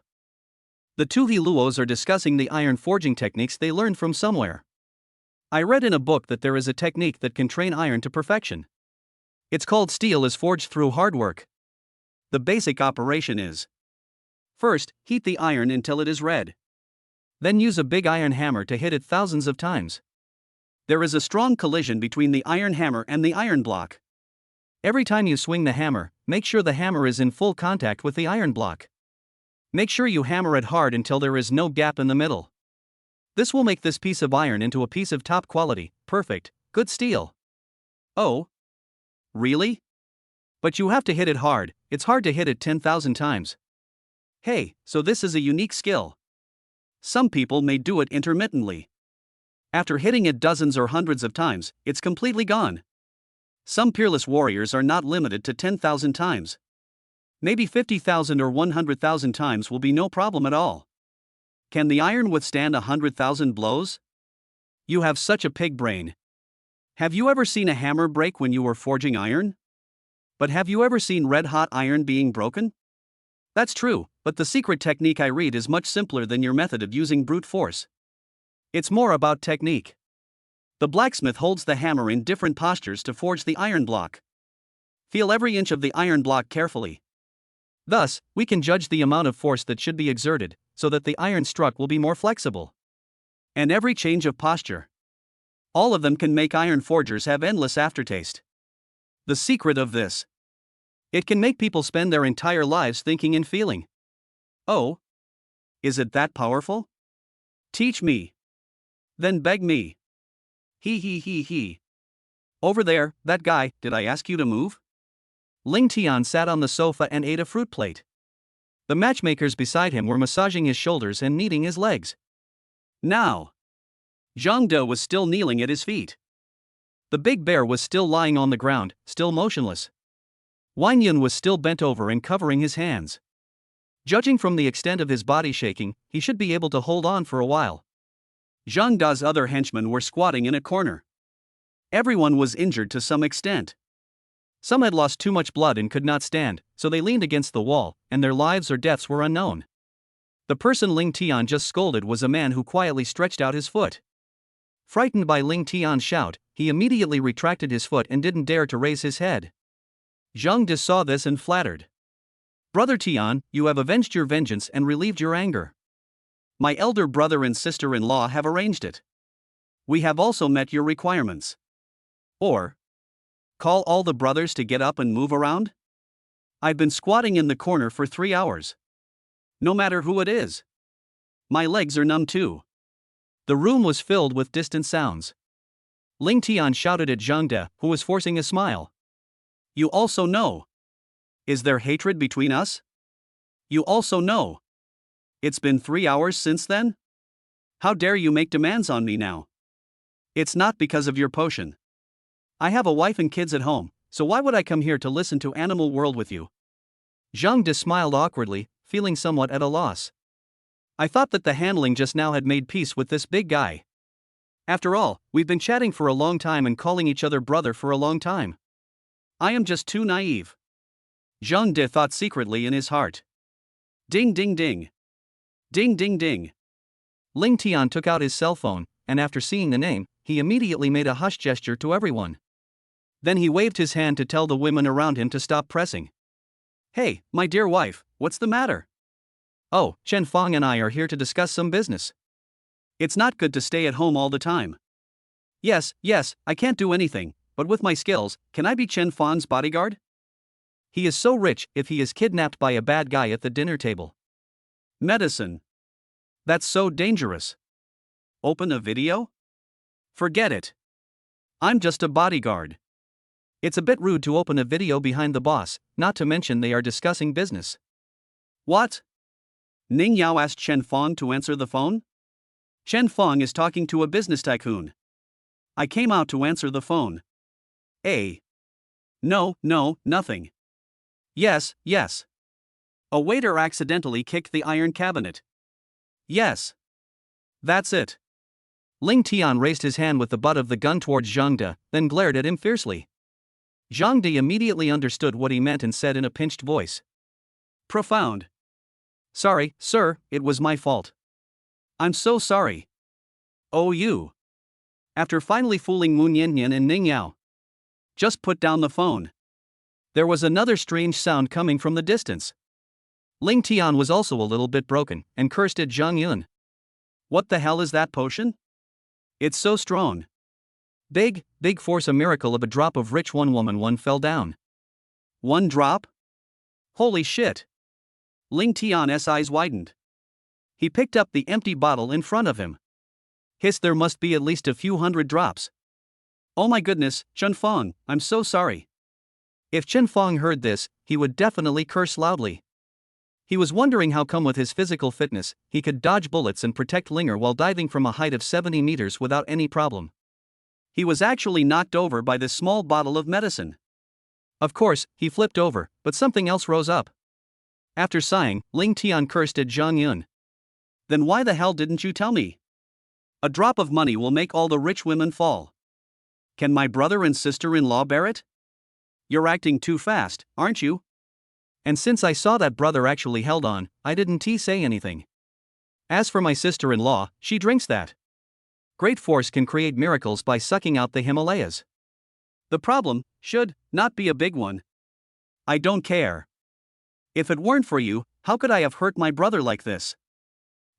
The two Hiluos are discussing the iron forging techniques they learned from somewhere. I read in a book that there is a technique that can train iron to perfection. It's called steel is forged through hard work. The basic operation is: first, heat the iron until it is red. Then use a big iron hammer to hit it thousands of times. There is a strong collision between the iron hammer and the iron block. Every time you swing the hammer, make sure the hammer is in full contact with the iron block. Make sure you hammer it hard until there is no gap in the middle. This will make this piece of iron into a piece of top quality, perfect, good steel. Oh? Really? But you have to hit it hard, it's hard to hit it 10,000 times. Hey, so this is a unique skill. Some people may do it intermittently. After hitting it dozens or hundreds of times, it's completely gone. Some peerless warriors are not limited to 10,000 times. Maybe 50,000 or 100,000 times will be no problem at all. Can the iron withstand 100,000 blows? You have such a pig brain. Have you ever seen a hammer break when you were forging iron? But have you ever seen red-hot iron being broken? That's true, but the secret technique I read is much simpler than your method of using brute force. It's more about technique. The blacksmith holds the hammer in different postures to forge the iron block. Feel every inch of the iron block carefully. Thus, we can judge the amount of force that should be exerted, so that the iron struck will be more flexible. And every change of posture. All of them can make iron forgers have endless aftertaste. The secret of this. It can make people spend their entire lives thinking and feeling. Oh? Is it that powerful? Teach me. Then beg me. He. Over there, that guy, did I ask you to move? Ling Tian sat on the sofa and ate a fruit plate. The matchmakers beside him were massaging his shoulders and kneading his legs. Now. Zhang De was still kneeling at his feet. The big bear was still lying on the ground, still motionless. Wang Yun was still bent over and covering his hands. Judging from the extent of his body shaking, he should be able to hold on for a while. Zhang Da's other henchmen were squatting in a corner. Everyone was injured to some extent. Some had lost too much blood and could not stand, so they leaned against the wall, and their lives or deaths were unknown. The person Ling Tian just scolded was a man who quietly stretched out his foot. Frightened by Ling Tian's shout, he immediately retracted his foot and didn't dare to raise his head. Zhang De saw this and flattered. Brother Tian, you have avenged your vengeance and relieved your anger. My elder brother and sister-in-law have arranged it. We have also met your requirements. Or, call all the brothers to get up and move around? I've been squatting in the corner for 3 hours. No matter who it is. My legs are numb too. The room was filled with distant sounds. Ling Tian shouted at Zhang De, who was forcing a smile. You also know. Is there hatred between us? You also know. It's been 3 hours since then? How dare you make demands on me now? It's not because of your potion. I have a wife and kids at home, so why would I come here to listen to Animal World with you? Zhang De smiled awkwardly, feeling somewhat at a loss. I thought that the handling just now had made peace with this big guy. After all, we've been chatting for a long time and calling each other brother for a long time. I am just too naive. Zhang De thought secretly in his heart. Ding ding ding. Ding ding ding. Ling Tian took out his cell phone, and after seeing the name, he immediately made a hush gesture to everyone. Then he waved his hand to tell the women around him to stop pressing. Hey, my dear wife, what's the matter? Oh, Chen Fong and I are here to discuss some business. It's not good to stay at home all the time. Yes, I can't do anything, but with my skills, can I be Chen Fong's bodyguard? He is so rich if he is kidnapped by a bad guy at the dinner table. Medicine. That's so dangerous. Open a video? Forget it. I'm just a bodyguard. It's a bit rude to open a video behind the boss, not to mention they are discussing business. What? Ning Yao asked Chen Fong to answer the phone? Chen Fong is talking to a business tycoon. I came out to answer the phone. No, nothing. Yes. A waiter accidentally kicked the iron cabinet. Yes. That's it. Ling Tian raised his hand with the butt of the gun towards Zhang De, then glared at him fiercely. Zhang De immediately understood what he meant and said in a pinched voice. Profound. Sorry, sir, it was my fault. I'm so sorry. Oh, you. After finally fooling Moon Yanyan and Ning Yao. Just put down the phone. There was another strange sound coming from the distance. Ling Tian was also a little bit broken, and cursed at Zhang Yun. What the hell is that potion? It's so strong. Big force, a miracle of a drop of rich one woman one fell down. One drop? Holy shit. Ling Tian's eyes widened. He picked up the empty bottle in front of him. Hissed, there must be at least a few hundred drops. Oh my goodness, Chen Feng, I'm so sorry. If Chen Feng heard this, he would definitely curse loudly. He was wondering how come with his physical fitness, he could dodge bullets and protect Linger while diving from a height of 70 meters without any problem. He was actually knocked over by this small bottle of medicine. Of course, he flipped over, but something else rose up. After sighing, Ling Tian cursed at Zhang Yun. Then why the hell didn't you tell me? A drop of money will make all the rich women fall. Can my brother and sister-in-law bear it? You're acting too fast, aren't you? And since I saw that brother actually held on, I didn't say anything. As for my sister-in-law, she drinks that. Great force can create miracles by sucking out the Himalayas. The problem should not be a big one. I don't care. If it weren't for you, how could I have hurt my brother like this?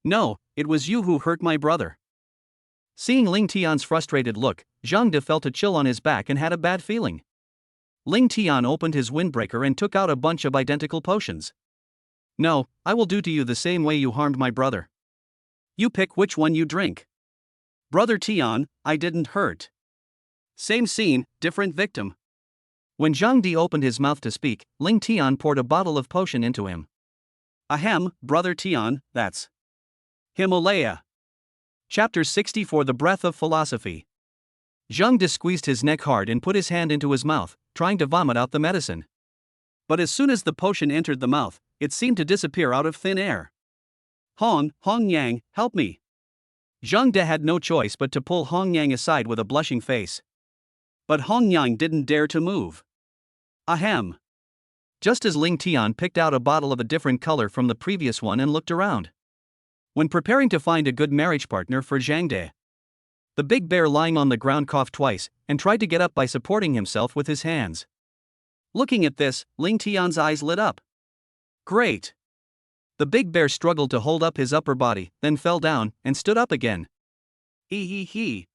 No, it was you who hurt my brother. Seeing Ling Tian's frustrated look, Zhang De felt a chill on his back and had a bad feeling. Ling Tian opened his windbreaker and took out a bunch of identical potions. No, I will do to you the same way you harmed my brother. You pick which one you drink. Brother Tian, I didn't hurt. Same scene, different victim. When Zhang De opened his mouth to speak, Ling Tian poured a bottle of potion into him. Ahem, Brother Tian, that's Himalaya. Chapter 64, The Breath of Philosophy. Zhang De squeezed his neck hard and put his hand into his mouth, trying to vomit out the medicine. But as soon as the potion entered the mouth, it seemed to disappear out of thin air. Hong Yang, help me. Zhang De had no choice but to pull Hong Yang aside with a blushing face. But Hong Yang didn't dare to move. Ahem. Just as Ling Tian picked out a bottle of a different color from the previous one and looked around. When preparing to find a good marriage partner for Zhang De, the big bear lying on the ground coughed twice and tried to get up by supporting himself with his hands. Looking at this, Ling Tian's eyes lit up. Great. The big bear struggled to hold up his upper body, then fell down and stood up again. He.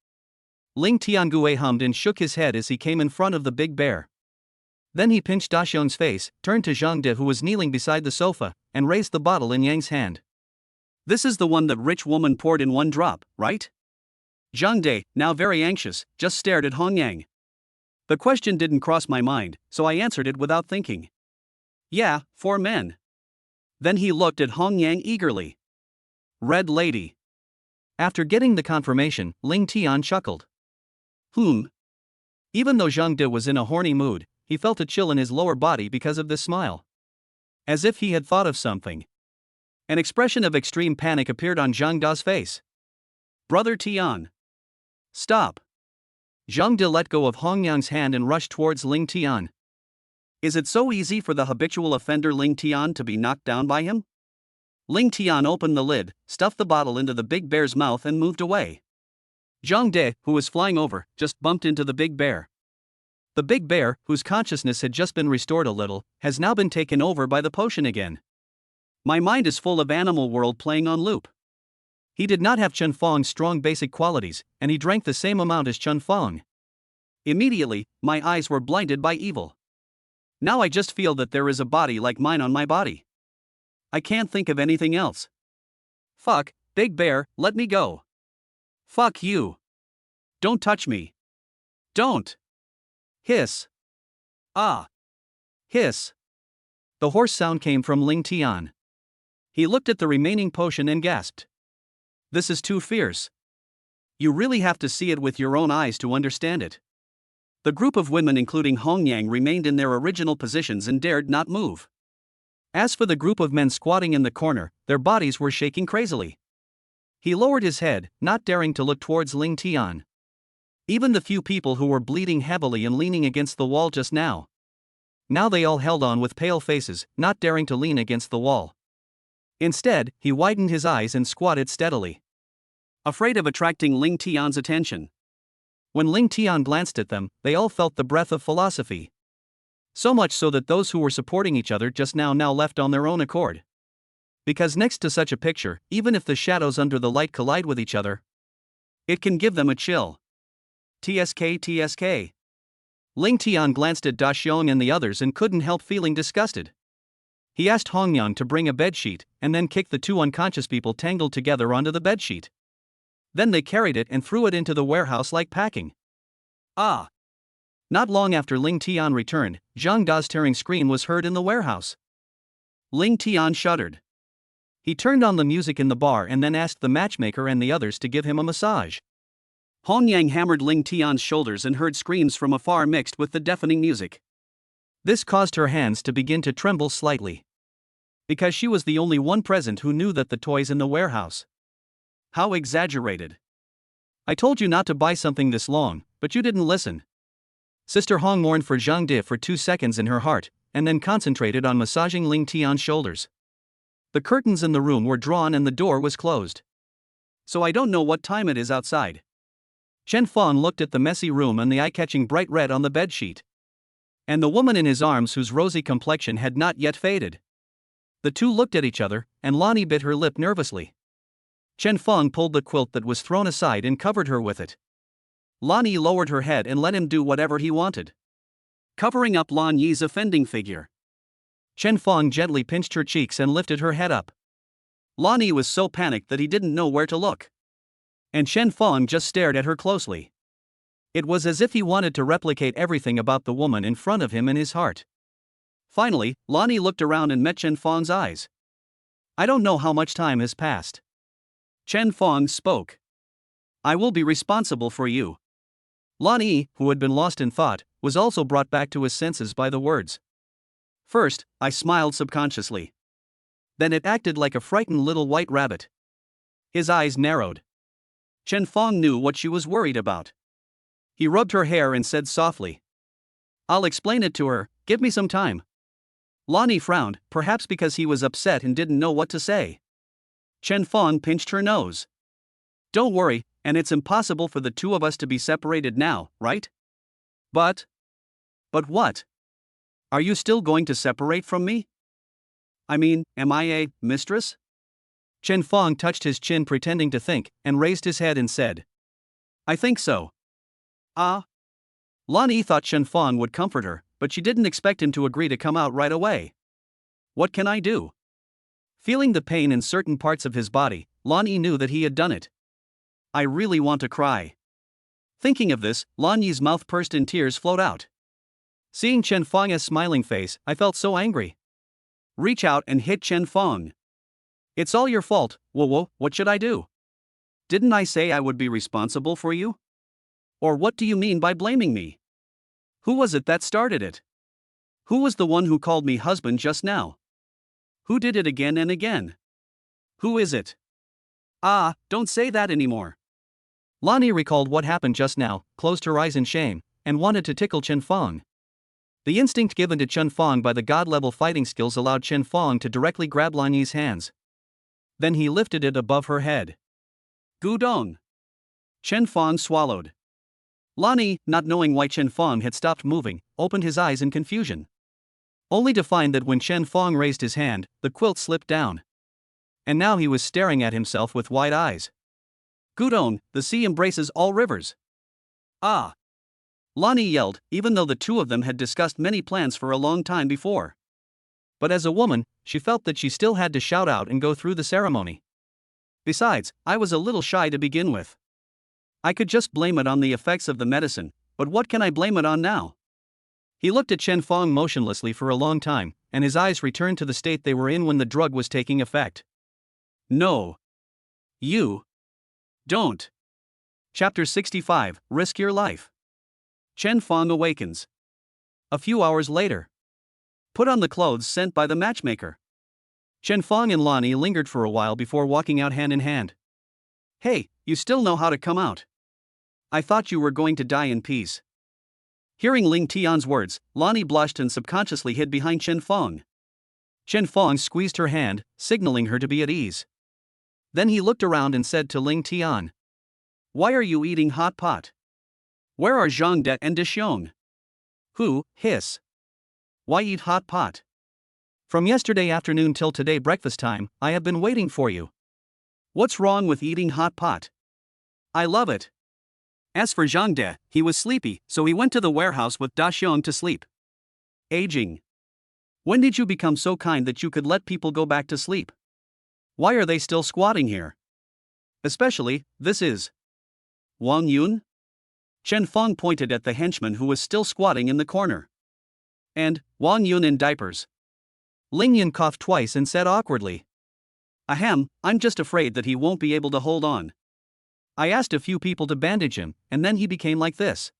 Ling Tiangue hummed and shook his head as he came in front of the big bear. Then he pinched Daxiong's face, turned to Zhang De who was kneeling beside the sofa, and raised the bottle in Yang's hand. This is the one that rich woman poured in one drop, right? Zhang De, now very anxious, just stared at Hong Yang. The question didn't cross my mind, so I answered it without thinking. Yeah, 4 men. Then he looked at Hong Yang eagerly. Red lady. After getting the confirmation, Ling Tian chuckled. Even though Zhang De was in a horny mood, he felt a chill in his lower body because of this smile. As if he had thought of something. An expression of extreme panic appeared on Zhang De's face. Brother Tian. Stop. Zhang De let go of Hong Yang's hand and rushed towards Ling Tian. Is it so easy for the habitual offender Ling Tian to be knocked down by him? Ling Tian opened the lid, stuffed the bottle into the big bear's mouth and moved away. Zhang De, who was flying over, just bumped into the big bear. The big bear, whose consciousness had just been restored a little, has now been taken over by the potion again. My mind is full of Animal World playing on loop. He did not have Chen Feng's strong basic qualities, and he drank the same amount as Chen Feng. Immediately, my eyes were blinded by evil. Now I just feel that there is a body like mine on my body. I can't think of anything else. Fuck, Big Bear, let me go. Fuck you. Don't touch me. Don't. Hiss. Ah. Hiss. The hoarse sound came from Ling Tian. He looked at the remaining potion and gasped. This is too fierce. You really have to see it with your own eyes to understand it. The group of women including Hong Yang remained in their original positions and dared not move. As for the group of men squatting in the corner, their bodies were shaking crazily. He lowered his head, not daring to look towards Ling Tian. Even the few people who were bleeding heavily and leaning against the wall just now. Now they all held on with pale faces, not daring to lean against the wall. Instead, he widened his eyes and squatted steadily, afraid of attracting Ling Tian's attention. When Ling Tian glanced at them, they all felt the breath of philosophy. So much so that those who were supporting each other just now left on their own accord. Because next to such a picture, even if the shadows under the light collide with each other, it can give them a chill. TSK. Ling Tian glanced at Da Xiong and the others and couldn't help feeling disgusted. He asked Hongyang to bring a bedsheet, and then kicked the two unconscious people tangled together onto the bedsheet. Then they carried it and threw it into the warehouse like packing. Ah! Not long after Ling Tian returned, Zhang Da's tearing scream was heard in the warehouse. Ling Tian shuddered. He turned on the music in the bar and then asked the matchmaker and the others to give him a massage. Hongyang hammered Ling Tian's shoulders and heard screams from afar mixed with the deafening music. This caused her hands to begin to tremble slightly. Because she was the only one present who knew that the toys in the warehouse. How exaggerated. I told you not to buy something this long, but you didn't listen. Sister Hong mourned for Zhang De for 2 seconds in her heart, and then concentrated on massaging Ling Tian's shoulders. The curtains in the room were drawn and the door was closed. So I don't know what time it is outside. Chen Fong looked at the messy room and the eye-catching bright red on the bedsheet. And the woman in his arms whose rosy complexion had not yet faded. The two looked at each other, and Lonnie bit her lip nervously. Chen Fong pulled the quilt that was thrown aside and covered her with it. Lonnie lowered her head and let him do whatever he wanted, covering up Lan Yi's offending figure. Chen Fong gently pinched her cheeks and lifted her head up. Lonnie was so panicked that he didn't know where to look. And Chen Fong just stared at her closely. It was as if he wanted to replicate everything about the woman in front of him in his heart. Lonnie Lonnie looked around and met Chen Fong's eyes. I don't know how much time has passed. Chen Fong spoke. I will be responsible for you. Lonnie, who had been lost in thought, was also brought back to his senses by the words. First, I smiled subconsciously. Then it acted like a frightened little white rabbit. His eyes narrowed. Chen Fong knew what she was worried about. He rubbed her hair and said softly. I'll explain it to her, give me some time. Lonnie frowned, perhaps because he was upset and didn't know what to say. Chen Fong pinched her nose. Don't worry, and it's impossible for the two of us to be separated now, right? But what? Are you still going to separate from me? I mean, am I a mistress? Chen Fong touched his chin pretending to think, and raised his head and said. I think so. Ah? Lonnie thought Chen Fong would comfort her, but she didn't expect him to agree to come out right away. What can I do? Feeling the pain in certain parts of his body, Lonnie knew that he had done it. I really want to cry. Thinking of this, Lan Yi's mouth pursed and tears flowed out. Seeing Chen Fong's smiling face, I felt so angry. Reach out and hit Chen Fong. It's all your fault, Wo, what should I do? Didn't I say I would be responsible for you? Or what do you mean by blaming me? Who was it that started it? Who was the one who called me husband just now? Who did it again and again? Who is it? Ah, don't say that anymore. Lonnie recalled what happened just now, closed her eyes in shame, and wanted to tickle Chen Fong. The instinct given to Chen Fong by the god-level fighting skills allowed Chen Fong to directly grab Lan Yi's hands. Then he lifted it above her head. Gudong. Chen Fong swallowed. Lonnie, not knowing why Chen Fong had stopped moving, opened his eyes in confusion. Only to find that when Chen Fong raised his hand, the quilt slipped down. And now he was staring at himself with wide eyes. Gudong, the sea embraces all rivers. Ah! Lonnie yelled, even though the two of them had discussed many plans for a long time before. But as a woman, she felt that she still had to shout out and go through the ceremony. Besides, I was a little shy to begin with. I could just blame it on the effects of the medicine, but what can I blame it on now? He looked at Chen Fong motionlessly for a long time, and his eyes returned to the state they were in when the drug was taking effect. No. You. Don't. Chapter 65, Risk Your Life. Chen Fong awakens. A few hours later. Put on the clothes sent by the matchmaker. Chen Fong and Lonnie lingered for a while before walking out hand in hand. Hey, you still know how to come out. I thought you were going to die in peace. Hearing Ling Tian's words, Lonnie blushed and subconsciously hid behind Chen Fong. Chen Fong squeezed her hand, signaling her to be at ease. Then he looked around and said to Ling Tian. Why are you eating hot pot? Where are Zhang De and Dexiong? Who, hiss. Why eat hot pot? From yesterday afternoon till today breakfast time, I have been waiting for you. What's wrong with eating hot pot? I love it. As for Zhang De, he was sleepy, so he went to the warehouse with Da Xiong to sleep. Aging. When did you become so kind that you could let people go back to sleep? Why are they still squatting here? Especially, this is Wang Yun? Chen Feng pointed at the henchman who was still squatting in the corner. And, Wang Yun in diapers. Ling Yun coughed twice and said awkwardly, Ahem, I'm just afraid that he won't be able to hold on. I asked a few people to bandage him, and then he became like this.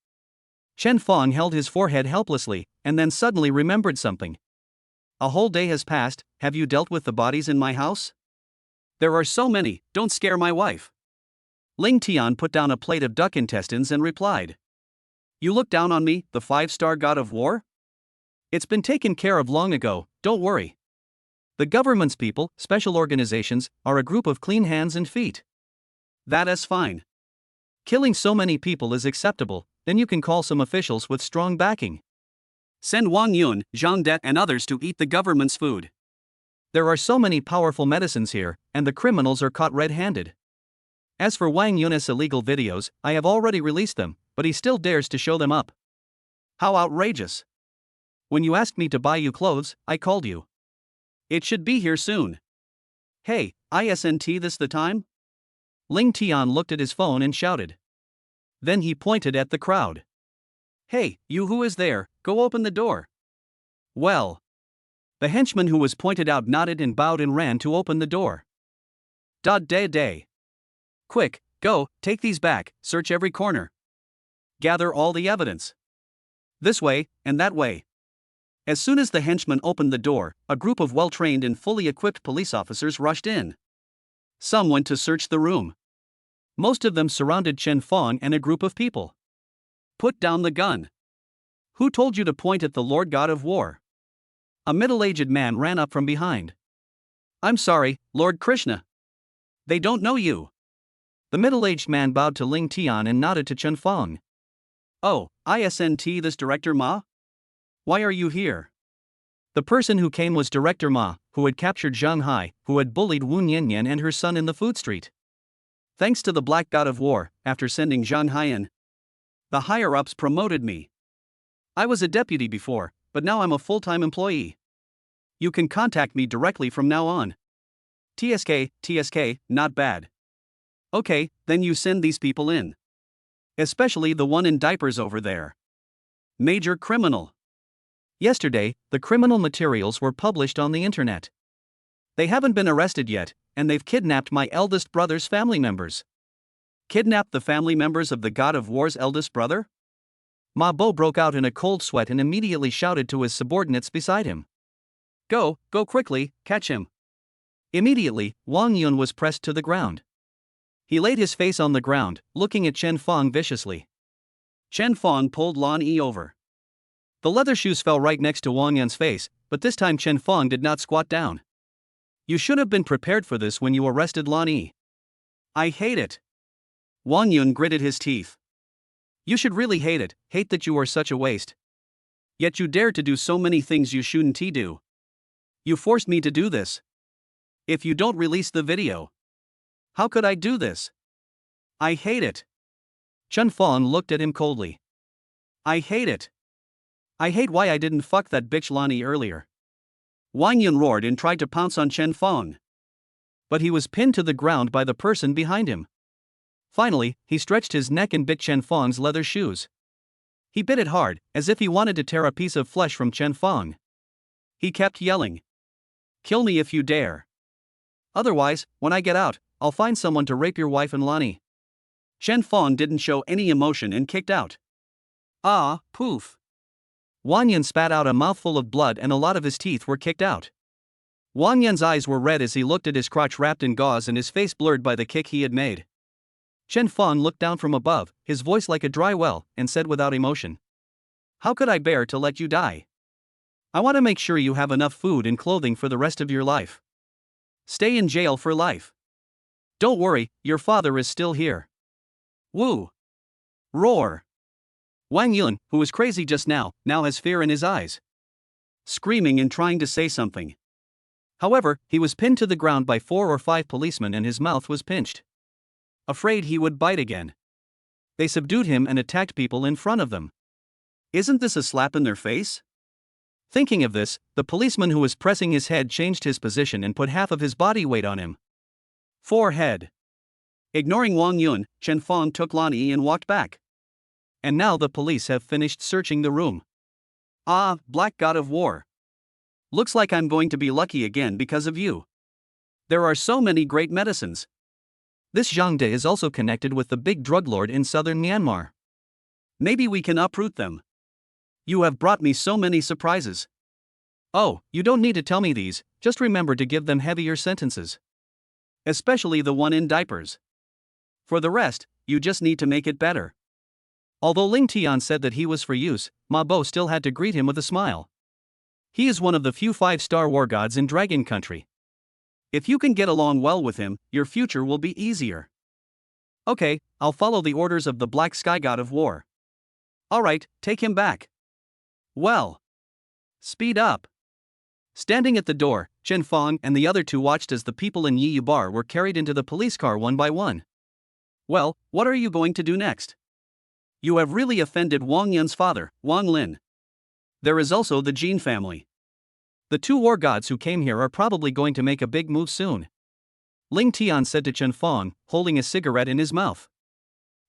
Chen Feng held his forehead helplessly, and then suddenly remembered something. A whole day has passed, have you dealt with the bodies in my house? There are so many, don't scare my wife. Ling Tian put down a plate of duck intestines and replied. You look down on me, the 5-star god of war? It's been taken care of long ago, don't worry. The government's people, special organizations, are a group of clean hands and feet. That is fine. Killing so many people is acceptable, then you can call some officials with strong backing. Send Wang Yun, Zhang Det and others to eat the government's food. There are so many powerful medicines here, and the criminals are caught red-handed. As for Wang Yun's illegal videos, I have already released them, but he still dares to show them up. How outrageous. When you asked me to buy you clothes, I called you. It should be here soon. Hey, isn't this the time? Ling Tian looked at his phone and shouted. Then he pointed at the crowd. Hey, you who is there, go open the door. Well. The henchman who was pointed out nodded and bowed and ran to open the door. Day. Quick, go, take these back, search every corner. Gather all the evidence. This way, and that way. As soon as the henchman opened the door, a group of well-trained and fully equipped police officers rushed in. Some went to search the room. Most of them surrounded Chen Feng and a group of people. Put down the gun. Who told you to point at the Lord God of War? A middle-aged man ran up from behind. I'm sorry, Lord Krishna. They don't know you. The middle-aged man bowed to Ling Tian and nodded to Chen Feng. Oh, isn't this Director Ma? Why are you here? The person who came was Director Ma, who had captured Zhang Hai, who had bullied Wu Nianyan and her son in the food street. Thanks to the Black God of War, after sending Zhang Hai in, the higher-ups promoted me. I was a deputy before, but now I'm a full-time employee. You can contact me directly from now on. TSK, not bad. Okay, then you send these people in. Especially the one in diapers over there. Major criminal. Yesterday, the criminal materials were published on the internet. They haven't been arrested yet, and they've kidnapped my eldest brother's family members. Kidnapped the family members of the God of War's eldest brother? Ma Bo broke out in a cold sweat and immediately shouted to his subordinates beside him. Go quickly, catch him. Immediately, Wang Yun was pressed to the ground. He laid his face on the ground, looking at Chen Feng viciously. Chen Feng pulled Lan Yi over. The leather shoes fell right next to Wang Yun's face, but this time Chen Feng did not squat down. You should have been prepared for this when you arrested Lan Yi. I hate it. Wang Yun gritted his teeth. You should really hate it, hate that you are such a waste. Yet you dare to do so many things you shouldn't do. You forced me to do this. If you don't release the video, how could I do this? I hate it. Chen Feng looked at him coldly. I hate it. I hate why I didn't fuck that bitch Lan Yi earlier. Wang Yun roared and tried to pounce on Chen Feng. But he was pinned to the ground by the person behind him. Finally, he stretched his neck and bit Chen Feng's leather shoes. He bit it hard, as if he wanted to tear a piece of flesh from Chen Feng. He kept yelling. Kill me if you dare. Otherwise, when I get out, I'll find someone to rape your wife and Lan Yi. Chen Feng didn't show any emotion and kicked out. Ah, poof. Wang Yun spat out a mouthful of blood and a lot of his teeth were kicked out. Wang Yun's eyes were red as he looked at his crotch wrapped in gauze and his face blurred by the kick he had made. Chen Feng looked down from above, his voice like a dry well, and said without emotion. How could I bear to let you die? I want to make sure you have enough food and clothing for the rest of your life. Stay in jail for life. Don't worry, your father is still here. Woo! Roar! Wang Yun, who was crazy just now has fear in his eyes. Screaming and trying to say something. However, he was pinned to the ground by 4 or 5 policemen and his mouth was pinched. Afraid he would bite again. They subdued him and attacked people in front of them. Isn't this a slap in their face? Thinking of this, the policeman who was pressing his head changed his position and put half of his body weight on him. Forehead. Ignoring Wang Yun, Chen Fong took Lan Yi and walked back. And now the police have finished searching the room. Ah, Black God of War. Looks like I'm going to be lucky again because of you. There are so many great medicines. This Zhang De is also connected with the big drug lord in southern Myanmar. Maybe we can uproot them. You have brought me so many surprises. Oh, you don't need to tell me these, just remember to give them heavier sentences. Especially the one in diapers. For the rest, you just need to make it better. Although Ling Tian said that he was for use, Ma Bo still had to greet him with a smile. He is one of the few 5-star war gods in Dragon Country. If you can get along well with him, your future will be easier. Okay, I'll follow the orders of the Black Sky God of War. Alright, take him back. Well. Speed up. Standing at the door, Chen Fong and the other two watched as the people in Yiyu Bar were carried into the police car one by one. Well, what are you going to do next? You have really offended Wang Yun's father, Wang Lin. There is also the Jin family. The two war gods who came here are probably going to make a big move soon. Ling Tian said to Chen Fong, holding a cigarette in his mouth.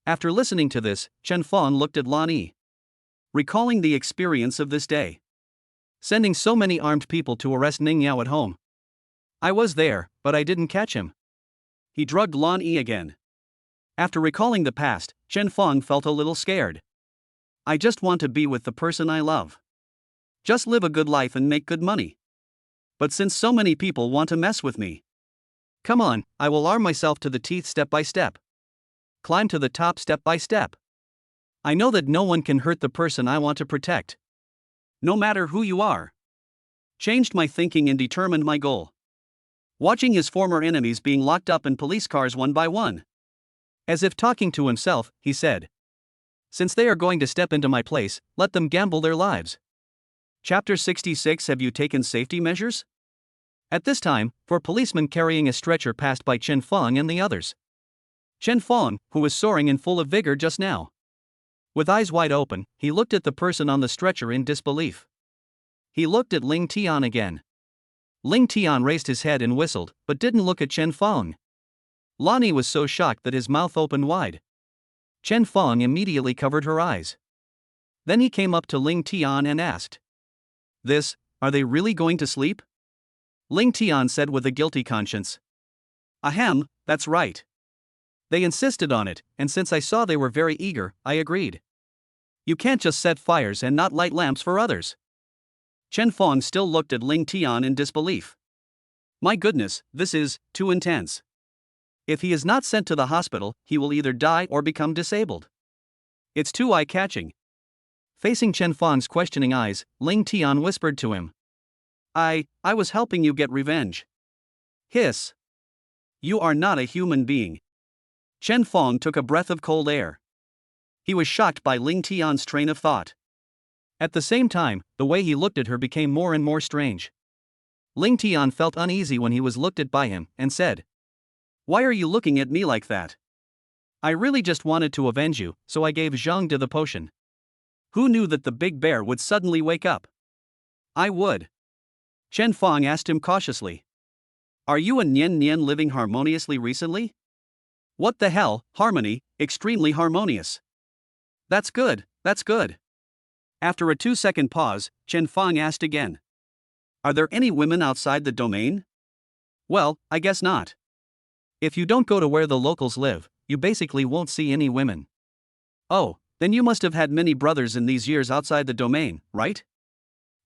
After listening to this, Chen Fong looked at Lan Yi. Recalling the experience of this day. Sending so many armed people to arrest Ning Yao at home. I was there, but I didn't catch him. He drugged Lan Yi again. After recalling the past, Chen Fong felt a little scared. I just want to be with the person I love. Just live a good life and make good money. But since so many people want to mess with me. Come on, I will arm myself to the teeth step by step. Climb to the top step by step. I know that no one can hurt the person I want to protect. No matter who you are. Changed my thinking and determined my goal. Watching his former enemies being locked up in police cars one by one. As if talking to himself, he said. Since they are going to step into my place, let them gamble their lives. Chapter 66. Have you taken safety measures? At this time, four policemen carrying a stretcher passed by Chen Fong and the others. Chen Fong, who was soaring and full of vigor just now. With eyes wide open, he looked at the person on the stretcher in disbelief. He looked at Ling Tian again. Ling Tian raised his head and whistled, but didn't look at Chen Fong. Lan Yi was so shocked that his mouth opened wide. Chen Fong immediately covered her eyes. Then he came up to Ling Tian and asked. Are they really going to sleep? Ling Tian said with a guilty conscience. Ahem, that's right. They insisted on it, and since I saw they were very eager, I agreed. You can't just set fires and not light lamps for others. Chen Fong still looked at Ling Tian in disbelief. My goodness, this is too intense. If he is not sent to the hospital, he will either die or become disabled. It's too eye-catching. Facing Chen Fong's questioning eyes, Ling Tian whispered to him. I was helping you get revenge. Hiss. You are not a human being. Chen Fong took a breath of cold air. He was shocked by Ling Tian's train of thought. At the same time, the way he looked at her became more and more strange. Ling Tian felt uneasy when he was looked at by him, and said. Why are you looking at me like that? I really just wanted to avenge you, so I gave Zhang De the potion. Who knew that the big bear would suddenly wake up? I would. Chen Fong asked him cautiously. Are you and Nian Nian living harmoniously recently? What the hell, harmony, extremely harmonious. That's good, that's good. After a 2-second pause, Chen Fong asked again. Are there any women outside the domain? Well, I guess not. If you don't go to where the locals live, you basically won't see any women. Oh, then you must have had many brothers in these years outside the domain, right?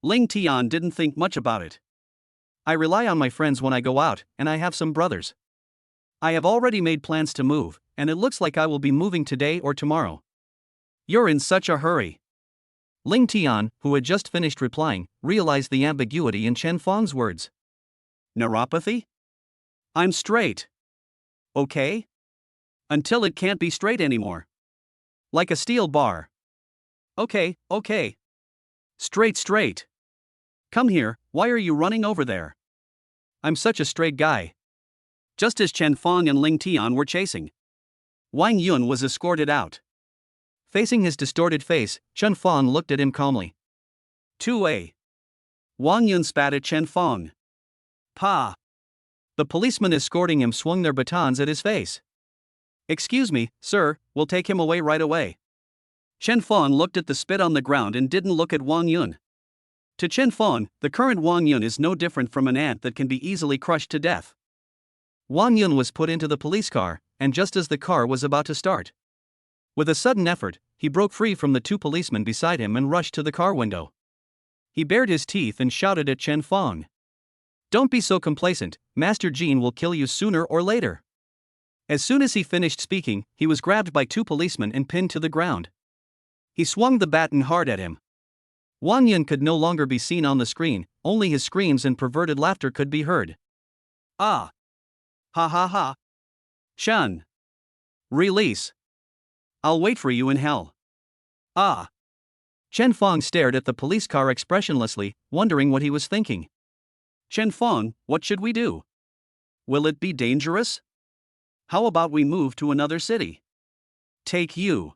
Ling Tian didn't think much about it. I rely on my friends when I go out, and I have some brothers. I have already made plans to move, and it looks like I will be moving today or tomorrow. You're in such a hurry. Ling Tian, who had just finished replying, realized the ambiguity in Chen Fong's words. Neuropathy? I'm straight. Okay? Until it can't be straight anymore. Like a steel bar. Okay. Straight. Come here, why are you running over there? I'm such a straight guy. Just as Chen Fong and Ling Tian were chasing, Wang Yun was escorted out. Facing his distorted face, Chen Fong looked at him calmly. 2A. Wang Yun spat at Chen Fong. Pa! The policemen escorting him swung their batons at his face. Excuse me, sir, we'll take him away right away. Chen Fong looked at the spit on the ground and didn't look at Wang Yun. To Chen Fong, the current Wang Yun is no different from an ant that can be easily crushed to death. Wang Yun was put into the police car, and just as the car was about to start, with a sudden effort, he broke free from the two policemen beside him and rushed to the car window. He bared his teeth and shouted at Chen Fong. Don't be so complacent, Master Jean will kill you sooner or later. As soon as he finished speaking, he was grabbed by two policemen and pinned to the ground. He swung the baton hard at him. Wang Yun could no longer be seen on the screen, only his screams and perverted laughter could be heard. Ah! Ha ha ha! Shun! Release! I'll wait for you in hell. Ah! Chen Fong stared at the police car expressionlessly, wondering what he was thinking. Chen Fong, what should we do? Will it be dangerous? How about we move to another city? Take you.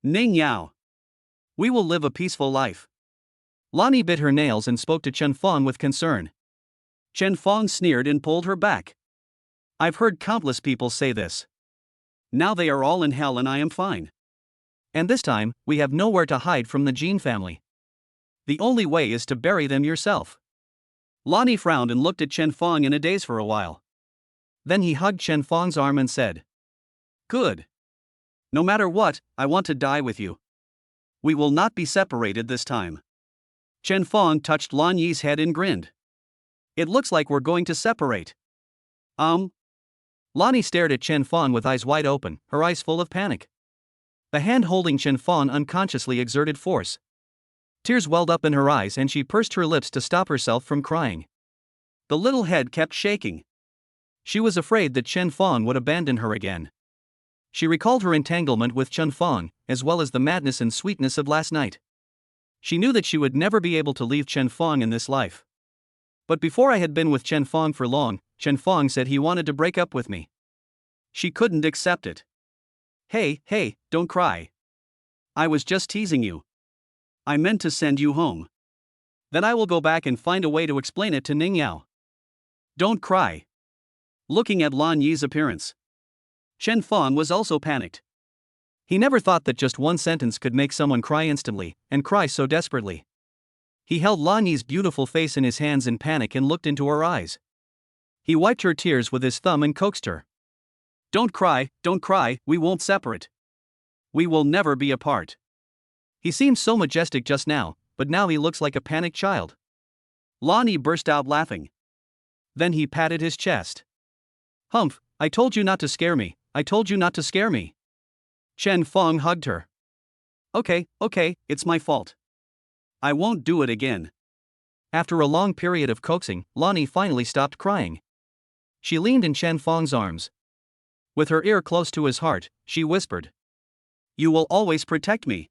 Ning Yao. We will live a peaceful life. Lonnie bit her nails and spoke to Chen Fong with concern. Chen Fong sneered and pulled her back. I've heard countless people say this. Now they are all in hell and I am fine. And this time, we have nowhere to hide from the Jean family. The only way is to bury them yourself. Lonnie frowned and looked at Chen Fong in a daze for a while. Then he hugged Chen Fong's arm and said, Good. No matter what, I want to die with you. We will not be separated this time. Chen Fong touched Lan Yi's head and grinned. It looks like we're going to separate. Lonnie stared at Chen Fong with eyes wide open, her eyes full of panic. The hand holding Chen Fong unconsciously exerted force. Tears welled up in her eyes and she pursed her lips to stop herself from crying. The little head kept shaking. She was afraid that Chen Fong would abandon her again. She recalled her entanglement with Chen Fong, as well as the madness and sweetness of last night. She knew that she would never be able to leave Chen Fong in this life. But before I had been with Chen Fong for long, Chen Fong said he wanted to break up with me. She couldn't accept it. Hey, don't cry. I was just teasing you. I meant to send you home. Then I will go back and find a way to explain it to Ning Yao. Don't cry. Looking at Lan Yi's appearance, Chen Fong was also panicked. He never thought that just one sentence could make someone cry instantly, and cry so desperately. He held Lan Yi's beautiful face in his hands in panic and looked into her eyes. He wiped her tears with his thumb and coaxed her. Don't cry, we won't separate. We will never be apart. He seemed so majestic just now, but now he looks like a panicked child. Lan Yi burst out laughing. Then he patted his chest. Humph, I told you not to scare me, I told you not to scare me. Chen Fong hugged her. Okay, it's my fault. I won't do it again. After a long period of coaxing, Lan Yi finally stopped crying. She leaned in Chen Fong's arms. With her ear close to his heart, she whispered. You will always protect me.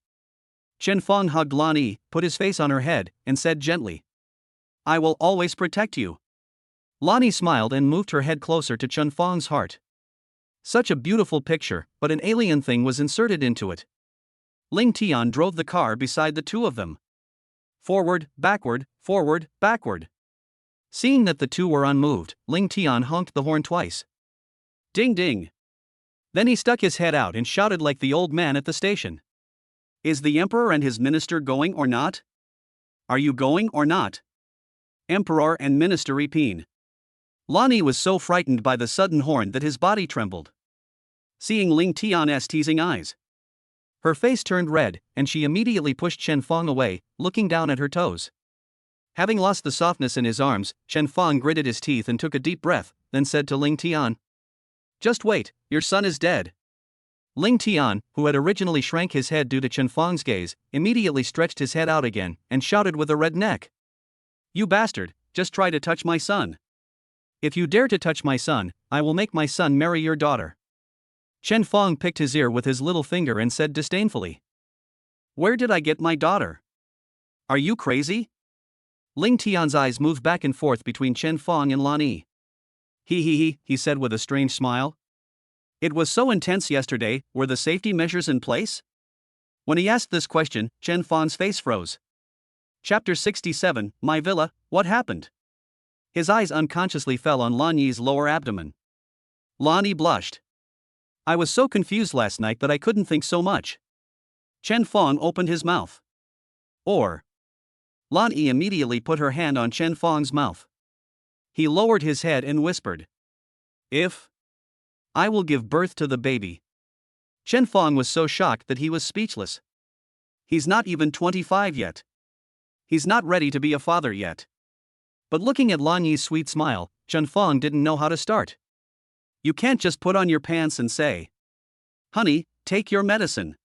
Chen Fong hugged Lan Yi, put his face on her head, and said gently. I will always protect you. Lan Yi smiled and moved her head closer to Chen Fong's heart. Such a beautiful picture, but an alien thing was inserted into it. Ling Tian drove the car beside the two of them. Forward, backward, forward, backward. Seeing that the two were unmoved, Ling Tian honked the horn twice. Ding ding. Then he stuck his head out and shouted like the old man at the station. Is the emperor and his minister going or not? Are you going or not? Emperor and minister repeen. Lan Yi was so frightened by the sudden horn that his body trembled. Seeing Ling Tian's teasing eyes, her face turned red, and she immediately pushed Chen Fong away, looking down at her toes. Having lost the softness in his arms, Chen Fong gritted his teeth and took a deep breath, then said to Ling Tian, Just wait, your son is dead. Ling Tian, who had originally shrank his head due to Chen Fong's gaze, immediately stretched his head out again, and shouted with a red neck. You bastard, just try to touch my son. If you dare to touch my son, I will make my son marry your daughter. Chen Fong picked his ear with his little finger and said disdainfully. Where did I get my daughter? Are you crazy? Ling Tian's eyes moved back and forth between Chen Fong and Lan Yi. He said with a strange smile. It was so intense yesterday, were the safety measures in place? When he asked this question, Chen Fong's face froze. Chapter 67, My Villa, What Happened? His eyes unconsciously fell on Lan Yi's lower abdomen. Lan Yi blushed. I was so confused last night that I couldn't think so much. Chen Fong opened his mouth. Or. Lan Yi immediately put her hand on Chen Fong's mouth. He lowered his head and whispered. If I will give birth to the baby. Chen Fong was so shocked that he was speechless. He's not even 25 yet. He's not ready to be a father yet. But looking at Lan Yi's sweet smile, Chen Fong didn't know how to start. You can't just put on your pants and say, honey, take your medicine.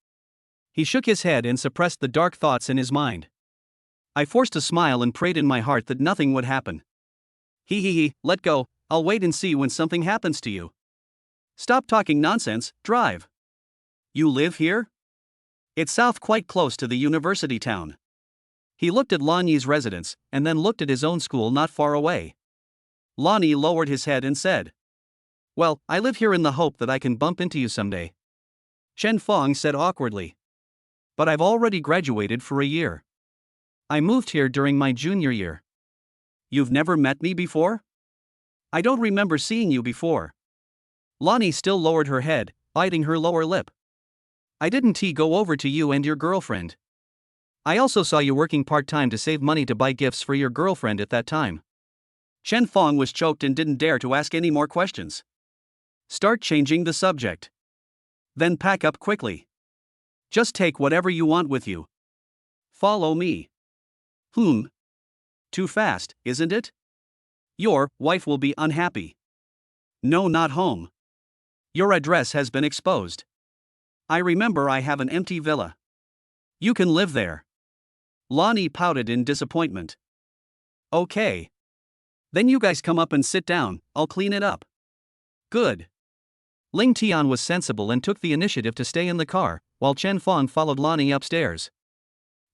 He shook his head and suppressed the dark thoughts in his mind. I forced a smile and prayed in my heart that nothing would happen. He, let go, I'll wait and see when something happens to you. Stop talking nonsense, drive. You live here? It's south, quite close to the university town. He looked at Lan Yi's residence, and then looked at his own school not far away. Lan Yi lowered his head and said, well, I live here in the hope that I can bump into you someday. Chen Fong said awkwardly. But I've already graduated for a year. I moved here during my junior year. You've never met me before? I don't remember seeing you before. Lan Yi still lowered her head, biting her lower lip. I didn't go over to you and your girlfriend. I also saw you working part-time to save money to buy gifts for your girlfriend at that time. Chen Fong was choked and didn't dare to ask any more questions. Start changing the subject. Then pack up quickly. Just take whatever you want with you. Follow me. Too fast, isn't it? Your wife will be unhappy. No, not home. Your address has been exposed. I remember I have an empty villa. You can live there. Lan Yi pouted in disappointment. Okay. Then you guys come up and sit down, I'll clean it up. Good. Ling Tian was sensible and took the initiative to stay in the car, while Chen Fong followed Lan Yi upstairs.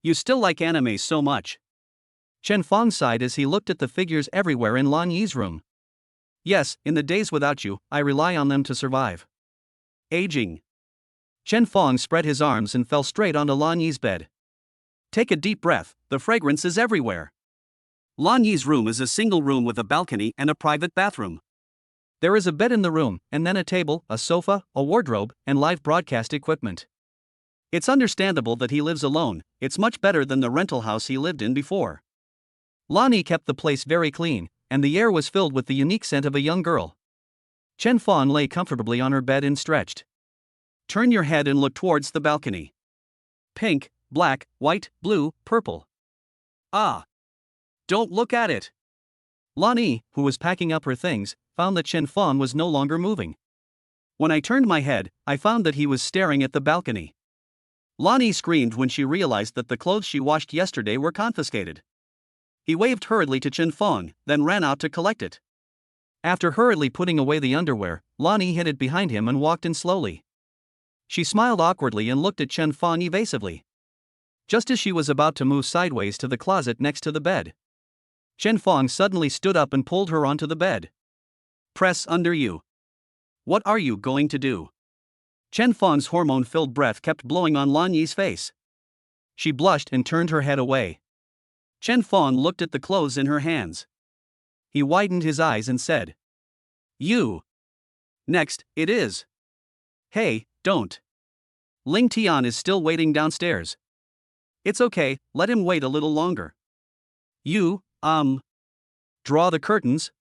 You still like anime so much? Chen Fong sighed as he looked at the figures everywhere in Lan Yi's room. Yes, in the days without you, I rely on them to survive. Aging. Chen Fong spread his arms and fell straight onto Lan Yi's bed. Take a deep breath, the fragrance is everywhere. Lan Yi's room is a single room with a balcony and a private bathroom. There is a bed in the room, and then a table, a sofa, a wardrobe, and live broadcast equipment. It's understandable that he lives alone, it's much better than the rental house he lived in before. Lan Yi kept the place very clean, and the air was filled with the unique scent of a young girl. Chen Fong lay comfortably on her bed and stretched. Turn your head and look towards the balcony. Pink, black, white, blue, purple. Ah! Don't look at it! Lan Yi, who was packing up her things, found that Chen Fong was no longer moving. When I turned my head, I found that he was staring at the balcony. Lan Yi screamed when she realized that the clothes she washed yesterday were confiscated. He waved hurriedly to Chen Fong, then ran out to collect it. After hurriedly putting away the underwear, Lan Yi hid it behind him and walked in slowly. She smiled awkwardly and looked at Chen Fong evasively. Just as she was about to move sideways to the closet next to the bed, Chen Fong suddenly stood up and pulled her onto the bed. Press under you. What are you going to do? Chen Fong's hormone-filled breath kept blowing on Lan Yi's face. She blushed and turned her head away. Chen Fong looked at the clothes in her hands. He widened his eyes and said, You. Next, it is. Hey, don't. Ling Tian is still waiting downstairs. It's okay, let him wait a little longer. You, draw the curtains?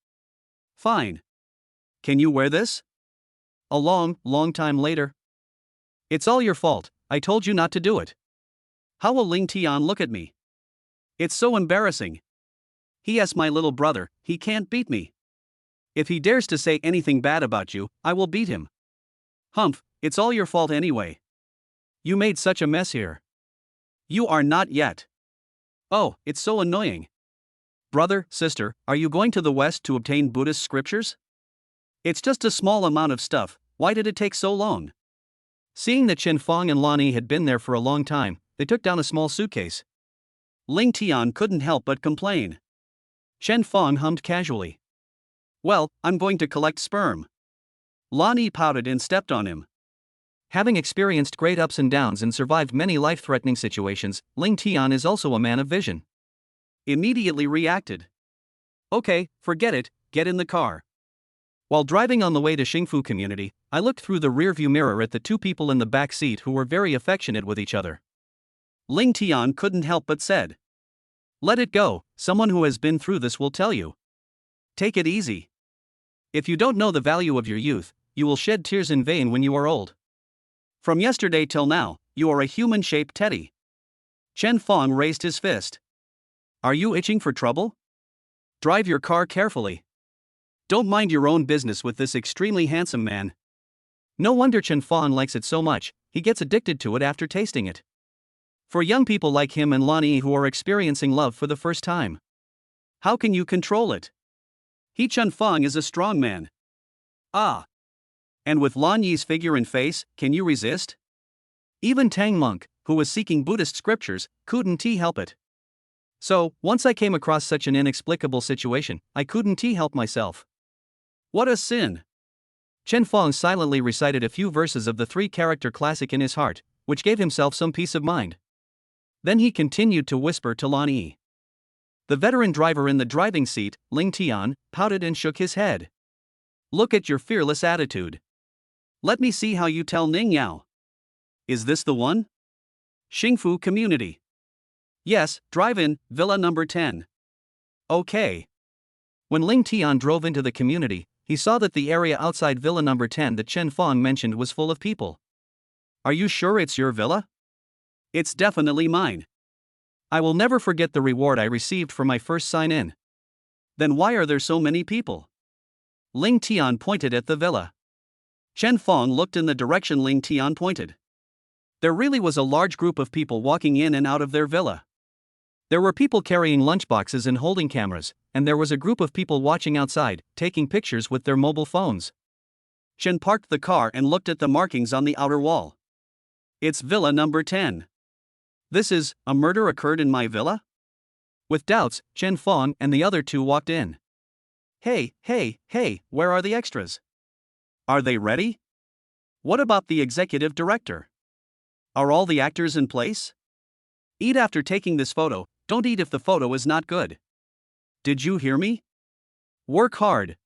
Fine. Can you wear this? A long time later. It's all your fault, I told you not to do it. How will Ling Tian look at me? It's so embarrassing. He is my little brother, he can't beat me. If he dares to say anything bad about you, I will beat him. Humph, it's all your fault anyway. You made such a mess here. You are not yet. Oh, it's so annoying. Brother, sister, are you going to the West to obtain Buddhist scriptures? It's just a small amount of stuff, why did it take so long? Seeing that Chen Fong and Lan Yi had been there for a long time, they took down a small suitcase. Ling Tian couldn't help but complain. Chen Fong hummed casually. Well, I'm going to collect sperm. Lan Yi pouted and stepped on him. Having experienced great ups and downs and survived many life-threatening situations, Ling Tian is also a man of vision. immediately reacted. Okay, forget it, get in the car. While driving on the way to Xingfu community, I looked through the rearview mirror at the two people in the back seat who were very affectionate with each other. Ling Tian couldn't help but said, "Let it go, someone who has been through this will tell you. Take it easy. If you don't know the value of your youth, you will shed tears in vain when you are old. From yesterday till now, you are a human-shaped teddy." Chen Fong raised his fist. "Are you itching for trouble? Drive your car carefully. Don't mind your own business with this extremely handsome man." No wonder Chen Fong likes it so much, he gets addicted to it after tasting it. For young people like him and Lan Yi who are experiencing love for the first time, how can you control it? He Chen Fong is a strong man. Ah. And with Lan Yi's figure and face, can you resist? Even Tang Monk, who was seeking Buddhist scriptures, couldn't help it. So, once I came across such an inexplicable situation, I couldn't help myself. What a sin! Chen Fong silently recited a few verses of the three-character classic in his heart, which gave himself some peace of mind. Then he continued to whisper to Lan Yi. The veteran driver in the driving seat, Ling Tian, pouted and shook his head. "Look at your fearless attitude. Let me see how you tell Ning Yao. Is this the one? Xingfu community. Yes, drive-in, villa number 10. Okay." When Ling Tian drove into the community, he saw that the area outside villa number 10 that Chen Fong mentioned was full of people. "Are you sure it's your villa?" "It's definitely mine. I will never forget the reward I received for my first sign-in." "Then why are there so many people?" Ling Tian pointed at the villa. Chen Fong looked in the direction Ling Tian pointed. There really was a large group of people walking in and out of their villa. There were people carrying lunchboxes and holding cameras, and there was a group of people watching outside, taking pictures with their mobile phones. Chen parked the car and looked at the markings on the outer wall. "It's villa number 10. This is, a murder occurred in my villa?" With doubts, Chen Fong and the other two walked in. Hey, where are the extras? Are they ready? What about the executive director? Are all the actors in place? Eat after taking this photo, don't eat if the photo is not good. Did you hear me? Work hard."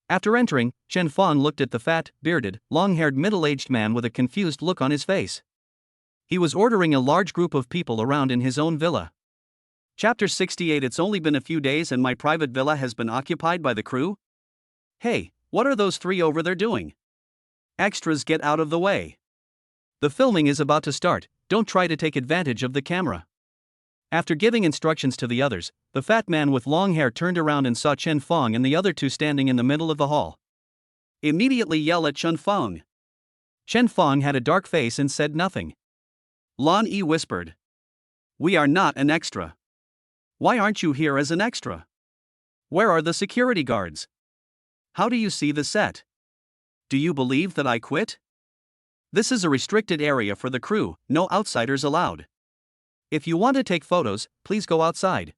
After entering, Chen Fong looked at the fat, bearded, long-haired middle-aged man with a confused look on his face. He was ordering a large group of people around in his own villa. Chapter 68. It's only been a few days and my private villa has been occupied by the crew? Hey, what are those three over there doing? Extras, get out of the way. The filming is about to start, don't try to take advantage of the camera. After giving instructions to the others, the fat man with long hair turned around and saw Chen Fong and the other two standing in the middle of the hall. Immediately yell at Chen Fong. Chen Fong had a dark face and said nothing. Lan Yi whispered. "We are not an extra. Why aren't you here as an extra? Where are the security guards? How do you see the set? Do you believe that I quit? This is a restricted area for the crew, no outsiders allowed. If you want to take photos, please go outside."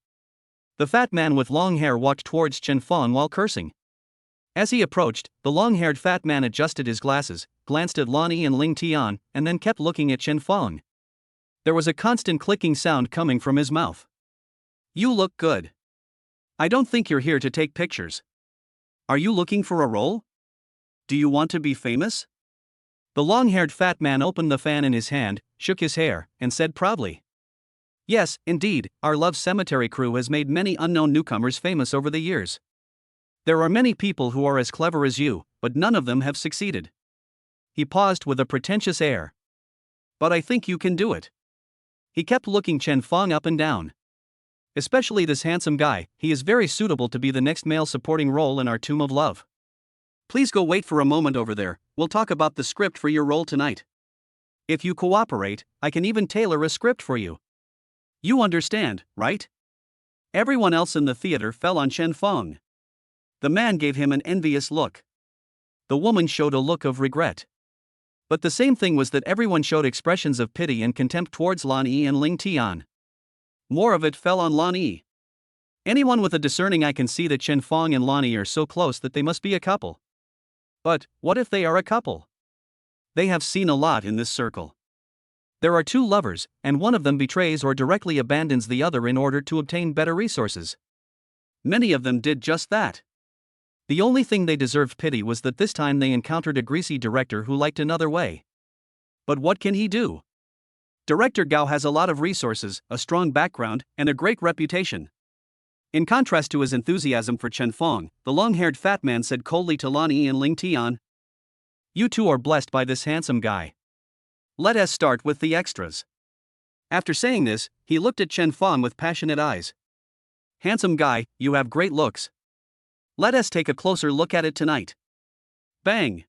The fat man with long hair walked towards Chen Fong while cursing. As he approached, the long-haired fat man adjusted his glasses, glanced at Lan Yi and Ling Tian, and then kept looking at Chen Fong. There was a constant clicking sound coming from his mouth. "You look good. I don't think you're here to take pictures. Are you looking for a role? Do you want to be famous?" The long-haired fat man opened the fan in his hand, shook his hair, and said proudly. "Yes, indeed, our Love Cemetery crew has made many unknown newcomers famous over the years. There are many people who are as clever as you, but none of them have succeeded." He paused with a pretentious air. "But I think you can do it." He kept looking Chen Fong up and down. "Especially this handsome guy, he is very suitable to be the next male supporting role in our Tomb of Love. Please go wait for a moment over there, we'll talk about the script for your role tonight. If you cooperate, I can even tailor a script for you. You understand, right?" Everyone else in the theater fell on Chen Fong. The man gave him an envious look. The woman showed a look of regret. But the same thing was that everyone showed expressions of pity and contempt towards Lan Yi and Ling Tian. More of it fell on Lan Yi. Anyone with a discerning eye can see that Chen Fong and Lan Yi are so close that they must be a couple. But what if they are a couple? They have seen a lot in this circle. There are two lovers, and one of them betrays or directly abandons the other in order to obtain better resources. Many of them did just that. The only thing they deserved pity was that this time they encountered a greasy director who liked another way. But what can he do? Director Gao has a lot of resources, a strong background, and a great reputation. In contrast to his enthusiasm for Chen Fong, the long-haired fat man said coldly to Lan Yi and Ling Tian, "You two are blessed by this handsome guy. Let us start with the extras." After saying this, he looked at Chen Fong with passionate eyes. "Handsome guy, you have great looks. Let us take a closer look at it tonight." Bang!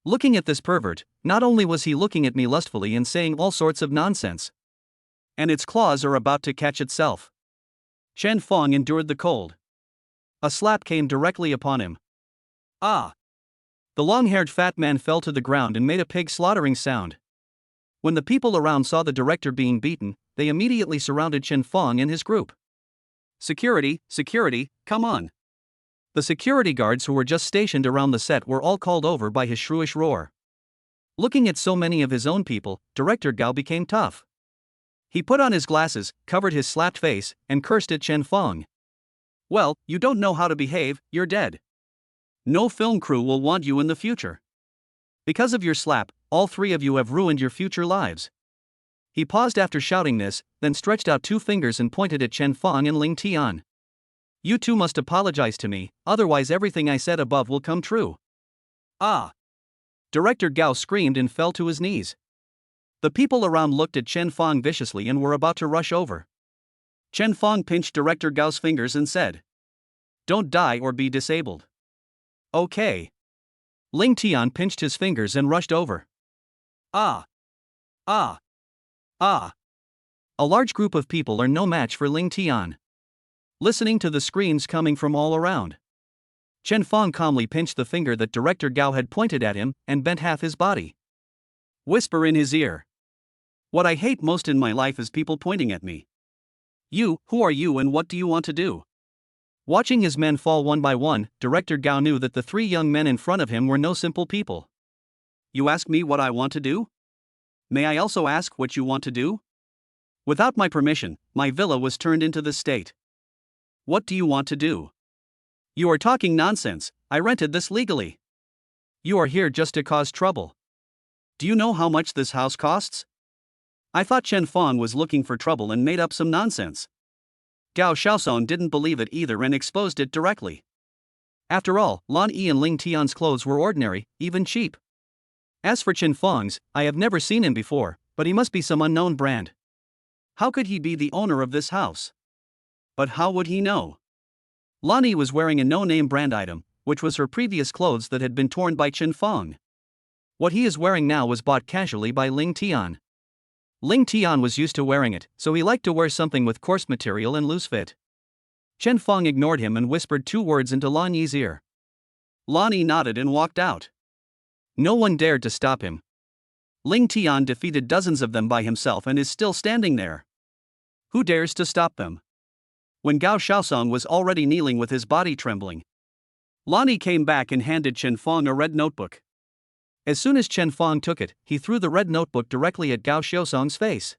Looking at this pervert, not only was he looking at me lustfully and saying all sorts of nonsense, and its claws are about to catch itself. Chen Fong endured the cold. A slap came directly upon him. Ah! The long-haired fat man fell to the ground and made a pig slaughtering sound. When the people around saw the director being beaten, they immediately surrounded Chen Fong and his group. "Security, security, come on." The security guards who were just stationed around the set were all called over by his shrewish roar. Looking at so many of his own people, Director Gao became tough. He put on his glasses, covered his slapped face, and cursed at Chen Fong. "Well, you don't know how to behave, you're dead. No film crew will want you in the future. Because of your slap, all three of you have ruined your future lives." He paused after shouting this, then stretched out two fingers and pointed at Chen Fong and Ling Tian. "You two must apologize to me, otherwise everything I said above will come true." Ah! Director Gao screamed and fell to his knees. The people around looked at Chen Fong viciously and were about to rush over. Chen Fong pinched Director Gao's fingers and said, "Don't die or be disabled." "Okay." Ling Tian pinched his fingers and rushed over. Ah! Ah! Ah! A large group of people are no match for Ling Tian. Listening to the screams coming from all around, Chen Fong calmly pinched the finger that Director Gao had pointed at him and bent half his body. Whisper in his ear, "What I hate most in my life is people pointing at me. You, who are you and what do you want to do?" Watching his men fall one by one, Director Gao knew that the three young men in front of him were no simple people. "You ask me what I want to do? May I also ask what you want to do?" "Without my permission, my villa was turned into this state. What do you want to do?" "You are talking nonsense, I rented this legally. You are here just to cause trouble. Do you know how much this house costs?" I thought Chen Fong was looking for trouble and made up some nonsense. Gao Xiaosong didn't believe it either and exposed it directly. After all, Lan Yi and Ling Tian's clothes were ordinary, even cheap. As for Chen Fong's, I have never seen him before, but he must be some unknown brand. How could he be the owner of this house? But how would he know? Lan Yi was wearing a no-name brand item, which was her previous clothes that had been torn by Chen Fong. What he is wearing now was bought casually by Ling Tian. Ling Tian was used to wearing it, so he liked to wear something with coarse material and loose fit. Chen Fong ignored him and whispered two words into Lan Yi's ear. Lan Yi nodded and walked out. No one dared to stop him. Ling Tian defeated dozens of them by himself and is still standing there. Who dares to stop them? When Gao Xiaosong was already kneeling with his body trembling, Lan Yi came back and handed Chen Fong a red notebook. As soon as Chen Fong took it, he threw the red notebook directly at Gao Xiaosong's face.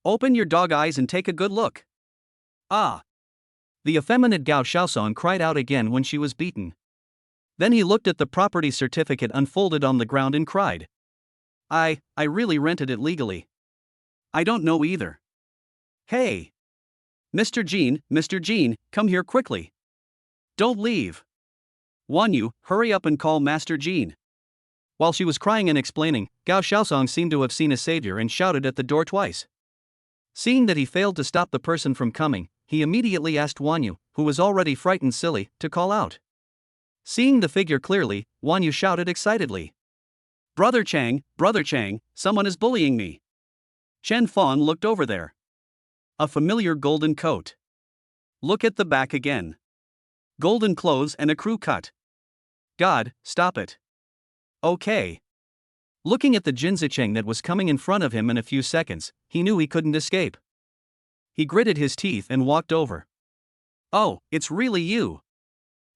"Open your dog eyes and take a good look." Ah! The effeminate Gao Xiaosong cried out again when she was beaten. Then he looked at the property certificate unfolded on the ground and cried. I really rented it legally. I don't know either. Hey! Mr. Jean, come here quickly. Don't leave. Wan Yu, hurry up and call Master Jean. While she was crying and explaining, Gao Xiaosong seemed to have seen a savior and shouted at the door twice. Seeing that he failed to stop the person from coming, he immediately asked Wan Yu, who was already frightened silly, to call out. Seeing the figure clearly, Wan Yu shouted excitedly. Brother Chang, someone is bullying me." Chen Fong looked over there. A familiar golden coat. Look at the back again. Golden clothes and a crew cut. God, stop it. Okay. Looking at the Jinzicheng that was coming in front of him in a few seconds, he knew he couldn't escape. He gritted his teeth and walked over. "Oh, it's really you.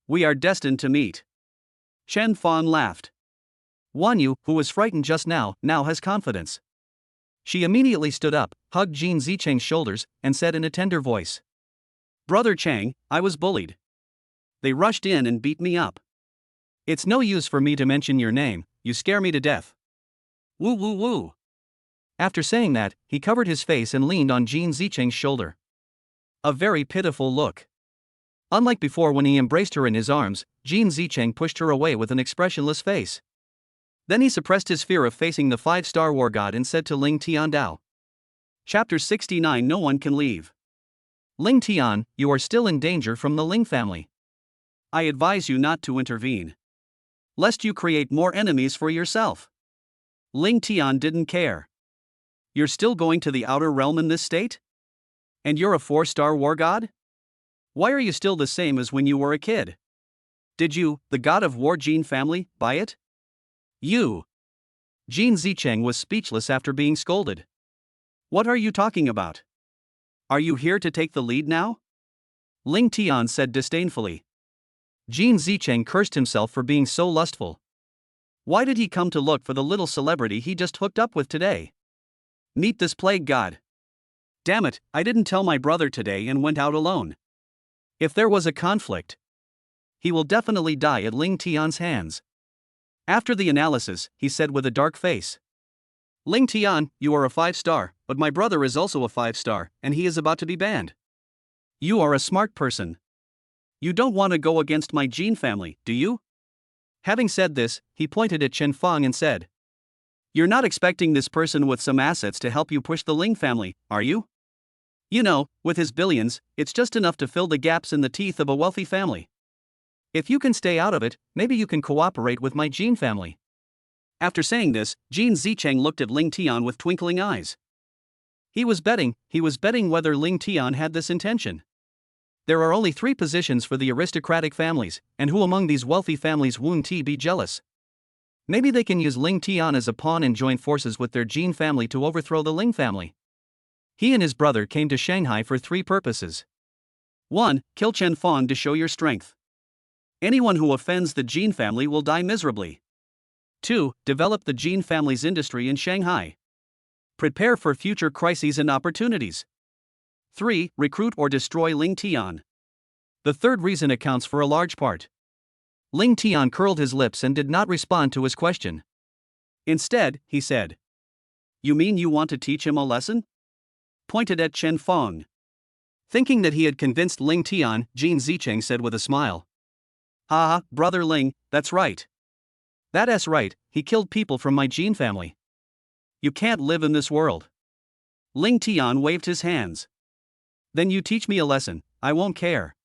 We are destined to meet." Chen Fong laughed. Wan Yu, who was frightened just now has confidence. She immediately stood up, hugged Jin Zicheng's shoulders, and said in a tender voice, "Brother Chang, I was bullied. They rushed in and beat me up. It's no use for me to mention your name, you scare me to death. Woo woo woo." After saying that, he covered his face and leaned on Jin Zicheng's shoulder. A very pitiful look. Unlike before when he embraced her in his arms, Jin Zicheng pushed her away with an expressionless face. Then he suppressed his fear of facing the 5-star war god and said to Ling Tiandao. Chapter 69. No one can leave. Ling Tian, you are still in danger from the Ling family. I advise you not to intervene, lest you create more enemies for yourself. Ling Tian didn't care. You're still going to the outer realm in this state? And you're a 4-star war god? Why are you still the same as when you were a kid? Did you, the god of war Jin family, buy it? You. Jin Zicheng was speechless after being scolded. What are you talking about? Are you here to take the lead now? Ling Tian said disdainfully. Jin Zicheng cursed himself for being so lustful. Why did he come to look for the little celebrity he just hooked up with today? Meet this plague god. Damn it, I didn't tell my brother today and went out alone. If there was a conflict, he will definitely die at Ling Tian's hands. After the analysis, he said with a dark face. Ling Tian, you are a 5-star, but my brother is also a 5-star, and he is about to be banned. You are a smart person. You don't want to go against my Jin family, do you? Having said this, he pointed at Chen Feng and said, You're not expecting this person with some assets to help you push the Ling family, are you? You know, with his billions, it's just enough to fill the gaps in the teeth of a wealthy family. If you can stay out of it, maybe you can cooperate with my Jin family. After saying this, Jin Zicheng looked at Ling Tian with twinkling eyes. He was betting whether Ling Tian had this intention. There are only 3 positions for the aristocratic families, and who among these wealthy families won't be jealous? Maybe they can use Ling Tian as a pawn and join forces with their Jin family to overthrow the Ling family. He and his brother came to Shanghai for 3 purposes. 1. Kill Chen Feng to show your strength. Anyone who offends the Jin family will die miserably. 2. Develop the Jin family's industry in Shanghai. Prepare for future crises and opportunities. 3. Recruit or destroy Ling Tian. The third reason accounts for a large part. Ling Tian curled his lips and did not respond to his question. Instead, he said, You mean you want to teach him a lesson? Pointed at Chen Feng. Thinking that he had convinced Ling Tian, Jin Zicheng said with a smile. Ah, brother Ling, that's right. That's right, he killed people from my Jin family. You can't live in this world. Ling Tian waved his hands. Then you teach me a lesson, I won't care.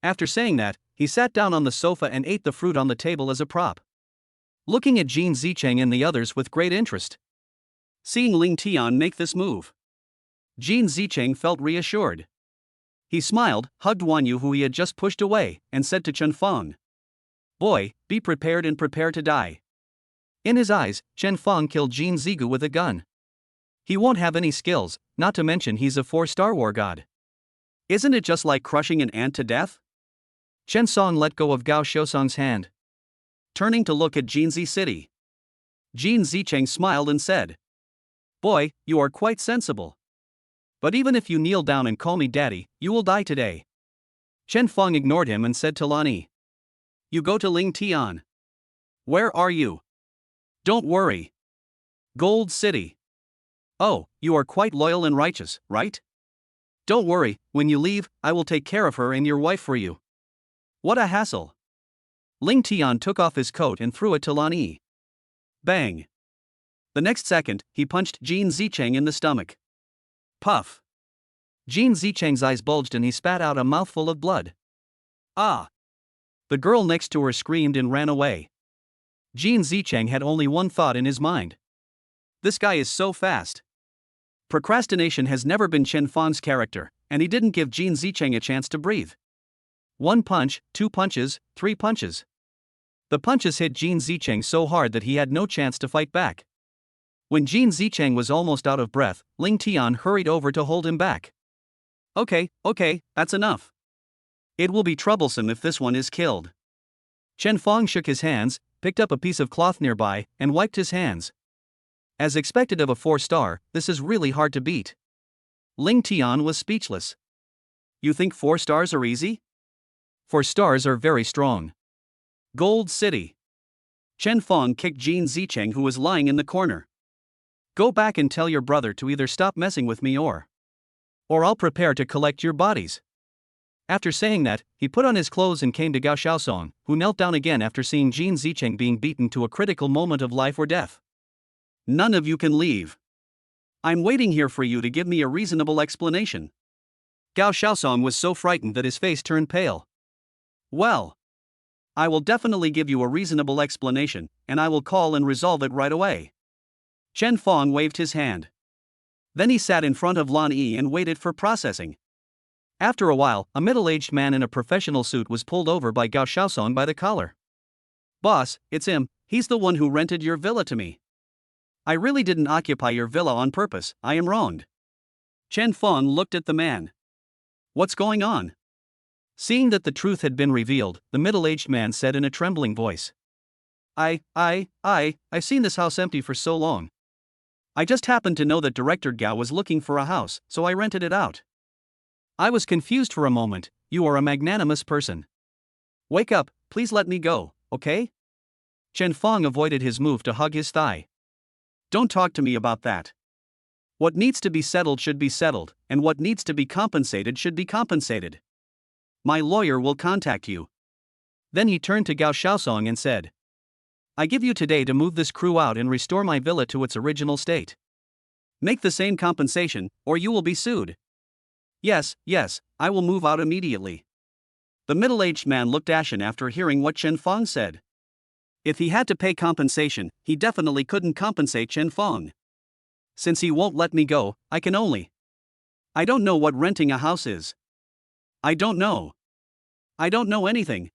After saying that, he sat down on the sofa and ate the fruit on the table as a prop. Looking at Jin Zicheng and the others with great interest. Seeing Ling Tian make this move, Jin Zicheng felt reassured. He smiled, hugged Wan Yu who he had just pushed away, and said to Chen Feng, Boy, be prepared and prepare to die. In his eyes, Chen Feng killed Jin Zigu with a gun. He won't have any skills, not to mention he's a 4-star war god. Isn't it just like crushing an ant to death? Chen Song let go of Gao Xiusong's hand. Turning to look at Jinzi City, Jin Zicheng smiled and said, Boy, you are quite sensible. But even if you kneel down and call me daddy, you will die today. Chen Feng ignored him and said to Lan Yi, You go to Ling Tian. Where are you? Don't worry. Gold City. Oh, you are quite loyal and righteous, right? Don't worry, when you leave, I will take care of her and your wife for you. What a hassle. Ling Tian took off his coat and threw it to Lan Yi. Bang. The next second, he punched Jin Zicheng in the stomach. Puff. Jin Zicheng's eyes bulged and he spat out a mouthful of blood. Ah! The girl next to her screamed and ran away. Jin Zicheng had only one thought in his mind. This guy is so fast. Procrastination has never been Chen Feng's character, and he didn't give Jin Zicheng a chance to breathe. 1 punch, 2 punches, 3 punches. The punches hit Jin Zicheng so hard that he had no chance to fight back. When Jin Zicheng was almost out of breath, Ling Tian hurried over to hold him back. Okay, that's enough. It will be troublesome if this one is killed. Chen Feng shook his hands, picked up a piece of cloth nearby, and wiped his hands. As expected of a 4-star, this is really hard to beat. Ling Tian was speechless. You think 4 stars are easy? 4 stars are very strong. Gold City. Chen Fong kicked Jin Zicheng, who was lying in the corner. Go back and tell your brother to either stop messing with me or I'll prepare to collect your bodies. After saying that, he put on his clothes and came to Gao Xiaosong, who knelt down again after seeing Jin Zicheng being beaten to a critical moment of life or death. None of you can leave. I'm waiting here for you to give me a reasonable explanation. Gao Xiaosong was so frightened that his face turned pale. Well, I will definitely give you a reasonable explanation, and I will call and resolve it right away. Chen Fong waved his hand. Then he sat in front of Lan Yi and waited for processing. After a while, a middle-aged man in a professional suit was pulled over by Gao Xiaosong by the collar. Boss, it's him, he's the one who rented your villa to me. I really didn't occupy your villa on purpose, I am wronged. Chen Fong looked at the man. What's going on? Seeing that the truth had been revealed, the middle-aged man said in a trembling voice. I've seen this house empty for so long. I just happened to know that Director Gao was looking for a house, so I rented it out. I was confused for a moment. You are a magnanimous person. Wake up, please let me go, okay? Chen Fong avoided his move to hug his thigh. Don't talk to me about that. What needs to be settled should be settled, and what needs to be compensated should be compensated. My lawyer will contact you. Then he turned to Gao Xiaosong and said, I give you today to move this crew out and restore my villa to its original state. Make the same compensation, or you will be sued. Yes, I will move out immediately. The middle-aged man looked ashen after hearing what Chen Fong said. If he had to pay compensation, he definitely couldn't compensate Chen Fong. Since he won't let me go, I don't know what renting a house is. I don't know anything.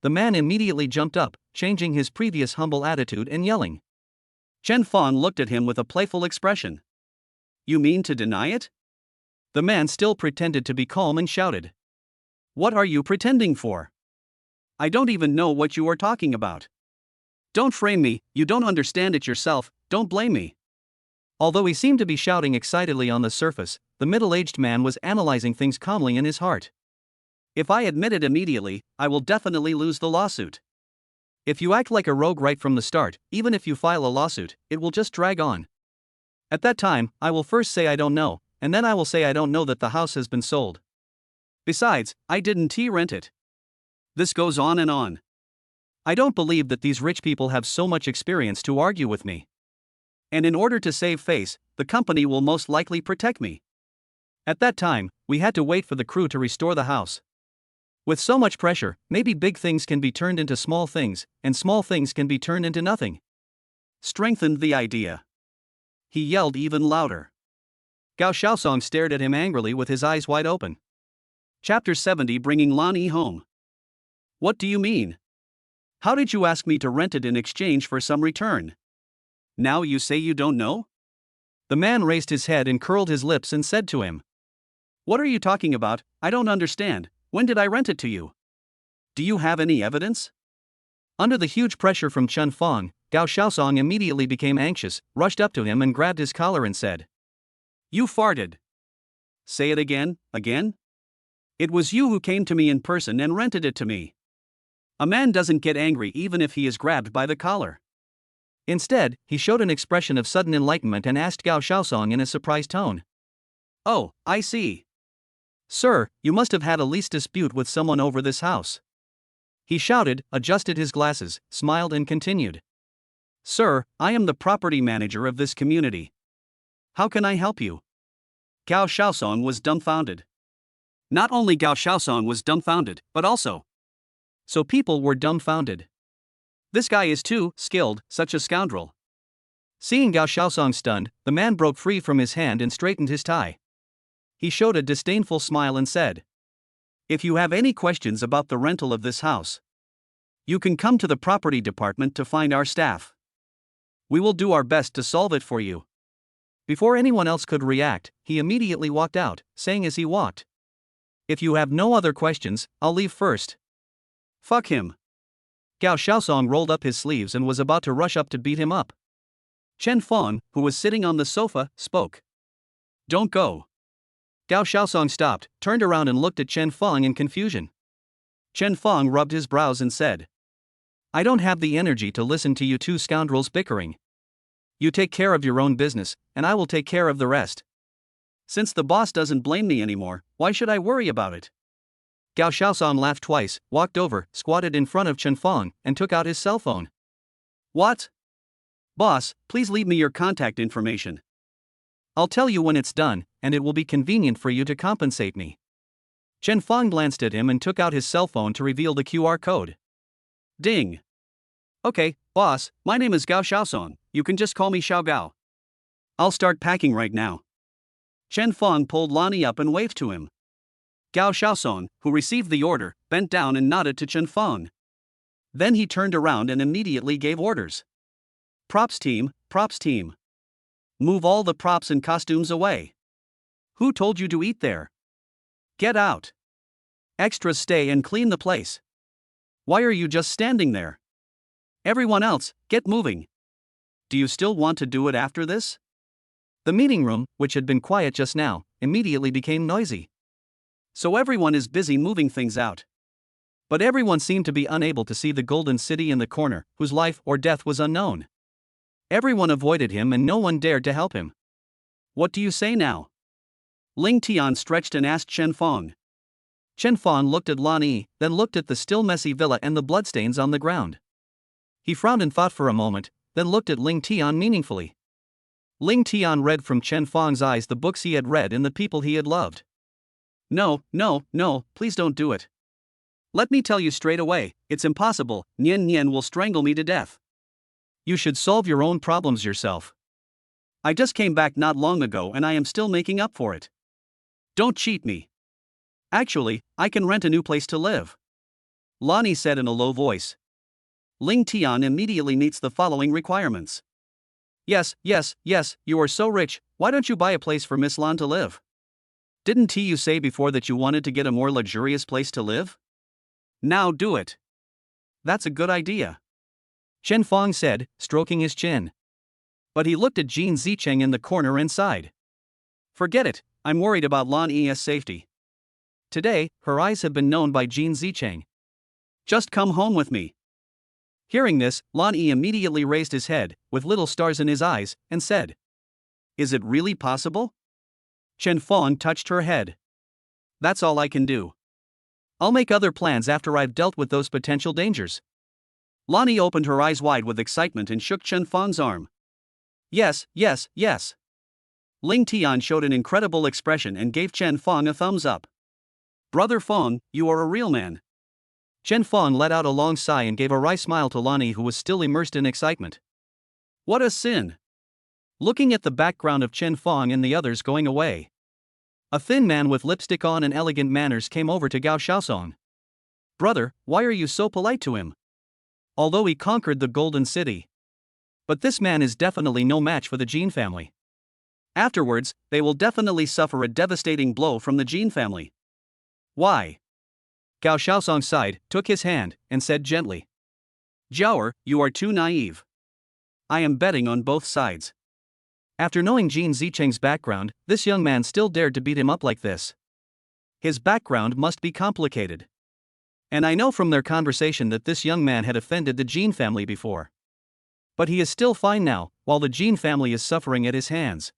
The man immediately jumped up, changing his previous humble attitude and yelling. Chen Fong looked at him with a playful expression. You mean to deny it? The man still pretended to be calm and shouted. What are you pretending for? I don't even know what you are talking about. Don't frame me, you don't understand it yourself, don't blame me. Although he seemed to be shouting excitedly on the surface, the middle-aged man was analyzing things calmly in his heart. If I admit it immediately, I will definitely lose the lawsuit. If you act like a rogue right from the start, even if you file a lawsuit, it will just drag on. At that time, I will first say I don't know, and then I will say I don't know that the house has been sold. Besides, I didn't rent it. This goes on and on. I don't believe that these rich people have so much experience to argue with me. And in order to save face, the company will most likely protect me. At that time, we had to wait for the crew to restore the house. With so much pressure, maybe big things can be turned into small things, and small things can be turned into nothing. Strengthened the idea. He yelled even louder. Gao Xiaosong stared at him angrily with his eyes wide open. Chapter 70, bringing Lan Yi home. What do you mean? How did you ask me to rent it in exchange for some return? Now you say you don't know? The man raised his head and curled his lips and said to him. What are you talking about? I don't understand. When did I rent it to you? Do you have any evidence? Under the huge pressure from Chen Fong, Gao Xiaosong immediately became anxious, rushed up to him and grabbed his collar and said. You farted. Say it again. It was you who came to me in person and rented it to me. A man doesn't get angry even if he is grabbed by the collar. Instead, he showed an expression of sudden enlightenment and asked Gao Xiaosong in a surprised tone. Oh, I see. Sir, you must have had a lease dispute with someone over this house. He shouted, adjusted his glasses, smiled and continued. Sir, I am the property manager of this community. How can I help you? Gao Xiaosong was dumbfounded. Not only Gao Xiaosong was dumbfounded, but also. So people were dumbfounded. This guy is too skilled, such a scoundrel. Seeing Gao Xiaosong stunned, the man broke free from his hand and straightened his tie. He showed a disdainful smile and said, If you have any questions about the rental of this house, you can come to the property department to find our staff. We will do our best to solve it for you. Before anyone else could react, he immediately walked out, saying as he walked, If you have no other questions, I'll leave first. Fuck him. Gao Xiaosong rolled up his sleeves and was about to rush up to beat him up. Chen Fong, who was sitting on the sofa, spoke. Don't go. Gao Xiaosong stopped, turned around and looked at Chen Fong in confusion. Chen Fong rubbed his brows and said, I don't have the energy to listen to you two scoundrels bickering. You take care of your own business, and I will take care of the rest. Since the boss doesn't blame me anymore, why should I worry about it? Gao Xiaosong laughed twice, walked over, squatted in front of Chen Fong, and took out his cell phone. What? Boss, please leave me your contact information. I'll tell you when it's done, and it will be convenient for you to compensate me. Chen Fong glanced at him and took out his cell phone to reveal the QR code. Ding. Okay, boss, my name is Gao Xiaosong, you can just call me Xiao Gao. I'll start packing right now. Chen Fong pulled Lonnie up and waved to him. Gao Xiaosong, who received the order, bent down and nodded to Chen Fong. Then he turned around and immediately gave orders. Props team, move all the props and costumes away. Who told you to eat there? Get out. Extras stay and clean the place. Why are you just standing there? Everyone else, get moving. Do you still want to do it after this? The meeting room, which had been quiet just now, immediately became noisy. So everyone is busy moving things out. But everyone seemed to be unable to see the golden city in the corner, whose life or death was unknown. Everyone avoided him and no one dared to help him. What do you say now? Ling Tian stretched and asked Chen Fong. Chen Fong looked at Lan Yi, then looked at the still messy villa and the bloodstains on the ground. He frowned and thought for a moment, then looked at Ling Tian meaningfully. Ling Tian read from Chen Fong's eyes the books he had read and the people he had loved. No, please don't do it. Let me tell you straight away, it's impossible, Nian Nian will strangle me to death. You should solve your own problems yourself. I just came back not long ago and I am still making up for it. Don't cheat me. Actually, I can rent a new place to live. Lonnie said in a low voice. Ling Tian immediately meets the following requirements. Yes, you are so rich, why don't you buy a place for Miss Lan to live? Didn't you say before that you wanted to get a more luxurious place to live? Now do it. That's a good idea. Chen Fong said, stroking his chin. But he looked at Jean Zicheng in the corner and sighed. Forget it, I'm worried about Lan Yi's safety. Today, her eyes have been known by Jean Zicheng. Just come home with me. Hearing this, Lan Yi immediately raised his head, with little stars in his eyes, and said, Is it really possible? Chen Fong touched her head. That's all I can do. I'll make other plans after I've dealt with those potential dangers. Lan Yi opened her eyes wide with excitement and shook Chen Fong's arm. Yes. Ling Tian showed an incredible expression and gave Chen Fong a thumbs up. Brother Fong, you are a real man. Chen Fong let out a long sigh and gave a wry smile to Lan Yi, who was still immersed in excitement. What a sin! Looking at the background of Chen Fong and the others going away. A thin man with lipstick on and elegant manners came over to Gao Xiaosong. Brother, why are you so polite to him? Although he conquered the Golden City. But this man is definitely no match for the Jin family. Afterwards, they will definitely suffer a devastating blow from the Jin family. Why? Gao Xiaosong sighed, took his hand, and said gently. Jiaoer, you are too naive. I am betting on both sides. After knowing Jean Zicheng's background, this young man still dared to beat him up like this. His background must be complicated. And I know from their conversation that this young man had offended the Jin family before. But he is still fine now, while the Jin family is suffering at his hands.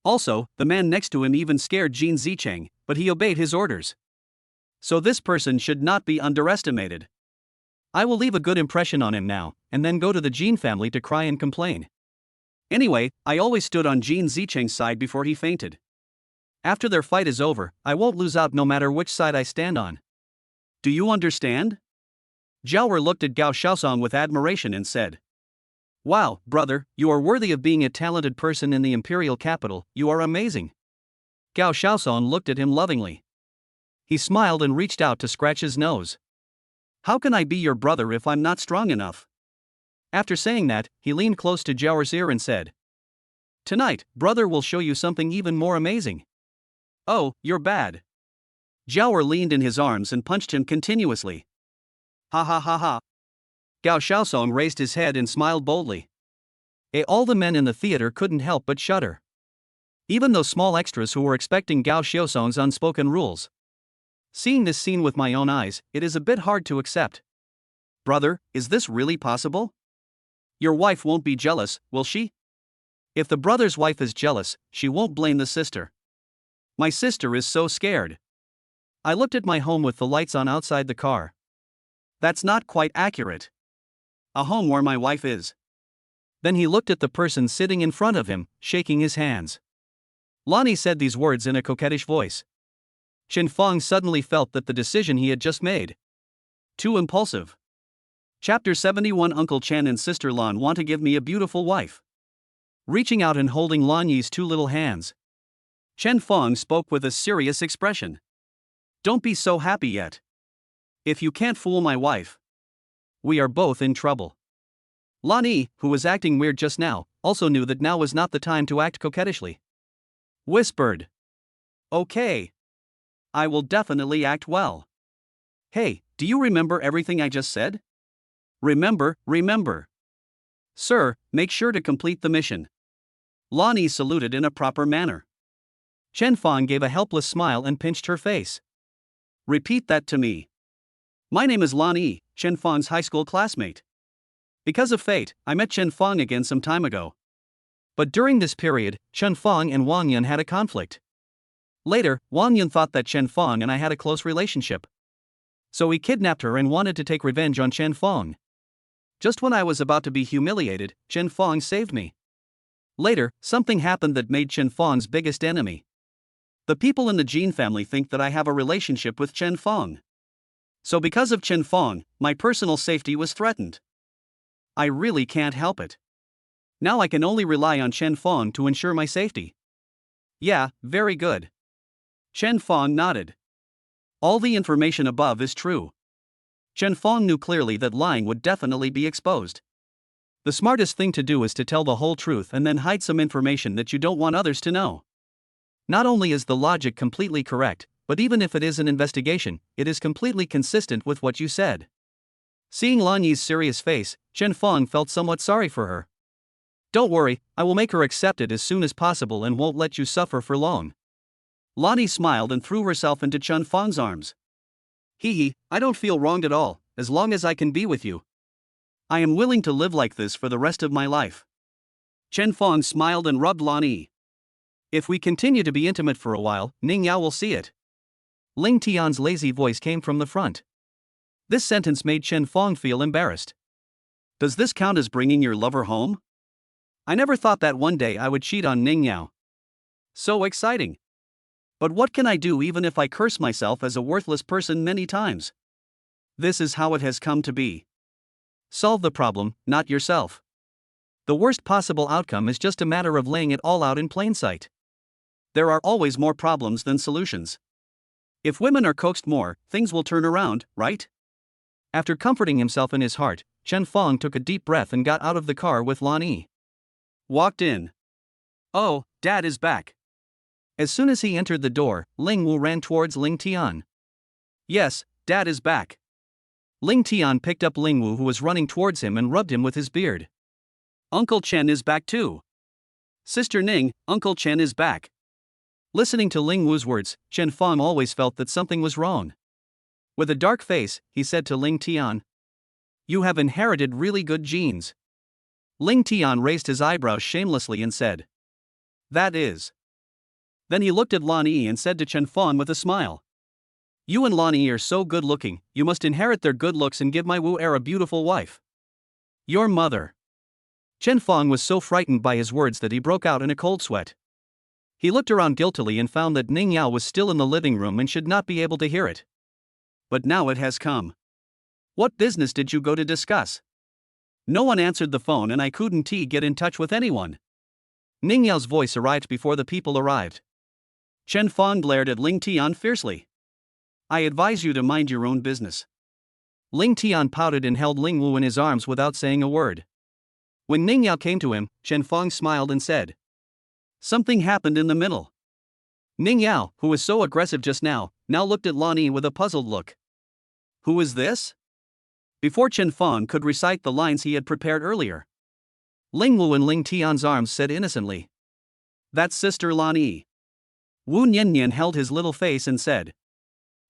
Also, the man next to him even scared Jean Zicheng, but he obeyed his orders. So this person should not be underestimated. I will leave a good impression on him now, and then go to the Jin family to cry and complain. Anyway, I always stood on Jean Zicheng's side before he fainted. After their fight is over, I won't lose out no matter which side I stand on. Do you understand? Jiaoer looked at Gao Xiaosong with admiration and said, Wow, brother, you are worthy of being a talented person in the imperial capital, you are amazing. Gao Xiaosong looked at him lovingly. He smiled and reached out to scratch his nose. How can I be your brother if I'm not strong enough? After saying that, he leaned close to Jiaoer's ear and said, Tonight, brother will show you something even more amazing. Oh, you're bad. Jiaoer leaned in his arms and punched him continuously. Ha. Gao Xiaosong raised his head and smiled boldly. All the men in the theater couldn't help but shudder. Even those small extras who were expecting Gao Xiusong's unspoken rules. Seeing this scene with my own eyes, it is a bit hard to accept. Brother, is this really possible? Your wife won't be jealous, will she? If the brother's wife is jealous, she won't blame the sister. My sister is so scared. I looked at my home with the lights on outside the car. That's not quite accurate. A home where my wife is. Then he looked at the person sitting in front of him, shaking his hands. Lonnie said these words in a coquettish voice. Chen Fong suddenly felt that the decision he had just made. Too impulsive. Chapter 71. Uncle Chen and Sister Lan want to give me a beautiful wife. Reaching out and holding Lan Yi's two little hands, Chen Fong spoke with a serious expression. Don't be so happy yet. If you can't fool my wife, we are both in trouble. Lan Yi, who was acting weird just now, also knew that now was not the time to act coquettishly. Whispered. Okay. I will definitely act well. Hey, do you remember everything I just said? Remember. Sir, make sure to complete the mission. Lan Yi saluted in a proper manner. Chen Fong gave a helpless smile and pinched her face. Repeat that to me. My name is Lan Yi, Chen Fong's high school classmate. Because of fate, I met Chen Fong again some time ago. But during this period, Chen Fong and Wang Yun had a conflict. Later, Wang Yun thought that Chen Fong and I had a close relationship. So he kidnapped her and wanted to take revenge on Chen Fong. Just when I was about to be humiliated, Chen Fong saved me. Later, something happened that made Chen Fong's biggest enemy. The people in the Jin family think that I have a relationship with Chen Fong. So because of Chen Fong, my personal safety was threatened. I really can't help it. Now I can only rely on Chen Fong to ensure my safety. Yeah, very good. Chen Fong nodded. All the information above is true. Chen Fong knew clearly that lying would definitely be exposed. The smartest thing to do is to tell the whole truth and then hide some information that you don't want others to know. Not only is the logic completely correct, but even if it is an investigation, it is completely consistent with what you said. Seeing Lan Yi's serious face, Chen Fong felt somewhat sorry for her. Don't worry, I will make her accept it as soon as possible and won't let you suffer for long. Lan Yi smiled and threw herself into Chen Fong's arms. Hee, I don't feel wronged at all, as long as I can be with you. I am willing to live like this for the rest of my life. Chen Fong smiled and rubbed Lan Yi. If we continue to be intimate for a while, Ning Yao will see it. Ling Tian's lazy voice came from the front. This sentence made Chen Fong feel embarrassed. Does this count as bringing your lover home? I never thought that one day I would cheat on Ning Yao. So exciting. But what can I do even if I curse myself as a worthless person many times? This is how it has come to be. Solve the problem, not yourself. The worst possible outcome is just a matter of laying it all out in plain sight. There are always more problems than solutions. If women are coaxed more, things will turn around, right? After comforting himself in his heart, Chen Fong took a deep breath and got out of the car with Lan Yi. Walked in. Oh, Dad is back. As soon as he entered the door, Ling Wu ran towards Ling Tian. Yes, Dad is back. Ling Tian picked up Ling Wu, who was running towards him, and rubbed him with his beard. Uncle Chen is back too. Sister Ning, Uncle Chen is back. Listening to Ling Wu's words, Chen Fong always felt that something was wrong. With a dark face, he said to Ling Tian, You have inherited really good genes. Ling Tian raised his eyebrows shamelessly and said, That is. Then he looked at Lan Yi and said to Chen Fong with a smile, You and Lan Yi are so good looking, you must inherit their good looks and give my Wu heir a beautiful wife. Your mother. Chen Fong was so frightened by his words that he broke out in a cold sweat. He looked around guiltily and found that Ning Yao was still in the living room and should not be able to hear it. But now it has come. What business did you go to discuss? No one answered the phone and I couldn't get in touch with anyone. Ning Yao's voice arrived before the people arrived. Chen Fong glared at Ling Tian fiercely. I advise you to mind your own business. Ling Tian pouted and held Ling Wu in his arms without saying a word. When Ning Yao came to him, Chen Fong smiled and said, Something happened in the middle. Ning Yao, who was so aggressive just now looked at Lan Yi with a puzzled look. Who is this? Before Chen Fong could recite the lines he had prepared earlier, Ling Wu in Ling Tian's arms said innocently. That's Sister Lan Yi. Wu Nian held his little face and said.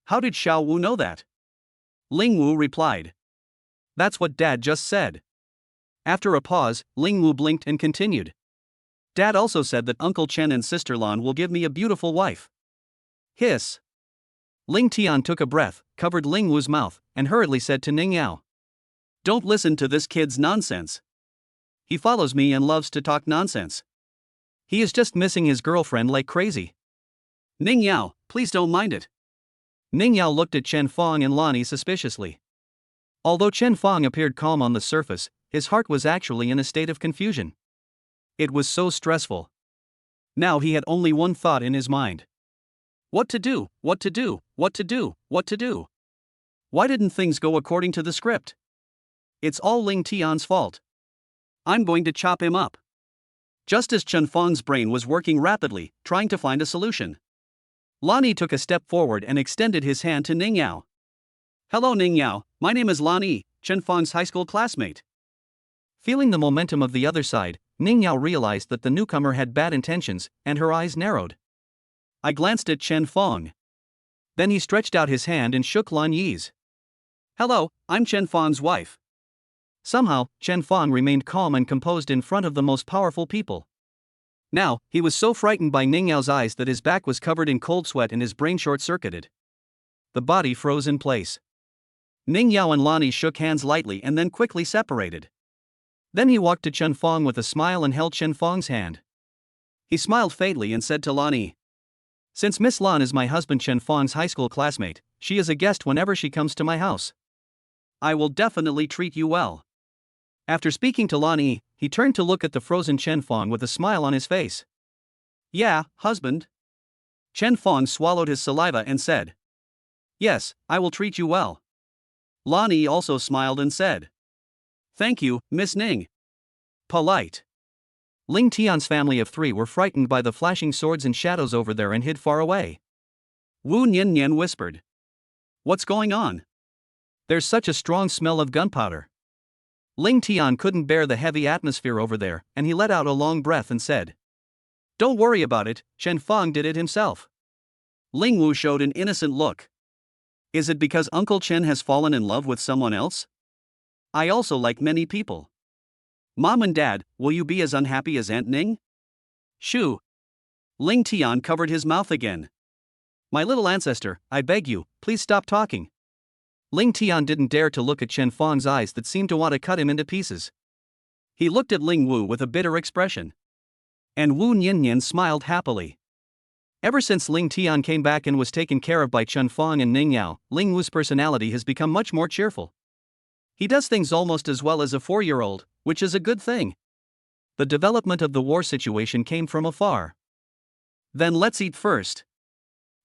How did Xiao Wu know that? Ling Wu replied. That's what Dad just said. After a pause, Ling Wu blinked and continued. Dad also said that Uncle Chen and Sister Lan will give me a beautiful wife. Hiss. Ling Tian took a breath, covered Ling Wu's mouth, and hurriedly said to Ning Yao. Don't listen to this kid's nonsense. He follows me and loves to talk nonsense. He is just missing his girlfriend like crazy. Ning Yao, please don't mind it. Ning Yao looked at Chen Fong and Lani suspiciously. Although Chen Fong appeared calm on the surface, his heart was actually in a state of confusion. It was so stressful. Now he had only one thought in his mind. What to do, what to do, what to do, what to do. Why didn't things go according to the script? It's all Ling Tian's fault. I'm going to chop him up. Just as Chen Fong's brain was working rapidly, trying to find a solution, Lani took a step forward and extended his hand to Ning Yao. Hello Ning Yao, my name is Lani, Chen Fong's high school classmate. Feeling the momentum of the other side, Ning Yao realized that the newcomer had bad intentions, and her eyes narrowed. I glanced at Chen Fong. Then he stretched out his hand and shook Lan Yi's. Hello, I'm Chen Fong's wife. Somehow, Chen Fong remained calm and composed in front of the most powerful people. Now, he was so frightened by Ning Yao's eyes that his back was covered in cold sweat and his brain short-circuited. The body froze in place. Ning Yao and Lani shook hands lightly and then quickly separated. Then he walked to Chen Fong with a smile and held Chen Fong's hand. He smiled faintly and said to Lani, Since Miss Lan is my husband Chen Fong's high school classmate, she is a guest whenever she comes to my house. I will definitely treat you well. After speaking to Lani, he turned to look at the frozen Chen Fong with a smile on his face. Yeah, husband. Chen Fong swallowed his saliva and said. Yes, I will treat you well. Lani also smiled and said. Thank you, Miss Ning. Polite. Ling Tian's family of 3 were frightened by the flashing swords and shadows over there and hid far away. Wu Nian whispered. What's going on? There's such a strong smell of gunpowder. Ling Tian couldn't bear the heavy atmosphere over there, and he let out a long breath and said. Don't worry about it, Chen Fong did it himself. Ling Wu showed an innocent look. Is it because Uncle Chen has fallen in love with someone else? I also like many people. Mom and Dad, will you be as unhappy as Aunt Ning? Shoo. Ling Tian covered his mouth again. My little ancestor, I beg you, please stop talking. Ling Tian didn't dare to look at Chen Fong's eyes that seemed to want to cut him into pieces. He looked at Ling Wu with a bitter expression. And Wu Nian smiled happily. Ever since Ling Tian came back and was taken care of by Chen Fong and Ning Yao, Ling Wu's personality has become much more cheerful. He does things almost as well as a 4-year-old, which is a good thing. The development of the war situation came from afar. Then let's eat first.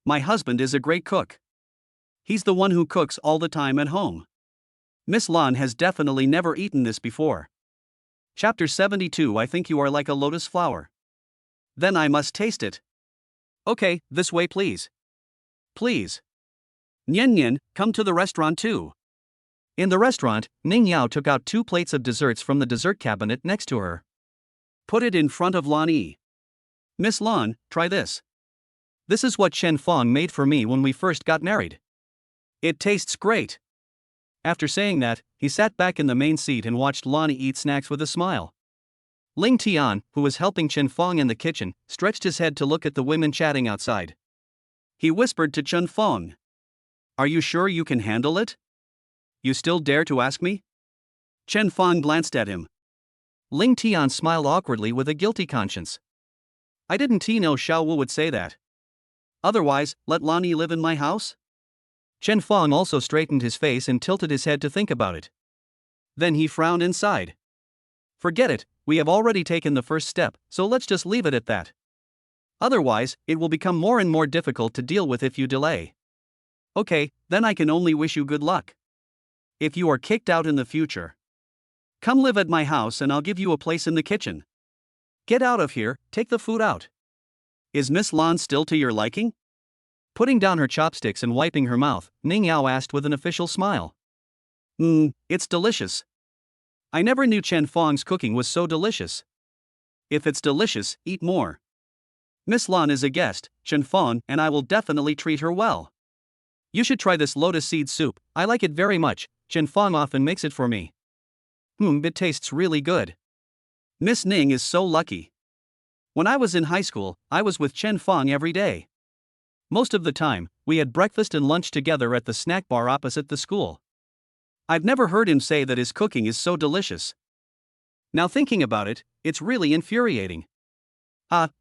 My husband is a great cook. He's the one who cooks all the time at home. Miss Lan has definitely never eaten this before. Chapter 72 I think you are like a lotus flower. Then I must taste it. Okay, this way please. Please. Nian, come to the restaurant too. In the restaurant, Ning Yao took out 2 plates of desserts from the dessert cabinet next to her. Put it in front of Lan Yi. Miss Lan, try this. This is what Chen Fong made for me when we first got married. It tastes great. After saying that, he sat back in the main seat and watched Lani eat snacks with a smile. Ling Tian, who was helping Chen Fong in the kitchen, stretched his head to look at the women chatting outside. He whispered to Chen Fong. Are you sure you can handle it? You still dare to ask me? Chen Fong glanced at him. Ling Tian smiled awkwardly with a guilty conscience. I didn't know Xiao Wu would say that. Otherwise, let Lani live in my house? Chen Fong also straightened his face and tilted his head to think about it. Then he frowned and sighed. Forget it, we have already taken the first step, so let's just leave it at that. Otherwise, it will become more and more difficult to deal with if you delay. Okay, then I can only wish you good luck. If you are kicked out in the future, come live at my house and I'll give you a place in the kitchen. Get out of here, take the food out. Is Miss Lan still to your liking? Putting down her chopsticks and wiping her mouth, Ning Yao asked with an official smile. It's delicious. I never knew Chen Fong's cooking was so delicious. If it's delicious, eat more. Miss Lan is a guest, Chen Fong, and I will definitely treat her well. You should try this lotus seed soup, I like it very much, Chen Fong often makes it for me. It tastes really good. Miss Ning is so lucky. When I was in high school, I was with Chen Fong every day. Most of the time, we had breakfast and lunch together at the snack bar opposite the school. I've never heard him say that his cooking is so delicious. Now thinking about it, it's really infuriating.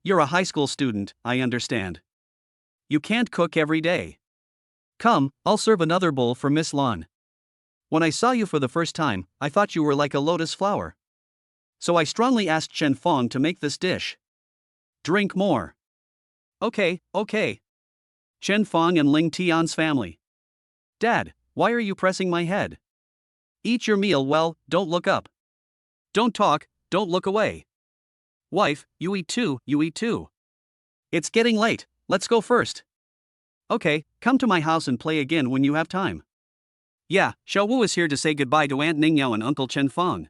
You're a high school student, I understand. You can't cook every day. Come, I'll serve another bowl for Miss Lan. When I saw you for the first time, I thought you were like a lotus flower. So I strongly asked Chen Fong to make this dish. Drink more. Okay. Chen Fong and Ling Tian's family. Dad, why are you pressing my head? Eat your meal well, don't look up. Don't talk, don't look away. Wife, you eat too. It's getting late, let's go first. Okay, come to my house and play again when you have time. Yeah, Xiao Wu is here to say goodbye to Aunt Ning Yao and Uncle Chen Fong.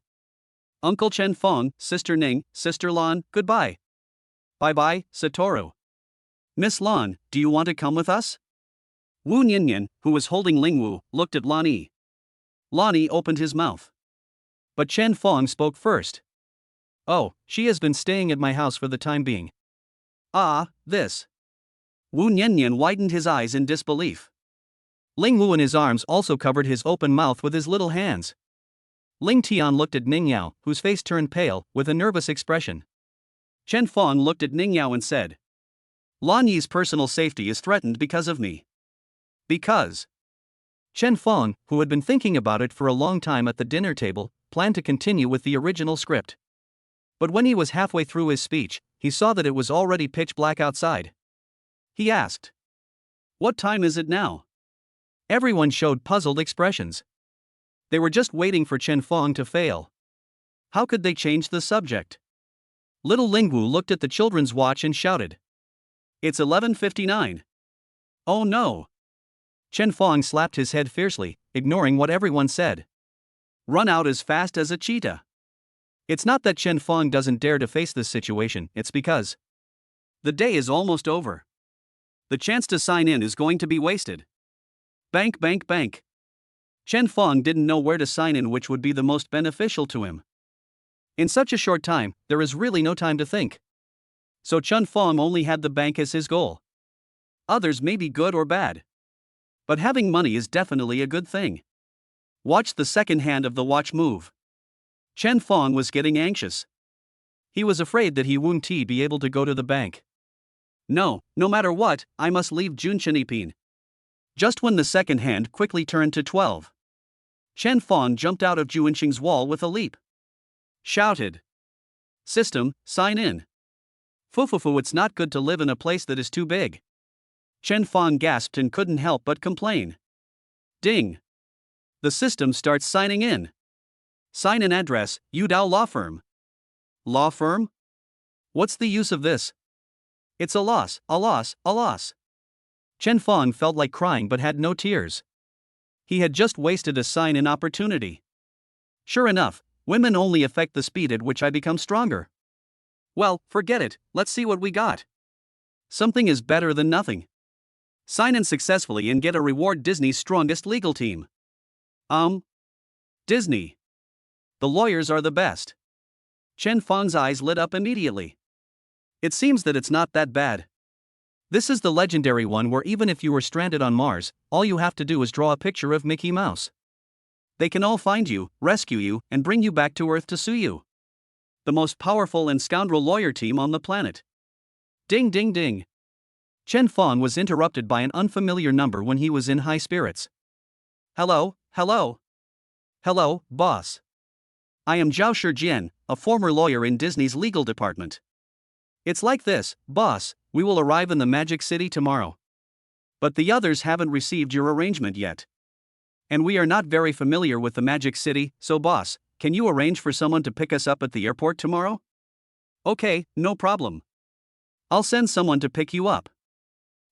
Uncle Chen Fong, Sister Ning, Sister Lan, goodbye. Bye-bye, Satoru. Miss Lan, do you want to come with us? Wu Nianyan, who was holding Ling Wu, looked at Lan Yi. Lan Yi opened his mouth. But Chen Fong spoke first. Oh, she has been staying at my house for the time being. This. Wu Nianyan widened his eyes in disbelief. Ling Wu in his arms also covered his open mouth with his little hands. Ling Tian looked at Ning Yao, whose face turned pale, with a nervous expression. Chen Fong looked at Ning Yao and said, Lan Yi's personal safety is threatened because of me. Because. Chen Fong, who had been thinking about it for a long time at the dinner table, planned to continue with the original script. But when he was halfway through his speech, he saw that it was already pitch black outside. He asked, What time is it now? Everyone showed puzzled expressions. They were just waiting for Chen Fong to fail. How could they change the subject? Little Ling Wu looked at the children's watch and shouted, It's 11:59. Oh no! Chen Fong slapped his head fiercely, ignoring what everyone said. Run out as fast as a cheetah. It's not that Chen Fong doesn't dare to face this situation, it's because the day is almost over. The chance to sign in is going to be wasted. Bank. Chen Fong didn't know where to sign in, which would be the most beneficial to him. In such a short time, there is really no time to think. So Chen Fong only had the bank as his goal. Others may be good or bad. But having money is definitely a good thing. Watch the second hand of the watch move. Chen Fong was getting anxious. He was afraid that he wouldn't be able to go to the bank. No matter what, I must leave Junchen. Just when the second hand quickly turned to 12. Chen Fong jumped out of Juanqing's wall with a leap. Shouted. System, sign in. Fufufu, it's not good to live in a place that is too big. Chen Fong gasped and couldn't help but complain. Ding. The system starts signing in. Sign in address, Yudao Law Firm. Law firm? What's the use of this? It's a loss. Chen Fong felt like crying but had no tears. He had just wasted a sign-in opportunity. Sure enough, women only affect the speed at which I become stronger. Well, forget it, let's see what we got. Something is better than nothing. Sign in successfully and get a reward, Disney's strongest legal team. Disney. The lawyers are the best. Chen Fong's eyes lit up immediately. It seems that it's not that bad. This is the legendary one where even if you were stranded on Mars, all you have to do is draw a picture of Mickey Mouse. They can all find you, rescue you, and bring you back to Earth to sue you. The most powerful and scoundrel lawyer team on the planet. Ding ding ding. Chen Fong was interrupted by an unfamiliar number when he was in high spirits. Hello, boss. I am Zhao Shijian, a former lawyer in Disney's legal department. It's like this, boss, we will arrive in the Magic City tomorrow. But the others haven't received your arrangement yet. And we are not very familiar with the Magic City, so boss, can you arrange for someone to pick us up at the airport tomorrow? Okay, no problem. I'll send someone to pick you up.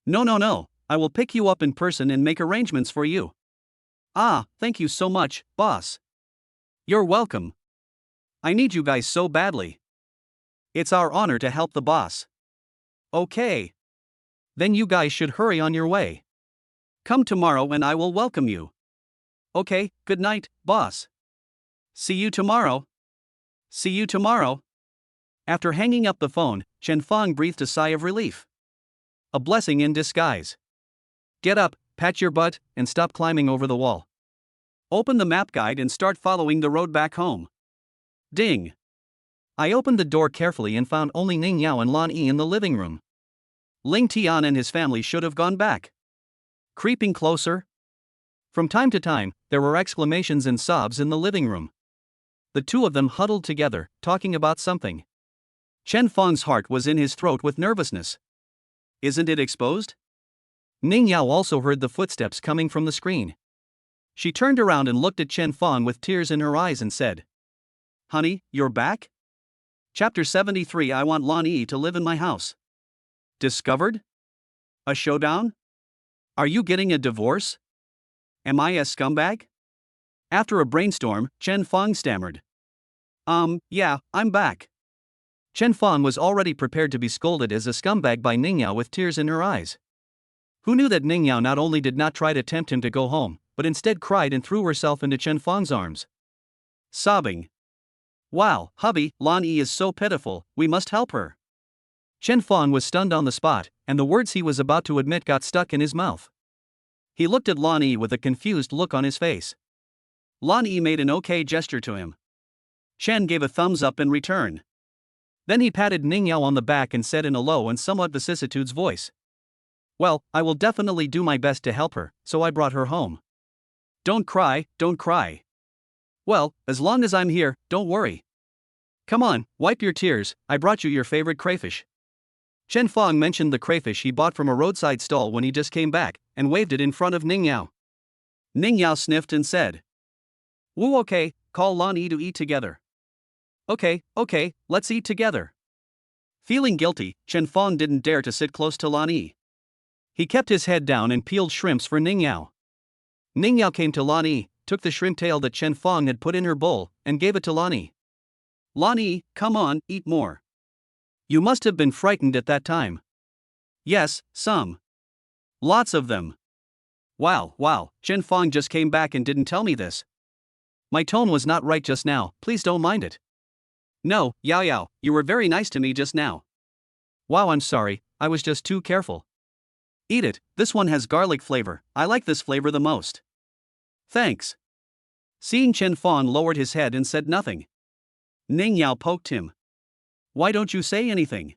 No, I will pick you up in person and make arrangements for you. Thank you so much, boss. You're welcome. I need you guys so badly. It's our honor to help the boss. Okay. Then you guys should hurry on your way. Come tomorrow and I will welcome you. Okay, good night, boss. See you tomorrow. See you tomorrow. After hanging up the phone, Chen Feng breathed a sigh of relief. A blessing in disguise. Get up, pat your butt, and stop climbing over the wall. Open the map guide and start following the road back home. Ding. I opened the door carefully and found only Ning Yao and Lan Yi in the living room. Ling Tian and his family should have gone back. Creeping closer. From time to time, there were exclamations and sobs in the living room. The two of them huddled together, talking about something. Chen Feng's heart was in his throat with nervousness. Isn't it exposed? Ning Yao also heard the footsteps coming from the screen. She turned around and looked at Chen Feng with tears in her eyes and said, "Honey, you're back?" Chapter 73. I want Lan Yi to live in my house. Discovered? A showdown? Are you getting a divorce? Am I a scumbag? After a brainstorm, Chen Feng stammered. Yeah, I'm back. Chen Feng was already prepared to be scolded as a scumbag by Ning Yao with tears in her eyes. Who knew that Ning Yao not only did not try to tempt him to go home, but instead cried and threw herself into Chen Feng's arms. Sobbing. Wow, hubby, Lan Yi is so pitiful, we must help her. Chen Feng was stunned on the spot, and the words he was about to admit got stuck in his mouth. He looked at Lan Yi with a confused look on his face. Lan Yi made an okay gesture to him. Chen gave a thumbs up in return. Then he patted Ning Yao on the back and said in a low and somewhat vicissitudes voice, "Well, I will definitely do my best to help her, so I brought her home. Don't cry, don't cry. Well, as long as I'm here, don't worry. Come on, wipe your tears, I brought you your favorite crayfish." Chen Feng mentioned the crayfish he bought from a roadside stall when he just came back, and waved it in front of Ning Yao. Ning Yao sniffed and said, "Woo, okay, call Lan Yi to eat together." Okay, let's eat together." Feeling guilty, Chen Feng didn't dare to sit close to Lan Yi. He kept his head down and peeled shrimps for Ning Yao. Ning Yao came to Lan Yi, took the shrimp tail that Chen Feng had put in her bowl, and gave it to Lan Yi. "Lan Yi, come on, eat more. You must have been frightened at that time." "Yes, some. Lots of them." Wow, Chen Feng just came back and didn't tell me this. My tone was not right just now, please don't mind it. No, Yao, you were very nice to me just now. Wow, I'm sorry, I was just too careful. Eat it, this one has garlic flavor, I like this flavor the most. Thanks. Seeing Chen Feng lowered his head and said nothing. Ning Yao poked him. Why don't you say anything?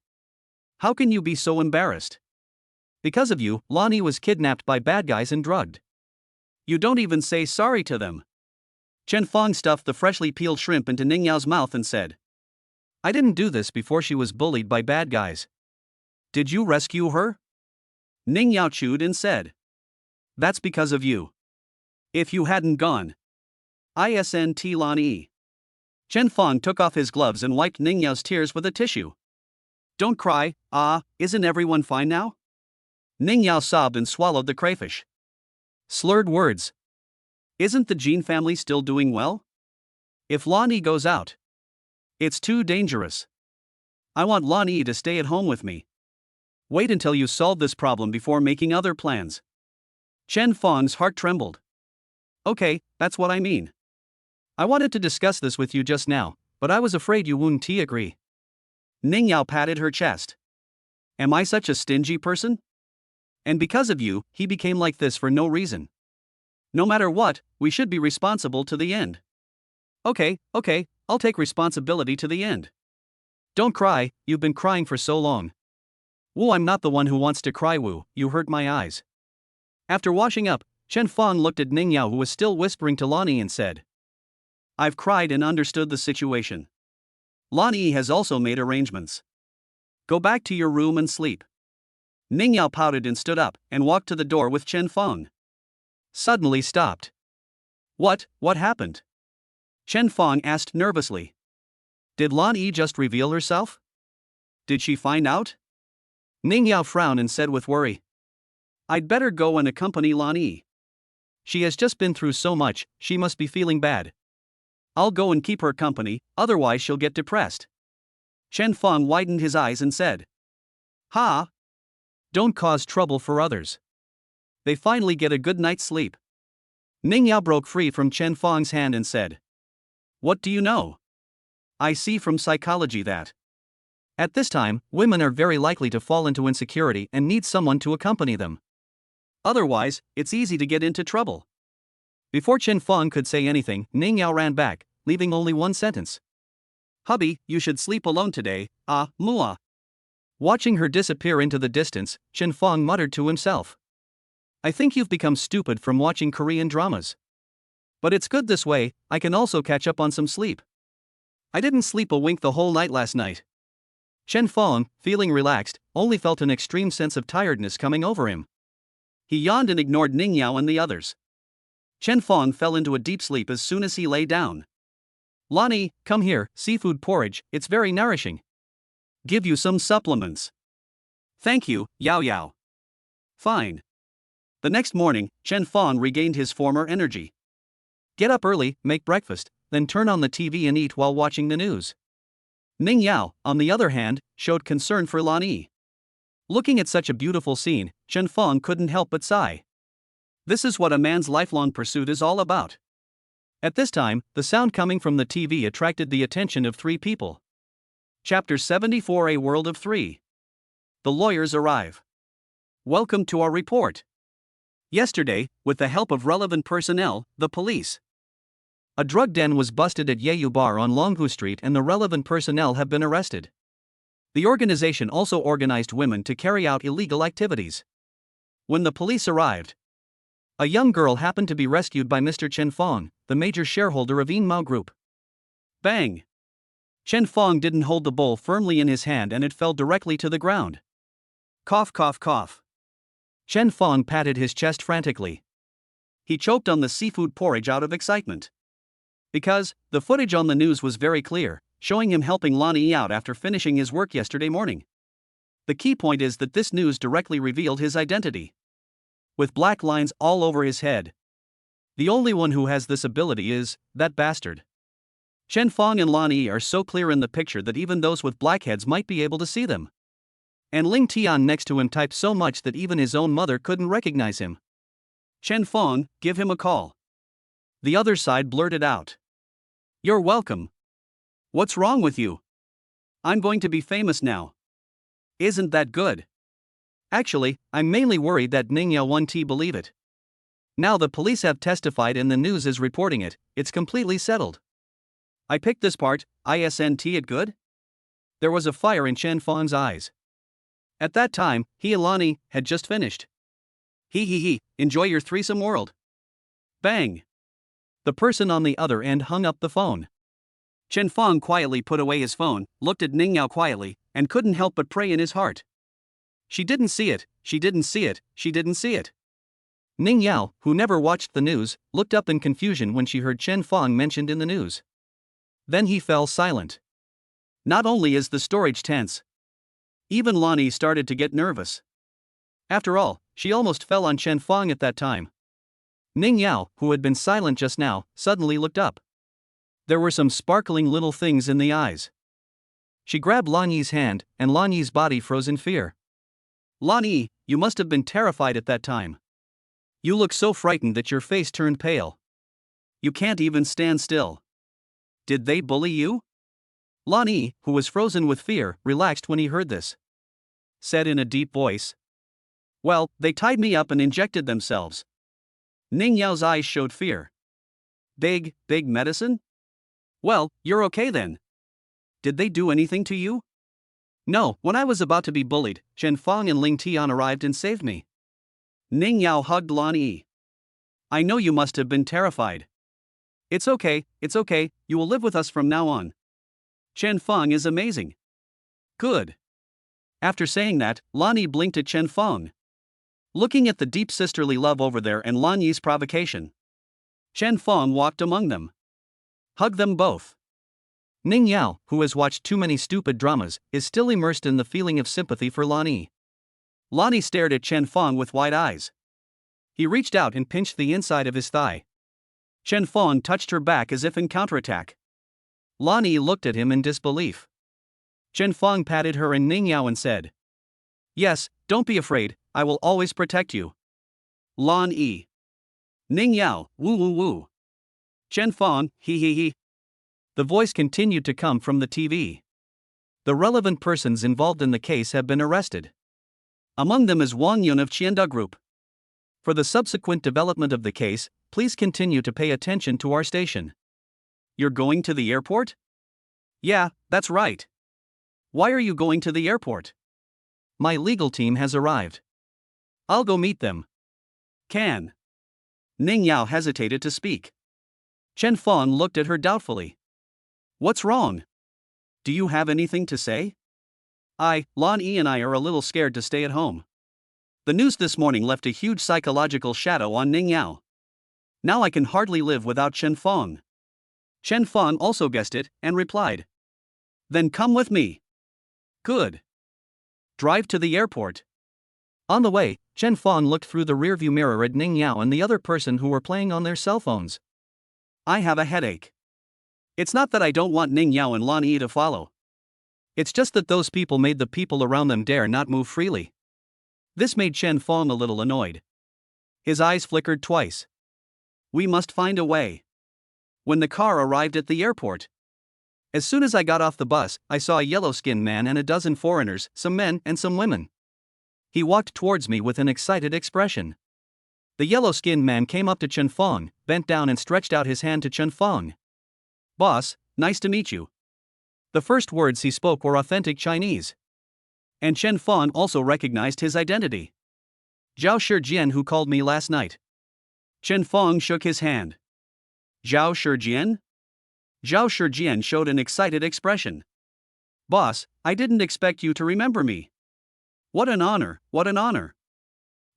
How can you be so embarrassed? Because of you, Lan Yi was kidnapped by bad guys and drugged. You don't even say sorry to them. Chen Feng stuffed the freshly peeled shrimp into Ning Yao's mouth and said, I didn't do this before she was bullied by bad guys. Did you rescue her? Ning Yao chewed and said, That's because of you. If you hadn't gone. Isn't Lan Yi. Chen Feng took off his gloves and wiped Ning Yao's tears with a tissue. Don't cry, isn't everyone fine now? Ning Yao sobbed and swallowed the crayfish. Slurred words. Isn't the Jean family still doing well? If Lan Yi goes out, it's too dangerous. I want Lan Yi to stay at home with me. Wait until you solve this problem before making other plans. Chen Feng's heart trembled. Okay, that's what I mean. I wanted to discuss this with you just now, but I was afraid you wouldn't agree. Ning Yao patted her chest. Am I such a stingy person? And because of you, he became like this for no reason. No matter what, we should be responsible to the end. Okay, I'll take responsibility to the end. Don't cry, you've been crying for so long. Woo, I'm not the one who wants to cry, Woo, you hurt my eyes. After washing up, Chen Feng looked at Ning Yao, who was still whispering to Lan Yi, and said, I've cried and understood the situation. Lan Yi has also made arrangements. Go back to your room and sleep. Ning Yao pouted and stood up and walked to the door with Chen Feng. Suddenly stopped. What happened? Chen Feng asked nervously. Did Lan Yi just reveal herself? Did she find out? Ning Yao frowned and said with worry. I'd better go and accompany Lan Yi. She has just been through so much, she must be feeling bad. I'll go and keep her company, otherwise she'll get depressed. Chen Feng widened his eyes and said, Ha! Don't cause trouble for others. They finally get a good night's sleep. Ning Yao broke free from Chen Feng's hand and said, What do you know? I see from psychology that at this time, women are very likely to fall into insecurity and need someone to accompany them. Otherwise, it's easy to get into trouble. Before Chen Feng could say anything, Ning Yao ran back, leaving only one sentence. Hubby, you should sleep alone today, mua. Watching her disappear into the distance, Chen Feng muttered to himself. I think you've become stupid from watching Korean dramas. But it's good this way, I can also catch up on some sleep. I didn't sleep a wink the whole night last night. Chen Feng, feeling relaxed, only felt an extreme sense of tiredness coming over him. He yawned and ignored Ning Yao and the others. Chen Feng fell into a deep sleep as soon as he lay down. Lonnie, come here, seafood porridge, it's very nourishing. Give you some supplements. Thank you, Yao Yao. Fine. The next morning, Chen Feng regained his former energy. Get up early, make breakfast, then turn on the TV and eat while watching the news. Ning Yao, on the other hand, showed concern for Lonnie. Looking at such a beautiful scene, Chen Feng couldn't help but sigh. This is what a man's lifelong pursuit is all about. At this time, the sound coming from the TV attracted the attention of three people. Chapter 74, A World of Three. The lawyers arrive. Welcome to our report. Yesterday, with the help of relevant personnel, the police. A drug den was busted at Yeyu Bar on Longhu Street and the relevant personnel have been arrested. The organization also organized women to carry out illegal activities. When the police arrived, a young girl happened to be rescued by Mr. Chen Feng, the major shareholder of Yinmao Group. Bang! Chen Feng didn't hold the bowl firmly in his hand and it fell directly to the ground. Cough, cough, cough. Chen Feng patted his chest frantically. He choked on the seafood porridge out of excitement. Because, the footage on the news was very clear, showing him helping Lonnie out after finishing his work yesterday morning. The key point is that this news directly revealed his identity. With black lines all over his head. The only one who has this ability is that bastard. Chen Feng and Lonnie are so clear in the picture that even those with blackheads might be able to see them. And Ling Tian next to him typed so much that even his own mother couldn't recognize him. Chen Feng, give him a call. The other side blurted out. You're welcome. What's wrong with you? I'm going to be famous now. Isn't that good? Actually, I'm mainly worried that Ning Yao won't believe it. Now the police have testified and the news is reporting it, it's completely settled. I picked this part, isn't it good? There was a fire in Chen Feng's eyes. At that time, he and Lonnie had just finished. He, enjoy your threesome world. Bang! The person on the other end hung up the phone. Chen Feng quietly put away his phone, looked at Ning Yao quietly, and couldn't help but pray in his heart. She didn't see it, she didn't see it, she didn't see it. Ning Yao, who never watched the news, looked up in confusion when she heard Chen Feng mentioned in the news. Then he fell silent. Not only is the storage tense, even Lonnie started to get nervous. After all, she almost fell on Chen Feng at that time. Ning Yao, who had been silent just now, suddenly looked up. There were some sparkling little things in the eyes. She grabbed Lanyi's hand, and Lanyi's body froze in fear. Lanyi, you must have been terrified at that time. You look so frightened that your face turned pale. You can't even stand still. Did they bully you? Lanyi, who was frozen with fear, relaxed when he heard this. Said in a deep voice. Well, they tied me up and injected themselves. Ning Yao's eyes showed fear. Big medicine? Well, you're okay then. Did they do anything to you? No, when I was about to be bullied, Chen Feng and Ling Tian arrived and saved me. Ning Yao hugged Lanyi. I know you must have been terrified. It's okay, you will live with us from now on. Chen Feng is amazing. Good. After saying that, Lanyi blinked at Chen Feng. Looking at the deep sisterly love over there and Lanyi's provocation, Chen Feng walked among them. Hug them both. Ning Yao, who has watched too many stupid dramas, is still immersed in the feeling of sympathy for Lanyi. Lanyi stared at Chen Feng with wide eyes. He reached out and pinched the inside of his thigh. Chen Fong touched her back as if in counterattack. Lan Yi looked at him in disbelief. Chen Fong patted her and Ning Yao and said, "Yes, don't be afraid, I will always protect you." Lan Yi. Ning Yao, woo woo woo. Chen Fong, he he he. The voice continued to come from the TV. The relevant persons involved in the case have been arrested. Among them is Wang Yun of Qianda Group. For the subsequent development of the case, please continue to pay attention to our station. You're going to the airport? Yeah, that's right. Why are you going to the airport? My legal team has arrived. I'll go meet them. Can. Ning Yao hesitated to speak. Chen Fong looked at her doubtfully. What's wrong? Do you have anything to say? Lan Yi and I are a little scared to stay at home. The news this morning left a huge psychological shadow on Ning Yao. Now I can hardly live without Chen Fong. Chen Fong also guessed it, and replied. Then come with me. Good. Drive to the airport. On the way, Chen Fong looked through the rearview mirror at Ning Yao and the other person who were playing on their cell phones. I have a headache. It's not that I don't want Ning Yao and Lan Yi to follow. It's just that those people made the people around them dare not move freely. This made Chen Fong a little annoyed. His eyes flickered twice. We must find a way. When the car arrived at the airport, as soon as I got off the bus, I saw a yellow-skinned man and a dozen foreigners, some men and some women. He walked towards me with an excited expression. The yellow-skinned man came up to Chen Fong, bent down and stretched out his hand to Chen Fong. Boss, nice to meet you. The first words he spoke were authentic Chinese. And Chen Fong also recognized his identity. Zhao Shijian, who called me last night. Chen Fong shook his hand. Zhao Shijian? Zhao Shijian showed an excited expression. Boss, I didn't expect you to remember me. What an honor, what an honor.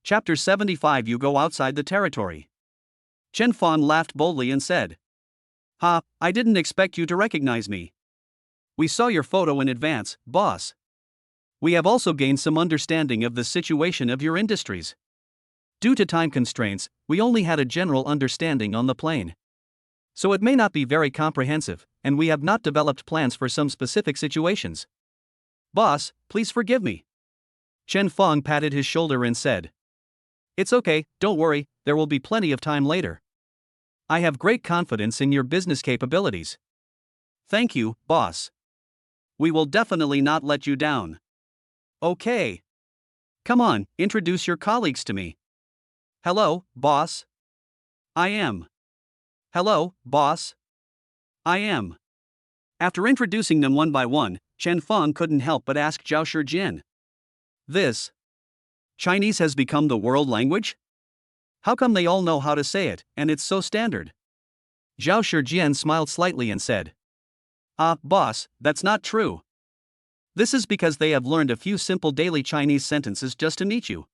Chapter 75. You go outside the territory. Chen Fong laughed boldly and said. Ha, I didn't expect you to recognize me. We saw your photo in advance, boss. We have also gained some understanding of the situation of your industries. Due to time constraints, we only had a general understanding on the plane. So it may not be very comprehensive, and we have not developed plans for some specific situations. Boss, please forgive me. Chen Fong patted his shoulder and said. It's okay, don't worry, there will be plenty of time later. I have great confidence in your business capabilities. Thank you, boss. We will definitely not let you down. Okay. Come on, introduce your colleagues to me. Hello, boss. I am. Hello, boss. I am. After introducing them one by one, Chen Fong couldn't help but ask Zhao Shijian. This Chinese has become the world language? How come they all know how to say it, and it's so standard? Zhao Shijian smiled slightly and said. Boss, that's not true. This is because they have learned a few simple daily Chinese sentences just to meet you.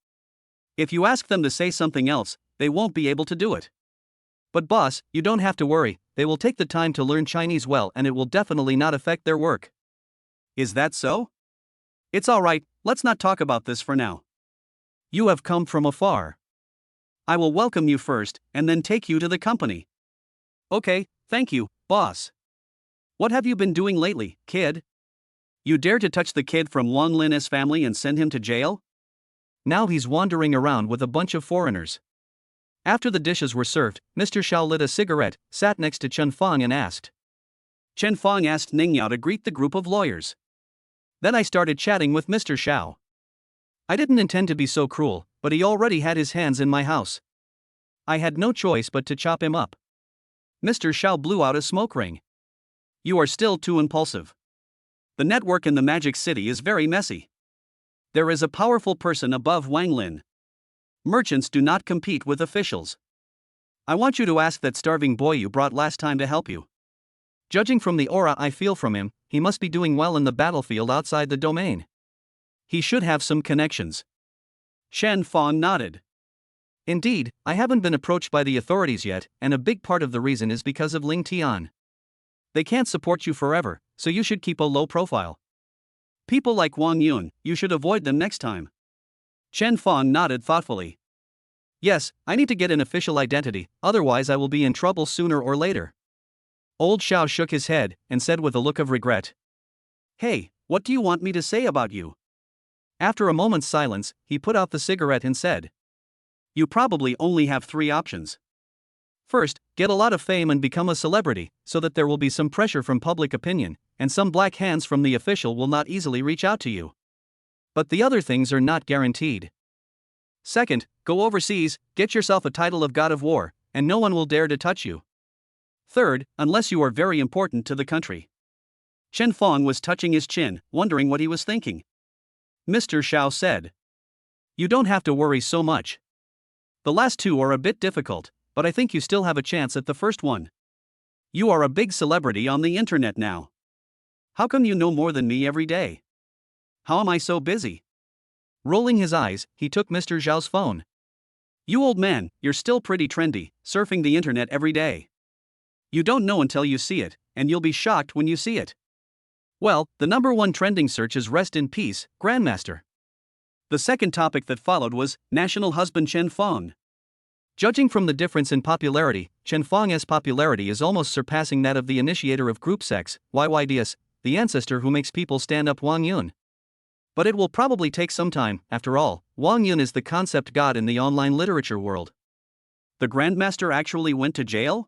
If you ask them to say something else, they won't be able to do it. But boss, you don't have to worry, they will take the time to learn Chinese well and it will definitely not affect their work. Is that so? It's alright, let's not talk about this for now. You have come from afar. I will welcome you first, and then take you to the company. Okay, thank you, boss. What have you been doing lately, kid? You dare to touch the kid from Wang Lin's family and send him to jail? Now he's wandering around with a bunch of foreigners. After the dishes were served, Mr. Xiao lit a cigarette, sat next to Chen Fong and asked. Chen Fong asked Ning Yao to greet the group of lawyers. Then I started chatting with Mr. Xiao. I didn't intend to be so cruel, but he already had his hands in my house. I had no choice but to chop him up. Mr. Xiao blew out a smoke ring. You are still too impulsive. The network in the Magic City is very messy. There is a powerful person above Wang Lin. Merchants do not compete with officials. I want you to ask that starving boy you brought last time to help you. Judging from the aura I feel from him, he must be doing well in the battlefield outside the domain. He should have some connections. Chen Fong nodded. Indeed, I haven't been approached by the authorities yet, and a big part of the reason is because of Ling Tian. They can't support you forever, so you should keep a low profile. People like Wang Yun, you should avoid them next time. Chen Fong nodded thoughtfully. Yes, I need to get an official identity, otherwise I will be in trouble sooner or later. Old Xiao shook his head and said with a look of regret. Hey, what do you want me to say about you? After a moment's silence, he put out the cigarette and said. You probably only have 3 options. First, get a lot of fame and become a celebrity, so that there will be some pressure from public opinion, and some black hands from the official will not easily reach out to you. But the other things are not guaranteed. Second, go overseas, get yourself a title of God of War, and no one will dare to touch you. Third, unless you are very important to the country. Chen Fong was touching his chin, wondering what he was thinking. Mr. Xiao said. You don't have to worry so much. The last 2 are a bit difficult, but I think you still have a chance at the first one. You are a big celebrity on the internet now. How come you know more than me every day? How am I so busy? Rolling his eyes, he took Mr. Zhao's phone. You old man, you're still pretty trendy, surfing the internet every day. You don't know until you see it, and you'll be shocked when you see it. Well, the #1 trending search is Rest in Peace, Grandmaster. The second topic that followed was National Husband Chen Fong. Judging from the difference in popularity, Chen Fong's popularity is almost surpassing that of the initiator of group sex, YYDS, the ancestor who makes people stand up Wang Yun. But it will probably take some time, after all, Wang Yun is the concept god in the online literature world. The Grandmaster actually went to jail?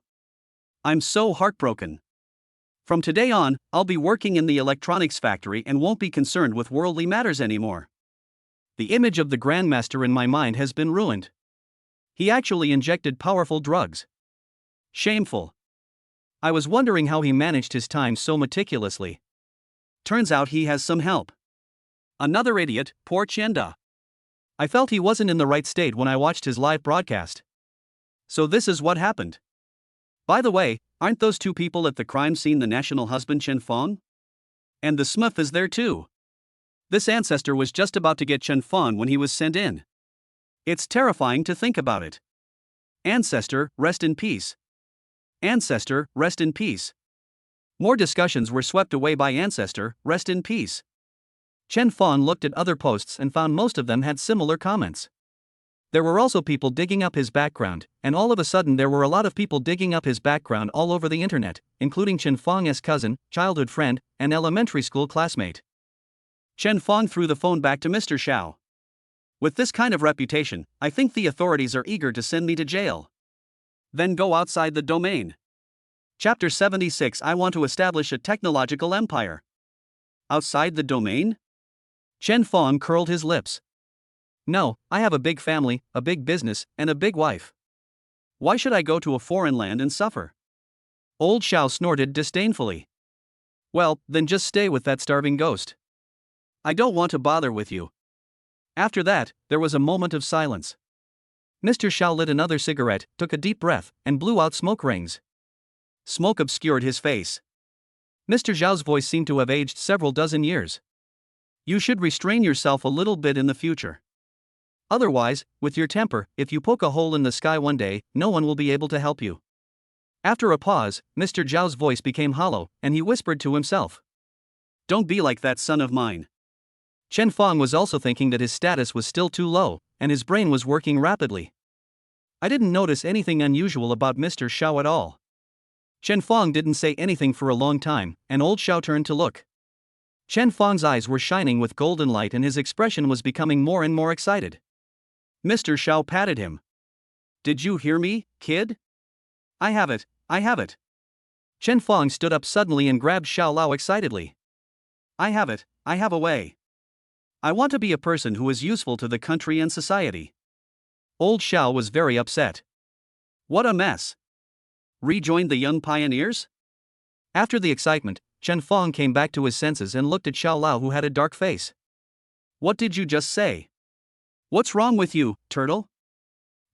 I'm so heartbroken. From today on, I'll be working in the electronics factory and won't be concerned with worldly matters anymore. The image of the Grandmaster in my mind has been ruined. He actually injected powerful drugs. Shameful. I was wondering how he managed his time so meticulously. Turns out he has some help. Another idiot, poor Chenda. I felt he wasn't in the right state when I watched his live broadcast. So this is what happened. By the way, aren't those 2 people at the crime scene the national husband Chen Fong? And the Smurf is there too. This ancestor was just about to get Chen Fong when he was sent in. It's terrifying to think about it. Ancestor, rest in peace. Ancestor, rest in peace. More discussions were swept away by Ancestor, rest in peace. Chen Fong looked at other posts and found most of them had similar comments. There were also people digging up his background, and all of a sudden there were a lot of people digging up his background all over the internet, including Chen Fong's cousin, childhood friend, and elementary school classmate. Chen Fong threw the phone back to Mr. Xiao. With this kind of reputation, I think the authorities are eager to send me to jail. Then go outside the domain. Chapter 76 I want to establish a technological empire. Outside the domain? Chen Fong curled his lips. No, I have a big family, a big business, and a big wife. Why should I go to a foreign land and suffer? Old Xiao snorted disdainfully. Well, then just stay with that starving ghost. I don't want to bother with you. After that, there was a moment of silence. Mr. Xiao lit another cigarette, took a deep breath, and blew out smoke rings. Smoke obscured his face. Mr. Zhao's voice seemed to have aged several dozen years. You should restrain yourself a little bit in the future. Otherwise, with your temper, if you poke a hole in the sky one day, no one will be able to help you. After a pause, Mr. Zhao's voice became hollow, and he whispered to himself. Don't be like that son of mine. Chen Fong was also thinking that his status was still too low, and his brain was working rapidly. I didn't notice anything unusual about Mr. Xiao at all. Chen Fong didn't say anything for a long time, and old Xiao turned to look. Chen Fong's eyes were shining with golden light and his expression was becoming more and more excited. Mr. Xiao patted him. Did you hear me, kid? I have it, I have it. Chen Fong stood up suddenly and grabbed Xiao Lao excitedly. I have it, I have a way. I want to be a person who is useful to the country and society. Old Xiao was very upset. What a mess. Rejoined the young pioneers? After the excitement, Chen Fong came back to his senses and looked at Xiao Lao, who had a dark face. What did you just say? What's wrong with you, turtle?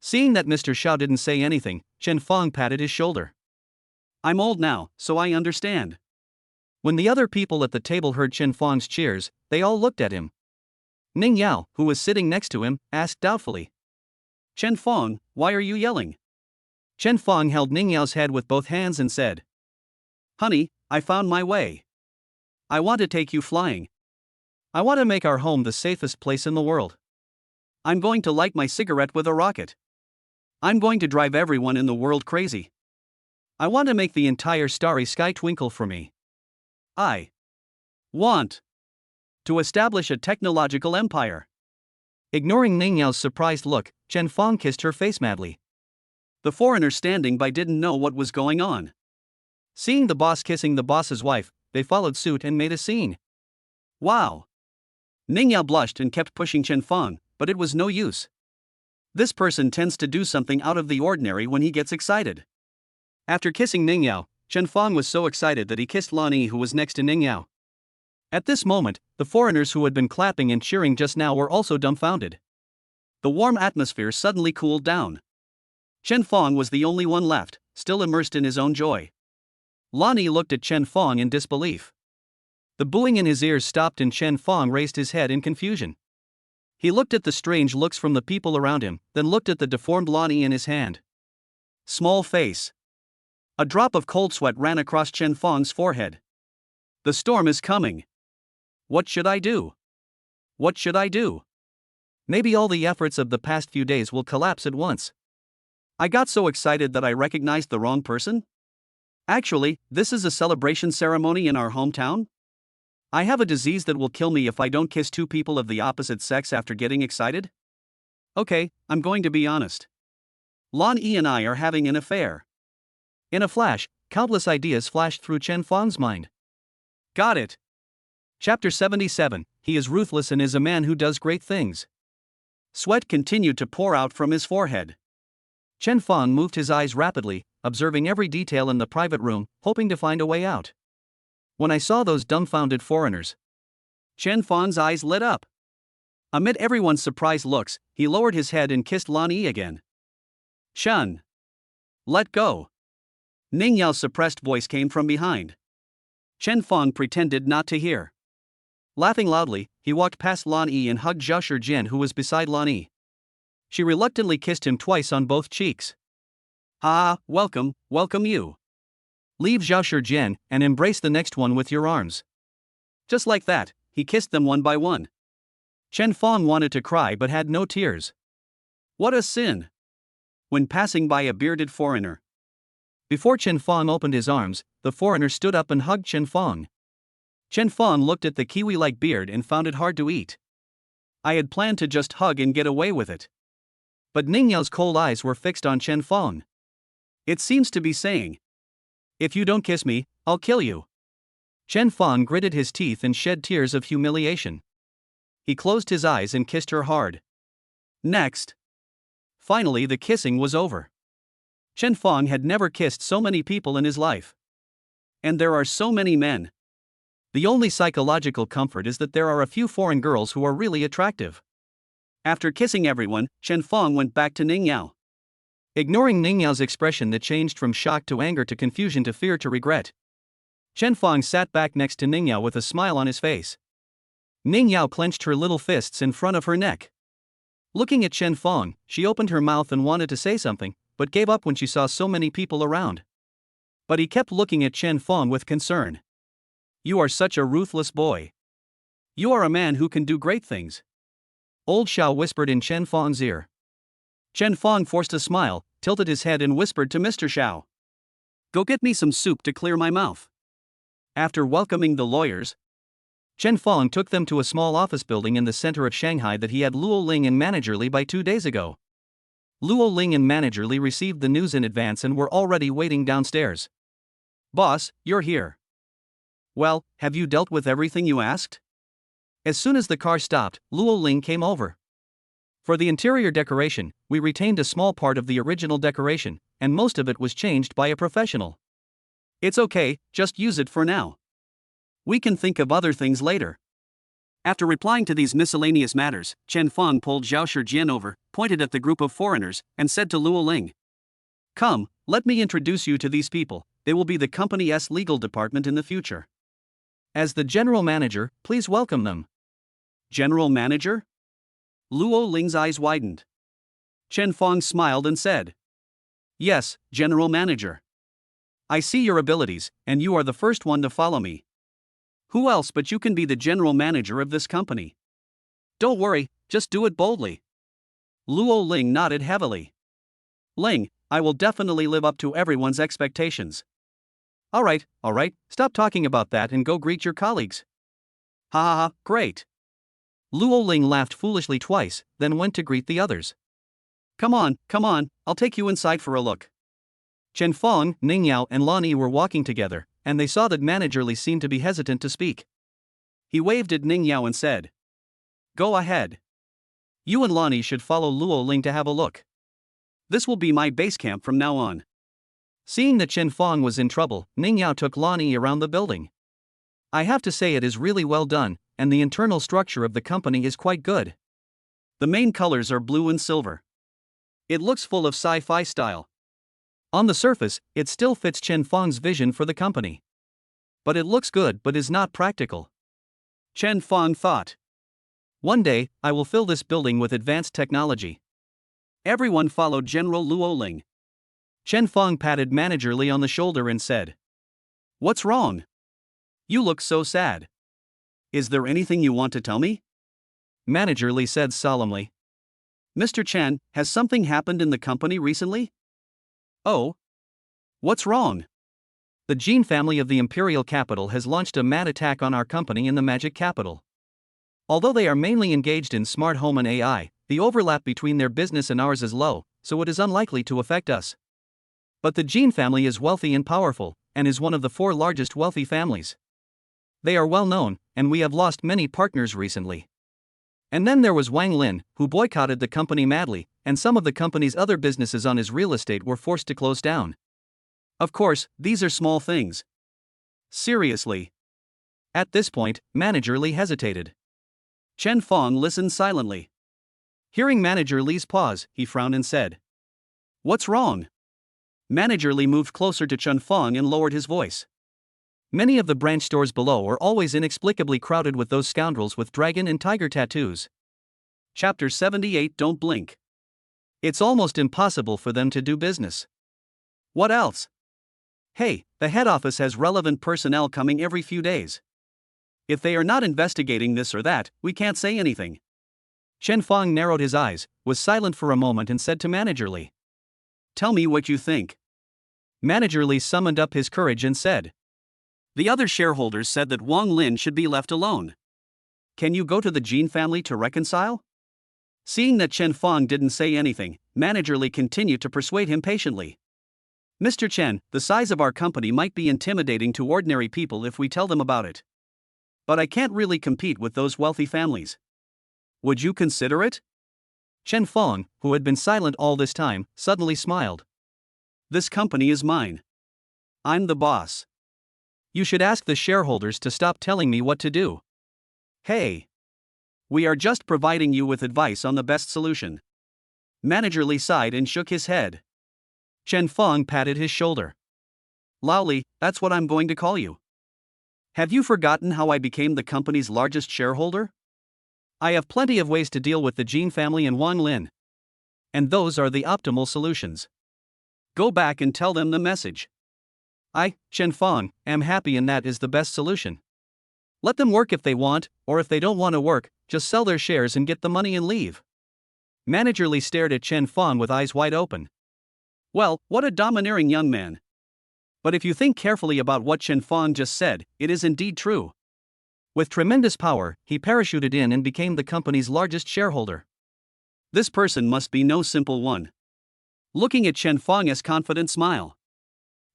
Seeing that Mr. Xiao didn't say anything, Chen Fong patted his shoulder. I'm old now, so I understand. When the other people at the table heard Chen Fong's cheers, they all looked at him. Ning Yao, who was sitting next to him, asked doubtfully. Chen Fong, why are you yelling? Chen Fong held Ning Yao's head with both hands and said. Honey, I found my way. I want to take you flying. I want to make our home the safest place in the world. I'm going to light my cigarette with a rocket. I'm going to drive everyone in the world crazy. I want to make the entire starry sky twinkle for me. I want to establish a technological empire. Ignoring Ning Yao's surprised look, Chen Fong kissed her face madly. The foreigners standing by didn't know what was going on. Seeing the boss kissing the boss's wife, they followed suit and made a scene. Wow! Ning Yao blushed and kept pushing Chen Fong, but it was no use. This person tends to do something out of the ordinary when he gets excited. After kissing Ning Yao, Chen Fong was so excited that he kissed Lan Yi, who was next to Ning Yao. At this moment, the foreigners who had been clapping and cheering just now were also dumbfounded. The warm atmosphere suddenly cooled down. Chen Fong was the only one left, still immersed in his own joy. Lan Yi looked at Chen Fong in disbelief. The booing in his ears stopped and Chen Fong raised his head in confusion. He looked at the strange looks from the people around him, then looked at the deformed Lan Yi in his hand. Small face. A drop of cold sweat ran across Chen Fong's forehead. The storm is coming. What should I do? What should I do? Maybe all the efforts of the past few days will collapse at once. I got so excited that I recognized the wrong person? Actually, this is a celebration ceremony in our hometown? I have a disease that will kill me if I don't kiss two people of the opposite sex after getting excited? Okay, I'm going to be honest. Lan Yi and I are having an affair. In a flash, countless ideas flashed through Chen Fong's mind. Got it. Chapter 77, He is ruthless and is a man who does great things. Sweat continued to pour out from his forehead. Chen Fong moved his eyes rapidly, observing every detail in the private room, hoping to find a way out. When I saw those dumbfounded foreigners, Chen Fong's eyes lit up. Amid everyone's surprised looks, he lowered his head and kissed Lan Yi again. Chen! Let go! Ning Yao's suppressed voice came from behind. Chen Fong pretended not to hear. Laughing loudly, he walked past Lan Yi and hugged Zhao Shijian, who was beside Lan Yi. She reluctantly kissed him twice on both cheeks. Ah, welcome you. Leave Zhao Shijian and embrace the next one with your arms. Just like that, he kissed them one by one. Chen Fong wanted to cry but had no tears. What a sin! When passing by a bearded foreigner. Before Chen Fong opened his arms, the foreigner stood up and hugged Chen Fong. Chen Fong looked at the kiwi-like beard and found it hard to eat. I had planned to just hug and get away with it. But Ning Yao's cold eyes were fixed on Chen Fong. It seems to be saying, if you don't kiss me, I'll kill you. Chen Fong gritted his teeth and shed tears of humiliation. He closed his eyes and kissed her hard. Next. Finally, the kissing was over. Chen Fong had never kissed so many people in his life. And there are so many men. The only psychological comfort is that there are a few foreign girls who are really attractive. After kissing everyone, Chen Fong went back to Ning Yao. Ignoring Ning Yao's expression that changed from shock to anger to confusion to fear to regret, Chen Fong sat back next to Ning Yao with a smile on his face. Ning Yao clenched her little fists in front of her neck. Looking at Chen Fong, she opened her mouth and wanted to say something, but gave up when she saw so many people around. But he kept looking at Chen Fong with concern. You are such a ruthless boy. You are a man who can do great things. Old Xiao whispered in Chen Fong's ear. Chen Fong forced a smile, tilted his head and whispered to Mr. Xiao. Go get me some soup to clear my mouth. After welcoming the lawyers, Chen Fong took them to a small office building in the center of Shanghai that he had Luo Ling and Manager Li by 2 days ago. Luo Ling and Manager Li received the news in advance and were already waiting downstairs. Boss, you're here. Well, have you dealt with everything you asked? As soon as the car stopped, Luo Ling came over. For the interior decoration, we retained a small part of the original decoration, and most of it was changed by a professional. It's okay, just use it for now. We can think of other things later. After replying to these miscellaneous matters, Chen Fong pulled Zhao Shijian over, pointed at the group of foreigners, and said to Luo Ling, Come, let me introduce you to these people, they will be the company's legal department in the future. As the general manager, please welcome them. General manager? Luo Ling's eyes widened. Chen Fong smiled and said, Yes, general manager. I see your abilities, and you are the first one to follow me. Who else but you can be the general manager of this company? Don't worry, just do it boldly. Luo Ling nodded heavily. Ling, I will definitely live up to everyone's expectations. Alright, stop talking about that and go greet your colleagues. Ha ha ha, great. Luo Ling laughed foolishly twice, then went to greet the others. Come on, I'll take you inside for a look. Chen Fong, Ning Yao, and Lan Yi were walking together, and they saw that Manager Li seemed to be hesitant to speak. He waved at Ning Yao and said, Go ahead. You and Lan Yi should follow Luo Ling to have a look. This will be my base camp from now on. Seeing that Chen Fong was in trouble, Ning Yao took Lan Yi around the building. I have to say it is really well done, and the internal structure of the company is quite good. The main colors are blue and silver. It looks full of sci-fi style. On the surface, it still fits Chen Fong's vision for the company. But it looks good but is not practical. Chen Fong thought. One day, I will fill this building with advanced technology. Everyone followed General Luo Ling. Chen Fong patted Manager Li on the shoulder and said, What's wrong? You look so sad. Is there anything you want to tell me? Manager Li said solemnly. Mr. Chen, has something happened in the company recently? Oh? What's wrong? The Jin family of the Imperial Capital has launched a mad attack on our company in the Magic Capital. Although they are mainly engaged in smart home and AI, the overlap between their business and ours is low, so it is unlikely to affect us. But the Jin family is wealthy and powerful, and is one of the 4 largest wealthy families. They are well known, and we have lost many partners recently. And then there was Wang Lin, who boycotted the company madly, and some of the company's other businesses on his real estate were forced to close down. Of course, these are small things. Seriously. At this point, Manager Li hesitated. Chen Fong listened silently. Hearing Manager Li's pause, he frowned and said, What's wrong? Manager Li moved closer to Chen Fong and lowered his voice. Many of the branch stores below are always inexplicably crowded with those scoundrels with dragon and tiger tattoos. Chapter 78 Don't blink. It's almost impossible for them to do business. What else? Hey, the head office has relevant personnel coming every few days. If they are not investigating this or that, we can't say anything. Chen Fong narrowed his eyes, was silent for a moment and said to Manager Li, Tell me what you think. Manager Li summoned up his courage and said, The other shareholders said that Wang Lin should be left alone. Can you go to the Jin family to reconcile? Seeing that Chen Fong didn't say anything, Manager Li continued to persuade him patiently. Mr. Chen, the size of our company might be intimidating to ordinary people if we tell them about it. But I can't really compete with those wealthy families. Would you consider it? Chen Fong, who had been silent all this time, suddenly smiled. This company is mine. I'm the boss. You should ask the shareholders to stop telling me what to do. Hey. We are just providing you with advice on the best solution. Manager Li sighed and shook his head. Chen Fong patted his shoulder. Lao Li, that's what I'm going to call you. Have you forgotten how I became the company's largest shareholder? I have plenty of ways to deal with the Jin family and Wang Lin. And those are the optimal solutions. Go back and tell them the message. I, Chen Fong, am happy and that is the best solution. Let them work if they want, or if they don't want to work, just sell their shares and get the money and leave. Manager Li stared at Chen Fong with eyes wide open. Well, what a domineering young man. But if you think carefully about what Chen Fong just said, it is indeed true. With tremendous power, he parachuted in and became the company's largest shareholder. This person must be no simple one. Looking at Chen Fong's confident smile,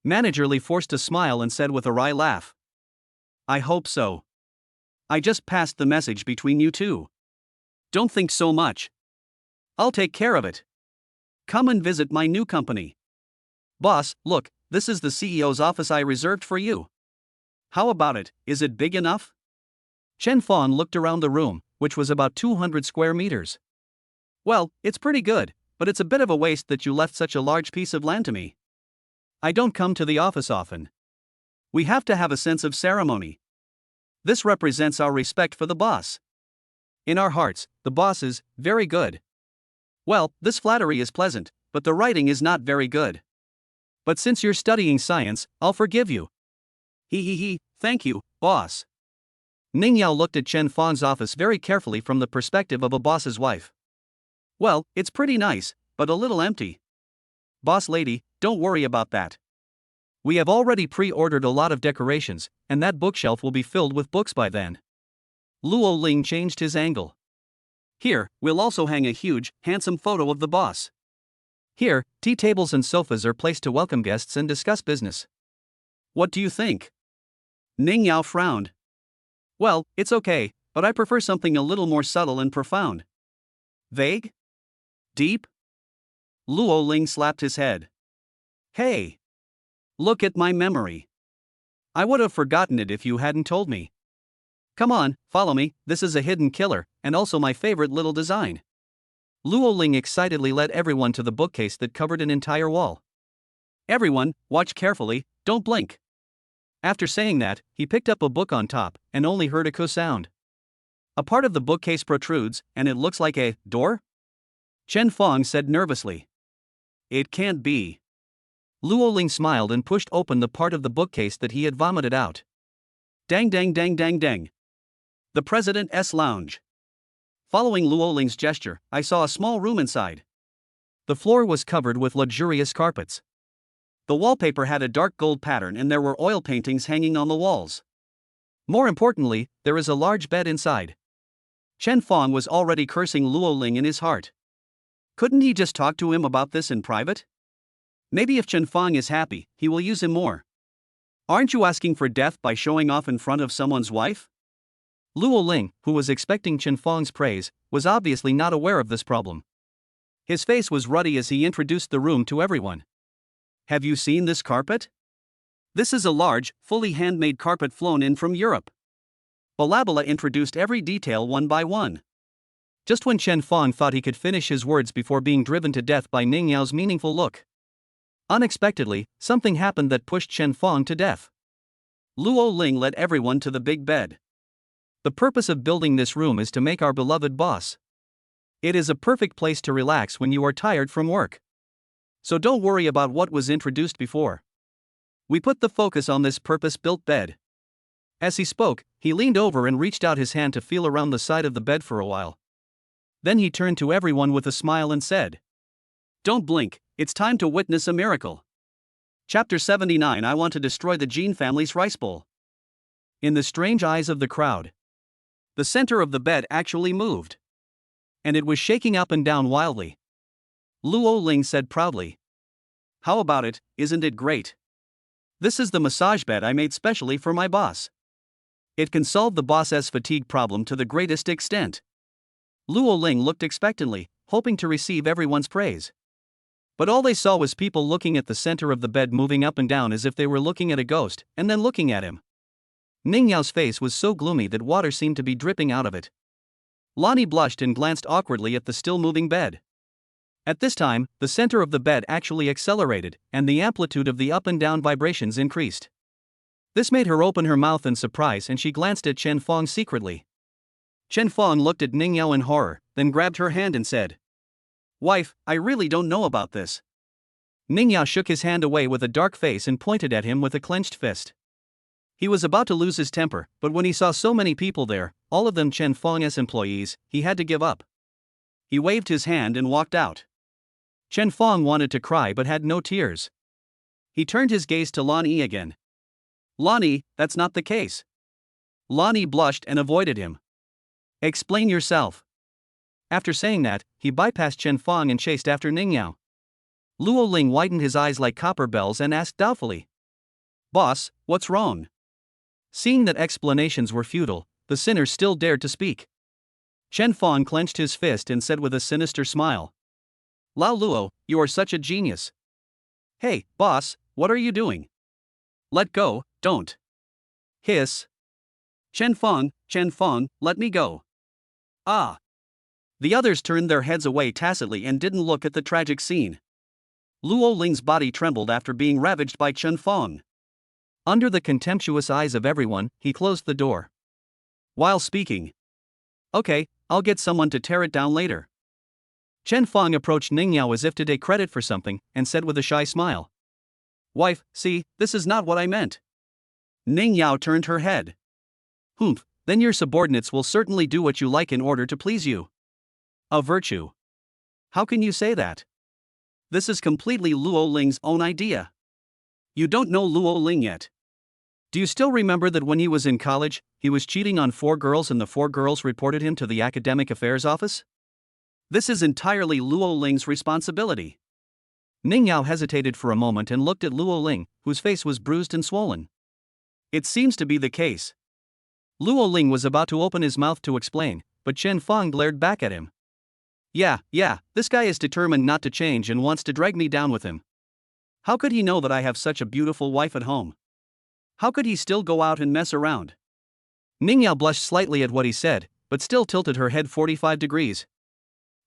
Manager Li forced a smile and said with a wry laugh, I hope so. I just passed the message between you two. Don't think so much. I'll take care of it. Come and visit my new company. Boss, look, this is the CEO's office I reserved for you. How about it, is it big enough? Chen Fong looked around the room, which was about 200 square meters. Well, it's pretty good, but it's a bit of a waste that you left such a large piece of land to me. I don't come to the office often. We have to have a sense of ceremony. This represents our respect for the boss. In our hearts, the boss is very good. Well, this flattery is pleasant, but the writing is not very good. But since you're studying science, I'll forgive you. Thank you, boss. Ning Yao looked at Chen Fong's office very carefully from the perspective of a boss's wife. Well, it's pretty nice, but a little empty. Boss lady, don't worry about that. We have already pre-ordered a lot of decorations, and that bookshelf will be filled with books by then. Luo Ling changed his angle. Here, we'll also hang a huge, handsome photo of the boss. Here, tea tables and sofas are placed to welcome guests and discuss business. What do you think? Ning Yao frowned. Well, it's okay, but I prefer something a little more subtle and profound. Vague? Deep? Luo Ling slapped his head. Hey! Look at my memory. I would have forgotten it if you hadn't told me. Come on, follow me, this is a hidden killer, and also my favorite little design. Luo Ling excitedly led everyone to the bookcase that covered an entire wall. Everyone, watch carefully, don't blink. After saying that, he picked up a book on top, and only heard a sound. A part of the bookcase protrudes, and it looks like a door? Chen Fong said nervously. It can't be. Luo Ling smiled and pushed open the part of the bookcase that he had vomited out. Dang dang dang dang dang. The President's lounge. Following Luo Ling's gesture, I saw a small room inside. The floor was covered with luxurious carpets. The wallpaper had a dark gold pattern and there were oil paintings hanging on the walls. More importantly, there is a large bed inside. Chen Fong was already cursing Luo Ling in his heart. Couldn't he just talk to him about this in private? Maybe if Chen Fong is happy, he will use him more. Aren't you asking for death by showing off in front of someone's wife? Luo Ling, who was expecting Chen Fong's praise, was obviously not aware of this problem. His face was ruddy as he introduced the room to everyone. Have you seen this carpet? This is a large, fully handmade carpet flown in from Europe. Balabala introduced every detail one by one. Just when Chen Fong thought he could finish his words before being driven to death by Ning Yao's meaningful look. Unexpectedly, something happened that pushed Chen Fong to death. Luo Ling led everyone to the big bed. The purpose of building this room is to make our beloved boss. It is a perfect place to relax when you are tired from work. So don't worry about what was introduced before. We put the focus on this purpose-built bed. As he spoke, he leaned over and reached out his hand to feel around the side of the bed for a while. Then he turned to everyone with a smile and said, "Don't blink, it's time to witness a miracle." Chapter 79. I want to destroy the Jin family's rice bowl. In the strange eyes of the crowd, the center of the bed actually moved. And it was shaking up and down wildly. Luo Ling said proudly, "How about it, isn't it great? This is the massage bed I made specially for my boss. It can solve the boss's fatigue problem to the greatest extent." Luo Ling looked expectantly, hoping to receive everyone's praise. But all they saw was people looking at the center of the bed moving up and down as if they were looking at a ghost, and then looking at him. Ning Yao's face was so gloomy that water seemed to be dripping out of it. Lonnie blushed and glanced awkwardly at the still-moving bed. At this time, the center of the bed actually accelerated, and the amplitude of the up and down vibrations increased. This made her open her mouth in surprise and she glanced at Chen Fong secretly. Chen Fong looked at Ning Yao in horror, then grabbed her hand and said, "Wife, I really don't know about this." Ning Yao shook his hand away with a dark face and pointed at him with a clenched fist. He was about to lose his temper, but when he saw so many people there, all of them Chen Fong's employees, he had to give up. He waved his hand and walked out. Chen Fong wanted to cry but had no tears. He turned his gaze to Lan Yi again. "Lonnie, that's not the case." Lonnie blushed and avoided him. "Explain yourself." After saying that, he bypassed Chen Fong and chased after Ning Yao. Luo Ling widened his eyes like copper bells and asked doubtfully, "Boss, what's wrong?" Seeing that explanations were futile, the sinner still dared to speak. Chen Fong clenched his fist and said with a sinister smile, "Lao Luo, you are such a genius." "Hey, boss, what are you doing?" "Let go, don't." Hiss. Chen Fong, let me go." "Ah." The others turned their heads away tacitly and didn't look at the tragic scene. Luo Ling's body trembled after being ravaged by Chen Fong. Under the contemptuous eyes of everyone, he closed the door. While speaking, "Okay, I'll get someone to tear it down later." Chen Fong approached Ning Yao as if to take credit for something, and said with a shy smile, "Wife, see, this is not what I meant." Ning Yao turned her head. "Humph, then your subordinates will certainly do what you like in order to please you." "A virtue. How can you say that?" This is completely Luo Ling's own idea. You don't know Luo Ling yet. Do you still remember that when he was in college, he was cheating on 4 girls and the 4 girls reported him to the Academic Affairs Office? This is entirely Luo Ling's responsibility. Ning Yao hesitated for a moment and looked at Luo Ling, whose face was bruised and swollen. It seems to be the case. Luo Ling was about to open his mouth to explain, but Chen Fang glared back at him. Yeah, this guy is determined not to change and wants to drag me down with him. How could he know that I have such a beautiful wife at home? How could he still go out and mess around? Ning Yao blushed slightly at what he said, but still tilted her head 45 degrees.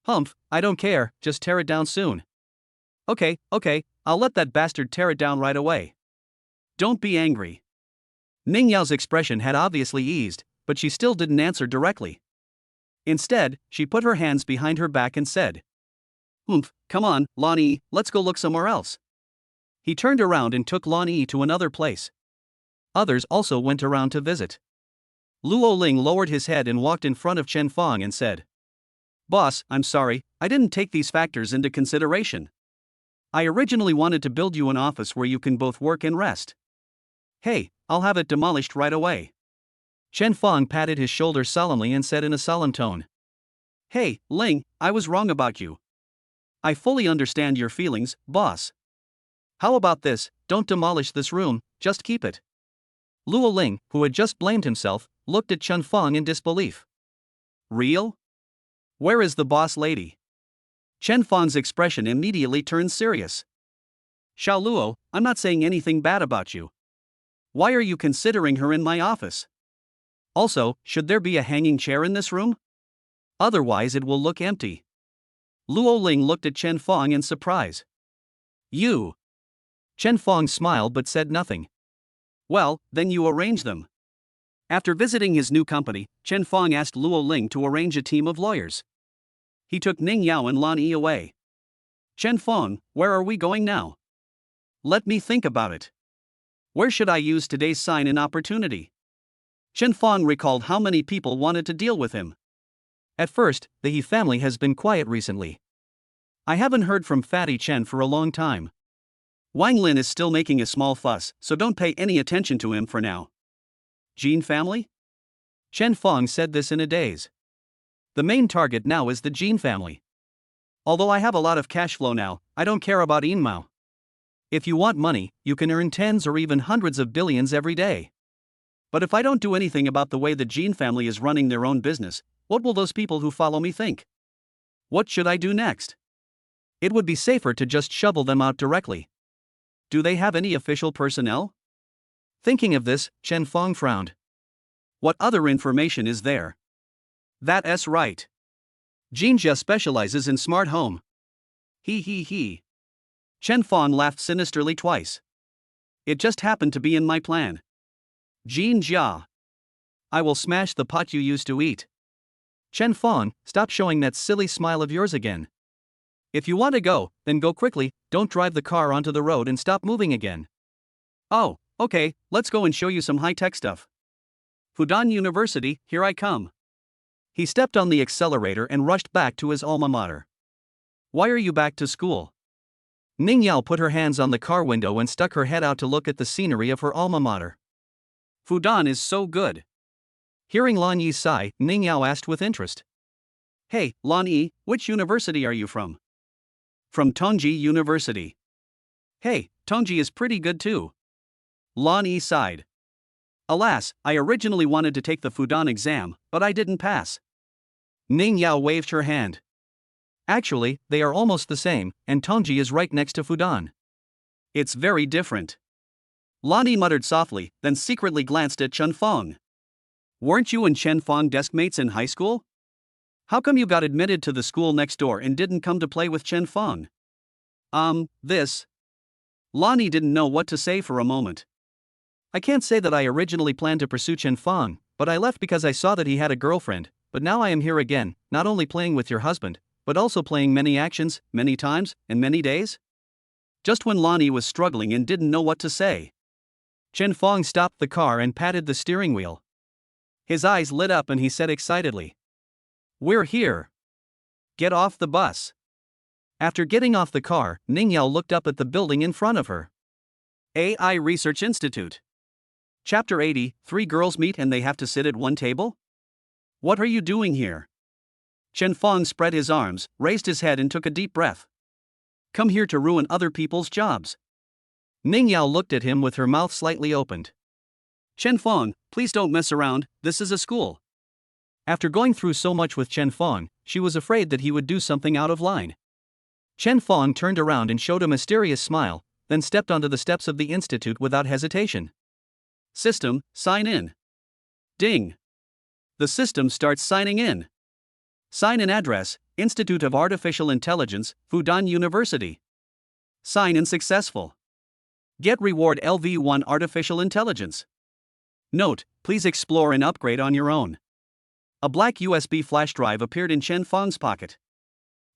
Humph, I don't care, just tear it down soon. Okay, I'll let that bastard tear it down right away. Don't be angry. Ning Yao's expression had obviously eased, but she still didn't answer directly. Instead, she put her hands behind her back and said, Come on, Lan Yi, let's go look somewhere else. He turned around and took Lan Yi to another place. Others also went around to visit. Luo Ling lowered his head and walked in front of Chen Fang and said, Boss, I'm sorry, I didn't take these factors into consideration. I originally wanted to build you an office where you can both work and rest. Hey, I'll have it demolished right away. Chen Fang patted his shoulder solemnly and said in a solemn tone, Hey, Ling, I was wrong about you. I fully understand your feelings, boss. How about this, don't demolish this room, just keep it. Luo Ling, who had just blamed himself, looked at Chen Fang in disbelief. Real? Where is the boss lady? Chen Fang's expression immediately turned serious. Xiao Luo, I'm not saying anything bad about you. Why are you considering her in my office? Also, should there be a hanging chair in this room? Otherwise it will look empty. Luo Ling looked at Chen Fang in surprise. You? Chen Fang smiled but said nothing. Well, then you arrange them. After visiting his new company, Chen Fang asked Luo Ling to arrange a team of lawyers. He took Ning Yao and Lan Yi away. Chen Fang, where are we going now? Let me think about it. Where should I use today's sign in opportunity? Chen Fang recalled how many people wanted to deal with him. At first, the He family has been quiet recently. I haven't heard from Fatty Chen for a long time. Wang Lin is still making a small fuss, so don't pay any attention to him for now. Jin family? Chen Fang said this in a daze. The main target now is the Jin family. Although I have a lot of cash flow now, I don't care about Yinmao. If you want money, you can earn tens or even hundreds of billions every day. But if I don't do anything about the way the Jin family is running their own business, what will those people who follow me think? What should I do next? It would be safer to just shovel them out directly. Do they have any official personnel? Thinking of this, Chen Fang frowned. What other information is there? That's right. Jinjia specializes in smart home. He. Chen Fang laughed sinisterly twice. It just happened to be in my plan. Jinjia. I will smash the pot you used to eat. Chen Fang, stop showing that silly smile of yours again. If you want to go, then go quickly, don't drive the car onto the road and stop moving again. Oh, okay, let's go and show you some high-tech stuff. Fudan University, here I come. He stepped on the accelerator and rushed back to his alma mater. Why are you back to school? Ning Yao put her hands on the car window and stuck her head out to look at the scenery of her alma mater. Fudan is so good. Hearing Lan Yi's sigh, Ning Yao asked with interest. Hey, Lan Yi, which university are you from? From Tongji University. Hey, Tongji is pretty good too. Lan Yi sighed. Alas, I originally wanted to take the Fudan exam, but I didn't pass. Ning Yao waved her hand. Actually, they are almost the same, and Tongji is right next to Fudan. It's very different. Lan Yi muttered softly, then secretly glanced at Chen Fang. Weren't you and Chen Fang deskmates in high school? How come you got admitted to the school next door and didn't come to play with Chen Fang? This. Lan Yi didn't know what to say for a moment. I can't say that I originally planned to pursue Chen Fang, but I left because I saw that he had a girlfriend, but now I am here again, not only playing with your husband, but also playing many actions, many times, and many days? Just when Lan Yi was struggling and didn't know what to say, Chen Fang stopped the car and patted the steering wheel. His eyes lit up and he said excitedly, We're here. Get off the bus. After getting off the car, Ning Yao looked up at the building in front of her. AI Research Institute. Chapter 80, Three girls meet and they have to sit at one table? What are you doing here? Chen Fong spread his arms, raised his head and took a deep breath. Come here to ruin other people's jobs. Ning Yao looked at him with her mouth slightly opened. Chen Fong, please don't mess around, this is a school. After going through so much with Chen Fong, she was afraid that he would do something out of line. Chen Fong turned around and showed a mysterious smile, then stepped onto the steps of the institute without hesitation. System, sign in. Ding. The system starts signing in. Sign in address, Institute of Artificial Intelligence, Fudan University. Sign in successful. Get reward LV1 Artificial Intelligence. Note, please explore and upgrade on your own. A black USB flash drive appeared in Chen Fong's pocket.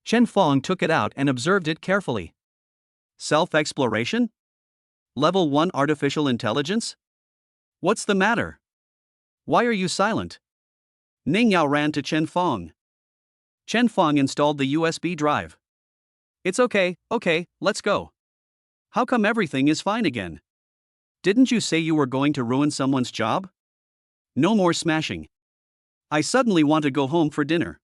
Chen Fong took it out and observed it carefully. Self-exploration? Level 1 Artificial Intelligence? What's the matter? Why are you silent? Ning Yao ran to Chen Fong. Chen Fong installed the USB drive. It's okay, let's go. How come everything is fine again? Didn't you say you were going to ruin someone's job? No more smashing. I suddenly want to go home for dinner.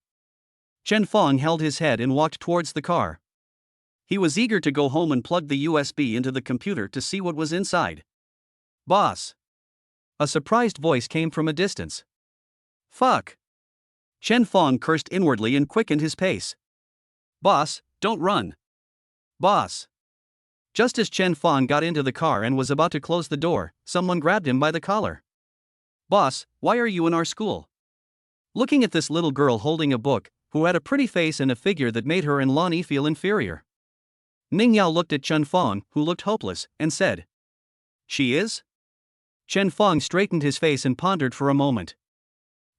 Chen Fong held his head and walked towards the car. He was eager to go home and plug the USB into the computer to see what was inside. Boss. A surprised voice came from a distance. Fuck. Chen Fong cursed inwardly and quickened his pace. Boss, don't run. Boss. Just as Chen Fong got into the car and was about to close the door, someone grabbed him by the collar. Boss, why are you in our school? Looking at this little girl holding a book, who had a pretty face and a figure that made her and Lonnie feel inferior. Ning Yao looked at Chen Fong, who looked hopeless, and said, She is? Chen Fong straightened his face and pondered for a moment.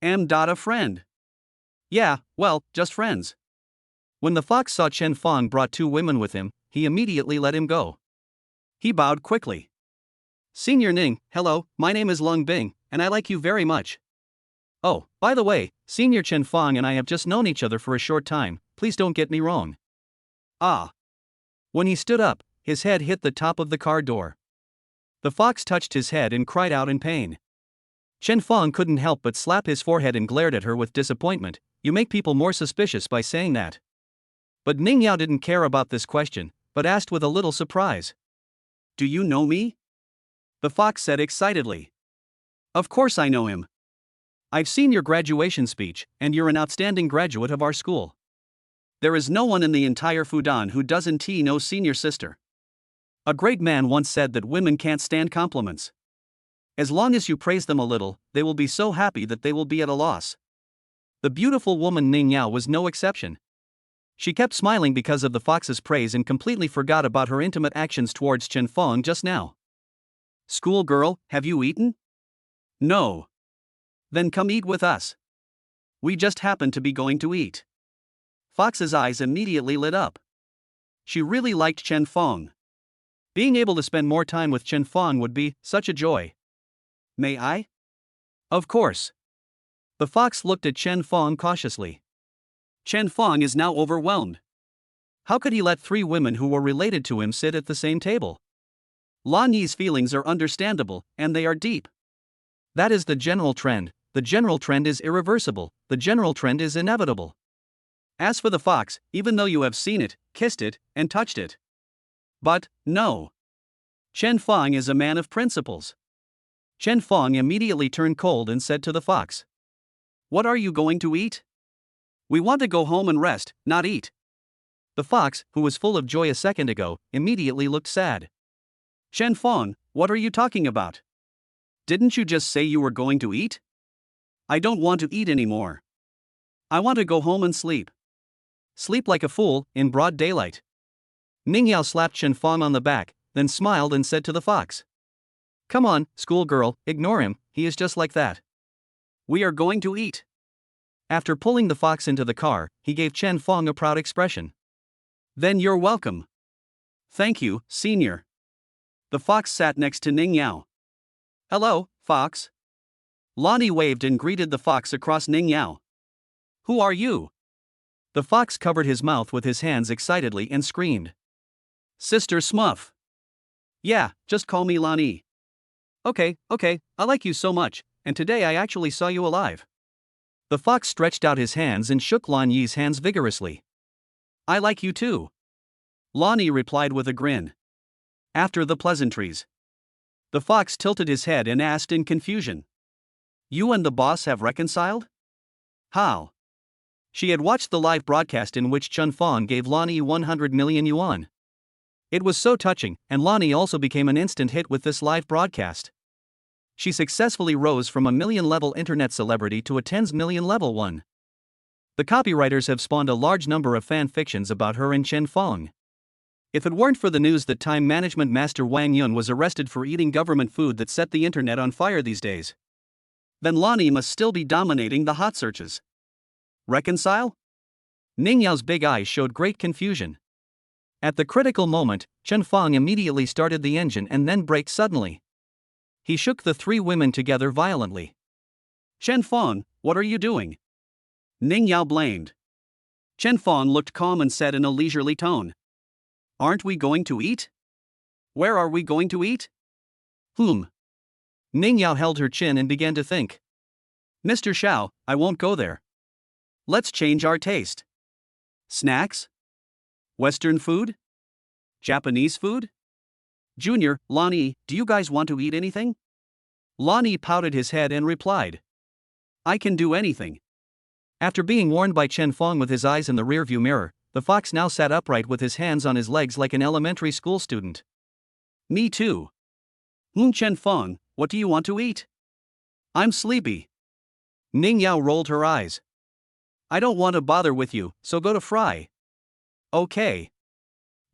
A friend. Yeah, well, just friends. When the fox saw Chen Fong brought two women with him, he immediately let him go. He bowed quickly. Senior Ning, hello, my name is Lung Bing, and I like you very much. Oh, by the way, Senior Chen Fong and I have just known each other for a short time, please don't get me wrong. Ah. When he stood up, his head hit the top of the car door. The fox touched his head and cried out in pain. Chen Fong couldn't help but slap his forehead and glared at her with disappointment. You make people more suspicious by saying that. But Ning Yao didn't care about this question, but asked with a little surprise. Do you know me? The fox said excitedly. Of course I know him. I've seen your graduation speech, and you're an outstanding graduate of our school. There is no one in the entire Fudan who doesn't know senior sister. A great man once said that women can't stand compliments. As long as you praise them a little, they will be so happy that they will be at a loss. The beautiful woman Ning Yao was no exception. She kept smiling because of the fox's praise and completely forgot about her intimate actions towards Chen Fong just now. Schoolgirl, have you eaten? No. Then come eat with us. We just happen to be going to eat. Fox's eyes immediately lit up. She really liked Chen Fong. Being able to spend more time with Chen Fong would be such a joy. May I? Of course. The fox looked at Chen Fong cautiously. Chen Fong is now overwhelmed. How could he let three women who were related to him sit at the same table? Lan Yi's feelings are understandable, and they are deep. That is the general trend. The general trend is irreversible. The general trend is inevitable. As for the fox, even though you have seen it, kissed it, and touched it. But, no. Chen Fong is a man of principles. Chen Fong immediately turned cold and said to the fox. What are you going to eat? We want to go home and rest, not eat. The fox, who was full of joy a second ago, immediately looked sad. Chen Fong, what are you talking about? Didn't you just say you were going to eat? I don't want to eat anymore. I want to go home and sleep. Sleep like a fool, in broad daylight. Ning Yao slapped Chen Fong on the back, then smiled and said to the fox. Come on, schoolgirl, ignore him, he is just like that. We are going to eat. After pulling the fox into the car, he gave Chen Fong a proud expression. Then you're welcome. Thank you, senior. The fox sat next to Ning Yao. Hello, fox. Lonnie waved and greeted the fox across Ning Yao. Who are you? The fox covered his mouth with his hands excitedly and screamed. Sister Smuff. Yeah, just call me Lani. Okay, I like you so much, and today I actually saw you alive. The fox stretched out his hands and shook Lan Yi's hands vigorously. I like you too. Lani replied with a grin. After the pleasantries, the fox tilted his head and asked in confusion. You and the boss have reconciled? How? She had watched the live broadcast in which Chen Fong gave Lani 100 million yuan. It was so touching, and Lani also became an instant hit with this live broadcast. She successfully rose from a million-level internet celebrity to a tens million level one. The copywriters have spawned a large number of fan fictions about her and Chen Fong. If it weren't for the news that time management master Wang Yun was arrested for eating government food that set the internet on fire these days, then Lani must still be dominating the hot searches. Reconcile? Ning Yao's big eyes showed great confusion. At the critical moment, Chen Fong immediately started the engine and then braked suddenly. He shook the three women together violently. Chen Fong, what are you doing? Ning Yao blamed. Chen Fong looked calm and said in a leisurely tone. Aren't we going to eat? Where are we going to eat? Ning Yao held her chin and began to think. Mr. Xiao, I won't go there. Let's change our taste. Snacks? Western food? Japanese food? Junior, Lani, do you guys want to eat anything? Lani pouted his head and replied. I can do anything. After being warned by Chen Fong with his eyes in the rearview mirror, the fox now sat upright with his hands on his legs like an elementary school student. Me too. Chen Fong, what do you want to eat? I'm sleepy. Ning Yao rolled her eyes. I don't want to bother with you, so go to Fry. Okay.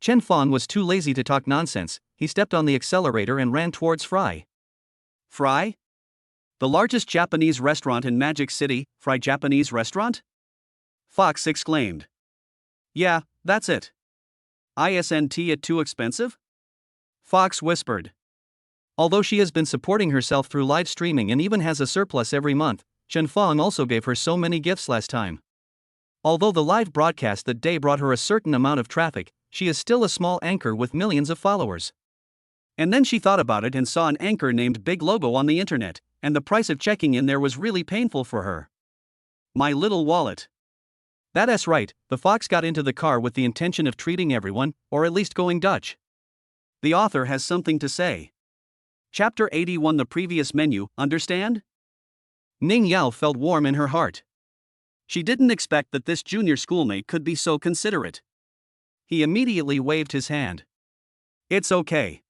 Chen Fong was too lazy to talk nonsense. He stepped on the accelerator and ran towards Fry. Fry? The largest Japanese restaurant in Magic City, Fry Japanese restaurant? Fox exclaimed. Yeah, that's it. Isn't it too expensive? Fox whispered. Although she has been supporting herself through live streaming and even has a surplus every month, Chen Fong also gave her so many gifts last time. Although the live broadcast that day brought her a certain amount of traffic, she is still a small anchor with millions of followers. And then she thought about it and saw an anchor named Big Logo on the internet, and the price of checking in there was really painful for her. My little wallet. That's right, the fox got into the car with the intention of treating everyone, or at least going Dutch. The author has something to say. Chapter 81. The previous menu, understand? Ning Yao felt warm in her heart. She didn't expect that this junior schoolmate could be so considerate. He immediately waved his hand. It's okay.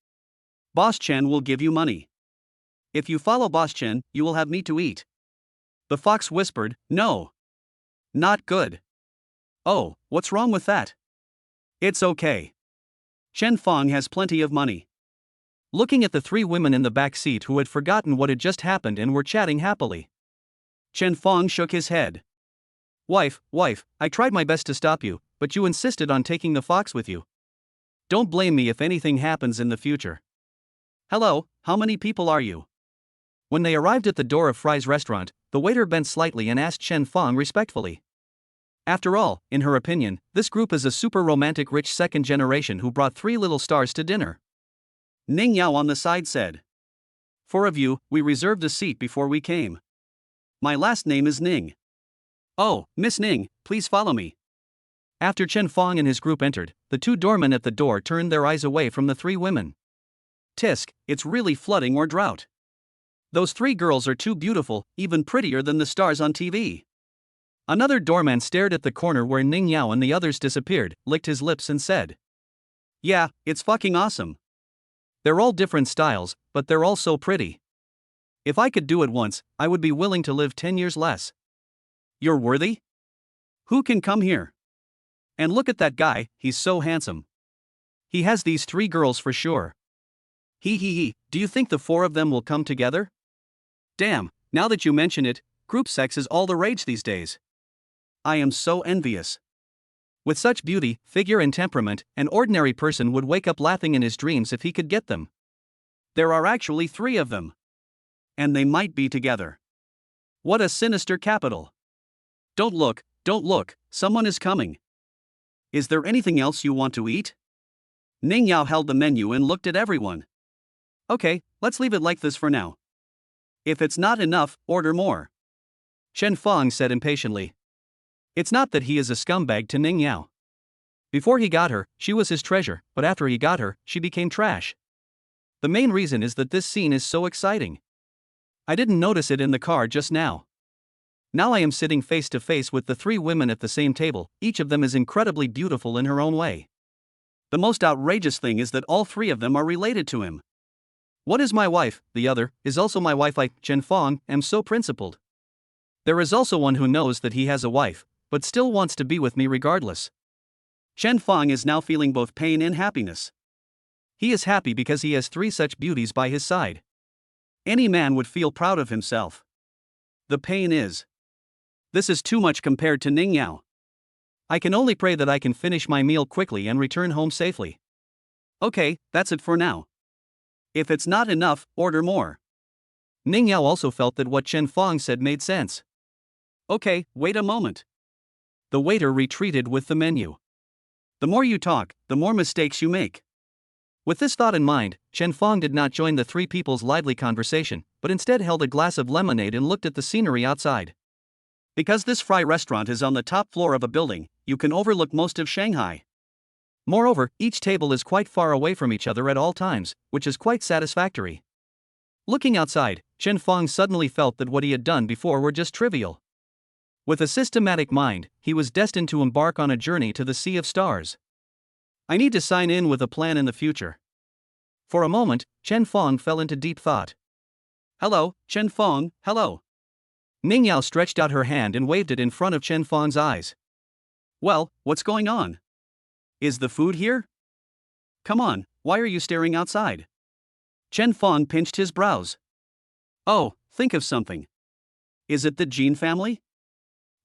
Boss Chen will give you money. If you follow Boss Chen, you will have meat to eat. The fox whispered, No. Not good. Oh, what's wrong with that? It's okay. Chen Fong has plenty of money. Looking at the three women in the back seat who had forgotten what had just happened and were chatting happily, Chen Fong shook his head. Wife, I tried my best to stop you, but you insisted on taking the fox with you. Don't blame me if anything happens in the future. Hello, how many people are you? When they arrived at the door of Fry's restaurant, the waiter bent slightly and asked Chen Fong respectfully. After all, in her opinion, this group is a super romantic rich second generation who brought 3 little stars to dinner. Ning Yao on the side said. 4 of you, we reserved a seat before we came. My last name is Ning. Oh, Miss Ning, please follow me. After Chen Fong and his group entered, the 2 doormen at the door turned their eyes away from the 3 women. Tisk, it's really flooding or drought. Those 3 girls are too beautiful, even prettier than the stars on TV. Another doorman stared at the corner where Ning Yao and the others disappeared, licked his lips and said. Yeah, it's fucking awesome. They're all different styles, but they're all so pretty. If I could do it once, I would be willing to live 10 years less. You're worthy? Who can come here? And look at that guy, he's so handsome. He has these 3 girls for sure. Do you think the 4 of them will come together? Damn, now that you mention it, group sex is all the rage these days. I am so envious. With such beauty, figure and temperament, an ordinary person would wake up laughing in his dreams if he could get them. There are actually 3 of them. And they might be together. What a sinister capital. Don't look, Don't look, someone is coming. Is there anything else you want to eat? Ning Yao held the menu and looked at everyone. Okay, let's leave it like this for now. If it's not enough, order more. Chen Fong said impatiently. It's not that he is a scumbag to Ning Yao. Before he got her, she was his treasure, but after he got her, she became trash. The main reason is that this scene is so exciting. I didn't notice it in the car just now. Now I am sitting face to face with the three women at the same table, each of them is incredibly beautiful in her own way. The most outrageous thing is that all three of them are related to him. One is my wife, the other is also my wife. I, Chen Fong, am so principled. There is also one who knows that he has a wife, but still wants to be with me regardless. Chen Fong is now feeling both pain and happiness. He is happy because he has three such beauties by his side. Any man would feel proud of himself. The pain is. This is too much compared to Ning Yao. I can only pray that I can finish my meal quickly and return home safely. Okay, that's it for now. If it's not enough, order more. Ning Yao also felt that what Chen Fong said made sense. Okay, wait a moment. The waiter retreated with the menu. The more you talk, the more mistakes you make. With this thought in mind, Chen Fong did not join the three people's lively conversation, but instead held a glass of lemonade and looked at the scenery outside. Because this fry restaurant is on the top floor of a building, you can overlook most of Shanghai. Moreover, each table is quite far away from each other at all times, which is quite satisfactory. Looking outside, Chen Fong suddenly felt that what he had done before were just trivial. With a systematic mind, he was destined to embark on a journey to the Sea of Stars. I need to sign in with a plan in the future. For a moment, Chen Fong fell into deep thought. Hello, Chen Fong, hello. Ning Yao stretched out her hand and waved it in front of Chen Fong's eyes. Well, what's going on? Is the food here? Come on, why are you staring outside? Chen Fong pinched his brows. Oh, think of something. Is it the Jin family?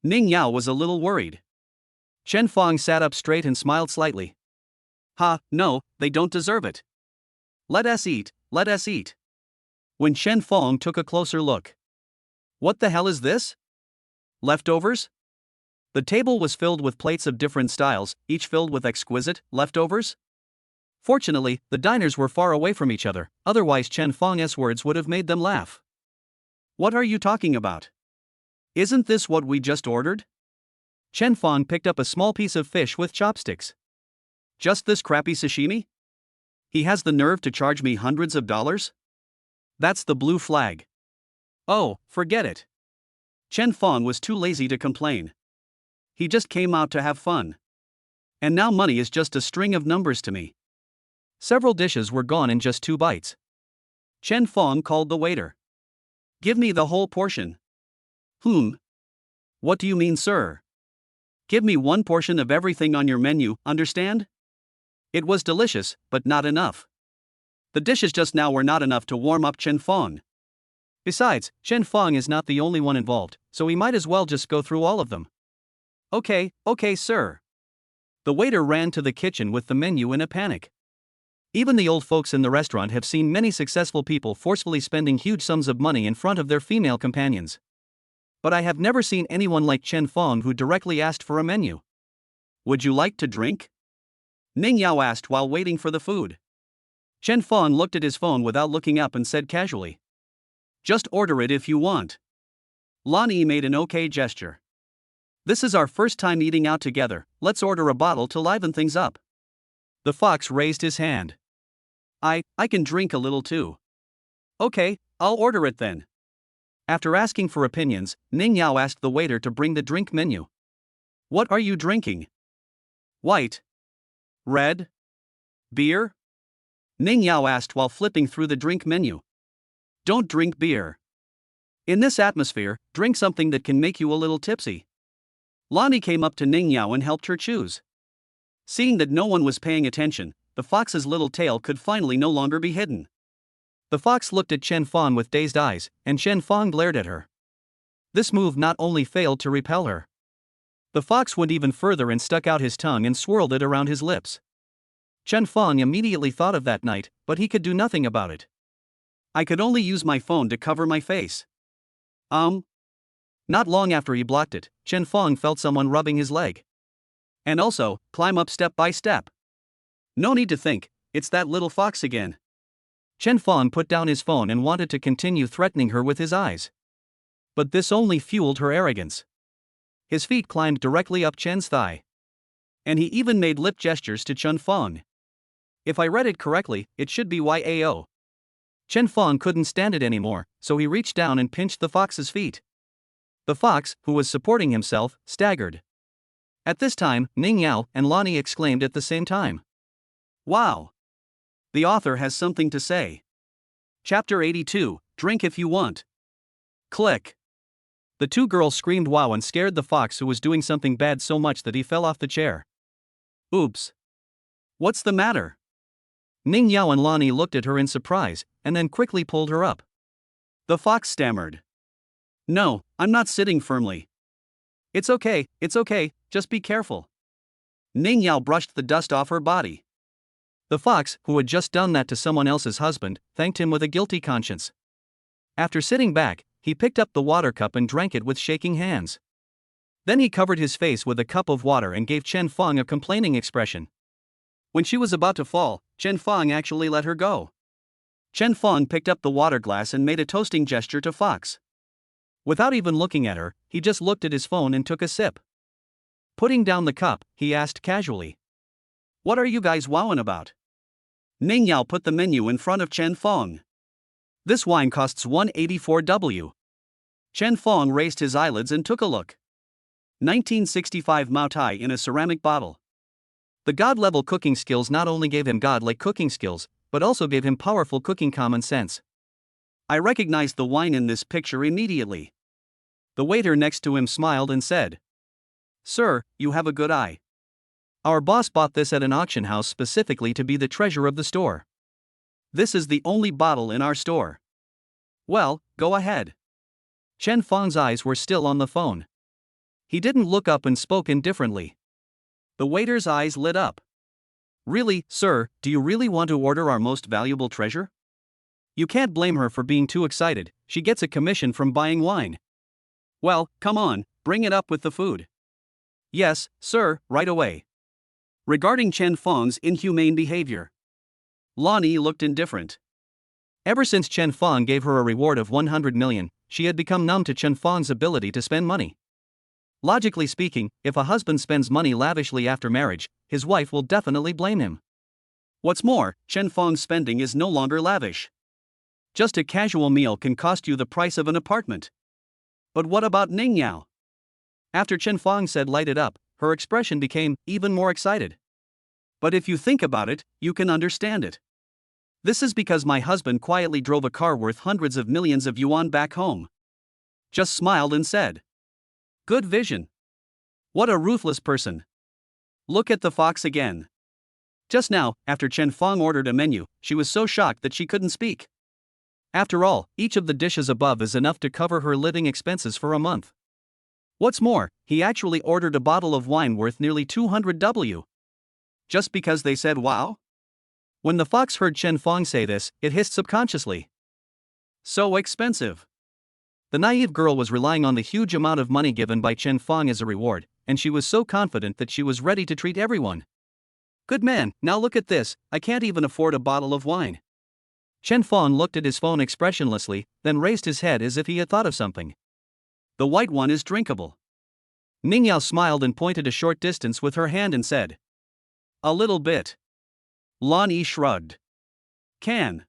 Ning Yao was a little worried. Chen Fong sat up straight and smiled slightly. Ha, no, they don't deserve it. Let us eat, let us eat. When Chen Fong took a closer look. What the hell is this? Leftovers? The table was filled with plates of different styles, each filled with exquisite leftovers. Fortunately, the diners were far away from each other, otherwise Chen Fong's words would have made them laugh. What are you talking about? Isn't this what we just ordered? Chen Fong picked up a small piece of fish with chopsticks. Just this crappy sashimi? He has the nerve to charge me hundreds of dollars? That's the blue flag. Oh, forget it. Chen Fong was too lazy to complain. He just came out to have fun. And now money is just a string of numbers to me. Several dishes were gone in just 2 bites. Chen Fong called the waiter. Give me the whole portion. What do you mean, sir? Give me 1 portion of everything on your menu, understand? It was delicious, but not enough. The dishes just now were not enough to warm up Chen Fong. Besides, Chen Fong is not the only one involved, so we might as well just go through all of them. Okay, sir. The waiter ran to the kitchen with the menu in a panic. Even the old folks in the restaurant have seen many successful people forcefully spending huge sums of money in front of their female companions. But I have never seen anyone like Chen Fong who directly asked for a menu. Would you like to drink? Ning Yao asked while waiting for the food. Chen Fong looked at his phone without looking up and said casually. Just order it if you want. Lan Yi made an okay gesture. This is our first time eating out together, let's order a bottle to liven things up. The fox raised his hand. I can drink a little too. Okay, I'll order it then. After asking for opinions, Ning Yao asked the waiter to bring the drink menu. What are you drinking? White? Red? Beer? Ning Yao asked while flipping through the drink menu. Don't drink beer. In this atmosphere, drink something that can make you a little tipsy. Lani came up to Ning Yao and helped her choose. Seeing that no one was paying attention, the fox's little tail could finally no longer be hidden. The fox looked at Chen Fong with dazed eyes, and Chen Fong glared at her. This move not only failed to repel her. The fox went even further and stuck out his tongue and swirled it around his lips. Chen Fong immediately thought of that night, but he could do nothing about it. I could only use my phone to cover my face. Not long after he blocked it, Chen Fong felt someone rubbing his leg. And also, climb up step by step. No need to think, it's that little fox again. Chen Fong put down his phone and wanted to continue threatening her with his eyes. But this only fueled her arrogance. His feet climbed directly up Chen's thigh. And he even made lip gestures to Chen Fong. If I read it correctly, it should be YAO. Chen Fong couldn't stand it anymore, so he reached down and pinched the fox's feet. The fox, who was supporting himself, staggered. At this time, Ning Yao and Lonnie exclaimed at the same time. Wow! The author has something to say. Chapter 82, Drink If You Want. Click. The two girls screamed wow and scared the fox, who was doing something bad so much that he fell off the chair. Oops. What's the matter? Ning Yao and Lonnie looked at her in surprise, and then quickly pulled her up. The fox stammered. No, I'm not sitting firmly. It's okay, just be careful. Ning Yao brushed the dust off her body. The fox, who had just done that to someone else's husband, thanked him with a guilty conscience. After sitting back, he picked up the water cup and drank it with shaking hands. Then he covered his face with a cup of water and gave Chen Fong a complaining expression. When she was about to fall, Chen Fong actually let her go. Chen Fong picked up the water glass and made a toasting gesture to Fox. Without even looking at her, he just looked at his phone and took a sip. Putting down the cup, he asked casually. What are you guys wowing about? Ning Yao put the menu in front of Chen Fong. This wine costs 184 W. Chen Fong raised his eyelids and took a look. 1965 Mao Tai in a ceramic bottle. The god-level cooking skills not only gave him god-like cooking skills, but also gave him powerful cooking common sense. I recognized the wine in this picture immediately. The waiter next to him smiled and said, Sir, you have a good eye. Our boss bought this at an auction house specifically to be the treasure of the store. This is the only bottle in our store. Well, go ahead. Chen Fong's eyes were still on the phone. He didn't look up and spoke indifferently. The waiter's eyes lit up. Really, sir, do you really want to order our most valuable treasure? You can't blame her for being too excited, she gets a commission from buying wine. Well, come on, bring it up with the food. Yes, sir, right away. Regarding Chen Fong's inhumane behavior, Lonnie looked indifferent. Ever since Chen Fong gave her a reward of 100 million, she had become numb to Chen Fong's ability to spend money. Logically speaking, if a husband spends money lavishly after marriage, his wife will definitely blame him. What's more, Chen Fong's spending is no longer lavish. Just a casual meal can cost you the price of an apartment. But what about Ning Yao? After Chen Fong said light it up, her expression became even more excited. But if you think about it, you can understand it. This is because my husband quietly drove a car worth hundreds of millions of yuan back home. Just smiled and said. Good vision. What a ruthless person. Look at the fox again. Just now, after Chen Fong ordered a menu, she was so shocked that she couldn't speak. After all, each of the dishes above is enough to cover her living expenses for a month. What's more, he actually ordered a bottle of wine worth nearly 200 W. Just because they said wow? When the fox heard Chen Fong say this, it hissed subconsciously. So expensive. The naive girl was relying on the huge amount of money given by Chen Fong as a reward, and she was so confident that she was ready to treat everyone. Good man, now look at this, I can't even afford a bottle of wine. Chen Fong looked at his phone expressionlessly, then raised his head as if he had thought of something. The white one is drinkable. Ning Yao smiled and pointed a short distance with her hand and said. A little bit. Lonnie shrugged. Can.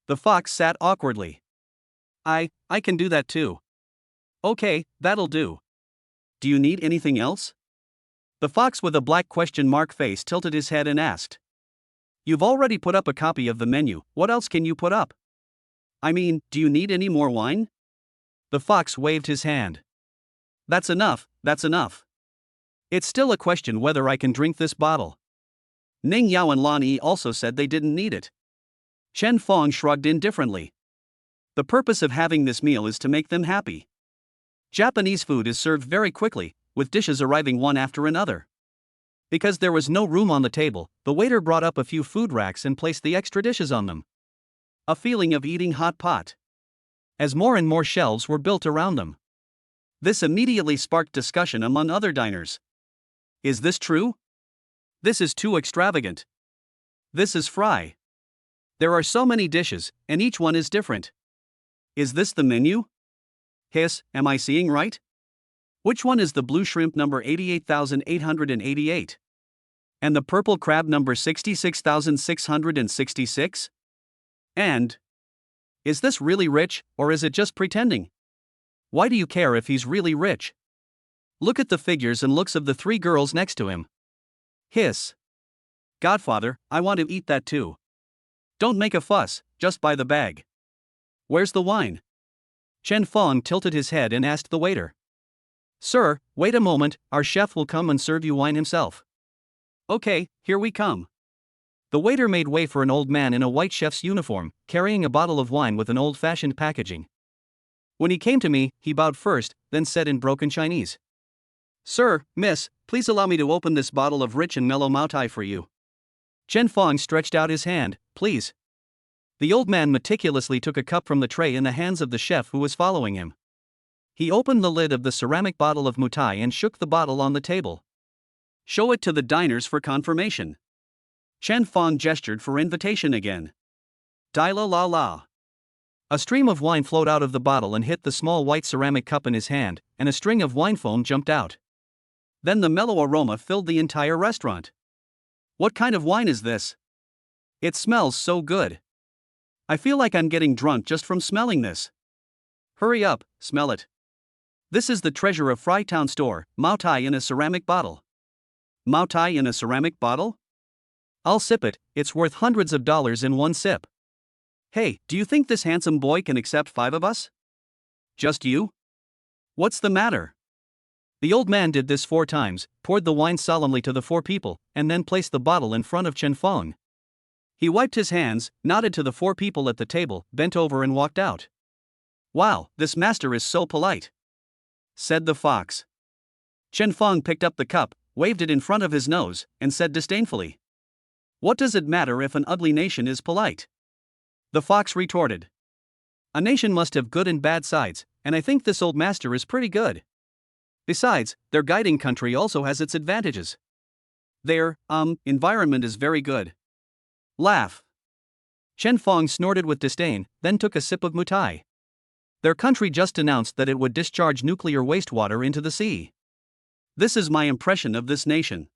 The fox sat awkwardly. I can do that too. Okay, that'll do. Do you need anything else? The fox with a black question mark face tilted his head and asked. You've already put up a copy of the menu, what else can you put up? I mean, do you need any more wine? The fox waved his hand. That's enough, that's enough. It's still a question whether I can drink this bottle. Ning Yao and Lonnie also said they didn't need it. Chen Fong shrugged indifferently. The purpose of having this meal is to make them happy. Japanese food is served very quickly, with dishes arriving one after another. Because there was no room on the table, the waiter brought up a few food racks and placed the extra dishes on them. A feeling of eating hot pot. As more and more shelves were built around them. This immediately sparked discussion among other diners. Is this true? This is too extravagant. This is fry. There are so many dishes, and each one is different. Is this the menu? Hiss, am I seeing right? Which one is the blue shrimp number 88,888? And the purple crab number 66,666? And is this really rich, or is it just pretending? Why do you care if he's really rich? Look at the figures and looks of the three girls next to him. Hiss. Godfather, I want to eat that too. Don't make a fuss, just buy the bag. Where's the wine? Chen Fong tilted his head and asked the waiter. Sir, wait a moment, our chef will come and serve you wine himself. Okay, here we come. The waiter made way for an old man in a white chef's uniform, carrying a bottle of wine with an old-fashioned packaging. When he came to me, he bowed first, then said in broken Chinese. Sir, miss, please allow me to open this bottle of rich and mellow Moutai for you. Chen Fong stretched out his hand, please. The old man meticulously took a cup from the tray in the hands of the chef who was following him. He opened the lid of the ceramic bottle of Moutai and shook the bottle on the table. Show it to the diners for confirmation. Chen Fong gestured for invitation again. Dai la la la. A stream of wine flowed out of the bottle and hit the small white ceramic cup in his hand, and a string of wine foam jumped out. Then the mellow aroma filled the entire restaurant. What kind of wine is this? It smells so good. I feel like I'm getting drunk just from smelling this. Hurry up, smell it. This is the treasure of Frytown store, Moutai in a ceramic bottle. Moutai in a ceramic bottle? I'll sip it, it's worth hundreds of dollars in one sip. Hey, do you think this handsome boy can accept 5 of us? Just you? What's the matter? The old man did this 4 times, poured the wine solemnly to the 4 people, and then placed the bottle in front of Chen Fong. He wiped his hands, nodded to the 4 people at the table, bent over and walked out. Wow, this master is so polite, said the fox. Chen Fong picked up the cup, waved it in front of his nose, and said disdainfully, what does it matter if an ugly nation is polite? The fox retorted, a nation must have good and bad sides, and I think this old master is pretty good. Besides, their guiding country also has its advantages. Their, environment is very good. Laugh. Chen Fong snorted with disdain, then took a sip of Moutai. Their country just announced that it would discharge nuclear wastewater into the sea. This is my impression of this nation.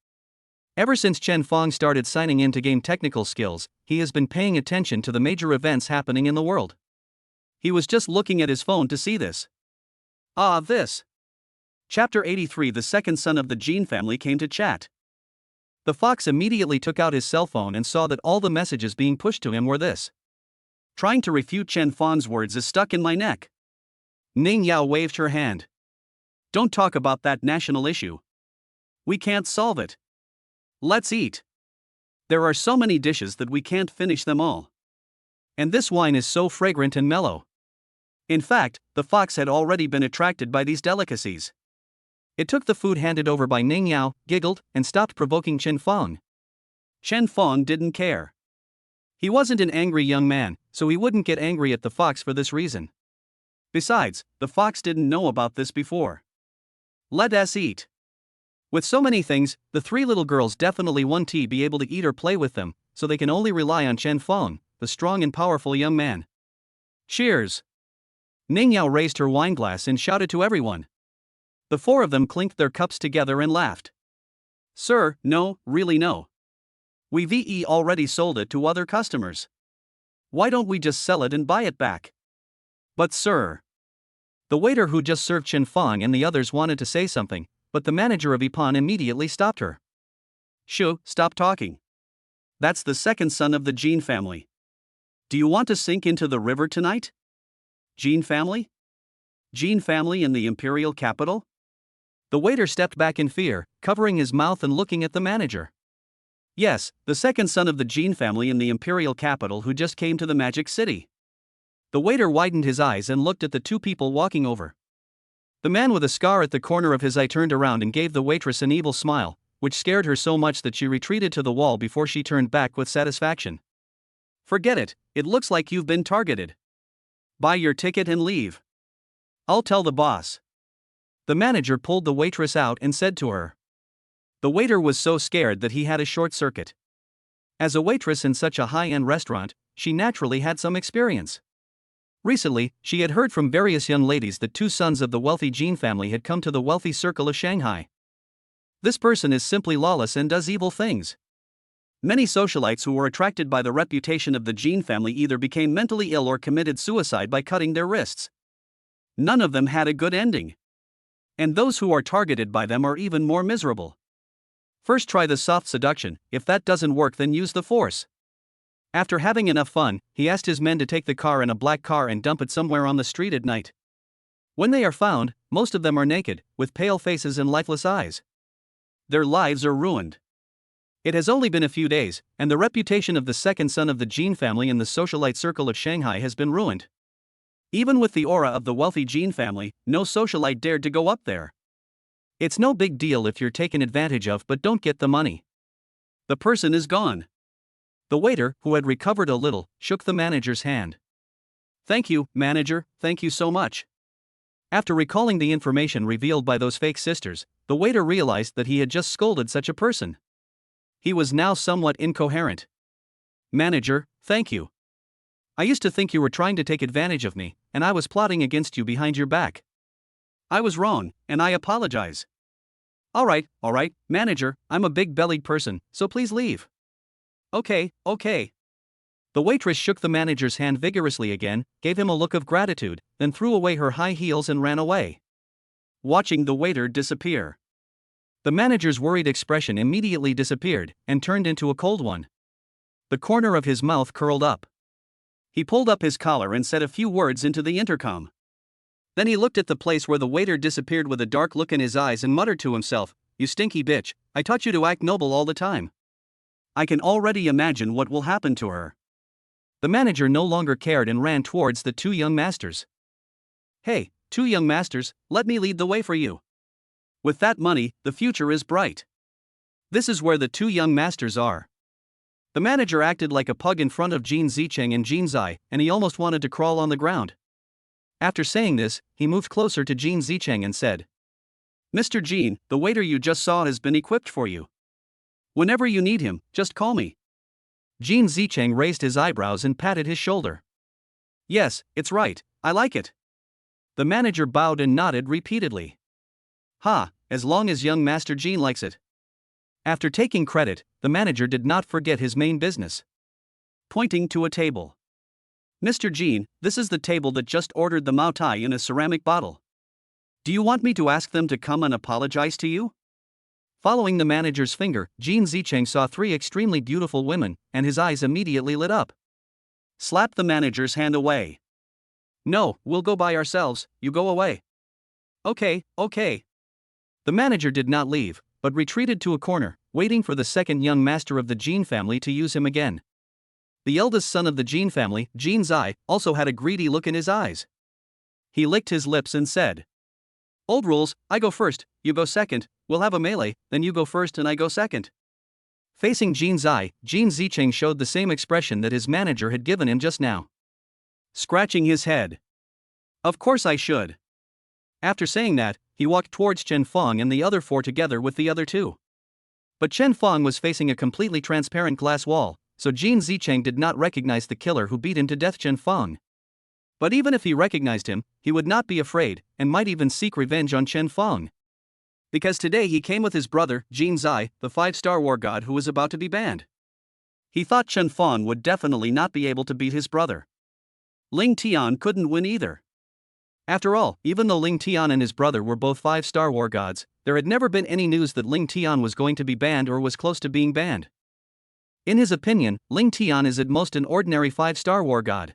Ever since Chen Fong started signing in to gain technical skills, he has been paying attention to the major events happening in the world. He was just looking at his phone to see this. This. Chapter 83. The second son of the Jean family came to chat. The fox immediately took out his cell phone and saw that all the messages being pushed to him were this. Trying to refute Chen Fong's words is stuck in my neck. Ning Yao waved her hand. Don't talk about that national issue. We can't solve it. Let's eat. There are so many dishes that we can't finish them all. And this wine is so fragrant and mellow. In fact, the fox had already been attracted by these delicacies. It took the food handed over by Ning Yao, giggled, and stopped provoking Chen Fong. Chen Fong didn't care. He wasn't an angry young man, so he wouldn't get angry at the fox for this reason. Besides, the fox didn't know about this before. Let us eat. With so many things, the 3 little girls definitely want to be able to eat or play with them, so they can only rely on Chen Fong, the strong and powerful young man. Cheers! Ning Yao raised her wine glass and shouted to everyone. The 4 of them clinked their cups together and laughed. Sir, no, really no. We've already sold it to other customers. Why don't we just sell it and buy it back? But sir. The waiter who just served Chen Fong and the others wanted to say something, but the manager of Ipan immediately stopped her. Shoo, stop talking. That's the second son of the Jean family. Do you want to sink into the river tonight? Jean family? Jean family in the imperial capital? The waiter stepped back in fear, covering his mouth and looking at the manager. Yes, the second son of the Jean family in the imperial capital who just came to the Magic City. The waiter widened his eyes and looked at the 2 people walking over. The man with a scar at the corner of his eye turned around and gave the waitress an evil smile, which scared her so much that she retreated to the wall before she turned back with satisfaction. Forget it, it looks like you've been targeted. Buy your ticket and leave. I'll tell the boss. The manager pulled the waitress out and said to her. The waiter was so scared that he had a short circuit. As a waitress in such a high-end restaurant, she naturally had some experience. Recently, she had heard from various young ladies that 2 sons of the wealthy Jean family had come to the wealthy circle of Shanghai. This person is simply lawless and does evil things. Many socialites who were attracted by the reputation of the Jean family either became mentally ill or committed suicide by cutting their wrists. None of them had a good ending. And those who are targeted by them are even more miserable. First try the soft seduction. If that doesn't work, then use the force. After having enough fun, he asked his men to take the car in a black car and dump it somewhere on the street at night. When they are found, most of them are naked, with pale faces and lifeless eyes. Their lives are ruined. It has only been a few days, and the reputation of the second son of the Jean family in the socialite circle of Shanghai has been ruined. Even with the aura of the wealthy Jean family, no socialite dared to go up there. It's no big deal if you're taken advantage of, but don't get the money. The person is gone. The waiter, who had recovered a little, shook the manager's hand. Thank you, manager, thank you so much. After recalling the information revealed by those fake sisters, the waiter realized that he had just scolded such a person. He was now somewhat incoherent. Manager, thank you. I used to think you were trying to take advantage of me, and I was plotting against you behind your back. I was wrong, and I apologize. All right, manager, I'm a big-bellied person, so please leave. Okay. The waitress shook the manager's hand vigorously again, gave him a look of gratitude, then threw away her high heels and ran away. Watching the waiter disappear. The manager's worried expression immediately disappeared and turned into a cold one. The corner of his mouth curled up. He pulled up his collar and said a few words into the intercom. Then he looked at the place where the waiter disappeared with a dark look in his eyes and muttered to himself, "You stinky bitch, I taught you to act noble all the time. I can already imagine what will happen to her." The manager no longer cared and ran towards the 2 young masters. Hey, 2 young masters, let me lead the way for you. With that money, the future is bright. This is where the 2 young masters are. The manager acted like a pug in front of Jean Zicheng and Jean Zai, and he almost wanted to crawl on the ground. After saying this, he moved closer to Jean Zicheng and said, "Mr. Jean, the waiter you just saw has been equipped for you. Whenever you need him, just call me." Jean Zicheng raised his eyebrows and patted his shoulder. "Yes, it's right, I like it." The manager bowed and nodded repeatedly. As long as young Master Jean likes it. After taking credit, the manager did not forget his main business. Pointing to a table. "Mr. Jean, this is the table that just ordered the Mao Tai in a ceramic bottle. Do you want me to ask them to come and apologize to you?" Following the manager's finger, Jean Zicheng saw 3 extremely beautiful women, and his eyes immediately lit up. Slapped the manager's hand away. "No, we'll go by ourselves, you go away." Okay. The manager did not leave, but retreated to a corner, waiting for the second young master of the Jean family to use him again. The eldest son of the Jean family, Jean Zai, also had a greedy look in his eyes. He licked his lips and said, "Old rules, I go first, you go second, we'll have a melee, then you go first and I go second." Facing Jean Zai, Jean Zicheng showed the same expression that his manager had given him just now. Scratching his head. "Of course I should." After saying that, he walked towards Chen Fong and the other 4 together with the other 2. But Chen Fong was facing a completely transparent glass wall, so Jean Zicheng did not recognize the killer who beat him to death, Chen Fong. But even if he recognized him, he would not be afraid, and might even seek revenge on Chen Fong. Because today he came with his brother, Jean Zai, the 5-star war god who was about to be banned. He thought Chen Fong would definitely not be able to beat his brother. Ling Tian couldn't win either. After all, even though Ling Tian and his brother were both 5-star war gods, there had never been any news that Ling Tian was going to be banned or was close to being banned. In his opinion, Ling Tian is at most an ordinary 5-star war god.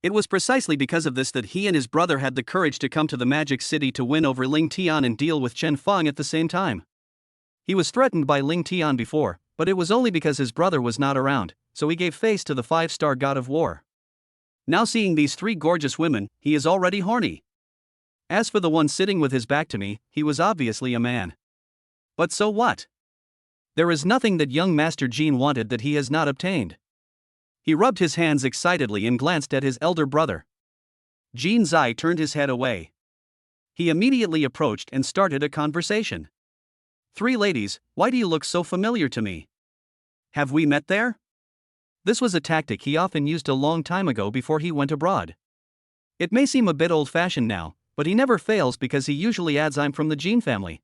It was precisely because of this that he and his brother had the courage to come to the Magic City to win over Ling Tian and deal with Chen Fong at the same time. He was threatened by Ling Tian before, but it was only because his brother was not around, so he gave face to the 5-star god of war. Now seeing these 3 gorgeous women, he is already horny. As for the one sitting with his back to me, he was obviously a man. But so what? There is nothing that young Master Jean wanted that he has not obtained. He rubbed his hands excitedly and glanced at his elder brother. Jean Zai turned his head away. He immediately approached and started a conversation. "Three ladies, why do you look so familiar to me? Have we met there?" This was a tactic he often used a long time ago before he went abroad. It may seem a bit old-fashioned now, but he never fails because he usually adds "I'm from the Jean family"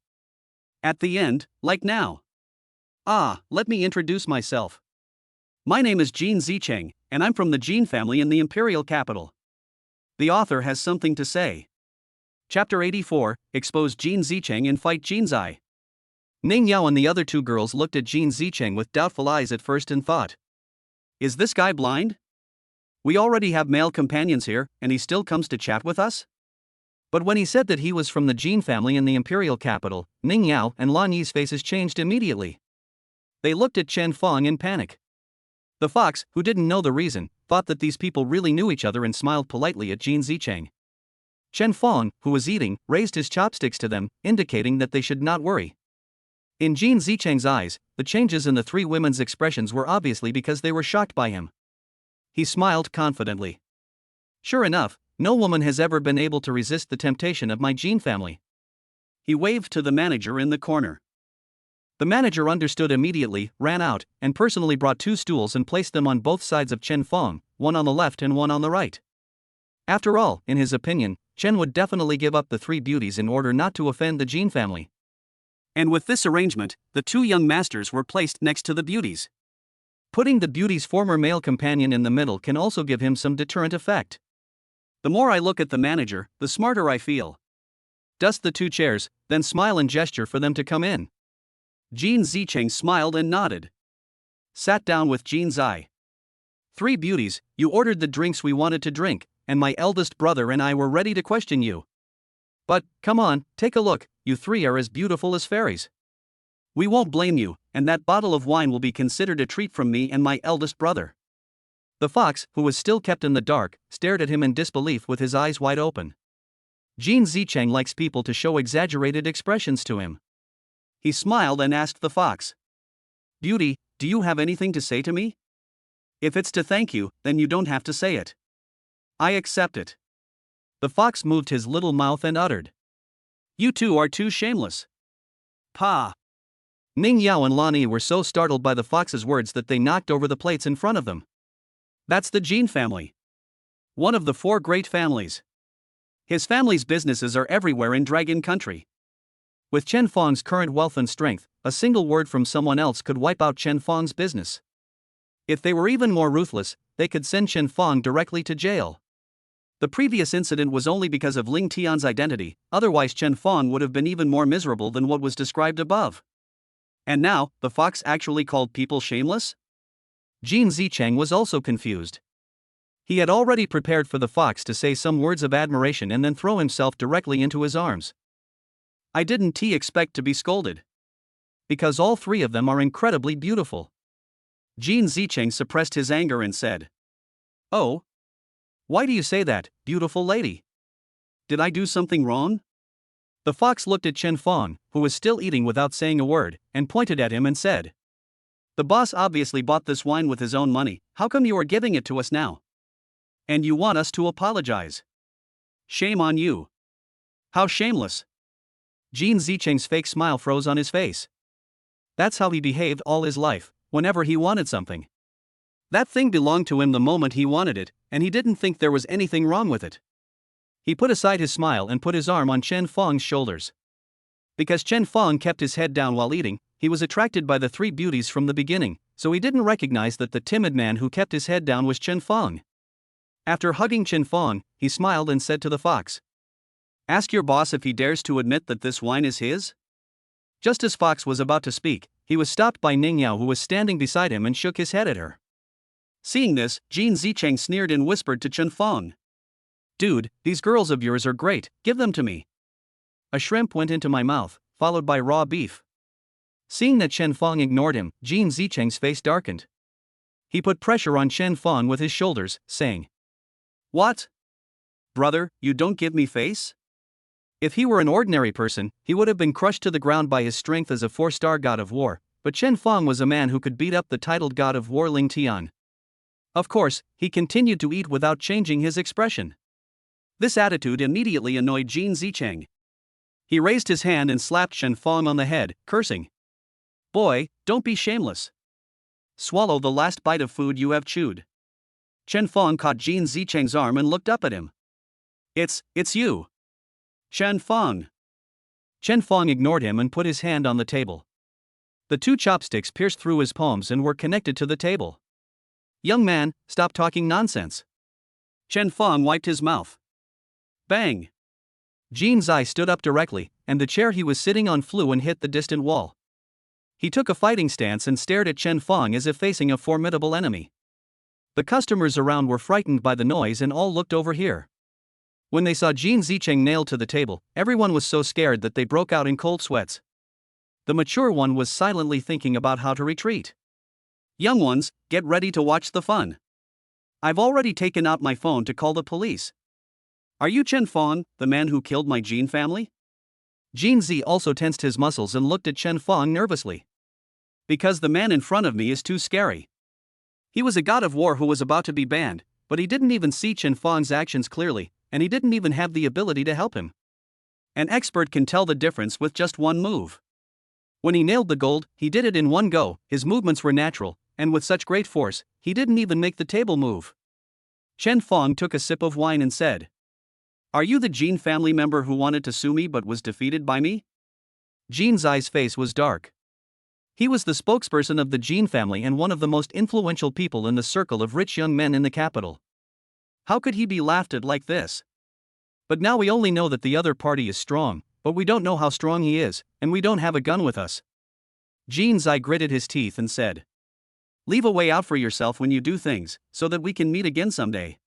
at the end, like now. Let me introduce myself. My name is Jean Zicheng, and I'm from the Jean family in the imperial capital. The author has something to say. Chapter 84, Expose Jean Zicheng and Fight Jean Zai. Ning Yao and the other two girls looked at Jean Zicheng with doubtful eyes at first and thought, "Is this guy blind? We already have male companions here, and he still comes to chat with us?" But when he said that he was from the Jean family in the imperial capital, Ning Yao and Lan Yi's faces changed immediately. They looked at Chen Fong in panic. The fox, who didn't know the reason, thought that these people really knew each other and smiled politely at Jean Zicheng. Chen Fong, who was eating, raised his chopsticks to them, indicating that they should not worry. In Jean Zicheng's eyes, the changes in the three women's expressions were obviously because they were shocked by him. He smiled confidently. "Sure enough, no woman has ever been able to resist the temptation of my Jean family." He waved to the manager in the corner. The manager understood immediately, ran out, and personally brought two stools and placed them on both sides of Chen Fong, one on the left and one on the right. After all, in his opinion, Chen would definitely give up the three beauties in order not to offend the Jean family. And with this arrangement, the two young masters were placed next to the beauties. Putting the beauty's former male companion in the middle can also give him some deterrent effect. The more I look at the manager, the smarter I feel. Dust the two chairs, then smile and gesture for them to come in. Jean Zicheng smiled and nodded. Sat down with Jean Zai. "Three beauties, you ordered the drinks we wanted to drink, and my eldest brother and I were ready to question you. But, come on, take a look, you three are as beautiful as fairies. We won't blame you, and that bottle of wine will be considered a treat from me and my eldest brother." The fox, who was still kept in the dark, stared at him in disbelief with his eyes wide open. Jean Zicheng likes people to show exaggerated expressions to him. He smiled and asked the fox, "Beauty, do you have anything to say to me? If it's to thank you, then you don't have to say it. I accept it." The fox moved his little mouth and uttered, "You two are too shameless." Pa! Ning Yao and Lan Yi were so startled by the fox's words that they knocked over the plates in front of them. That's the Jean family. One of the four great families. His family's businesses are everywhere in Dragon Country. With Chen Fong's current wealth and strength, a single word from someone else could wipe out Chen Fong's business. If they were even more ruthless, they could send Chen Fong directly to jail. The previous incident was only because of Ling Tian's identity, otherwise Chen Fong would have been even more miserable than what was described above. And now, the fox actually called people shameless? Jean Zicheng was also confused. He had already prepared for the fox to say some words of admiration and then throw himself directly into his arms. I didn't expect to be scolded. Because all three of them are incredibly beautiful. Jean Zicheng suppressed his anger and said, "Oh? Why do you say that, beautiful lady? Did I do something wrong?" The fox looked at Chen Fong, who was still eating without saying a word, and pointed at him and said, "The boss obviously bought this wine with his own money, how come you are giving it to us now? And you want us to apologize? Shame on you. How shameless." Jean Zicheng's fake smile froze on his face. That's how he behaved all his life, whenever he wanted something. That thing belonged to him the moment he wanted it, and he didn't think there was anything wrong with it. He put aside his smile and put his arm on Chen Fong's shoulders. Because Chen Fong kept his head down while eating, he was attracted by the three beauties from the beginning, so he didn't recognize that the timid man who kept his head down was Chen Fong. After hugging Chen Fong, he smiled and said to the fox, "Ask your boss if he dares to admit that this wine is his?" Just as Fox was about to speak, he was stopped by Ning Yao, who was standing beside him and shook his head at her. Seeing this, Jean Zicheng sneered and whispered to Chen Fong, "Dude, these girls of yours are great, give them to me." A shrimp went into my mouth, followed by raw beef. Seeing that Chen Fong ignored him, Jean Zicheng's face darkened. He put pressure on Chen Fong with his shoulders, saying, "What? Brother, you don't give me face?" If he were an ordinary person, he would have been crushed to the ground by his strength as a 4-star god of war, but Chen Fong was a man who could beat up the titled god of war Ling Tian. Of course, he continued to eat without changing his expression. This attitude immediately annoyed Jean Zicheng. He raised his hand and slapped Chen Fong on the head, cursing. Boy, don't be shameless. Swallow the last bite of food you have chewed. Chen Fong caught Jin Zicheng's arm and looked up at him. It's you. Chen Fong. Chen Fong ignored him and put his hand on the table. The two chopsticks pierced through his palms and were connected to the table. Young man, stop talking nonsense. Chen Fong wiped his mouth. Bang! Jin Zai stood up directly, and the chair he was sitting on flew and hit the distant wall. He took a fighting stance and stared at Chen Fong as if facing a formidable enemy. The customers around were frightened by the noise and all looked over here. When they saw Jin Zicheng nailed to the table, everyone was so scared that they broke out in cold sweats. The mature one was silently thinking about how to retreat. Young ones, get ready to watch the fun. I've already taken out my phone to call the police. Are you Chen Fong, the man who killed my Jin family? Jin Zi also tensed his muscles and looked at Chen Fong nervously. Because the man in front of me is too scary. He was a god of war who was about to be banned, but he didn't even see Chen Fong's actions clearly, and he didn't even have the ability to help him. An expert can tell the difference with just one move. When he nailed the gold, he did it in one go, his movements were natural, and with such great force, he didn't even make the table move. Chen Fong took a sip of wine and said, Are you the Jin family member who wanted to sue me but was defeated by me? Jin Zai's face was dark. He was the spokesperson of the Jin family and one of the most influential people in the circle of rich young men in the capital. How could he be laughed at like this? But now we only know that the other party is strong, but we don't know how strong he is, and we don't have a gun with us. Jin Zai gritted his teeth and said, Leave a way out for yourself when you do things, so that we can meet again someday.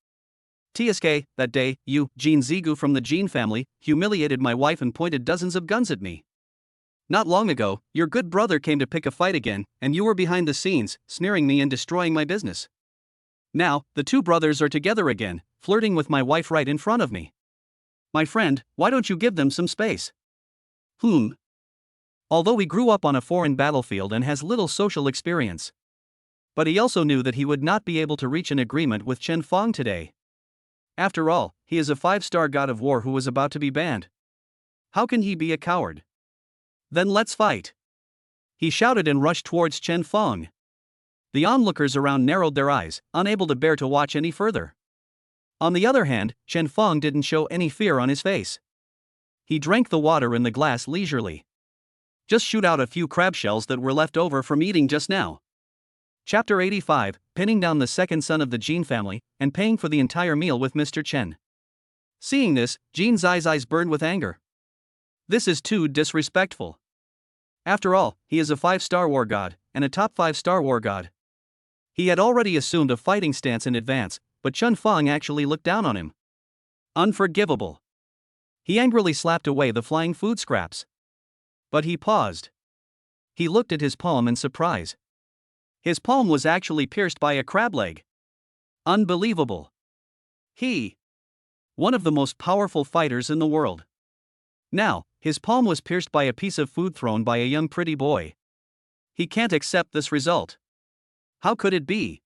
TSK, that day, you, Jin Zigu from the Jin family, humiliated my wife and pointed dozens of guns at me. Not long ago, your good brother came to pick a fight again, and you were behind the scenes, sneering me and destroying my business. Now, the two brothers are together again, flirting with my wife right in front of me. My friend, why don't you give them some space? Although he grew up on a foreign battlefield and has little social experience. But he also knew that he would not be able to reach an agreement with Chen Fong today. After all, he is a 5-star god of war who was about to be banned. How can he be a coward? Then let's fight. He shouted and rushed towards Chen Fong. The onlookers around narrowed their eyes, unable to bear to watch any further. On the other hand, Chen Fong didn't show any fear on his face. He drank the water in the glass leisurely. Just shoot out a few crab shells that were left over from eating just now. Chapter 85, pinning down the second son of the Jin family, and paying for the entire meal with Mr. Chen. Seeing this, Jin Zai's eyes burned with anger. This is too disrespectful. After all, he is a 5-star war god, and a top 5-star war god. He had already assumed a fighting stance in advance, but Chen Fong actually looked down on him. Unforgivable. He angrily slapped away the flying food scraps. But he paused. He looked at his palm in surprise. His palm was actually pierced by a crab leg. Unbelievable. One of the most powerful fighters in the world. Now, his palm was pierced by a piece of food thrown by a young pretty boy. He can't accept this result. How could it be?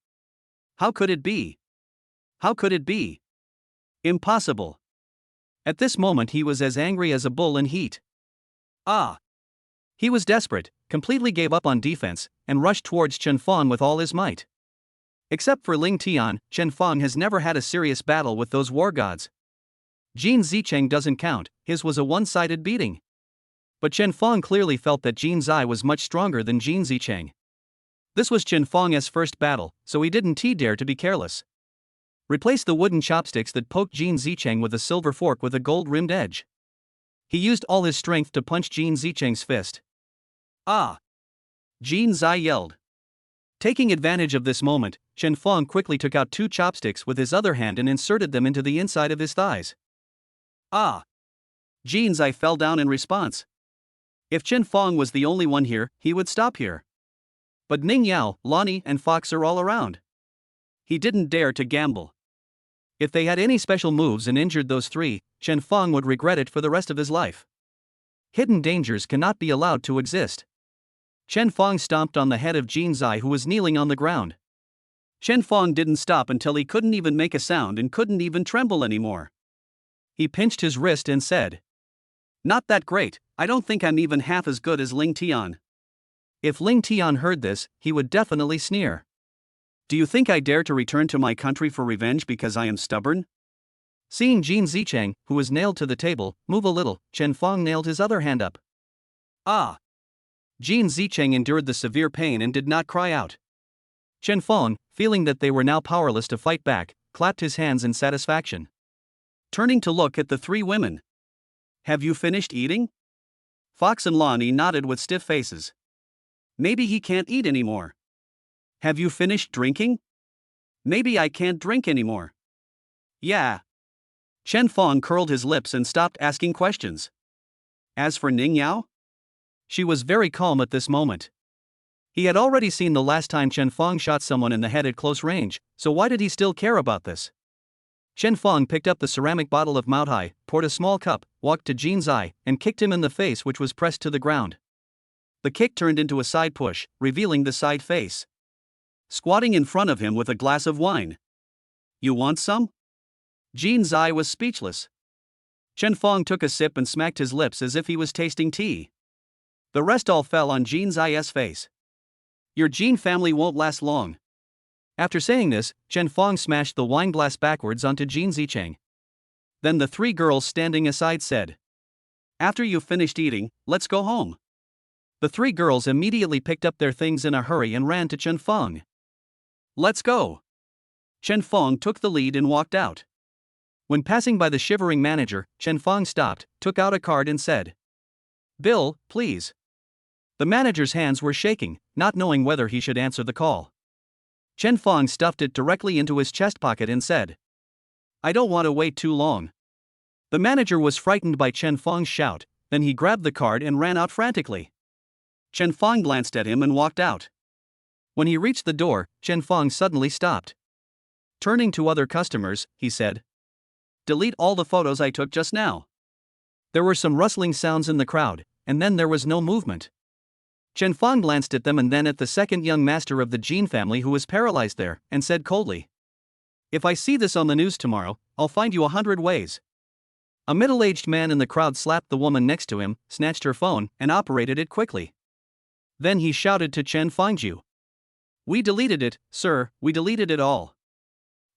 How could it be? How could it be? Impossible. At this moment he was as angry as a bull in heat. He was desperate, completely gave up on defense, and rushed towards Chen Fong with all his might. Except for Ling Tian, Chen Fong has never had a serious battle with those war gods. Jin Zicheng doesn't count, his was a one-sided beating. But Chen Fong clearly felt that Jin Zai was much stronger than Jin Zicheng. This was Chen Fong's first battle, so he didn't dare to be careless. Replace the wooden chopsticks that poked Jin Zicheng with a silver fork with a gold-rimmed edge. He used all his strength to punch Jin Zicheng's fist. Jin Zai yelled. Taking advantage of this moment, Chen Fong quickly took out 2 chopsticks with his other hand and inserted them into the inside of his thighs. Jin Zai fell down in response. If Chen Fong was the only one here, he would stop here. But Ning Yao, Lonnie, and Fox are all around. He didn't dare to gamble. If they had any special moves and injured those 3, Chen Fong would regret it for the rest of his life. Hidden dangers cannot be allowed to exist. Chen Fong stomped on the head of Jin Zai, who was kneeling on the ground. Chen Fong didn't stop until he couldn't even make a sound and couldn't even tremble anymore. He pinched his wrist and said, Not that great, I don't think I'm even half as good as Ling Tian. If Ling Tian heard this, he would definitely sneer. Do you think I dare to return to my country for revenge because I am stubborn? Seeing Jin Zicheng, who was nailed to the table, move a little, Chen Fong nailed his other hand up. Ah! Jin Zicheng endured the severe pain and did not cry out. Chen Fong, feeling that they were now powerless to fight back, clapped his hands in satisfaction. Turning to look at the three women. Have you finished eating? Fox and Lonnie nodded with stiff faces. Maybe he can't eat anymore. Have you finished drinking? Maybe I can't drink anymore. Yeah. Chen Fong curled his lips and stopped asking questions. As for Ning Yao? She was very calm at this moment. He had already seen the last time Chen Fong shot someone in the head at close range, so why did he still care about this? Chen Fong picked up the ceramic bottle of Mao Tai, poured a small cup, walked to Jin's eye, and kicked him in the face, which was pressed to the ground. The kick turned into a side push, revealing the side face. Squatting in front of him with a glass of wine. You want some? Jin's eye was speechless. Chen Fong took a sip and smacked his lips as if he was tasting tea. The rest all fell on Jin's eye's face. Your Jin family won't last long. After saying this, Chen Fong smashed the wine glass backwards onto Jin Zicheng. Then the three girls standing aside said, After you've finished eating, let's go home. The three girls immediately picked up their things in a hurry and ran to Chen Fong. Let's go. Chen Fong took the lead and walked out. When passing by the shivering manager, Chen Fong stopped, took out a card and said, Bill, please. The manager's hands were shaking, not knowing whether he should answer the call. Chen Fong stuffed it directly into his chest pocket and said, I don't want to wait too long. The manager was frightened by Chen Fong's shout, then he grabbed the card and ran out frantically. Chen Fong glanced at him and walked out. When he reached the door, Chen Fong suddenly stopped. Turning to other customers, he said, Delete all the photos I took just now. There were some rustling sounds in the crowd, and then there was no movement. Chen Fong glanced at them and then at the second young master of the Jin family who was paralyzed there, and said coldly, If I see this on the news tomorrow, I'll find you 100 ways. A middle-aged man in the crowd slapped the woman next to him, snatched her phone, and operated it quickly. Then he shouted to Chen Fongju. We deleted it, sir, we deleted it all.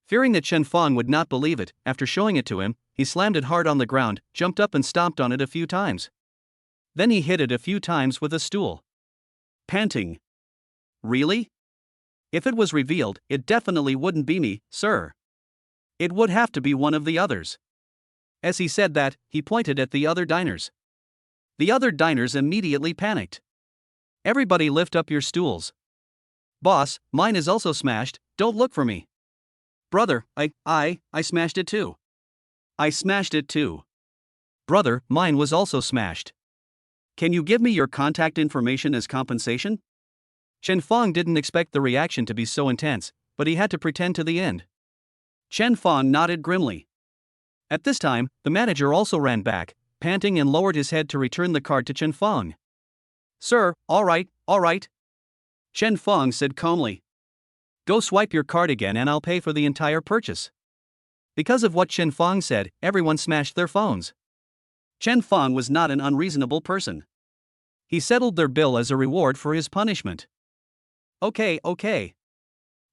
Fearing that Chen Fong would not believe it, after showing it to him, he slammed it hard on the ground, jumped up and stomped on it a few times. Then he hit it a few times with a stool. Panting. Really? If it was revealed, it definitely wouldn't be me, sir. It would have to be one of the others. As he said that, he pointed at the other diners. The other diners immediately panicked. Everybody lift up your stools. Boss, mine is also smashed, don't look for me. Brother, I smashed it too. I smashed it too. Brother, mine was also smashed. Can you give me your contact information as compensation? Chen Fong didn't expect the reaction to be so intense, but he had to pretend to the end. Chen Fong nodded grimly. At this time, the manager also ran back, panting and lowered his head to return the card to Chen Fong. Sir, all right. Chen Fong said calmly. Go swipe your card again and I'll pay for the entire purchase. Because of what Chen Fong said, everyone smashed their phones. Chen Fong was not an unreasonable person. He settled their bill as a reward for his punishment. Okay.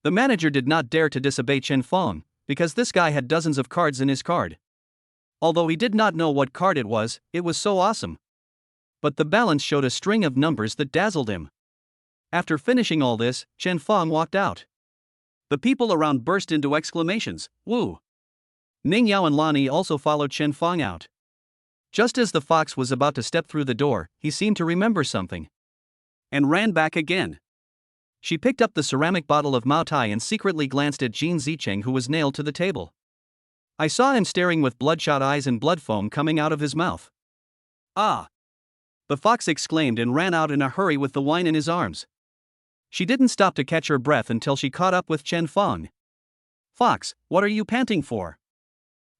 The manager did not dare to disobey Chen Fong, because this guy had dozens of cards in his card. Although he did not know what card it was so awesome. But the balance showed a string of numbers that dazzled him. After finishing all this, Chen Fong walked out. The people around burst into exclamations, woo! Ning Yao and Lonnie also followed Chen Fong out. Just as the fox was about to step through the door, he seemed to remember something. And ran back again. She picked up the ceramic bottle of Mao Tai and secretly glanced at Jin Zicheng, who was nailed to the table. I saw him staring with bloodshot eyes and blood foam coming out of his mouth. Ah! The fox exclaimed and ran out in a hurry with the wine in his arms. She didn't stop to catch her breath until she caught up with Chen Fong. Fox, what are you panting for?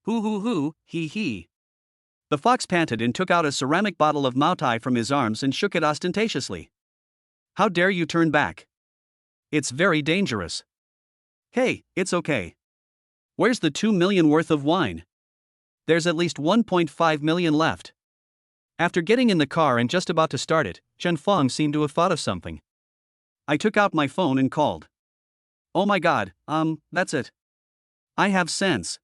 Hoo, he. The fox panted and took out a ceramic bottle of Mao Tai from his arms and shook it ostentatiously. How dare you turn back? It's very dangerous. Hey, it's okay. Where's the 2 million worth of wine? There's at least 1.5 million left. After getting in the car and just about to start it, Chen Feng seemed to have thought of something. I took out my phone and called. Oh my god, that's it. I have sense.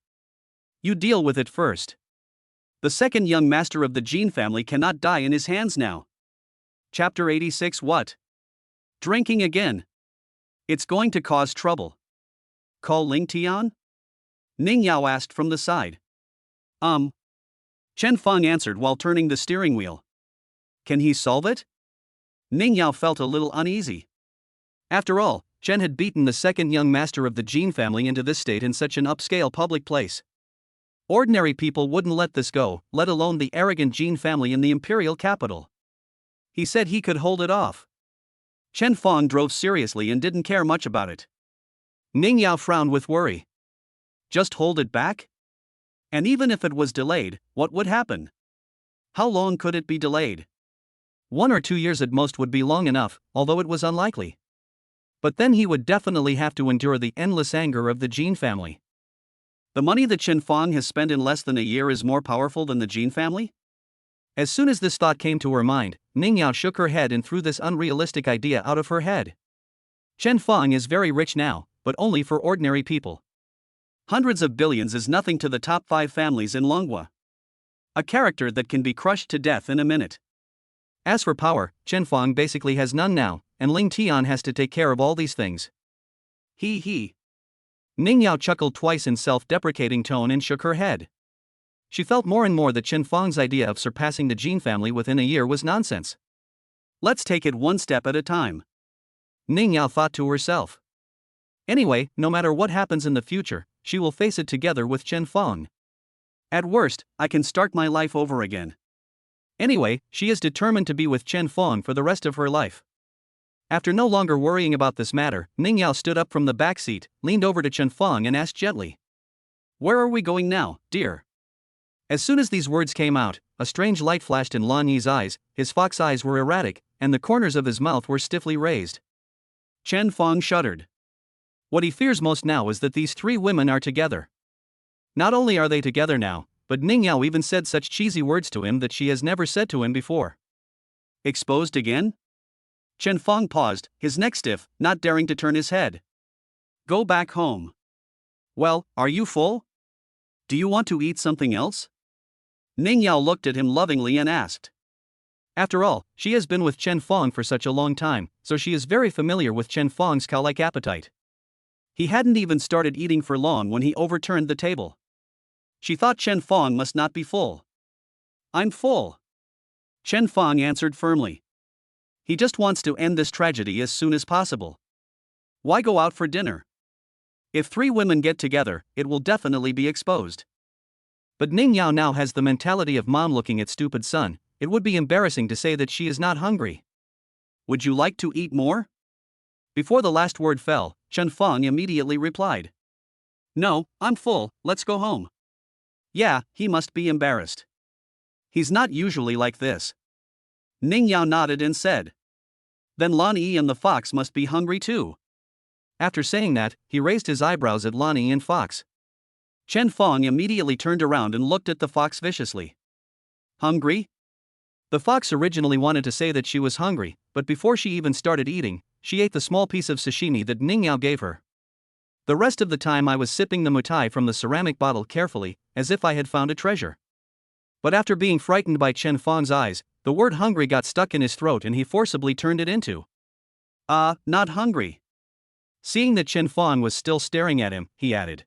You deal with it first. The second young master of the Jin family cannot die in his hands now. Chapter 86. What? Drinking again. It's going to cause trouble. Call Ling Tian? Ning Yao asked from the side. Chen Feng answered while turning the steering wheel. Can he solve it? Ning Yao felt a little uneasy. After all, Chen had beaten the second young master of the Jin family into this state in such an upscale public place. Ordinary people wouldn't let this go, let alone the arrogant Jin family in the imperial capital. He said he could hold it off. Chen Feng drove seriously and didn't care much about it. Ning Yao frowned with worry. Just hold it back? And even if it was delayed, what would happen? How long could it be delayed? 1 or 2 years at most would be long enough, although it was unlikely. But then he would definitely have to endure the endless anger of the Jin family. The money that Chen Feng has spent in less than a year is more powerful than the Jin family? As soon as this thought came to her mind, Ning Yao shook her head and threw this unrealistic idea out of her head. Chen Feng is very rich now, but only for ordinary people. Hundreds of billions is nothing to the top 5 families in Longhua. A character that can be crushed to death in a minute. As for power, Chen Feng basically has none now, and Ling Tian has to take care of all these things. He. Ning Yao chuckled twice in self-deprecating tone and shook her head. She felt more and more that Chen Feng's idea of surpassing the Jin family within a year was nonsense. Let's take it one step at a time. Ning Yao thought to herself. Anyway, no matter what happens in the future, she will face it together with Chen Feng. At worst, I can start my life over again. Anyway, she is determined to be with Chen Feng for the rest of her life. After no longer worrying about this matter, Ning Yao stood up from the back seat, leaned over to Chen Feng and asked gently. Where are we going now, dear? As soon as these words came out, a strange light flashed in Lan Yi's eyes, his fox eyes were erratic, and the corners of his mouth were stiffly raised. Chen Feng shuddered. What he fears most now is that these 3 women are together. Not only are they together now, but Ning Yao even said such cheesy words to him that she has never said to him before. Exposed again? Chen Feng paused, his neck stiff, not daring to turn his head. Go back home. Well, are you full? Do you want to eat something else? Ning Yao looked at him lovingly and asked. After all, she has been with Chen Feng for such a long time, so she is very familiar with Chen Feng's cow-like appetite. He hadn't even started eating for long when he overturned the table. She thought Chen Feng must not be full. I'm full. Chen Feng answered firmly. He just wants to end this tragedy as soon as possible. Why go out for dinner? If 3 women get together, it will definitely be exposed. But Ning Yao now has the mentality of mom looking at stupid son. It would be embarrassing to say that she is not hungry. Would you like to eat more? Before the last word fell, Chen Feng immediately replied. No, I'm full, let's go home. Yeah, he must be embarrassed. He's not usually like this. Ning Yao nodded and said. Then Lan Yi and the fox must be hungry too. After saying that, he raised his eyebrows at Lan Yi and fox. Chen Feng immediately turned around and looked at the fox viciously. Hungry? The fox originally wanted to say that she was hungry, but before she even started eating, she ate the small piece of sashimi that Ning Yao gave her. The rest of the time I was sipping the mutai from the ceramic bottle carefully, as if I had found a treasure. But after being frightened by Chen Feng's eyes, the word hungry got stuck in his throat and he forcibly turned it into. Not hungry. Seeing that Chen Feng was still staring at him, he added.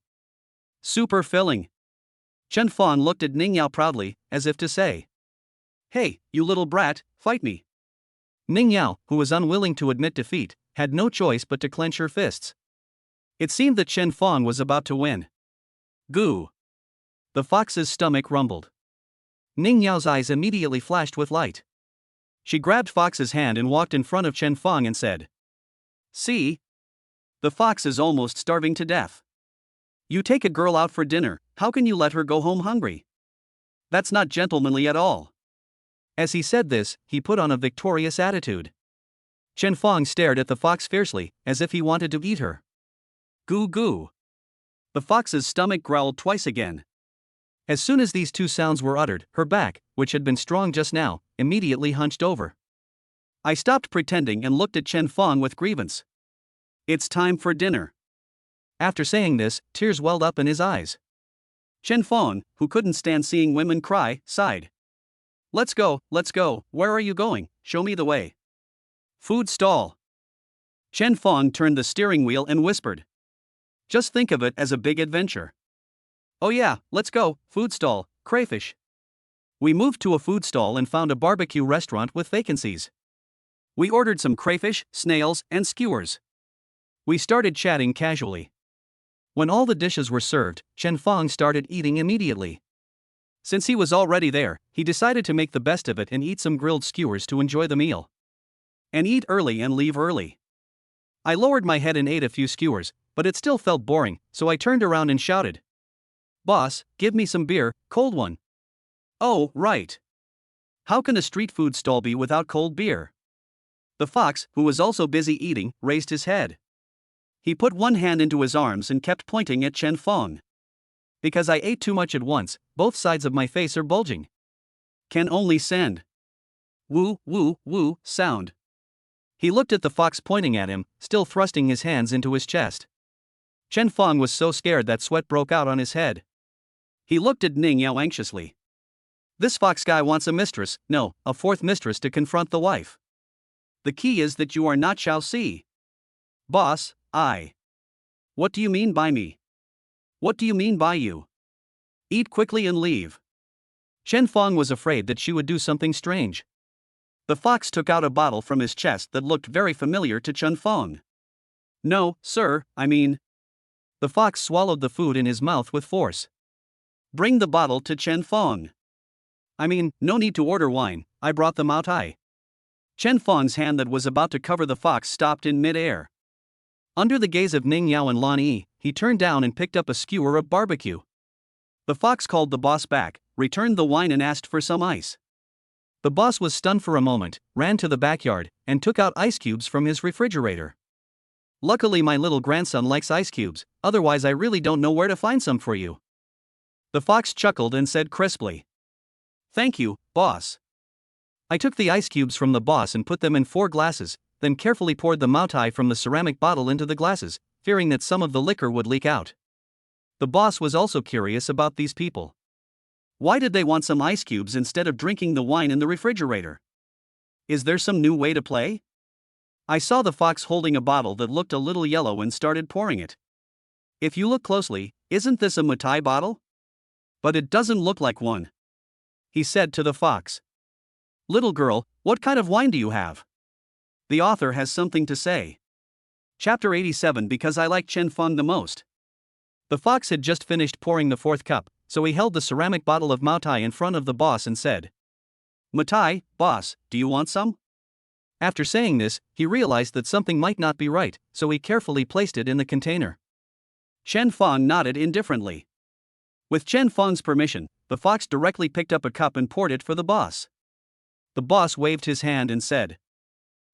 Super filling. Chen Feng looked at Ning Yao proudly, as if to say. Hey, you little brat, fight me. Ning Yao, who was unwilling to admit defeat, had no choice but to clench her fists. It seemed that Chen Feng was about to win. Goo. The fox's stomach rumbled. Ning Yao's eyes immediately flashed with light. She grabbed Fox's hand and walked in front of Chen Feng and said. See? The fox is almost starving to death. You take a girl out for dinner, how can you let her go home hungry? That's not gentlemanly at all. As he said this, he put on a victorious attitude. Chen Feng stared at the fox fiercely, as if he wanted to eat her. Goo goo. The fox's stomach growled twice again. As soon as these two sounds were uttered, her back, which had been strong just now, immediately hunched over. I stopped pretending and looked at Chen Fong with grievance. It's time for dinner. After saying this, tears welled up in his eyes. Chen Fong, who couldn't stand seeing women cry, sighed. Let's go, where are you going? Show me the way. Food stall. Chen Fong turned the steering wheel and whispered. Just think of it as a big adventure. Oh yeah, let's go, food stall, crayfish. We moved to a food stall and found a barbecue restaurant with vacancies. We ordered some crayfish, snails, and skewers. We started chatting casually. When all the dishes were served, Chen Fong started eating immediately. Since he was already there, he decided to make the best of it and eat some grilled skewers to enjoy the meal. And eat early and leave early. I lowered my head and ate a few skewers, but it still felt boring, so I turned around and shouted. Boss, give me some beer, cold one. Oh, right. How can a street food stall be without cold beer? The fox, who was also busy eating, raised his head. He put one hand into his arms and kept pointing at Chen Fong. Because I ate too much at once, both sides of my face are bulging. Can only send. Woo, woo, woo, sound. He looked at the fox pointing at him, still thrusting his hands into his chest. Chen Fong was so scared that sweat broke out on his head. He looked at Ning Yao anxiously. This fox guy wants a mistress, no, a fourth mistress to confront the wife. The key is that you are not shall see. Boss, I. What do you mean by me? What do you mean by you? Eat quickly and leave. Chen Fong was afraid that she would do something strange. The fox took out a bottle from his chest that looked very familiar to Chen Fong. No, sir, I mean. The fox swallowed the food in his mouth with force. Bring the bottle to Chen Fong. I mean, no need to order wine, I brought them out. Chen Fong's hand that was about to cover the fox stopped in mid-air. Under the gaze of Ning Yao and Lan Yi, he turned down and picked up a skewer of barbecue. The fox called the boss back, returned the wine and asked for some ice. The boss was stunned for a moment, ran to the backyard, and took out ice cubes from his refrigerator. Luckily my little grandson likes ice cubes, otherwise I really don't know where to find some for you. The fox chuckled and said crisply. Thank you, boss. I took the ice cubes from the boss and put them in 4 glasses, then carefully poured the Moutai from the ceramic bottle into the glasses, fearing that some of the liquor would leak out. The boss was also curious about these people. Why did they want some ice cubes instead of drinking the wine in the refrigerator? Is there some new way to play? I saw the fox holding a bottle that looked a little yellow and started pouring it. If you look closely, isn't this a Moutai bottle? But it doesn't look like one. He said to the fox. Little girl, what kind of wine do you have? The author has something to say. Chapter 87. Because I like Chen Fong the most. The fox had just finished pouring the 4th cup, so he held the ceramic bottle of Moutai in front of the boss and said, Moutai, boss, do you want some? After saying this, he realized that something might not be right, so he carefully placed it in the container. Chen Fong nodded indifferently. With Chen Fong's permission, the fox directly picked up a cup and poured it for the boss. The boss waved his hand and said,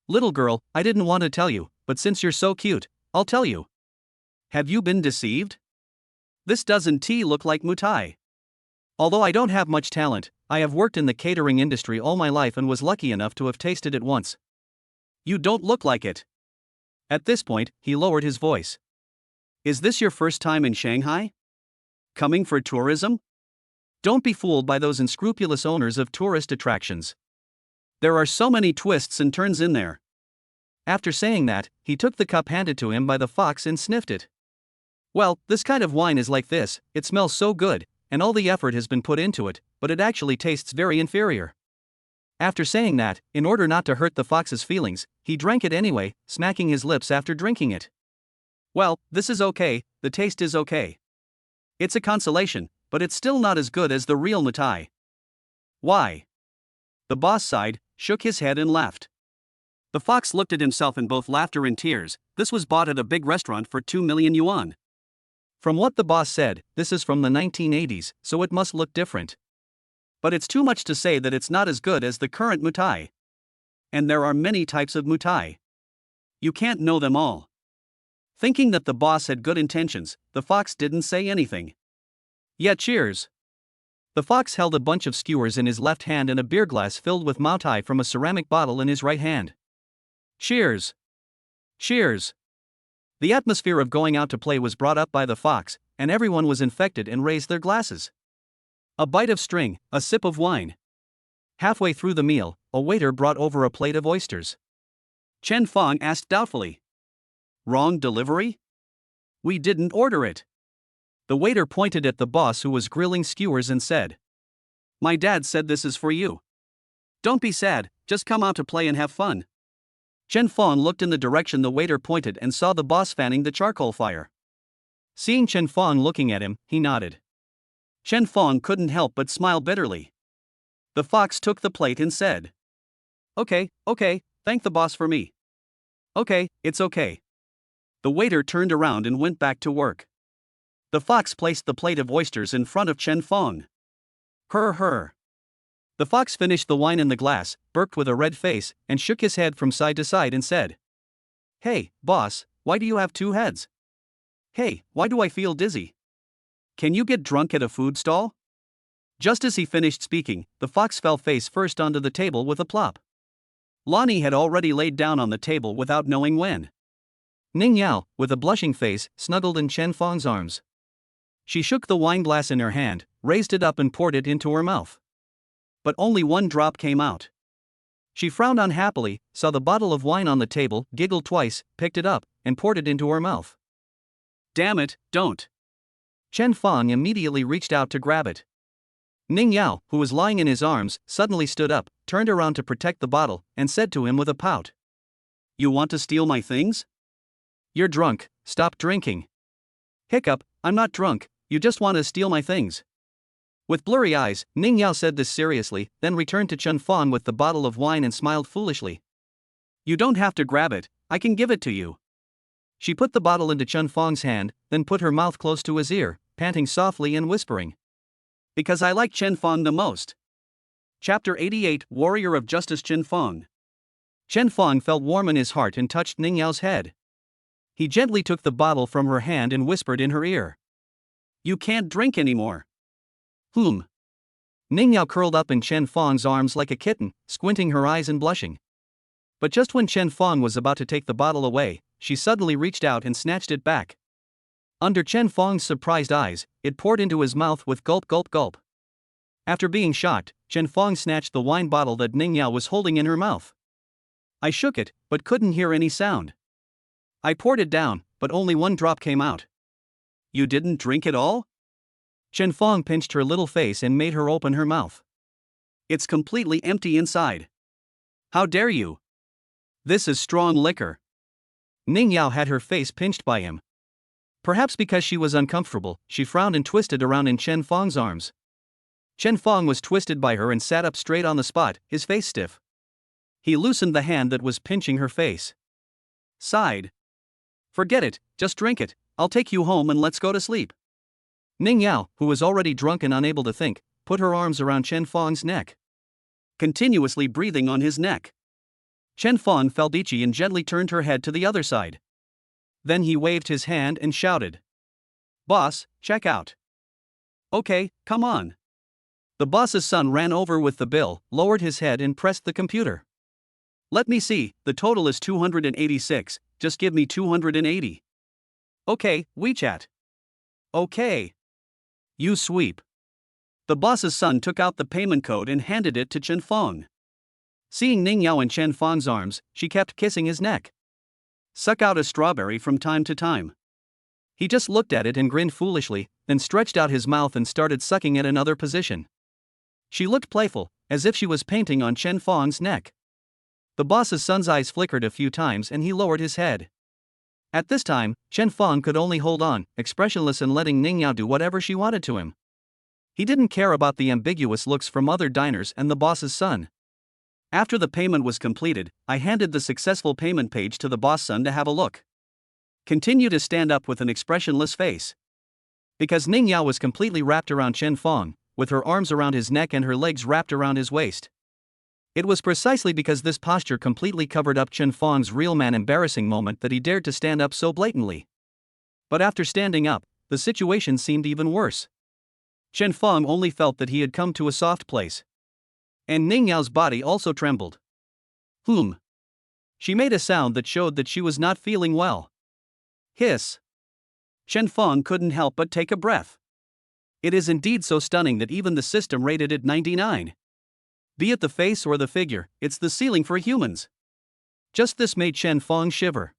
Little girl, I didn't want to tell you, but since you're so cute, I'll tell you. Have you been deceived? This doesn't look like Moutai. Although I don't have much talent, I have worked in the catering industry all my life and was lucky enough to have tasted it once. You don't look like it. At this point, he lowered his voice. Is this your first time in Shanghai? Coming for tourism? Don't be fooled by those unscrupulous owners of tourist attractions. There are so many twists and turns in there. After saying that, he took the cup handed to him by the fox and sniffed it. Well, this kind of wine is like this, it smells so good, and all the effort has been put into it, but it actually tastes very inferior. After saying that, in order not to hurt the fox's feelings, he drank it anyway, smacking his lips after drinking it. Well, this is okay, the taste is okay. It's a consolation, but it's still not as good as the real Moutai. Why? The boss sighed, shook his head and laughed. The fox looked at himself in both laughter and tears. This was bought at a big restaurant for 2 million yuan. From what the boss said, this is from the 1980s, so it must look different. But it's too much to say that it's not as good as the current Moutai. And there are many types of Moutai. You can't know them all. Thinking that the boss had good intentions, the fox didn't say anything. Yeah, cheers. The fox held a bunch of skewers in his left hand and a beer glass filled with Mau Tai from a ceramic bottle in his right hand. Cheers! Cheers! The atmosphere of going out to play was brought up by the fox, and everyone was infected and raised their glasses. A bite of string, a sip of wine. Halfway through the meal, a waiter brought over a plate of oysters. Chen Fong asked doubtfully. Wrong delivery? We didn't order it. The waiter pointed at the boss who was grilling skewers and said, My dad said this is for you. Don't be sad, just come out to play and have fun. Chen Fong looked in the direction the waiter pointed and saw the boss fanning the charcoal fire. Seeing Chen Fong looking at him, he nodded. Chen Fong couldn't help but smile bitterly. The fox took the plate and said, Okay, thank the boss for me. Okay, it's okay. The waiter turned around and went back to work. The fox placed the plate of oysters in front of Chen Fong. Her. The fox finished the wine in the glass, burped with a red face, and shook his head from side to side and said, Hey, boss, why do you have two heads? Hey, why do I feel dizzy? Can you get drunk at a food stall? Just as he finished speaking, the fox fell face first onto the table with a plop. Lonnie had already laid down on the table without knowing when. Ning Yao, with a blushing face, snuggled in Chen Fong's arms. She shook the wine glass in her hand, raised it up and poured it into her mouth. But only one drop came out. She frowned unhappily, saw the bottle of wine on the table, giggled twice, picked it up, and poured it into her mouth. Damn it, don't. Chen Fong immediately reached out to grab it. Ning Yao, who was lying in his arms, suddenly stood up, turned around to protect the bottle, and said to him with a pout, You want to steal my things? You're drunk, stop drinking. Hiccup, I'm not drunk, you just want to steal my things. With blurry eyes, Ning Yao said this seriously, then returned to Chen Fong with the bottle of wine and smiled foolishly. You don't have to grab it, I can give it to you. She put the bottle into Chen Fong's hand, then put her mouth close to his ear, panting softly and whispering. Because I like Chen Fong the most. Chapter 88 Warrior of Justice Chen Fong. Chen Fong felt warm in his heart and touched Ning Yao's head. He gently took the bottle from her hand and whispered in her ear. You can't drink anymore. Ning Yao curled up in Chen Fong's arms like a kitten, squinting her eyes and blushing. But just when Chen Fong was about to take the bottle away, she suddenly reached out and snatched it back. Under Chen Fong's surprised eyes, it poured into his mouth with gulp. After being shocked, Chen Fong snatched the wine bottle that Ning Yao was holding in her mouth. I shook it, but couldn't hear any sound. I poured it down, but only one drop came out. You didn't drink it all? Chen Fong pinched her little face and made her open her mouth. It's completely empty inside. How dare you? This is strong liquor. Ning Yao had her face pinched by him. Perhaps because she was uncomfortable, she frowned and twisted around in Chen Fong's arms. Chen Fong was twisted by her and sat up straight on the spot, his face stiff. He loosened the hand that was pinching her face. Sighed. Forget it, just drink it, I'll take you home and let's go to sleep. Ning Yao, who was already drunk and unable to think, put her arms around Chen Fong's neck, continuously breathing on his neck. Chen Fong felt itchy and gently turned her head to the other side. Then he waved his hand and shouted. Boss, check out. Okay, come on. The boss's son ran over with the bill, lowered his head and pressed the computer. Let me see, the total is 286, just give me 280. Okay, WeChat. Okay. You sweep. The boss's son took out the payment code and handed it to Chen Fong. Seeing Ning Yao in Chen Fong's arms, she kept kissing his neck. Suck out a strawberry from time to time. He just looked at it and grinned foolishly, then stretched out his mouth and started sucking at another position. She looked playful, as if she was painting on Chen Fong's neck. The boss's son's eyes flickered a few times and he lowered his head. At this time, Chen Fong could only hold on, expressionless and letting Ning Yao do whatever she wanted to him. He didn't care about the ambiguous looks from other diners and the boss's son. After the payment was completed, I handed the successful payment page to the boss son to have a look. Continue to stand up with an expressionless face. Because Ning Yao was completely wrapped around Chen Fong, with her arms around his neck and her legs wrapped around his waist. It was precisely because this posture completely covered up Chen Fong's real man embarrassing moment that he dared to stand up so blatantly. But after standing up, the situation seemed even worse. Chen Feng only felt that he had come to a soft place. And Ning Yao's body also trembled. She made a sound that showed that she was not feeling well. Hiss. Chen Feng couldn't help but take a breath. It is indeed so stunning that even the system rated it 99. Be it the face or the figure, it's the ceiling for humans. Just this made Chen Feng shiver.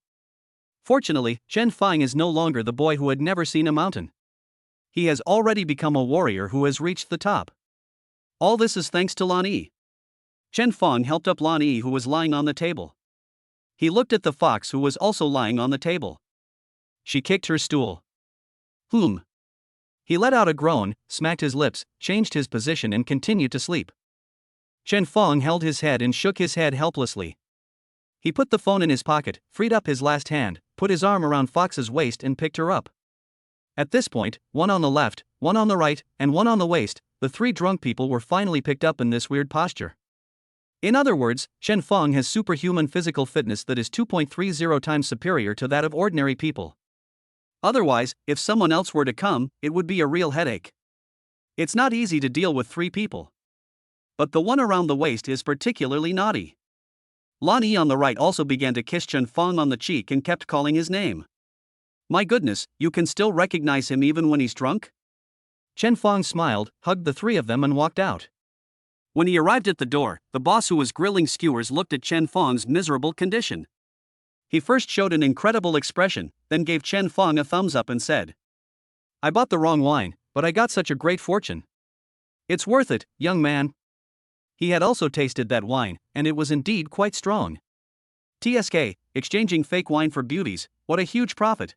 Fortunately, Chen Feng is no longer the boy who had never seen a mountain. He has already become a warrior who has reached the top. All this is thanks to Lan Yi. Chen Feng helped up Lan Yi, who was lying on the table. He looked at the fox, who was also lying on the table. She kicked her stool. He let out a groan, smacked his lips, changed his position and continued to sleep. Chen Feng held his head and shook his head helplessly. He put the phone in his pocket, freed up his last hand, put his arm around Fox's waist and picked her up. At this point, one on the left, one on the right, and one on the waist, the three drunk people were finally picked up in this weird posture. In other words, Chen Feng has superhuman physical fitness that is 2.30 times superior to that of ordinary people. Otherwise, if someone else were to come, it would be a real headache. It's not easy to deal with three people. But the one around the waist is particularly naughty. Lan Yi on the right also began to kiss Chen Feng on the cheek and kept calling his name. My goodness, you can still recognize him even when he's drunk? Chen Feng smiled, hugged the three of them and walked out. When he arrived at the door, the boss who was grilling skewers looked at Chen Feng's miserable condition. He first showed an incredible expression, then gave Chen Feng a thumbs up and said, I bought the wrong wine, but I got such a great fortune. It's worth it, young man. He had also tasted that wine, and it was indeed quite strong. TSK, exchanging fake wine for beauties, what a huge profit.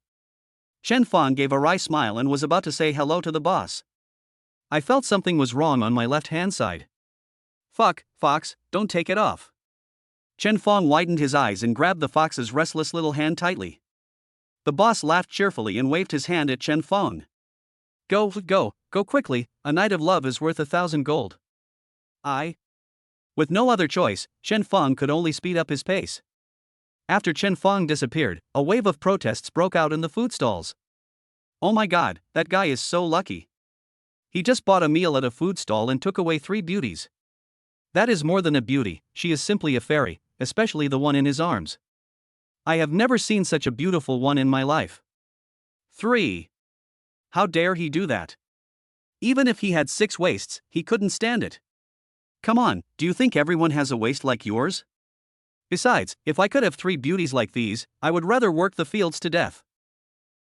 Chen Feng gave a wry smile and was about to say hello to the boss. I felt something was wrong on my left-hand side. Fuck, Fox, don't take it off. Chen Feng widened his eyes and grabbed the fox's restless little hand tightly. The boss laughed cheerfully and waved his hand at Chen Feng. Go quickly, a night of love is worth 1,000 gold. With no other choice, Chen Feng could only speed up his pace. After Chen Feng disappeared, a wave of protests broke out in the food stalls. Oh my god, that guy is so lucky. He just bought a meal at a food stall and took away 3 beauties. That is more than a beauty, she is simply a fairy, especially the one in his arms. I have never seen such a beautiful one in my life. 3. How dare he do that? Even if he had 6 waists, he couldn't stand it. Come on, do you think everyone has a waist like yours? Besides, if I could have 3 beauties like these, I would rather work the fields to death.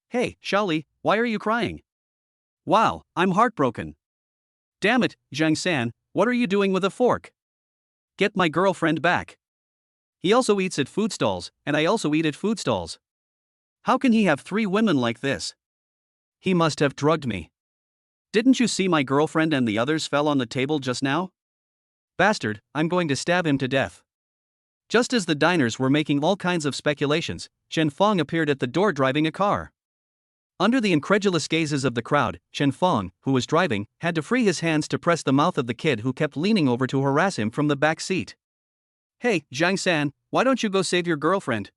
Hey, Shaoli, why are you crying? Wow, I'm heartbroken. Damn it, Zhang San, what are you doing with a fork? Get my girlfriend back. He also eats at food stalls, and I also eat at food stalls. How can he have 3 women like this? He must have drugged me. Didn't you see my girlfriend and the others fell on the table just now? Bastard, I'm going to stab him to death. Just as the diners were making all kinds of speculations, Chen Feng appeared at the door driving a car. Under the incredulous gazes of the crowd, Chen Feng, who was driving, had to free his hands to press the mouth of the kid who kept leaning over to harass him from the back seat. Hey, Zhang San, why don't you go save your girlfriend?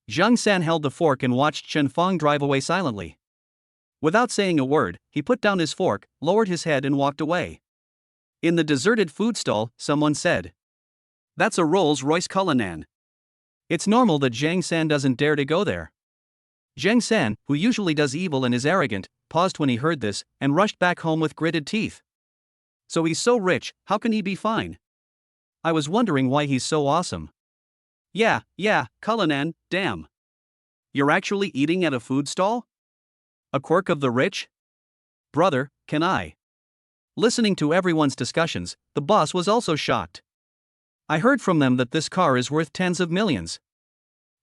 Zhang San held the fork and watched Chen Feng drive away silently. Without saying a word, he put down his fork, lowered his head and walked away. In the deserted food stall, someone said, That's a Rolls-Royce Cullinan. It's normal that Zhang San doesn't dare to go there. Zhang San, who usually does evil and is arrogant, paused when he heard this, and rushed back home with gritted teeth. So he's so rich, how can he be fine? I was wondering why he's so awesome. Yeah, Cullinan, damn. You're actually eating at a food stall? A quirk of the rich? Brother, can I? Listening to everyone's discussions, the boss was also shocked. I heard from them that this car is worth tens of millions.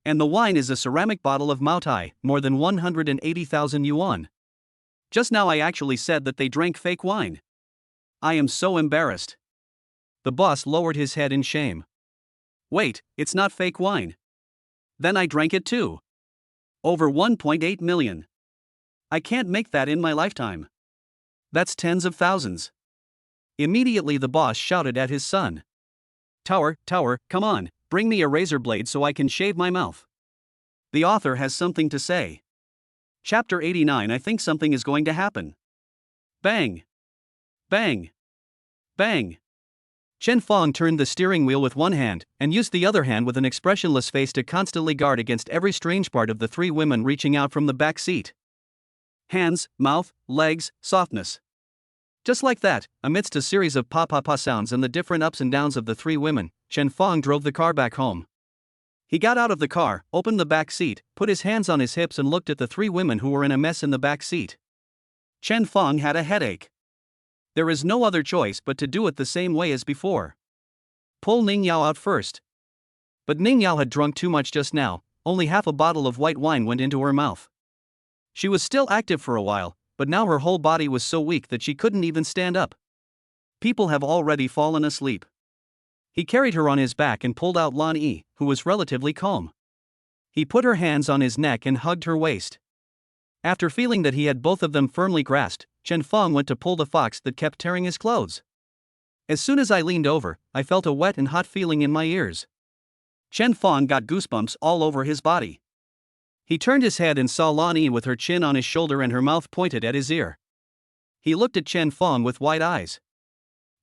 And the wine is a ceramic bottle of Maotai, more than 180,000 yuan. Just now I actually said that they drank fake wine. I am so embarrassed. The boss lowered his head in shame. Wait, it's not fake wine. Then I drank it too. Over 1.8 million. I can't make that in my lifetime. That's tens of thousands. Immediately the boss shouted at his son. Tower, come on, bring me a razor blade so I can shave my mouth. The author has something to say. Chapter 89. I think something is going to happen. Bang! Bang! Bang! Chen Fong turned the steering wheel with one hand, and used the other hand with an expressionless face to constantly guard against every strange part of the three women reaching out from the back seat. Hands, mouth, legs, softness. Just like that, amidst a series of pa-pa-pa sounds and the different ups and downs of the three women, Chen Fong drove the car back home. He got out of the car, opened the back seat, put his hands on his hips and looked at the three women who were in a mess in the back seat. Chen Fong had a headache. There is no other choice but to do it the same way as before. Pull Ning Yao out first. But Ning Yao had drunk too much just now, only half a bottle of white wine went into her mouth. She was still active for a while, but now her whole body was so weak that she couldn't even stand up. People have already fallen asleep. He carried her on his back and pulled out Lan Yi, who was relatively calm. He put her hands on his neck and hugged her waist. After feeling that he had both of them firmly grasped, Chen Fong went to pull the fox that kept tearing his clothes. As soon as I leaned over, I felt a wet and hot feeling in my ears. Chen Fong got goosebumps all over his body. He turned his head and saw Lan Yi with her chin on his shoulder and her mouth pointed at his ear. He looked at Chen Fong with wide eyes.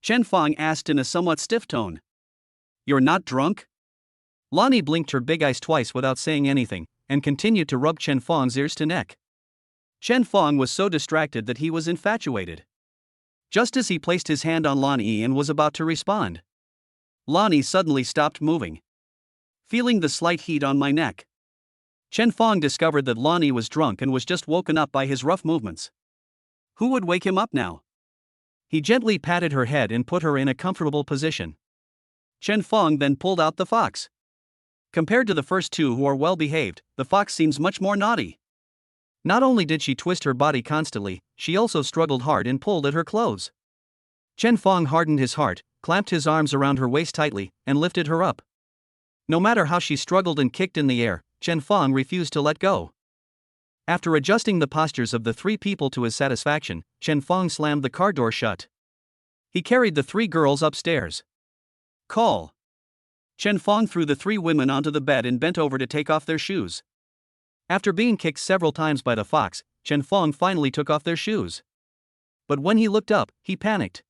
Chen Fong asked in a somewhat stiff tone, "You're not drunk?" Lan Yi blinked her big eyes twice without saying anything, and continued to rub Chen Fong's ears to neck. Chen Fong was so distracted that he was infatuated. Just as he placed his hand on Lan Yi and was about to respond, Lan Yi suddenly stopped moving. Feeling the slight heat on my neck, Chen Fong discovered that Lan Yi was drunk and was just woken up by his rough movements. Who would wake him up now? He gently patted her head and put her in a comfortable position. Chen Fong then pulled out the fox. Compared to the first two who are well behaved, the fox seems much more naughty. Not only did she twist her body constantly, she also struggled hard and pulled at her clothes. Chen Fong hardened his heart, clamped his arms around her waist tightly, and lifted her up. No matter how she struggled and kicked in the air, Chen Fong refused to let go. After adjusting the postures of the three people to his satisfaction, Chen Fong slammed the car door shut. He carried the three girls upstairs. Call. Chen Fong threw the three women onto the bed and bent over to take off their shoes. After being kicked several times by the fox, Chen Fong finally took off their shoes. But when he looked up, he panicked.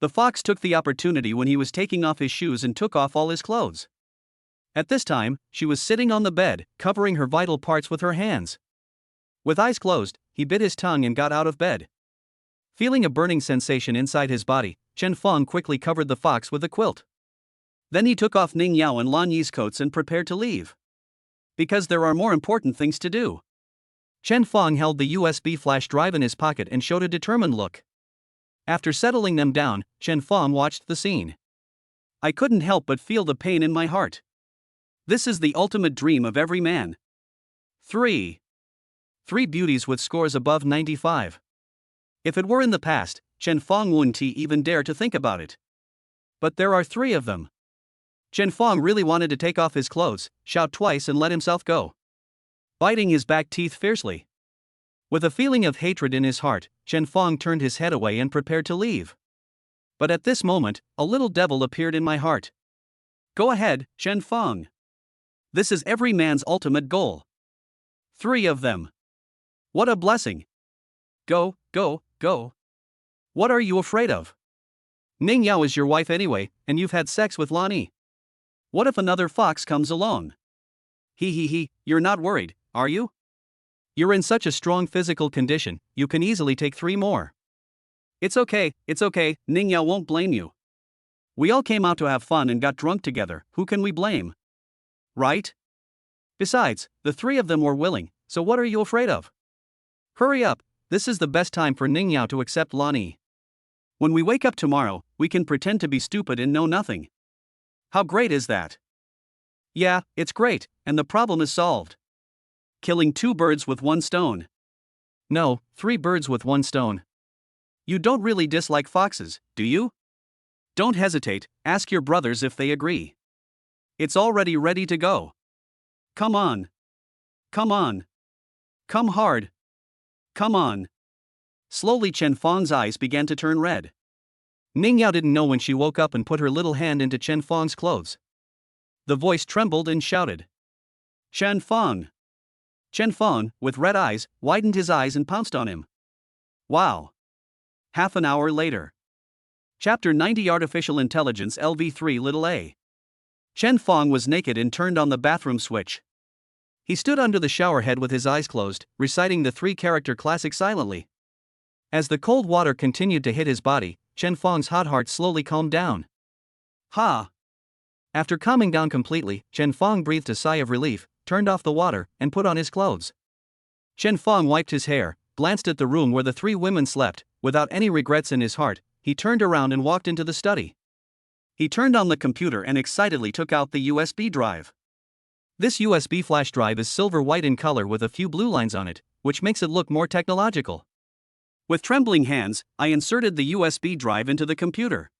The fox took the opportunity when he was taking off his shoes and took off all his clothes. At this time, she was sitting on the bed, covering her vital parts with her hands. With eyes closed, he bit his tongue and got out of bed. Feeling a burning sensation inside his body, Chen Fong quickly covered the fox with a quilt. Then he took off Ning Yao and Lan Yi's coats and prepared to leave. Because there are more important things to do. Chen Fong held the USB flash drive in his pocket and showed a determined look. After settling them down, Chen Fong watched the scene. I couldn't help but feel the pain in my heart. This is the ultimate dream of every man. 3 beauties with scores above 95. If it were in the past, Chen Fong wouldn't even dare to think about it. But there are 3 of them. Chen Fong really wanted to take off his clothes, shout twice and let himself go, biting his back teeth fiercely. With a feeling of hatred in his heart, Chen Fong turned his head away and prepared to leave. But at this moment, a little devil appeared in my heart. Go ahead, Chen Fong. This is every man's ultimate goal. 3 of them. What a blessing. Go, go, go. What are you afraid of? Ning Yao is your wife anyway, and you've had sex with Lan Yi. What if another fox comes along? He, you're not worried, are you? You're in such a strong physical condition, you can easily take 3 more. It's okay, Ning Yao won't blame you. We all came out to have fun and got drunk together, who can we blame? Right? Besides, the 3 of them were willing, so what are you afraid of? Hurry up, this is the best time for Ning Yao to accept Lan Yi. When we wake up tomorrow, we can pretend to be stupid and know nothing. How great is that? Yeah, it's great, and the problem is solved. Killing 2 birds with 1 stone. No, 3 birds with 1 stone. You don't really dislike foxes, do you? Don't hesitate, ask your brothers if they agree. It's already ready to go. Come on. Come on. Come hard. Come on. Slowly Chen Fong's eyes began to turn red. Ning Yao didn't know when she woke up and put her little hand into Chen Fong's clothes. The voice trembled and shouted. Chen Fong. Chen Fong, with red eyes, widened his eyes and pounced on him. Wow. Half an hour later. Chapter 90 Artificial Intelligence LV3 a. Chen Fong was naked and turned on the bathroom switch. He stood under the shower head with his eyes closed, reciting the three-character classic silently. As the cold water continued to hit his body, Chen Fong's hot heart slowly calmed down. Ha! After calming down completely, Chen Fong breathed a sigh of relief, turned off the water, and put on his clothes. Chen Fong wiped his hair, glanced at the room where the three women slept. Without any regrets in his heart, he turned around and walked into the study. He turned on the computer and excitedly took out the USB drive. This USB flash drive is silver-white in color with a few blue lines on it, which makes it look more technological. With trembling hands, I inserted the USB drive into the computer.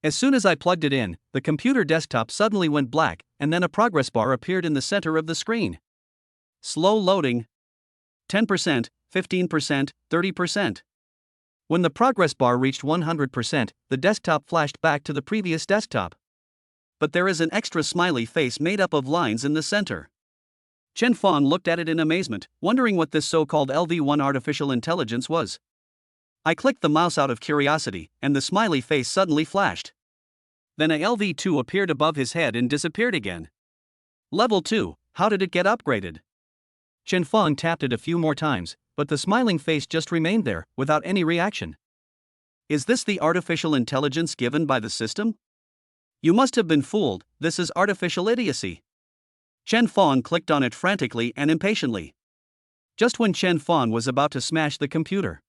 As soon as I plugged it in, the computer desktop suddenly went black, and then a progress bar appeared in the center of the screen. Slow loading. 10%, 15%, 30%. When the progress bar reached 100%, the desktop flashed back to the previous desktop. But there is an extra smiley face made up of lines in the center. Chen Fong looked at it in amazement, wondering what this so-called LV1 artificial intelligence was. I clicked the mouse out of curiosity, and the smiley face suddenly flashed. Then a LV2 appeared above his head and disappeared again. Level 2, how did it get upgraded? Chen Fong tapped it a few more times, but the smiling face just remained there, without any reaction. Is this the artificial intelligence given by the system? You must have been fooled, this is artificial idiocy. Chen Fong clicked on it frantically and impatiently. Just when Chen Fong was about to smash the computer,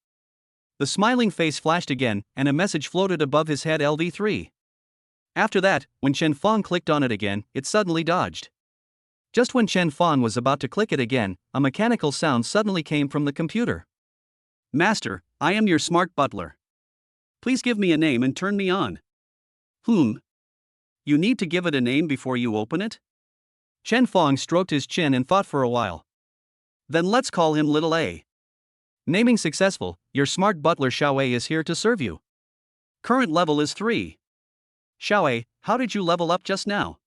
the smiling face flashed again, and a message floated above his head LV3. After that, when Chen Fong clicked on it again, it suddenly dodged. Just when Chen Fong was about to click it again, a mechanical sound suddenly came from the computer. Master, I am your smart butler. Please give me a name and turn me on. You need to give it a name before you open it? Chen Fong stroked his chin and thought for a while. Then let's call him Little A. Naming successful, your smart butler Xiao A is here to serve you. Current level is 3. Xiao A, how did you level up just now?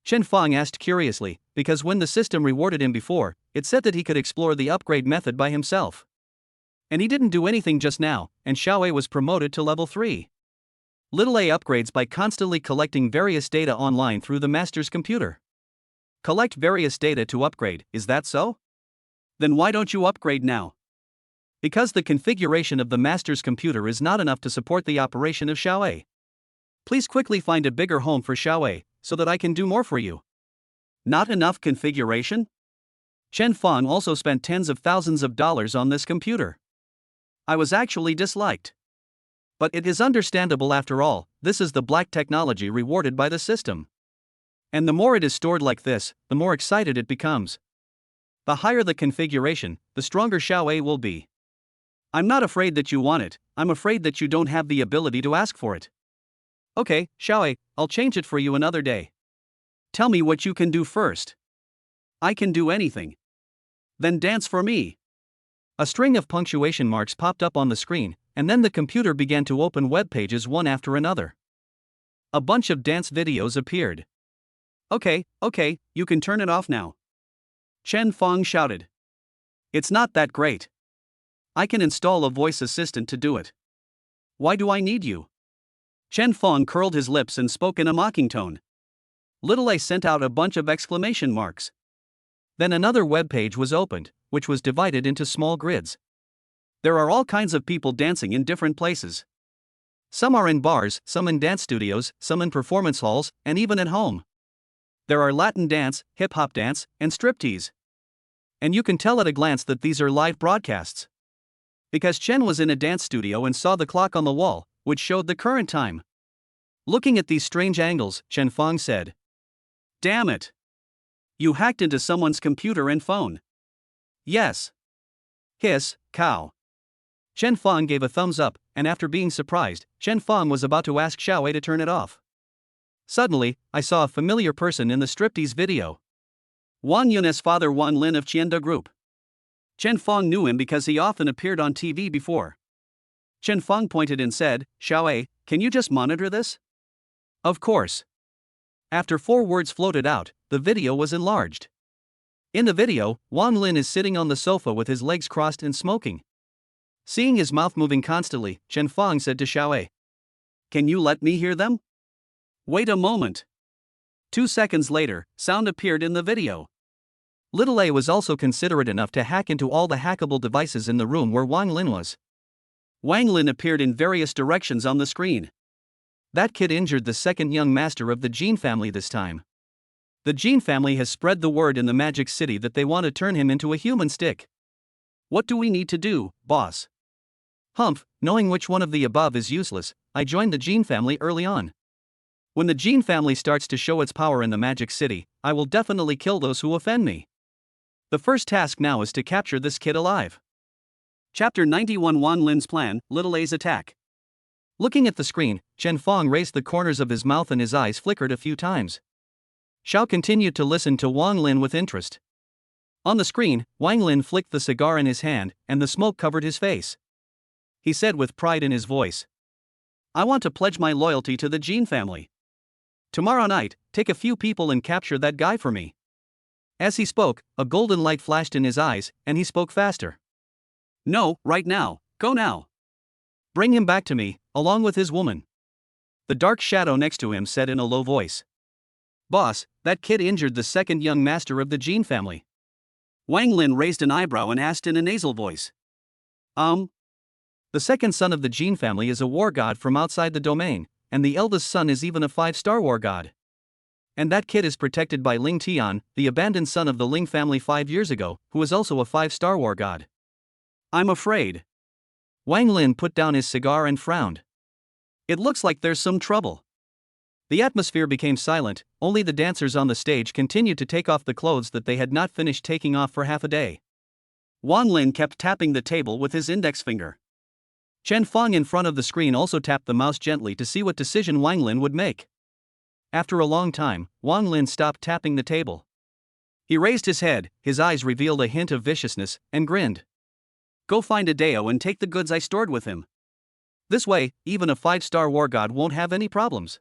Chen Fong asked curiously, because when the system rewarded him before, it said that he could explore the upgrade method by himself. And he didn't do anything just now, and Xiao A was promoted to level 3. Little A upgrades by constantly collecting various data online through the master's computer. Collect various data to upgrade, is that so? Then why don't you upgrade now? Because the configuration of the master's computer is not enough to support the operation of Xiao A. Please quickly find a bigger home for Xiao A, so that I can do more for you. Not enough configuration? Chen Fong also spent tens of thousands of dollars on this computer. I was actually disliked. But it is understandable after all, this is the black technology rewarded by the system. And the more it is stored like this, the more excited it becomes. The higher the configuration, the stronger Xiao A will be. I'm not afraid that you want it, I'm afraid that you don't have the ability to ask for it. Okay, Xiao A, I'll change it for you another day. Tell me what you can do first. I can do anything. Then dance for me. A string of punctuation marks popped up on the screen, and then the computer began to open web pages one after another. A bunch of dance videos appeared. Okay, you can turn it off now. Chen Fong shouted. It's not that great. I can install a voice assistant to do it. Why do I need you? Chen Fong curled his lips and spoke in a mocking tone. Little A sent out a bunch of exclamation marks. Then another web page was opened, which was divided into small grids. There are all kinds of people dancing in different places. Some are in bars, some in dance studios, some in performance halls, and even at home. There are Latin dance, hip-hop dance, and striptease. And you can tell at a glance that these are live broadcasts. Because Chen was in a dance studio and saw the clock on the wall, which showed the current time. Looking at these strange angles, Chen Fong said, "Damn it! You hacked into someone's computer and phone." "Yes." Hiss, cow. Chen Fong gave a thumbs up, and after being surprised, Chen Fong was about to ask Xiao A to turn it off. Suddenly, I saw a familiar person in the striptease video. Wang Yun's father Wang Lin of Qianda Group. Chen Fong knew him because he often appeared on TV before. Chen Fong pointed and said, "Xiao A, can you just monitor this?" Of course. After 4 words floated out, the video was enlarged. In the video, Wang Lin is sitting on the sofa with his legs crossed and smoking. Seeing his mouth moving constantly, Chen Fong said to Xiao A, "Can you let me hear them?" "Wait a moment." 2 seconds later, sound appeared in the video. Little A was also considerate enough to hack into all the hackable devices in the room where Wang Lin was. Wang Lin appeared in various directions on the screen. That kid injured the second young master of the Jin family this time. The Jin family has spread the word in the Magic City that they want to turn him into a human stick. What do we need to do, boss? Humph, knowing which one of the above is useless, I joined the Jin family early on. When the Jin family starts to show its power in the Magic City, I will definitely kill those who offend me. The first task now is to capture this kid alive. Chapter 91 Wan Lin's Plan, Little A's Attack. Looking at the screen, Chen Fong raised the corners of his mouth and his eyes flickered a few times. Xiao continued to listen to Wang Lin with interest. On the screen, Wang Lin flicked the cigar in his hand, and the smoke covered his face. He said with pride in his voice, "I want to pledge my loyalty to the Jin family. Tomorrow night, take a few people and capture that guy for me." As he spoke, a golden light flashed in his eyes, and he spoke faster. "No, right now, go now. Bring him back to me, along with his woman." The dark shadow next to him said in a low voice, "Boss, that kid injured the second young master of the Jin family." Wang Lin raised an eyebrow and asked in a nasal voice, The second son of the Jin family is a war god from outside the domain, and the eldest son is even a 5-star war god. And that kid is protected by Ling Tian, the abandoned son of the Ling family 5 years ago, who is also a 5-star war god. I'm afraid. Wang Lin put down his cigar and frowned. It looks like there's some trouble. The atmosphere became silent, only the dancers on the stage continued to take off the clothes that they had not finished taking off for half a day. Wang Lin kept tapping the table with his index finger. Chen Fong in front of the screen also tapped the mouse gently to see what decision Wang Lin would make. After a long time, Wang Lin stopped tapping the table. He raised his head, his eyes revealed a hint of viciousness, and grinned. "Go find Adeo and take the goods I stored with him. This way, even a 5-star war god won't have any problems."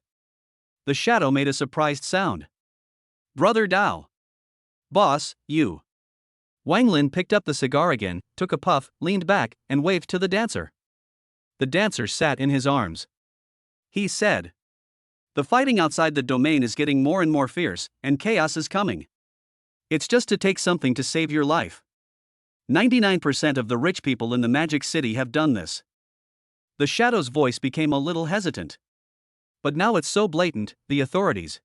The shadow made a surprised sound. "Brother Dao." "Boss, you." Wang Lin picked up the cigar again, took a puff, leaned back, and waved to the dancer. The dancer sat in his arms. He said, "The fighting outside the domain is getting more and more fierce, and chaos is coming. It's just to take something to save your life. 99% of the rich people in the Magic City have done this." The shadow's voice became a little hesitant. "But now it's so blatant, the authorities."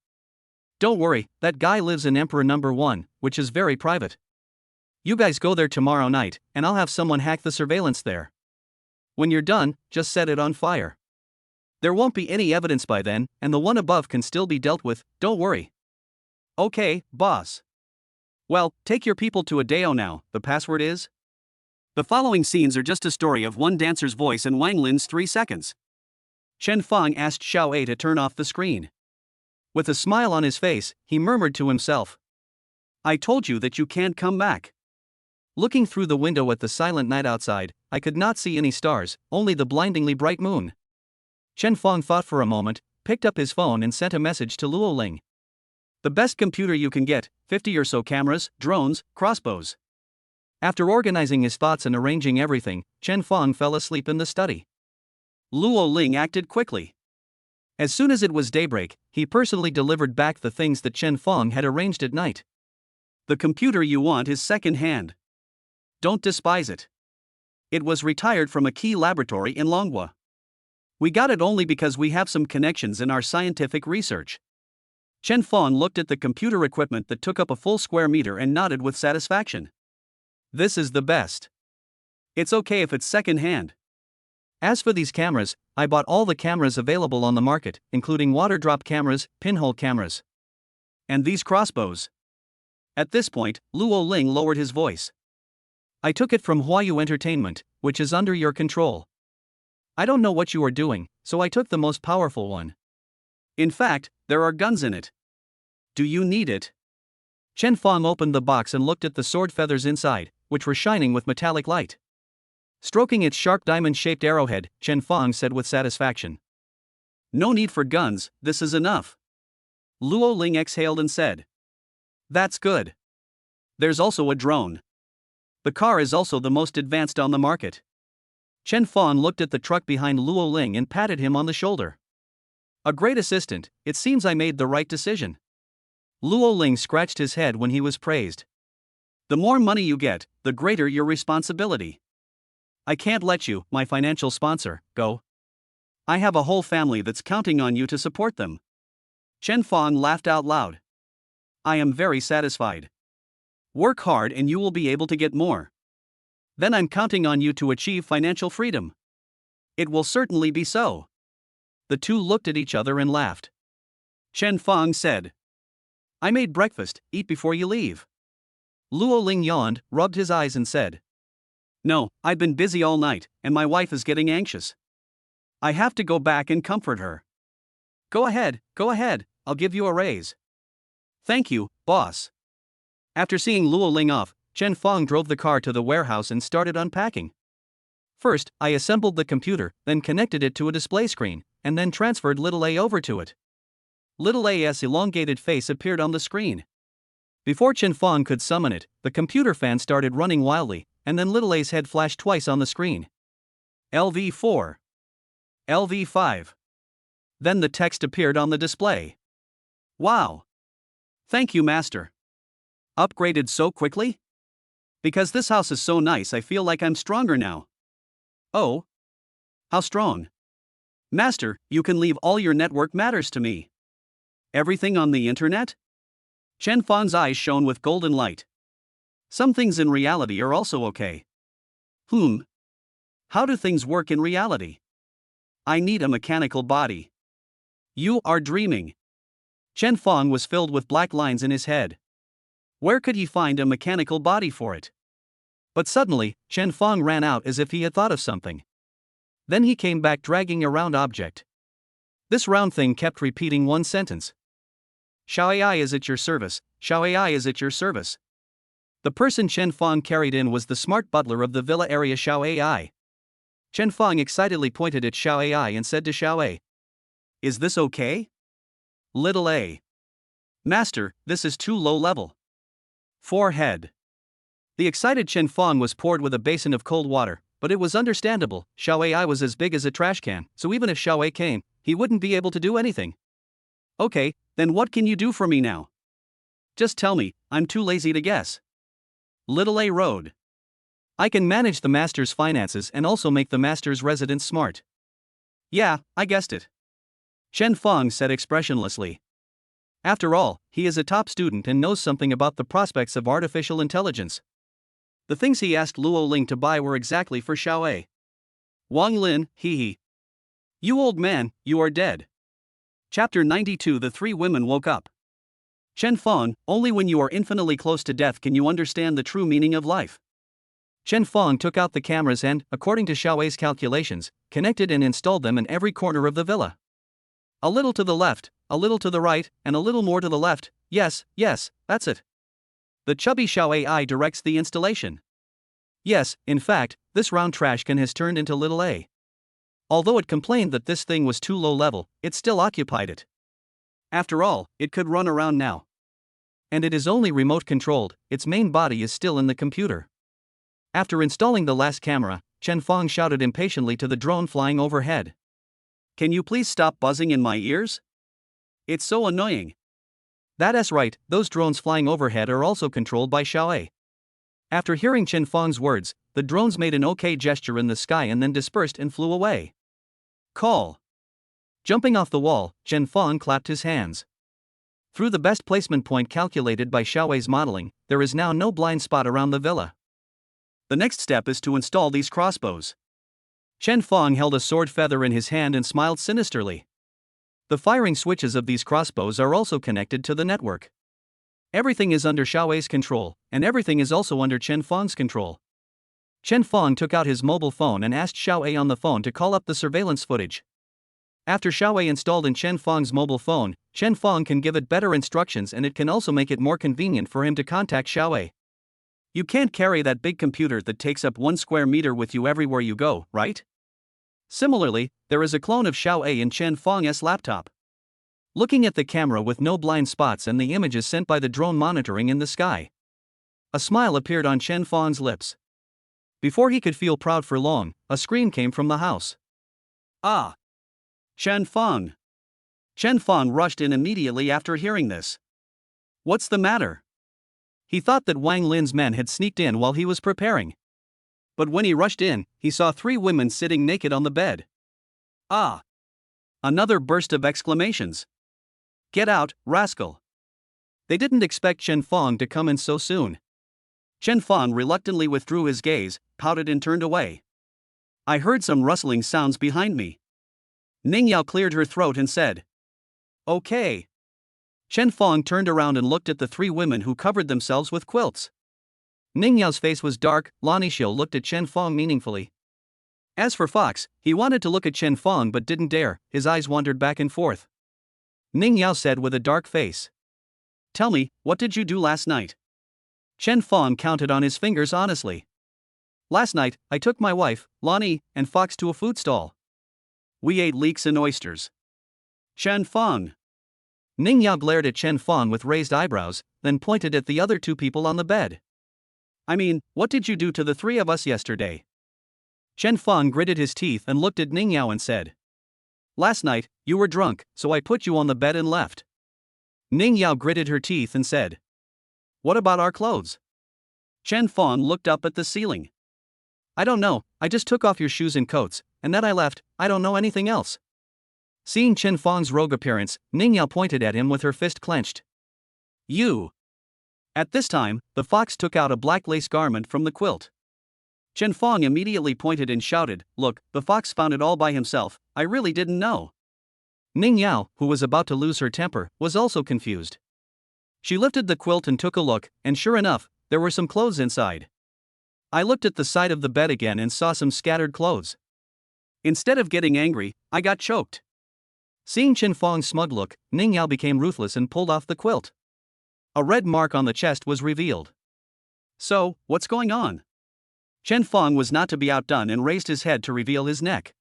"Don't worry, that guy lives in Emperor number 1, which is very private. You guys go there tomorrow night, and I'll have someone hack the surveillance there. When you're done, just set it on fire. There won't be any evidence by then, and the one above can still be dealt with, don't worry." "Okay, boss." "Well, take your people to Adeo now, the password is?" The following scenes are just a story of one dancer's voice and Wang Lin's 3 seconds. Chen Fong asked Xiao A to turn off the screen. With a smile on his face, he murmured to himself, "I told you that you can't come back." Looking through the window at the silent night outside, I could not see any stars, only the blindingly bright moon. Chen Fong thought for a moment, picked up his phone and sent a message to Luo Ling. "The best computer you can get, 50 or so cameras, drones, crossbows." After organizing his thoughts and arranging everything, Chen Fong fell asleep in the study. Luo Ling acted quickly. As soon as it was daybreak, he personally delivered back the things that Chen Fong had arranged at night. "The computer you want is second-hand. Don't despise it. It was retired from a key laboratory in Longhua. We got it only because we have some connections in our scientific research." Chen Fong looked at the computer equipment that took up a full square meter and nodded with satisfaction. "This is the best. It's okay if it's second-hand. As for these cameras, I bought all the cameras available on the market, including water drop cameras, pinhole cameras. And these crossbows." At this point, Luo Ling lowered his voice. "I took it from Huayu Entertainment, which is under your control. I don't know what you are doing, so I took the most powerful one. In fact, there are guns in it. Do you need it?" Chen Fong opened the box and looked at the sword feathers inside, which were shining with metallic light. Stroking its sharp diamond-shaped arrowhead, Chen Fong said with satisfaction, "No need for guns, this is enough." Luo Ling exhaled and said, "That's good. There's also a drone. The car is also the most advanced on the market. Chen Fong looked at the truck behind Luo Ling and patted him on the shoulder. A great assistant, it seems I made the right decision. Luo Ling scratched his head when he was praised. The more money you get, the greater your responsibility. I can't let you, my financial sponsor, go. I have a whole family that's counting on you to support them. Chen Fong laughed out loud. I am very satisfied. Work hard and you will be able to get more. Then I'm counting on you to achieve financial freedom. It will certainly be so. The two looked at each other and laughed. Chen Fong said, I made breakfast, eat before you leave. Luo Ling yawned, rubbed his eyes and said, No, I've been busy all night, and my wife is getting anxious. I have to go back and comfort her. Go ahead, I'll give you a raise. Thank you, boss. After seeing Luo Ling off, Chen Fong drove the car to the warehouse and started unpacking. First, I assembled the computer, then connected it to a display screen, and then transferred little A over to it. Little A's elongated face appeared on the screen. Before Chen Fong could summon it, the computer fan started running wildly, and then little A's head flashed twice on the screen. LV4. LV5. Then the text appeared on the display. Wow. Thank you, master. Upgraded so quickly? Because this house is so nice, I feel like I'm stronger now. Oh? How strong? Master, you can leave all your network matters to me. Everything on the internet? Chen Fong's eyes shone with golden light. Some things in reality are also okay. How do things work in reality? I need a mechanical body. You are dreaming. Chen Fong was filled with black lines in his head. Where could he find a mechanical body for it? But suddenly, Chen Fong ran out as if he had thought of something. Then he came back dragging a round object. This round thing kept repeating one sentence. Xiao AI is at your service, Xiao AI is at your service. The person Chen Fong carried in was the smart butler of the villa area Xiao AI. Chen Fong excitedly pointed at Xiao AI and said to Xiao A, Is this okay? Little A. Master, this is too low level. Forehead. The excited Chen Fong was poured with a basin of cold water, but it was understandable. Xiao AI was as big as a trash can, so even if Xiao A came, he wouldn't be able to do anything. Okay, then what can you do for me now? Just tell me, I'm too lazy to guess. Little A Road. I can manage the master's finances and also make the master's residence smart. Yeah, I guessed it. Chen Fong said expressionlessly. After all, he is a top student and knows something about the prospects of artificial intelligence. The things he asked Luo Ling to buy were exactly for Xiao A. Wang Lin, hee. You old man, you are dead. Chapter 92. The three women woke up. Chen Fong, only when you are infinitely close to death can you understand the true meaning of life. Chen Fong took out the cameras and, according to Xiao Ai's calculations, connected and installed them in every corner of the villa. A little to the left, a little to the right, and a little more to the left. Yes, that's it. The chubby Xiao AI directs the installation. Yes, in fact, this round trash can has turned into little A. Although it complained that this thing was too low level, it still occupied it. After all, it could run around now. And it is only remote controlled, its main body is still in the computer. After installing the last camera, Chen Fong shouted impatiently to the drone flying overhead. Can you please stop buzzing in my ears? It's so annoying. That's right, those drones flying overhead are also controlled by Xiao A. After hearing Chen Fong's words, the drones made an OK gesture in the sky and then dispersed and flew away. Call. Jumping off the wall, Chen Fong clapped his hands. Through the best placement point calculated by Xiao Ai's modeling, there is now no blind spot around the villa. The next step is to install these crossbows. Chen Fong held a sword feather in his hand and smiled sinisterly. The firing switches of these crossbows are also connected to the network. Everything is under Xiao Ai's control, and everything is also under Chen Fong's control. Chen Fong took out his mobile phone and asked Xiao A on the phone to call up the surveillance footage. After Xiao A installed in Chen Fong's mobile phone, Chen Fong can give it better instructions and it can also make it more convenient for him to contact Xiao A. You can't carry that big computer that takes up 1 square meter with you everywhere you go, right? Similarly, there is a clone of Xiao A in Chen Fong's laptop. Looking at the camera with no blind spots and the images sent by the drone monitoring in the sky. A smile appeared on Chen Fong's lips. Before he could feel proud for long, a scream came from the house. Ah! Chen Feng! Chen Feng rushed in immediately after hearing this. What's the matter? He thought that Wang Lin's men had sneaked in while he was preparing. But when he rushed in, he saw 3 women sitting naked on the bed. Ah! Another burst of exclamations. Get out, rascal! They didn't expect Chen Feng to come in so soon. Chen Feng reluctantly withdrew his gaze, pouted and turned away. I heard some rustling sounds behind me. Ning Yao cleared her throat and said, Okay. Chen Feng turned around and looked at the 3 women who covered themselves with quilts. Ning Yao's face was dark. Lan Yixi looked at Chen Feng meaningfully. As for Fox, he wanted to look at Chen Feng but didn't dare, his eyes wandered back and forth. Ning Yao said with a dark face. Tell me, what did you do last night? Chen Feng counted on his fingers honestly. Last night, I took my wife, Lani, and Fox to a food stall. We ate leeks and oysters. Chen Feng. Ning Yao glared at Chen Feng with raised eyebrows, then pointed at the other 2 people on the bed. I mean, what did you do to the 3 of us yesterday? Chen Feng gritted his teeth and looked at Ning Yao and said. Last night, you were drunk, so I put you on the bed and left. Ning Yao gritted her teeth and said. What about our clothes? Chen Feng looked up at the ceiling. I don't know, I just took off your shoes and coats, and then I left, I don't know anything else. Seeing Chen Feng's rogue appearance, Ning Yao pointed at him with her fist clenched. You! At this time, the fox took out a black lace garment from the quilt. Chen Feng immediately pointed and shouted, Look, the fox found it all by himself, I really didn't know. Ning Yao, who was about to lose her temper, was also confused. She lifted the quilt and took a look, and sure enough, there were some clothes inside. I looked at the side of the bed again and saw some scattered clothes. Instead of getting angry, I got choked. Seeing Chen Feng's smug look, Ning Yao became ruthless and pulled off the quilt. A red mark on the chest was revealed. So, what's going on? Chen Feng was not to be outdone and raised his head to reveal his neck.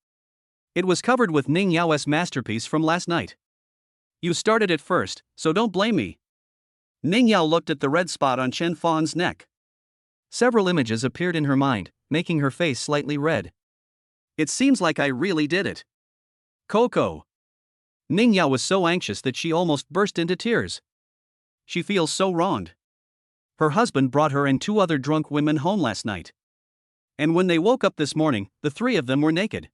It was covered with Ning Yao's masterpiece from last night. You started it first, so don't blame me. Ning Yao looked at the red spot on Chen Feng's neck. Several images appeared in her mind, making her face slightly red. It seems like I really did it. Coco. Ning Yao was so anxious that she almost burst into tears. She feels so wronged. Her husband brought her and 2 other drunk women home last night. And when they woke up this morning, the 3 of them were naked.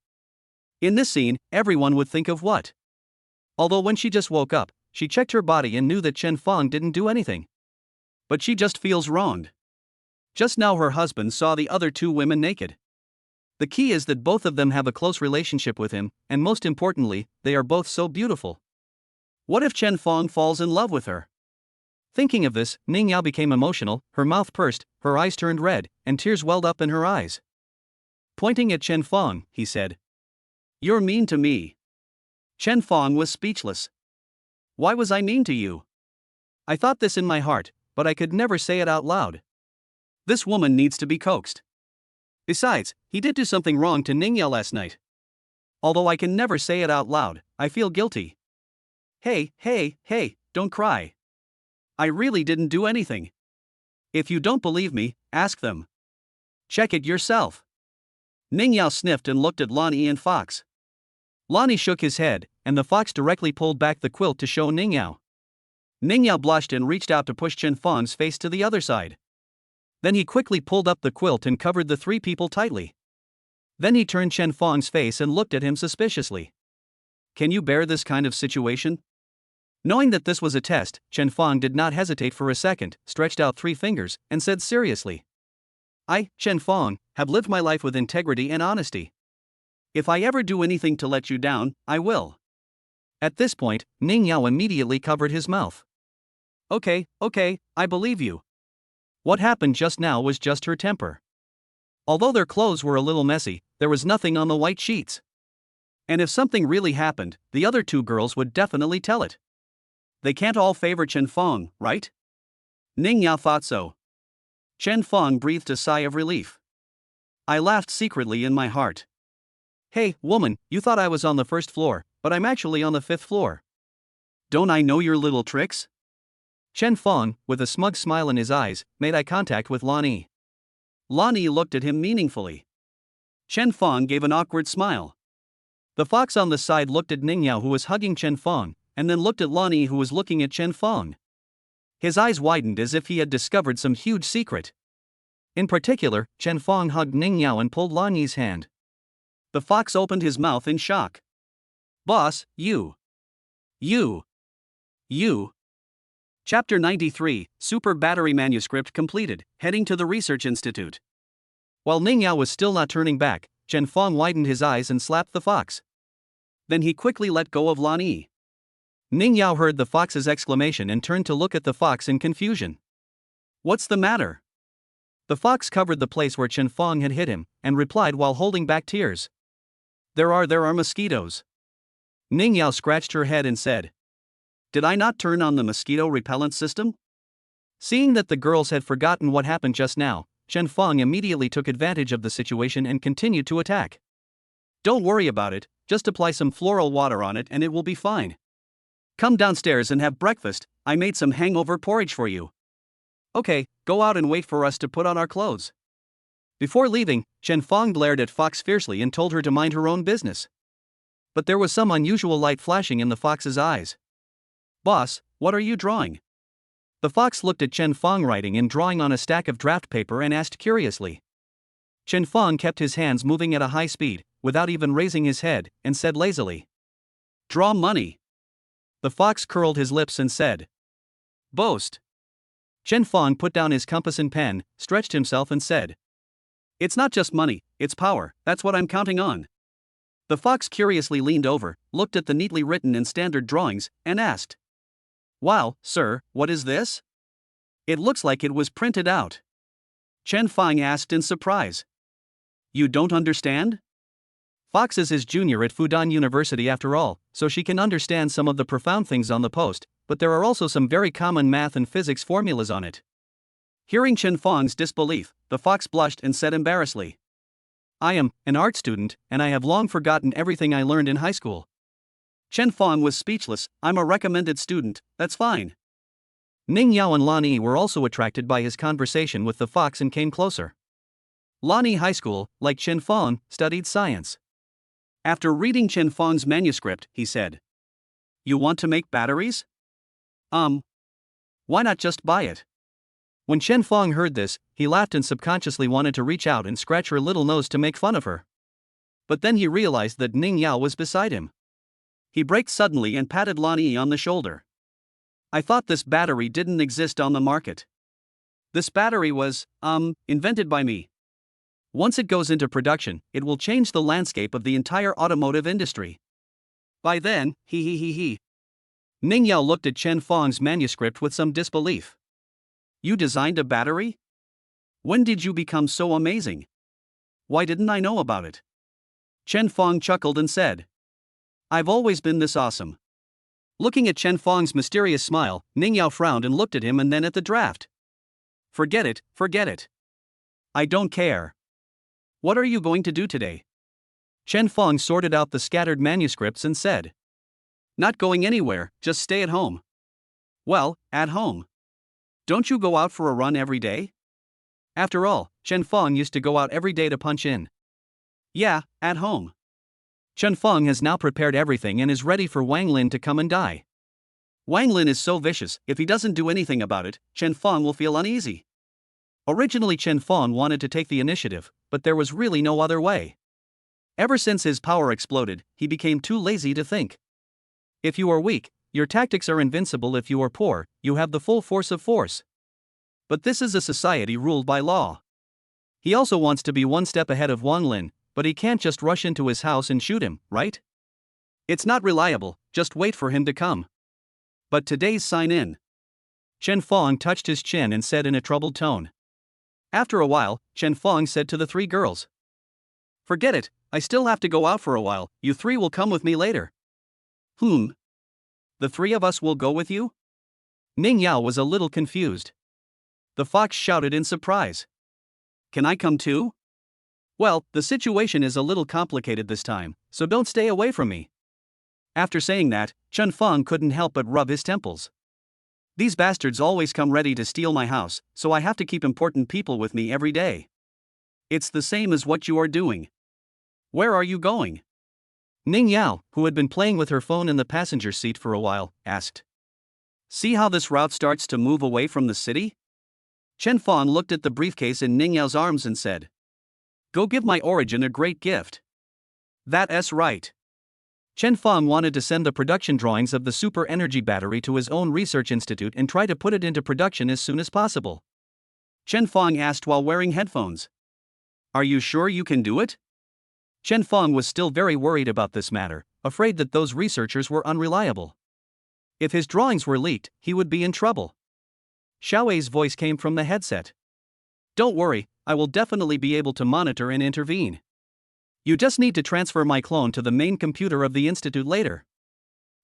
In this scene, everyone would think of what? Although when she just woke up, she checked her body and knew that Chen Feng didn't do anything. But she just feels wronged. Just now her husband saw the other 2 women naked. The key is that both of them have a close relationship with him, and most importantly, they are both so beautiful. What if Chen Feng falls in love with her? Thinking of this, Ning Yao became emotional, her mouth pursed, her eyes turned red, and tears welled up in her eyes. Pointing at Chen Feng, he said. You're mean to me. Chen Feng was speechless. Why was I mean to you? I thought this in my heart, but I could never say it out loud. This woman needs to be coaxed. Besides, he did do something wrong to Ning Yao last night. Although I can never say it out loud, I feel guilty. Hey, don't cry. I really didn't do anything. If you don't believe me, ask them. Check it yourself. Ning Yao sniffed and looked at Lani and Fox. Lani shook his head, and the fox directly pulled back the quilt to show Ning Yao. Ning Yao blushed and reached out to push Chen Feng's face to the other side. Then he quickly pulled up the quilt and covered the 3 people tightly. Then he turned Chen Feng's face and looked at him suspiciously. Can you bear this kind of situation? Knowing that this was a test, Chen Feng did not hesitate for a second, stretched out 3 fingers, and said seriously. I, Chen Feng, have lived my life with integrity and honesty. If I ever do anything to let you down, I will. At this point, Ning Yao immediately covered his mouth. Okay, I believe you. What happened just now was just her temper. Although their clothes were a little messy, there was nothing on the white sheets. And if something really happened, the other 2 girls would definitely tell it. They can't all favor Chen Feng, right? Ning Yao thought so. Chen Feng breathed a sigh of relief. I laughed secretly in my heart. Hey, woman, you thought I was on the 1st floor, but I'm actually on the 5th floor. Don't I know your little tricks? Chen Feng, with a smug smile in his eyes, made eye contact with Lan Yi. Lani looked at him meaningfully. Chen Fong gave an awkward smile. The fox on the side looked at Ning Yao, who was hugging Chen Fong, and then looked at Lani, who was looking at Chen Fong. His eyes widened as if he had discovered some huge secret. In particular, Chen Fong hugged Ning Yao and pulled Lani's hand. The fox opened his mouth in shock. "Boss, you. Chapter 93, Super Battery Manuscript completed, heading to the Research Institute. While Ning Yao was still not turning back, Chen Fong widened his eyes and slapped the fox. Then he quickly let go of Lani. Ning Yao heard the fox's exclamation and turned to look at the fox in confusion. "What's the matter?" The fox covered the place where Chen Fong had hit him, and replied while holding back tears. There are mosquitoes." Ning Yao scratched her head and said, "Did I not turn on the mosquito repellent system?" Seeing that the girls had forgotten what happened just now, Chen Fong immediately took advantage of the situation and continued to attack. "Don't worry about it, just apply some floral water on it and it will be fine. Come downstairs and have breakfast, I made some hangover porridge for you. Okay, go out and wait for us to put on our clothes." Before leaving, Chen Fong glared at Fox fiercely and told her to mind her own business. But there was some unusual light flashing in the fox's eyes. "Boss, what are you drawing?" The fox looked at Chen Fong writing and drawing on a stack of draft paper and asked curiously. Chen Fong kept his hands moving at a high speed, without even raising his head, and said lazily, "Draw money." The fox curled his lips and said, "Boast." Chen Fong put down his compass and pen, stretched himself and said, "It's not just money, it's power, that's what I'm counting on." The fox curiously leaned over, looked at the neatly written and standard drawings, and asked, "Wow, sir, what is this? It looks like it was printed out." Chen Fong asked in surprise. "You don't understand?" Fox is his junior at Fudan University after all, so she can understand some of the profound things on the post, but there are also some very common math and physics formulas on it. Hearing Chen Fong's disbelief, the fox blushed and said embarrassedly, "I am an art student, and I have long forgotten everything I learned in high school." Chen Fong was speechless. "I'm a recommended student, that's fine." Ning Yao and Lani were also attracted by his conversation with the fox and came closer. Lani High School, like Chen Fong, studied science. After reading Chen Fong's manuscript, he said, "You want to make batteries? Why not just buy it?" When Chen Fong heard this, he laughed and subconsciously wanted to reach out and scratch her little nose to make fun of her. But then he realized that Ning Yao was beside him. He braked suddenly and patted Lani on the shoulder. "I thought this battery didn't exist on the market. This battery was, invented by me. Once it goes into production, it will change the landscape of the entire automotive industry. By then, he. Ning Yao looked at Chen Fong's manuscript with some disbelief. "You designed a battery? When did you become so amazing? Why didn't I know about it?" Chen Fong chuckled and said, "I've always been this awesome." Looking at Chen Fong's mysterious smile, Ning Yao frowned and looked at him and then at the draft. Forget it. I don't care. What are you going to do today?" Chen Fong sorted out the scattered manuscripts and said, "Not going anywhere, just stay at home." "Well, at home. Don't you go out for a run every day?" After all, Chen Fong used to go out every day to punch in. "Yeah, at home." Chen Fong has now prepared everything and is ready for Wang Lin to come and die. Wang Lin is so vicious, if he doesn't do anything about it, Chen Fong will feel uneasy. Originally Chen Fong wanted to take the initiative, but there was really no other way. Ever since his power exploded, he became too lazy to think. If you are weak, your tactics are invincible. If you are poor, you have the full force of force. But this is a society ruled by law. He also wants to be one step ahead of Wang Lin, but he can't just rush into his house and shoot him, right? It's not reliable, just wait for him to come. But today's sign in. Chen Fong touched his chin and said in a troubled tone. After a while, Chen Fong said to the three girls, "Forget it, I still have to go out for a while, you three will come with me later." The three of us will go with you?" Ning Yao was a little confused. The fox shouted in surprise. "Can I come too?" "Well, the situation is a little complicated this time, so don't stay away from me." After saying that, Chen Fong couldn't help but rub his temples. "These bastards always come ready to steal my house, so I have to keep important people with me every day. It's the same as what you are doing. Where are you going? Ning Yao, who had been playing with her phone in the passenger seat for a while, asked. See how this route starts to move away from the city? Chen Fong looked at the briefcase in Ning Yao's arms and said. Go give my origin a great gift. That's right. Chen Fong wanted to send the production drawings of the super energy battery to his own research institute and try to put it into production as soon as possible. Chen Fong asked while wearing headphones. Are you sure you can do it? Chen Fong was still very worried about this matter, afraid that those researchers were unreliable. If his drawings were leaked, he would be in trouble. Xiaowei's voice came from the headset. Don't worry, I will definitely be able to monitor and intervene. You just need to transfer my clone to the main computer of the institute later.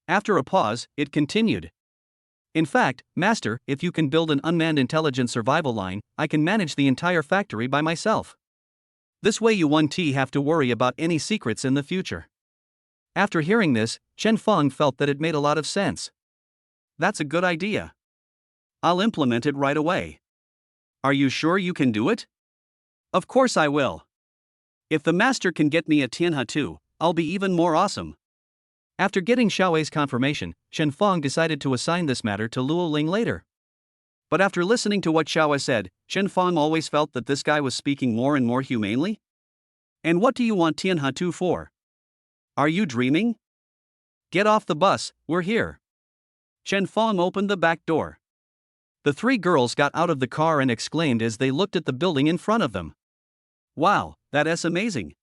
After a pause, it continued. In fact, Master, if you can build an unmanned intelligent survival line, I can manage the entire factory by myself. This way you won't have to worry about any secrets in the future. After hearing this, Chen Fong felt that it made a lot of sense. That's a good idea. I'll implement it right away. Are you sure you can do it? Of course I will. If the master can get me a Tianhe too, I'll be even more awesome. After getting Xiaowei's confirmation, Chen Fong decided to assign this matter to Luo Ling later. But after listening to what Xiaowei said, Chen Fong always felt that this guy was speaking more and more humanely. And what do you want Tianhe 2 for? Are you dreaming? Get off the bus, we're here. Chen Fong opened the back door. The three girls got out of the car and exclaimed as they looked at the building in front of them. Wow, that's amazing.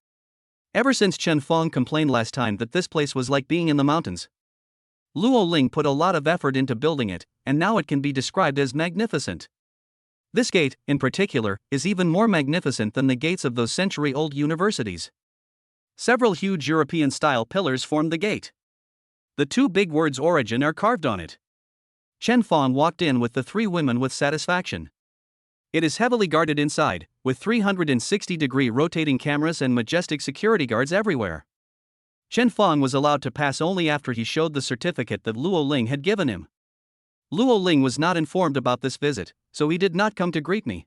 Ever since Chen Fong complained last time that this place was like being in the mountains, Luo Ling put a lot of effort into building it, and now it can be described as magnificent. This gate, in particular, is even more magnificent than the gates of those century-old universities. Several huge European-style pillars form the gate. The two big words origin are carved on it. Chen Fong walked in with the three women with satisfaction. It is heavily guarded inside, with 360-degree rotating cameras and majestic security guards everywhere. Chen Fong was allowed to pass only after he showed the certificate that Luo Ling had given him. Luo Ling was not informed about this visit, so he did not come to greet me.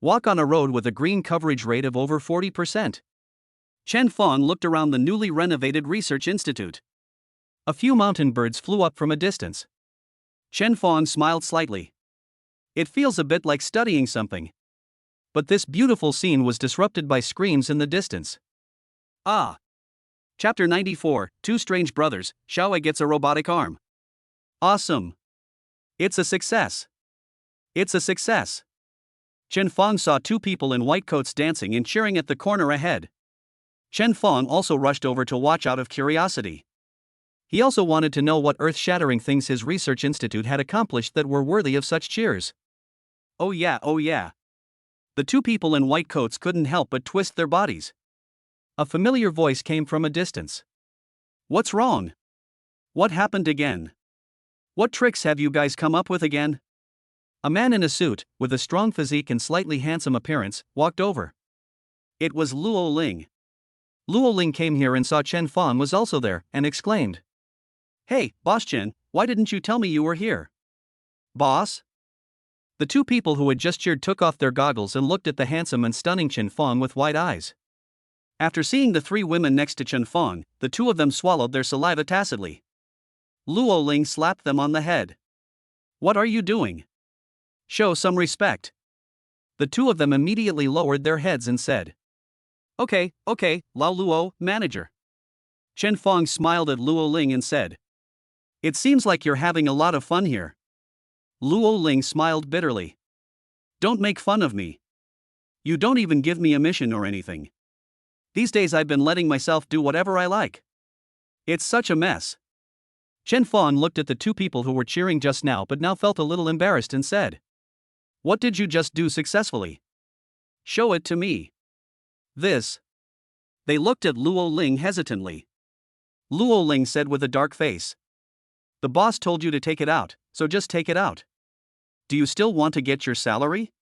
Walk on a road with a green coverage rate of over 40%. Chen Fong looked around the newly renovated research institute. A few mountain birds flew up from a distance. Chen Fong smiled slightly. It feels a bit like studying something. But this beautiful scene was disrupted by screams in the distance. Ah! Chapter 94, Two Strange Brothers, Xiaowei gets a robotic arm. Awesome! It's a success! It's a success! Chen Fong saw two people in white coats dancing and cheering at the corner ahead. Chen Fong also rushed over to watch out of curiosity. He also wanted to know what earth-shattering things his research institute had accomplished that were worthy of such cheers. Oh yeah. The two people in white coats couldn't help but twist their bodies. A familiar voice came from a distance. What's wrong? What happened again? What tricks have you guys come up with again? A man in a suit, with a strong physique and slightly handsome appearance, walked over. It was Luo Ling. Luo Ling came here and saw Chen Fong was also there, and exclaimed. Hey, Boss Chen, why didn't you tell me you were here? Boss? The two people who had just cheered took off their goggles and looked at the handsome and stunning Chen Fong with wide eyes. After seeing the three women next to Chen Fong, the two of them swallowed their saliva tacitly. Luo Ling slapped them on the head. What are you doing? Show some respect. The two of them immediately lowered their heads and said. Okay, Lao Luo, manager. Chen Fong smiled at Luo Ling and said. It seems like you're having a lot of fun here. Luo Ling smiled bitterly. Don't make fun of me. You don't even give me a mission or anything. These days I've been letting myself do whatever I like. It's such a mess. Chen Fong looked at the two people who were cheering just now but now felt a little embarrassed and said. What did you just do successfully? Show it to me. This. They looked at Luo Ling hesitantly. Luo Ling said with a dark face. The boss told you to take it out, so just take it out. Do you still want to get your salary?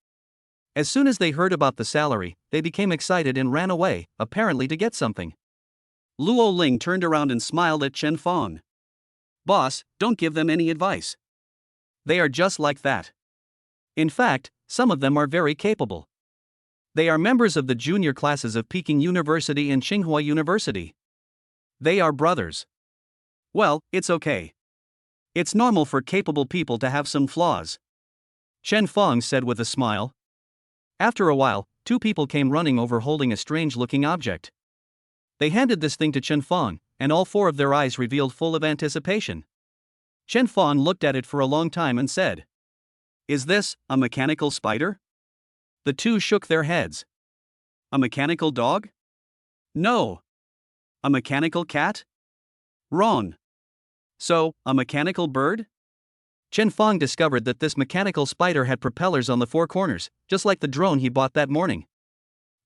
As soon as they heard about the salary, they became excited and ran away, apparently to get something. Luo Ling turned around and smiled at Chen Fong. Boss, don't give them any advice. They are just like that. In fact, some of them are very capable. They are members of the junior classes of Peking University and Tsinghua University. They are brothers. Well, it's okay. It's normal for capable people to have some flaws, Chen Fong said with a smile. After a while, two people came running over holding a strange-looking object. They handed this thing to Chen Fong, and all four of their eyes revealed full of anticipation. Chen Fong looked at it for a long time and said, "Is this a mechanical spider?" The two shook their heads. "A mechanical dog?" "No." "A mechanical cat?" "Wrong." "So, a mechanical bird?" Chen Fong discovered that this mechanical spider had propellers on the four corners, just like the drone he bought that morning.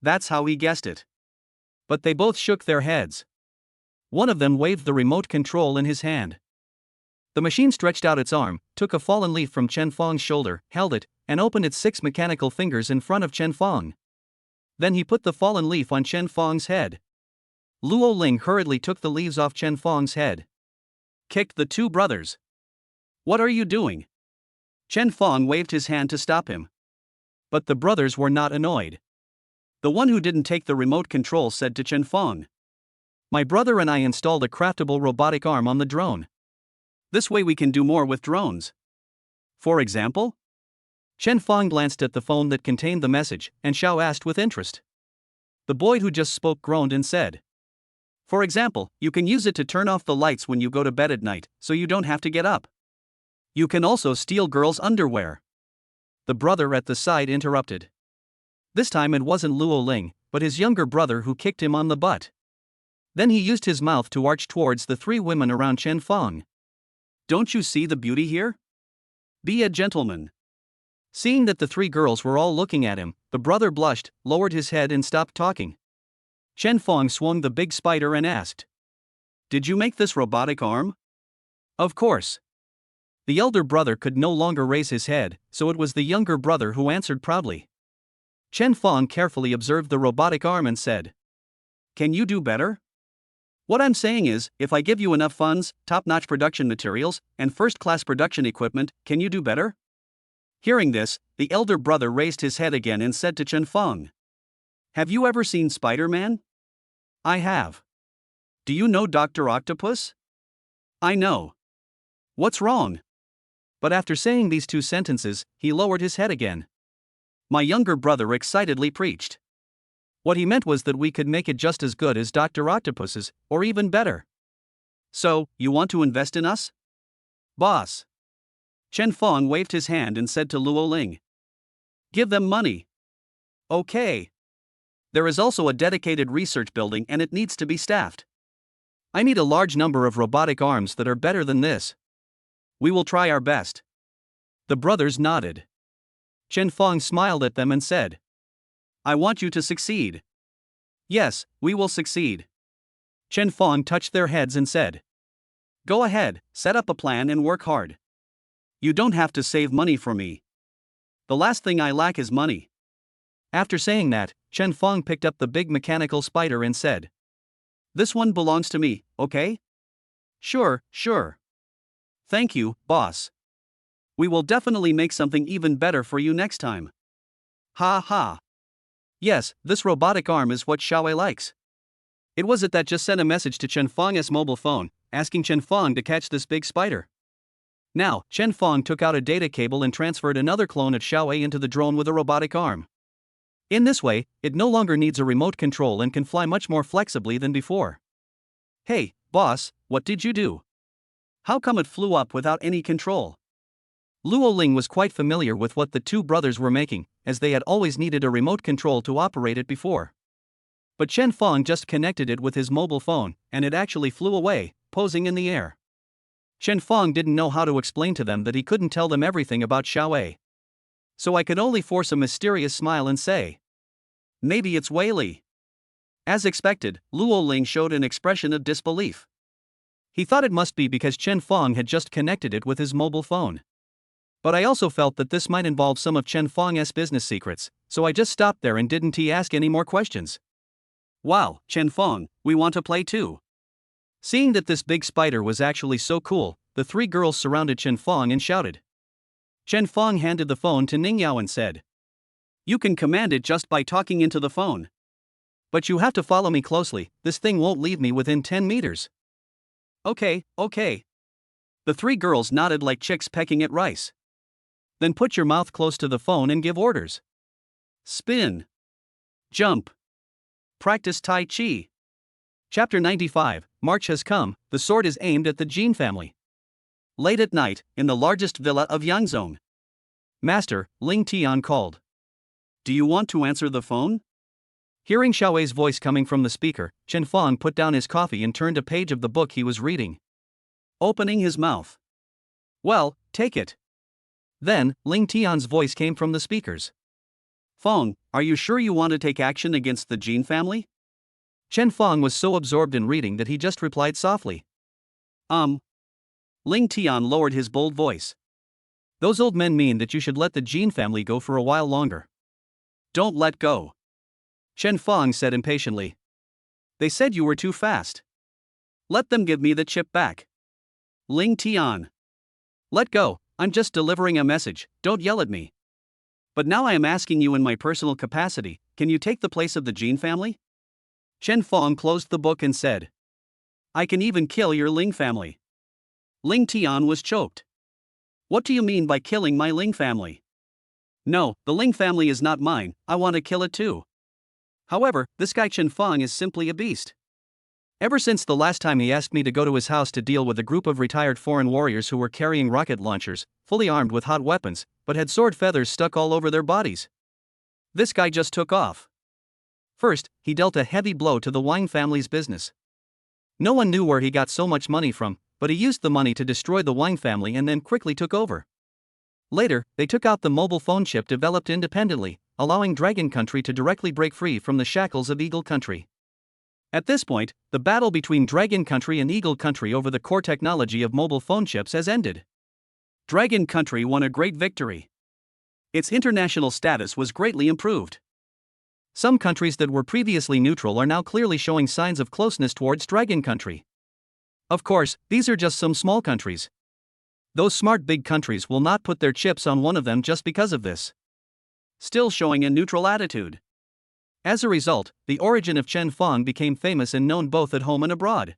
That's how he guessed it. But they both shook their heads. One of them waved the remote control in his hand. The machine stretched out its arm, took a fallen leaf from Chen Fong's shoulder, held it, and opened its 6 mechanical fingers in front of Chen Fong. Then he put the fallen leaf on Chen Fong's head. Luo Ling hurriedly took the leaves off Chen Fong's head. Kicked the two brothers. "What are you doing?" Chen Fong waved his hand to stop him. But the brothers were not annoyed. The one who didn't take the remote control said to Chen Fong, "My brother and I installed a craftable robotic arm on the drone. This way we can do more with drones." "For example?" Chen Fong glanced at the phone that contained the message, and Xiao asked with interest. The boy who just spoke groaned and said, "For example, you can use it to turn off the lights when you go to bed at night, so you don't have to get up. You can also steal girls' underwear." The brother at the side interrupted. This time it wasn't Luo Ling, but his younger brother who kicked him on the butt. Then he used his mouth to arch towards the three women around Chen Fong. "Don't you see the beauty here? Be a gentleman." Seeing that the three girls were all looking at him, the brother blushed, lowered his head and stopped talking. Chen Fong swung the big spider and asked, "Did you make this robotic arm?" "Of course." The elder brother could no longer raise his head, so it was the younger brother who answered proudly. Chen Fong carefully observed the robotic arm and said, "Can you do better? What I'm saying is, if I give you enough funds, top-notch production materials, and first-class production equipment, can you do better?" Hearing this, the elder brother raised his head again and said to Chen Fong, "Have you ever seen Spider-Man?" "I have." "Do you know Dr. Octopus?" "I know." "What's wrong?" But after saying these two sentences, he lowered his head again. My younger brother excitedly preached. What he meant was that we could make it just as good as Dr. Octopus's, or even better. "So, you want to invest in us?" "Boss." Chen Fong waved his hand and said to Luo Ling, "Give them money." "Okay." "There is also a dedicated research building and it needs to be staffed. I need a large number of robotic arms that are better than this. We will try our best." The brothers nodded. Chen Fong smiled at them and said, "I want you to succeed." "Yes, we will succeed." Chen Fong touched their heads and said, "Go ahead, set up a plan and work hard. You don't have to save money for me. The last thing I lack is money." After saying that, Chen Fong picked up the big mechanical spider and said, "This one belongs to me, okay?" Sure. "Thank you, boss. We will definitely make something even better for you next time." Ha ha. Yes, this robotic arm is what Xiaowei likes. It was it that just sent a message to Chen Fong's mobile phone, asking Chen Fong to catch this big spider. Now, Chen Fong took out a data cable and transferred another clone of Xiaowei into the drone with a robotic arm. In this way, it no longer needs a remote control and can fly much more flexibly than before. "Hey, boss, what did you do? How come it flew up without any control?" Luo Ling was quite familiar with what the two brothers were making, as they had always needed a remote control to operate it before. But Chen Fong just connected it with his mobile phone, and it actually flew away, posing in the air. Chen Fong didn't know how to explain to them that he couldn't tell them everything about Xiaowei. So I could only force a mysterious smile and say, "Maybe it's Wei Li." As expected, Luo Ling showed an expression of disbelief. He thought it must be because Chen Fong had just connected it with his mobile phone. But I also felt that this might involve some of Chen Fong's business secrets, so I just stopped there and didn't ask any more questions. "Wow, Chen Fong, we want to play too." Seeing that this big spider was actually so cool, the three girls surrounded Chen Fong and shouted. Chen Fong handed the phone to Ning Yao and said, You can command it just by talking into the phone. But you have to follow me closely, this thing won't leave me within 10 meters. Okay. The three girls nodded like chicks pecking at rice. Then put your mouth close to the phone and give orders. Spin. Jump. Practice Tai Chi. Chapter 95, March has come, the sword is aimed at the Jin family. Late at night, in the largest villa of Yangzhong. Master, Ling Tian called. Do you want to answer the phone? Hearing Xiaowei's voice coming from the speaker, Chen Feng put down his coffee and turned a page of the book he was reading. Opening his mouth. Well, take it. Then, Ling Tian's voice came from the speakers. Feng, are you sure you want to take action against the Jin family? Chen Feng was so absorbed in reading that he just replied softly. Ling Tian lowered his bold voice. Those old men mean that you should let the Jin family go for a while longer. Don't let go. Chen Feng said impatiently. They said you were too fast. Let them give me the chip back. Ling Tian. Let go, I'm just delivering a message, don't yell at me. But now I am asking you in my personal capacity, can you take the place of the Jin family? Chen Feng closed the book and said. I can even kill your Ling family. Ling Tian was choked. What do you mean by killing my Ling family? No, the Ling family is not mine, I want to kill it too. However, this guy Chen Feng is simply a beast. Ever since the last time he asked me to go to his house to deal with a group of retired foreign warriors who were carrying rocket launchers, fully armed with hot weapons, but had sword feathers stuck all over their bodies. This guy just took off. First, he dealt a heavy blow to the Wang family's business. No one knew where he got so much money from, but he used the money to destroy the Wang family and then quickly took over. Later, they took out the mobile phone chip developed independently, allowing Dragon Country to directly break free from the shackles of Eagle Country. At this point, the battle between Dragon Country and Eagle Country over the core technology of mobile phone chips has ended. Dragon Country won a great victory. Its international status was greatly improved. Some countries that were previously neutral are now clearly showing signs of closeness towards Dragon Country. Of course, these are just some small countries. Those smart big countries will not put their chips on one of them just because of this. Still showing a neutral attitude. As a result, the origin of Chen Feng became famous and known both at home and abroad.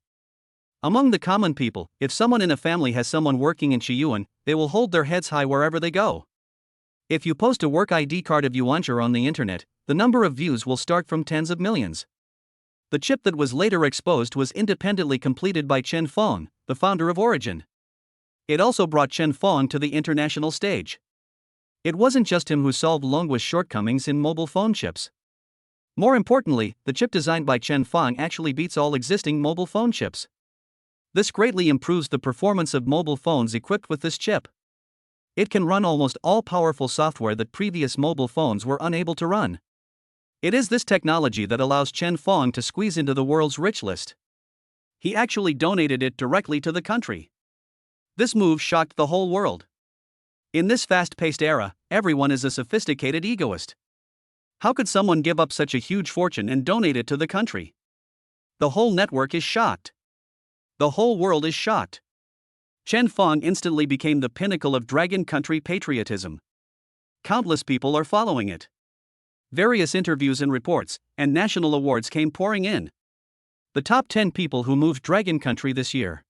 Among the common people, if someone in a family has someone working in Qiyuan, they will hold their heads high wherever they go. If you post a work ID card of Yuanzhi on the internet, the number of views will start from tens of millions. The chip that was later exposed was independently completed by Chen Feng, the founder of Origin. It also brought Chen Feng to the international stage. It wasn't just him who solved Longwa's shortcomings in mobile phone chips. More importantly, the chip designed by Chen Feng actually beats all existing mobile phone chips. This greatly improves the performance of mobile phones equipped with this chip. It can run almost all powerful software that previous mobile phones were unable to run. It is this technology that allows Chen Feng to squeeze into the world's rich list. He actually donated it directly to the country. This move shocked the whole world. In this fast-paced era, everyone is a sophisticated egoist. How could someone give up such a huge fortune and donate it to the country? The whole network is shocked. The whole world is shocked. Chen Feng instantly became the pinnacle of Dragon Country patriotism. Countless people are following it. Various interviews and reports, and national awards came pouring in. The top 10 people who moved Dragon Country this year.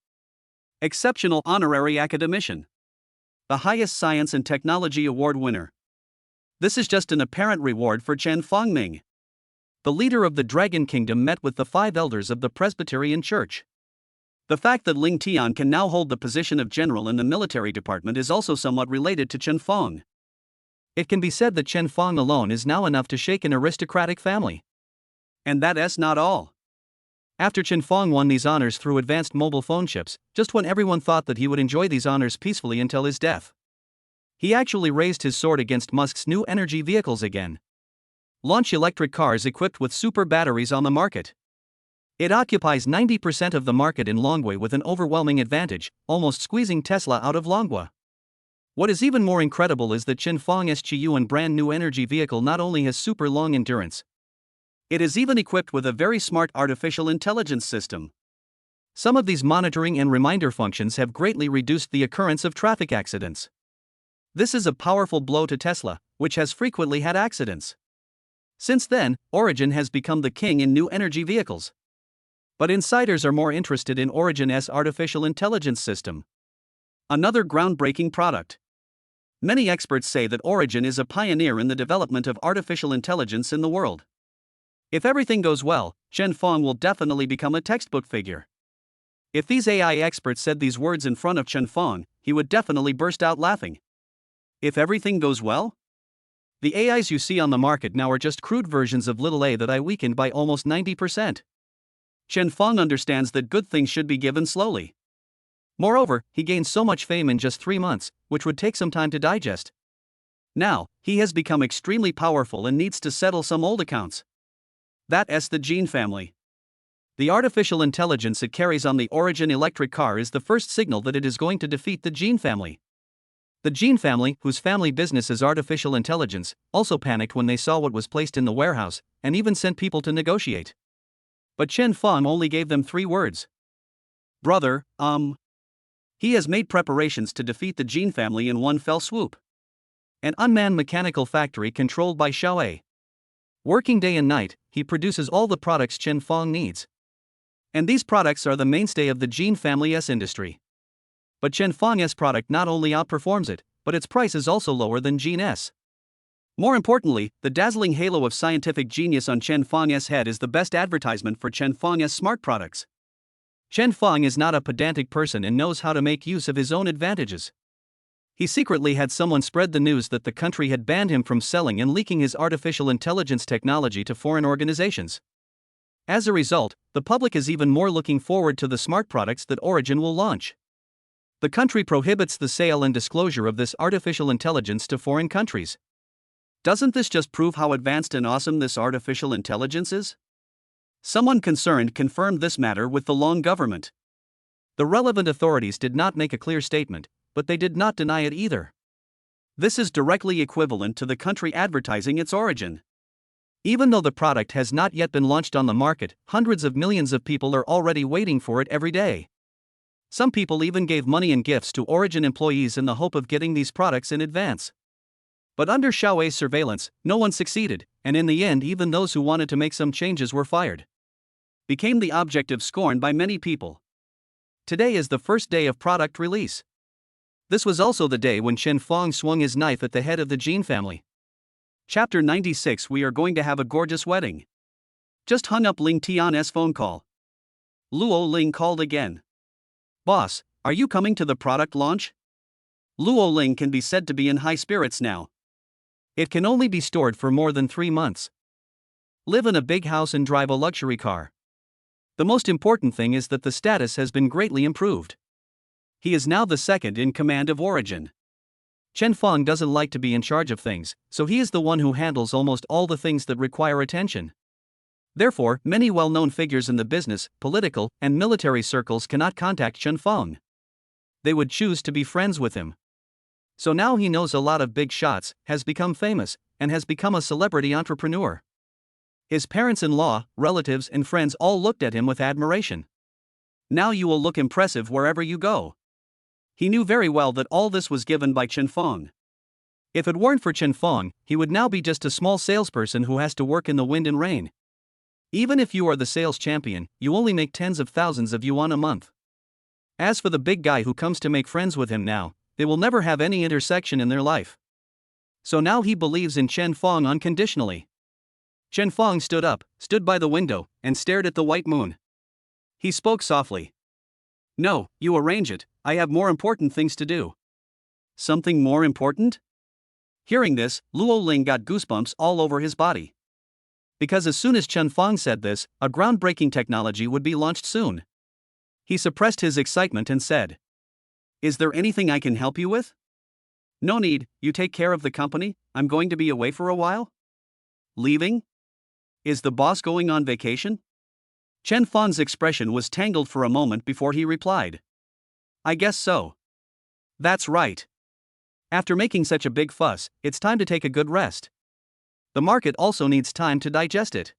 Exceptional Honorary Academician. The highest Science and Technology Award winner. This is just an apparent reward for Chen Fengming. The leader of the Dragon Kingdom met with the 5 elders of the Presbyterian Church. The fact that Ling Tian can now hold the position of general in the military department is also somewhat related to Chen Feng. It can be said that Chen Feng alone is now enough to shake an aristocratic family. And that's not all. After Chen Feng won these honors through advanced mobile phone chips, just when everyone thought that he would enjoy these honors peacefully until his death, he actually raised his sword against Musk's new energy vehicles again. Launch electric cars equipped with super batteries on the market. It occupies 90% of the market in Longwa with an overwhelming advantage, almost squeezing Tesla out of Longwa. What is even more incredible is that Chen Feng's Qiyuan brand new energy vehicle not only has super long endurance, it is even equipped with a very smart artificial intelligence system. Some of these monitoring and reminder functions have greatly reduced the occurrence of traffic accidents. This is a powerful blow to Tesla, which has frequently had accidents. Since then, Origin has become the king in new energy vehicles. But insiders are more interested in Origin's artificial intelligence system. Another groundbreaking product. Many experts say that Origin is a pioneer in the development of artificial intelligence in the world. If everything goes well, Chen Feng will definitely become a textbook figure. If these AI experts said these words in front of Chen Feng, he would definitely burst out laughing. If everything goes well? The AIs you see on the market now are just crude versions of little a that I weakened by almost 90%. Chen Feng understands that good things should be given slowly. Moreover, he gained so much fame in just 3 months, which would take some time to digest. Now, he has become extremely powerful and needs to settle some old accounts. That's the Gene family. The artificial intelligence it carries on the Origin electric car is the first signal that it is going to defeat the Gene family. The Gene family, whose family business is artificial intelligence, also panicked when they saw what was placed in the warehouse, and even sent people to negotiate. But Chen Feng only gave them 3 words. Brother, He has made preparations to defeat the Gene family in one fell swoop. An unmanned mechanical factory controlled by Xiaowei. Working day and night, he produces all the products Chen Feng needs. And these products are the mainstay of the Gene family's industry. But Chen Feng's product not only outperforms it, but its price is also lower than Gene's. More importantly, the dazzling halo of scientific genius on Chen Feng's head is the best advertisement for Chen Feng's smart products. Chen Feng is not a pedantic person and knows how to make use of his own advantages. He secretly had someone spread the news that the country had banned him from selling and leaking his artificial intelligence technology to foreign organizations. As a result, the public is even more looking forward to the smart products that Origin will launch. The country prohibits the sale and disclosure of this artificial intelligence to foreign countries. Doesn't this just prove how advanced and awesome this artificial intelligence is? Someone concerned confirmed this matter with the Long government. The relevant authorities did not make a clear statement, but they did not deny it either. This is directly equivalent to the country advertising its origin. Even though the product has not yet been launched on the market, hundreds of millions of people are already waiting for it every day. Some people even gave money and gifts to Origin employees in the hope of getting these products in advance. But under Xiaowei's surveillance, no one succeeded, and in the end even those who wanted to make some changes were fired. Became the object of scorn by many people. Today is the first day of product release. This was also the day when Chen Feng swung his knife at the head of the Gene family. Chapter 96. We are going to have a gorgeous wedding. Just hung up Ling Tian's phone call. Luo Ling called again. Boss, are you coming to the product launch? Luo Ling can be said to be in high spirits now. It can only be stored for more than 3 months. Live in a big house and drive a luxury car. The most important thing is that the status has been greatly improved. He is now the second in command of Origin. Chen Feng doesn't like to be in charge of things, so he is the one who handles almost all the things that require attention. Therefore, many well-known figures in the business, political, and military circles cannot contact Chen Feng. They would choose to be friends with him. So now he knows a lot of big shots, has become famous, and has become a celebrity entrepreneur. His parents-in-law, relatives, and friends all looked at him with admiration. Now you will look impressive wherever you go. He knew very well that all this was given by Chen Feng. If it weren't for Chen Feng, he would now be just a small salesperson who has to work in the wind and rain. Even if you are the sales champion, you only make tens of thousands of yuan a month. As for the big guy who comes to make friends with him now, they will never have any intersection in their life. So now he believes in Chen Feng unconditionally. Chen Feng stood up, stood by the window, and stared at the white moon. He spoke softly. No, you arrange it, I have more important things to do. Something more important? Hearing this, Luo Ling got goosebumps all over his body. Because as soon as Chen Feng said this, a groundbreaking technology would be launched soon. He suppressed his excitement and said, Is there anything I can help you with? No need, you take care of the company, I'm going to be away for a while. Leaving? Is the boss going on vacation? Chen Feng's expression was tangled for a moment before he replied. I guess so. That's right. After making such a big fuss, it's time to take a good rest. The market also needs time to digest it.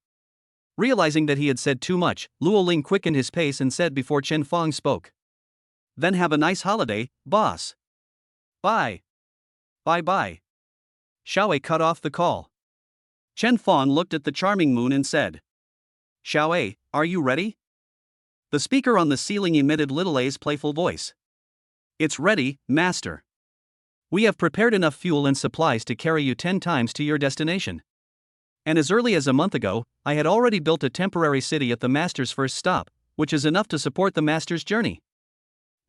Realizing that he had said too much, Luo Ling quickened his pace and said before Chen Feng spoke. Then have a nice holiday, boss. Bye. Bye-bye. Xiaowei cut off the call. Chen Fong looked at the charming moon and said, Xiaowei, are you ready? The speaker on the ceiling emitted little A's playful voice. It's ready, master. We have prepared enough fuel and supplies to carry you 10 times to your destination. And as early as a month ago, I had already built a temporary city at the master's first stop, which is enough to support the master's journey.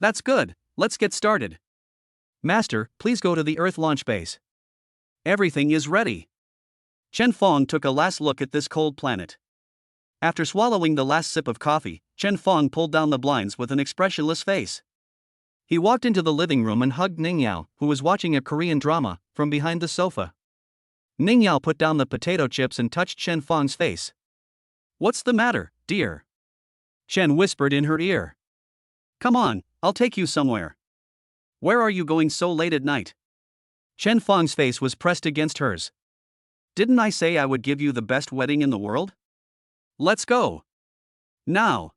That's good, let's get started. Master, please go to the Earth launch base. Everything is ready. Chen Fong took a last look at this cold planet. After swallowing the last sip of coffee, Chen Fong pulled down the blinds with an expressionless face. He walked into the living room and hugged Ning Yao, who was watching a Korean drama, from behind the sofa. Ning Yao put down the potato chips and touched Chen Fong's face. What's the matter, dear? Chen whispered in her ear. Come on, I'll take you somewhere. Where are you going so late at night? Chen Fong's face was pressed against hers. Didn't I say I would give you the best wedding in the world? Let's go. Now.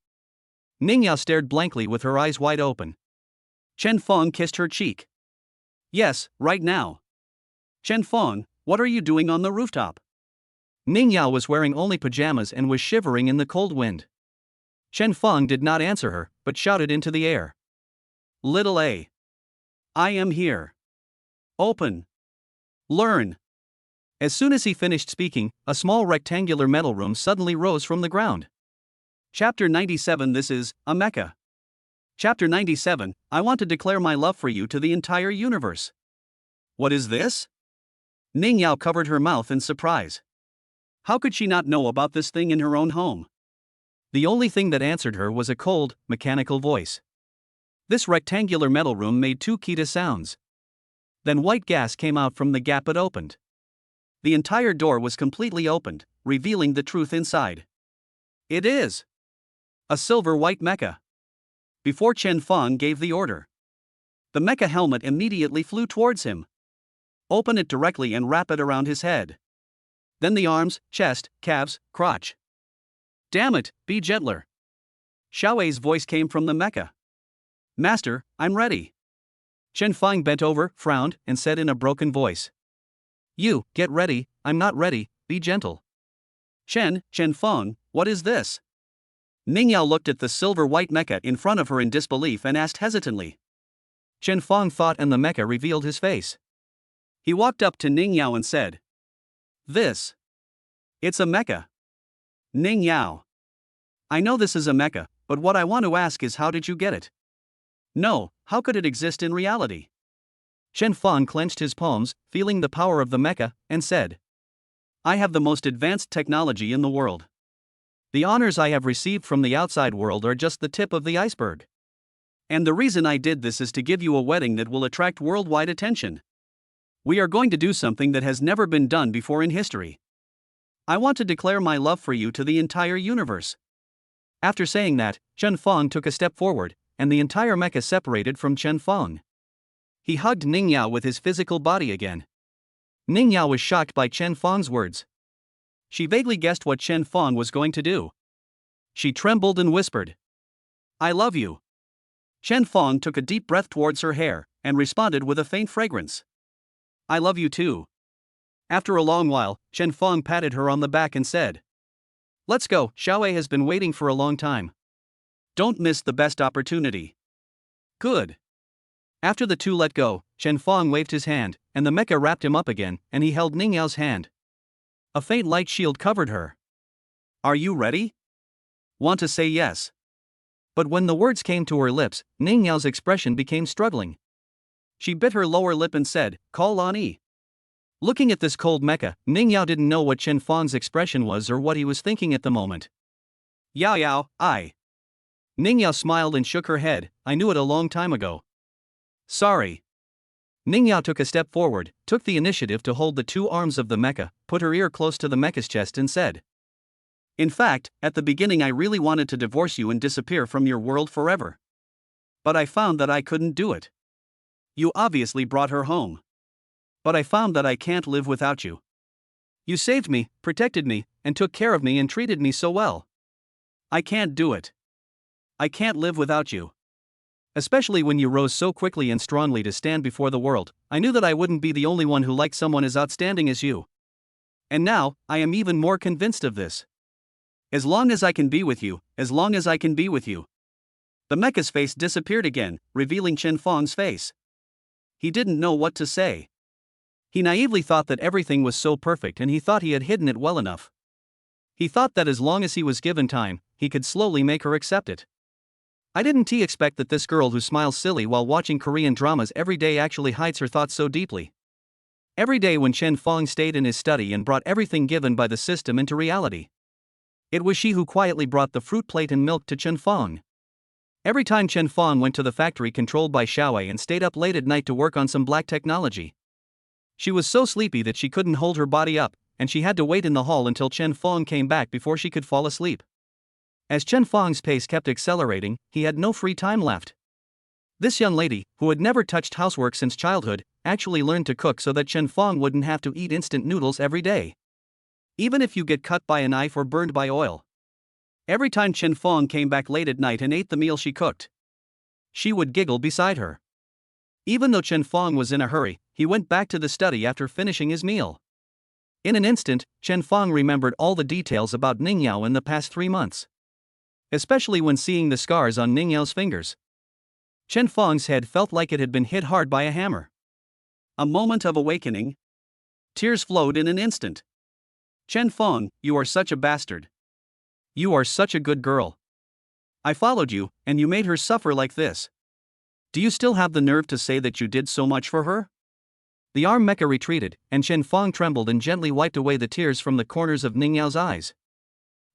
Ning Yao stared blankly with her eyes wide open. Chen Fong kissed her cheek. Yes, right now. Chen Fong, what are you doing on the rooftop? Ning Yao was wearing only pajamas and was shivering in the cold wind. Chen Fong did not answer her, but shouted into the air. Little A. I am here. Open. Learn. As soon as he finished speaking, a small rectangular metal room suddenly rose from the ground. Chapter 97. This is a mecha. Chapter 97. I want to declare my love for you to the entire universe. What is this? Ning Yao covered her mouth in surprise. How could she not know about this thing in her own home? The only thing that answered her was a cold, mechanical voice. This rectangular metal room made 2 kita sounds. Then white gas came out from the gap it opened. The entire door was completely opened, revealing the truth inside. It is a silver white mecha. Before Chen Fong gave the order, the mecha helmet immediately flew towards him. Open it directly and wrap it around his head. Then the arms, chest, calves, crotch. Damn it, be gentler. Xiaowei's voice came from the mecha. Master, I'm ready. Chen Fong bent over, frowned, and said in a broken voice. You, get ready, I'm not ready, be gentle. Chen Fong, what is this? Ning Yao looked at the silver white mecha in front of her in disbelief and asked hesitantly. Chen Fong thought and the mecha revealed his face. He walked up to Ning Yao and said. This. It's a mecha. Ning Yao. I know this is a mecha, but what I want to ask is how did you get it? No, how could it exist in reality? Chen Fong clenched his palms, feeling the power of the mecha, and said. I have the most advanced technology in the world. The honors I have received from the outside world are just the tip of the iceberg. And the reason I did this is to give you a wedding that will attract worldwide attention. We are going to do something that has never been done before in history. I want to declare my love for you to the entire universe. After saying that, Chen Fong took a step forward, and the entire mecha separated from Chen Fong. He hugged Ning Yao with his physical body again. Ning Yao was shocked by Chen Fong's words. She vaguely guessed what Chen Fong was going to do. She trembled and whispered. I love you. Chen Fong took a deep breath towards her hair, and responded with a faint fragrance. I love you too. After a long while, Chen Fong patted her on the back and said. Let's go, Xiaowei has been waiting for a long time. Don't miss the best opportunity. Good. After the two let go, Chen Fong waved his hand, and the mecha wrapped him up again, and he held Ning Yao's hand. A faint light shield covered her. Are you ready? Want to say yes. But when the words came to her lips, Ning Yao's expression became struggling. She bit her lower lip and said, Call on E. Looking at this cold mecha, Ning Yao didn't know what Chen Fong's expression was or what he was thinking at the moment. Yao, I. Ning Yao smiled and shook her head. I knew it a long time ago. Sorry. Ning Yao took a step forward, took the initiative to hold the 2 arms of the mecha, put her ear close to the mecha's chest and said. In fact, at the beginning I really wanted to divorce you and disappear from your world forever. But I found that I couldn't do it. You obviously brought her home. But I found that I can't live without you. You saved me, protected me, and took care of me and treated me so well. I can't do it. I can't live without you. Especially when you rose so quickly and strongly to stand before the world, I knew that I wouldn't be the only one who liked someone as outstanding as you. And now, I am even more convinced of this. As long as I can be with you, as long as I can be with you. The mecha's face disappeared again, revealing Chen Fong's face. He didn't know what to say. He naively thought that everything was so perfect and he thought he had hidden it well enough. He thought that as long as he was given time, he could slowly make her accept it. I didn't expect that this girl who smiles silly while watching Korean dramas every day actually hides her thoughts so deeply. Every day when Chen Fong stayed in his study and brought everything given by the system into reality. It was she who quietly brought the fruit plate and milk to Chen Fong. Every time Chen Fong went to the factory controlled by Xiaowei and stayed up late at night to work on some black technology. She was so sleepy that she couldn't hold her body up, and she had to wait in the hall until Chen Fong came back before she could fall asleep. As Chen Fong's pace kept accelerating, he had no free time left. This young lady, who had never touched housework since childhood, actually learned to cook so that Chen Fong wouldn't have to eat instant noodles every day. Even if you get cut by a knife or burned by oil. Every time Chen Fong came back late at night and ate the meal she cooked, she would giggle beside her. Even though Chen Fong was in a hurry, he went back to the study after finishing his meal. In an instant, Chen Fong remembered all the details about Ning Yao in the past 3 months. Especially when seeing the scars on Ning Yao's fingers. Chen Fong's head felt like it had been hit hard by a hammer. A moment of awakening. Tears flowed in an instant. Chen Fong, you are such a bastard. You are such a good girl. I followed you, and you made her suffer like this. Do you still have the nerve to say that you did so much for her? The arm mecha retreated, and Chen Fong trembled and gently wiped away the tears from the corners of Ning Yao's eyes.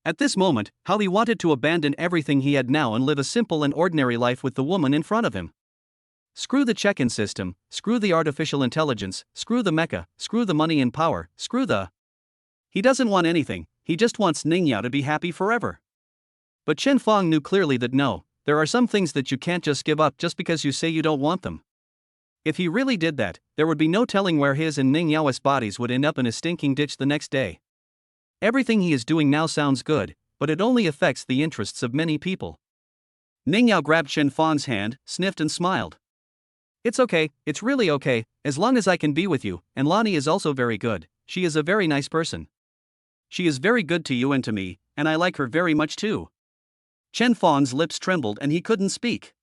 At this moment, how he wanted to abandon everything he had now and live a simple and ordinary life with the woman in front of him. Screw the check-in system, screw the artificial intelligence, screw the mecha, screw the money and power, screw the... He doesn't want anything, he just wants Ning Yao to be happy forever. But Chen Fong knew clearly that no, there are some things that you can't just give up just because you say you don't want them. If he really did that, there would be no telling where his and Ning Yao's bodies would end up in a stinking ditch the next day. Everything he is doing now sounds good, but it only affects the interests of many people. Ning Yao grabbed Chen Fong's hand, sniffed and smiled. It's okay, it's really okay, as long as I can be with you, and Lonnie is also very good, she is a very nice person. She is very good to you and to me, and I like her very much too. Chen Fong's lips trembled and he couldn't speak.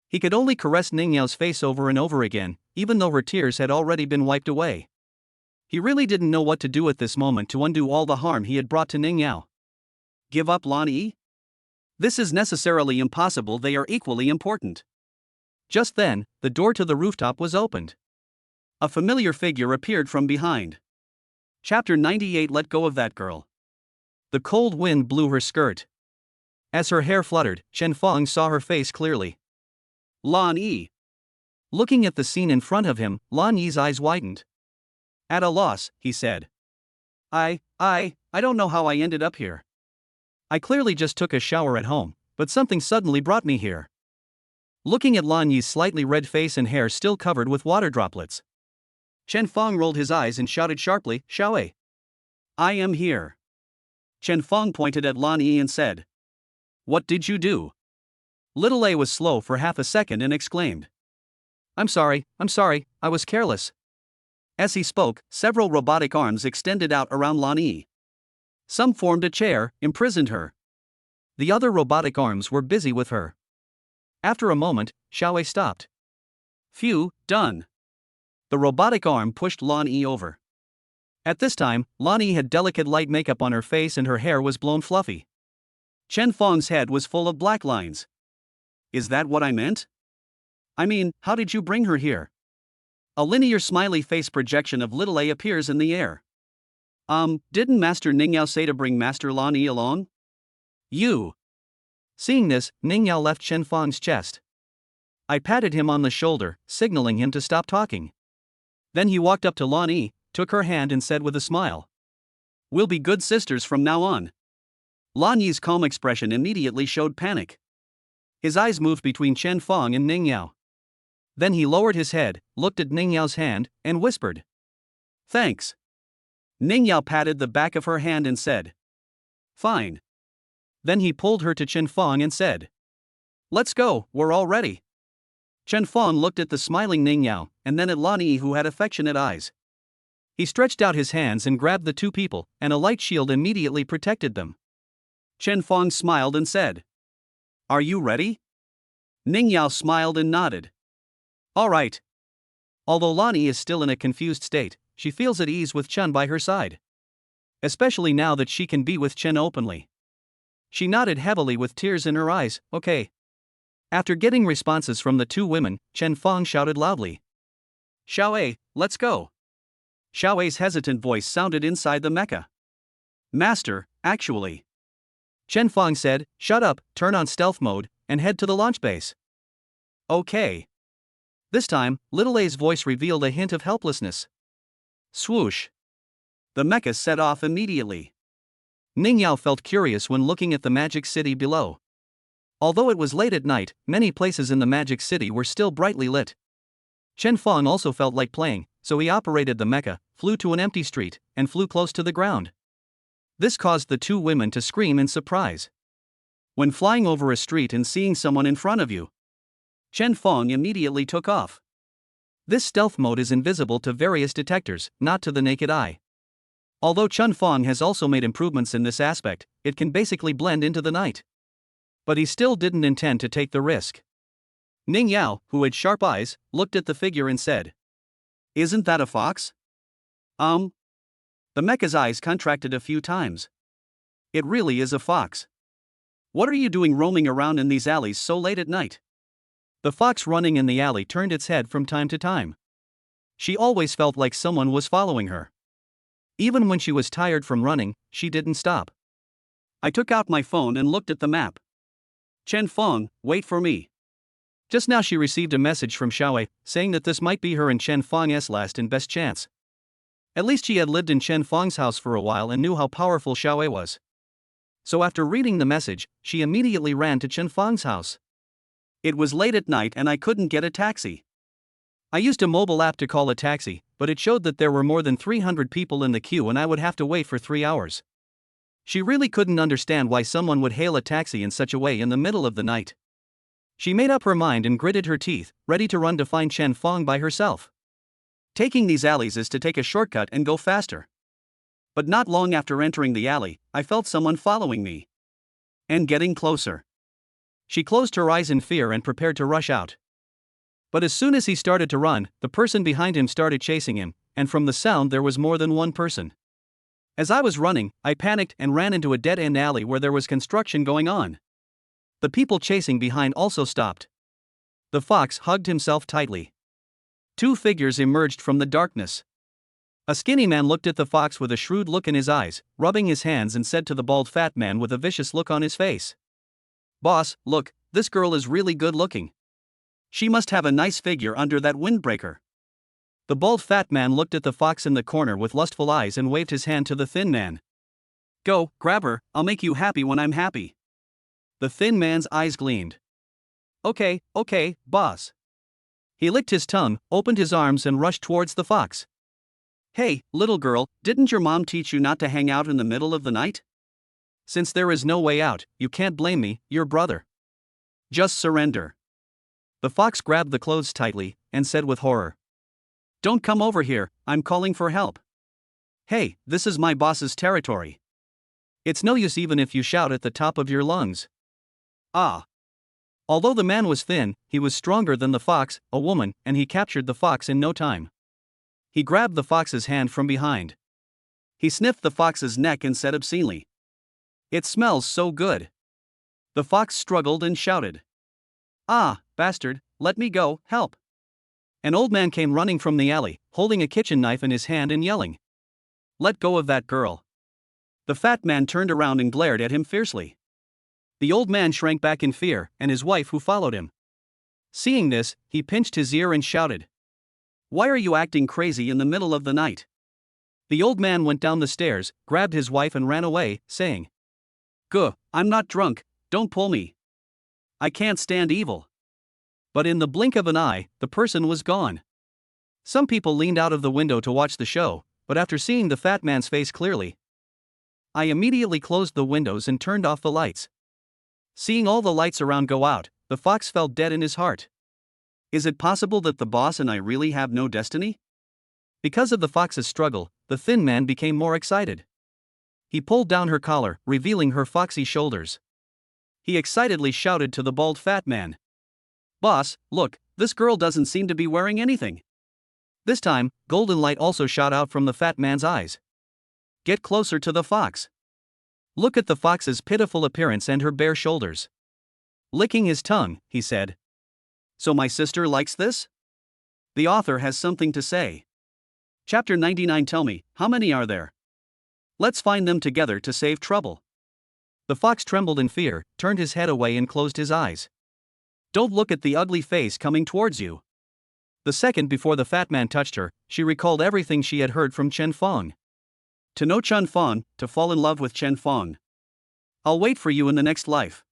He could only caress Ning Yao's face over and over again, even though her tears had already been wiped away. He really didn't know what to do at this moment to undo all the harm he had brought to Ning Yao. Give up Lonnie? This is necessarily impossible, they are equally important. Just then, the door to the rooftop was opened. A familiar figure appeared from behind. Chapter 98. Let go of that girl. The cold wind blew her skirt. As her hair fluttered, Chen Fong saw her face clearly. Lan Yi. Looking at the scene in front of him, Lan Yi's eyes widened. At a loss, he said. I don't know how I ended up here. I clearly just took a shower at home, but something suddenly brought me here. Looking at Lan Yi's slightly red face and hair still covered with water droplets, Chen Fong rolled his eyes and shouted sharply, Xiaowei. I am here. Chen Fong pointed at Lan Yi and said. What did you do? Little A was slow for half a second and exclaimed. I'm sorry, I was careless. As he spoke, several robotic arms extended out around Lan Yi. Some formed a chair, imprisoned her. The other robotic arms were busy with her. After a moment, Xiaowei stopped. Phew, done. The robotic arm pushed Lan Yi over. At this time, Lan Yi had delicate light makeup on her face and her hair was blown fluffy. Chen Fong's head was full of black lines. Is that what I meant? I mean, how did you bring her here? A linear smiley face projection of little A appears in the air. Didn't Master Ning Yao say to bring Master Lan Yi along? You. Seeing this, Ning Yao left Chen Fong's chest. I patted him on the shoulder, signaling him to stop talking. Then he walked up to Lan Yi, took her hand and said with a smile. We'll be good sisters from now on. Lan Yi's calm expression immediately showed panic. His eyes moved between Chen Fong and Ning Yao. Then he lowered his head, looked at Ning Yao's hand, and whispered. Thanks. Ning Yao patted the back of her hand and said. Fine. Then he pulled her to Chen Fong and said. Let's go, we're all ready. Chen Fong looked at the smiling Ning Yao, and then at Lan Yi, who had affectionate eyes. He stretched out his hands and grabbed the two people, and a light shield immediately protected them. Chen Fong smiled and said, "Are you ready?" Ning Yao smiled and nodded. "All right." Although Lan Yi is still in a confused state, she feels at ease with Chen by her side. Especially now that she can be with Chen openly. She nodded heavily with tears in her eyes, "Okay." After getting responses from the two women, Chen Fong shouted loudly, "Xiaowei, let's go." Xiaowei's hesitant voice sounded inside the mecha. "Master, actually." Chen Fong said, "Shut up, turn on stealth mode, and head to the launch base." "Okay." This time, Little A's voice revealed a hint of helplessness. Swoosh. The mecha set off immediately. Ning Yao felt curious when looking at the magic city below. Although it was late at night, many places in the magic city were still brightly lit. Chen Fong also felt like playing, so he operated the mecha, flew to an empty street, and flew close to the ground. This caused the two women to scream in surprise. When flying over a street and seeing someone in front of you, Chen Fong immediately took off. This stealth mode is invisible to various detectors, not to the naked eye. Although Chen Fong has also made improvements in this aspect, it can basically blend into the night. But he still didn't intend to take the risk. Ning Yao, who had sharp eyes, looked at the figure and said, "Isn't that a fox?" The mecha's eyes contracted a few times. "It really is a fox. What are you doing roaming around in these alleys so late at night?" The fox running in the alley turned its head from time to time. She always felt like someone was following her. Even when she was tired from running, she didn't stop. I took out my phone and looked at the map. "Chen Fong, wait for me." Just now she received a message from Xiaowei, saying that this might be her and Chen Fong's last and best chance. At least she had lived in Chen Fong's house for a while and knew how powerful Xiaowei was. So after reading the message, she immediately ran to Chen Fong's house. It was late at night and I couldn't get a taxi. I used a mobile app to call a taxi, but it showed that there were more than 300 people in the queue and I would have to wait for 3 hours. She really couldn't understand why someone would hail a taxi in such a way in the middle of the night. She made up her mind and gritted her teeth, ready to run to find Chen Fong by herself. Taking these alleys is to take a shortcut and go faster. But not long after entering the alley, I felt someone following me. And getting closer. She closed her eyes in fear and prepared to rush out. But as soon as he started to run, the person behind him started chasing him, and from the sound there was more than one person. As I was running, I panicked and ran into a dead-end alley where there was construction going on. The people chasing behind also stopped. The fox hugged himself tightly. Two figures emerged from the darkness. A skinny man looked at the fox with a shrewd look in his eyes, rubbing his hands, and said to the bald fat man with a vicious look on his face, "Boss, look, this girl is really good looking. She must have a nice figure under that windbreaker." The bald fat man looked at the fox in the corner with lustful eyes and waved his hand to the thin man. "Go, grab her, I'll make you happy when I'm happy." The thin man's eyes gleamed. Okay, boss." He licked his tongue, opened his arms and rushed towards the fox. "Hey, little girl, didn't your mom teach you not to hang out in the middle of the night? Since there is no way out, you can't blame me, your brother. Just surrender." The fox grabbed the clothes tightly and said with horror, "Don't come over here, I'm calling for help. Hey, this is my boss's territory. It's no use even if you shout at the top of your lungs." Although the man was thin, he was stronger than the fox, a woman, and he captured the fox in no time. He grabbed the fox's hand from behind. He sniffed the fox's neck and said obscenely, "It smells so good." The fox struggled and shouted, "Bastard, let me go, help." An old man came running from the alley, holding a kitchen knife in his hand and yelling, "Let go of that girl." The fat man turned around and glared at him fiercely. The old man shrank back in fear, and his wife who followed him. Seeing this, he pinched his ear and shouted, "Why are you acting crazy in the middle of the night?" The old man went down the stairs, grabbed his wife and ran away, saying, "Guh, I'm not drunk, don't pull me. I can't stand evil." But in the blink of an eye, the person was gone. Some people leaned out of the window to watch the show, but after seeing the fat man's face clearly, I immediately closed the windows and turned off the lights. Seeing all the lights around go out, the fox felt dead in his heart. Is it possible that the boss and I really have no destiny? Because of the fox's struggle, the thin man became more excited. He pulled down her collar, revealing her foxy shoulders. He excitedly shouted to the bald fat man, "Boss, look, this girl doesn't seem to be wearing anything." This time, golden light also shot out from the fat man's eyes. "Get closer to the fox. Look at the fox's pitiful appearance and her bare shoulders." Licking his tongue, he said, "So my sister likes this?" The author has something to say. Chapter 99. Tell me, how many are there? Let's find them together to save trouble. The fox trembled in fear, turned his head away and closed his eyes. Don't look at the ugly face coming towards you. The second before the fat man touched her, she recalled everything she had heard from Chen Fong. To know Chen Fong, to fall in love with Chen Fong. I'll wait for you in the next life.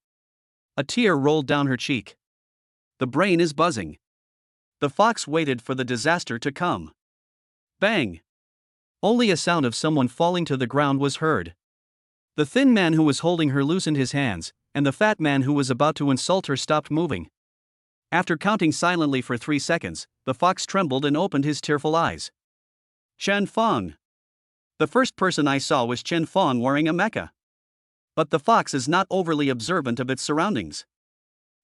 A tear rolled down her cheek. The brain is buzzing. The fox waited for the disaster to come. Bang! Only a sound of someone falling to the ground was heard. The thin man who was holding her loosened his hands, and the fat man who was about to insult her stopped moving. After counting silently for 3 seconds, the fox trembled and opened his tearful eyes. Chen Fong. The first person I saw was Chen Fong wearing a mecha. But the fox is not overly observant of its surroundings.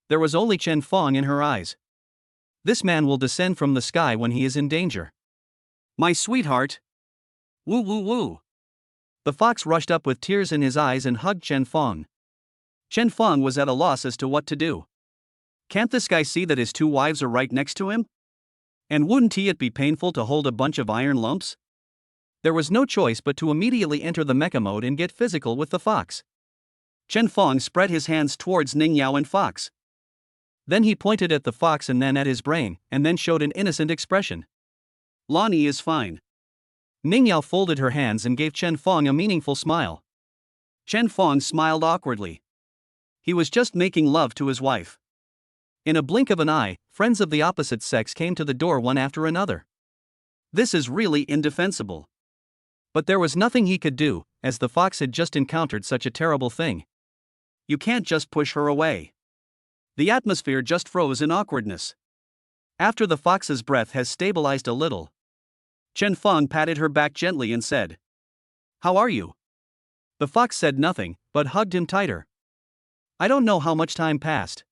There was only Chen Fong in her eyes. This man will descend from the sky when he is in danger. My sweetheart. Woo woo woo. The fox rushed up with tears in his eyes and hugged Chen Fong. Chen Fong was at a loss as to what to do. Can't this guy see that his 2 wives are right next to him? And wouldn't it be painful to hold a bunch of iron lumps? There was no choice but to immediately enter the mecha mode and get physical with the fox. Chen Fong spread his hands towards Ning Yao and Fox. Then he pointed at the fox and then at his brain, and then showed an innocent expression. Lonnie is fine. Ning Yao folded her hands and gave Chen Fong a meaningful smile. Chen Fong smiled awkwardly. He was just making love to his wife. In a blink of an eye, friends of the opposite sex came to the door one after another. This is really indefensible. But there was nothing he could do, as the fox had just encountered such a terrible thing. You can't just push her away. The atmosphere just froze in awkwardness. After the fox's breath has stabilized a little, Chen Fong patted her back gently and said, "How are you?" The fox said nothing, but hugged him tighter. I don't know how much time passed.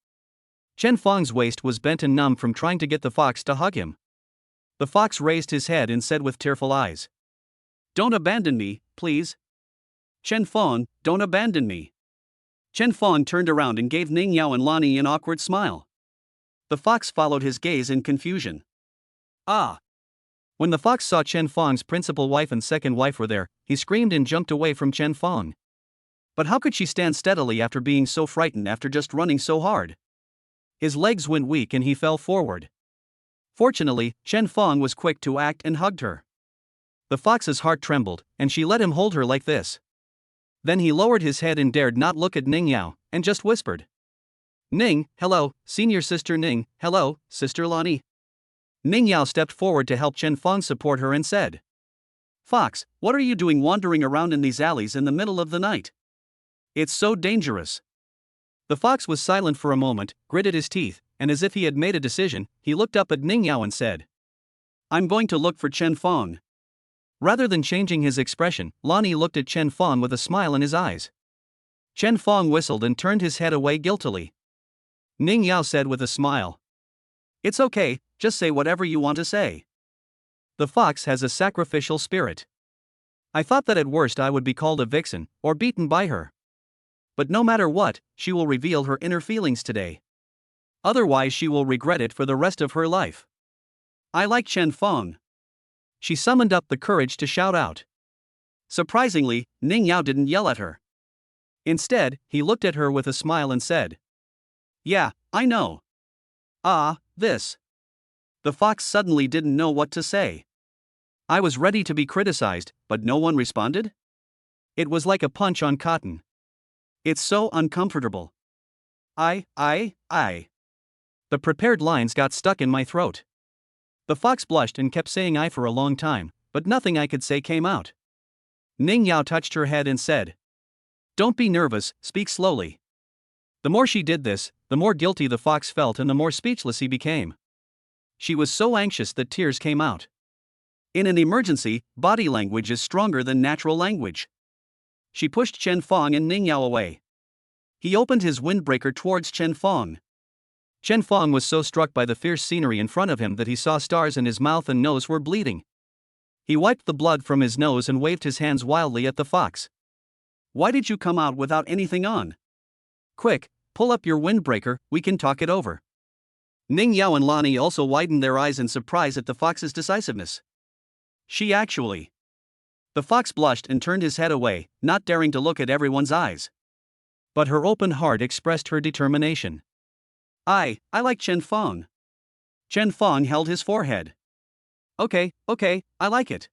Chen Fong's waist was bent and numb from trying to get the fox to hug him. The fox raised his head and said with tearful eyes, "Don't abandon me, please. Chen Fong, don't abandon me." Chen Fong turned around and gave Ning Yao and Lonnie an awkward smile. The fox followed his gaze in confusion. Ah! When the fox saw Chen Fong's principal wife and second wife were there, he screamed and jumped away from Chen Fong. But how could she stand steadily after being so frightened after just running so hard? His legs went weak and he fell forward. Fortunately, Chen Fong was quick to act and hugged her. The fox's heart trembled, and she let him hold her like this. Then he lowered his head and dared not look at Ning Yao, and just whispered, "Ning, hello, senior sister Ning, hello, sister Lonnie." Ning Yao stepped forward to help Chen Fong support her and said, "Fox, what are you doing wandering around in these alleys in the middle of the night? It's so dangerous." The fox was silent for a moment, gritted his teeth, and as if he had made a decision, he looked up at Ning Yao and said, "I'm going to look for Chen Fong." Rather than changing his expression, Lonnie looked at Chen Fong with a smile in his eyes. Chen Fong whistled and turned his head away guiltily. Ning Yao said with a smile, "It's okay, just say whatever you want to say." The fox has a sacrificial spirit. I thought that at worst I would be called a vixen, or beaten by her. But no matter what, she will reveal her inner feelings today. Otherwise she will regret it for the rest of her life. I like Chen Fong. She summoned up the courage to shout out. Surprisingly, Ning Yao didn't yell at her. Instead, he looked at her with a smile and said, "Yeah, I know." Ah, this. The fox suddenly didn't know what to say. I was ready to be criticized, but no one responded? It was like a punch on cotton. It's so uncomfortable. I. The prepared lines got stuck in my throat. The fox blushed and kept saying I for a long time, but nothing I could say came out. Ning Yao touched her head and said, "Don't be nervous, speak slowly." The more she did this, the more guilty the fox felt and the more speechless he became. She was so anxious that tears came out. In an emergency, body language is stronger than natural language. She pushed Chen Fong and Ning Yao away. He opened his windbreaker towards Chen Fong. Chen Fong was so struck by the fierce scenery in front of him that he saw stars and his mouth and nose were bleeding. He wiped the blood from his nose and waved his hands wildly at the fox. "Why did you come out without anything on? Quick, pull up your windbreaker, we can talk it over." Ning Yao and Lani also widened their eyes in surprise at the fox's decisiveness. She actually. The fox blushed and turned his head away, not daring to look at everyone's eyes. But her open heart expressed her determination. I like Chen Fong." Chen Fong held his forehead. Okay, I like it.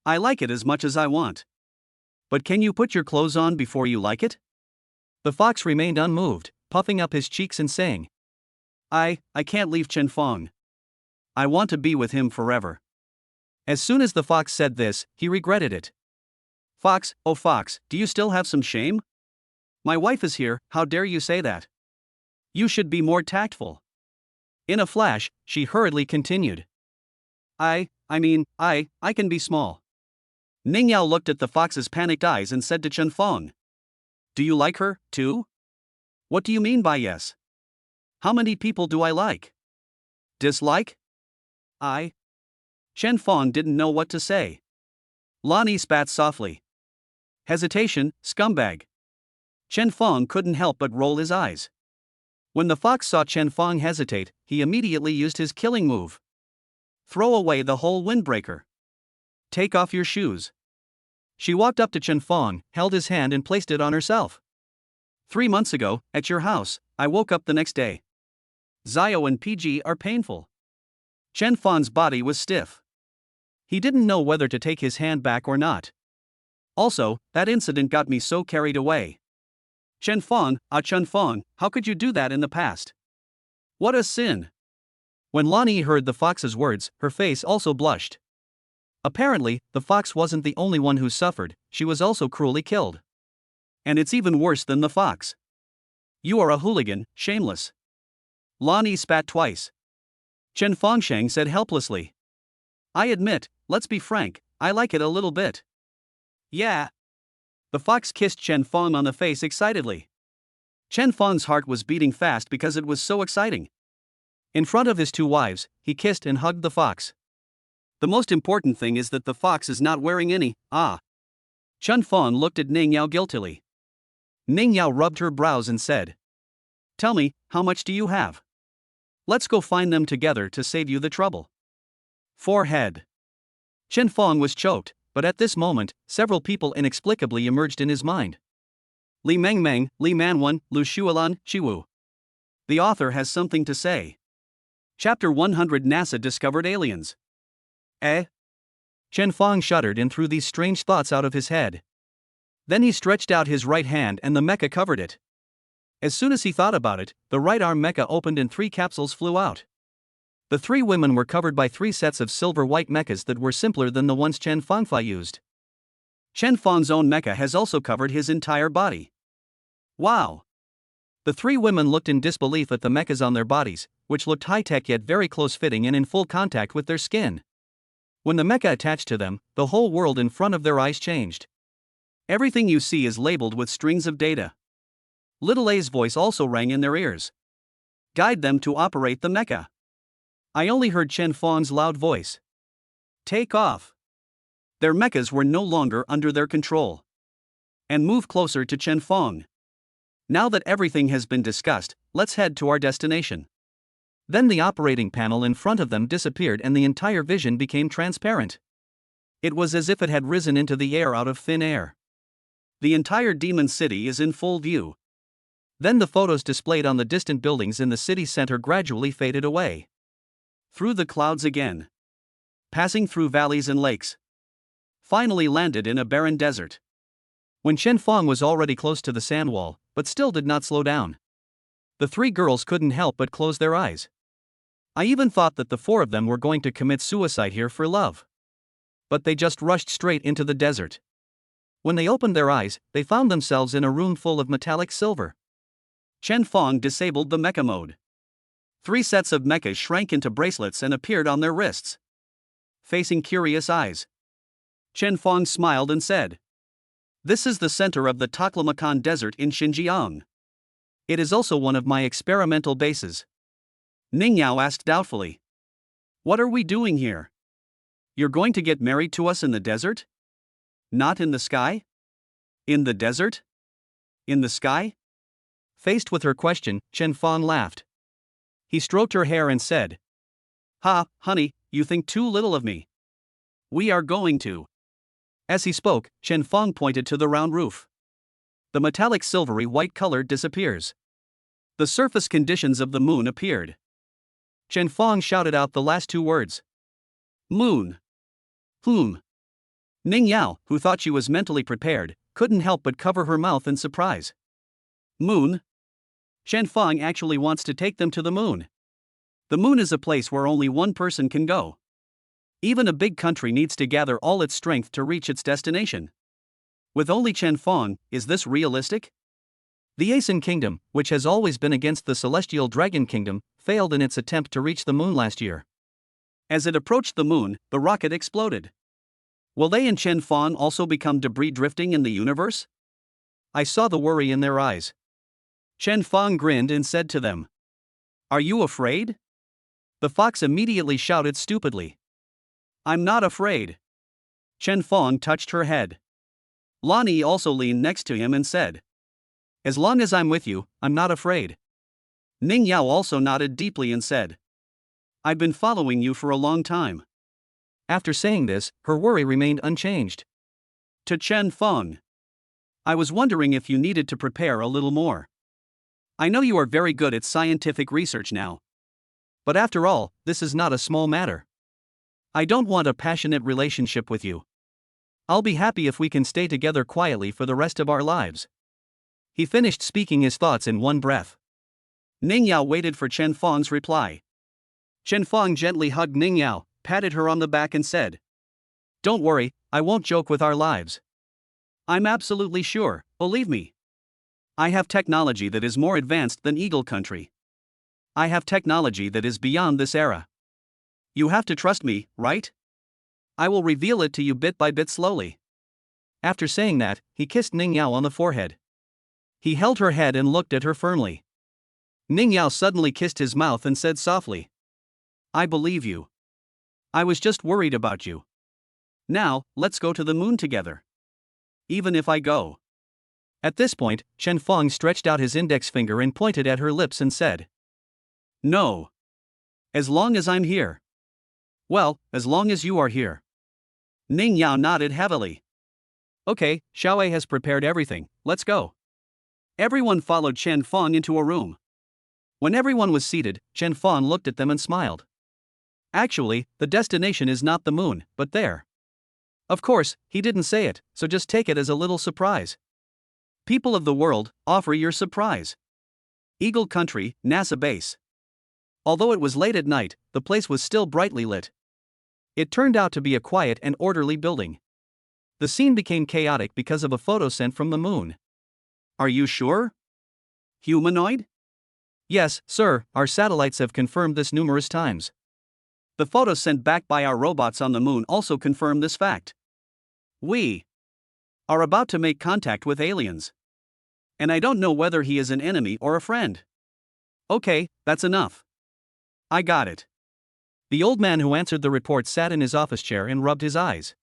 I like it as much as I want. But can you put your clothes on before you like it? The fox remained unmoved, puffing up his cheeks and saying, I can't leave Chen Fong. I want to be with him forever." As soon as the fox said this, he regretted it. Fox, oh fox, do you still have some shame? My wife is here, how dare you say that? You should be more tactful. In a flash, she hurriedly continued. I can be small. Ning Yao looked at the fox's panicked eyes and said to Chen Fong. Do you like her, too? What do you mean by yes? How many people do I like? Dislike? Chen Fong didn't know what to say. Lani spat softly. Hesitation, scumbag. Chen Fong couldn't help but roll his eyes. When the fox saw Chen Fong hesitate, he immediately used his killing move. Throw away the whole windbreaker. Take off your shoes. She walked up to Chen Fong, held his hand and placed it on herself. 3 months ago, at your house, I woke up the next day. Zio and PG are painful. Chen Fong's body was stiff. He didn't know whether to take his hand back or not. Also, that incident got me so carried away. Chen Fong, how could you do that in the past? What a sin! When Lani heard the fox's words, her face also blushed. Apparently, the fox wasn't the only one who suffered, she was also cruelly killed. And it's even worse than the fox. You are a hooligan, shameless. Lani spat twice. Chen Fongsheng said helplessly. I admit, let's be frank, I like it a little bit. Yeah. The fox kissed Chen Fong on the face excitedly. Chen Fong's heart was beating fast because it was so exciting. In front of his 2 wives, he kissed and hugged the fox. The most important thing is that the fox is not wearing any. Chen Fong looked at Ning Yao guiltily. Ning Yao rubbed her brows and said, Tell me, how much do you have? Let's go find them together to save you the trouble. Forehead. Chen Fong was choked, but at this moment, several people inexplicably emerged in his mind. Li Mengmeng, Li Manwen, Lu Shualan, Shiwu. The author has something to say. Chapter 100 NASA discovered aliens. Chen Fong shuddered and threw these strange thoughts out of his head. Then he stretched out his right hand and the mecha covered it. As soon as he thought about it, the right arm mecha opened and 3 capsules flew out. The 3 women were covered by 3 sets of silver-white mechas that were simpler than the ones Chen Fongfa used. Chen Fong's own mecha has also covered his entire body. Wow! The 3 women looked in disbelief at the mechas on their bodies, which looked high-tech yet very close-fitting and in full contact with their skin. When the mecha attached to them, the whole world in front of their eyes changed. Everything you see is labeled with strings of data. Little A's voice also rang in their ears. Guide them to operate the mecha. I only heard Chen Fong's loud voice. Take off. Their mechas were no longer under their control. And move closer to Chen Fong. Now that everything has been discussed, let's head to our destination. Then the operating panel in front of them disappeared and the entire vision became transparent. It was as if it had risen into the air out of thin air. The entire demon city is in full view. Then the photos displayed on the distant buildings in the city center gradually faded away. Through the clouds again. Passing through valleys and lakes. Finally landed in a barren desert. When Chen Fong was already close to the sand wall, but still did not slow down. The 3 girls couldn't help but close their eyes. I even thought that the 4 of them were going to commit suicide here for love. But they just rushed straight into the desert. When they opened their eyes, they found themselves in a room full of metallic silver. Chen Fong disabled the mecha mode. 3 sets of mechas shrank into bracelets and appeared on their wrists. Facing curious eyes, Chen Fong smiled and said, "This is the center of the Taklamakan Desert in Xinjiang. It is also one of my experimental bases." Ning Yao asked doubtfully, "What are we doing here? You're going to get married to us in the desert? Not in the sky? In the desert? In the sky?" Faced with her question, Chen Fong laughed. He stroked her hair and said, "Ha, honey, you think too little of me. We are going to." As he spoke, Chen Fong pointed to the round roof. The metallic silvery white color disappears. The surface conditions of the moon appeared. Chen Fong shouted out the last 2 words. "Moon." Ning Yao, who thought she was mentally prepared, couldn't help but cover her mouth in surprise. Moon? Chen Fong actually wants to take them to the moon. The moon is a place where only one person can go. Even a big country needs to gather all its strength to reach its destination. With only Chen Fong, is this realistic? The Asen Kingdom, which has always been against the Celestial Dragon Kingdom, failed in its attempt to reach the moon last year. As it approached the moon, the rocket exploded. Will they and Chen Fong also become debris drifting in the universe? I saw the worry in their eyes. Chen Fong grinned and said to them, "Are you afraid?" The fox immediately shouted stupidly, "I'm not afraid." Chen Fong touched her head. Lonnie also leaned next to him and said, "As long as I'm with you, I'm not afraid." Ning Yao also nodded deeply and said, "I've been following you for a long time." After saying this, her worry remained unchanged. To Chen Fong, "I was wondering if you needed to prepare a little more. I know you are very good at scientific research now. But after all, this is not a small matter. I don't want a passionate relationship with you. I'll be happy if we can stay together quietly for the rest of our lives." He finished speaking his thoughts in one breath. Ning Yao waited for Chen Fong's reply. Chen Fong gently hugged Ning Yao, patted her on the back and said, "Don't worry, I won't joke with our lives. I'm absolutely sure, believe me. I have technology that is more advanced than Eagle Country. I have technology that is beyond this era. You have to trust me, right? I will reveal it to you bit by bit slowly." After saying that, he kissed Ning Yao on the forehead. He held her head and looked at her firmly. Ning Yao suddenly kissed his mouth and said softly, "I believe you. I was just worried about you. Now, let's go to the moon together. Even if I go." At this point, Chen Fong stretched out his index finger and pointed at her lips and said, "No. As long as I'm here." "Well, as long as you are here." Ning Yao nodded heavily. "Okay, Xiaowei has prepared everything, let's go." Everyone followed Chen Fong into a room. When everyone was seated, Chen Fong looked at them and smiled. Actually, the destination is not the moon, but there. Of course, he didn't say it, so just take it as a little surprise. People of the world, offer your surprise. Eagle Country, NASA base. Although it was late at night, the place was still brightly lit. It turned out to be a quiet and orderly building. The scene became chaotic because of a photo sent from the moon. Are you sure? Humanoid? Yes, sir, our satellites have confirmed this numerous times. The photos sent back by our robots on the moon also confirm this fact. We are about to make contact with aliens. And I don't know whether he is an enemy or a friend. Okay, that's enough. I got it. The old man who answered the report sat in his office chair and rubbed his eyes.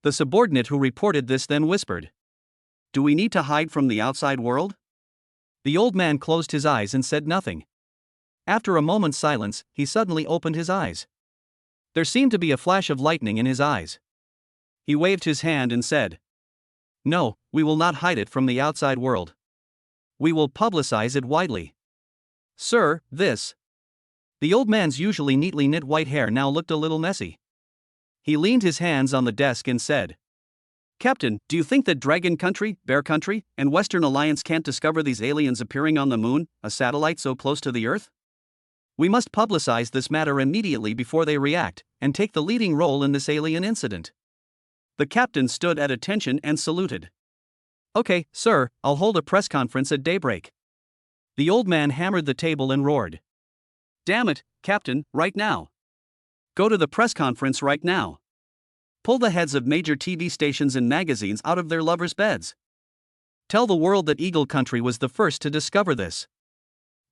The subordinate who reported this then whispered, "Do we need to hide from the outside world?" The old man closed his eyes and said nothing. After a moment's silence, he suddenly opened his eyes. There seemed to be a flash of lightning in his eyes. He waved his hand and said, "No, we will not hide it from the outside world. We will publicize it widely. Sir, this..." The old man's usually neatly knit white hair now looked a little messy. He leaned his hands on the desk and said, "Captain, do you think that Dragon Country, Bear Country, and Western Alliance can't discover these aliens appearing on the moon, a satellite so close to the Earth? We must publicize this matter immediately before they react, and take the leading role in this alien incident." The captain stood at attention and saluted. "Okay, sir, I'll hold a press conference at daybreak." The old man hammered the table and roared, Damn it, Captain, right now. Go to the press conference right now. Pull the heads of major TV stations and magazines out of their lovers' beds. Tell the world that Eagle Country was the first to discover this.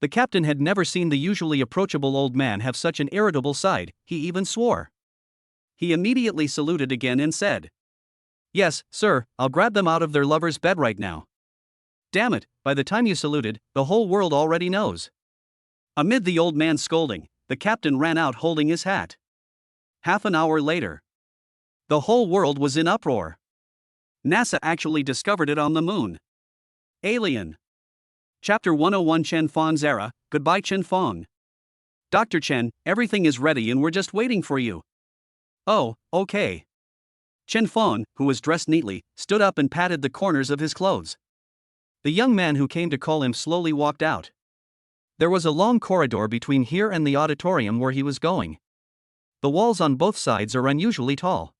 The captain had never seen the usually approachable old man have such an irritable side, he even swore. He immediately saluted again and said, "Yes, sir, I'll grab them out of their lover's bed right now." Damn it, by the time you saluted, the whole world already knows. Amid the old man's scolding, the captain ran out holding his hat. Half an hour later, the whole world was in uproar. NASA actually discovered it on the moon. Alien. Chapter 101 Chen Feng's Era, Goodbye Chen Feng. Dr. Chen, everything is ready and we're just waiting for you. Oh, okay. Chen Feng, who was dressed neatly, stood up and patted the corners of his clothes. The young man who came to call him slowly walked out. There was a long corridor between here and the auditorium where he was going. The walls on both sides are unusually tall.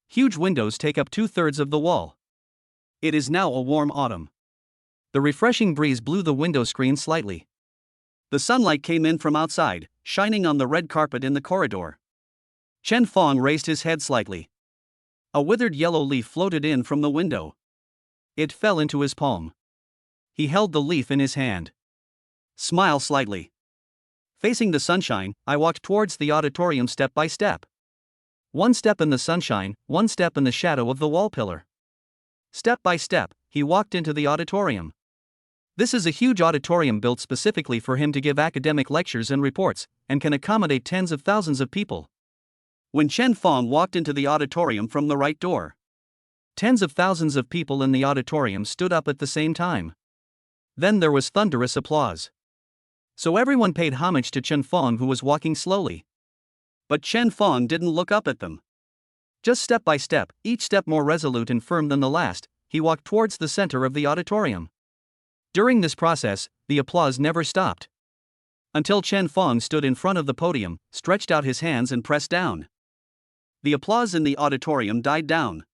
Huge windows take up 2/3 of the wall. It is now a warm autumn. The refreshing breeze blew the window screen slightly. The sunlight came in from outside, shining on the red carpet in the corridor. Chen Feng raised his head slightly. A withered yellow leaf floated in from the window. It fell into his palm. He held the leaf in his hand. Smile slightly. Facing the sunshine, I walked towards the auditorium step by step. One step in the sunshine, one step in the shadow of the wall pillar. Step by step, he walked into the auditorium. This is a huge auditorium built specifically for him to give academic lectures and reports, and can accommodate tens of thousands of people. When Chen Feng walked into the auditorium from the right door, tens of thousands of people in the auditorium stood up at the same time. Then there was thunderous applause. So everyone paid homage to Chen Feng, who was walking slowly. But Chen Feng didn't look up at them. Just step by step, each step more resolute and firm than the last, he walked towards the center of the auditorium. During this process, the applause never stopped. Until Chen Feng stood in front of the podium, stretched out his hands and pressed down. The applause in the auditorium died down.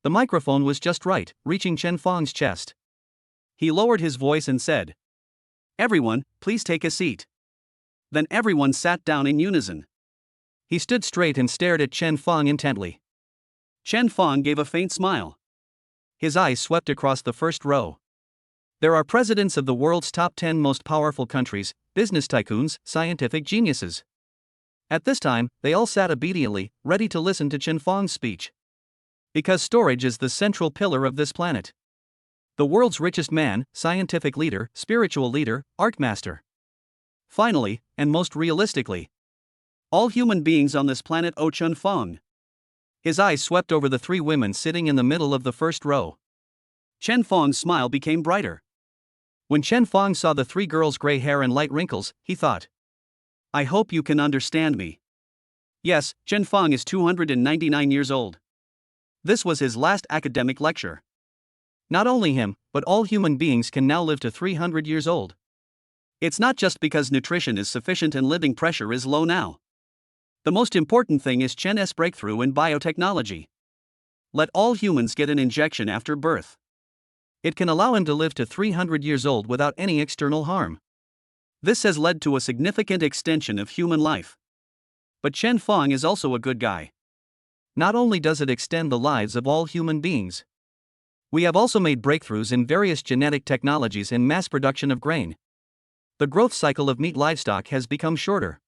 The microphone was just right, reaching Chen Feng's chest. He lowered his voice and said, "Everyone, please take a seat." Then everyone sat down in unison. He stood straight and stared at Chen Feng intently. Chen Feng gave a faint smile. His eyes swept across the first row. There are presidents of the world's top 10 most powerful countries, business tycoons, scientific geniuses. At this time, they all sat obediently, ready to listen to Chen Feng's speech. Because storage is the central pillar of this planet. The world's richest man, scientific leader, spiritual leader, art master. Finally, and most realistically, all human beings on this planet owe Chen Feng. His eyes swept over the three women sitting in the middle of the first row. Chen Feng's smile became brighter. When Chen Feng saw the three girls' gray hair and light wrinkles, he thought, "I hope you can understand me." Yes, Chen Feng is 299 years old. This was his last academic lecture. Not only him, but all human beings can now live to 300 years old. It's not just because nutrition is sufficient and living pressure is low now. The most important thing is Chen's breakthrough in biotechnology. Let all humans get an injection after birth. It can allow him to live to 300 years old without any external harm. This has led to a significant extension of human life. But Chen Feng is also a good guy. Not only does it extend the lives of all human beings, we have also made breakthroughs in various genetic technologies and mass production of grain. The growth cycle of meat livestock has become shorter.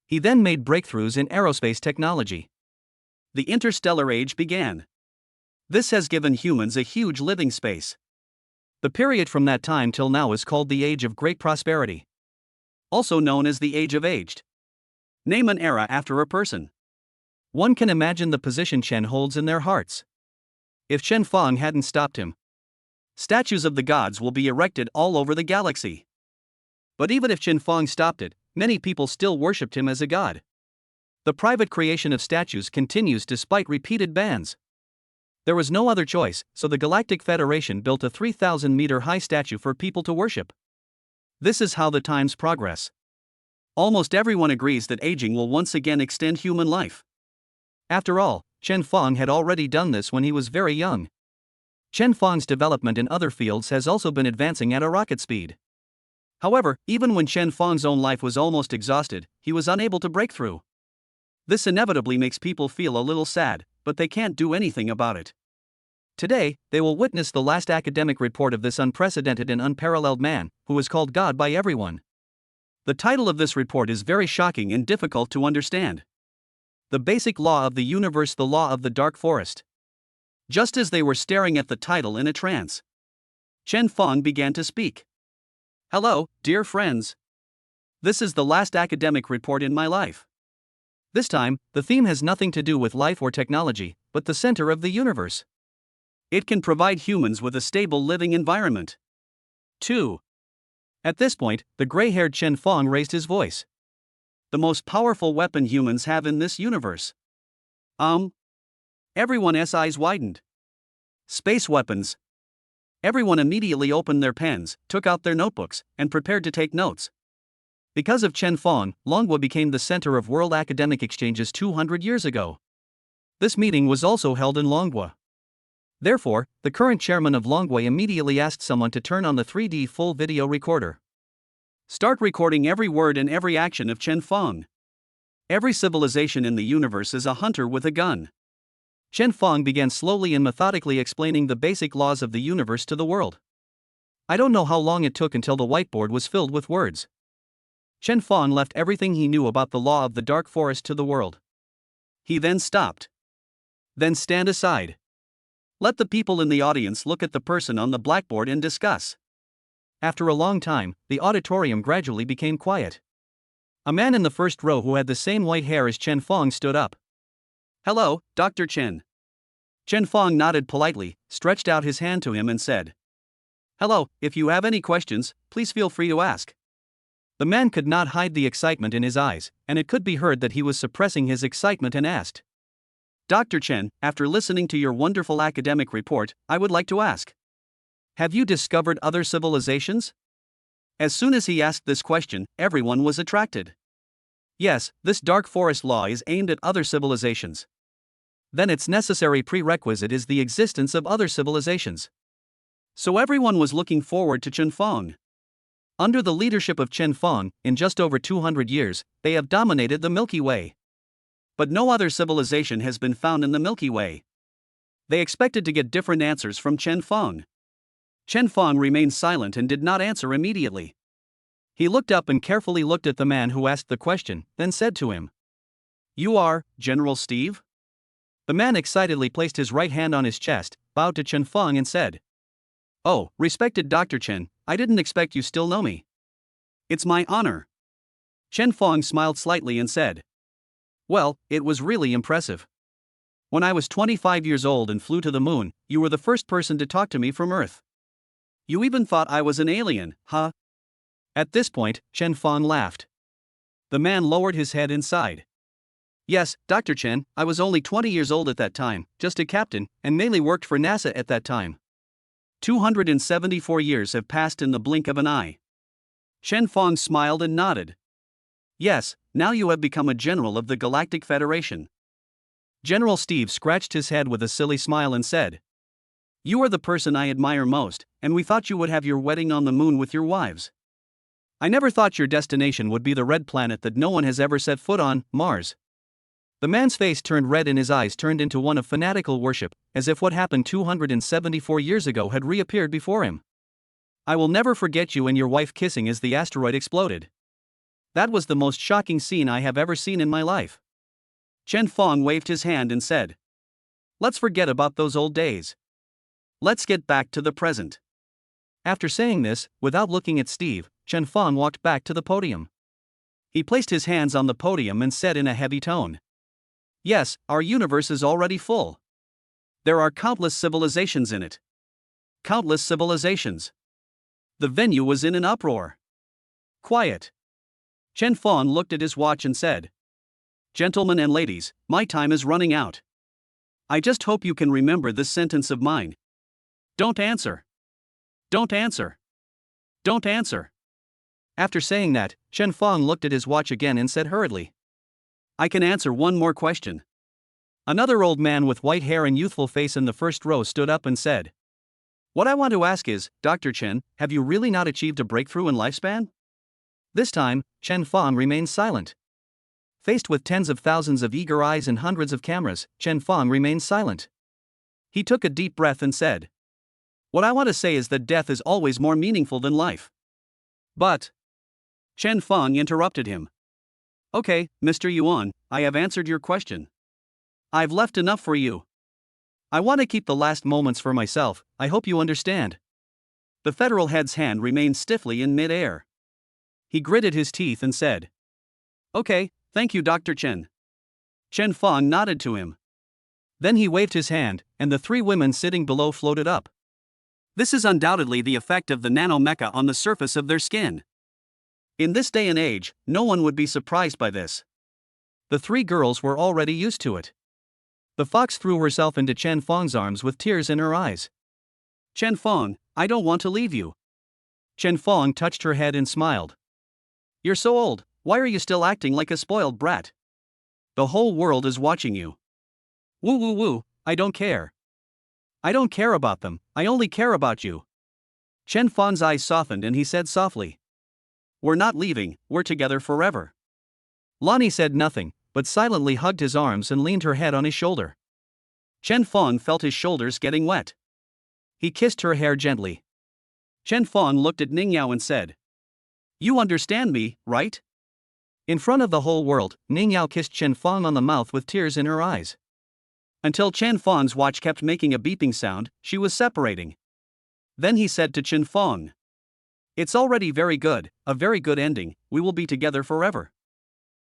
He then made breakthroughs in aerospace technology. The interstellar age began. This has given humans a huge living space. The period from that time till now is called the Age of Great Prosperity, also known as the Age of Aged. Name an era after a person. One can imagine the position Chen holds in their hearts. If Chen Feng hadn't stopped him, statues of the gods will be erected all over the galaxy. But even if Chen Feng stopped it, many people still worshipped him as a god. The private creation of statues continues despite repeated bans. There was no other choice, so the Galactic Federation built a 3,000-meter-high statue for people to worship. This is how the times progress. Almost everyone agrees that aging will once again extend human life. After all, Chen Feng had already done this when he was very young. Chen Feng's development in other fields has also been advancing at a rocket speed. However, even when Chen Feng's own life was almost exhausted, he was unable to break through. This inevitably makes people feel a little sad, but they can't do anything about it. Today, they will witness the last academic report of this unprecedented and unparalleled man, who is called God by everyone. The title of this report is very shocking and difficult to understand. The basic law of the universe, the law of the dark forest. Just as they were staring at the title in a trance, Chen Feng began to speak. Hello, dear friends. This is the last academic report in my life. This time, the theme has nothing to do with life or technology, but the center of the universe. It can provide humans with a stable living environment. 2. At this point, the gray-haired Chen Feng raised his voice. The most powerful weapon humans have in this universe. Everyone's eyes widened. Space weapons. Everyone immediately opened their pens, took out their notebooks, and prepared to take notes. Because of Chen Feng, Longhua became the center of world academic exchanges 200 years ago. This meeting was also held in Longhua. Therefore, the current chairman of Longhua immediately asked someone to turn on the 3D full video recorder. Start recording every word and every action of Chen Feng. Every civilization in the universe is a hunter with a gun. Chen Feng began slowly and methodically explaining the basic laws of the universe to the world. I don't know how long it took until the whiteboard was filled with words. Chen Feng left everything he knew about the law of the dark forest to the world. He then stopped. Then stand aside. Let the people in the audience look at the person on the blackboard and discuss. After a long time, the auditorium gradually became quiet. A man in the first row who had the same white hair as Chen Feng stood up. Hello, Dr. Chen. Chen Feng nodded politely, stretched out his hand to him and said, Hello, if you have any questions, please feel free to ask. The man could not hide the excitement in his eyes, and it could be heard that he was suppressing his excitement and asked, Dr. Chen, after listening to your wonderful academic report, I would like to ask, have you discovered other civilizations? As soon as he asked this question, everyone was attracted. Yes, this dark forest law is aimed at other civilizations. Then its necessary prerequisite is the existence of other civilizations. So everyone was looking forward to Chen Feng. Under the leadership of Chen Feng, in just over 200 years, they have dominated the Milky Way. But no other civilization has been found in the Milky Way. They expected to get different answers from Chen Feng. Chen Feng remained silent and did not answer immediately. He looked up and carefully looked at the man who asked the question, then said to him, You are General Steve? The man excitedly placed his right hand on his chest, bowed to Chen Feng and said, Oh, respected Dr. Chen, I didn't expect you still know me. It's my honor. Chen Feng smiled slightly and said, Well, it was really impressive. When I was 25 years old and flew to the moon, you were the first person to talk to me from Earth. You even thought I was an alien, huh? At this point, Chen Feng laughed. The man lowered his head and sighed. Yes, Dr. Chen, I was only 20 years old at that time, just a captain, and mainly worked for NASA at that time. 274 years have passed in the blink of an eye. Chen Feng smiled and nodded. Yes, now you have become a general of the Galactic Federation. General Steve scratched his head with a silly smile and said, You are the person I admire most, and we thought you would have your wedding on the moon with your wives. I never thought your destination would be the red planet that no one has ever set foot on, Mars. The man's face turned red and his eyes turned into one of fanatical worship, as if what happened 274 years ago had reappeared before him. I will never forget you and your wife kissing as the asteroid exploded. That was the most shocking scene I have ever seen in my life. Chen Feng waved his hand and said, Let's forget about those old days. Let's get back to the present. After saying this, without looking at Steve, Chen Feng walked back to the podium. He placed his hands on the podium and said in a heavy tone, Yes, our universe is already full. There are countless civilizations in it. Countless civilizations. The venue was in an uproar. Quiet. Chen Feng looked at his watch and said, Gentlemen and ladies, my time is running out. I just hope you can remember this sentence of mine. Don't answer. Don't answer. Don't answer. After saying that, Chen Feng looked at his watch again and said hurriedly, I can answer one more question. Another old man with white hair and youthful face in the first row stood up and said, What I want to ask is, Dr. Chen, have you really not achieved a breakthrough in lifespan? This time, Chen Fong remains silent. Faced with tens of thousands of eager eyes and hundreds of cameras, Chen Fong remains silent. He took a deep breath and said, "What I want to say is that death is always more meaningful than life." But Chen Fong interrupted him. "Okay, Mr. Yuan, I have answered your question. I've left enough for you. I want to keep the last moments for myself, I hope you understand." The federal head's hand remained stiffly in mid-air. He gritted his teeth and said, "Okay, thank you, Dr. Chen." Chen Fong nodded to him. Then he waved his hand, and the three women sitting below floated up. This is undoubtedly the effect of the nanomecha on the surface of their skin. In this day and age, no one would be surprised by this. The three girls were already used to it. The fox threw herself into Chen Fong's arms with tears in her eyes. "Chen Fong, I don't want to leave you." Chen Fong touched her head and smiled. "You're so old, why are you still acting like a spoiled brat? The whole world is watching you." "Woo woo woo, I don't care. I don't care about them, I only care about you." Chen Fong's eyes softened and he said softly, "We're not leaving, we're together forever." Lonnie said nothing, but silently hugged his arms and leaned her head on his shoulder. Chen Fong felt his shoulders getting wet. He kissed her hair gently. Chen Fong looked at Ning Yao and said, "You understand me, right?" In front of the whole world, Ning Yao kissed Chen Fong on the mouth with tears in her eyes. Until Chen Fong's watch kept making a beeping sound, she was separating. Then he said to Chen Fong, "It's already very good, a very good ending, we will be together forever."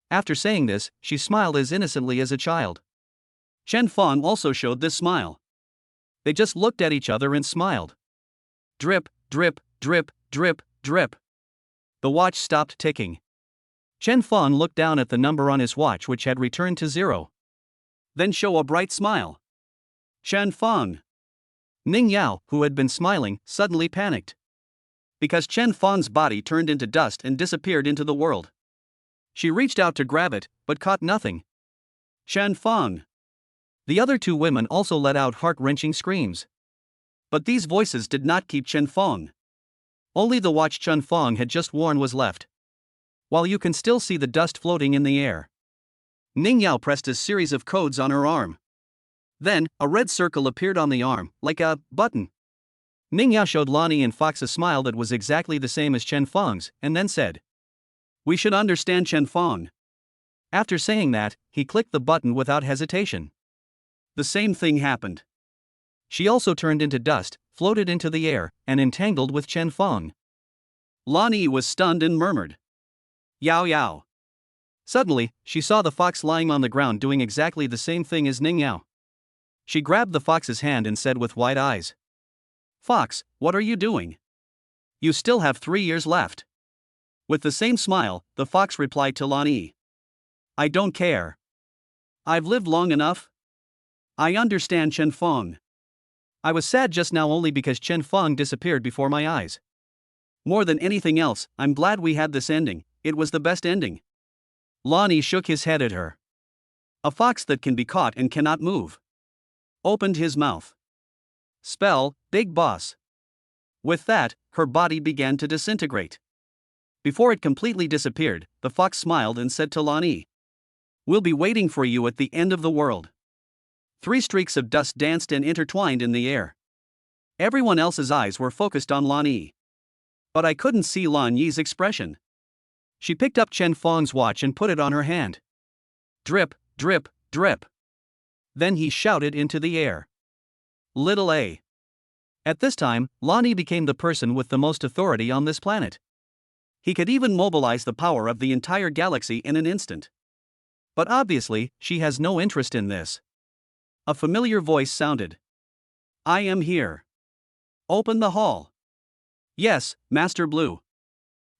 After saying this, she smiled as innocently as a child. Chen Fong also showed this smile. They just looked at each other and smiled. Drip, drip, drip, drip, drip. The watch stopped ticking. Chen Fong looked down at the number on his watch, which had returned to 0. Then show a bright smile. "Chen Fong." Ning Yao, who had been smiling, suddenly panicked. Because Chen Fong's body turned into dust and disappeared into the world. She reached out to grab it, but caught nothing. "Chen Fong." The other two women also let out heart-wrenching screams. But these voices did not keep Chen Fong. Only the watch Chen Fong had just worn was left. While you can still see the dust floating in the air. Ning Yao pressed a series of codes on her arm. Then, a red circle appeared on the arm, like a button. Ning Yao showed Lonnie and Fox a smile that was exactly the same as Chen Fong's, and then said, "We should understand Chen Fong." After saying that, he clicked the button without hesitation. The same thing happened. She also turned into dust, floated into the air, and entangled with Chen Fong. Lonnie was stunned and murmured, "Yao Yao." Suddenly, she saw the fox lying on the ground doing exactly the same thing as Ning Yao. She grabbed the fox's hand and said with wide eyes, "Fox, what are you doing? You still have 3 years left." With the same smile, the fox replied to Lonnie, "I don't care. I've lived long enough. I understand Chen Fong. I was sad just now only because Chen Fong disappeared before my eyes. More than anything else, I'm glad we had this ending, it was the best ending." Lonnie shook his head at her. A fox that can be caught and cannot move. Opened his mouth. Spell, Big Boss. With that, her body began to disintegrate. Before it completely disappeared, the fox smiled and said to Lonnie, "We'll be waiting for you at the end of the world." 3 streaks of dust danced and intertwined in the air. Everyone else's eyes were focused on Lonnie. But I couldn't see Lan Yi's expression. She picked up Chen Fong's watch and put it on her hand. Drip, drip, drip. Then he shouted into the air. Little A. At this time, Lonnie became the person with the most authority on this planet. He could even mobilize the power of the entire galaxy in an instant. But obviously, she has no interest in this. A familiar voice sounded. "I am here. Open the hall." "Yes, Master Blue."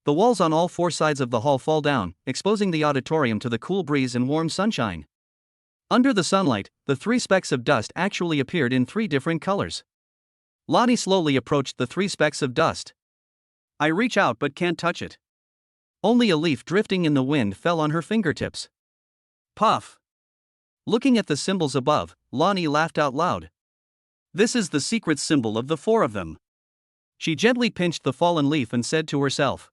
The walls on all 4 sides of the hall fall down, exposing the auditorium to the cool breeze and warm sunshine. Under the sunlight, the 3 specks of dust actually appeared in 3 different colors. Lonnie slowly approached the 3 specks of dust. I reach out but can't touch it. Only a leaf drifting in the wind fell on her fingertips. Puff. Looking at the symbols above, Lonnie laughed out loud. This is the secret symbol of the four of them. She gently pinched the fallen leaf and said to herself,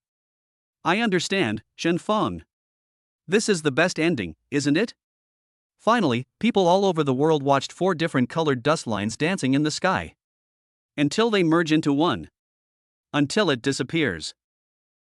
I understand, Shen Feng. This is the best ending, isn't it? Finally, people all over the world watched four different colored dust lines dancing in the sky. Until they merge into one. Until it disappears.